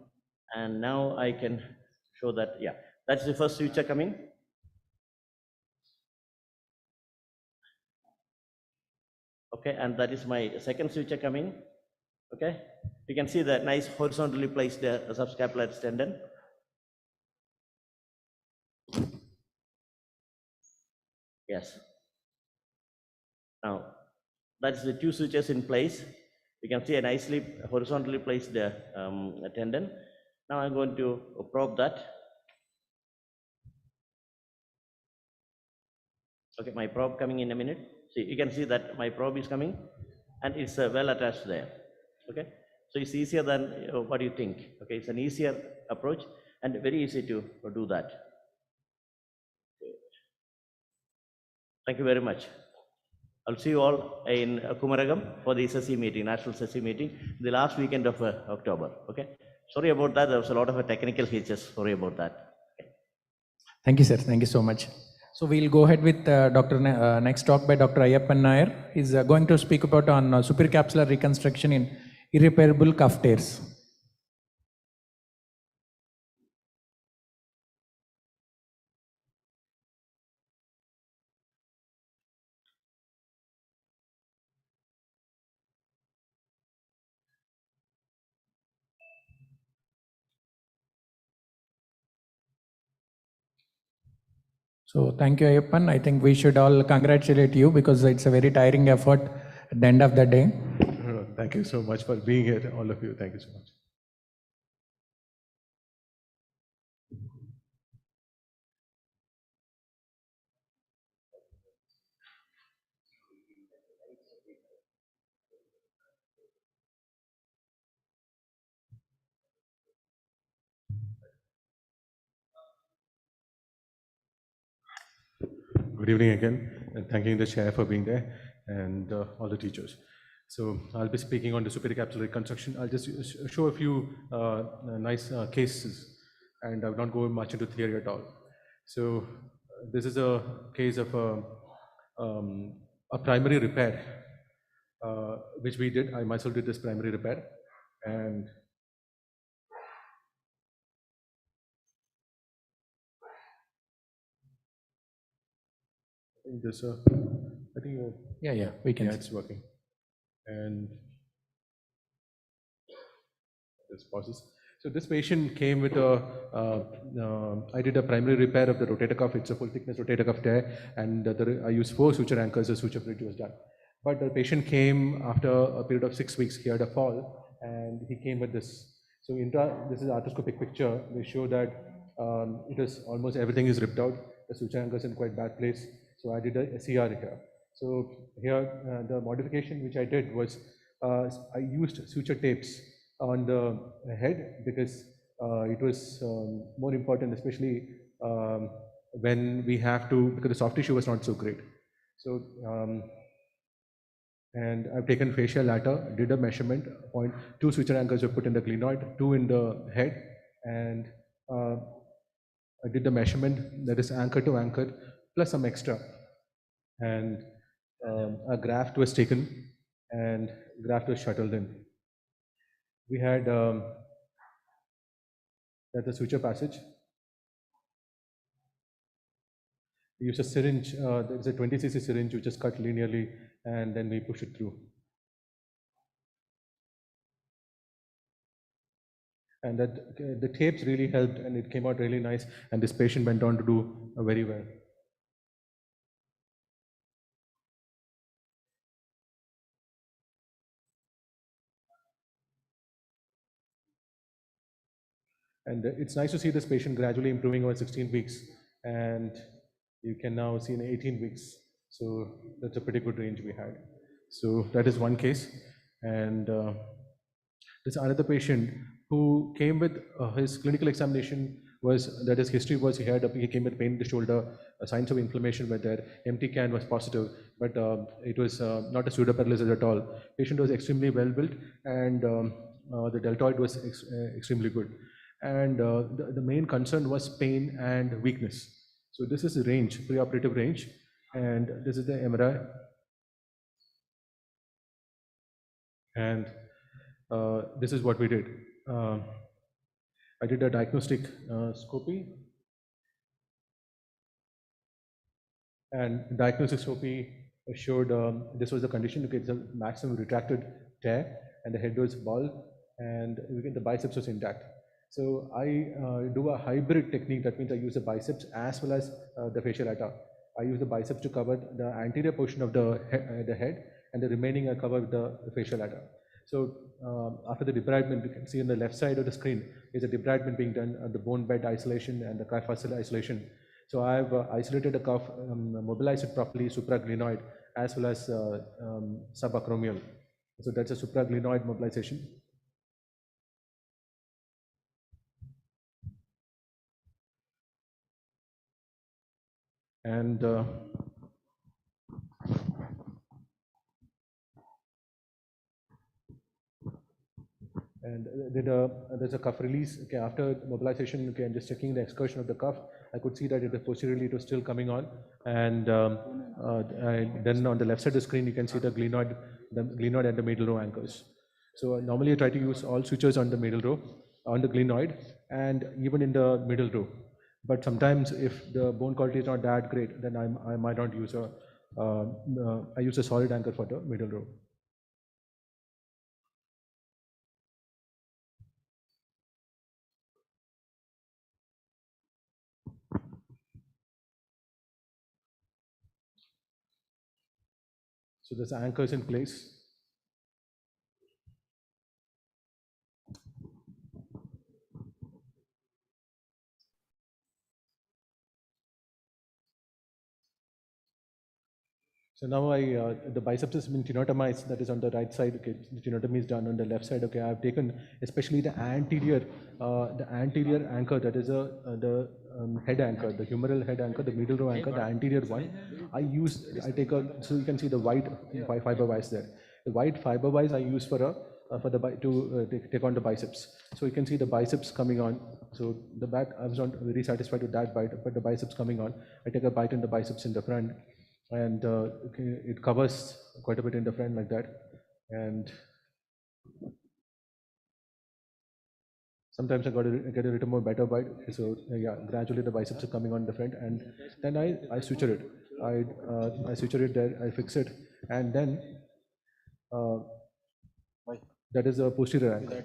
and now I can show that. Yeah, that's the first suture coming. Okay, and that is my second suture coming. Okay, you can see the nice horizontally placed subscapular tendon. Yes. Now, that's the two sutures in place. You can see a nicely horizontally placed tendon. Now I'm going to probe that. Okay, my probe coming in a minute. See, you can see that my probe is coming, and it's well attached there. Okay, so it's easier than what you think. Okay, it's an easier approach and very easy to do that. Thank you very much. I'll see you all in Kumaragam for the SSC meeting, National SSC meeting, the last weekend of October. Okay. Sorry about that. There was a lot of technical hitches. Sorry about that. Okay.
Thank you, sir. Thank you so much. So we'll go ahead with next talk by Dr. Ayyappan Nair. He's going to speak about on supercapsular reconstruction in irreparable cuff tears. So thank you, Ayyappan. I think we should all congratulate you because it's a very tiring effort at the end of the day.
Thank you so much for being here, all of you. Thank you so much. Good evening again, and thanking the chair for being there and all the teachers. So I'll be speaking on the superior capsular reconstruction. I'll just show a few nice cases, and I will not go much into theory at all. So this is a case of a primary repair, which we did. I myself did this primary repair, and I think this, I think,
yeah, we can.
Yeah, it's working. And this process. So this patient came with I did a primary repair of the rotator cuff. It's a full thickness rotator cuff tear, and I used 4 suture anchors. The suture bridge was done. But the patient came after a period of 6 weeks. He had a fall, and he came with this. So this is an arthroscopic picture. They show that it is almost everything is ripped out. The suture anchor is in quite bad place. So I did a SER here. So here the modification which I did was I used suture tapes on the head because it was more important, especially when we have to, because the soft tissue was not so great. So, and I've taken facial latter, did a measurement point, 2 suture anchors were put in the glenoid, 2 in the head, and I did the measurement, that is anchor to anchor, plus some extra. And a graft was taken and graft was shuttled in. We had that's a suture passage. We use a syringe, there's a 20 cc syringe which is cut linearly and then we push it through. And that the tapes really helped and it came out really nice and this patient went on to do very well. And it's nice to see this patient gradually improving over 16 weeks and you can now see in 18 weeks. So that's a pretty good range we had. So that is one case. And there's another patient who came with his clinical examination was that his history was he came with pain in the shoulder, signs of inflammation were there, MT can was positive, but it was not a pseudoparalysis at all. Patient was extremely well built and the deltoid was extremely good. And the main concern was pain and weakness. So this is the range, preoperative range, and this is the MRI. And this is what we did. I did a diagnostic scopy, and diagnostic scopy showed this was the condition. It's a maximum retracted tear, and the head was bald, and the biceps was intact. So I do a hybrid technique. That means I use the biceps as well as the facial atta. I use the biceps to cover the anterior portion of the head, and the remaining I cover the facial atta. So after the debridement, you can see on the left side of the screen is a debridement being done, the bone bed isolation and the crifascial isolation. So I've isolated the cuff, mobilized it properly, supraglenoid as well as subacromial. So that's a supraglenoid mobilization. And there's a cuff release. Okay, after mobilization, okay, and just checking the excursion of the cuff, I could see that posteriorly it was still coming on. And then on the left side of the screen, you can see the glenoid and the medial row anchors. So normally I try to use all sutures on the medial row, on the glenoid, and even in the middle row. But sometimes if the bone quality is not that great, then I might not use I use a solid anchor for the middle row. So there's anchors in place. So now the biceps has been tenotomized, that is on the right side, okay, the tenotomy is done on the left side, okay, I've taken especially the anterior anchor, that is the head anchor, the humeral head anchor, the middle row anchor, the anterior one. So you can see the white fiber wires there. The white fiber wires I use to take on the biceps. So you can see the biceps coming on. So the back, I was not very satisfied with that bite, but the biceps coming on. I take a bite in the biceps in the front. And it covers quite a bit in the front like that. And sometimes I get a little more better bite. So yeah, gradually the biceps are coming on the front, and then I suture it. I suture it there, I fix it, and then that is a posterior anchor.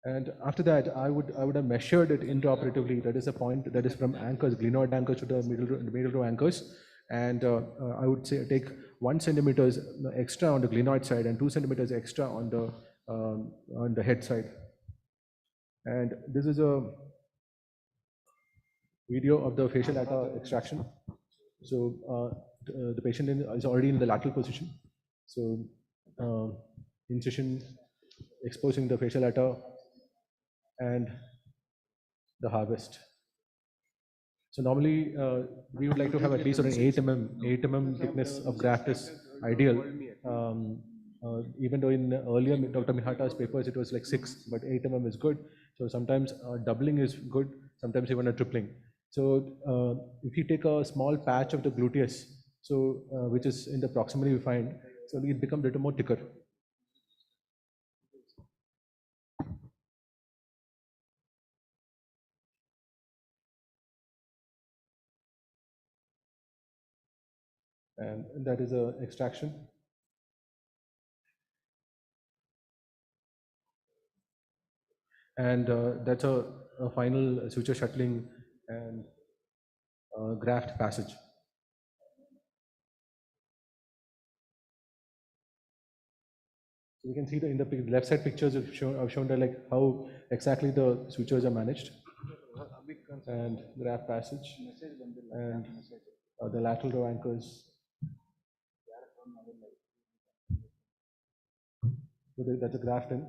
And after that, I would have measured it intraoperatively. That is a point that is from anchors, glenoid anchors to the middle row anchors. And I would say take 1 centimeters extra on the glenoid side and 2 centimeters extra on the head side. And this is a video of the facial atta extraction. So the patient is already in the lateral position. So incision exposing the facial atta, and the harvest. So normally we would like to have at least an 8 mm thickness of graft is ideal. Even though in earlier Dr. Mihata's papers it was like 6, but 8 mm is good. So sometimes doubling is good, sometimes even a tripling. So if you take a small patch of the gluteus, so which is in the proximity we find, so it becomes a little more thicker. And that is a extraction. And that's a final suture shuttling and graft passage. So we can see in the left side pictures I've shown that like how exactly the sutures are managed, and graft passage, and the lateral row anchors. So that's a graft in.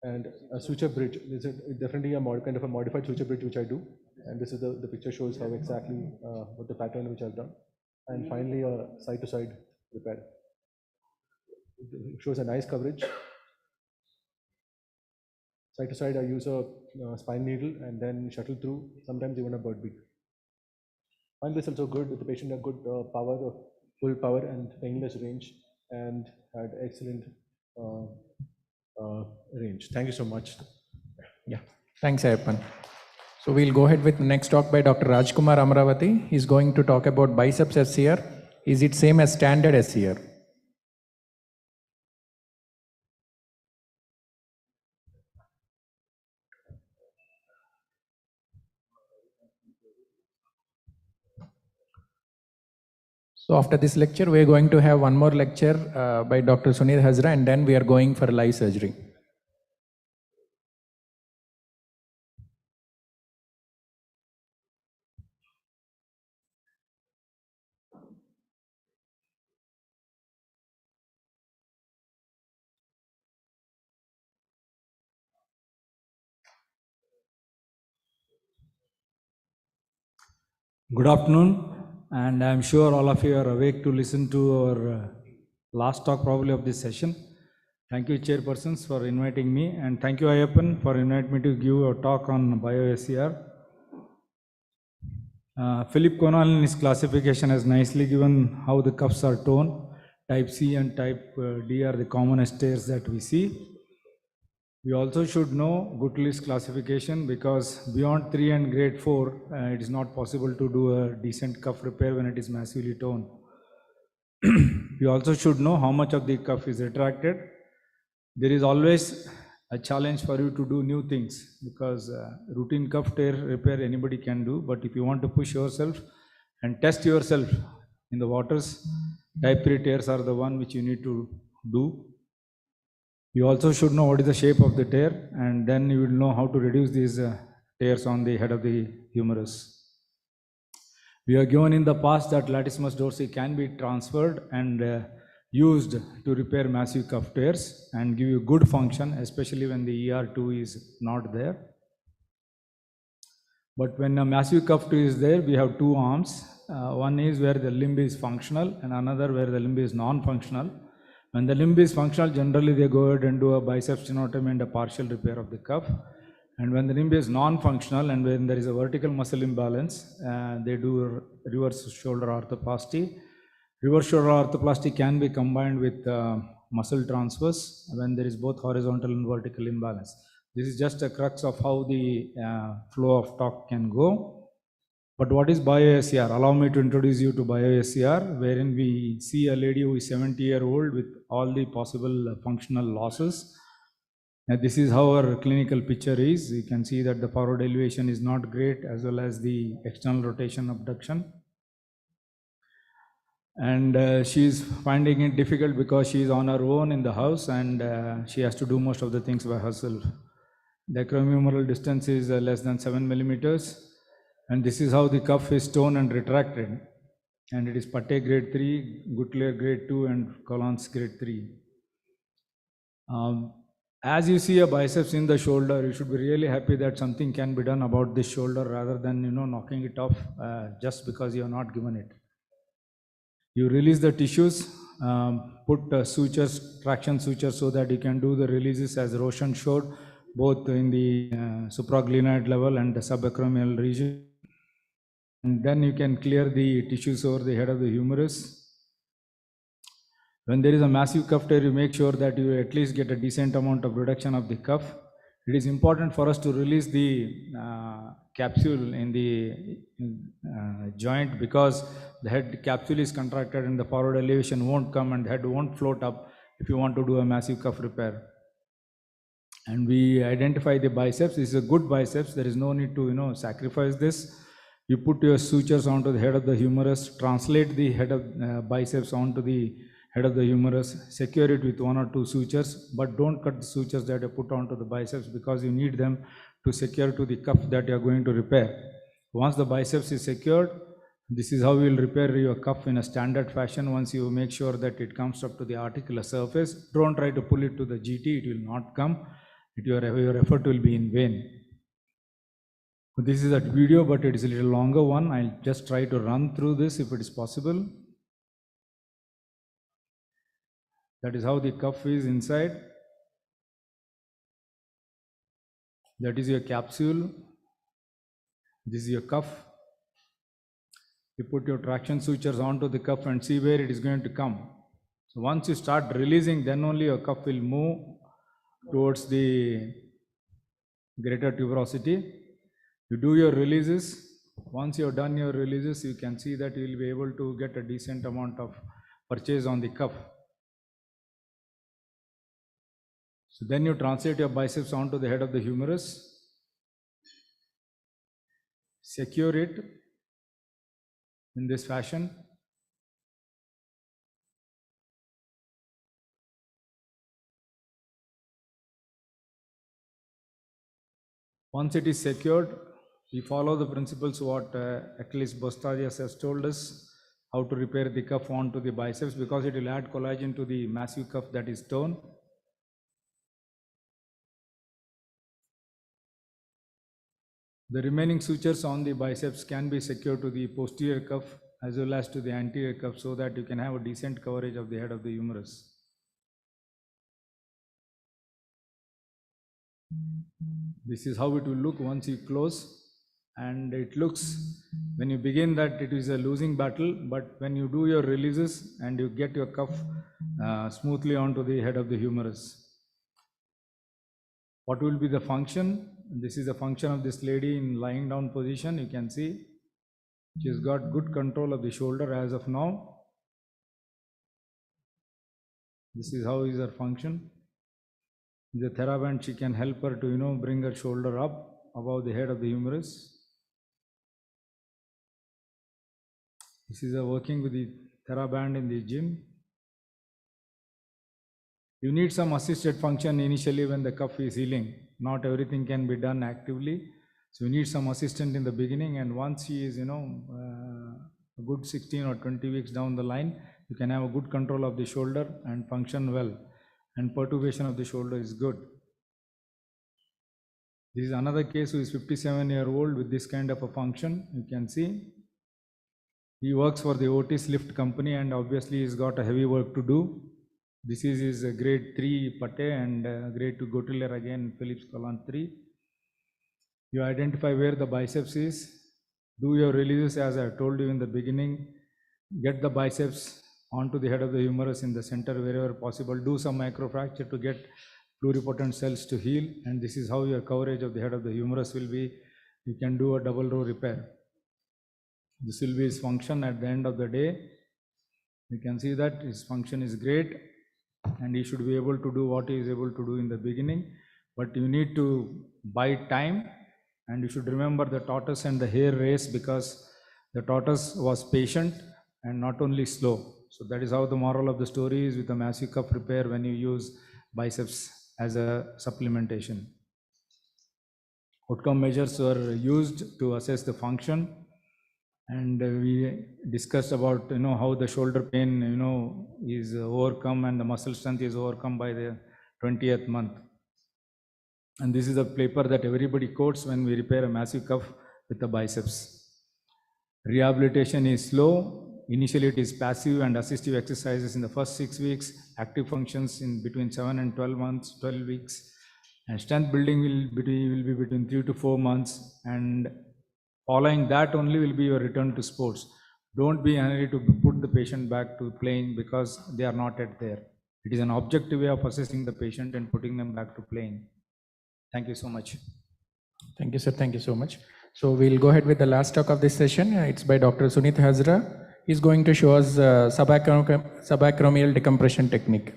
And a suture bridge. This is definitely a kind of a modified suture bridge which I do. And this is the picture shows how exactly what the pattern which I've done. And finally a side to side repair. It shows a nice coverage. Side to side I use a spine needle and then shuttle through, sometimes even a bird beak. And this is also good if the patient had good power, full power and painless range, and had excellent range. Thank you so much.
Yeah, thanks, Ayappan. So we'll go ahead with next talk by Dr. Rajkumar Amravati. He's going to talk about biceps SCR. Is it same as standard SCR? So after this lecture, we're going to have one more lecture by Dr. Sunir Hazra, and then we are going for live surgery.
Good afternoon, and I'm sure all of you are awake to listen to our last talk probably of this session. Thank you, chairpersons, for inviting me, and thank you, Ayappan, for inviting me to give a talk on bio-SCR. Philip Conall in his classification has nicely given how the cuffs are torn. Type C and type D are the commonest tears that we see. We also should know Gutli's classification, because beyond 3 and grade 4, it is not possible to do a decent cuff repair when it is massively torn. We also should know how much of the cuff is retracted. There is always a challenge for you to do new things, because routine cuff tear repair anybody can do, but if you want to push yourself and test yourself in the waters, type 3 tears are the one which you need to do. You also should know what is the shape of the tear, and then you will know how to reduce these tears on the head of the humerus. We are given in the past that latissimus dorsi can be transferred and used to repair massive cuff tears and give you good function, especially when the ER2 is not there. But when a massive cuff 2 is there, we have two arms. One is where the limb is functional, and another where the limb is non-functional. When the limb is functional, generally they go ahead and do a biceps stenotomy and a partial repair of the cuff. And when the limb is non-functional and when there is a vertical muscle imbalance, they do reverse shoulder arthroplasty. Reverse shoulder arthroplasty can be combined with muscle transfers when there is both horizontal and vertical imbalance. This is just a crux of how the flow of talk can go. But what is bio-SCR? Allow me to introduce you to bio-SCR, wherein we see a lady who is 70-year-old with all the possible functional losses. And this is how our clinical picture is. You can see that the forward elevation is not great, as well as the external rotation abduction. And she is finding it difficult because she is on her own in the house, and she has to do most of the things by herself. The acromihumeral distance is less than 7 millimeters. And this is how the cuff is torn and retracted. And it is Patte grade 3, Gutler grade 2, and Collins grade 3. as you see a biceps in the shoulder, you should be really happy that something can be done about this shoulder rather than, knocking it off just because you have not given it. You release the tissues, put sutures, traction sutures, so that you can do the releases as Roshan showed, both in the supraglenoid level and the subacromial region. And then you can clear the tissues over the head of the humerus. When there is a massive cuff tear, you make sure that you at least get a decent amount of reduction of the cuff. It is important for us to release the capsule in the joint, because the head capsule is contracted and the forward elevation won't come and the head won't float up if you want to do a massive cuff repair. And we identify the biceps. This is a good biceps. There is no need to sacrifice this. You put your sutures onto the head of the humerus, translate the head of biceps onto the head of the humerus, secure it with 1 or 2 sutures, but don't cut the sutures that you put onto the biceps, because you need them to secure to the cuff that you are going to repair. Once the biceps is secured, this is how you will repair your cuff in a standard fashion. Once you make sure that it comes up to the articular surface, don't try to pull it to the GT, it will not come. Your effort will be in vain. This is a video, but it is a little longer one. I'll just try to run through this if it is possible. That is how the cuff is inside. That is your capsule. This is your cuff. You put your traction sutures onto the cuff and see where it is going to come. So once you start releasing, then only your cuff will move towards the greater tuberosity. You do your releases. Once you have done your releases, you can see that you will be able to get a decent amount of purchase on the cuff. So then you translate your biceps onto the head of the humerus, secure it in this fashion. Once it is secured, we follow the principles what Achilles Bostadius has told us, how to repair the cuff onto the biceps, because it will add collagen to the massive cuff that is torn. The remaining sutures on the biceps can be secured to the posterior cuff as well as to the anterior cuff, so that you can have a decent coverage of the head of the humerus. This is how it will look once you close, and it looks, when you begin, that it is a losing battle, but when you do your releases and you get your cuff smoothly onto the head of the humerus. What will be the function? This is the function of this lady in lying down position. You can see she has got good control of the shoulder as of now. This is how is her function. The TheraBand, she can help her to bring her shoulder up above the head of the humerus. This is a working with the TheraBand in the gym. You need some assisted function initially when the cuff is healing. Not everything can be done actively. So you need some assistant in the beginning, and once she is, a good 16 or 20 weeks down the line, you can have a good control of the shoulder and function well. And perturbation of the shoulder is good. This is another case who is 57-year-old with this kind of a function. You can see he works for the Otis Lift company, and obviously he's got a heavy work to do. This is his grade 3 pate and grade 2 Gottlieb again, Phillips colon 3. You identify where the biceps is. Do your releases as I told you in the beginning. Get the biceps onto the head of the humerus in the center wherever possible. Do some microfracture to get pluripotent cells to heal, and this is how your coverage of the head of the humerus will be. You can do a double row repair. This will be his function at the end of the day. You can see that his function is great, and he should be able to do what he is able to do in the beginning. But you need to buy time, and you should remember the tortoise and the hare race, because the tortoise was patient and not only slow. So that is how the moral of the story is with a massive cuff repair when you use biceps as a supplementation. Outcome measures were used to assess the function, and we discussed about how the shoulder pain is overcome and the muscle strength is overcome by the 20th month. And this is a paper that everybody quotes when we repair a massive cuff with the biceps. Rehabilitation is slow. Initially, it is passive and assistive exercises in the first 6 weeks, active functions in between 7 and 12 months, 12 weeks, and strength building will be between 3 to 4 months, and following that only will be your return to sports. Don't be in a hurry to put the patient back to playing because they are not yet there. It is an objective way of assessing the patient and putting them back to playing. Thank you so much.
Thank you, sir. Thank you so much. So we'll go ahead with the last talk of this session. It's by Dr. Sunit Hazra. He's going to show us subacromial decompression technique.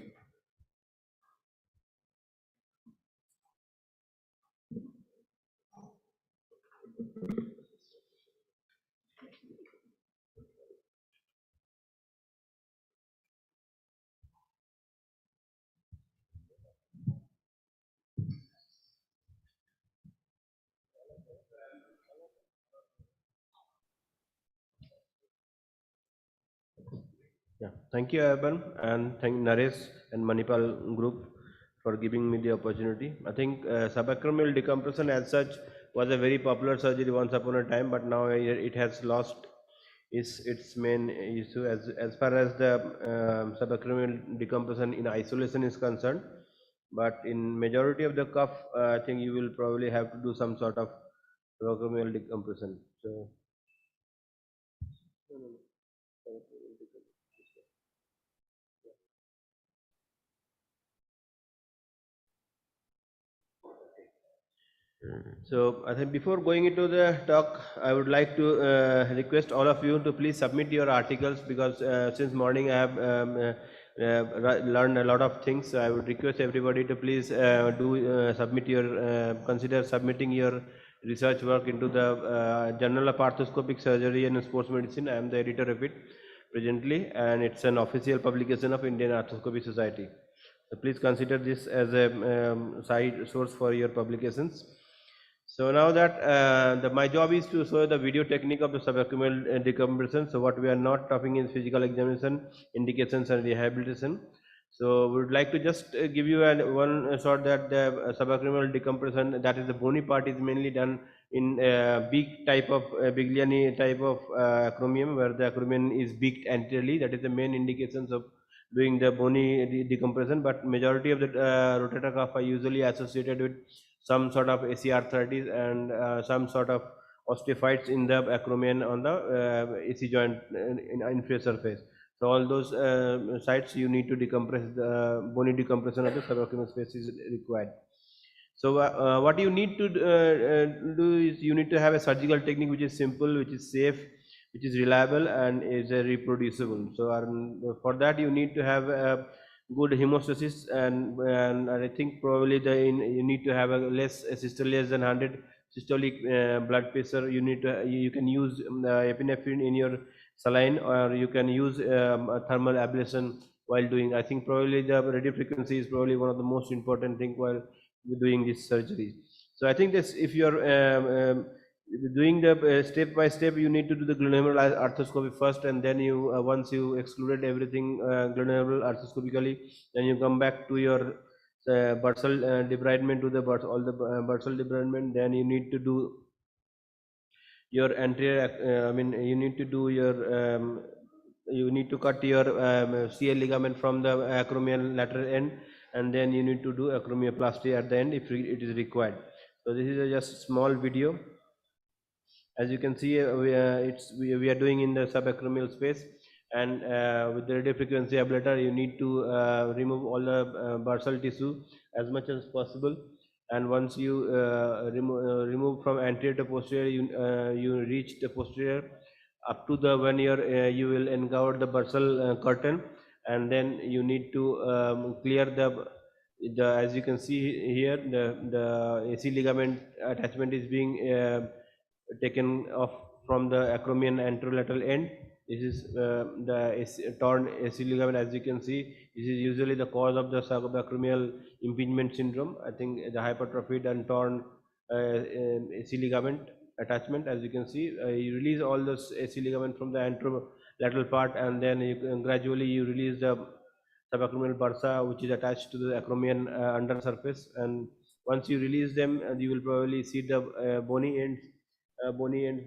Yeah, thank you, Evan, and thank Naresh and Manipal group for giving me the opportunity. I think subacromial decompression as such was a very popular surgery once upon a time, but now it has lost its main issue as far as the subacromial decompression in isolation is concerned. But in majority of the cuff, I think you will probably have to do some sort of subacromial decompression. So. So I think before going into the talk, I would like to request all of you to please submit your articles, because since morning I have learned a lot of things. So I would request everybody to please submit your consider submitting your research work into the Journal of Arthroscopic Surgery and Sports Medicine. I am the editor of it presently, and it's an official publication of Indian Arthroscopy Society. So please consider this as a side source for your publications. So now that my job is to show the video technique of the subacromial decompression. So what we are not talking is physical examination, indications and rehabilitation. So we would like to just give you one shot that the subacromial decompression, that is the bony part, is mainly done in beak type of Bigliani type of acromion, where the acromion is beaked anteriorly. That is the main indications of doing the bony decompression. But majority of the rotator cuff are usually associated with some sort of AC-arthritis and some sort of osteophytes in the acromion on the AC joint in inferior surface. So all those sites you need to decompress, the bony decompression of the subacromial space is required. So what you need to do is you need to have a surgical technique which is simple, which is safe, which is reliable and is reproducible. So for that you need to have a good hemostasis, and I think probably you need to have a less than 100 systolic blood pressure. You can use epinephrine in your saline, or you can use thermal ablation while doing. I think probably the radio frequency is probably one of the most important thing while doing this surgery. So I think this, if you're doing the step by step, you need to do the glenohumeral arthroscopy first, and then you once you excluded everything glenohumeral arthroscopically, then you come back to your bursal debridement, to the all the bursal debridement. Then you need to do your anterior. You need to do your you need to cut your CL ligament from the acromial lateral end, and then you need to do acromioplasty at the end if it is required. So this is just small video. As you can see, we are doing in the subacromial space, and with the radio frequency ablator, you need to remove all the bursal tissue as much as possible. And once you remove from anterior to posterior, you reach the posterior up to the 1 year, you will uncover the bursal curtain, and then you need to clear the as you can see here, the AC ligament attachment is being taken off from the acromion anterolateral end. This is the torn AC ligament. As you can see, this is usually the cause of the subacromial impingement syndrome. I think the hypertrophied and torn AC ligament attachment. As you can see, you release all this AC ligament from the anterolateral part, and then gradually you release the subacromial bursa, which is attached to the acromion under surface. And Once you release them, you will probably see the bony ends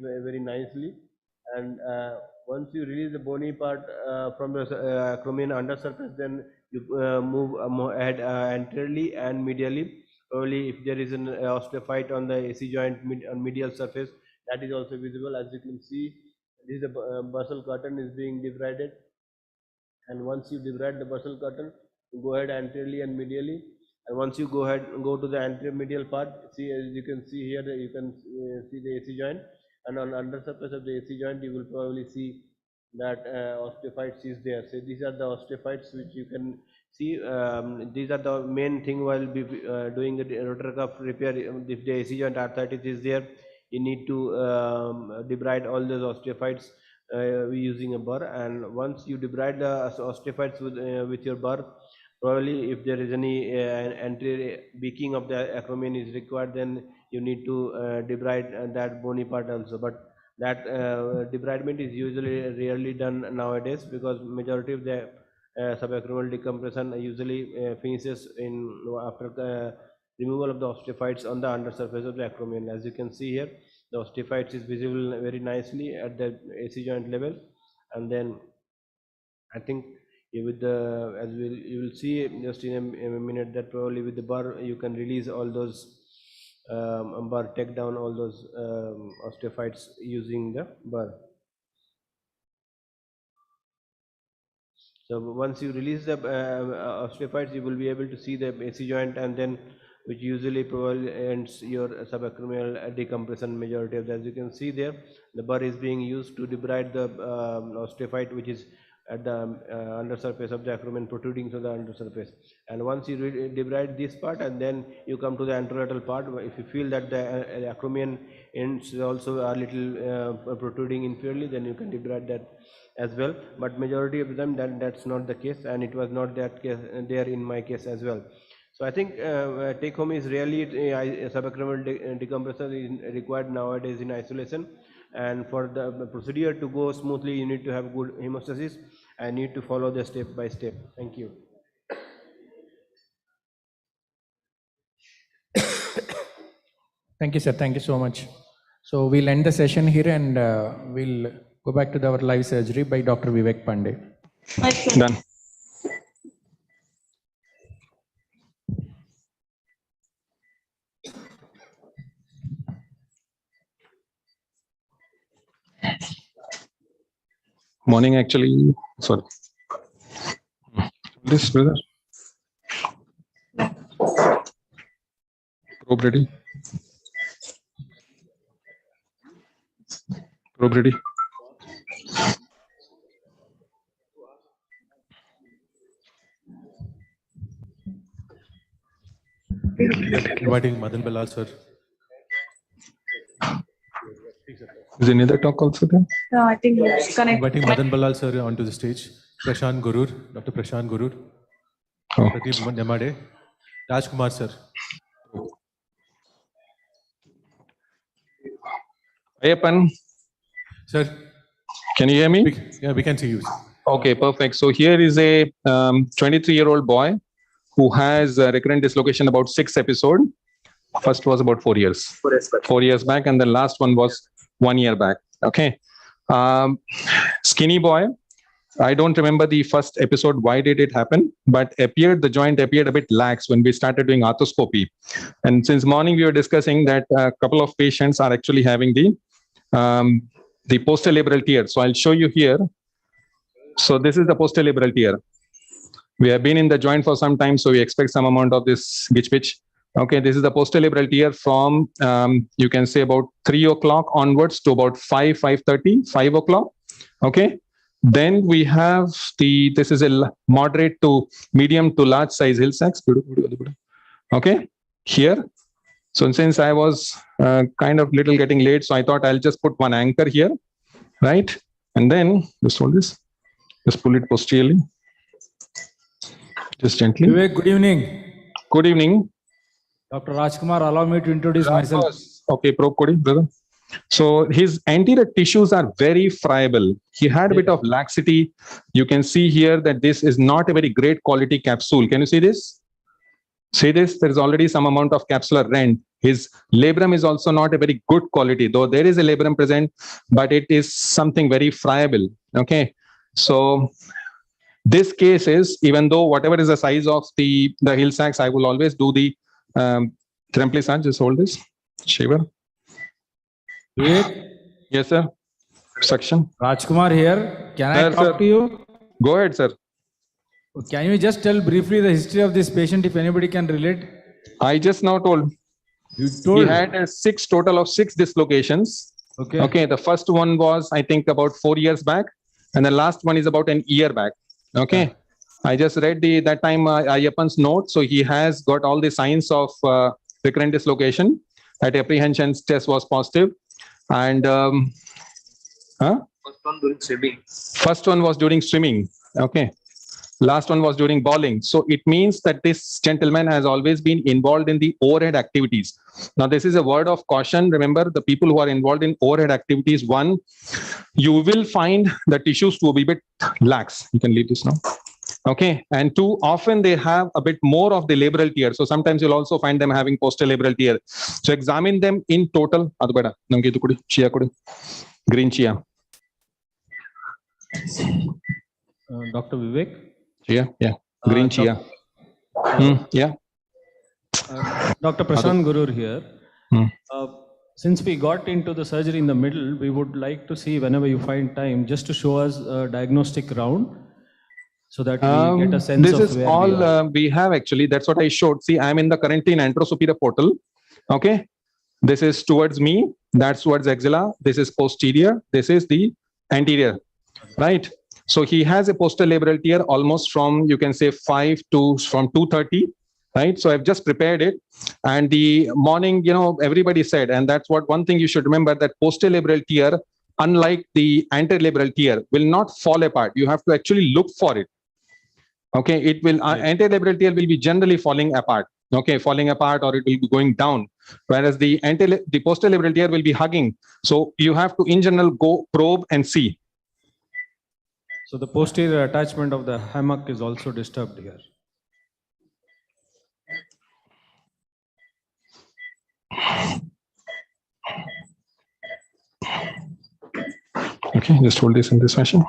very nicely. And once you release the bony part from the acromion undersurface, then you move ahead anteriorly and medially. Probably if there is an osteophyte on the AC joint on medial surface, that is also visible. As you can see, this is the bursal curtain is being debrided. And once you debride the bursal curtain, you go ahead anteriorly and medially. And once you go to the anterior medial part, see, as you can see here, you can see the AC joint. And on under surface of the AC joint, you will probably see that osteophytes is there. So these are the osteophytes which you can see. These are the main thing while doing the rotator cuff repair. If the AC joint arthritis is there, you need to debride all those osteophytes using a burr. And once you debride the osteophytes with your burr, probably if there is any anterior beaking of the acromion is required, then you need to debride that bony part also. But that debridement is usually rarely done nowadays, because majority of the subacromial decompression usually finishes in after removal of the osteophytes on the undersurface of the acromion. As you can see here, the osteophytes is visible very nicely at the AC joint level. And then I think with the, as you will see just in a minute, that probably with the burr you can release all those burr, take down all those osteophytes using the burr. So once you release the osteophytes, you will be able to see the AC joint, and then which usually probably ends your subacromial decompression majority of that. As you can see there, the burr is being used to debride the osteophyte which is at the undersurface of the acromion, protruding to the undersurface. And once you debride this part, and then you come to the anterolateral part, if you feel that the acromion ends also are little protruding inferiorly, then you can debride that as well. But majority of them that's not the case, and it was not that case there in my case as well. So I think take home is really subacromial decompression is required nowadays in isolation. And for the procedure to go smoothly, you need to have good hemostasis and need to follow the step by step. Thank you.
Thank you, sir. Thank you so much. So we'll end the session here, and we'll go back to our live surgery by Dr. Vivek Pandey.
Done. Morning, actually. Sorry. This brother. Probe ready. Probe ready.
Inviting Madan Balal, sir.
Is any other talk also there?
No, I think it's connected.
Inviting Madan Balal, sir, onto the stage. Prashant Gurur, Dr. Prashant Gurur.
Oh.
Pradeep Namade. Rajkumar, sir.
Ayappan.
Sir.
Can you hear me?
Yeah, we can see you, sir.
Okay, perfect. So here is a 23-year-old boy who has recurrent dislocation about 6 episodes. First was about 4 years. 4 years back, and the last one was 1 year back. Okay. Skinny boy. I don't remember the first episode. Why did it happen? But the joint appeared a bit lax when we started doing arthroscopy. And since morning we were discussing that a couple of patients are actually having the posterolateral tear. So I'll show you here. So this is the posterolateral tear. We have been in the joint for some time, so we expect some amount of this gitch-pitch. Okay, this is the posterolateral tear from, you can say about 3 o'clock onwards to about 5:30, 5 o'clock. Okay. Then we have this is a moderate to medium to large size hill sacks. Okay, here. So since I was kind of little getting late, so I thought I'll just put one anchor here, right? And then just hold this, just pull it posteriorly. Just gently.
Vivek, good evening.
Good evening.
Dr. Rajkumar, allow me to introduce myself.
Okay, probe Kodi, brother. So his anterior tissues are very friable. He had a bit of laxity. You can see here that this is not a very great quality capsule. Can you see this? See this, there is already some amount of capsular rent. His labrum is also not a very good quality, though there is a labrum present, but it is something very friable. Okay, so this case is, even though whatever is the size of the hill sacks, I will always do the remplissage. Just hold this, Shiva. Yes, sir. Section.
Rajkumar here. Can I
Sir,
talk
sir.
to you?
Go ahead, sir.
Can you just tell briefly the history of this patient if anybody can relate?
I just now told.
You told?
He had a total of six dislocations.
Okay.
Okay. The first one was, I think, about 4 years back, and the last one is about an year back. Okay.
Yeah.
I just read that time Ayyappan's note. So he has got all the signs of recurrent dislocation. At apprehension test was positive, and
First one during swimming.
first one was during swimming. Okay. Last one was during bowling. So it means that this gentleman has always been involved in the overhead activities. Now, this is a word of caution. Remember, the people who are involved in overhead activities, one, you will find the tissues to be a bit lax. You can leave this now. Okay. And two, often they have a bit more of the labral tear. So sometimes you'll also find them having posterolabral tear. So examine them in total. Green chia.
Dr. Vivek?
Yeah. Green chia. Yeah.
Dr. Prashant Gurur here. Since we got into the surgery in the middle, we would like to see whenever you find time just to show us a diagnostic round so that we get a sense
This
of
is
where
all
we are.
we have actually. That's what I showed. See, I'm currently in anterosuperior portal. Okay. This is towards me. That's towards axilla. This is posterior. This is the anterior. Right. So he has a posterolabral tear almost from, you can say, 5 to from 2:30. Right. So I've just prepared it. And the morning, everybody said, and that's what one thing you should remember, that posterolabral tear, unlike the anterolabral tear, will not fall apart. You have to actually look for it. Okay. It will, anterolabral tear will be generally falling apart. Okay. Falling apart, or it will be going down. Whereas the posterolabral tear will be hugging. So you have to, in general, go probe and see.
So the posterior attachment of the hammock is also disturbed here.
Okay, just hold this in this fashion.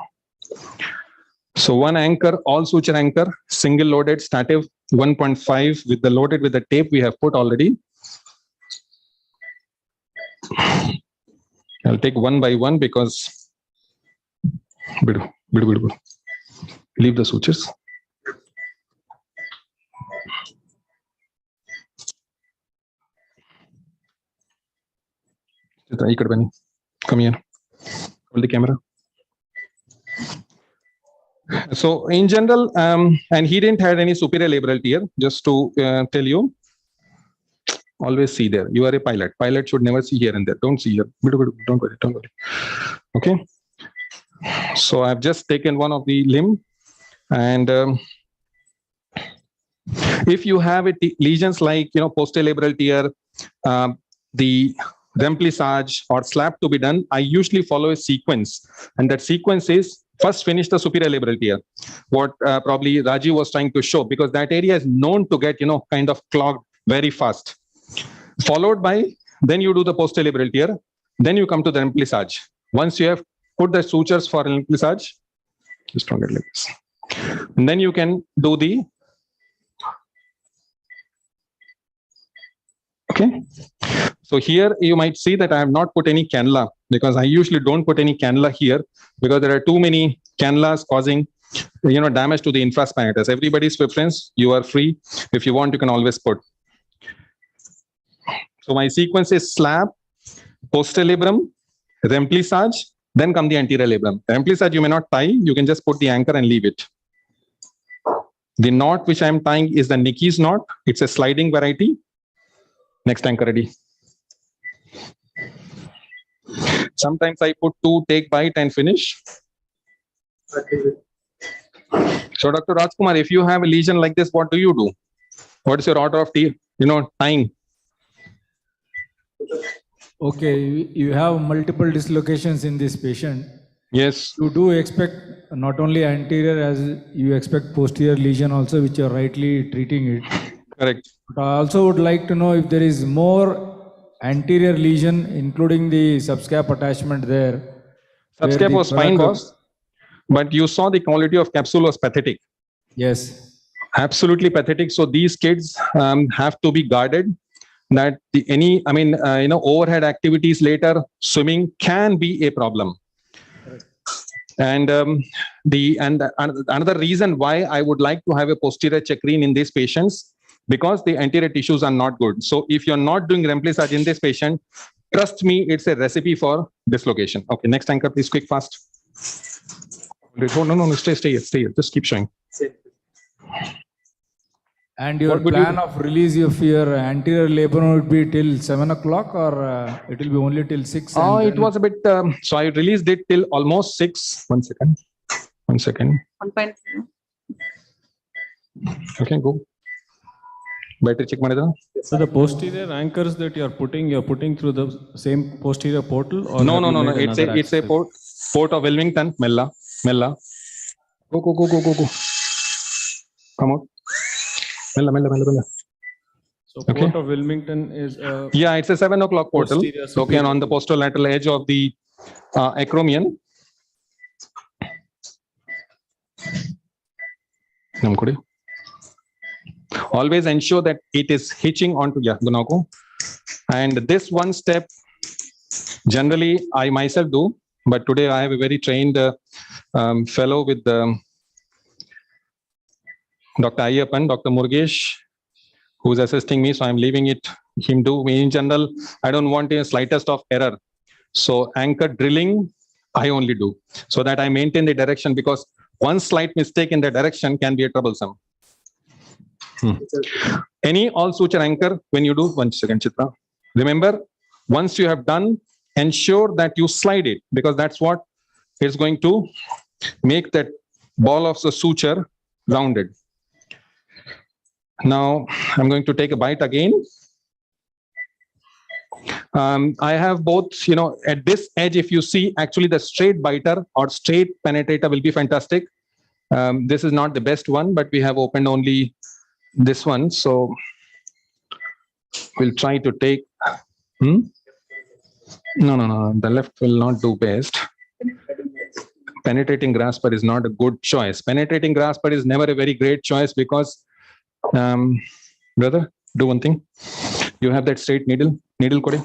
So one anchor, all suture anchor, single loaded stative 1.5 with the loaded with the tape we have put already. I'll take one by one because leave the sutures. Come here. Hold the camera. So in general, and he didn't have any superior labral tear, just to tell you. Always see there. You are a pilot. Pilot should never see here and there. Don't see here. Don't worry. Okay. So I've just taken one of the limb, and if you have lesions like posterolabral tear, the remplissage or slap to be done, I usually follow a sequence, and that sequence is first finish the superior labral tear. What probably Rajiv was trying to show, because that area is known to get kind of clogged very fast. Followed by, then you do the posterolabral tear, then you come to the remplissage. Once you have put the sutures for remplissage, just don't get like this. And then you can do the, okay. So here you might see that I have not put any cannula, because I usually don't put any cannula here because there are too many cannulas causing damage to the infraspinatus. Everybody's preference, you are free. If you want, you can always put. So my sequence is slab, posterolabrum, remplissage, then come the anterior labrum. Remplissage you may not tie, you can just put the anchor and leave it. The knot which I am tying is the Nicky's knot. It's a sliding variety. Next anchor ready. Sometimes I put 2, take bite and finish. So Dr. Rajkumar, if you have a lesion like this, what do you do? What is your order of tying?
Okay, you have multiple dislocations in this patient.
Yes.
You do expect not only anterior, as you expect posterior lesion also, which you are rightly treating it.
Correct.
But I also would like to know if there is more anterior lesion, including the subscap attachment there. where
Subscap
the
was fine,
thoraco-
boss, but you saw the quality of capsule was pathetic.
Yes.
Absolutely pathetic. So these kids have to be guarded. That overhead activities later, swimming can be a problem. And another reason why I would like to have a posterior chakrine in these patients, because the anterior tissues are not good. So if you're not doing remplissage in this patient, trust me, it's a recipe for dislocation. Okay, next anchor, please, quick, fast. Oh, no, stay here. Just keep showing.
And your
What would
plan
you-
of release of your anterior labrum would be till 7 o'clock, or it will be only till 6?
Oh,
and
it was a bit, so I released it till almost 6. 1 second. 1 second.
1.0.
Okay, go. Battery check madida.
So the posterior anchors that you're putting through the same posterior portal, or
No.
have you made
It's
another
a
access?
port of Wilmington. Mella. Go. Come on. Mella.
So
Okay.
Port of Wilmington is
Yeah, it's a 7 o'clock portal.
Posterior
Okay, and on the
superior.
posterolateral edge of the acromion. Namkudi. Always ensure that it is hitching onto Gunako. And this one step, generally I myself do, but today I have a very trained fellow with Dr. Ayappan, Dr. Murgesh, who's assisting me. So I'm leaving him do. In general, I don't want a slightest of error. So anchor drilling, I only do, so that I maintain the direction, because one slight mistake in the direction can be a troublesome. Any all suture anchor, when you do, 1 second, Chitra. Remember, once you have done, ensure that you slide it, because that's what is going to make that ball of the suture rounded. Now, I'm going to take a bite again. I have both, at this edge, if you see, actually the straight biter or straight penetrator will be fantastic. This is not the best one, but we have opened only this one. So we'll try to take, No, the left will not do best. Penetrating grasper is not a good choice. Penetrating grasper is never a very great choice, because, brother, do one thing. You have that straight needle Kode.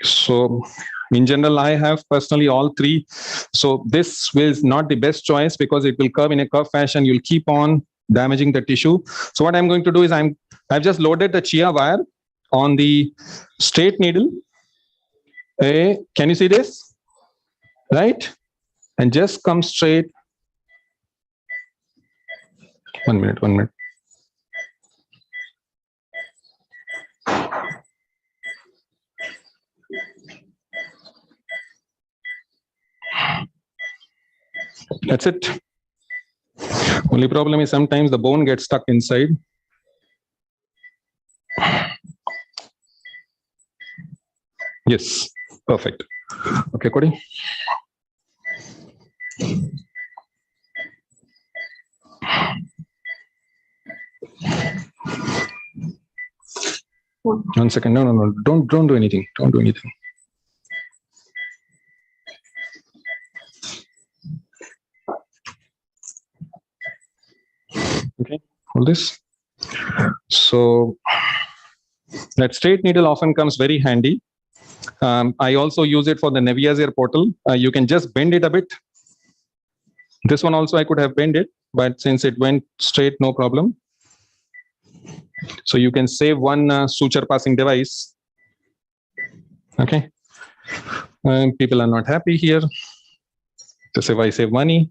So in general, I have personally all three. So this is not the best choice, because it will curve in a curve fashion. You'll keep on damaging the tissue. So what I'm going to do is I've just loaded the chia wire on the straight needle. Can you see this? Right? And just come straight. 1 minute. That's it. Only problem is sometimes the bone gets stuck inside. Yes, perfect. Okay, Cody. One second. No. Don't do anything. Don't do anything. Okay, hold this. So that straight needle often comes very handy. I also use it for the Nevia's portal. You can just bend it a bit. This one also I could have bent it, but since it went straight, no problem. So you can save one suture passing device. Okay. People are not happy here. Just if I save money.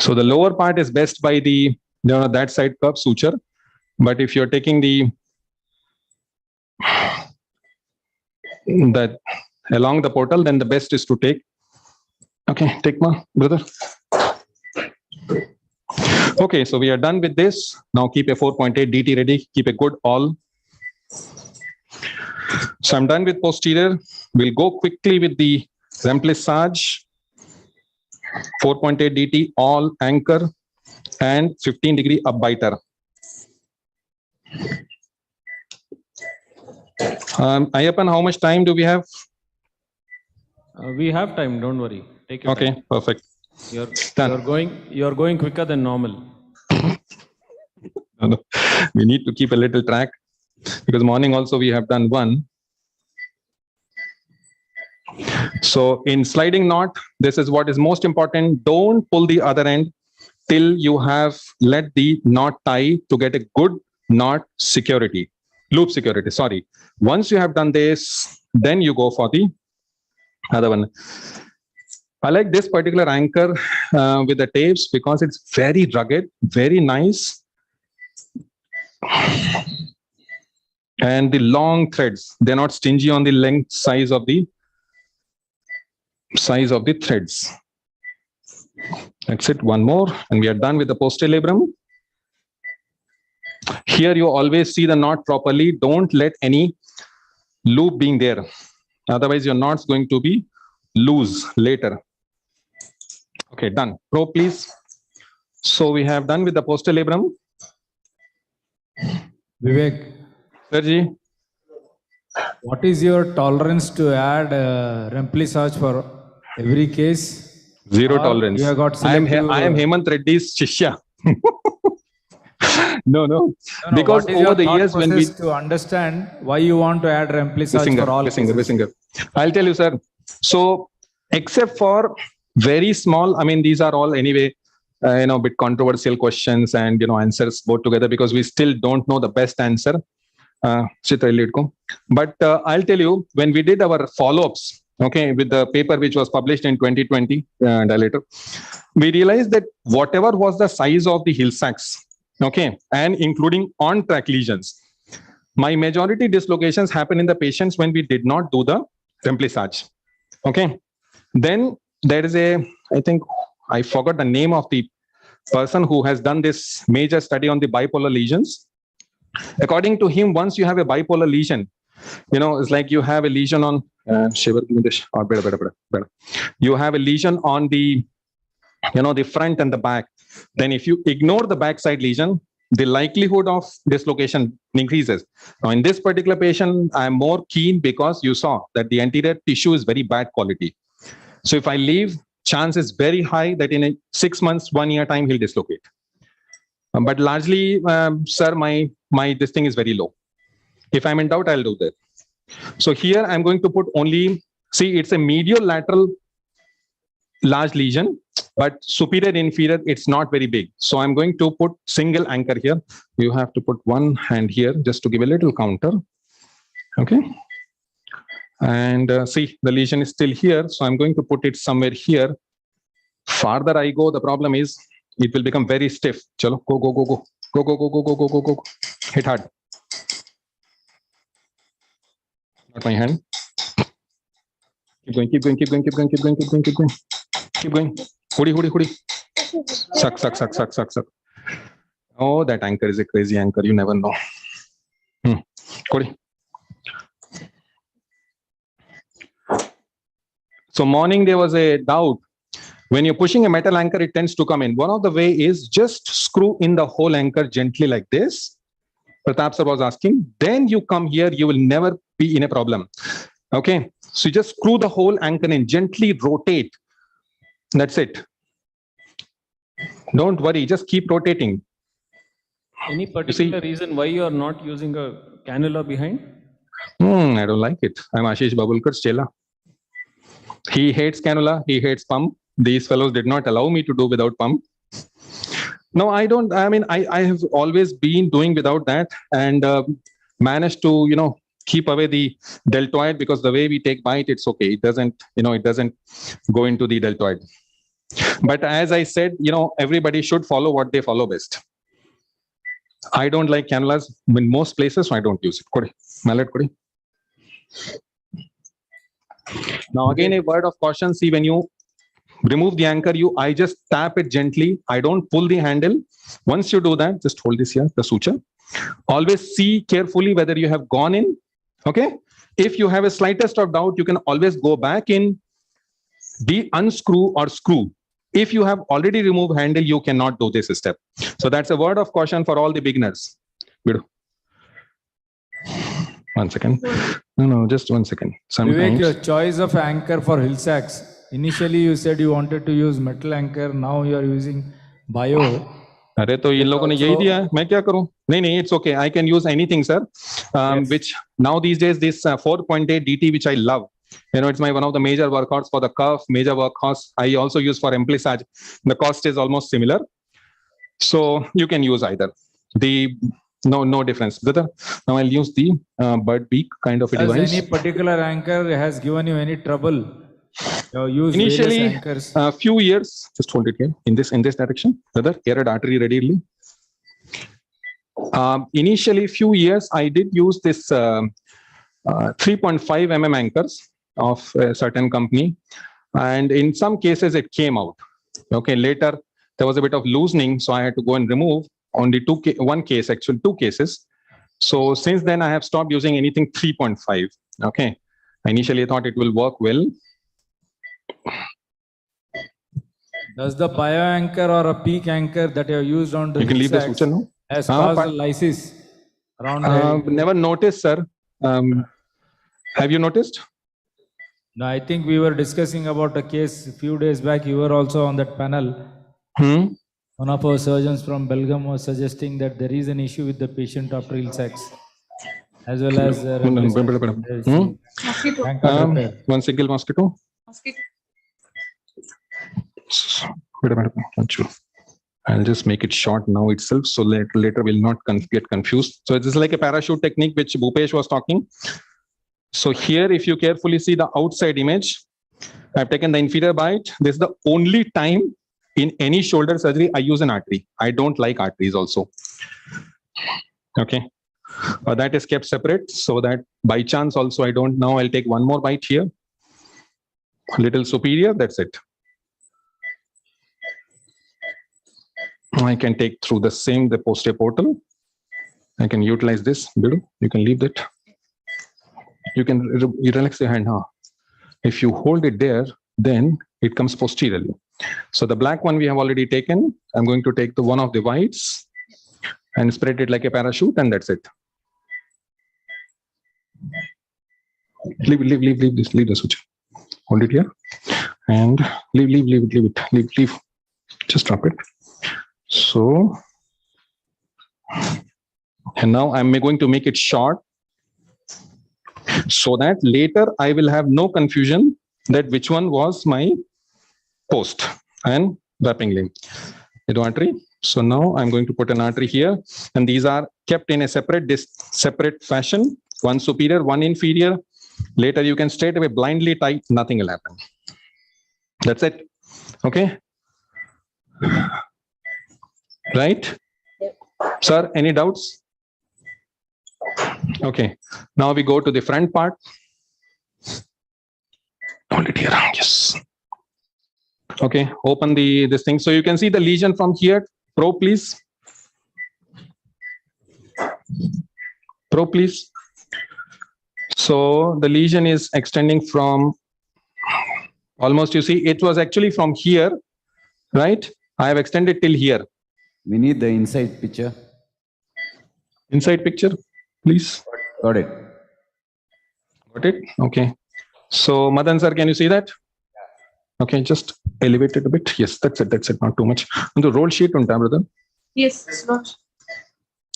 So the lower part is best by the that side curve suture. But if you're taking that along the portal, then the best is to take. Okay, take ma, brother. Okay, so we are done with this. Now keep a 4.8 DT ready. Keep a good all. So I'm done with posterior. We'll go quickly with the remplissage. 4.8 DT all anchor and 15-degree upbiter. Ayappan, how much time do we have?
We have time, don't worry. Take your time.
Okay, perfect.
You're going quicker than normal.
We need to keep a little track because morning also we have done one. So in sliding knot, this is what is most important. Don't pull the other end till you have let the knot tie to get a good knot security, loop security, sorry. Once you have done this, then you go for the other one. I like this particular anchor with the tapes because it's very rugged, very nice. And the long threads, they're not stingy on the length size of the threads. That's it, one more, and we are done with the posterior labrum. Here you always see the knot properly. Don't let any loop being there. Otherwise your knot's going to be loose later. Okay, done. Pro, please. So we have done with the posterior labrum.
Vivek.
Sirji.
What is your tolerance to add remplissage for every case?
Zero
Or
tolerance.
You have got
I am
selective,
Hemant Reddy's Shishya. No.
No,
Because
what is
over
your
the
thought
years when we
process to understand why you want to add remplissage for all cases?
I'll tell you, sir. So except for very small, I mean, these are all anyway, bit controversial questions and, answers both together because we still don't know the best answer. But I'll tell you, when we did our follow-ups, okay, with the paper which was published in 2020 and later, we realized that whatever was the size of the hill sacks, okay, and including on-track lesions, my majority dislocations happen in the patients when we did not do the remplissage. Okay. Then there is I think I forgot the name of the person who has done this major study on the bipolar lesions. According to him, once you have a bipolar lesion, it's like you have a lesion on you have a lesion on the the front and the back. Then if you ignore the backside lesion, the likelihood of dislocation increases. Now in this particular patient, I'm more keen because you saw that the anterior tissue is very bad quality. So if I leave, chance is very high that in 6 months, 1 year time, he'll dislocate. But largely, sir, my this thing is very low. If I'm in doubt, I'll do that. So here I'm going to put only, see, it's a medial lateral large lesion, but superior inferior, it's not very big. So I'm going to put single anchor here. You have to put one hand here just to give a little counter. Okay. And see, the lesion is still here. So I'm going to put it somewhere here. Farther I go, the problem is it will become very stiff. Chalo, go. Go. Hit hard. Not my hand. Keep going. Hudi. Suck. Oh, that anchor is a crazy anchor. You never know. Hudi. So morning there was a doubt. When you're pushing a metal anchor, it tends to come in. One of the way is just screw in the whole anchor gently like this. Pratap sir was asking. Then you come here, you will never be in a problem. Okay. So you just screw the whole anchor in, gently rotate. That's it. Don't worry, just keep rotating.
Any particular reason why you are not using a cannula behind?
I don't like it. I'm Ashish Babulkar's chela. He hates cannula, he hates pump. These fellows did not allow me to do without pump. No, I don't. I mean, I have always been doing without that and managed to, keep away the deltoid because the way we take bite, it's okay. It doesn't, it doesn't go into the deltoid. But as I said, everybody should follow what they follow best. I don't like cannulas in most places, so I don't use it. Kodi. Mallet kodi. Now again, a word of caution. See, when you remove the anchor, I just tap it gently. I don't pull the handle. Once you do that, just hold this here, the suture. Always see carefully whether you have gone in. Okay. If you have a slightest of doubt, you can always go back in, unscrew or screw. If you have already removed handle, you cannot do this step. So that's a word of caution for all the beginners. Good. 1 second. No, just 1 second.
Vivek, your choice of anchor for hill sacks. Initially, you said you wanted to use metal anchor. Now you are using bio.
अरे तो इन लोगों ने यही दिया है, मैं क्या करूं? नहीं, it's okay. I can use anything, sir. Which now these days this 4.8 DT, which I love. You know, it's one of the major workhorse for the cuff, major workhorse. I also use for amplissage. The cost is almost similar, so you can use either. No difference, brother. Now I'll use the bird beak kind of a device.
Does any particular anchor has given you any trouble?
Initially, a few years, just hold it here in this direction, brother. Carotid artery readily. Initially, few years, I did use this 3.5 mm anchors of a certain company, and in some cases it came out. Okay, later there was a bit of loosening, so I had to go and remove only one case, actually 2 cases. So since then, I have stopped using anything 3.5. Okay, initially I thought it will work well.
Does the bio anchor or a peak anchor that you have used on the
you can leave the suture now?
Has caused lysis around the
never noticed, sir. Have you noticed?
No, I think we were discussing about a case a few days back. You were also on that panel. One of our surgeons from Belgium was suggesting that there is an issue with the patient after ill sex, as well as
one single mosquito. Wait a minute. I'll just make it short now itself, so later we'll not get confused. So this is like a parachute technique which Bhupesh was talking. So here, if you carefully see the outside image, I've taken the inferior bite. This is the only time in any shoulder surgery I use an artery. I don't like arteries also. Okay. That is kept separate so that by chance also I don't. Now I'll take one more bite here. A little superior, that's it. I can take through the posterior portal. I can utilize this. You can leave that. You relax your hand. If you hold it there, then it comes posteriorly. So the black one we have already taken. I'm going to take one of the whites and spread it like a parachute, and that's it. Leave the suture. Hold it here and leave. Just drop it. So, and now I'm going to make it short so that later I will have no confusion that which one was my post and wrapping limb. Artery. So now I'm going to put an artery here, and these are kept in a separate fashion. One superior, one inferior. Later you can straight away blindly tie, nothing will happen. That's it. Okay. Right? Sir, any doubts? Okay. Now we go to the front part. Hold it here. Yes. Okay. Open this thing. So you can see the lesion from here. Pro, please. Pro, please. So the lesion is extending from almost, you see, it was actually from here, right? I have extended till here.
We need the inside picture.
Inside picture, please.
Got it.
Got it? Okay. So, Madan sir, can you see that? Okay, just elevate it a bit. Yes, that's it. Not too much. And the roll sheet on time, brother.
Yes, it's not.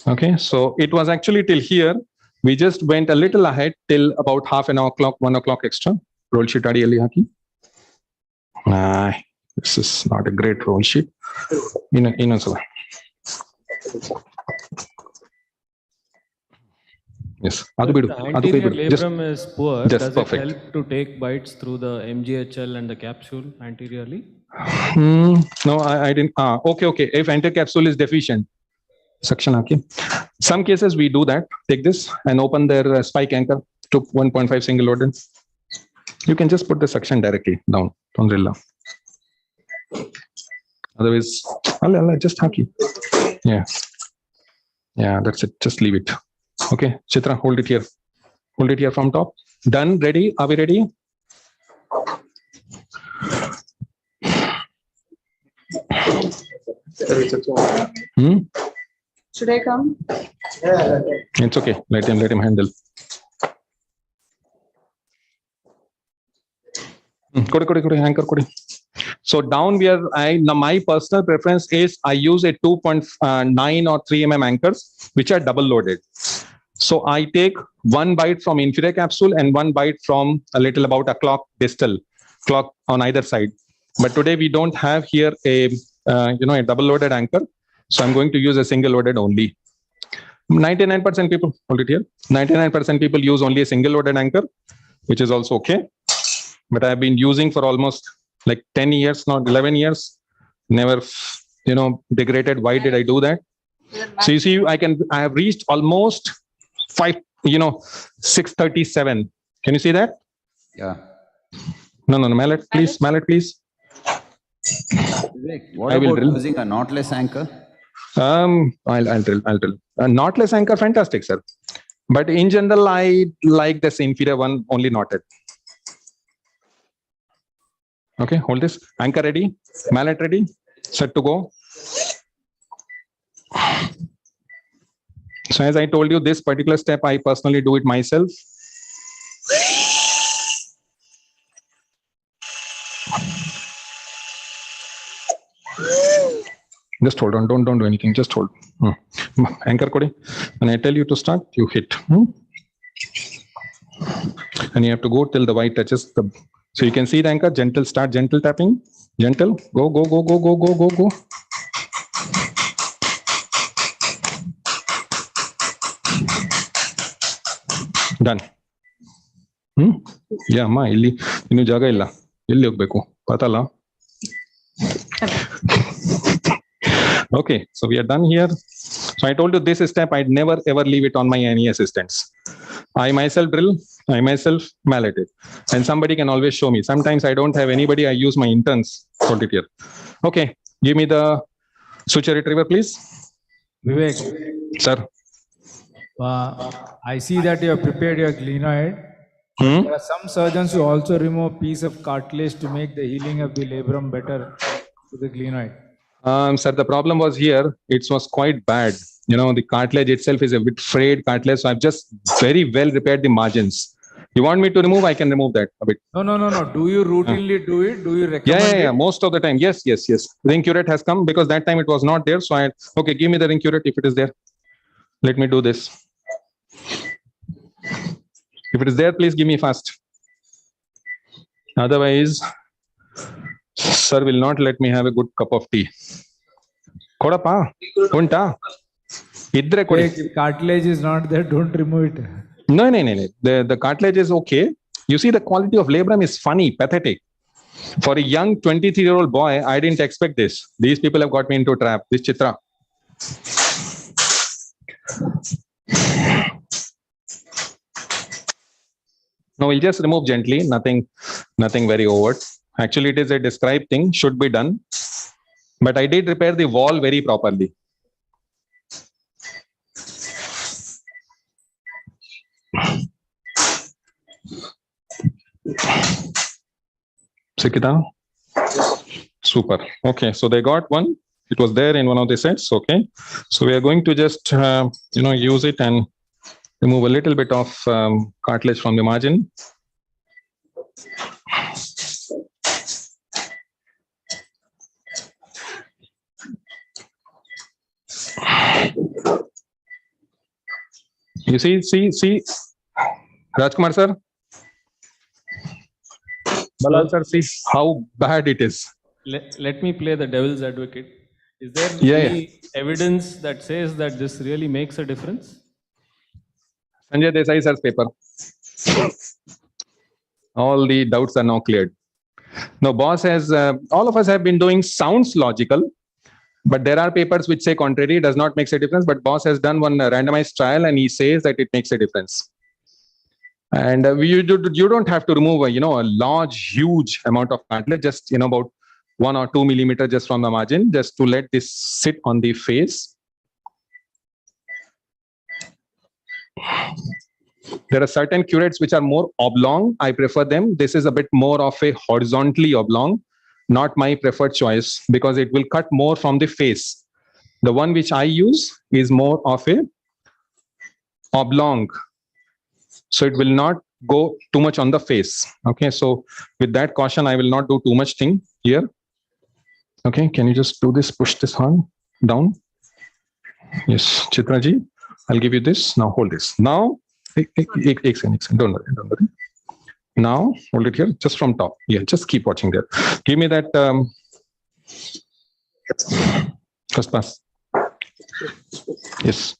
Okay, so it was actually till here. We just went a little ahead till about half an hour clock, 1 o'clock extra. Roll sheet adi ali haki. This is not a great roll sheet. Yes.
The anterior labrum is poor. Does it help to take bites through the MGHL and the capsule anteriorly?
No, I didn't. Okay. If anterior capsule is deficient, Suction okay. Some cases we do that. Take this and open their spike anchor to 1.5 single loaded. You can just put the suction directly down. Don't rely. Otherwise, Allah, just haki. Yeah. Yeah, that's it. Just leave it. Okay, Chitra, hold it here. Hold it here from top. Done. Ready? Are we ready?
Should I come?
It's okay. Let him handle. Anchor. So down where my personal preference is I use a 2.9 or 3 mm anchors which are double loaded. So I take one bite from inferior capsule and one bite from a little about a clock distal clock on either side. But today we don't have here a a double loaded anchor, so I'm going to use a single loaded only. 99% people hold it here. 99% people use only a single loaded anchor, which is also okay. But I've been using for almost like 10 years, not 11 years. Never, degraded. Why did I do that? So you see, I have reached almost 637. Can you see that?
Yeah.
No, mallet, please.
What about using a knotless anchor?
I'll drill. A knotless anchor, fantastic, sir. But in general, I like this inferior one only knotted. Okay, hold this. Anchor ready, mallet ready, set to go. So as I told you, this particular step, I personally do it myself. Just hold on, don't do anything, just hold. Anchor code. When I tell you to start, you hit. And you have to go till the white touches the. So you can see the anchor, gentle start, gentle tapping, gentle, go. Done. Yeah, ma, illi, inu jaga illa. Illi hogbeku. Patala. Okay, so we are done here. So I told you this step, I'd never ever leave it on my any assistants. I myself drill, I myself mallet it. And somebody can always show me. Sometimes I don't have anybody, I use my interns. Hold it here. Okay, give me the suture retriever, please.
Vivek.
Sir.
I see that you have prepared your glenoid. There are some surgeons who also remove a piece of cartilage to make the healing of the labrum better to the glenoid.
Sir, the problem was here, it was quite bad. The cartilage itself is a bit frayed cartilage, so I've just very well repaired the margins. You want me to remove? I can remove that a bit.
No. Do you routinely do it? Do you recommend
Yeah. Most of the time. Yes. Ring curate has come because that time it was not there. So okay, give me the ring curate if it is there. Let me do this. If it is there, please give me fast. Otherwise, sir will not let me have a good cup of tea. Kodapa, unta.
If cartilage is not there, don't remove it.
No. The cartilage is okay. You see, the quality of labrum is funny, pathetic. For a young 23-year-old boy, I didn't expect this. These people have got me into a trap. This Chitra. No, we'll just remove gently. Nothing very overt. Actually, it is a described thing, should be done. But I did repair the wall very properly. Sikita? Super. Okay, so they got one. It was there in one of the sets. Okay, so we are going to just use it and remove a little bit of cartilage from the margin. You see, Rajkumar sir, Balal sir, see how bad it is.
Let me play the devil's advocate. Is there any evidence that says that this really makes a difference?
Sanjay Desai sir's paper. All the doubts are now cleared. Now, boss has, all of us have been doing sounds logical, But there are papers which say contrary, does not make a difference. But Boss has done one randomized trial and he says that it makes a difference. And you don't have to remove a large, huge amount of cartilage, just about 1 or 2 millimeters just from the margin, just to let this sit on the face. There are certain curettes which are more oblong. I prefer them. This is a bit more of a horizontally oblong, not my preferred choice because it will cut more from the face. The one which I use is more of a oblong, so it will not go too much on the face. Okay, so with that caution, I will not do too much thing here. Okay, can you just do this, push this on down? Yes, Chitraji, I'll give you this. Now hold this. Now, don't worry. Now hold it here, just from top. Yeah, just keep watching there. Give me that first pass. Yes.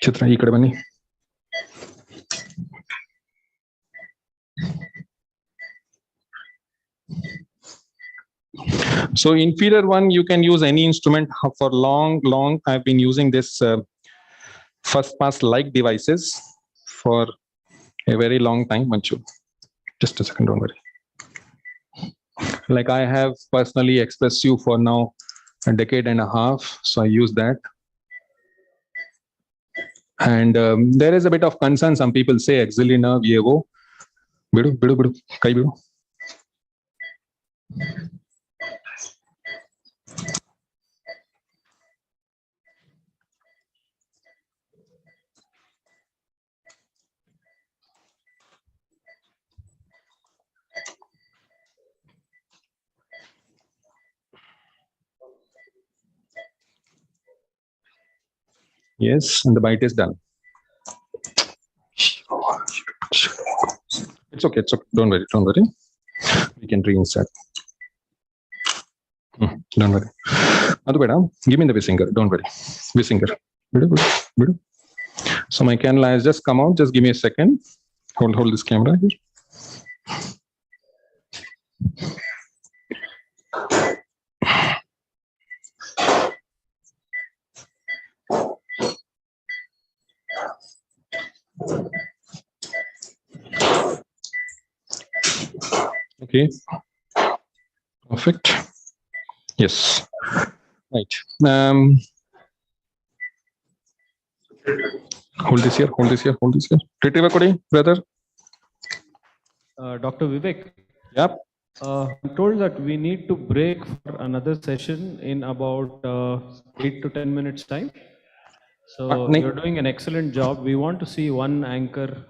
Chitra, ikkade bani. So inferior one, you can use any instrument for long. I've been using this first pass like devices for a very long time. Manchu, just a second, don't worry. Like I have personally expressed you for now a decade and a half, so I use that. And there is a bit of concern. Some people say axillary nerve, ye wo. Bidu, kai bidu. Yes, and the bite is done. It's okay. Don't worry. We can reinsert. Don't worry. Give me the Visinger. Don't worry. Visinger. So my cannula has just come out. Just give me a second. Hold this camera here. Okay. Perfect. Yes. Right. Hold this here. Retriever Kodi, brother.
Dr. Vivek.
Yep.
I'm told that we need to break for another session in about 8 to 10 minutes time. So you're doing an excellent job. We want to see one anchor.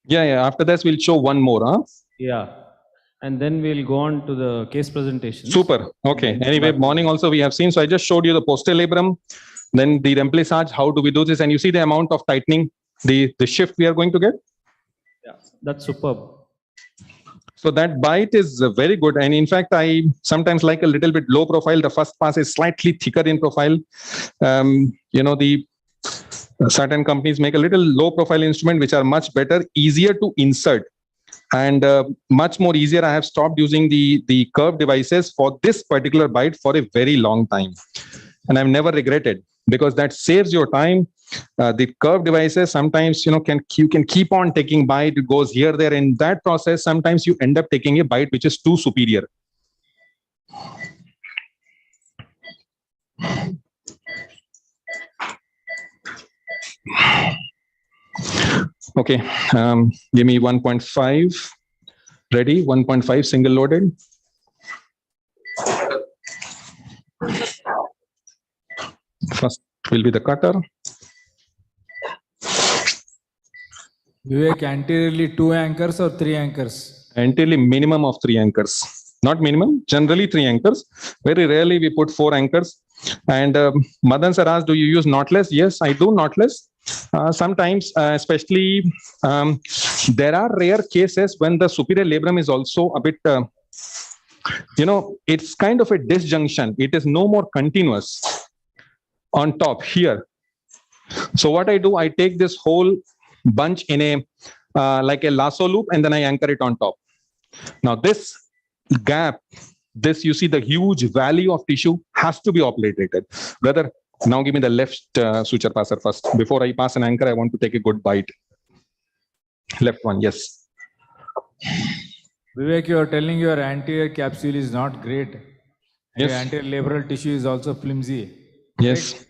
Yeah. After this, we'll show one more, huh?
Yeah. And then we'll go on to the case presentation.
Super. Okay. Anyway, morning also we have seen. So I just showed you the posterior labrum, then the remplissage. How do we do this? And you see the amount of tightening, the shift we are going to get.
Yeah, that's superb.
So that bite is very good. And in fact, I sometimes like a little bit low profile. The first pass is slightly thicker in profile. The certain companies make a little low profile instrument, which are much better, easier to insert. And much more easier. I have stopped using the curved devices for this particular bite for a very long time. And I've never regretted because that saves your time. The curved devices, sometimes, you can keep on taking bite. It goes here, there. In that process, sometimes you end up taking a bite which is too superior. Okay, give me 1.5. Ready? 1.5 single loaded. First will be the cutter.
Vivek, anteriorly 2 anchors or 3 anchors?
Anteriorly minimum of 3 anchors. Not minimum, generally 3 anchors. Very rarely we put 4 anchors. And Madan sir asked, do you use knotless? Yes, I do knotless. Sometimes, especially, there are rare cases when the superior labrum is also a bit, it's kind of a disjunction. It is no more continuous on top here. So what I do, I take this whole bunch in a like a lasso loop, and then I anchor it on top. Now this gap this, you see the huge valley of tissue has to be obliterated. Brother, now give me the left suture passer first. Before I pass an anchor, I want to take a good bite. Left one, yes.
Vivek, you are telling your anterior capsule is not great.
Yes.
The anterior labral tissue is also flimsy.
Yes.
Right?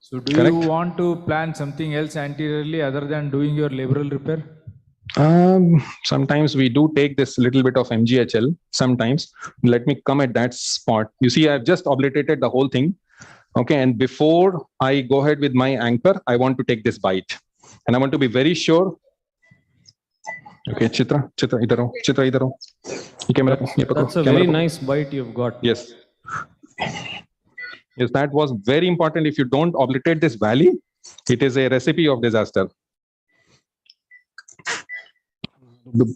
So do
Correct.
you want to plan something else anteriorly other than doing your labral repair?
Sometimes we do take this little bit of MGHL. Sometimes, let me come at that spot. You see, I've just obliterated the whole thing. Okay, and before I go ahead with my anchor, I want to take this bite, and I want to be very sure. Okay, Chitra, idhar.
That's a very nice bite you've got.
Yes. Yes, that was very important. If you don't obliterate this valley, it is a recipe of disaster.
Would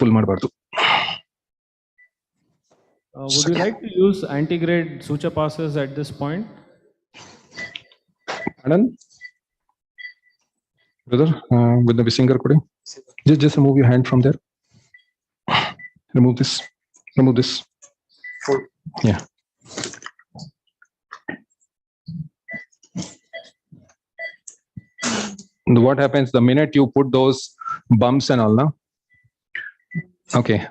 you like to use antegrade suture passes at this point?
Pardon? Brother, with the Visinger coding, just remove your hand from there. Remove this. Remove this. Yeah. What happens the minute you put those bumps and all now? Okay.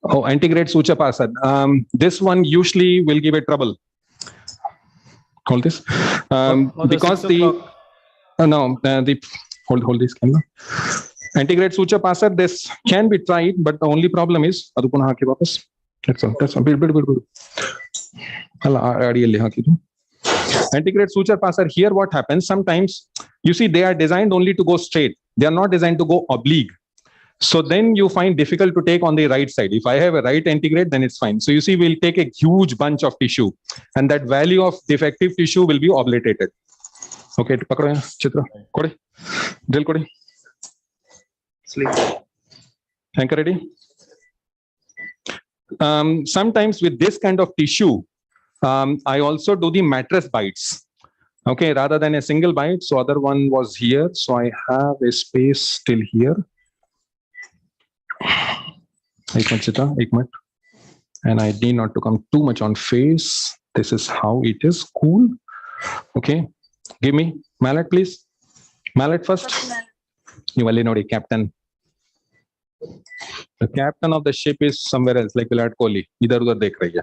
Oh, antegrade suture passer. This one usually will give it trouble. Hold this. Because the hold this camera. Antegrade suture passer, this can be tried, but the only problem is that's all. Build. Antegrade suture passer, here what happens, sometimes you see they are designed only to go straight. They are not designed to go oblique. So then you find difficult to take on the right side. If I have a right antegrade, then it's fine. So you see, we'll take a huge bunch of tissue, and that value of defective tissue will be obliterated. Okay, Chitra, Kode, drill Kode. Sleep. Anchor ready? Sometimes with this kind of tissue, I also do the mattress bites. Okay, rather than a single bite. So other one was here. So I have a space till here. And I need not to come too much on face. This is how it is. Cool. Okay. Give me mallet, please. Mallet first. You will know the captain. The captain of the ship is somewhere else, like Virat Kohli. इधर उधर देख रही है.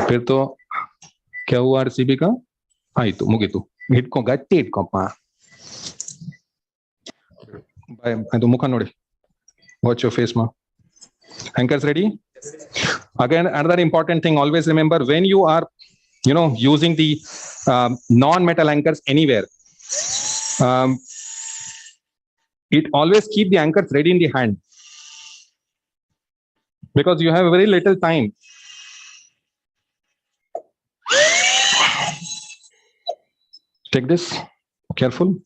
फिर तो क्या हुआ RCB का? आई तो मुगितु. Hit को गट्टी hit को पा. By तो मुखा नोड़े. Watch your face, ma. Anchors ready? Again, another important thing, always remember when you are, using the non-metal anchors anywhere, it always keep the anchors ready in the hand because you have very little time. Take this, careful.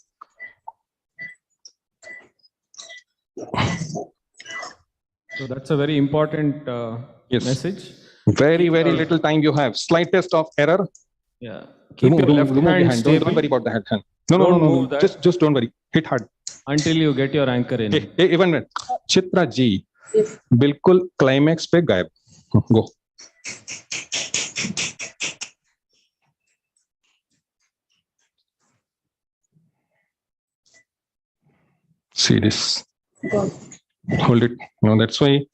So that's a very important message.
Very little time you have. Slightest of error.
Yeah. Keep your left hand stable.
Don't worry about the hand. No. Just don't worry. Hit hard.
Until you get your anchor in.
Even Chitra ji, bilkul climax pe gayab. Go. See this. Hold it. That's why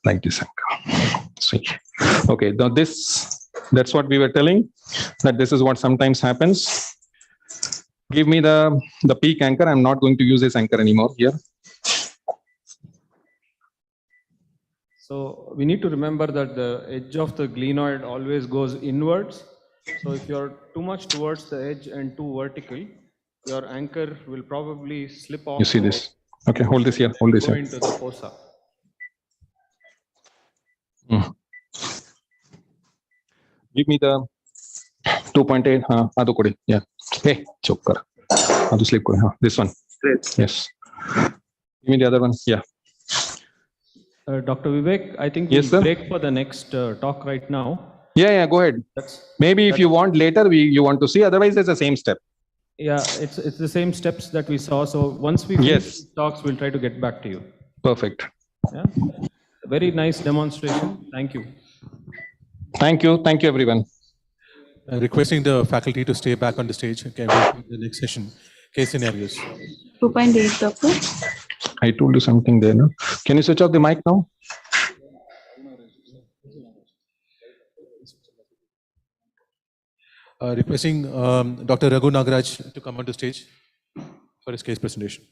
like this anchor. See. Okay. Now that's what we were telling, that this is what sometimes happens. Give me the peak anchor. I'm not going to use this anchor anymore here.
So we need to remember that the edge of the glenoid always goes inwards. So if you're too much towards the edge and too vertical, your anchor will probably slip off.
You see this? Okay, hold this here. Hold this
go
here.
into the fossa.
Give me the 2.8. Adu kodi. Yeah. Hey, choker. Adu slip kodi. This one. Yes. Give me the other one. Yeah.
Dr. Vivek, I think we'll break for the next talk right now.
Yeah. Go ahead. Maybe if you want later, you want to see. Otherwise, it's the same step.
Yeah, it's the same steps that we saw. So once we finish
Yes.
these talks, we'll try to get back to you.
Perfect.
Yeah. Very nice demonstration. Thank you.
Thank you. Thank you, everyone.
Requesting the faculty to stay back on the stage. Okay, we'll take the next session, case scenarios.
2.8, Doctor.
I told you something there, no? Can you switch off the mic now?
Requesting Dr. Raghu Nagaraj to come on the stage for his case presentation.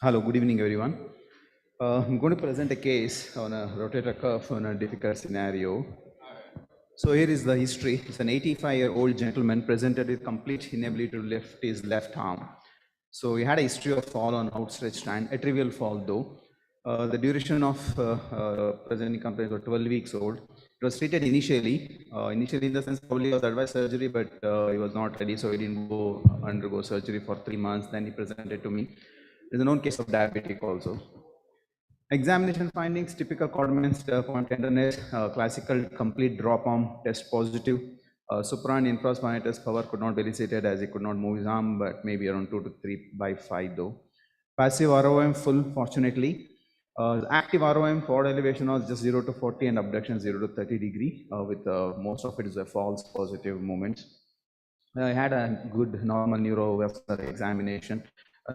Hello, good evening, everyone. I'm going to present a case on a rotator cuff on a difficult scenario. So here is the history. It's an 85-year-old gentleman presented with complete inability to lift his left arm. So he had a history of fall on outstretched hand, a trivial fall though. The duration of presenting complaints was 12 weeks old. It was treated initially in the sense probably he was advised surgery, but he was not ready, so he didn't go undergo surgery for 3 months. Then he presented to me. There's a known case of diabetic also. Examination findings, typical Codman's point tenderness, classical complete drop arm test positive. Supra and infraspinatus power could not be elicited as he could not move his arm, but maybe around 2 to 3 by 5 though. Passive ROM full, fortunately. Active ROM forward elevation was just 0 to 40 and abduction 0 to 30 degree, with most of it is a false positive movements. I had a good normal neurovascular examination.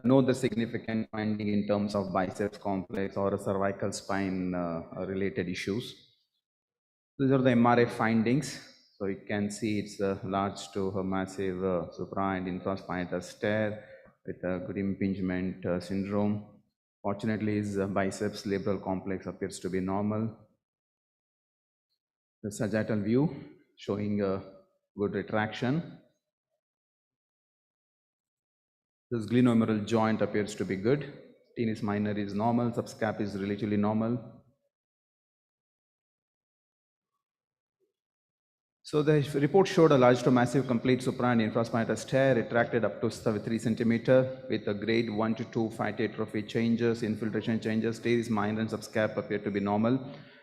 No the significant finding in terms of biceps complex or a cervical spine related issues. These are the MRI findings. So you can see it's a large to a massive supra and infraspinatus tear with a good impingement syndrome. Fortunately, his biceps labral complex appears to be normal. The sagittal view showing a good retraction. This glenohumeral joint appears to be good. Teres minor is normal, subscap is relatively normal. So the report showed a large to massive complete supra and infraspinatus tear, retracted up to 3 centimeter with a grade 1 to 2 fat atrophy changes, infiltration changes. Teres minor and subscap appear to be normal.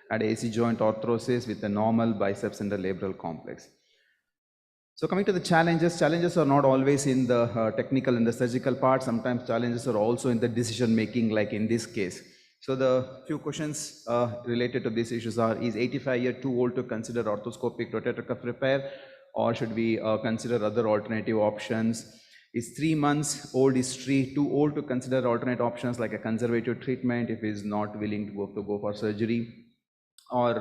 Had AC joint orthosis with a normal biceps and the labral complex. So coming to the challenges are not always in the technical and the surgical part. Sometimes challenges are also in the decision making, like in this case. So the few questions related to these issues are: is 85-year too old to consider orthoscopic rotator cuff repair, or should we consider other alternative options? Is 3 months old history too old to consider alternate options like a conservative treatment if he is not willing to go for surgery? Or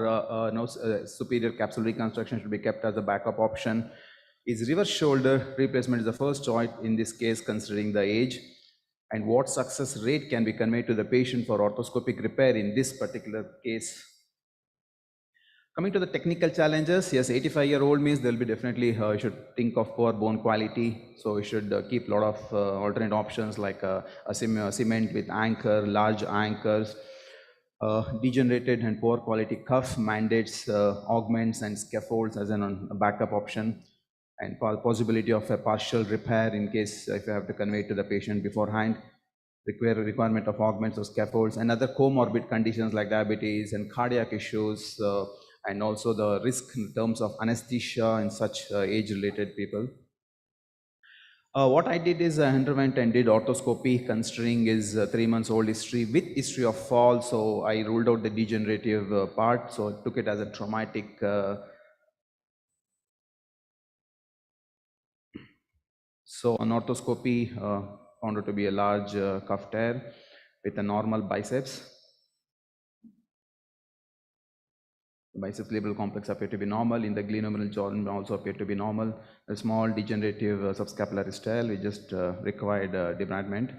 superior capsule reconstruction should be kept as a backup option? Is reverse shoulder replacement is the first choice in this case considering the age? And what success rate can be conveyed to the patient for orthoscopic repair in this particular case? Coming to the technical challenges, yes, 85-year-old means there'll be definitely, you should think of poor bone quality. So you should keep a lot of alternate options like a cement with anchor, large anchors. Degenerated and poor quality cuff mandates augments and scaffolds as a backup option, and possibility of a partial repair in case if you have to convey it to the patient beforehand. Requirement of augments or scaffolds, and other comorbid conditions like diabetes and cardiac issues, and also the risk in terms of anesthesia in such age-related people. What I did is I intervened and did orthoscopy considering his 3 months old history with history of fall. So I ruled out the degenerative part. So I took it as a traumatic. So on orthoscopy, found it to be a large cuff tear with a normal biceps. The biceps labral complex appeared to be normal. In the glenohumeral joint also appeared to be normal. A small degenerative subscapular stele, we just required debridement.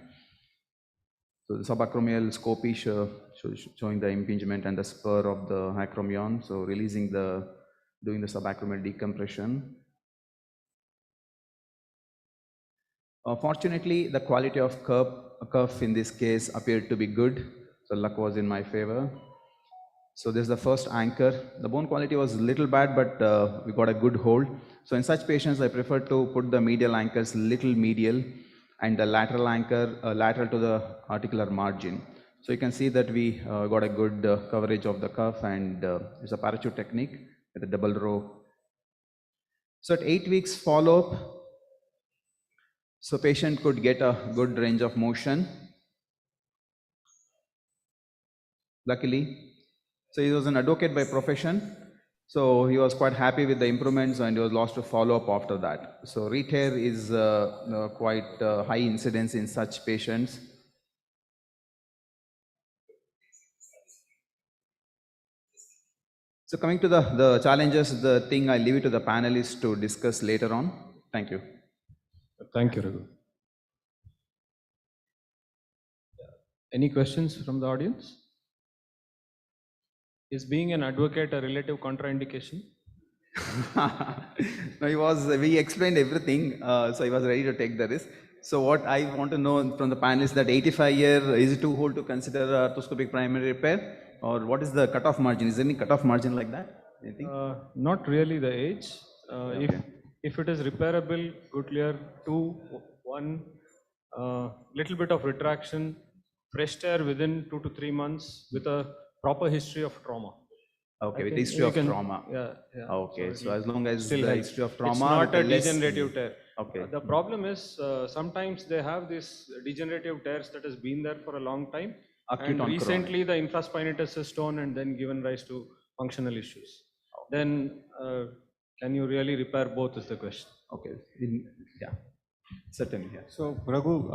So the subacromial scopy showing the impingement and the spur of the acromion. So doing the subacromial decompression. Fortunately, the quality of cuff in this case appeared to be good. So luck was in my favor. So this is the first anchor. The bone quality was a little bad, but we got a good hold. So in such patients, I prefer to put the medial anchors little medial and the lateral anchor lateral to the articular margin. So you can see that we got a good coverage of the cuff, and it's a parachute technique with a double row. So at 8 weeks follow-up, so patient could get a good range of motion. Luckily, so he was an advocate by profession. So he was quite happy with the improvements, and he was lost to follow-up after that. So re-tear is quite high incidence in such patients. So coming to the challenges, the thing I leave it to the panelists to discuss later on. Thank you.
Thank you, Raghu. Any questions from the audience? Is being an advocate a relative contraindication?
No, we explained everything, so he was ready to take the risk. So what I want to know from the panelists, that 85-year, is it too old to consider arthroscopic primary repair? Or what is the cutoff margin? Is there any cutoff margin like that?
Not really the age. If it is repairable, good clear, 2, 1, little bit of retraction, fresh tear within 2 to 3 months with a proper history of trauma.
Okay, with history of trauma.
Yeah.
Okay, so as long as
still
the
helps.
history of trauma.
It's not
with
a
less-
degenerative tear.
Okay.
The problem is sometimes they have this degenerative tears that has been there for a long time.
Acute
And
on
recently the infraspinatus is torn and then given rise to functional issues. Then can you really repair both is the question.
Okay. Yeah. Certainly. Yeah.
So, Raghu,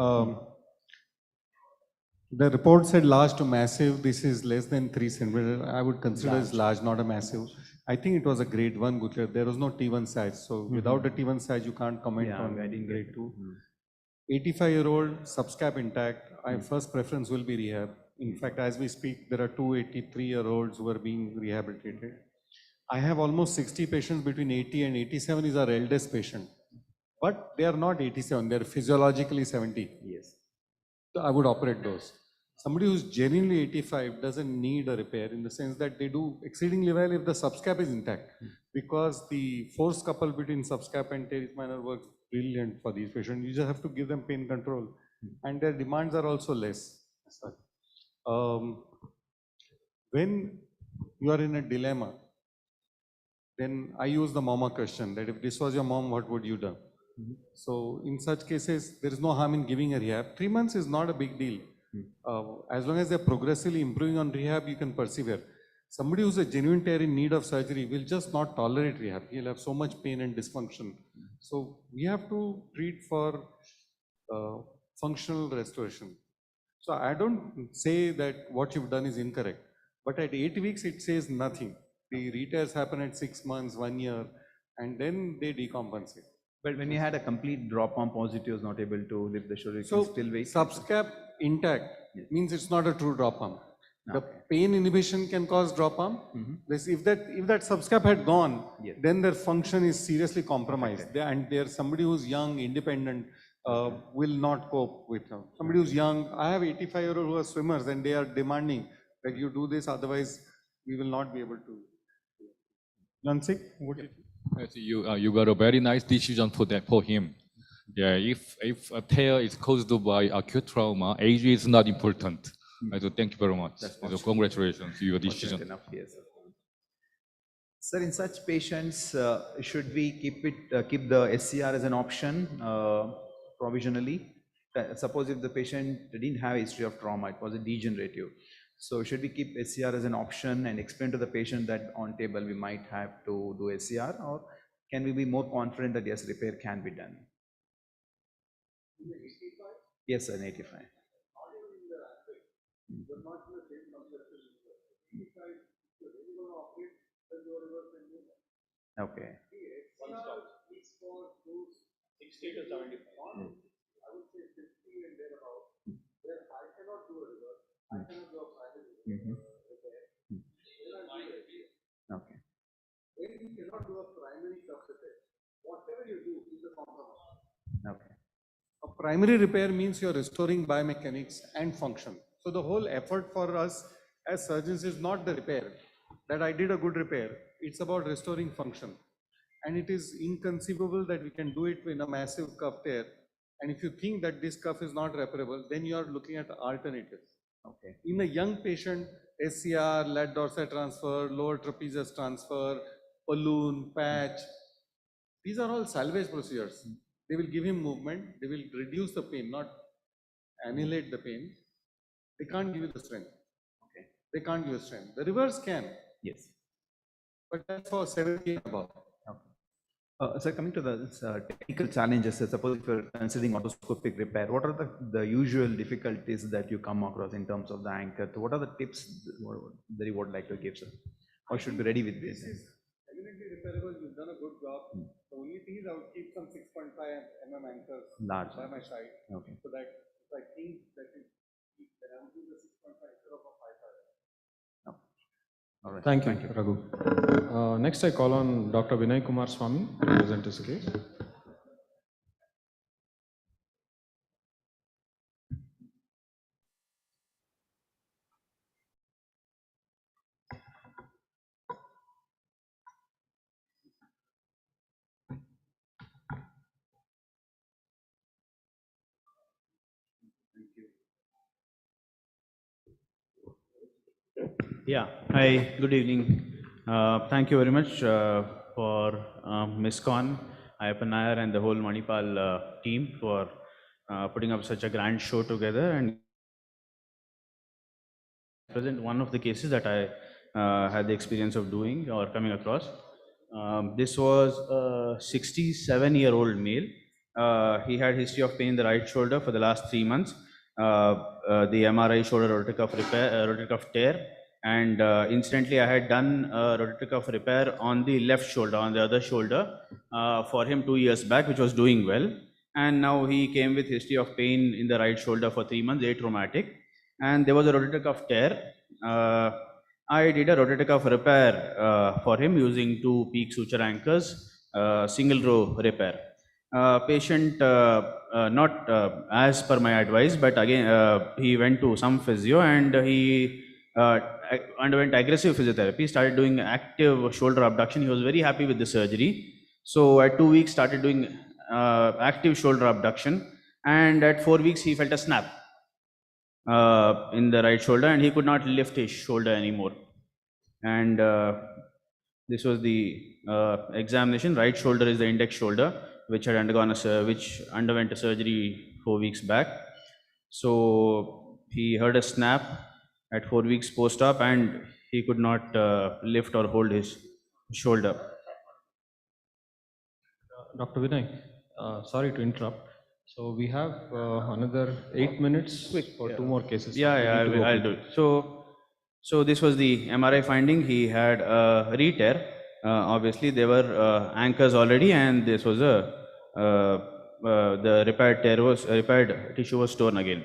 the report said large to massive. This is less than 3 centimeters. I would consider as large, not a massive. I think it was a grade 1 good. There was no T1 size. So without a T1 size, you can't comment on grade 2. 85-year-old subscap intact. My first preference will be rehab. In fact, as we speak, there are 2 83-year-olds who are being rehabilitated. I have almost 60 patients between 80 and 87 is our eldest patient. But they are not 87, they are physiologically 70.
Yes.
So I would operate those. Somebody who's genuinely 85 doesn't need a repair in the sense that they do exceedingly well if the subscap is intact, because the force couple between subscap and teres minor works brilliant for these patients. You just have to give them pain control, and their demands are also less. When you are in a dilemma, then I use the mama question that if this was your mom, what would you do? So in such cases, there is no harm in giving a rehab. 3 months is not a big deal. As long as they're progressively improving on rehab, you can persevere. Somebody who's a genuine tear in need of surgery will just not tolerate rehab. He'll have so much pain and dysfunction. So we have to treat for functional restoration. So I don't say that what you've done is incorrect, but at 8 weeks, it says nothing. The re-tears happen at 6 months, 1 year, and then they decompensate.
But when you had a complete drop on positive, was not able to lift the shoulder, you
So
can still wait.
subscap intact means it's not a true drop arm. The pain inhibition can cause drop arm. If that subscap had gone, then their function is seriously compromised. And they're somebody who's young, independent, will not cope with them. Somebody who's young, I have 85-year-old who are swimmers and they are demanding that you do this, otherwise we will not be able to. Nansik, what do you think?
Yes, you got a very nice decision for him. Yeah, if a tear is caused by acute trauma, age is not important. So thank you very much. So congratulations to your decision.
Enough, yes. Sir, in such patients, should we keep the SCR as an option provisionally? Suppose if the patient didn't have a history of trauma, it was a degenerative. So should we keep SCR as an option and explain to the patient that on table we might have to do SCR, or can we be more confident that yes, repair can be done? Yes, sir, in 85. Okay. Mhm. Okay. Okay.
A primary repair means you're restoring biomechanics and function. So the whole effort for us as surgeons is not the repair, that I did a good repair. It's about restoring function. And it is inconceivable that we can do it in a massive cuff tear. And if you think that this cuff is not reparable, then you are looking at alternatives.
Okay.
In a young patient, SCR, lat dorsi transfer, lower trapezius transfer, balloon, patch, these are all salvage procedures. They will give him movement, they will reduce the pain, not annihilate the pain. They can't give you the strength.
Okay.
They can't give you strength. The reverse can.
Yes.
But that's for 70 and above.
Okay. So coming to the technical challenges, suppose if you're considering orthoscopic repair, what are the usual difficulties that you come across in terms of the anchor? So what are the tips that you would like to give, sir? Or should be ready with this?
This is eminently repairable. You've done a good job. The only thing is I would keep some 6.5 mm anchors
Large.
by my side.
Okay.
So that if I think that then I will do the 6.5 instead of a 5.
All right.
Thank you, Raghu. Next, I call on Dr. Vinay Kumar Swami to present his case.
Yeah. Hi. Good evening. Thank you very much for Miscon, Ayapan Nair, and the whole Manipal team for putting up such a grand show together and present one of the cases that I had the experience of doing or coming across. This was a 67-year-old male. He had history of pain in the right shoulder for the last 3 months. The MRI showed a rotator cuff repair, rotator cuff tear, and incidentally I had done a rotator cuff repair on the left shoulder, on the other shoulder, for him 2 years back, which was doing well. And now he came with history of pain in the right shoulder for 3 months, atraumatic, and there was a rotator cuff tear. I did a rotator cuff repair for him using 2 peak suture anchors, single row repair. Patient not as per my advice, but again he went to some physio and he underwent aggressive physiotherapy, started doing active shoulder abduction. He was very happy with the surgery. So at 2 weeks started doing active shoulder abduction, and at 4 weeks he felt a snap in the right shoulder and he could not lift his shoulder anymore. And this was the examination. Right shoulder is the index shoulder, which had undergone which underwent a surgery 4 weeks back. So he heard a snap at 4 weeks post-op and he could not lift or hold his shoulder.
Dr. Vinay, sorry to interrupt. So we have another 8 minutes for 2 more cases.
I'll do it. So this was the MRI finding. He had a re-tear. Obviously, there were anchors already, and this was the repaired tissue was torn again.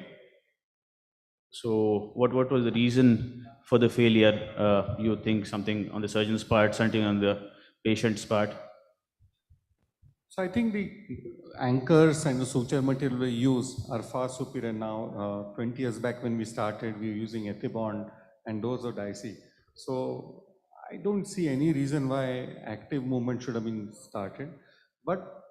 So what was the reason for the failure? You think something on the surgeon's part, something on the patient's part?
So I think the anchors and the suture material we use are far superior now. 20 years back when we started, we were using Ethibond and those are dicey. So I don't see any reason why active movement should have been started. But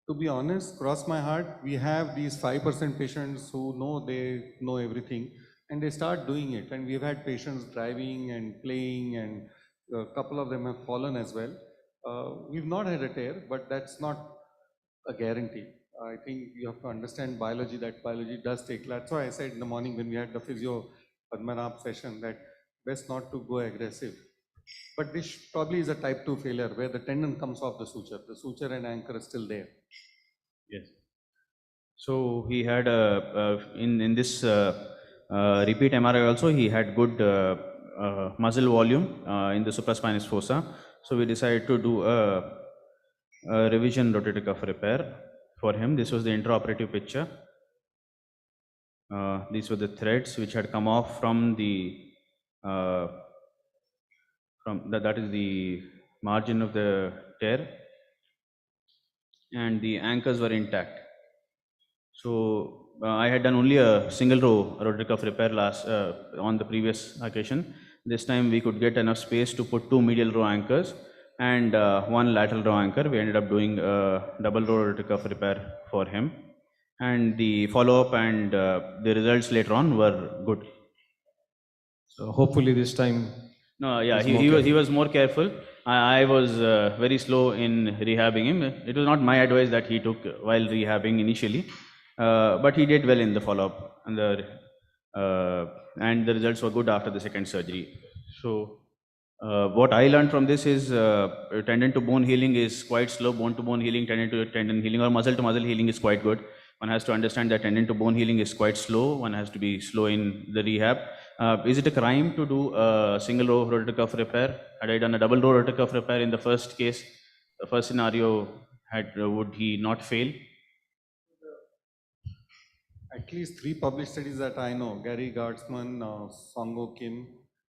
to be honest, cross my heart, we have these 5% patients who know they know everything and they start doing it. And we've had patients driving and playing and a couple of them have fallen as well. We've not had a tear, but that's not a guarantee. I think you have to understand biology, that biology does take. That's why I said in the morning when we had the physio Padmanabh session that best not to go aggressive. But this probably is a type 2 failure where the tendon comes off the suture. The suture and anchor is still there.
Yes. So he had in this repeat MRI also he had good muscle volume in the supraspinous fossa. So we decided to do a revision rotator cuff repair for him. This was the intraoperative picture. These were the threads which had come off from the that is the margin of the tear, and the anchors were intact. So I had done only a single row rotator cuff repair on the previous occasion. This time we could get enough space to put 2 medial row anchors and 1 lateral row anchor. We ended up doing a double row rotator cuff repair for him, and the follow-up and the results later on were good.
So hopefully this time.
No, yeah, he was more careful. I was very slow in rehabbing him. It was not my advice that he took while rehabbing initially, but he did well in the follow-up, and the results were good after the second surgery. So what I learned from this is tendon to bone healing is quite slow. Bone to bone healing, tendon to tendon healing, or muscle to muscle healing is quite good. One has to understand that tendon to bone healing is quite slow. One has to be slow in the rehab. Is it a crime to do a single row rotator cuff repair? Had I done a double row rotator cuff repair in the first case, the first scenario, would he not fail?
At least 3 published studies that I know, Gary Gartzman, Songo Kim,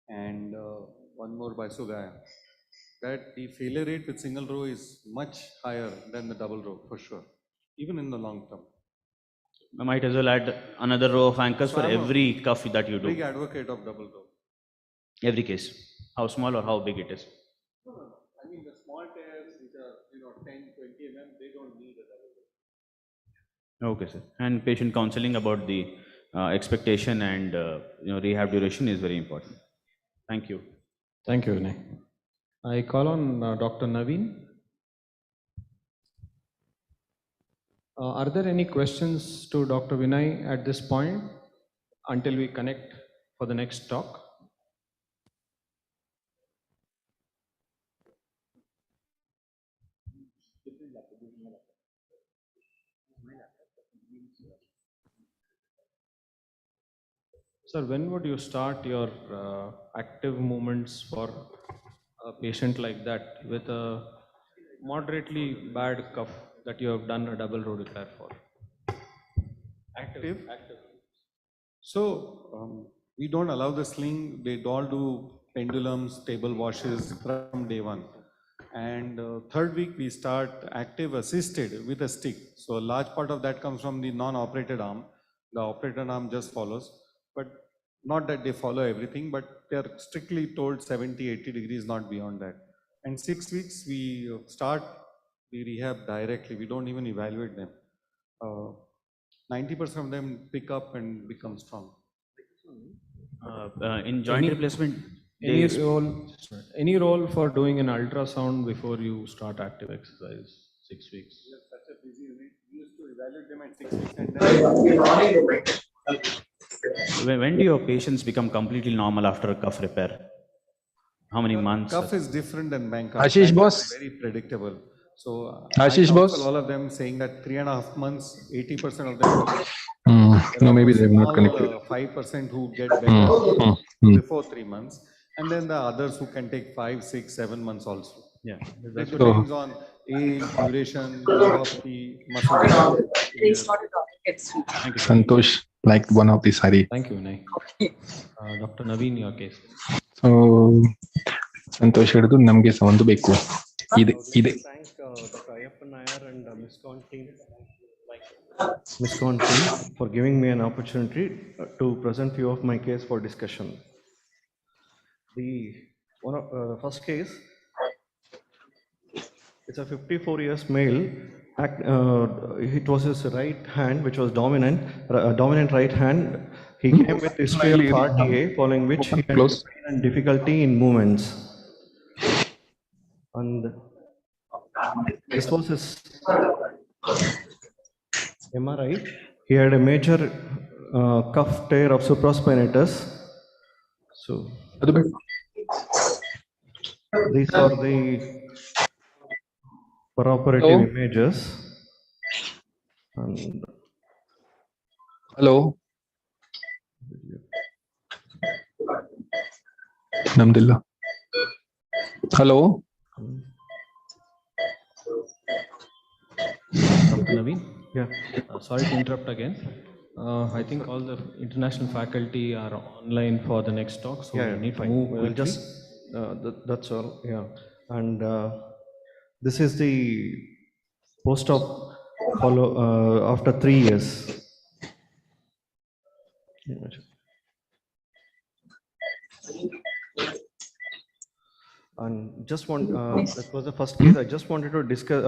and one more by Sugaya, that the failure rate with single row is much higher than the double row, for sure, even in the long term.
I might as well add another row of anchors for every cuff that you do.
Big advocate of double row.
Every case, how small or how big it is.
No, I mean the small tears which are 10, 20 mm, they don't need a double row.
Okay, sir. And patient counseling about the expectation and rehab duration is very important. Thank you.
Thank you, Vinay. I call on Dr. Naveen. Are there any questions to Dr. Vinay at this point until we connect for the next talk? Sir, when would you start your active movements for a patient like that with a moderately bad cuff that you have done a double row repair for?
Active? So we don't allow the sling. They all do pendulums, table washes from day one. And third week we start active assisted with a stick. So a large part of that comes from the non-operated arm. The operated arm just follows, but not that they follow everything, but they are strictly told 70, 80 degrees, not beyond that. And 6 weeks we start the rehab directly. We don't even evaluate them. 90% of them pick up and become strong.
In joint replacement,
any role for doing an ultrasound before you start active exercise? 6 weeks.
Such a busy unit. We used to evaluate them at 6 weeks and then.
When do your patients become completely normal after a cuff repair? How many months?
Cuff is different than bank cuff.
Ashish boss.
Very predictable. So
Ashish
I
boss.
counsel all of them saying that 3.5 months, 80% of them.
No, maybe they have not connected.
5% who get better before 3 months, and then the others who can take 5, 6, 7 months also.
Yeah,
it depends on age, duration, neuropathy, muscle.
Thank you.
Santosh, like one of these Hari.
Thank you, Vinay. Dr. Naveen, your case.
So, Santosh ಹೇಳಿದ್ದು ನಮಗೆ ಒಂದು ಬೇಕು. ಇದೆ.
Thank Dr. Ayappan Nair and Miscon team for giving me an opportunity to present few of my case for discussion. The first case, it's a 54 years male. It was his right hand which was dominant right hand. He came with history of RTA, following which he had pain and difficulty in movements. And this was his MRI. He had a major cuff tear of supraspinatus. So these are the preoperative images. And
Hello. Namdillah. Hello.
Dr. Naveen?
Yeah.
Sorry to interrupt again. I think all the international faculty are online for the next talk, so we need to move
We'll
quickly.
just, that's all, yeah. And this is the post-op follow after 3 years. And just want, that was the first case. I just wanted to discuss,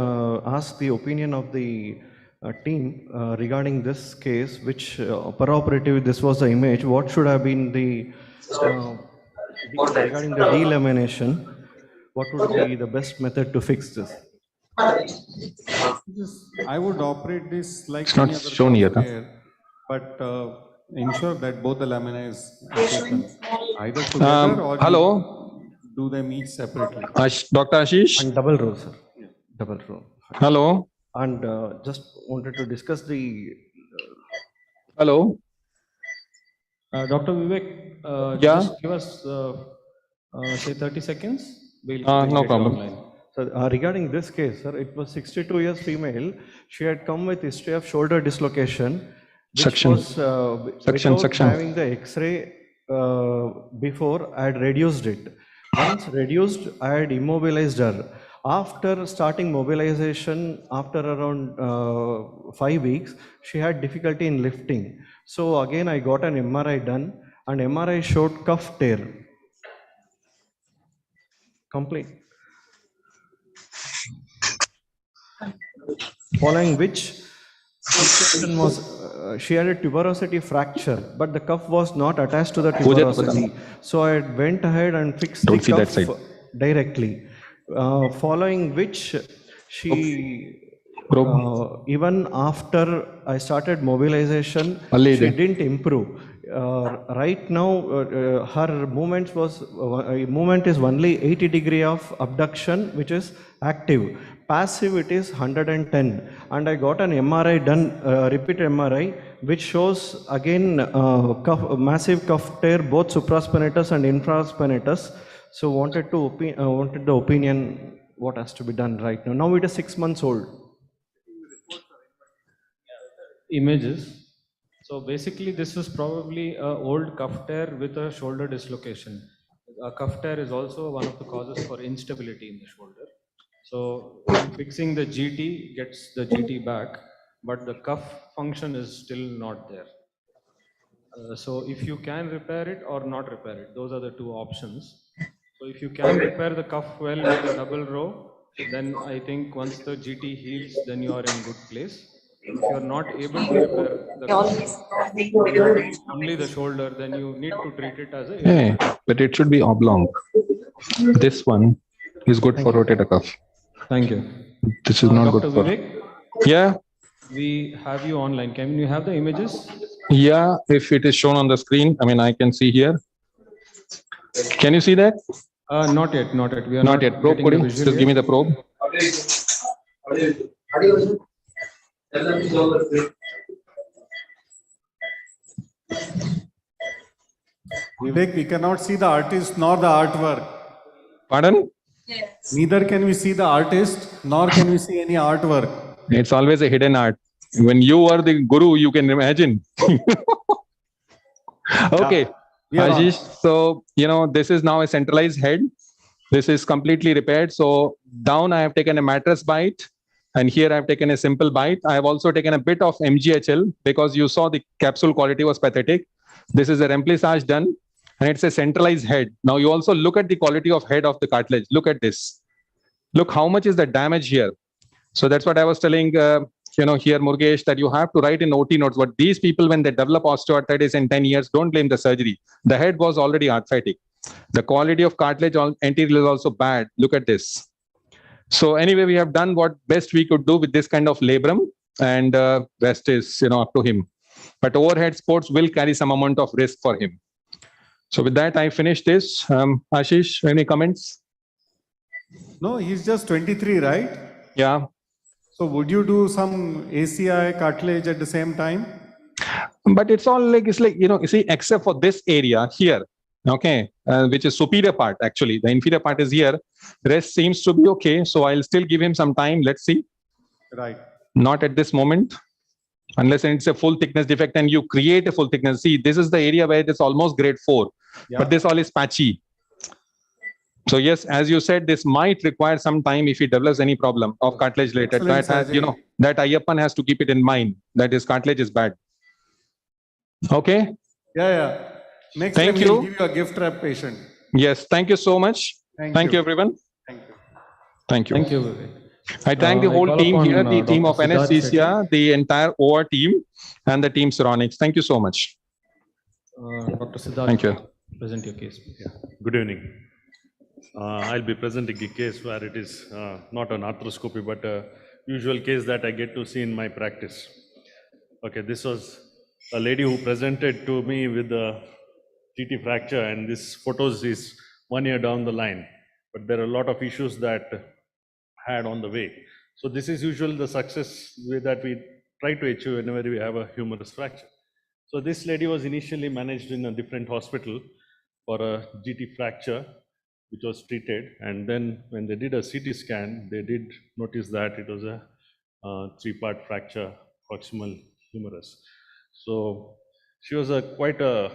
ask the opinion of the team regarding this case, which peroperative, this was the image. What should have been the, regarding the delamination, what would be the best method to fix this?
I would operate this like
It's not
any other
shown here, huh?
software, but ensure that both the lamina is taken either together or
hello?
do them each separately.
Dr. Ashish?
And double row, sir. Double row.
Hello?
And just wanted to discuss the...
Hello?
Dr. Vivek,
Yeah?
just give us, say 30 seconds. We'll
No
get
problem.
online.
So regarding this case, sir, it was 62 years female. She had come with history of shoulder dislocation, which
Section.
was without
Section.
having the X-ray before. I had reduced it. Once reduced, I had immobilized her. After starting mobilization, after around 5 weeks, she had difficulty in lifting. So again, I got an MRI done, and MRI showed cuff tear. Complete. Following which, she had a tuberosity fracture, but the cuff was not attached to the tuberosity. So I went ahead and fixed the cuff directly. Following which, she, even after I started mobilization, she didn't improve. Right now, her movement is only 80 degree of abduction, which is active. Passive, it is 110. And I got an MRI done, repeat MRI, which shows again massive cuff tear, both supraspinatus and infraspinatus. So wanted the opinion what has to be done right now. Now it is 6 months old.
Images. So basically, this is probably an old cuff tear with a shoulder dislocation. A cuff tear is also one of the causes for instability in the shoulder. So fixing the GT gets the GT back, but the cuff function is still not there. So if you can repair it or not repair it, those are the two options. So if you can repair the cuff well with a double row, then I think once the GT heals, then you are in good place. If you are not able to repair the cuff, only the shoulder, then you need to treat it as a...
Hey, but it should be oblong. This one is good for rotator cuff.
Thank you.
This is not
Dr.
good for...
Vivek?
Yeah?
We have you online. Can you have the images?
Yeah, if it is shown on the screen, I mean, I can see here. Can you see that?
Not yet, not yet. We are
not yet. Probe coding. Just give me the probe.
Vivek, we cannot see the artist nor the artwork.
Pardon?
Yes. Neither can we see the artist nor can we see any artwork.
It's always a hidden art. When you are the guru, you can imagine. Okay, Ashish. So, this is now a centralized head. This is completely repaired. So down, I have taken a mattress bite. And here I've taken a simple bite. I have also taken a bit of MGHL because you saw the capsule quality was pathetic. This is a remplissage done. And it's a centralized head. Now you also look at the quality of head of the cartilage. Look at this. Look how much is the damage here. So that's what I was telling, here, Murugesh, that you have to write in OT notes. But these people, when they develop osteoarthritis in 10 years, don't blame the surgery. The head was already arthritic. The quality of cartilage anterior is also bad. Look at this. So anyway, we have done what best we could do with this kind of labrum, and rest is, up to him. But overhead sports will carry some amount of risk for him. So with that, I finish this. Ashish, any comments?
No, he's just 23, right?
Yeah.
So would you do some ACI cartilage at the same time?
But it's all like, you see, except for this area here, okay, which is superior part actually. The inferior part is here. Rest seems to be okay. So I'll still give him some time. Let's see.
Right.
Not at this moment. Unless it's a full thickness defect and you create a full thickness. See, this is the area where it is almost grade 4, but this all is patchy. So yes, as you said, this might require some time if he develops any problem of cartilage related. That has, you know, that Ayyappan has to keep it in mind that his cartilage is bad. Okay.
Yeah. Next
Thank
time
you.
we'll give you a gift wrap patient.
Yes. Thank you so much. Thank you, everyone.
Thank you.
Thank you.
Thank you, Vivek.
I thank the
I
whole
call
team
upon,
here, the team
Dr.
of
Siddharth
anesthesia, the entire OR team, and the team Suronics. Thank you so much.
Dr. Siddharth,
Thank you.
present your case, please.
Good evening. I'll be presenting a case where it is not an arthroscopy, but a usual case that I get to see in my practice. Okay, this was a lady who presented to me with a GT fracture, and this photos is 1 year down the line. But there are a lot of issues that had on the way. So this is usually the success way that we try to achieve whenever we have a humerus fracture. So this lady was initially managed in a different hospital for a GT fracture, which was treated. And then when they did a CT scan, they did notice that it was a 3-part fracture, proximal humerus. So she was quite a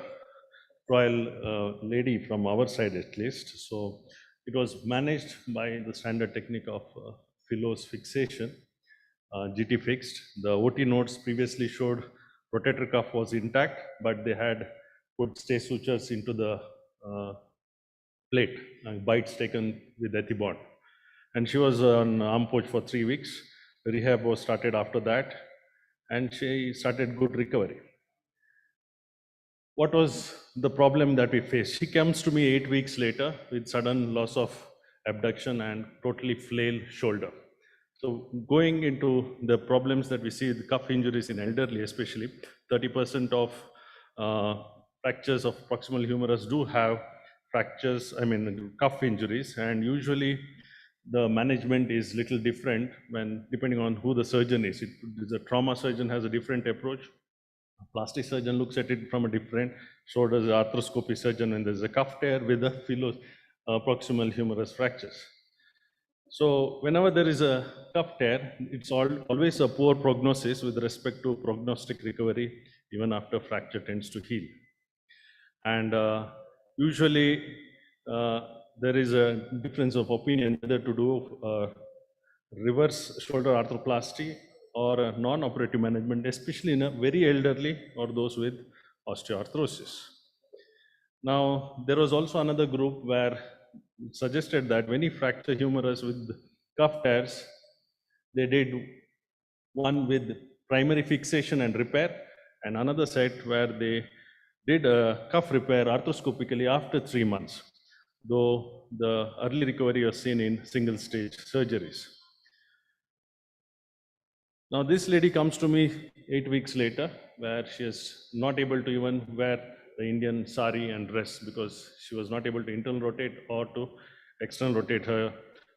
royal lady from our side at least. So it was managed by the standard technique of Philo's fixation, GT fixed. The OT notes previously showed rotator cuff was intact, but they had put stay sutures into the plate, bites taken with ethibond. And she was on Ampoch for 3 weeks. Rehab was started after that, and she started good recovery. What was the problem that we faced? She comes to me 8 weeks later with sudden loss of abduction and totally flail shoulder. So going into the problems that we see, the cuff injuries in elderly especially, 30% of fractures of proximal humerus do have fractures, cuff injuries, and usually the management is little different when depending on who the surgeon is. The trauma surgeon has a different approach. A plastic surgeon looks at it from a different, so does the arthroscopy surgeon when there's a cuff tear with a proximal humerus fractures. So whenever there is a cuff tear, it's always a poor prognosis with respect to prognostic recovery, even after fracture tends to heal. And usually there is a difference of opinion whether to do reverse shoulder arthroplasty or a non-operative management, especially in a very elderly or those with osteoarthrosis. Now, there was also another group where it suggested that when you fracture humerus with cuff tears, they did one with primary fixation and repair, and another set where they did a cuff repair arthroscopically after 3 months, though the early recovery was seen in single stage surgeries. Now this lady comes to me 8 weeks later, where she is not able to even wear the Indian sari and dress because she was not able to internal rotate or to external rotate her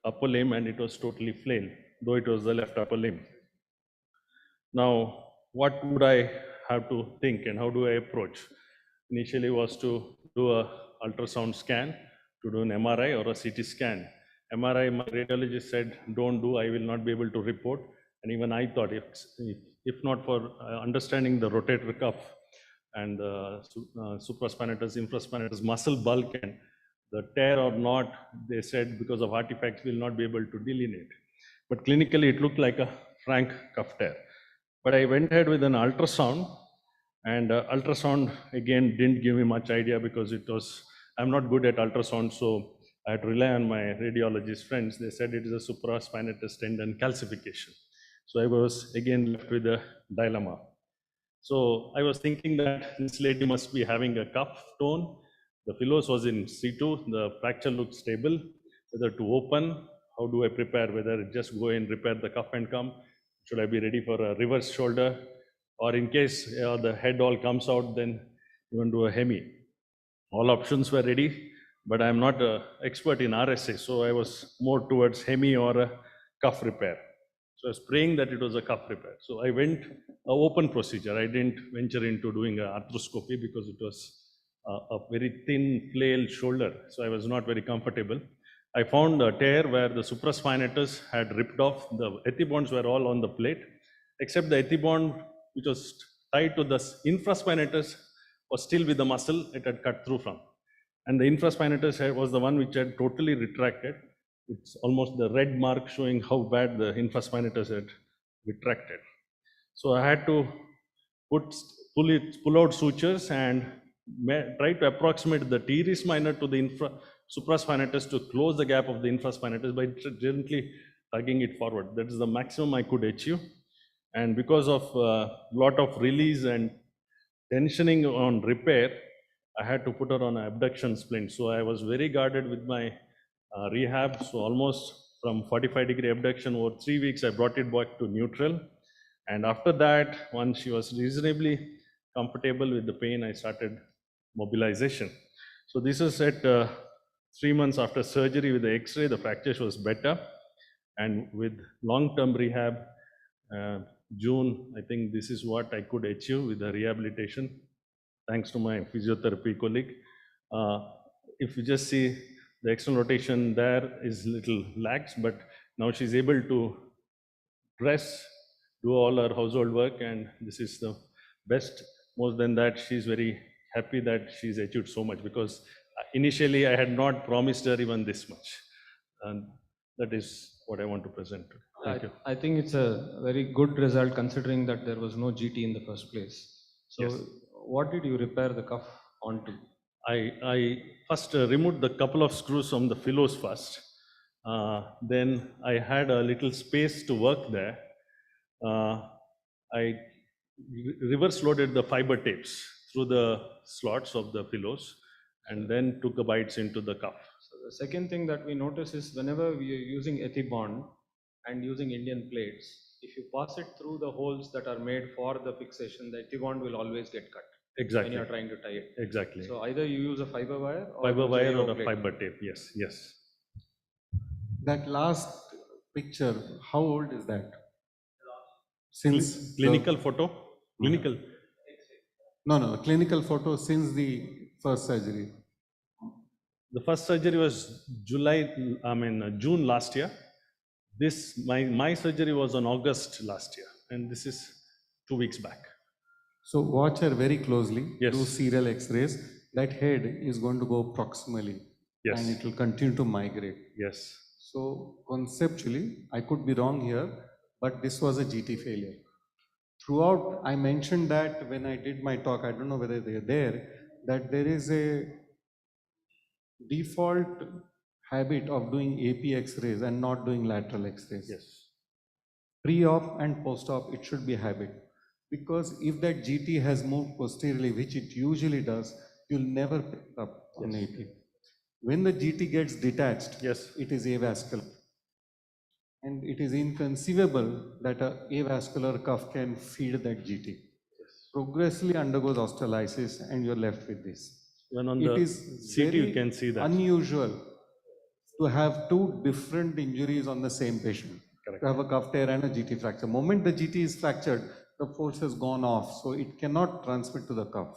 upper limb, and it was totally flail, though it was the left upper limb. Now, what would I have to think and how do I approach? Initially was to do a ultrasound scan, to do an MRI or a CT scan. MRI, my radiologist said, don't do, I will not be able to report. And even I thought, if not for understanding the rotator cuff and the supraspinatus, infraspinatus muscle bulk and the tear or not, they said because of artifacts, we'll not be able to delineate. But clinically, it looked like a frank cuff tear. But I went ahead with an ultrasound, and ultrasound again didn't give me much idea because I'm not good at ultrasound, so I had to rely on my radiologist friends. They said it is a supraspinatus tendon calcification. So I was again left with a dilemma. So I was thinking that this lady must be having a cuff tone. The Philos was in C2, the fracture looked stable. Whether to open, how do I prepare? Whether just go and repair the cuff and come? Should I be ready for a reverse shoulder? Or in case the head all comes out, then even do a hemi. All options were ready, but I'm not an expert in RSA, so I was more towards hemi or a cuff repair. So I was praying that it was a cuff repair. So I went an open procedure. I didn't venture into doing an arthroscopy because it was a very thin flail shoulder, so I was not very comfortable. I found a tear where the supraspinatus had ripped off. The ethibonds were all on the plate, except the ethibond which was tied to the infraspinatus was still with the muscle it had cut through from. And the infraspinatus was the one which had totally retracted. It's almost the red mark showing how bad the infraspinatus had retracted. So I had to pull out sutures and try to approximate the teres minor to the supraspinatus to close the gap of the infraspinatus by gently tugging it forward. That is the maximum I could achieve. And because of a lot of release and tensioning on repair, I had to put her on an abduction splint. So I was very guarded with my rehab. So almost from 45-degree abduction over 3 weeks, I brought it back to neutral. And after that, once she was reasonably comfortable with the pain, I started mobilization. So this is at 3 months after surgery with the X-ray, the fracture was better. And with long-term rehab, June, I think this is what I could achieve with the rehabilitation, thanks to my physiotherapy colleague. If you just see the external rotation there is little lax, but now she's able to dress, do all her household work, and this is the best. More than that, she's very happy that she's achieved so much, because initially I had not promised her even this much. And that is what I want to present. Thank you.
I think it's a very good result considering that there was no GT in the first place. So
Yes.
what did you repair the cuff onto?
I first removed the couple of screws from the pillows first. Then I had a little space to work there. I reverse loaded the fiber tapes through the slots of the pillows and then took the bites into the cuff.
So the second thing that we notice is whenever we are using ethibond and using Indian plates, if you pass it through the holes that are made for the fixation, the ethibond will always get cut.
Exactly.
When you're trying to tie it.
Exactly.
So either you use a fiber wire or
Fiber
use
wire
Evo
or a
plate.
fiber tape, yes, yes.
That last picture, how old is that? Since
clinical photo? Clinical?
No, clinical photo since the first surgery.
The first surgery was June last year. This, my surgery was on August last year, and this is 2 weeks back.
So watch her very closely,
Yes.
do serial x-rays. That head is going to go proximally.
Yes.
And it will continue to migrate.
Yes.
So conceptually, I could be wrong here, but this was a GT failure. Throughout, I mentioned that when I did my talk, I don't know whether they're there, that there is a default habit of doing AP x-rays and not doing lateral x-rays.
Yes.
Pre-op and post-op, it should be a habit. Because if that GT has moved posteriorly, which it usually does, you'll never pick it up on AP. When the GT gets detached,
yes,
it is avascular. And it is inconceivable that an avascular cuff can feed that GT. Progressively undergoes osteolysis and you're left with this.
When on
It
the
is
CT you
very
can see that.
unusual to have two different injuries on the same patient.
Correct.
To have a cuff tear and a GT fracture. The moment the GT is fractured, the force has gone off, so it cannot transmit to the cuff.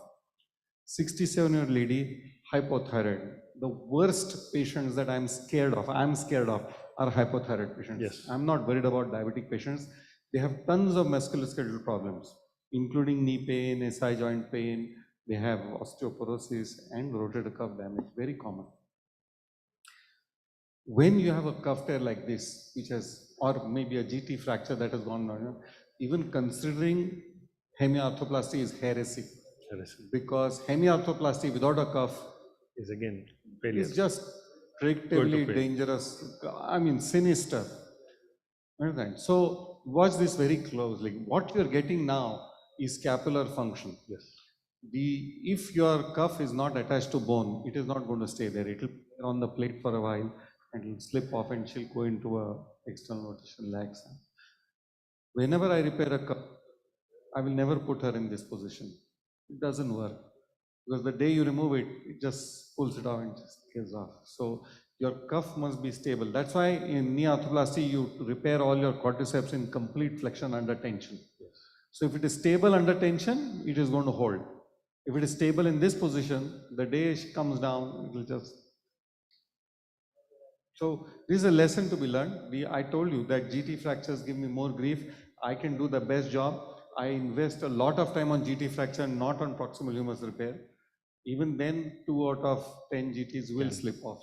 67-year-old lady, hypothyroid. The worst patients that I'm scared of are hypothyroid patients.
Yes.
I'm not worried about diabetic patients. They have tons of musculoskeletal problems, including knee pain, SI joint pain. They have osteoporosis and rotator cuff damage, very common. When you have a cuff tear like this, which has, or maybe a GT fracture that has gone on, even considering hemiarthroplasty is heresy. Because hemiarthroplasty without a cuff
is again failure.
It's just predictably dangerous, sinister. Understand? So watch this very closely. What you're getting now is scapular function.
Yes.
If your cuff is not attached to bone, it is not going to stay there. It will be on the plate for a while and it will slip off and she'll go into a external rotation lax. Whenever I repair a cuff, I will never put her in this position. It doesn't work. Because the day you remove it, it just pulls it off and just gives off. So your cuff must be stable. That's why in knee arthroplasty, you repair all your quadriceps in complete flexion under tension. Yes. So if it is stable under tension, it is going to hold. If it is stable in this position, the day it comes down, it will just. So this is a lesson to be learned. I told you that GT fractures give me more grief. I can do the best job. I invest a lot of time on GT fracture, not on proximal humerus repair. Even then, 2 out of 10 GTs will slip off.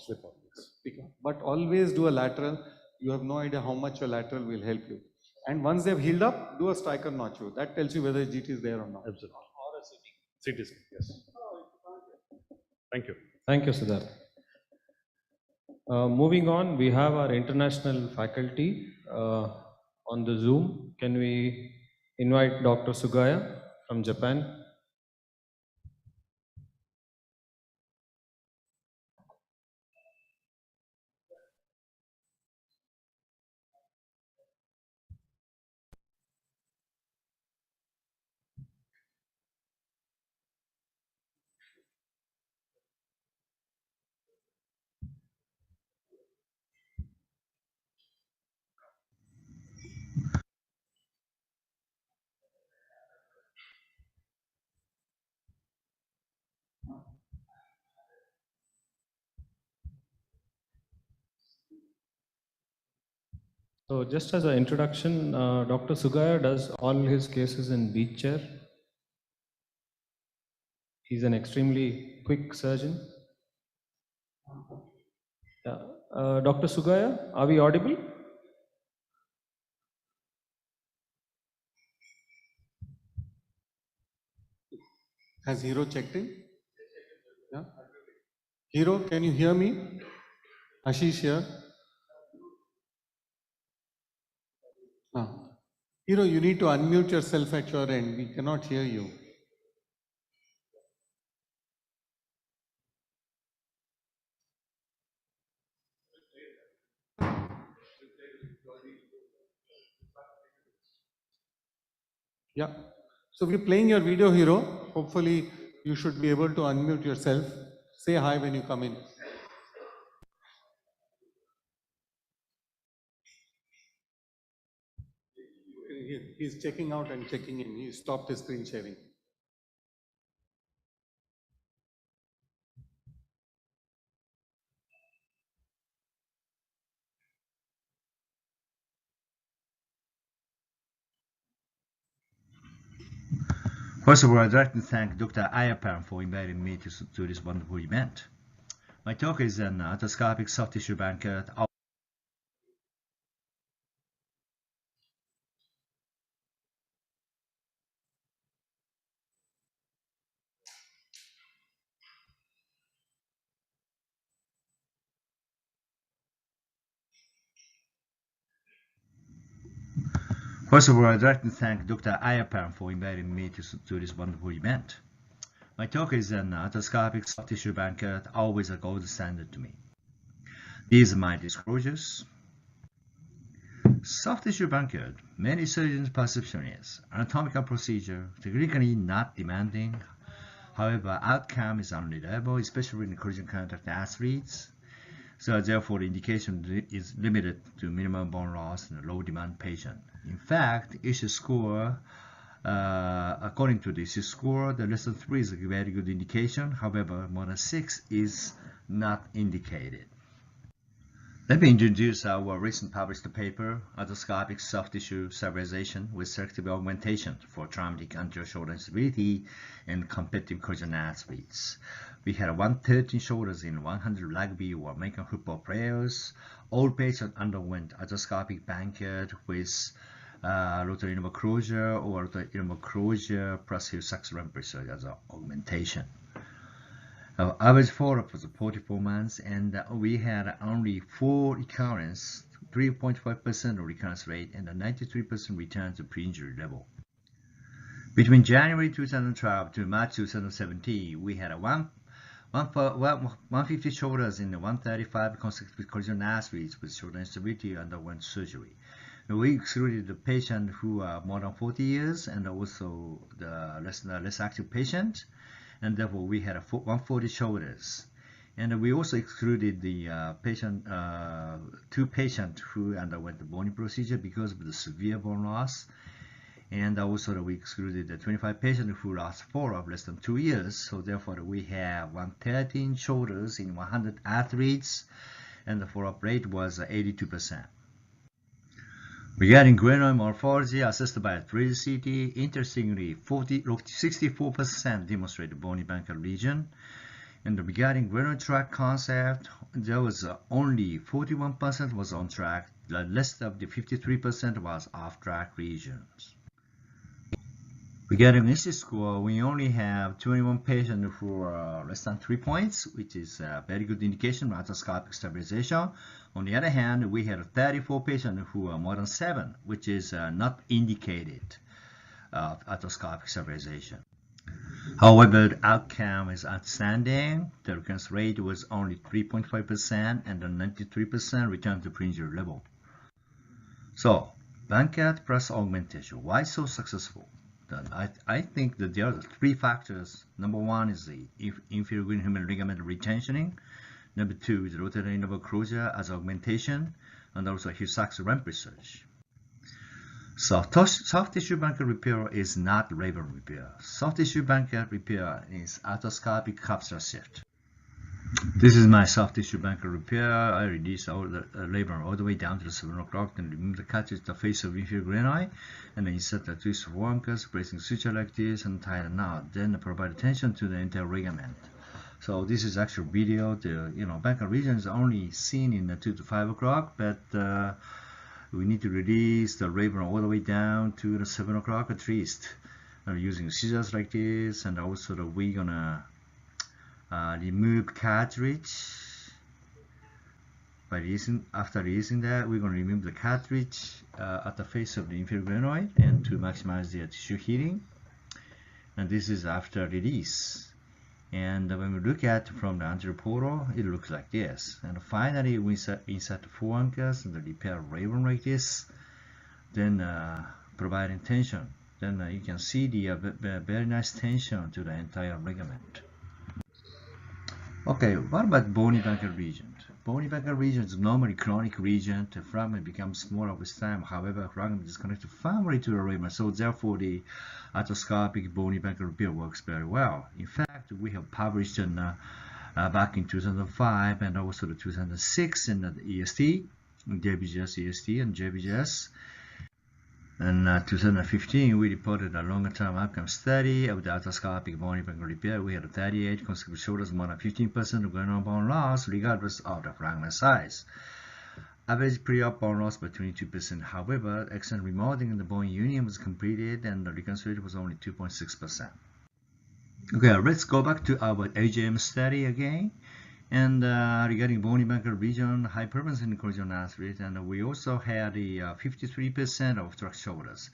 But always do a lateral. You have no idea how much your lateral will help you. And once they've healed up, do a striker notch. That tells you whether GT is there or not.
Absolutely. Or a CT scan, yes. Thank you.
Thank you, Siddharth. Moving on, we have our international faculty on the Zoom. Can we invite Dr. Sugaya from Japan? So just as an introduction, Dr. Sugaya does all his cases in beach chair. He's an extremely quick surgeon. Yeah. Dr. Sugaya, are we audible?
Has Hero checked in? Yeah. Hero, can you hear me? Ashish here. Hero, you need to unmute yourself at your end. We cannot hear you. Yeah. So we're playing your video, Hero. Hopefully you should be able to unmute yourself. Say hi when you come in. He's checking out and checking in. He stopped his screen sharing.
First of all, I'd like to thank Dr. Ayapan for inviting me to this wonderful event. My talk is an arthroscopic soft tissue banquet. First of all, I'd like to thank Dr. Ayapan for inviting me to this wonderful event. My talk is an arthroscopic soft tissue banquet, always a gold standard to me. These are my disclosures. Soft tissue banquet, many surgeons' perception is anatomical procedure, technically not demanding. However, outcome is unreliable, especially in collision contact athletes. So therefore, the indication is limited to minimum bone loss in a low demand patient. In fact, issue score, according to the issue score, the less than 3 is a very good indication. However, more than 6 is not indicated. Let me introduce our recent published paper, Arthroscopic Soft Tissue Stabilization with Selective Augmentation for Traumatic Anterior Shoulder Instability in Competitive collision athletes. We had 113 shoulders in 100 rugby or American football players. All patients underwent arthroscopic banquet with rotary inguinal closure or rotary inguinal closure plus Hill-Sachs-Ramp procedure as an augmentation. Our average follow-up was 44 months, and we had only 4 recurrence, 3.5% recurrence rate, and a 93% return to pre-injury level. Between January 2012 to March 2017, we had 150 shoulders in 135 consecutive collision athletes with shoulder instability underwent surgery. We excluded the patient who are more than 40 years and also the less active patient, and therefore we had 140 shoulders. And we also excluded the 2 patients who underwent the bony procedure because of the severe bone loss. And also we excluded the 25 patients who lost follow-up less than 2 years. So therefore we have 113 shoulders in 100 athletes, and the follow-up rate was 82%. Regarding glenoid morphology assessed by 3D CT, interestingly, 64% demonstrated bony Banker lesion. And regarding glenoid tract concept, there was only 41% was on track. The rest of the 53% was off-track lesions. Regarding ISI score, we only have 21 patients who are less than 3 points, which is a very good indication of arthroscopic stabilization. On the other hand, we had 34 patients who are more than 7, which is not indicated of arthroscopic stabilization. However, the outcome is outstanding. The recurrence rate was only 3.5% and the 93% returned to pre-injury level. So, Bancat plus augmentation, why so successful? I think that there are 3 factors. Number 1 is the inferior glenohumeral ligament retensioning. Number 2 is rotator interval closure as augmentation, and also Hill-Sachs ramp research. Soft tissue Banker repair is not labor repair. Soft tissue Banker repair is arthroscopic capsular shift. This is my soft tissue Banker repair. I release all the labor all the way down to the 7 o'clock, then remove the cartilage, the face of inferior glenoid, and then insert the twist of anchors, placing suture like this and tie a knot. Then provide tension to the entire ligament. So this is actual video. The Banker region is only seen in the 2 to 5 o'clock, but we need to release the labor all the way down to the 7 o'clock at least. Using scissors like this, and also we're gonna remove cartridge. After releasing that, we're going to remove the cartridge at the face of the inferior glenoid and to maximize the tissue healing. And this is after release. And when we look at from the anterior portal, it looks like this. And finally, we insert the 4 anchors and the repair labor like this. Then providing tension. Then you can see the very nice tension to the entire ligament. Okay, what about bony Banker region? Bony Banker region is normally chronic region. The fragment becomes smaller with time. However, fragment is connected firmly to the ligament, so therefore the arthroscopic bony Banker repair works very well. In fact, we have published back in 2005 and also the 2006 in the EST, JBJS EST and JBJS. In 2015, we reported a longer-term outcome study of the arthroscopic bony Banker repair. We had 38 consecutive shoulders, more than 15% of glenoid bone loss, regardless of the fragment size. Average pre-op bone loss by 22%. However, external remodeling in the bone union was completed, and the recurrence rate was only 2.6%. Okay, let's go back to our AJM study again. And regarding bony Banker region, high prevalence in collision athlete, and we also had the 53% of track shoulders,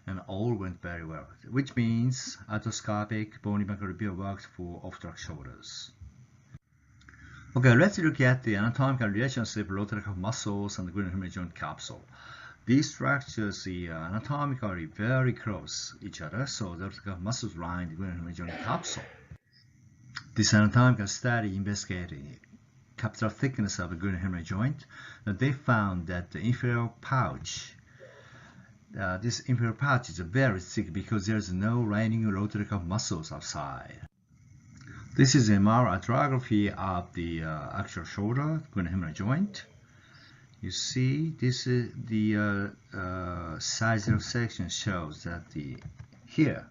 and all went very well, which means arthroscopic bony Banker repair works for off-track shoulders. Okay, let's look at the anatomical relationship of rotator cuff muscles and the glenohumeral joint capsule. These structures are anatomically very close each other, so the rotator cuff muscles line the glenohumeral joint capsule. This anatomical study investigated capsular thickness of the glenohumeral joint. They found that the inferior pouch, this inferior pouch is very thick because there is no lining rotator cuff muscles outside. This is MR arthrography of the actual shoulder glenohumeral joint. You see, this is the sizable section shows that here.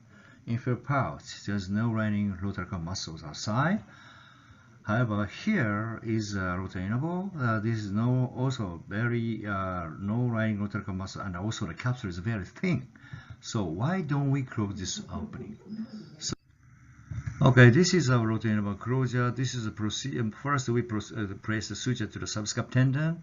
Inferior pouch, there's no lining rotator cuff muscles outside. However, here is rotainable. This is also very no lining rotator cuff muscle, and also the capsule is very thin. So why don't we close this opening? So, okay, this is our rotainable closure. This is a procedure. First, we place the suture to the subscap tendon,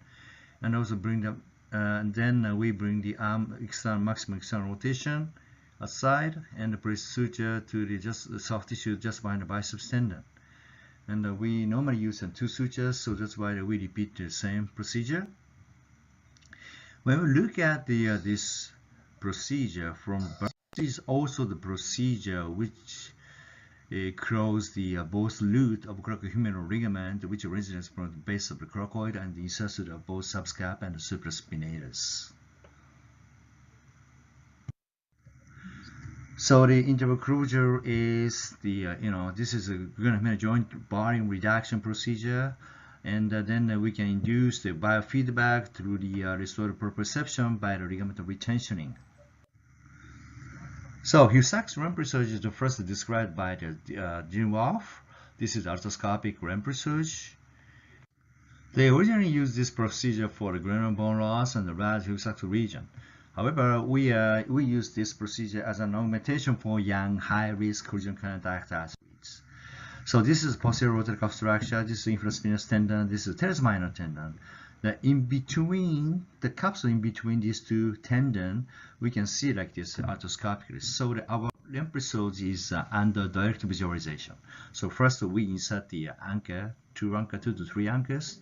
and also bring the, and then we bring the arm maximum external rotation aside, and place suture to the soft tissue just behind the biceps tendon. And we normally use 2 sutures, so that's why we repeat the same procedure. When we look at this procedure from birth, this is also the procedure which close the both root of crocodilohumeral ligament, which originates from the base of the crocoid and the insertion of both subscap and the supraspinatus. So the interval closure is the, this is a joint volume reduction procedure. And then we can induce the biofeedback through the restorative proprioception by the ligament retensioning. So Hugh-Sachs rempressage is the first described by the Jim Wolf. This is arthroscopic rempressage. They originally used this procedure for the granular bone loss and the large Hugh-Sachs region. However, we use this procedure as an augmentation for young, high-risk collision contact athletes. So this is posterior rotator cuff structure, this is infraspinous tendon, this is teres minor tendon. In between, the capsule in between these two tendons, we can see like this arthroscopically. So our rempressage is under direct visualization. So first we insert the anchor, two to three anchors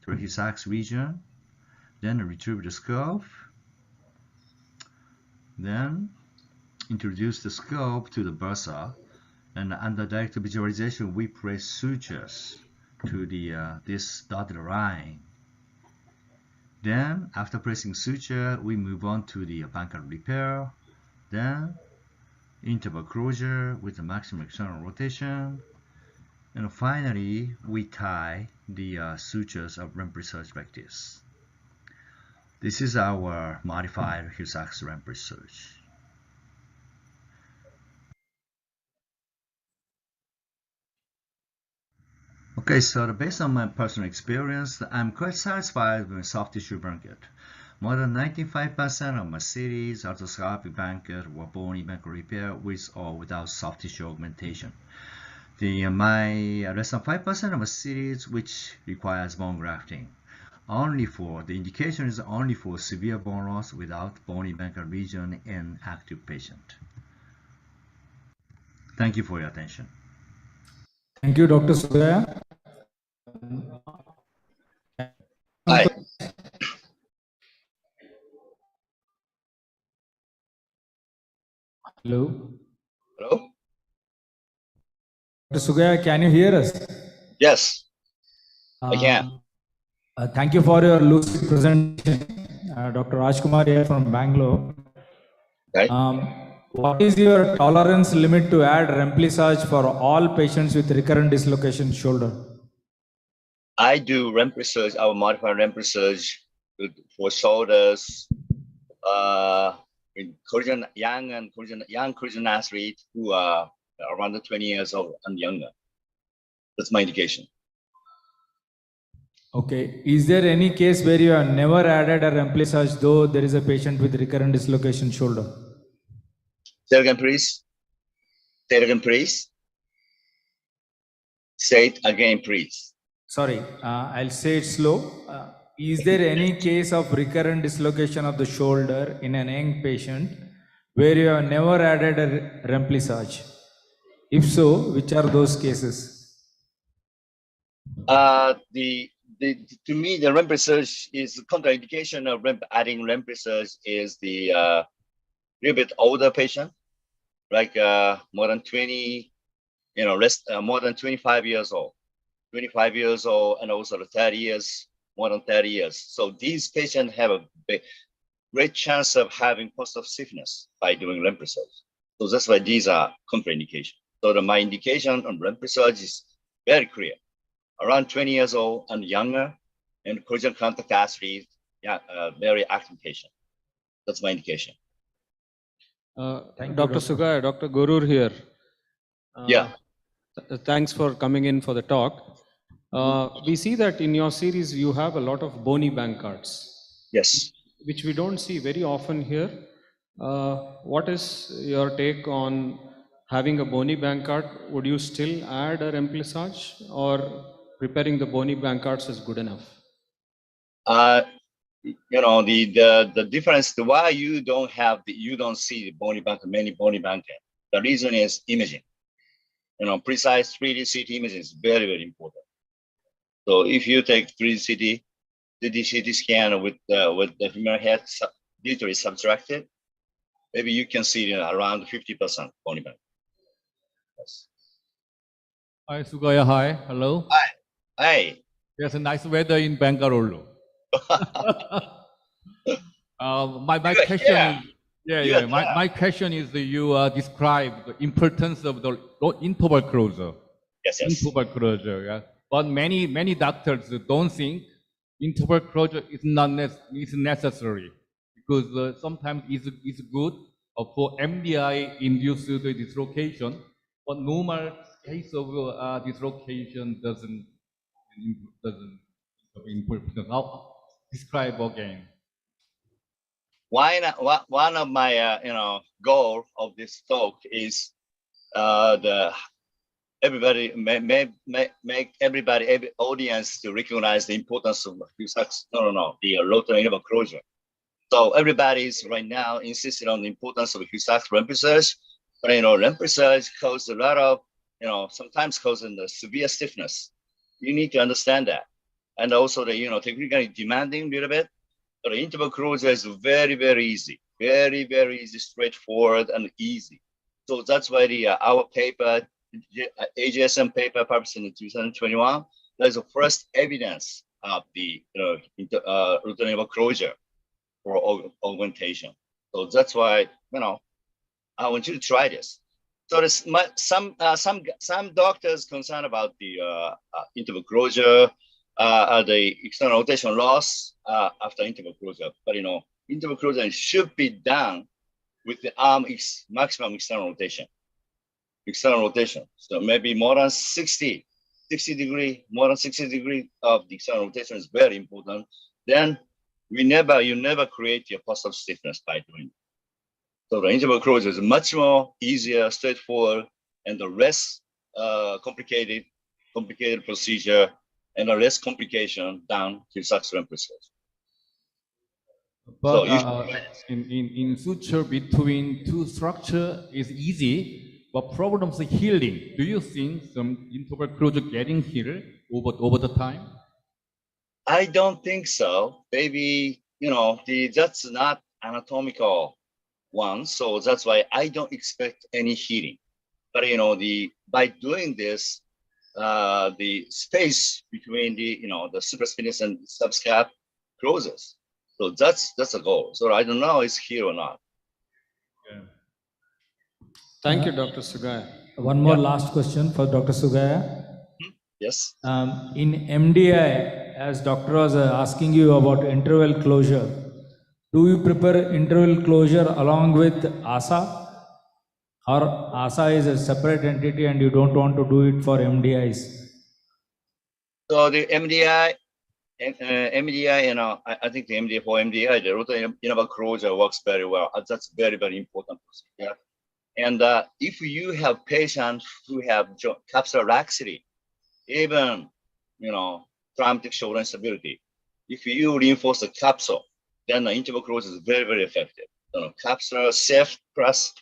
to the Hugh-Sachs region, then retrieve the scope, then introduce the scope to the bursa, and under direct visualization we place sutures to the this dotted line. Then after placing suture, we move on to the banker repair, then interval closure with the maximum external rotation, and finally we tie the sutures of rempressage like this. This is our modified Hugh-Sachs rempressage. Okay, so based on my personal experience, I'm quite satisfied with soft tissue blanket. More than 95% of my cities arthroscopic blanket were bony blanket repair with or without soft tissue augmentation. My less than 5% of my cities which requires bone grafting. The indication is only for severe bone loss without bony blanket region in active patient. Thank you for your attention.
Thank you, Dr. Sugaya.
Hi.
Hello.
Hello?
Dr. Sugaya, can you hear us?
Yes, I can.
Thank you for your lucid presentation. Dr. Rajkumar here from Bangalore.
Okay.
What is your tolerance limit to add remplissage for all patients with recurrent dislocation shoulder?
I do rempressage, our modified rempressage for shoulders, in young collision athletes who are around 20 years old and younger. That's my indication.
Okay. Is there any case where you have never added a remplissage though there is a patient with recurrent dislocation shoulder?
Say it again, please. Say it again, please. Say it again, please.
Sorry, I'll say it slow. Is there any case of recurrent dislocation of the shoulder in an young patient where you have never added a remplissage? If so, which are those cases?
To me, the rempressage is contraindication of adding rempressage is the little bit older patient, like more than 20, more than 25 years old, 25 years old, and also the 30 years, more than 30 years. So these patients have a great chance of having post-op stiffness by doing rempressage. So that's why these are contraindications. So my indication on rempressage is very clear. Around 20 years old and younger, and collision contact athletes, very active patient. That's my indication.
Dr. Sugaya, Dr. Gurur here. Thanks for coming in for the talk. We see that in your series you have a lot of bony Bancards.
Yes.
Which we don't see very often here. What is your take on having a bony Bancard? Would you still add a remplissage, or repairing the bony Bancards is good enough?
The difference, why you don't see the bony Bancard, many bony Bancard. The reason is imaging. Precise 3D CT imaging is very, very important. So if you take 3D CT scan with the human head literally subtracted, maybe you can see around 50% bony Bancard. Yes.
Hi, Sugaya. Hi. Hello.
Hi. Hi.
There's a nice weather in Bangalore. My question is, Yeah. My question is you describe the importance of the interval closure.
Yes.
Interval closure, yeah. But many doctors don't think interval closure is is necessary because sometimes it's good for MDI induced dislocation, but normal case of dislocation doesn't important. How describe again?
Why not? One of my goal of this talk is the everybody make every audience to recognize the importance of the rotor interval closure. So everybody is right now insisting on the importance of Hussack ramp research, but ramp research causes a lot of sometimes causing the severe stiffness. You need to understand that, and also the technically demanding a little bit. But the interval closure is very easy, very easy, straightforward, and easy. So that's why the our paper, AGSM paper published in 2021, there's the first evidence of the rotor interval closure for augmentation. So that's why I want you to try this. So there's some doctors concerned about the interval closure, the external rotation loss after interval closure. But interval closure should be done with the arm maximum external rotation. So maybe more than 60 degree, more than 60 degree of the external rotation is very important. Then you never create your postural stiffness by doing it. So the interval closure is much more easier, straightforward, and the less complicated procedure, and the less complication down to such ramp research.
But in suture between two structure is easy, but problems of healing. Do you think some interval closure getting healed over the time?
I don't think so. Maybe that's not anatomical one, so that's why I don't expect any healing. But by doing this, the space between the supraspinatus and subscap closes. So that's a goal. So I don't know it's here or not.
Yeah.
Thank you, Dr. Sugaya.
One more last question for Dr. Sugaya.
Yes.
In MDI, as doctor was asking you about interval closure, do you prepare interval closure along with ASA? Or ASA is a separate entity and you don't want to do it for MDIs?
So the MDI, I think the MDI for MDI, the rotor interval closure works very well. That's very important procedure. And if you have patients who have capsular laxity, even traumatic shoulder instability, if you reinforce the capsule, then the interval closure is very effective. Capsular safe plus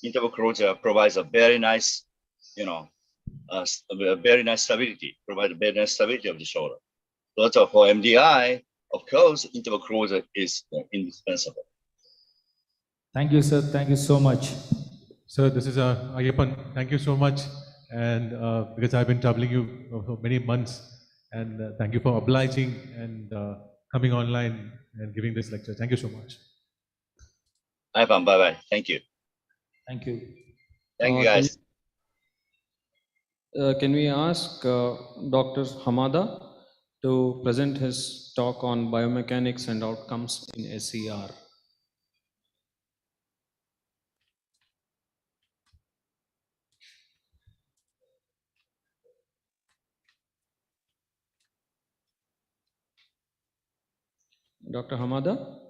interval closure provides a very nice, very nice stability of the shoulder. So for MDI, of course, interval closure is indispensable.
Thank you, sir. Thank you so much.
Sir, this is Ayappan. Thank you so much. And because I've been troubling you for many months, and thank you for obliging and coming online and giving this lecture. Thank you so much.
Ayappan, bye-bye. Thank you.
Thank you.
Thank you, guys.
Can we ask Dr. Hamada to present his talk on biomechanics and outcomes in SCR? Dr. Hamada?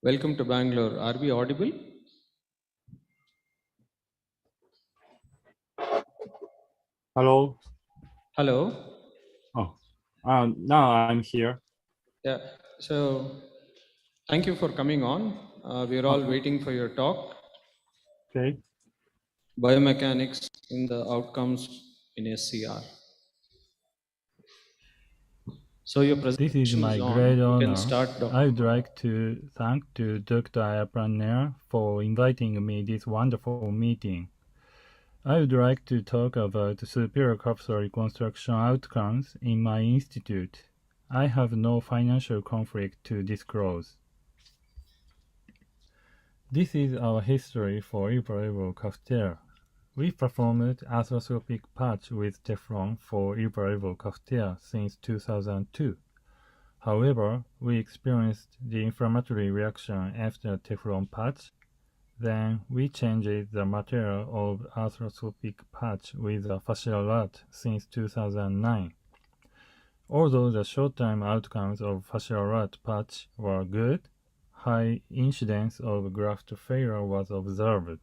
Welcome to Bangalore. Are we audible?
Hello.
Hello.
Oh, now I'm here.
Yeah. So thank you for coming on. We're all waiting for your talk.
Okay.
Biomechanics in the outcomes in SCR. So your presentation
This is my
on.
great
You
honor.
can start, Dr.
I would like to thank to Dr. Ayapan for inviting me this wonderful meeting. I would like to talk about superior capsular reconstruction outcomes in my institute. I have no financial conflict to disclose. This is our history for irreparable cafeteria. We performed arthroscopic patch with Teflon for irreparable cafeteria since 2002. However, we experienced the inflammatory reaction after Teflon patch. Then we changed the material of arthroscopic patch with a fascial rod since 2009. Although the short-term outcomes of fascial rod patch were good, high incidence of graft failure was observed.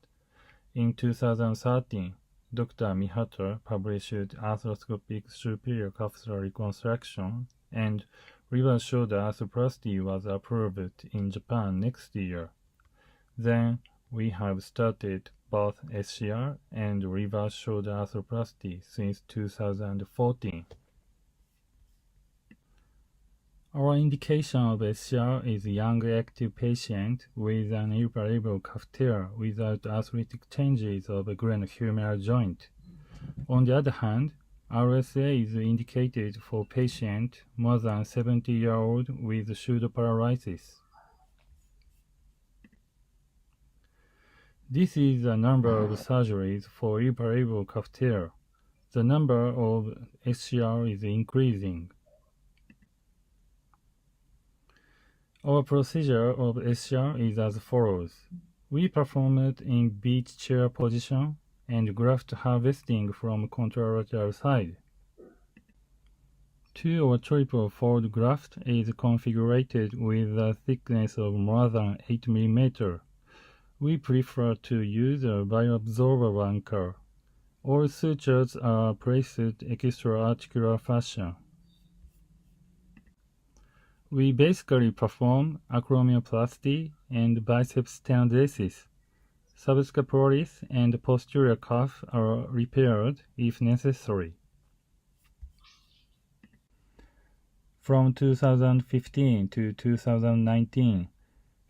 In 2013, Dr. Mihatar published arthroscopic superior capsular reconstruction, and reverse shoulder arthroplasty was approved in Japan next year. Then we have started both SCR and reverse shoulder arthroplasty since 2014. Our indication of SCR is young active patient with an irreparable cafeteria without arthritic changes of a glenohumeral joint. On the other hand, RSA is indicated for patient more than 70-year-old with shoulder paralysis. This is the number of surgeries for irreparable cafeteria. The number of SCR is increasing. Our procedure of SCR is as follows. We perform it in beach chair position and graft harvesting from contralateral side. 2 or triple fold graft is configured with a thickness of more than 8 mm. We prefer to use a bioabsorbable anchor. All sutures are placed extra-articular fashion. We basically perform acromioplasty and biceps tenodesis. Subscapuloris and posterior cuff are repaired if necessary. From 2015 to 2019,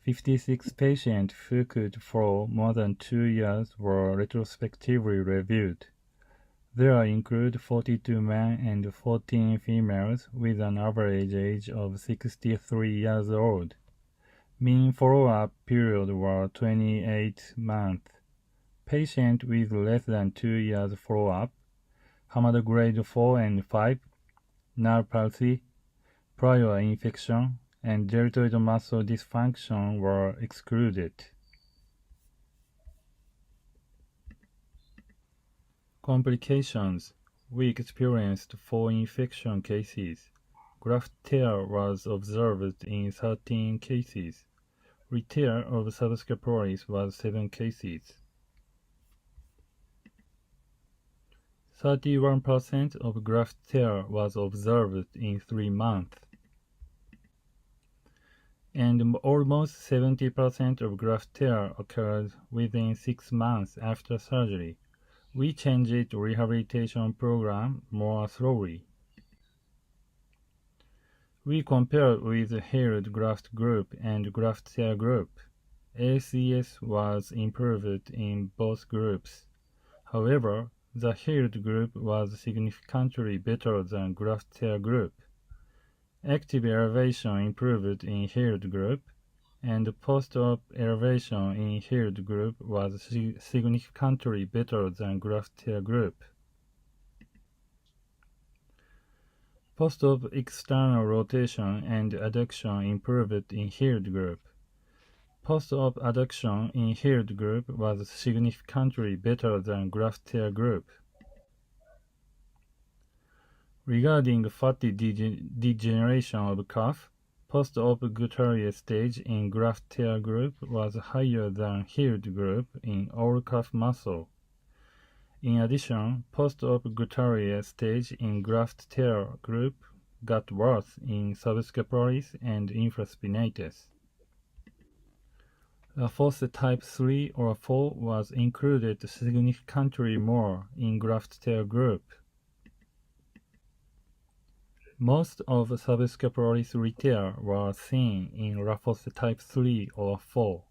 56 patients who could for more than 2 years were retrospectively reviewed. There include 42 men and 14 females with an average age of 63 years old. Mean follow-up period were 28 months. Patient with less than 2 years follow-up, Hamada grade 4 and 5, nerve palsy, prior infection, and deltoid muscle dysfunction were excluded. Complications. We experienced 4 infection cases. Graft tear was observed in 13 cases. Retear of subscapuloris was 7 cases. 31% of graft tear was observed in 3 months. And almost 70% of graft tear occurred within 6 months after surgery. We changed rehabilitation program more slowly. We compared with the healed graft group and graft tear group. ACS was improved in both groups. However, the healed group was significantly better than graft tear group. Active elevation improved in healed group, and post-op elevation in healed group was significantly better than graft tear group. Post-op external rotation and adduction improved in healed group. Post-op adduction in healed group was significantly better than graft tear group. Regarding fatty degeneration of cuff, post-op gutterier stage in graft tear group was higher than healed group in all cuff muscle. In addition, post-op gutterier stage in graft tear group got worse in subscapuloris and infraspinatus. A fossa type 3 or 4 was included significantly more in graft tear group. Most of subscapuloris retear were seen in Rafossa type 3 or 4.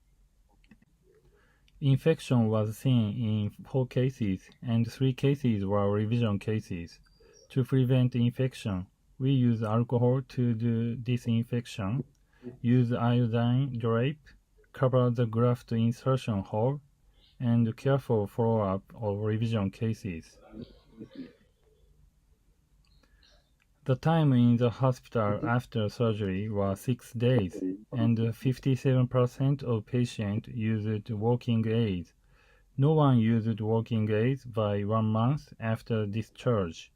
Infection was seen in 4 cases, and 3 cases were revision cases. To prevent infection, We use alcohol to do disinfection, use iodine drape, cover the graft insertion hole, and careful follow-up of revision cases. The time in the hospital after surgery was 6 days, and 57% of patients used walking aids. No one used walking aids by 1 month after discharge.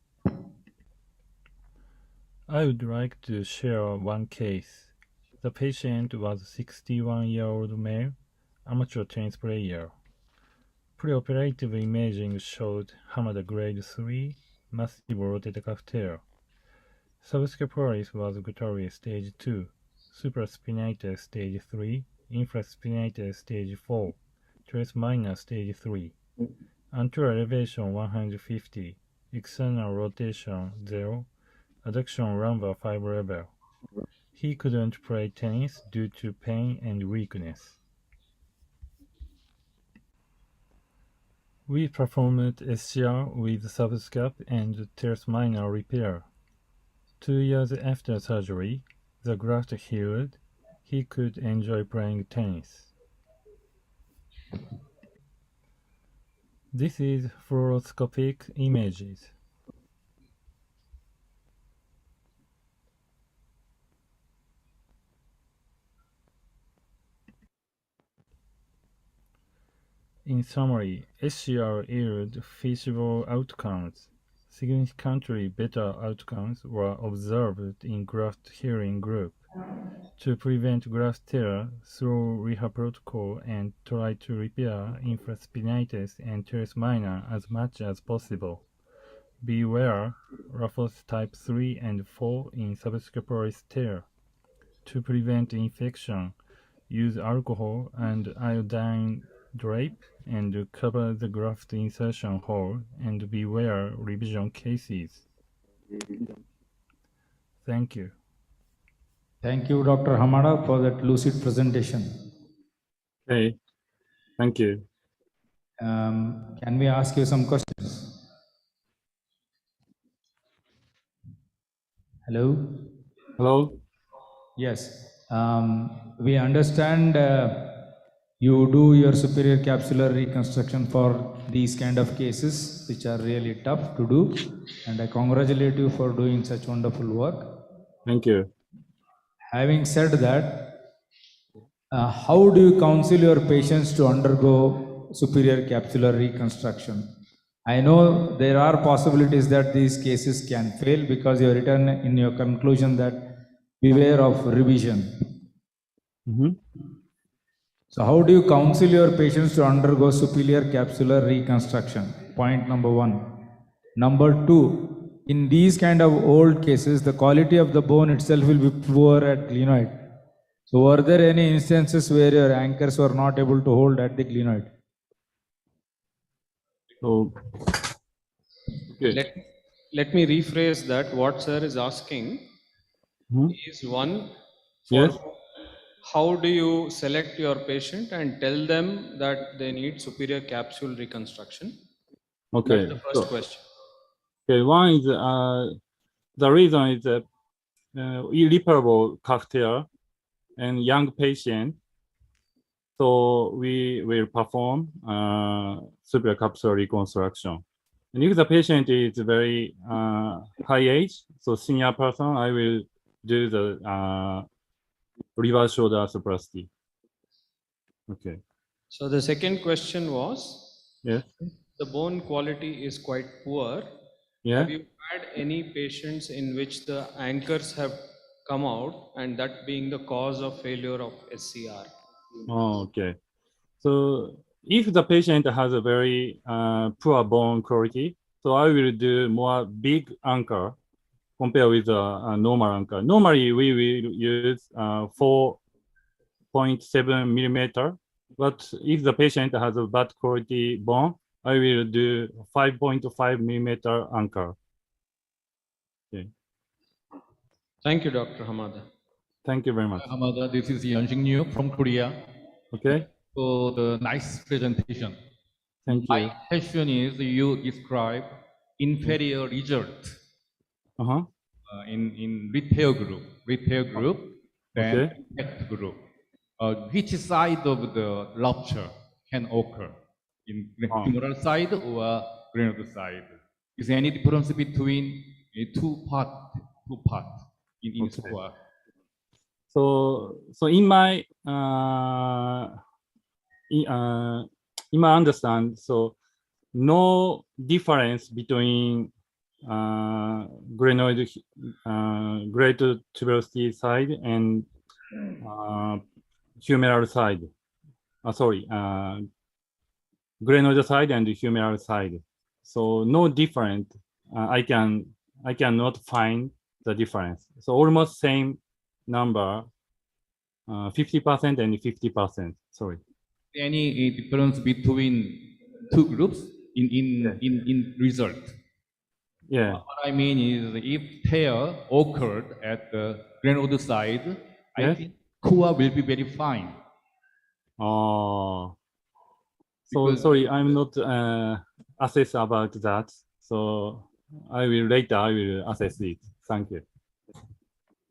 I would like to share one case. The patient was a 61-year-old male, amateur tennis player. Preoperative imaging showed Hamada grade 3, massive rotator cuff tear. Subscapularis was guttural stage 2, supraspinatus stage 3, infraspinatus stage 4, teres minor stage 3. Anterior elevation 150, external rotation 0, adduction lumbar 5 level. He couldn't play tennis due to pain and weakness. We performed SCR with subscap and teres minor repair. 2 years after surgery, the graft healed. He could enjoy playing tennis. This is fluoroscopic images. In summary, SCR yield feasible outcomes. Significantly better outcomes were observed in graft healing group. To prevent graft tear through rehab protocol and try to repair infraspinatus and teres minor as much as possible. Beware Raffles type 3 and 4 in subscapularis tear. To prevent infection, use alcohol and iodine drape and cover the graft insertion hole and beware revision cases. Thank you.
Thank you, Dr. Hamada, for that lucid presentation.
Okay, thank you.
Can we ask you some questions? Hello?
Hello?
Yes. We understand you do your superior capsular reconstruction for these kind of cases, which are really tough to do. And I congratulate you for doing such wonderful work.
Thank you.
Having said that, how do you counsel your patients to undergo superior capsular reconstruction? I know there are possibilities that these cases can fail because you have written in your conclusion that beware of revision. So how do you counsel your patients to undergo superior capsular reconstruction? Point number one. Number two, in these kind of old cases, the quality of the bone itself will be poor at glenoid. So were there any instances where your anchors were not able to hold at the glenoid?
So, okay.
Let me rephrase that. What sir is asking is one, for
Yes.
how do you select your patient and tell them that they need superior capsule reconstruction?
Okay.
That's the first question.
Okay, one is the reason is irreparable cuff tear and young patient. So we will perform superior capsular reconstruction. And if the patient is very high age, so senior person, I will do the reverse shoulder arthroplasty. Okay.
So the second question was,
Yes.
the bone quality is quite poor.
Yeah.
Have you had any patients in which the anchors have come out and that being the cause of failure of SCR?
Oh, okay. So if the patient has a very poor bone quality, so I will do more big anchor compared with a normal anchor. Normally, we will use 4.7 millimeter, but if the patient has a bad quality bone, I will do 5.5 millimeter anchor. Okay.
Thank you, Dr. Hamada.
Thank you very much.
Hamada, this is Yanjing New from Korea.
Okay.
For the nice presentation.
Thank
My
you.
question is, you describe inferior result. in repair group, then
Okay.
impact group. Which side of the rupture can occur in humoral side or granule side? Is there any difference between two part in
Okay.
score?
So in my in my understand, so no difference between glenoid great tuberosity side and humeral side. Sorry, glenoid side and humeral side. So no different. I cannot find the difference. So almost same number, 50% and 50%. Sorry.
Any difference between two groups in result?
Yeah.
What I mean is, if tear occurred at the granode side, I
Yes.
think core will be very fine.
So
Because-
sorry, I'm not assess about that. So I will assess it. Thank you.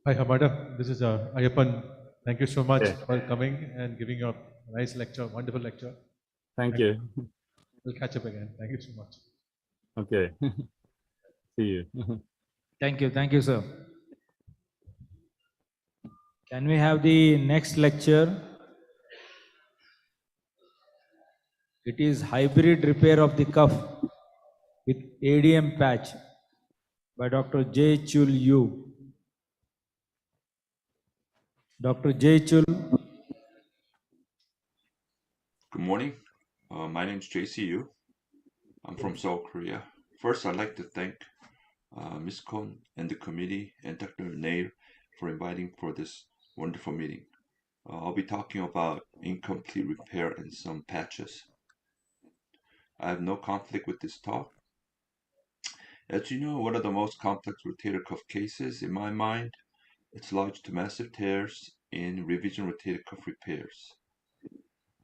Hi, Hamada. This is Ayappan. Thank you so much
Yeah.
for coming and giving a nice lecture, wonderful lecture.
Thank you.
We'll catch up again. Thank you so much.
Okay. See you.
Thank you, sir. Can we have the next lecture? It is hybrid repair of the cuff with ADM patch by Dr. J. Chul Yu. Dr. J. Chul.
Good morning. My name is JC Yu. I'm from Seoul, Korea. First, I'd like to thank Miscon and the committee and Dr. Nair for inviting for this wonderful meeting. I'll be talking about incomplete repair and some patches. I have no conflict with this talk. As you know, one of the most complex rotator cuff cases in my mind, it's large to massive tears in revision rotator cuff repairs.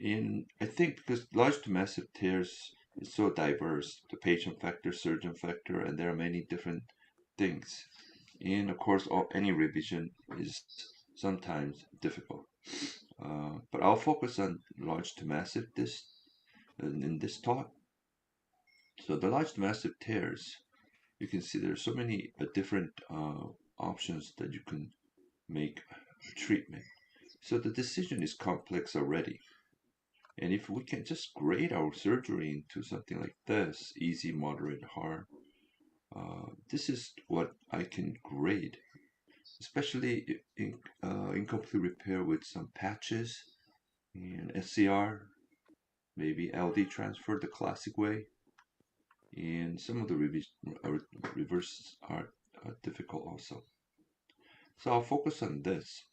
I think because large to massive tears is so diverse, the patient factor, surgeon factor, and there are many different things. And of course, any revision is sometimes difficult. But I'll focus on large to massive in this talk. So the large to massive tears, you can see there are so many different options that you can make a treatment. So the decision is complex already. And if we can just grade our surgery into something like this, easy, moderate, hard, this is what I can grade, especially in incomplete repair with some patches and SCR, maybe LD transfer the classic way, and some of the reverses are difficult also. So I'll focus on this.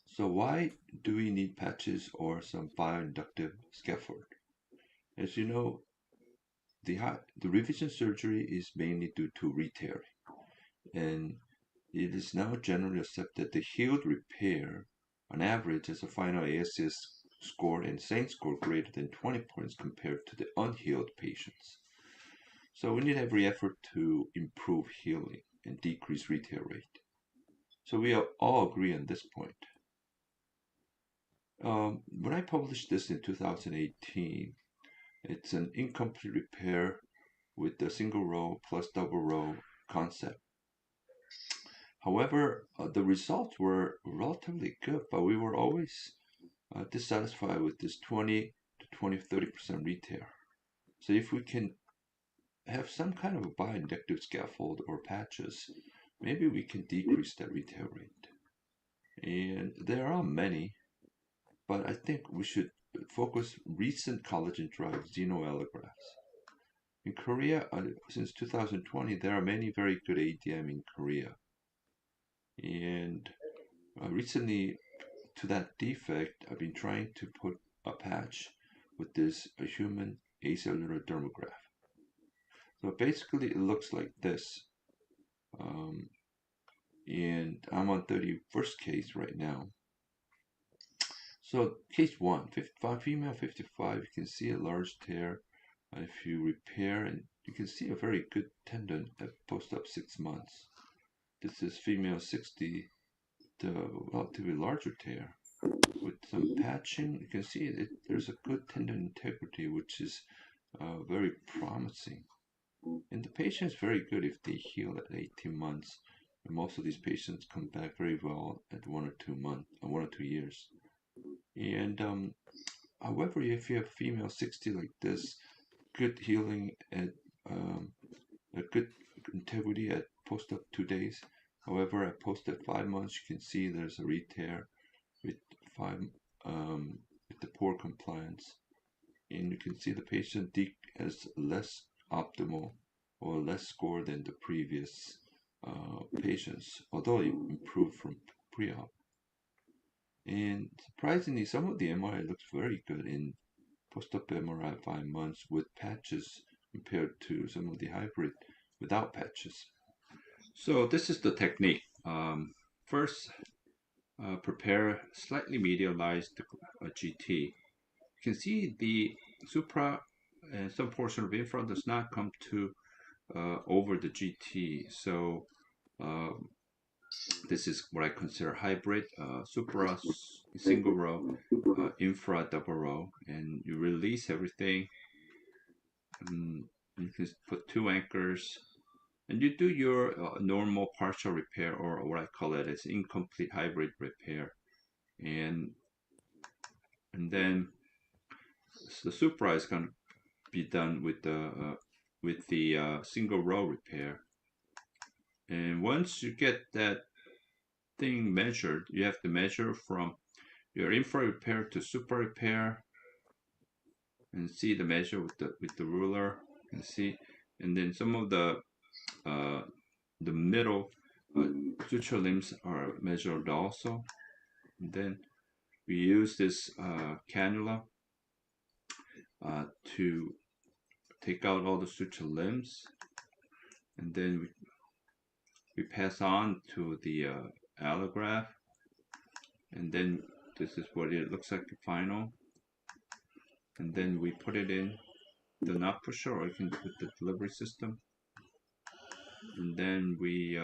So why do we need patches or some bioinductive scaffold? As you know, the revision surgery is mainly due to re-tearing, and it is now generally accepted that healed repair, on average, has a final ASCS score and SAIN score greater than 20 points compared to the unhealed patients. So we need every effort to improve healing and decrease re-tear rate. So we all agree on this point. When I published this in 2018, it's an incomplete repair with the single row plus double row concept. However, the results were relatively good, but we were always dissatisfied with this 20 to 30% re-tear. So if we can have some kind of a bioinductive scaffold or patches, maybe we can decrease that re-tear rate. And there are many, but I think we should focus recent collagen drugs, xenoallografts. In Korea, since 2020, there are many very good ADM in Korea. And recently, to that defect, I've been trying to put a patch with this a human acellular dermograft. So basically, it looks like this. And I'm on 31st case right now. So case 1, 55, female 55, you can see a large tear. If you repair and you can see a very good tendon at post-op 6 months. This is female 60, the relatively larger tear. With some patching, you can see there's a good tendon integrity, which is very promising. And the patient is very good if they heal at 18 months. And most of these patients come back very well at 1 or 2 months, 1 or 2 years. And however, if you have female 60 like this, good healing at a good integrity at post-op 2 days. However, at post-op 5 months, you can see there's a re-tear with with the poor compliance, and you can see the patient has less optimal or less score than the previous patients, although it improved from pre-op. And surprisingly, some of the MRI looks very good in post-op MRI at 5 months with patches compared to some of the hybrid without patches. So this is the technique. First, prepare slightly medialized GT. You can see the supra and some portion of infra does not come to over the GT. So this is what I consider hybrid, supra single row, infra double row, and you release everything. You can put 2 anchors, and you do your normal partial repair, or what I call it as incomplete hybrid repair, and then the supra is going to be done with the single row repair. And once you get that thing measured, you have to measure from your infra repair to supra repair, and see the measure with the ruler, and see, and then some of the middle suture limbs are measured also. And then we use this cannula to take out all the suture limbs, and then we pass on to the allograft, and then this is what it looks like, the final. And then we put it in the nut pusher, or you can put the delivery system, and then we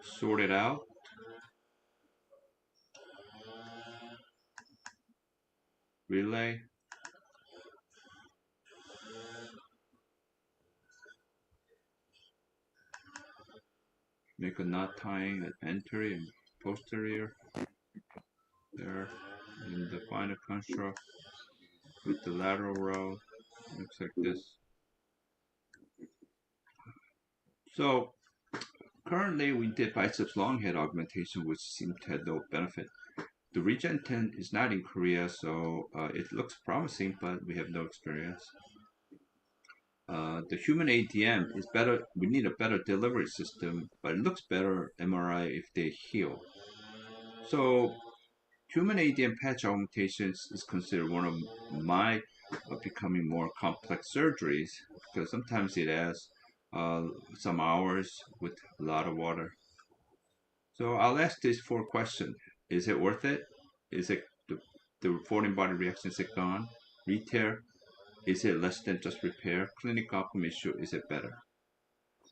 sort it out. Relay. Make a knot tying at anterior and posterior there, and the final construct with the lateral row looks like this. So currently we did biceps long head augmentation, which seemed to have no benefit. The Regen 10 is not in Korea, so it looks promising, but we have no experience. The human ADM is better. We need a better delivery system, but it looks better MRI if they heal. So human ADM patch augmentations is considered one of my becoming more complex surgeries, because sometimes it adds some hours with a lot of water. So I'll ask these 4 questions. Is it worth it? Is it the foreign body reaction, is it gone? Re-tear, is it less than just repair? Clinical outcome issue, is it better?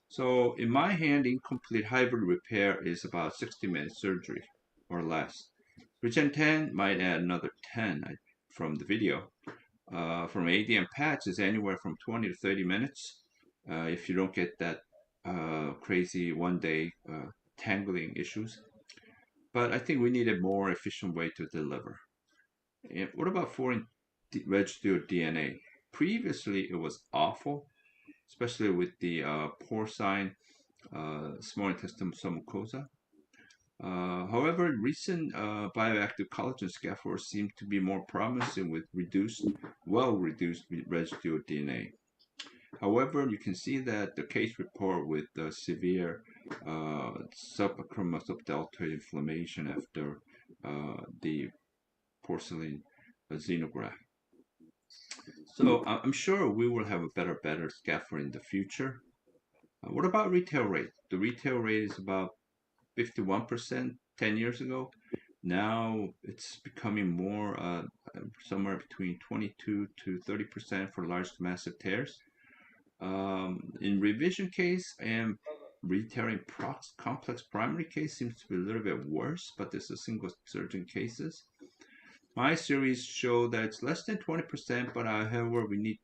So in my hand, incomplete hybrid repair is about 60-minute surgery or less. Regen 10 might add another 10 from the video. From ADM patch is anywhere from 20 to 30 minutes if you don't get that crazy one-day tangling issues. But I think we need a more efficient way to deliver. And what about foreign residue DNA? Previously, it was awful, especially with the porcine small intestinal mucosa. However, recent bioactive collagen scaffolds seem to be more promising with well-reduced residual DNA. However, you can see that the case report with severe subacromial subdeltoid inflammation after the porcelain xenograft. So I'm sure we will have a better scaffold in the future. What about retail rate? The retail rate is about 51% 10 years ago. Now it's becoming more somewhere between 22 to 30% for large massive tears. In revision case and retearing complex primary case seems to be a little bit worse, but this is single surgeon cases. My series show that it's less than 20%, but however, we need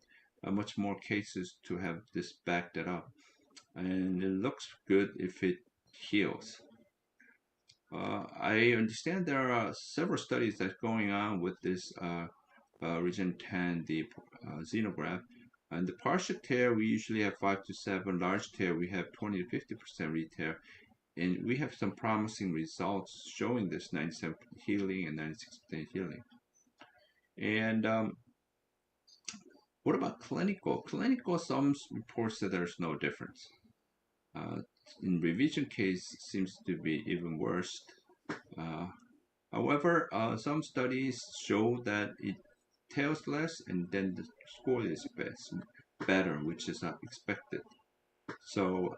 much more cases to have this backed it up. And it looks good if it heals. I understand there are several studies that's going on with this region 10, the xenograft. And the partial tear, we usually have 5 to 7. Large tear, we have 20 to 50% retear. And we have some promising results showing this 97% healing and 96% healing. And what about clinical? Clinical, some reports that there's no difference. In revision case, seems to be even worse. However, some studies show that it tells less, and then the score is better, which is not expected. So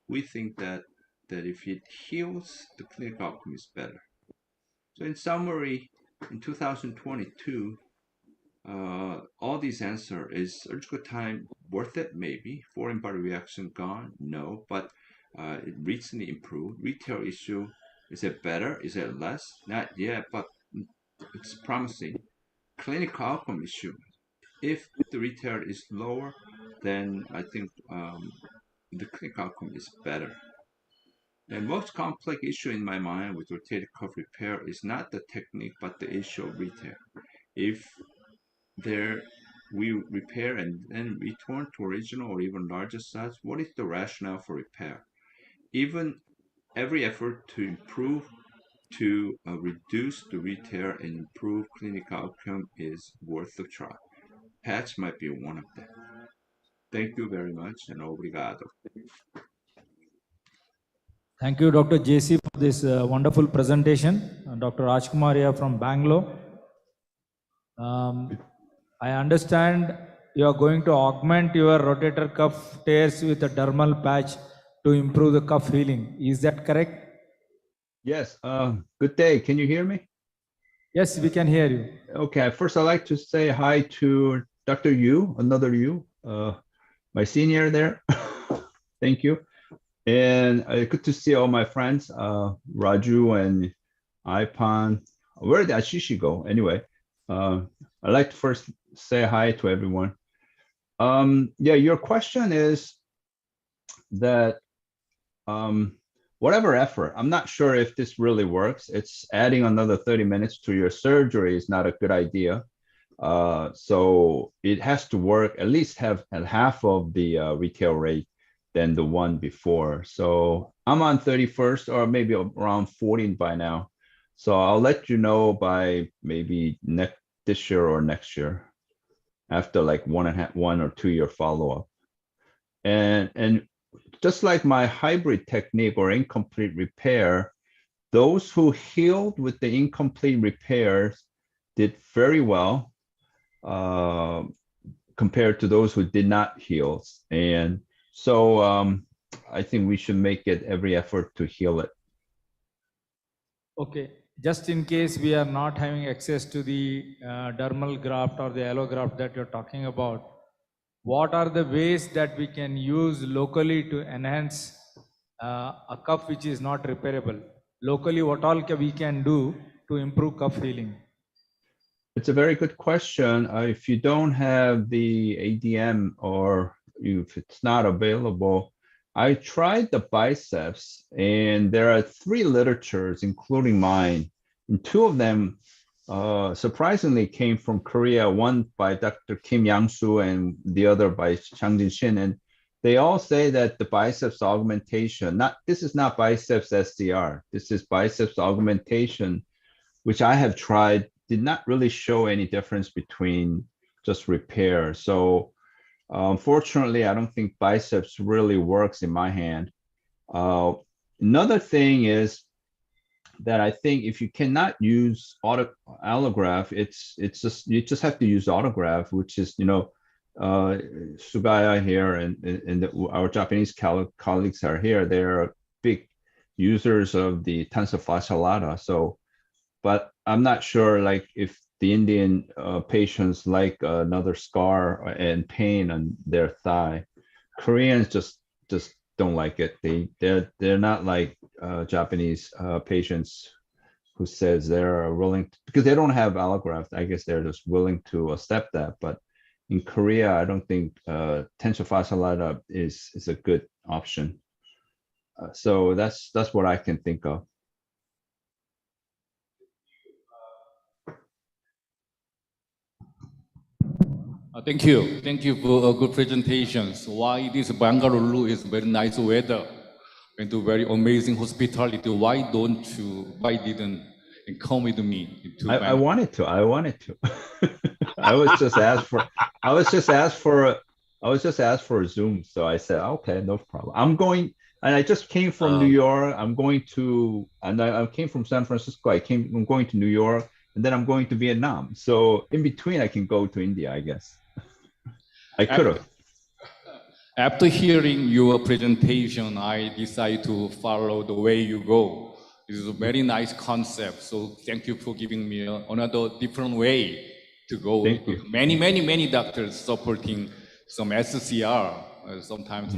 we think that if it heals, the clinical outcome is better. So in summary, in 2022, all these answer is surgical time worth it? Maybe. Foreign body reaction gone? No, but it recently improved. Retail issue, is it better? Is it less? Not yet, but it's promising. Clinical outcome issue, if the retail is lower, then I think the clinical outcome is better. The most complex issue in my mind with rotator cuff repair is not the technique, but the issue of retail. If we repair and then return to original or even larger size, what is the rationale for repair? Even every effort to improve, to reduce the retear and improve clinical outcome is worth a try. Patch might be one of them. Thank you very much and obrigado.
Thank you, Dr. JC, for this wonderful presentation. Dr. Rajkumaria from Bangalore. I understand you are going to augment your rotator cuff tears with a dermal patch to improve the cuff healing. Is that correct?
Yes. Good day. Can you hear me?
Yes, we can hear you.
Okay. First, I'd like to say hi to Dr. Yu, another Yu, my senior there. Thank you. And good to see all my friends, Raju and Ipan. Where did Ashishi go? Anyway, I'd like to first say hi to everyone. Yeah, your question is that whatever effort, I'm not sure if this really works. It's adding another 30 minutes to your surgery is not a good idea. So it has to work, at least have at half of the retail rate than the one before. So I'm on 31st or maybe around 14 by now. So I'll let you know by maybe this year or next year after like 1 or 2 year follow-up. And just like my hybrid technique or incomplete repair, those who healed with the incomplete repairs did very well compared to those who did not heal. And so I think we should make it every effort to heal it.
Okay, just in case we are not having access to the dermal graft or the allograft that you're talking about, what are the ways that we can use locally to enhance a cuff which is not repairable? Locally, what all we can do to improve cuff healing?
It's a very good question. If you don't have the ADM or if it's not available, I tried the biceps, and there are 3 literatures, including mine, and 2 of them surprisingly came from Korea, one by Dr. Kim Yang-soo and the other by Changjin Shin. And they all say that the biceps augmentation, this is not biceps SCR, this is biceps augmentation, which I have tried, did not really show any difference between just repair. So unfortunately, I don't think biceps really works in my hand. Another thing is that I think if you cannot use allograft, you just have to use autograft, which is, Sugaya here and our Japanese colleagues are here. They're big users of the tensorfasciolata. So, but I'm not sure like if the Indian patients like another scar and pain on their thigh. Koreans just don't like it. They're not like Japanese patients who says they're willing to, because they don't have allograft. I guess they're just willing to accept that. But in Korea, I don't think tensile fasciitis is a good option. So that's what I can think of.
Thank you. Thank you for a good presentations. Why this Bangalore is very nice weather and to very amazing hospitality. Why didn't you come with me to
I wanted to. I was just asked for a Zoom. So I said, okay, no problem. I'm going, and I just came from New York. I'm going to, and I came from San Francisco. I'm going to New York, and then I'm going to Vietnam. So in between, I can go to India, I guess. I could have.
After hearing your presentation, I decided to follow the way you go. This is a very nice concept. So thank you for giving me another different way to go.
Thank you.
Many doctors supporting some SCR. Sometimes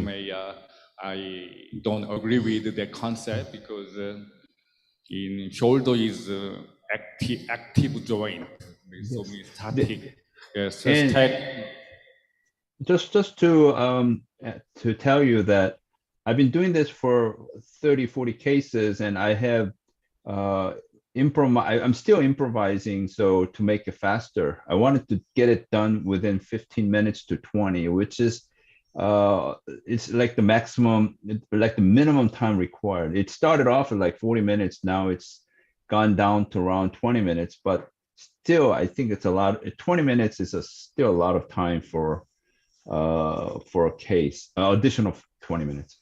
I don't agree with that concept because in shoulder is active joint. So static. Yes,
just to tell you that I've been doing this for 30-40 cases, and I have I'm still improvising, so to make it faster. I wanted to get it done within 15 minutes to 20, which is it's like the maximum, like the minimum time required. It started off at like 40 minutes. Now it's gone down to around 20 minutes, but still, I think it's a lot. 20 minutes is still a lot of time for a case, additional 20 minutes.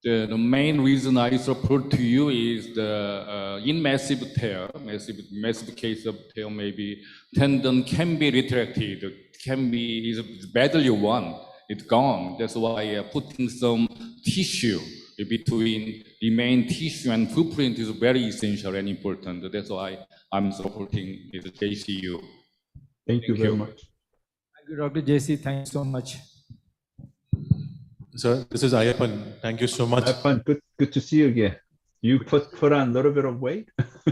The main reason I support to you is the in massive tear, massive case of tear, maybe tendon can be retracted, can be is badly won, it's gone. That's why putting some tissue between the main tissue and footprint is very essential and important. That's why I'm supporting the JCU.
Thank you very much.
Thank you, Dr. JC. Thank you so much.
Sir, this is Ayappan. Thank you so much.
Ayappan, good to see you again. You put on a little bit of weight?
A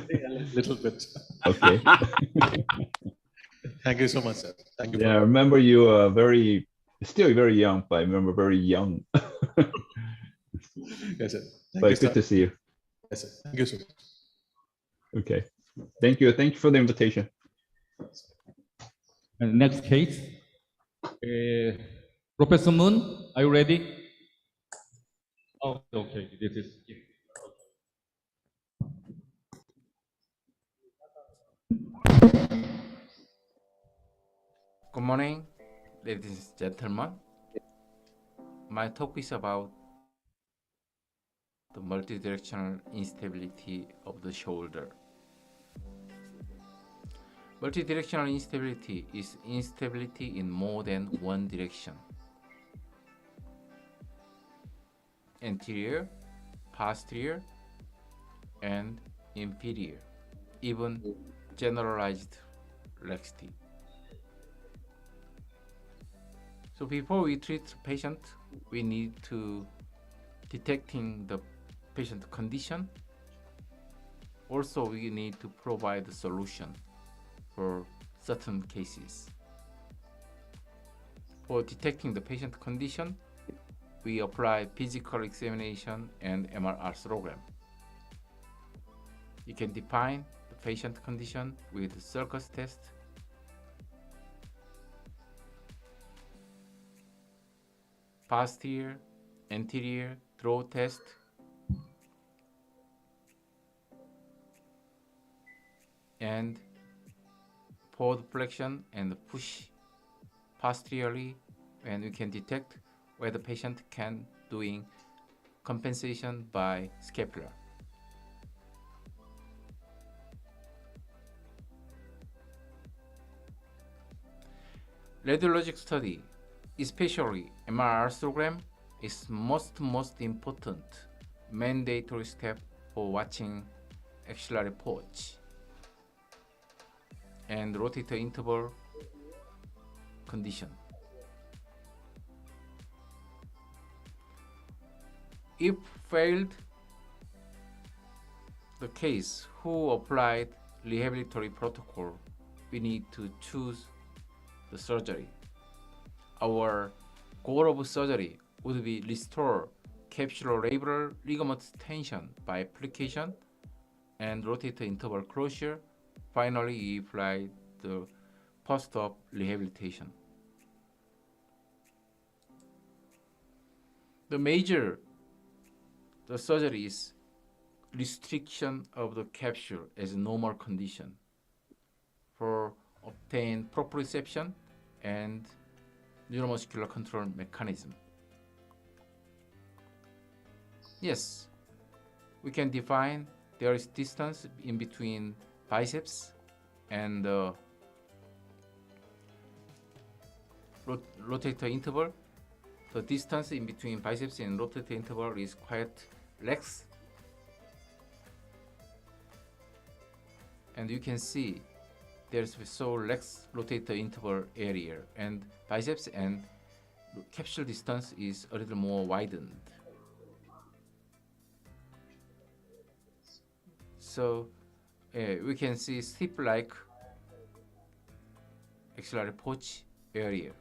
little bit.
Okay.
Thank you so much, sir. Thank you.
Yeah, I remember you still very young, but I remember very young.
Yes, sir.
But good to see you.
Yes, sir. Thank you so much.
Okay. Thank you. Thank you for the invitation.
And next case, Professor Moon, are you ready? Oh, okay. This is.
Good morning, ladies and gentlemen. My talk is about the multidirectional instability of the shoulder. Multidirectional instability is instability in more than one direction. Anterior, posterior, and inferior, even generalized laxity. So before we treat the patient, we need to detecting the patient condition. Also, we need to provide a solution for certain cases. For detecting the patient condition, we apply physical examination and MR arthrogram. You can define the patient condition with the circus test, posterior, anterior, draw test, and forward flexion and push posteriorly, and we can detect where the patient can doing compensation by scapula. Radiologic study, especially MR arthrogram, is most important mandatory step for watching axillary porch. and rotator interval condition. If failed the case who applied rehabilitory protocol, we need to choose the surgery. Our goal of surgery would be restore capsulolabral ligament tension by application and rotator interval closure. Finally, we apply the post-op rehabilitation. The surgery is restriction of the capsule as a normal condition for obtain proprioception and neuromuscular control mechanism. Yes, we can define there is distance in between biceps and rotator interval. The distance in between biceps and rotator interval is quite less. And you can see there's so less rotator interval area, and biceps and capsule distance is a little more widened. So we can see strip-like axillary pouch area.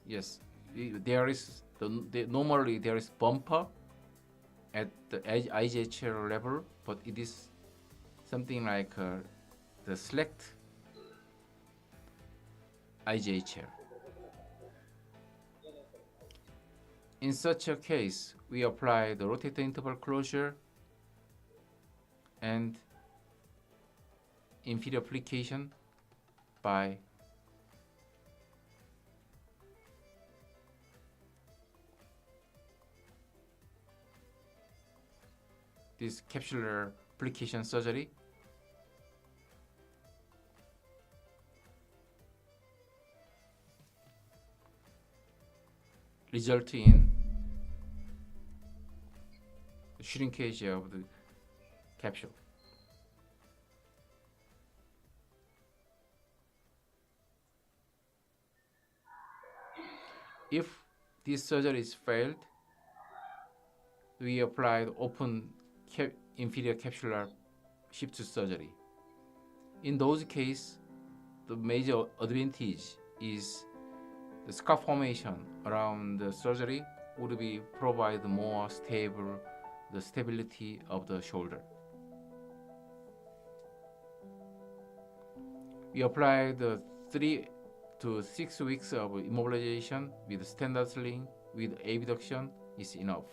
Yes, there is normally there is bumper at the IGHL level, but it is something like the select IGHL. In such a case, we apply the rotator interval closure and inferior application by this capsular application surgery. Result in shrinkage of the capsule. If this surgery is failed, we applied open inferior capsular shift surgery. In those cases, the major advantage is the scar formation around the surgery would be provide more stable the stability of the shoulder. We apply the 3 to 6 weeks of immobilization with standard sling with abduction is enough.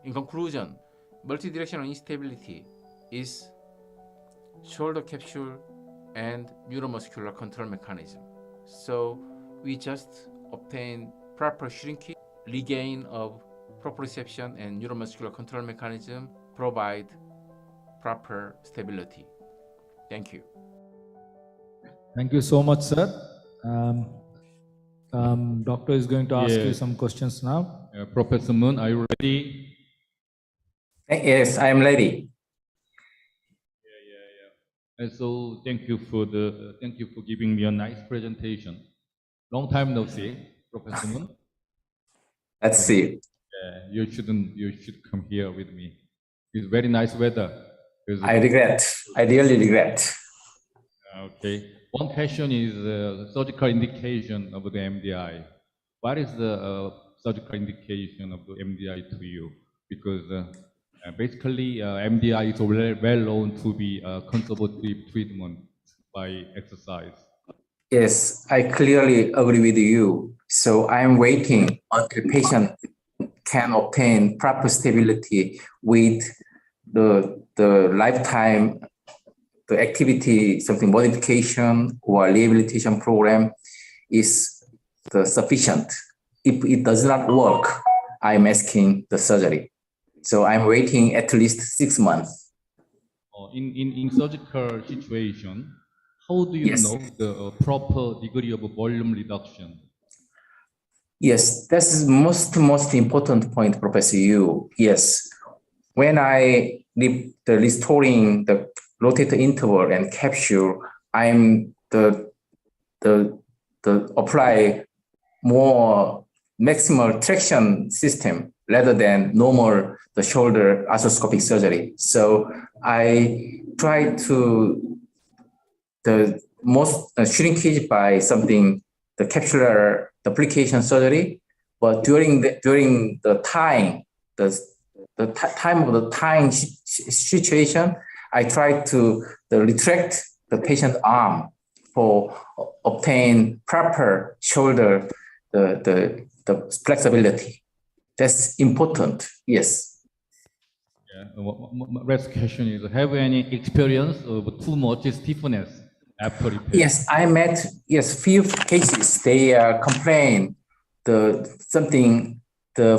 In conclusion, multidirectional instability is shoulder capsule and neuromuscular control mechanism. So we just obtain proper shrinkage, regain of proprioception and neuromuscular control mechanism, provide proper stability. Thank you.
Thank you so much, sir. Doctor is going to ask you some questions now.
Professor Moon, are you ready?
Yes, I am ready.
And so thank you for giving me a nice presentation. Long time no see, Professor Moon.
Let's see.
You should come here with me. It's very nice weather.
I really regret.
Okay. One question is surgical indication of the MDI. What is the surgical indication of the MDI to you? Because basically MDI is well known to be a conservative treatment by exercise.
Yes, I clearly agree with you. So I am waiting until patient can obtain proper stability with the lifetime, the activity, something modification or rehabilitation program is sufficient. If it does not work, I'm asking the surgery. So I'm waiting at least 6 months.
In surgical situation,
how do you
Yes.
know the proper degree of volume reduction?
Yes, that's the most important point, Professor Yu. Yes, when I did the restoring the rotator interval and capsule, I'm the apply more maximal traction system rather than normal the shoulder arthroscopic surgery. So I try to the most shrinkage by something the capsular duplication surgery, but during the time time of the time situation, I try to retract the patient arm for obtain proper shoulder the flexibility. That's important. Yes.
Yeah. Last question is: have any experience of too much stiffness after repair?
Yes, I met few cases. They complain the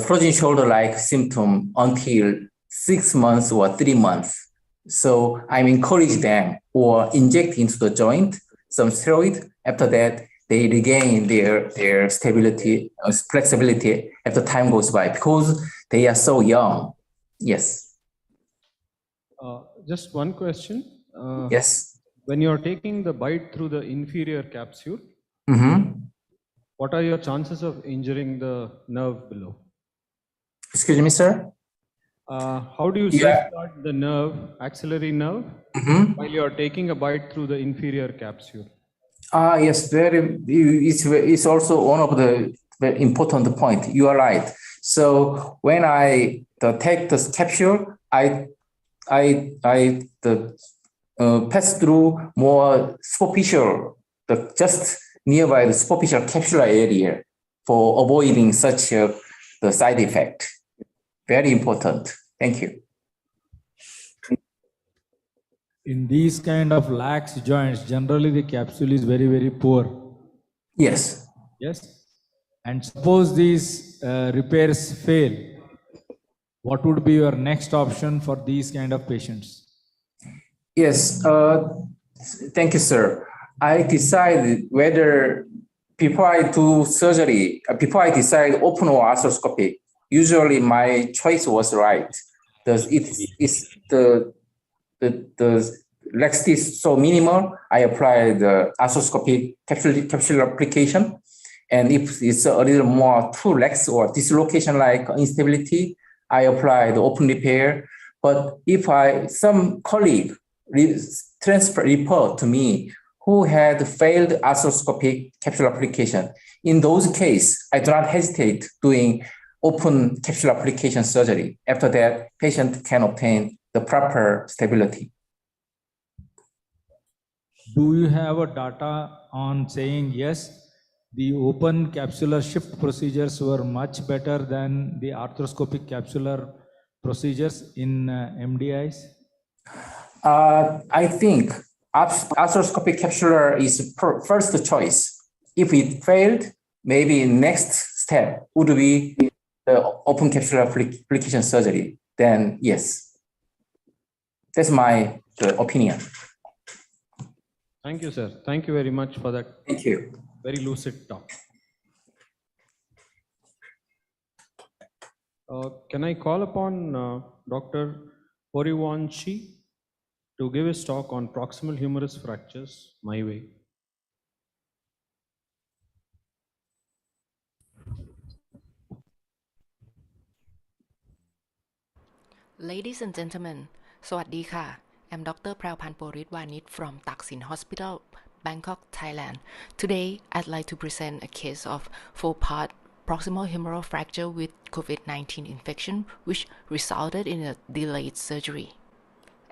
frozen shoulder like symptom until 6 months or 3 months. So I encourage them or inject into the joint some steroid. After that, they regain their stability, flexibility as the time goes by because they are so young. Yes.
Just one question.
Yes.
When you're taking the bite through the inferior capsule, what are your chances of injuring the nerve below?
Excuse me, sir?
How do you safeguard the nerve, axillary nerve, while you're taking a bite through the inferior capsule?
Yes, it's also one of the very important point. You are right. So when I take this capsule, I pass through more superficial, just nearby the superficial capsular area for avoiding such the side effect. Very important. Thank you.
In these kind of lax joints, generally the capsule is very, very poor.
Yes.
Yes. And suppose these repairs fail, what would be your next option for these kind of patients?
Yes. Thank you, sir. I decided whether before I do surgery, before I decide open or arthroscopy, usually my choice was right. The laxity is so minimal, I apply the arthroscopic capsular application. And if it's a little more too lax or dislocation like instability, I apply the open repair. But if some colleague report to me who had failed arthroscopic capsular application, in those cases, I do not hesitate doing open capsular application surgery. After that, patient can obtain the proper stability.
Do you have a data on saying yes, the open capsular shift procedures were much better than the arthroscopic capsular procedures in MDIs?
I think arthroscopic capsular is first choice. If it failed, maybe next step would be the open capsular application surgery. Then yes, that's my opinion.
Thank you, sir. Thank you very much for that.
Thank you.
Very lucid talk. Can I call upon Dr. Poriwanshi to give his talk on proximal humerus fractures my way?
Ladies and gentlemen, สวัสดีค่ะ I'm Dr. Praopanporitwanit from Taksin Hospital, Bangkok, Thailand. Today, I'd like to present a case of 4-part proximal humeral fracture with COVID-19 infection, which resulted in a delayed surgery.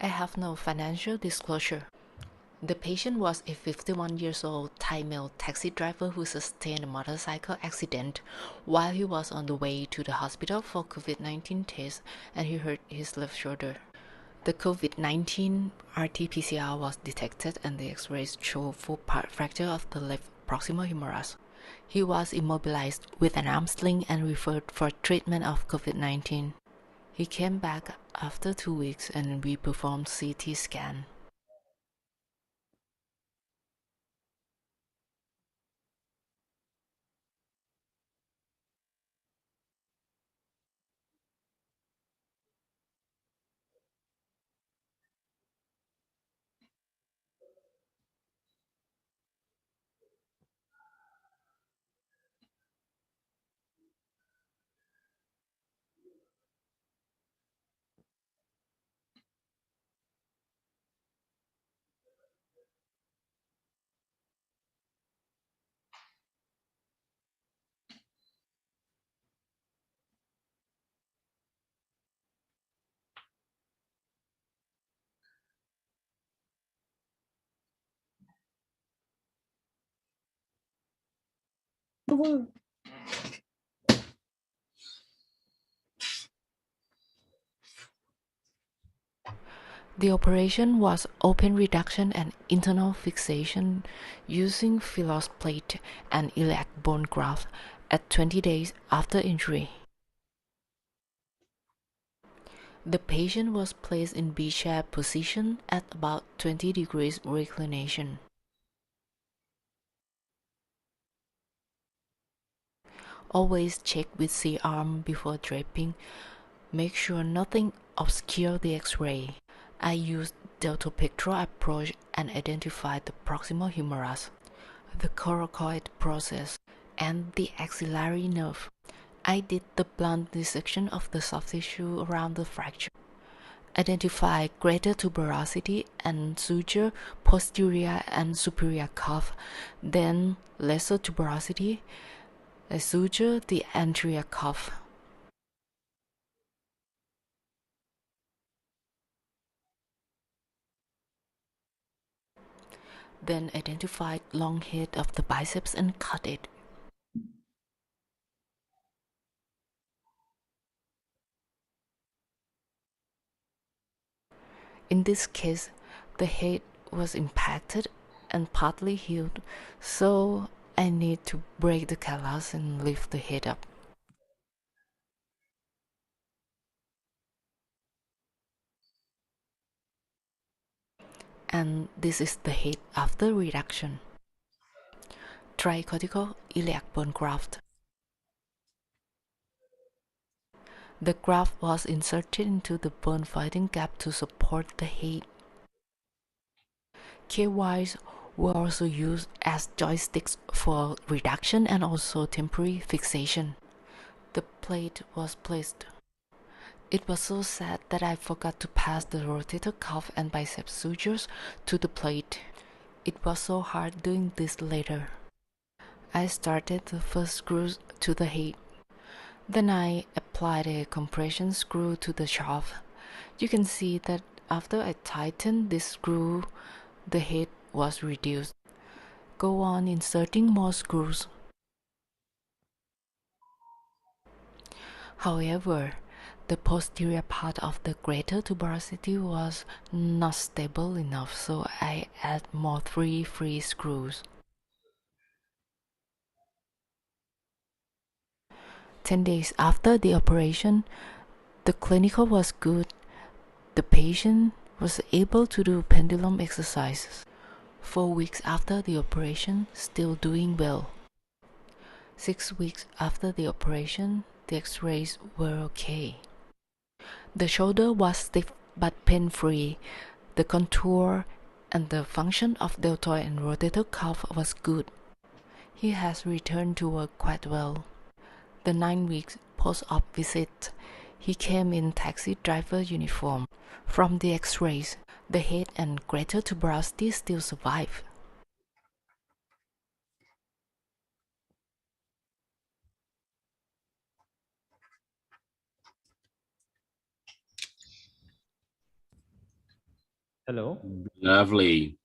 I have no financial disclosure. The patient was a 51-year-old Thai male taxi driver who sustained a motorcycle accident while he was on the way to the hospital for COVID-19 tests, and he hurt his left shoulder. The COVID-19 RT-PCR was detected and the X-rays showed 4-part fracture of the left proximal humerus. He was immobilized with an arm sling and referred for treatment of COVID-19. He came back after 2 weeks and we performed CT scan. The operation was open reduction and internal fixation using Philos plate and iliac bone graft at 20 days after injury. The patient was placed in B-chair position at about 20 degrees reclination. Always check with C-arm before draping. Make sure nothing obscures the X-ray. I used deltopectoral approach and identified the proximal humerus, the coracoid process, and the axillary nerve. I did the blunt dissection of the soft tissue around the fracture. Identify greater tuberosity and suture posterior and superior cuff, then lesser tuberosity, suture the anterior cuff. Then identified long head of the biceps and cut it. In this case, the head was impacted and partly healed, so I need to break the callus and lift the head up. And this is the head after reduction. Tricortical iliac bone graft. The graft was inserted into the bone voiding gap to support the head. K-wires were also used as joysticks for reduction and also temporary fixation. The plate was placed. It was so sad that I forgot to pass the rotator cuff and bicep sutures to the plate. It was so hard doing this later. I started the first screws to the head. Then I applied a compression screw to the shaft. You can see that after I tightened this screw, the head was reduced. Go on inserting more screws. However, the posterior part of the greater tuberosity was not stable enough, so I add more 3 free screws. 10 days after the operation, the clinical was good. The patient was able to do pendulum exercises. 4 weeks after the operation, still doing well. 6 weeks after the operation, the x-rays were okay. The shoulder was stiff but pain-free. The contour and the function of deltoid and rotator cuff was good. He has returned to work quite well. The 9 weeks post-op visit, he came in taxi driver uniform. From the x-rays, the head and greater tuberosity still survive.
Hello.
Lovely.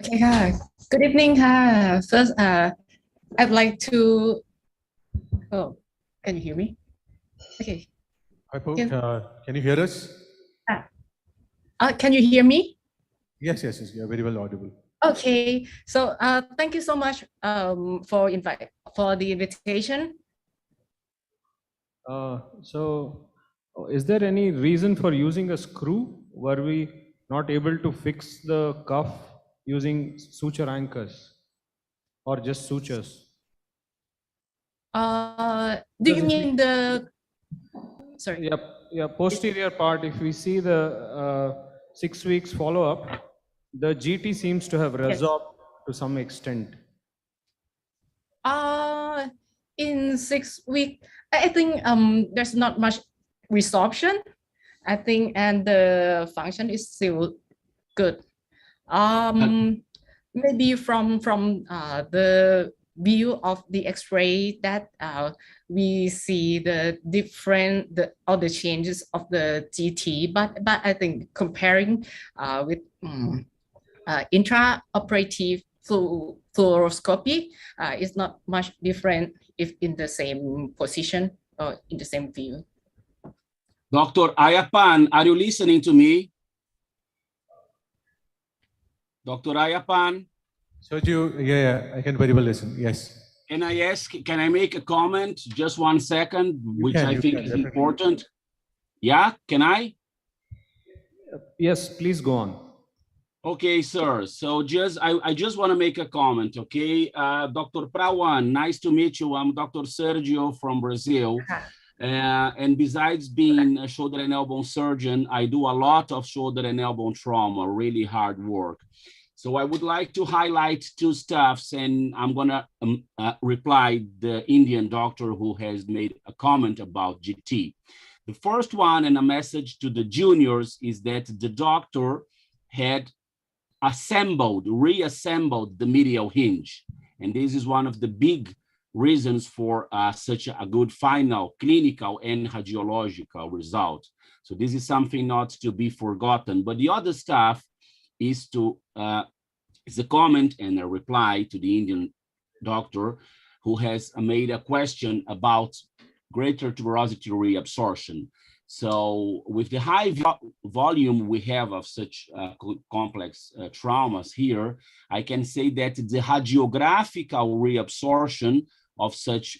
Okay, hi. Good evening. Hi. First, I'd like to. Oh, can you hear me? Okay.
Hi, Paul. Can you hear us?
Can you hear me?
Yes, you're very well audible.
Okay. So, thank you so much for the invitation.
Is there any reason for using a screw? Were we not able to fix the cuff using suture anchors or just sutures?
Do you mean the? Sorry.
Yeah, posterior part. If we see the 6 weeks follow-up, the GT seems to have resorbed to some extent.
In 6 weeks, I think there's not much resorption. I think, and the function is still good. Maybe from the view of the X-ray that we see the all the changes of the GT, but I think comparing with intraoperative fluoroscopy is not much different if in the same position or in the same view.
Dr. Ayapan, are you listening to me? Dr. Ayapan?
Sergio, yeah, I can very well listen, yes.
Can I ask, can I make a comment? Just 1 second, which I think is important. Yeah, can I?
Yes, please go on.
Okay, sir. So I just want to make a comment, okay? Dr. Prawan, nice to meet you. I'm Dr. Sergio from Brazil. And besides being a shoulder and elbow surgeon, I do a lot of shoulder and elbow trauma, really hard work. So I would like to highlight two stuffs, and I'm gonna reply the Indian doctor who has made a comment about GT. The first one, and a message to the juniors, is that the doctor had reassembled the medial hinge. And this is one of the big reasons for such a good final clinical and radiological result. So this is something not to be forgotten. But the other stuff is is a comment and a reply to the Indian doctor who has made a question about greater tuberosity reabsorption. So with the high volume we have of such complex traumas here, I can say that the radiographical reabsorption of such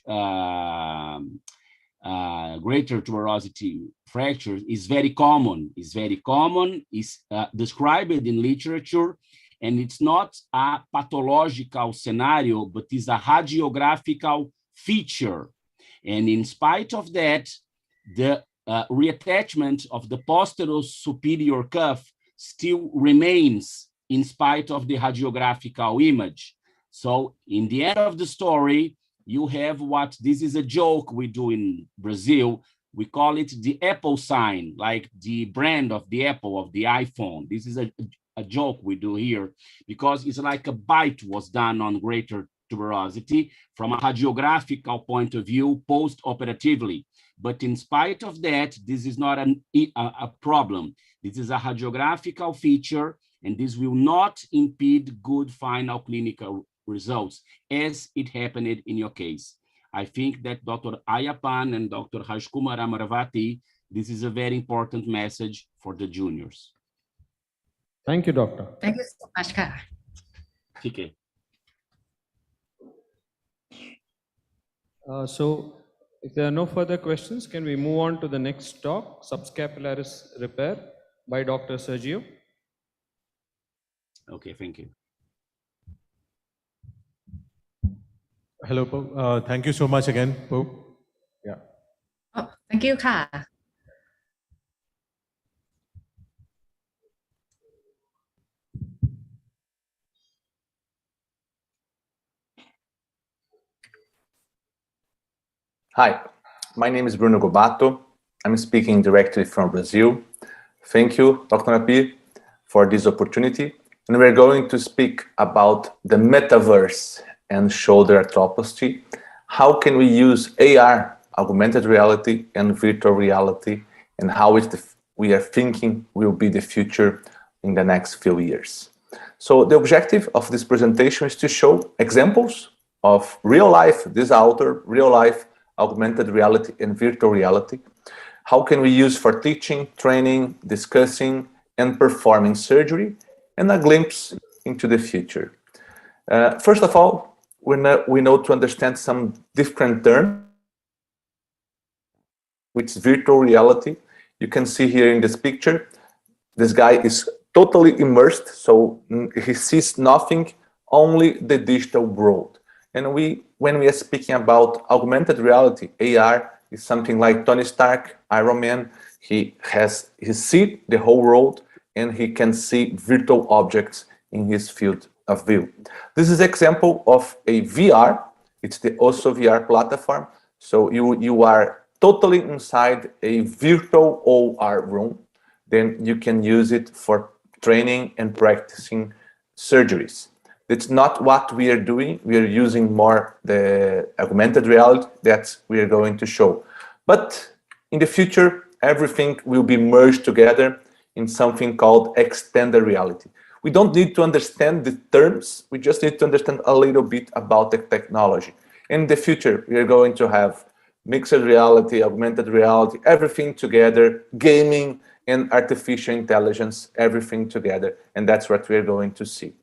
greater tuberosity fractures is very common. Is described in literature, and it's not a pathological scenario, but is a radiographical feature. And in spite of that, the reattachment of the posterior superior cuff still remains in spite of the radiographical image. So in the end of the story, you have this is a joke we do in Brazil. We call it the Apple sign, like the brand of the Apple, of the iPhone. This is a joke we do here because it's like a bite was done on greater tuberosity from a radiographical point of view post-operatively. But in spite of that, this is not a problem. This is a radiographical feature, and this will not impede good final clinical results as it happened in your case. I think that Dr. Ayapan and Dr. Rajkumar Amaravati, this is a very important message for the juniors.
Thank you, doctor.
Thank you so much, Ka.
Okay.
So if there are no further questions, can we move on to the next talk, subscapularis repair by Dr. Sergio?
Okay, thank you.
Hello, Pope. Thank you so much again, Pope. Yeah.
Oh, thank you, Ka.
Hi, my name is Bruno Gobato. I'm speaking directly from Brazil. Thank you, Dr. Napi, for this opportunity. And we're going to speak about the metaverse and shoulder arthroplasty. How can we use AR, augmented reality, and virtual reality, and how we are thinking will be the future in the next few years. So the objective of this presentation is to show examples of real life, real life augmented reality and virtual reality. How can we use for teaching, training, discussing, and performing surgery, and a glimpse into the future. First of all, we know to understand some different terms, which is virtual reality. You can see here in this picture, this guy is totally immersed, so he sees nothing, only the digital world. And when we are speaking about augmented reality, AR is something like Tony Stark, Iron Man. He sees the whole world, and he can see virtual objects in his field of view. This is an example of a VR. It's the OSO VR platform. So you are totally inside a virtual OR room. Then you can use it for training and practicing surgeries. That's not what we are doing. We are using more the augmented reality that we are going to show. But in the future, everything will be merged together in something called extended reality. We don't need to understand the terms. We just need to understand a little bit about the technology. In the future, we are going to have mixed reality, augmented reality, everything together, gaming and artificial intelligence, everything together. And that's what we're going to see.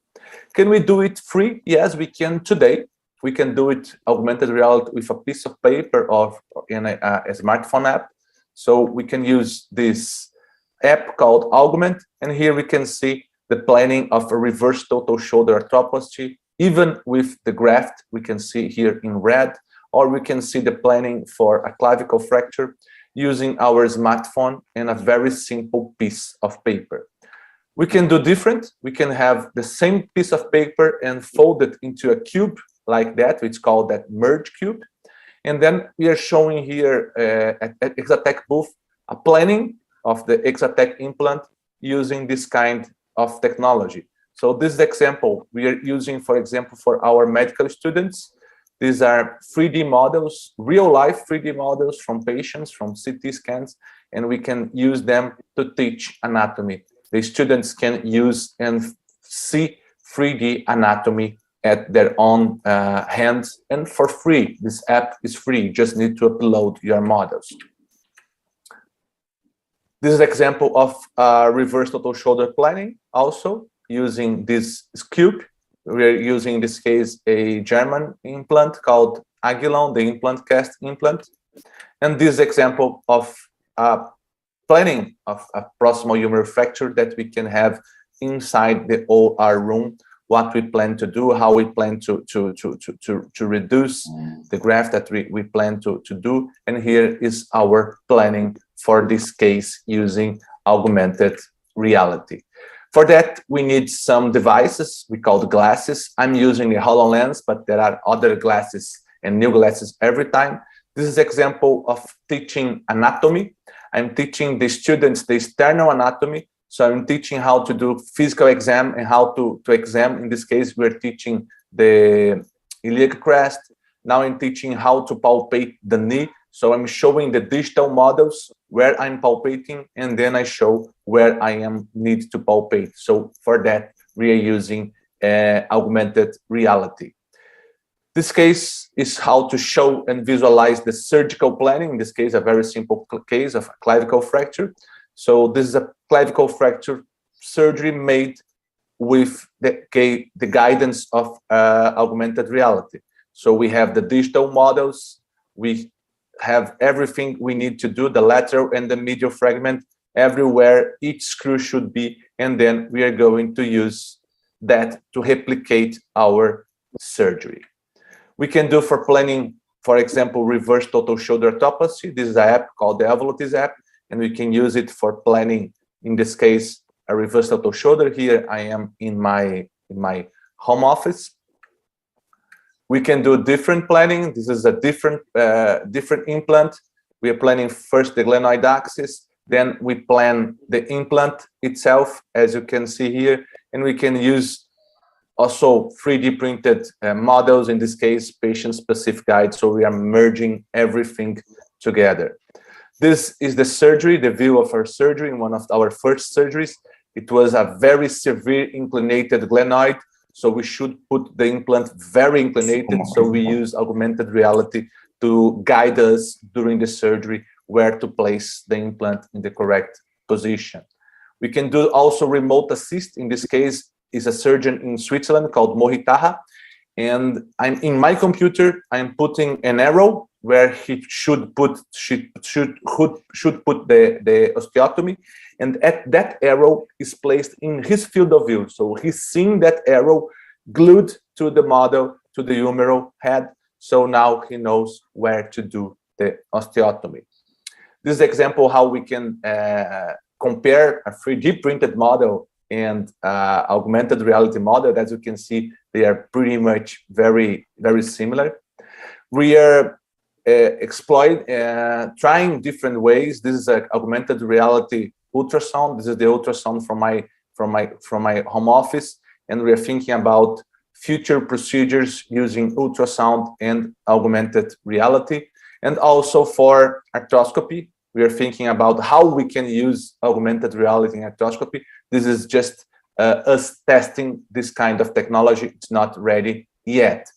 Can we do it free? Yes, we can today. We can do it augmented reality with a piece of paper or in a smartphone app. So we can use this app called Augment, and here we can see the planning of a reverse total shoulder arthroplasty. Even with the graft, we can see here in red, or we can see the planning for a clavicle fracture using our smartphone and a very simple piece of paper. We can do different. We can have the same piece of paper and fold it into a cube like that, which is called that merge cube. And then we are showing here at Exatech booth a planning of the Exatech implant using this kind of technology. So this example we are using, for example, for our medical students. These are 3D models, real life 3D models from patients, from CT scans, and we can use them to teach anatomy. The students can use and see 3D anatomy at their own hands and for free. This app is free, you just need to upload your models. This is an example of reverse total shoulder planning, also using this cube. We're using, in this case, a German implant called Agilon, the implant cast implant. And this example of planning of a proximal humeral fracture that we can have inside the OR room, what we plan to do, how we plan to reduce the graft that we plan to do. And here is our planning for this case using augmented reality. For that, we need some devices we call glasses. I'm using a HoloLens, but there are other glasses and new glasses every time. This is an example of teaching anatomy. I'm teaching the students the external anatomy. So I'm teaching how to do physical exam and how to exam. In this case, we're teaching the iliac crest. Now I'm teaching how to palpate the knee. So I'm showing the digital models where I'm palpating, and then I show where I need to palpate. So for that, we are using augmented reality. This case is how to show and visualize the surgical planning. In this case, a very simple case of a clavicle fracture. So this is a clavicle fracture surgery made with the guidance of augmented reality. So we have the digital models, we have everything we need to do, the lateral and the medial fragment, everywhere each screw should be, and then we are going to use that to replicate our surgery. We can do for planning, for example, reverse total shoulder arthroplasty. This is an app called the Evolutis app, and we can use it for planning, in this case, a reverse total shoulder. Here I am in my home office. We can do different planning. This is a different implant. We are planning first the glenoid axis, then we plan the implant itself, as you can see here, and we can use also 3D printed models, in this case, patient-specific guides. So we are merging everything together. This is the surgery, the view of our surgery in one of our first surgeries. It was a very severe inclinated glenoid. So we should put the implant very inclinated. So we use augmented reality to guide us during the surgery where to place the implant in the correct position. We can do also remote assist. In this case, is a surgeon in Switzerland called Mohitaha. And I'm in my computer, I'm putting an arrow where he should put the osteotomy, and that arrow is placed in his field of view. So he's seeing that arrow glued to the model, to the humeral head. So now he knows where to do the osteotomy. This is an example how we can compare a 3D printed model and augmented reality model. As you can see, they are pretty much very, very similar. We are trying different ways. This is an augmented reality ultrasound. This is the ultrasound from my home office, and we are thinking about future procedures using ultrasound and augmented reality. And also for arthroscopy, we are thinking about how we can use augmented reality in arthroscopy. This is just us testing this kind of technology. It's not ready yet.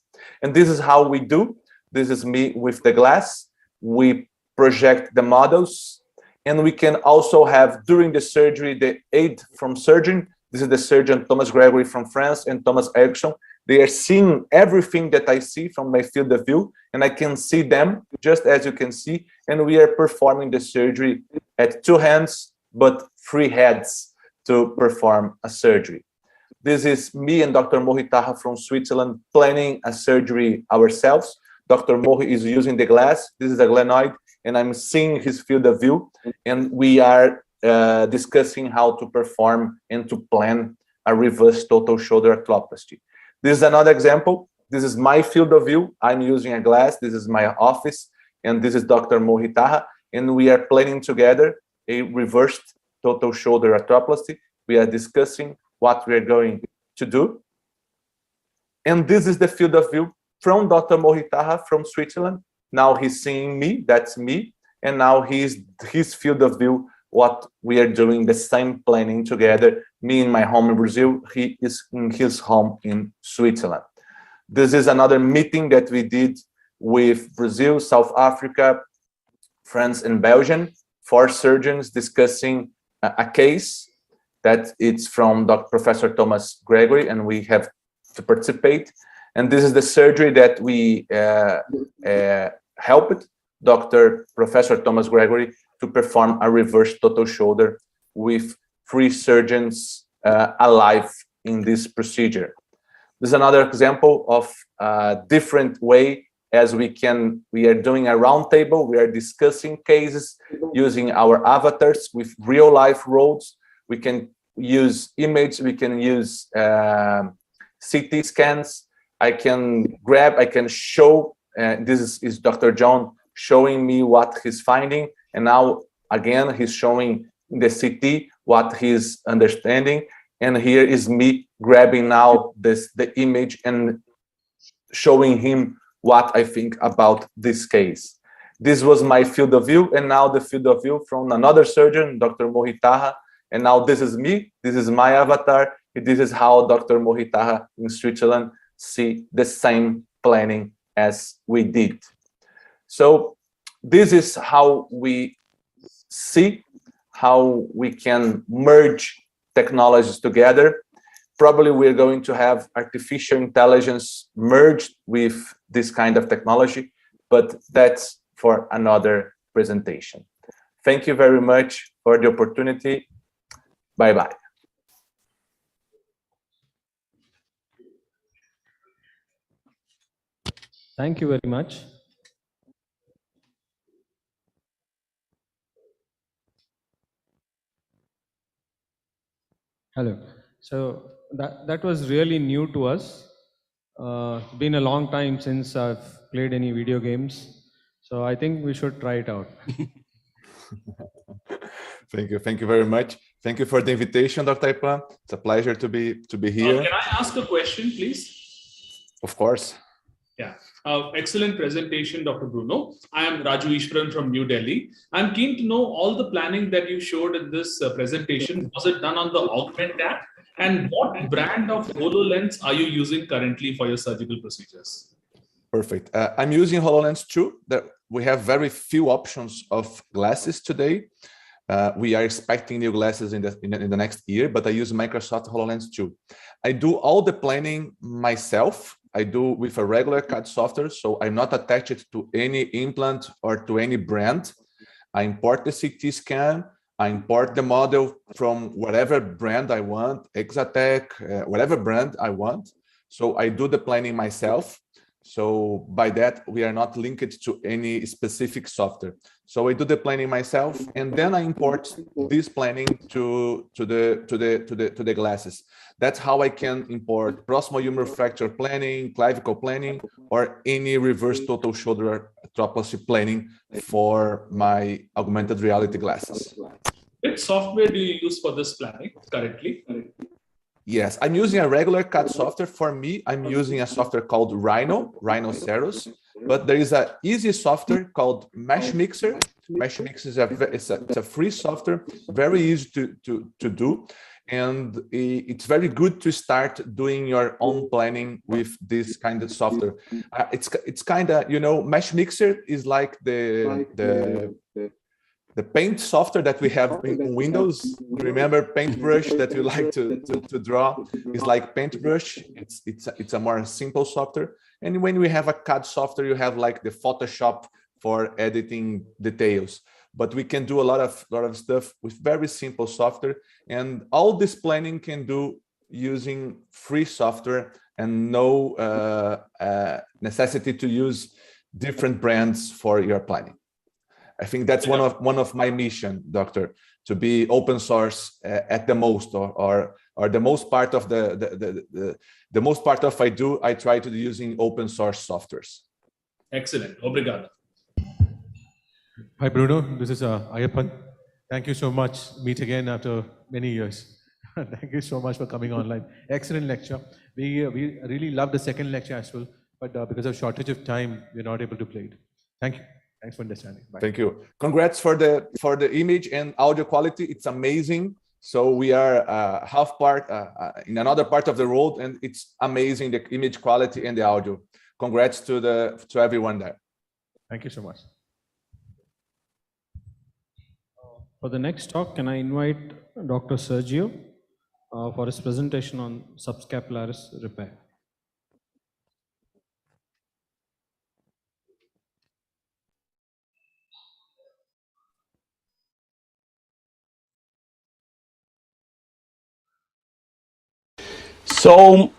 And this is how we do. This is me with the glass. We project the models, and we can also have, during the surgery, the aid from surgeon. This is the surgeon Thomas Gregory from France and Thomas Erickson. They are seeing everything that I see from my field of view, and I can see them just as you can see. And we are performing the surgery at 2 hands, but 3 heads to perform a surgery. This is me and Dr. Mohitaha from Switzerland planning a surgery ourselves. Dr. Mohi is using the glass. This is a glenoid, and I'm seeing his field of view, and we are discussing how to perform and to plan a reverse total shoulder arthroplasty. This is another example. This is my field of view. I'm using a glass. This is my office, and this is Dr. Mohitaha, and we are planning together a reversed total shoulder arthroplasty. We are discussing what we are going to do. And this is the field of view from Dr. Mohitaha from Switzerland. Now he's seeing me, that's me. And now his field of view, what we are doing, the same planning together, me in my home in Brazil, he is in his home in Switzerland. This is another meeting that we did with Brazil, South Africa, France, and Belgium, 4 surgeons discussing a case that it's from Professor Thomas Gregory, and we have to participate. And this is the surgery that we helped Professor Thomas Gregory to perform a reverse total shoulder with 3 surgeons alive in this procedure. This is another example of a different way as we are doing a round table. We are discussing cases using our avatars with real life roads. We can use image, we can use CT scans. I can show, this is Dr. John showing me what he's finding. And now, again, he's showing the CT what he's understanding. And here is me grabbing now the image and showing him what I think about this case. This was my field of view, and now the field of view from another surgeon, Dr. Mohitaha. And now this is me, this is my avatar. This is how Dr. Mohitaha in Switzerland see the same planning as we did. So this is how we see how we can merge technologies together. Probably we're going to have artificial intelligence merged with this kind of technology, but that's for another presentation. Thank you very much for the opportunity. Bye-bye.
Thank you very much. Hello. So that was really new to us. Been a long time since I've played any video games. So I think we should try it out.
Thank you very much. Thank you for the invitation, Dr. Ipan. It's a pleasure to be here.
Can I ask a question, please?
Of course.
Yeah. Excellent presentation, Dr. Bruno. I am Raju Ishwaran from New Delhi. I'm keen to know all the planning that you showed in this presentation. Was it done on the Augment app? And what brand of HoloLens are you using currently for your surgical procedures?
Perfect. I'm using HoloLens 2. We have very few options of glasses today. We are expecting new glasses in the next year, but I use Microsoft HoloLens 2. I do all the planning myself. I do with a regular CAD software, so I'm not attached to any implant or to any brand. I import the CT scan, I import the model from whatever brand I want, Exatec, whatever brand I want. So I do the planning myself. So by that, we are not linked to any specific software. So I do the planning myself, and then I import this planning to the glasses. That's how I can import proximal humeral fracture planning, clavicle planning, or any reverse total shoulder arthroplasty planning for my augmented reality glasses.
Which software do you use for this planning currently?
Yes, I'm using a regular CAD software. For me, I'm using a software called Rhinoceros. but there is an easy software called Mesh Mixer. Mesh Mixer is a free software, very easy to do. And it's very good to start doing your own planning with this kind of software. It's kind of, you know, Mesh Mixer is like the paint software that we have in Windows. Remember Paintbrush that you like to draw? It's like Paintbrush. It's a more simple software. And when we have a CAD software, you have like the Photoshop for editing details. But we can do a lot of stuff with very simple software, and all this planning can do using free software and no necessity to use different brands for your planning. I think that's one of my mission, Doctor, to be open source at the most, or the most part of the most part of I try to do using open source softwares.
Excellent. Obrigado.
Hi, Bruno. This is Ayappan. Thank you so much. Meet again after many years. Thank you so much for coming online. Excellent lecture. We really loved the second lecture as well, but because of shortage of time, we're not able to play it. Thank you. Thanks for understanding. Bye.
Thank you. Congrats for the image and audio quality. It's amazing. So we are half part in another part of the world, and it's amazing, the image quality and the audio. Congrats to everyone there.
Thank you so much.
For the next talk, can I invite Dr. Sergio for his presentation on subscapularis repair?
So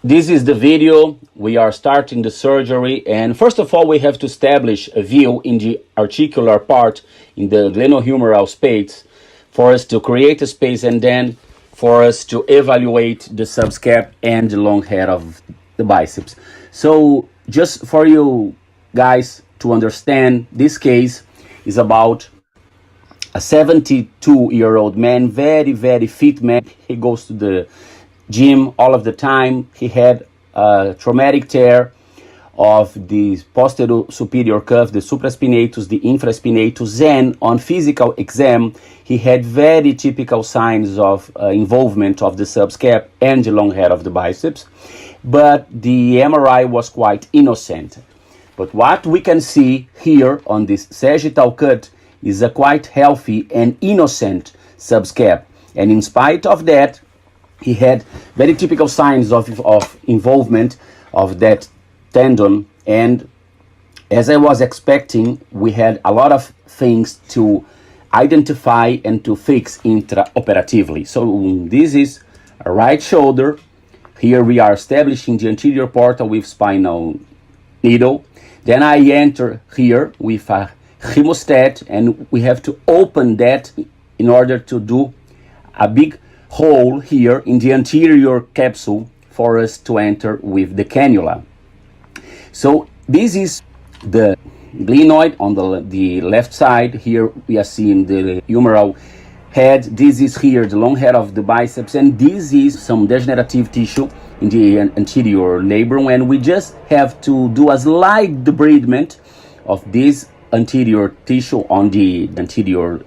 this is the video. We are starting the surgery, and first of all we have to establish a view in the articular part in the glenohumeral space for us to create a space, and then for us to evaluate the subscap and the long head of the biceps. So just for you guys to understand, this case is about a 72-year-old man, very, very fit man. He goes to the gym all of the time. He had a traumatic tear of the posterior superior cuff, the supraspinatus, the infraspinatus, and on physical exam, he had very typical signs of involvement of the subscap and the long head of the biceps, but the MRI was quite innocent. But what we can see here on this sagittal cut is a quite healthy and innocent subscap, and in spite of that, he had very typical signs of involvement of that tendon, and as I was expecting, we had a lot of things to identify and to fix intraoperatively. So this is a right shoulder. Here we are establishing the anterior portal with spinal needle. Then I enter here with a hemostat, and we have to open that in order to do a big hole here in the anterior capsule for us to enter with the cannula. So this is the glenoid on the left side. Here we are seeing the humeral head. This is here the long head of the biceps, and this is some degenerative tissue in the anterior labrum, and we just have to do a slight debridement of this anterior tissue on the anterior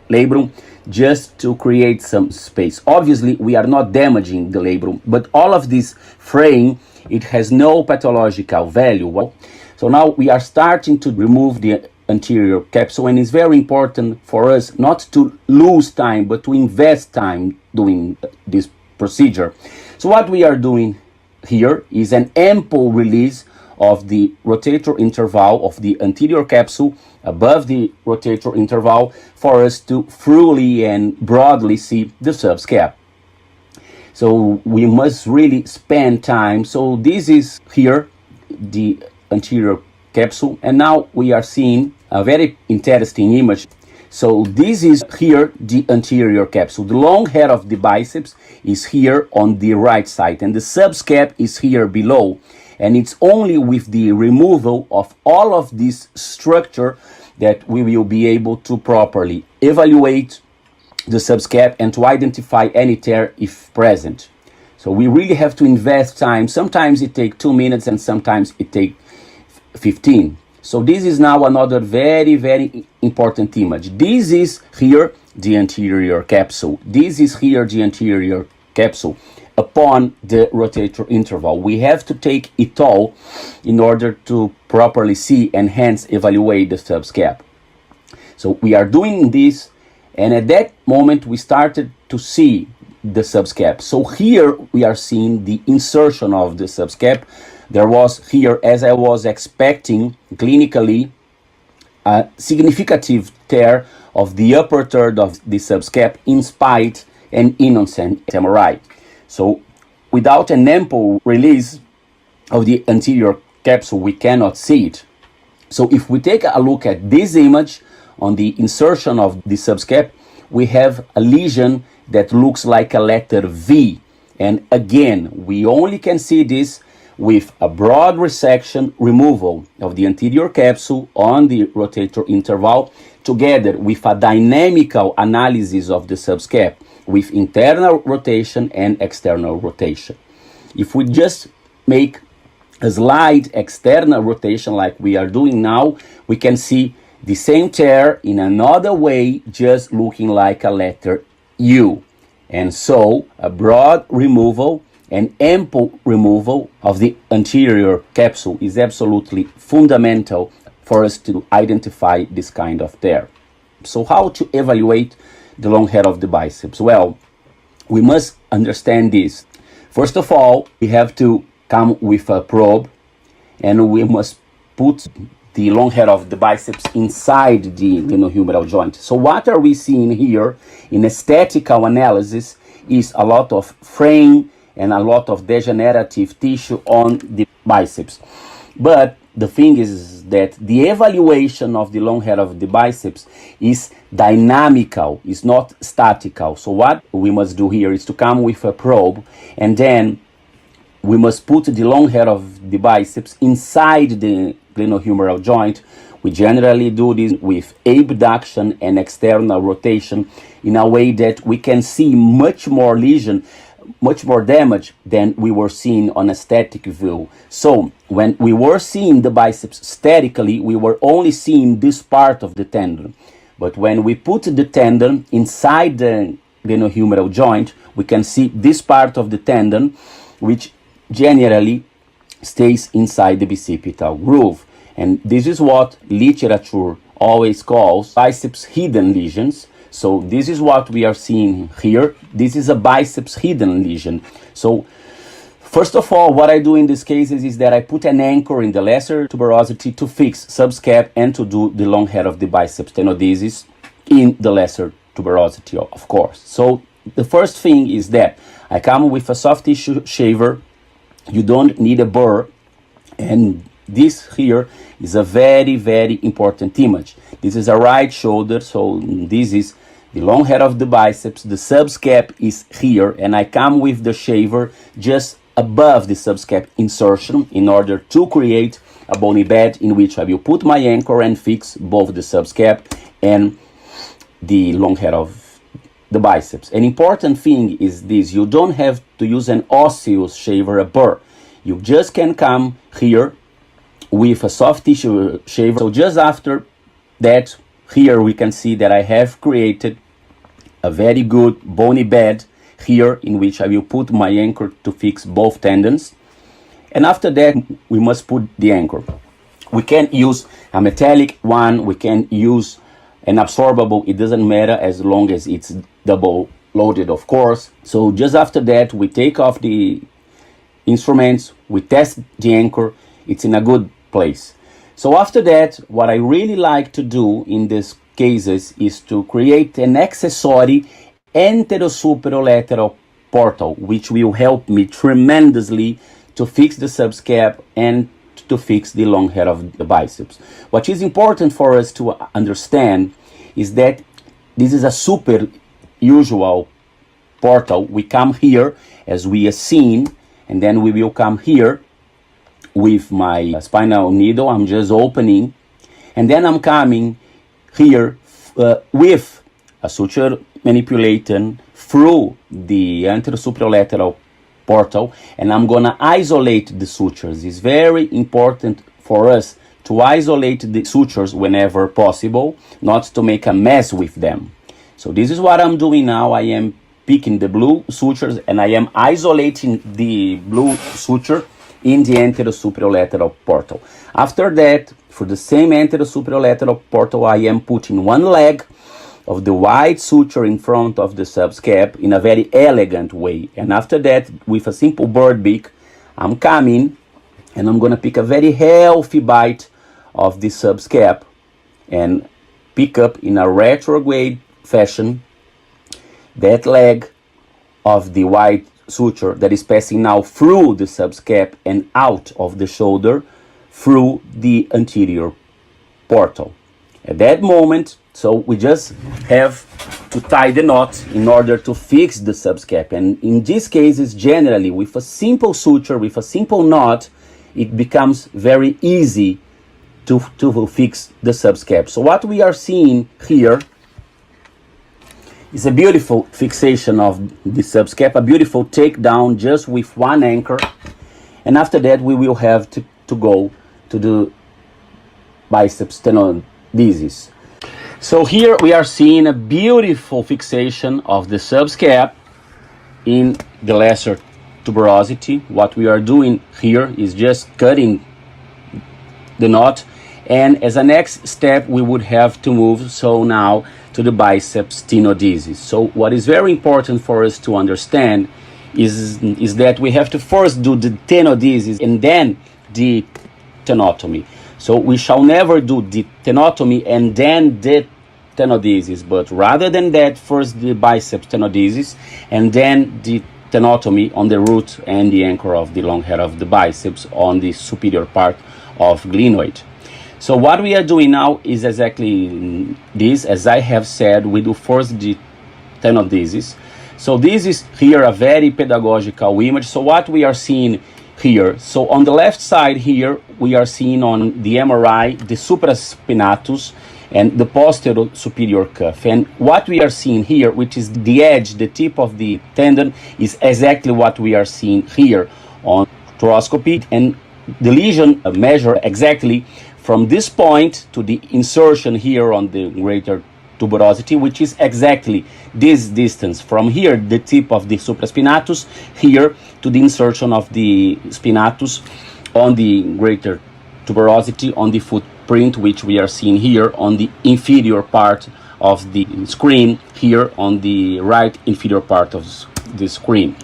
labrum, just to create some space. Obviously, we are not damaging the labrum, but all of this fraying, it has no pathological value. So now we are starting to remove the anterior capsule, and it's very important for us not to lose time, but to invest time doing this procedure. So what we are doing here is an ample release of the rotator interval of the anterior capsule above the rotator interval for us to fully and broadly see the subscap. So we must really spend time. So this is here the anterior capsule, and now we are seeing a very interesting image. So this is here the anterior capsule. The long head of the biceps is here on the right side, and the subscap is here below. And it's only with the removal of all of this structure that we will be able to properly evaluate the subscap and to identify any tear if present. So we really have to invest time. Sometimes it takes 2 minutes and sometimes it takes 15. So this is now another very, very important image. This is here the anterior capsule. This is here the anterior capsule upon the rotator interval. We have to take it all in order to properly see and hence evaluate the subscap. So we are doing this, and at that moment we started to see the subscap. So here we are seeing the insertion of the subscap. There was here, as I was expecting clinically, a significant tear of the upper third of the subscap in spite and innocent MRI. So without an ample release of the anterior capsule, we cannot see it. So if we take a look at this image on the insertion of the subscap, we have a lesion that looks like a letter V. And again, we only can see this with a broad resection removal of the anterior capsule on the rotator interval, together with a dynamical analysis of the subscap with internal rotation and external rotation. If we just make a slight external rotation like we are doing now, we can see the same tear in another way, just looking like a letter U. And so a broad removal and ample removal of the anterior capsule is absolutely fundamental for us to identify this kind of tear. So how to evaluate the long head of the biceps? Well, we must understand this. First of all, we have to come with a probe, and we must put the long head of the biceps inside the glenohumeral joint. So what are we seeing here in aesthetical analysis is a lot of fraying and a lot of degenerative tissue on the biceps. But the thing is that the evaluation of the long head of the biceps is dynamical, is not statical. So what we must do here is to come with a probe, and then we must put the long head of the biceps inside the glenohumeral joint. We generally do this with abduction and external rotation in a way that we can see much more lesion, much more damage than we were seeing on a static view. So when we were seeing the biceps statically, we were only seeing this part of the tendon. But when we put the tendon inside the glenohumeral joint, we can see this part of the tendon, which generally stays inside the bicipital groove. And this is what literature always calls biceps hidden lesions. So this is what we are seeing here. This is a biceps hidden lesion. So first of all, what I do in these cases is that I put an anchor in the lesser tuberosity to fix subscap and to do the long head of the biceps tenodesis in the lesser tuberosity, of course. So the first thing is that I come with a soft tissue shaver. You don't need a burr, and this here is a very, very important image. This is a right shoulder, so this is the long head of the biceps. The subscap is here, and I come with the shaver just above the subscap insertion in order to create a bony bed in which I will put my anchor and fix both the subscap and the long head of the biceps. An important thing is this: you don't have to use an osseous shaver, a burr. You just can come here with a soft tissue shaver. So just after that, here we can see that I have created a very good bony bed here in which I will put my anchor to fix both tendons. And after that, we must put the anchor. We can use a metallic one, we can use an absorbable, it doesn't matter as long as it's double loaded, of course. So just after that, we take off the instruments, we test the anchor, it's in a good place. So after that, what I really like to do in these cases is to create an accessory anterosuperolateral portal, which will help me tremendously to fix the subscap and to fix the long head of the biceps. What is important for us to understand is that this is a super usual portal. We come here as we are seen, and then we will come here with my spinal needle. I'm just opening, and then I'm coming here with a suture manipulation through the anterosuperolateral portal, and I'm gonna isolate the sutures. It's very important for us to isolate the sutures whenever possible, not to make a mess with them. So this is what I'm doing now. I am picking the blue sutures and I am isolating the blue suture in the anterosuperior portal. After that, for the same anterosuperior portal, I am putting one leg of the white suture in front of the subscap in a very elegant way. And after that, with a simple bird beak, I'm coming and I'm going to pick a very healthy bite of the subscap and pick up in a retrograde fashion that leg of the white suture that is passing now through the subscap and out of the shoulder through the anterior portal. At that moment, so we just have to tie the knot in order to fix the subscap. And in these cases, generally, with a simple suture, with a simple knot, it becomes very easy to fix the subscap. So what we are seeing here is a beautiful fixation of the subscap, a beautiful takedown just with one anchor. And after that, we will have to go to the biceps tenodesis. So here we are seeing a beautiful fixation of the subscap in the lesser tuberosity. What we are doing here is just cutting the knot, and as a next step we would have to move now to the biceps tenodesis. So what is very important for us to understand is that we have to first do the tenodesis and then the tenotomy. So we shall never do the tenotomy and then the tenodesis, but rather than that, first the biceps tenodesis and then the tenotomy on the root and the anchor of the long head of the biceps on the superior part of glenoid. So what we are doing now is exactly this. As I have said, we do first the tenodesis. So this is here a very pedagogical image. So what we are seeing here, so on the left side here, we are seeing on the MRI the supraspinatus and the posterior superior cuff. And what we are seeing here, which is the edge, the tip of the tendon, is exactly what we are seeing here on thoracoscopy. And the lesion measure exactly from this point to the insertion here on the greater tuberosity, which is exactly this distance from here, the tip of the supraspinatus, here to the insertion of the spinatus on the greater tuberosity on the footprint, which we are seeing here on the inferior part of the screen, here on the right inferior part of the screen.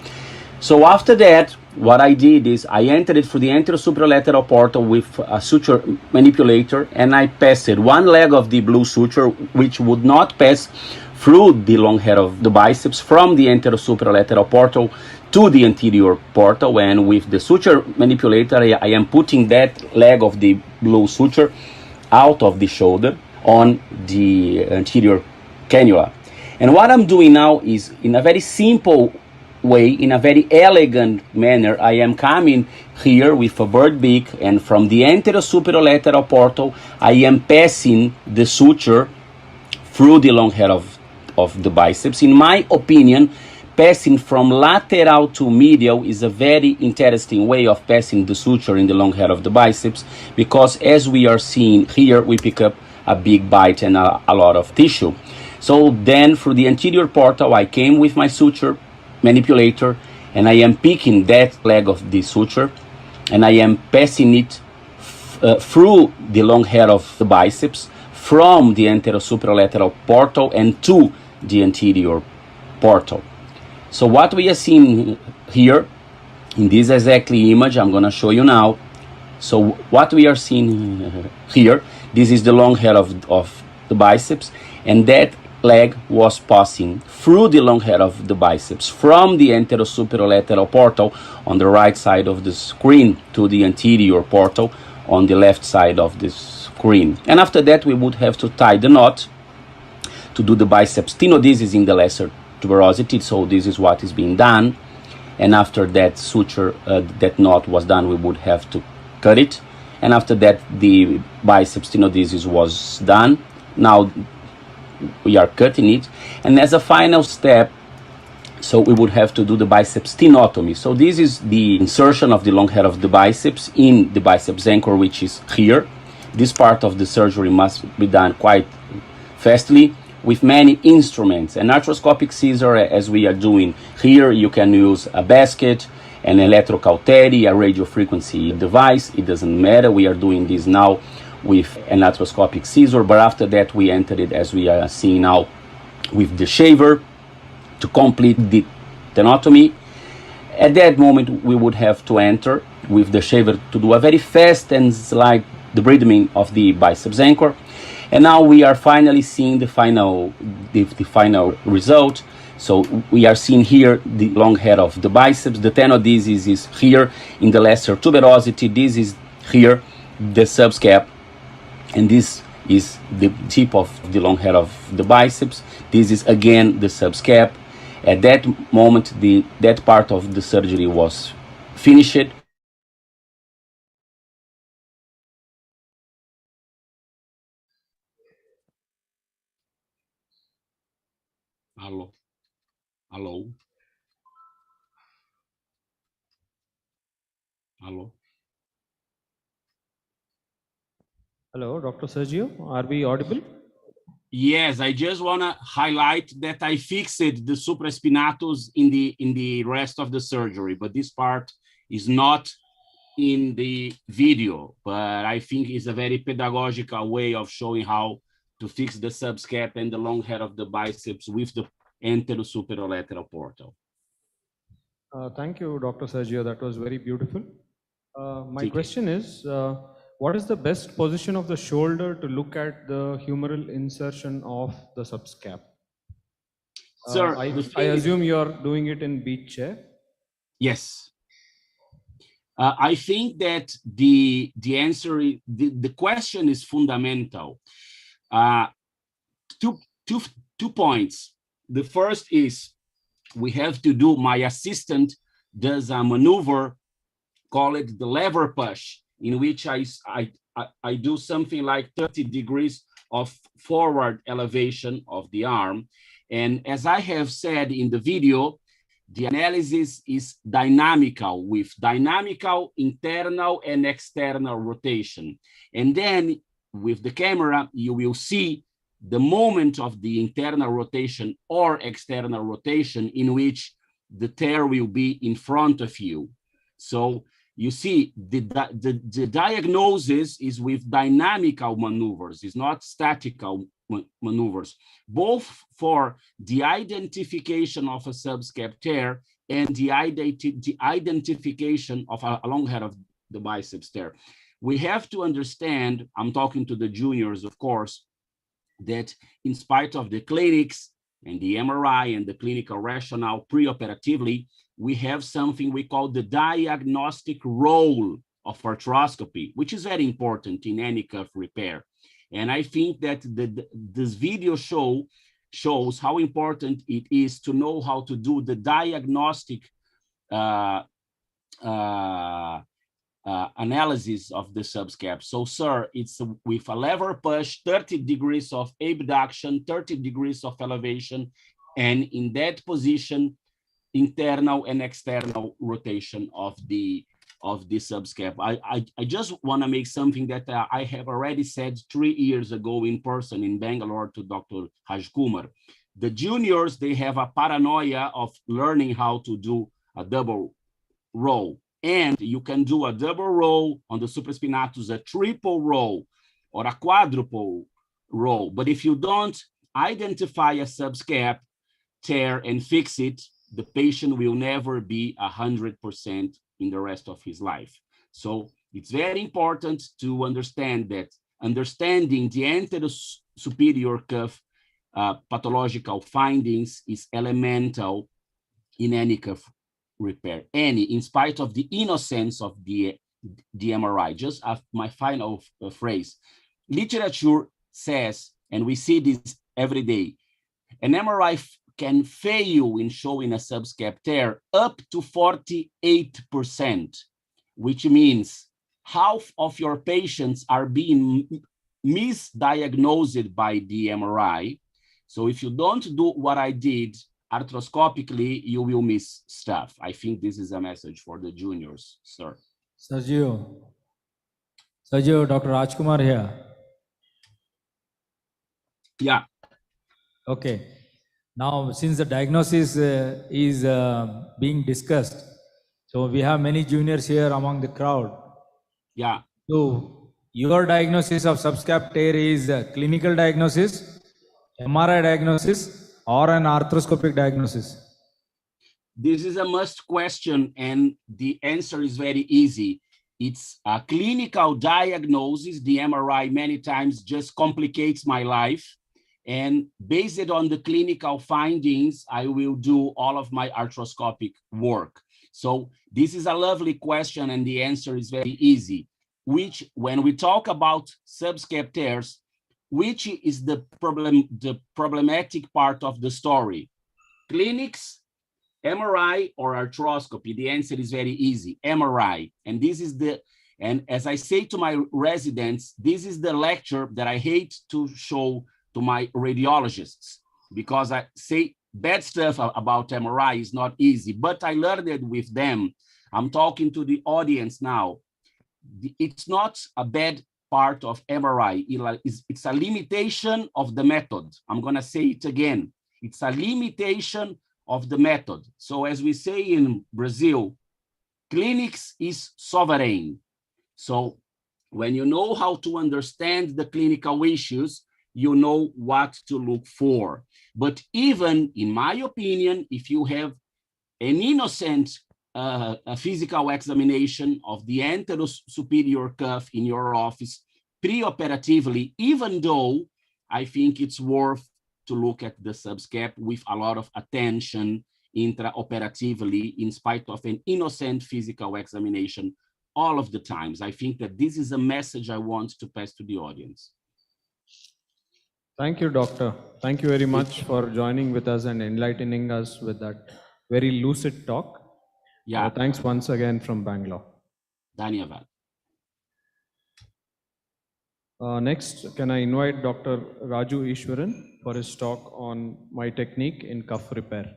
So after that, what I did is I entered it through the anterosuperior portal with a suture manipulator, and I passed one leg of the blue suture, which would not pass through the long head of the biceps from the anterosuperior portal to the anterior portal. And with the suture manipulator, I am putting that leg of the blue suture out of the shoulder on the anterior cannula. And what I'm doing now is, in a very simple way, in a very elegant manner, I am coming here with a bird beak, and from the anterosuperior portal, I am passing the suture through the long head of the biceps. In my opinion, passing from lateral to medial is a very interesting way of passing the suture in the long head of the biceps, because as we are seeing here, we pick up a big bite and a lot of tissue. So then through the anterior portal, I came with my suture manipulator, and I am picking that leg of the suture, and I am passing it through the long head of the biceps from the anterosuperior portal and to the anterior portal. So what we are seeing here in this exactly image, I'm going to show you now. So what we are seeing here, this is the long head of the biceps, and that leg was passing through the long head of the biceps from the anterosuperior portal on the right side of the screen to the anterior portal on the left side of the screen. And after that, we would have to tie the knot to do the biceps tenodesis in the lesser tuberosity. So this is what is being done. And after that suture, that knot was done, we would have to cut it. And after that, the biceps tenodesis was done. Now we are cutting it, and as a final step, so we would have to do the biceps tenotomy. So this is the insertion of the long head of the biceps in the biceps anchor, which is here. this part of the surgery must be done quite fastly with many instruments. An arthroscopic scissor, as we are doing here, you can use a basket, an electrocautery, a radio frequency device. It doesn't matter. We are doing this now with an arthroscopic scissor, but after that we entered it, as we are seeing now, with the shaver to complete the tenotomy. At that moment, we would have to enter with the shaver to do a very fast and slight debridement of the biceps anchor. And now we are finally seeing the final result. So we are seeing here the long head of the biceps. The tenodesis is here in the lesser tuberosity. This is here the subscap, and this is the tip of the long head of the biceps. This is again the subscap. At that moment, that part of the surgery was finished. Hello. Hello. Hello.
Hello, Dr. Sergio, are we audible?
Yes, I just want to highlight that I fixed the supraspinatus in the rest of the surgery, but this part is not in the video, but I think it's a very pedagogical way of showing how to fix the subscap and the long head of the biceps with the anterosuperolateral portal.
Thank you, Dr. Sergio. That was very beautiful. My question is, what is the best position of the shoulder to look at the humeral insertion of the subscap?
Sir,
I assume you're doing it in beach chair?
Yes. I think that the answer is, the question is fundamental. Two points. The first is we have to do, my assistant does a maneuver called the lever push, in which I do something like 30 degrees of forward elevation of the arm. And as I have said in the video, the analysis is dynamical, with dynamical internal and external rotation. And then with the camera, you will see the moment of the internal rotation or external rotation in which the tear will be in front of you. So you see, the diagnosis is with dynamical maneuvers, it's not statical maneuvers, both for the identification of a subscap tear and the identification of a long head of the biceps tear. We have to understand, I'm talking to the juniors, of course, that in spite of the clinics and the MRI and the clinical rationale preoperatively, we have something we call the diagnostic role of arthroscopy, which is very important in any cuff repair. And I think that this video shows how important it is to know how to do the diagnostic analysis of the subscap. So, sir, it's with a lever push, 30 degrees of abduction, 30 degrees of elevation, and in that position, internal and external rotation of the subscap. I just want to make something that I have already said 3 years ago in person in Bangalore to Dr. Rajkumar. The juniors, they have a paranoia of learning how to do a double row. And you can do a double row on the supraspinatus, a triple row, or a quadruple row. But if you don't identify a subscap tear and fix it, the patient will never be 100% in the rest of his life. So it's very important to understand that understanding the anterior superior cuff pathological findings is elemental in any cuff repair, in spite of the innocence of the MRI. Just my final phrase. Literature says, and we see this every day, an MRI can fail in showing a subscap tear up to 48%, which means half of your patients are being misdiagnosed by the MRI. So if you don't do what I did arthroscopically, you will miss stuff. I think this is a message for the juniors, sir.
Sergio. Sergio, Dr. Rajkumar here.
Yeah.
Okay. Now, since the diagnosis is being discussed, so we have many juniors here among the crowd.
Yeah.
So, your diagnosis of subscap tear is a clinical diagnosis, MRI diagnosis, or an arthroscopic diagnosis?
This is a must question, and the answer is very easy. It's a clinical diagnosis. The MRI many times just complicates my life. And based on the clinical findings, I will do all of my arthroscopic work. So this is a lovely question, and the answer is very easy. Which, when we talk about subscap tears, which is the problematic part of the story? Clinics, MRI or arthroscopy? The answer is very easy, MRI. And this is and as I say to my residents, this is the lecture that I hate to show to my radiologists, because I say bad stuff about MRI is not easy, but I learned it with them. I'm talking to the audience now. It's not a bad part of MRI. It's a limitation of the method. I'm gonna say it again. It's a limitation of the method. So as we say in Brazil, clinics is sovereign. So when you know how to understand the clinical issues, you know what to look for. But even, in my opinion, if you have an innocent a physical examination of the anterosuperior cuff in your office preoperatively, even though I think it's worth to look at the subscap with a lot of attention intraoperatively, in spite of an innocent physical examination all of the times. I think that this is a message I want to pass to the audience.
Thank you, doctor. Thank you very much for joining with us and enlightening us with that very lucid talk.
Yeah.
Thanks once again from Bangalore.
Dhanyavad.
Next, can I invite Dr. Raju Ishwaran for his talk on my technique in cuff repair.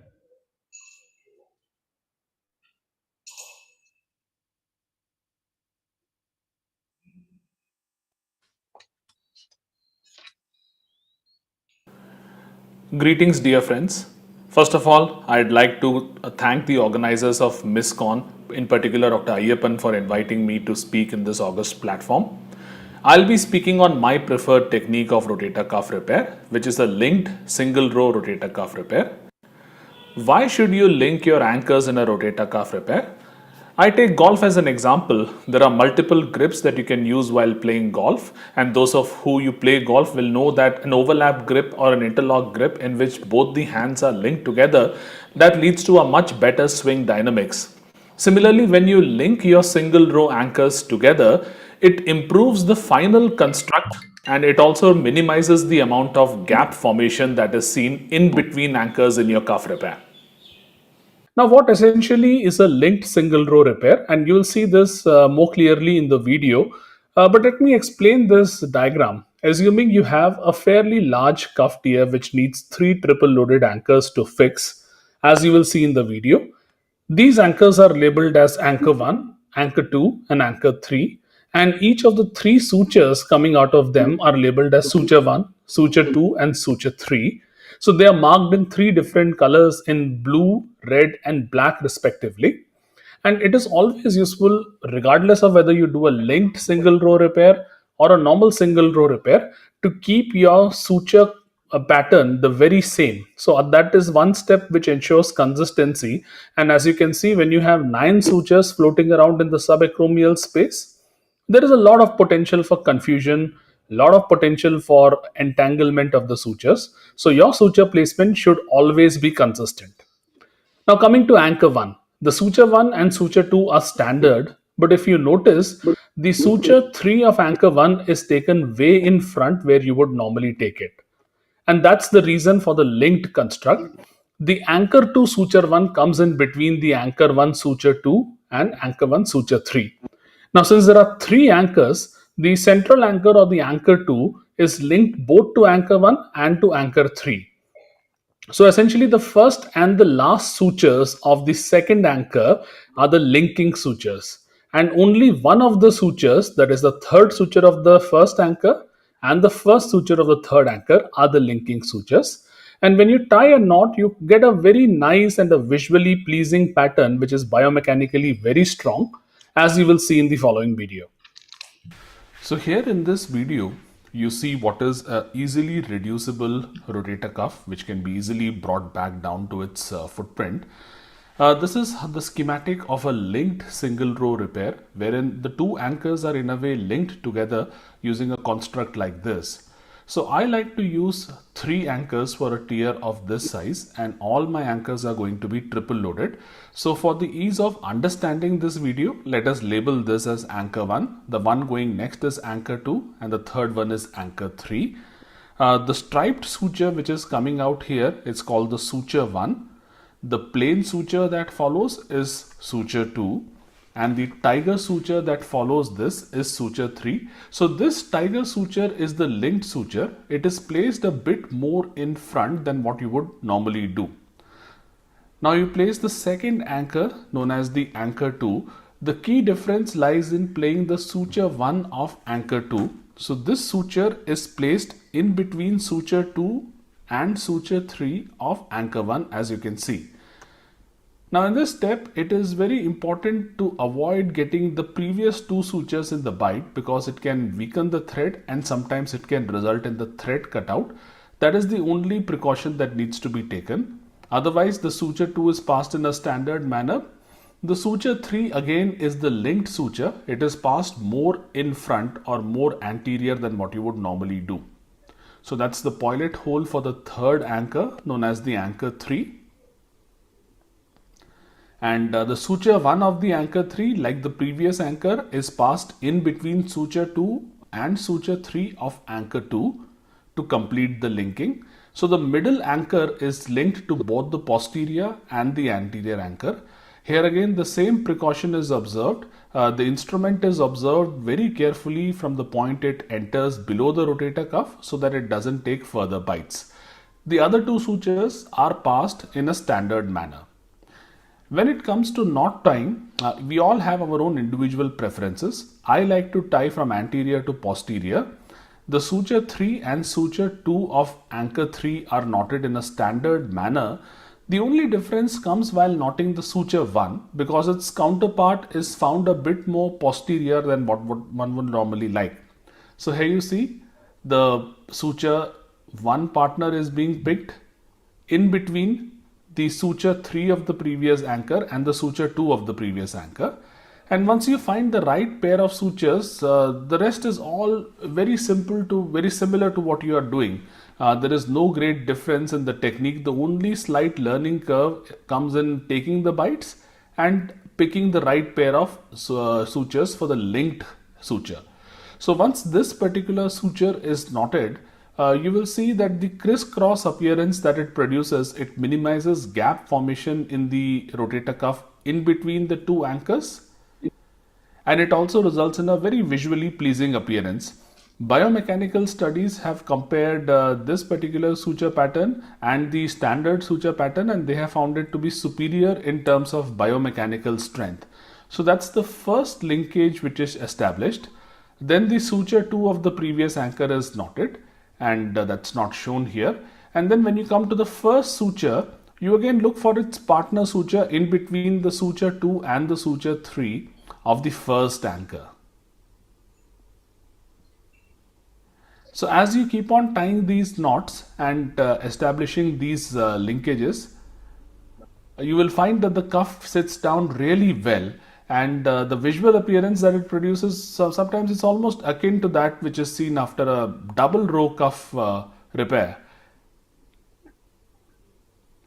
Greetings, dear friends. First of all, I'd like to thank the organizers of Miscon, in particular Dr. Ayyappan, for inviting me to speak in this August platform. I'll be speaking on my preferred technique of rotator cuff repair, which is a linked single row rotator cuff repair. Why should you link your anchors in a rotator cuff repair? I take golf as an example. There are multiple grips that you can use while playing golf, and those of who you play golf will know that an overlap grip or an interlock grip in which both the hands are linked together, that leads to a much better swing dynamics. Similarly, when you link your single row anchors together, it improves the final construct, and it also minimizes the amount of gap formation that is seen in between anchors in your cuff repair. Now, what essentially is a linked single row repair, and you'll see this more clearly in the video, but let me explain this diagram. Assuming you have a fairly large cuff tear which needs 3 triple loaded anchors to fix, as you will see in the video. These anchors are labeled as anchor 1, anchor 2 and anchor 3, and each of the 3 sutures coming out of them are labeled as suture 1, suture 2 and suture 3. So they are marked in 3 different colors in blue, red and black respectively. And it is always useful, regardless of whether you do a linked single row repair or a normal single row repair, to keep your suture pattern the very same. So that is one step which ensures consistency. And as you can see, when you have 9 sutures floating around in the subacromial space, there is a lot of potential for confusion, a lot of potential for entanglement of the sutures. So your suture placement should always be consistent. Now coming to anchor 1, the suture 1 and suture 2 are standard, but if you notice, the suture 3 of anchor 1 is taken way in front where you would normally take it. And that's the reason for the linked construct. The anchor 2 suture 1 comes in between the anchor 1 suture 2 and anchor 1 suture 3. Now since there are 3 anchors, the central anchor or the anchor 2 is linked both to anchor 1 and to anchor 3. So essentially the first and the last sutures of the second anchor are the linking sutures. and only one of the sutures, that is the third suture of the first anchor and the first suture of the third anchor, are the linking sutures. And when you tie a knot, you get a very nice and a visually pleasing pattern, which is biomechanically very strong, as you will see in the following video. So here in this video, you see what is a easily reducible rotator cuff, which can be easily brought back down to its footprint. This is the schematic of a linked single row repair, wherein the two anchors are in a way linked together using a construct like this. So I like to use 3 anchors for a tier of this size, and all my anchors are going to be triple loaded. So for the ease of understanding this video, let us label this as anchor 1, the one going next is anchor 2, and the third one is anchor 3. The striped suture which is coming out here is called the suture 1. The plain suture that follows is suture 2, and the tiger suture that follows this is suture 3. So this tiger suture is the linked suture. It is placed a bit more in front than what you would normally do. Now you place the second anchor known as the anchor 2. The key difference lies in playing the suture 1 of anchor 2. So this suture is placed in between suture 2 and suture 3 of anchor 1, as you can see. Now in this step, it is very important to avoid getting the previous 2 sutures in the bite, because it can weaken the thread and sometimes it can result in the thread cutout. That is the only precaution that needs to be taken. Otherwise, the suture 2 is passed in a standard manner. The suture 3 again is the linked suture. It is passed more in front or more anterior than what you would normally do. So that's the pilot hole for the third anchor known as the anchor 3. And the suture 1 of the anchor 3, like the previous anchor, is passed in between suture 2 and suture 3 of anchor 2 to complete the linking. So the middle anchor is linked to both the posterior and the anterior anchor. Here again the same precaution is observed. The instrument is observed very carefully from the point it enters below the rotator cuff so that it doesn't take further bites. The other 2 sutures are passed in a standard manner. When it comes to knot tying, we all have our own individual preferences. I like to tie from anterior to posterior. The suture 3 and suture 2 of anchor 3 are knotted in a standard manner. The only difference comes while knotting the suture 1, because its counterpart is found a bit more posterior than what one would normally like. So here you see the suture 1 partner is being picked in between the suture 3 of the previous anchor and the suture 2 of the previous anchor. And once you find the right pair of sutures, the rest is all very similar to what you are doing. There is no great difference in the technique. The only slight learning curve comes in taking the bites and picking the right pair of sutures for the linked suture. So once this particular suture is knotted, you will see that the crisscross appearance that it produces, it minimizes gap formation in the rotator cuff in between the 2 anchors, and it also results in a very visually pleasing appearance. Biomechanical studies have compared this particular suture pattern and the standard suture pattern, and they have found it to be superior in terms of biomechanical strength. So that's the first linkage which is established. Then the suture 2 of the previous anchor is knotted, and that's not shown here. And then when you come to the first suture, you again look for its partner suture in between the suture 2 and the suture 3 of the first anchor. So as you keep on tying these knots and establishing these linkages, you will find that the cuff sits down really well, and the visual appearance that it produces, sometimes it's almost akin to that which is seen after a double row cuff repair.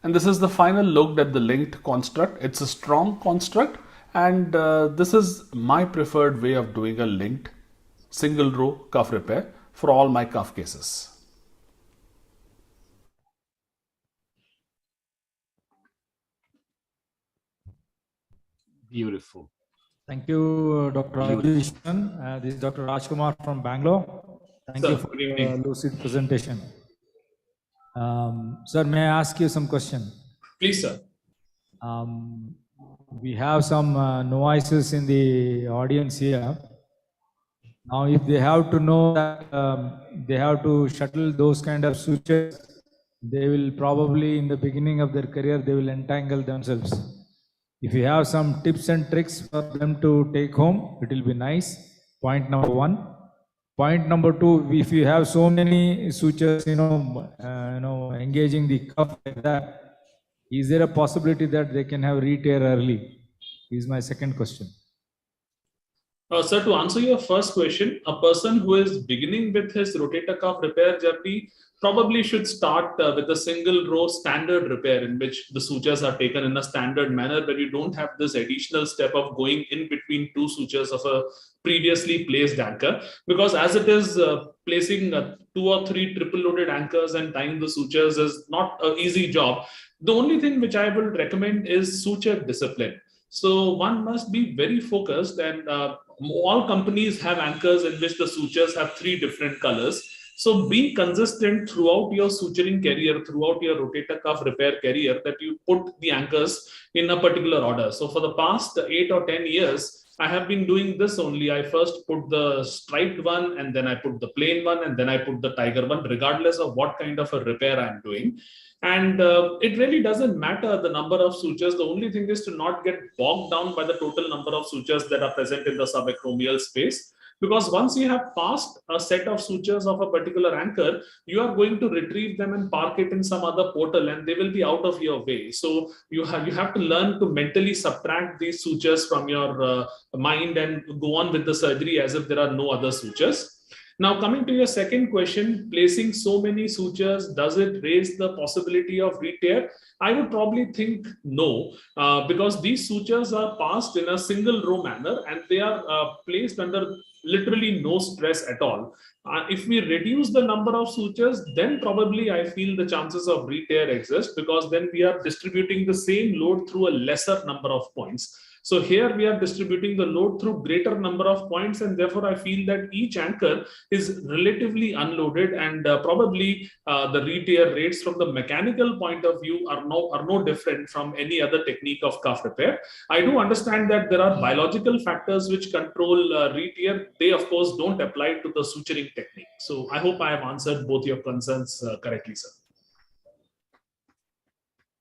And this is the final look at the linked construct. It's a strong construct, and this is my preferred way of doing a linked single row cuff repair for all my cuff cases.
Beautiful.
Thank you, Dr. Rajishwan. This is Dr. Rajkumar from Bangalore. Thank you for the lucid presentation. Sir, may I ask you some question?
Please, sir.
We have some noises in the audience here. Now, if they have to know that they have to shuttle those kind of sutures, they will probably in the beginning of their career, they will entangle themselves. If you have some tips and tricks for them to take home, it will be nice. Point number one. Point number two, if you have so many sutures, engaging the cuff like that, is there a possibility that they can have re-tear early? Is my second question.
Sir, to answer your first question, a person who is beginning with his rotator cuff repair journey probably should start with a single row standard repair in which the sutures are taken in a standard manner, where you don't have this additional step of going in between two sutures of a previously placed anchor. Because as it is, placing 2 or 3 triple loaded anchors and tying the sutures is not an easy job. The only thing which I will recommend is suture discipline. So one must be very focused, and all companies have anchors in which the sutures have 3 different colors. So be consistent throughout your suturing career, throughout your rotator cuff repair career, that you put the anchors in a particular order. So for the past 8 or 10 years, I have been doing this only. I first put the striped one, and then I put the plain one, and then I put the tiger one, regardless of what kind of a repair I'm doing. And it really doesn't matter the number of sutures. The only thing is to not get bogged down by the total number of sutures that are present in the subacromial space. Because once you have passed a set of sutures of a particular anchor, you are going to retrieve them and park it in some other portal, and they will be out of your way. So you have to learn to mentally subtract these sutures from your mind and go on with the surgery as if there are no other sutures. Now, coming to your second question, placing so many sutures, does it raise the possibility of re-tear? I would probably think no, because these sutures are passed in a single row manner, and they are placed under literally no stress at all. If we reduce the number of sutures, then probably I feel the chances of re-tear exist, because then we are distributing the same load through a lesser number of points. So here we are distributing the load through greater number of points, and therefore I feel that each anchor is relatively unloaded, and probably the re-tear rates from the mechanical point of view are no different from any other technique of cuff repair. I do understand that there are biological factors which control re-tear. They of course don't apply to the suturing technique. So I hope I have answered both your concerns correctly, sir.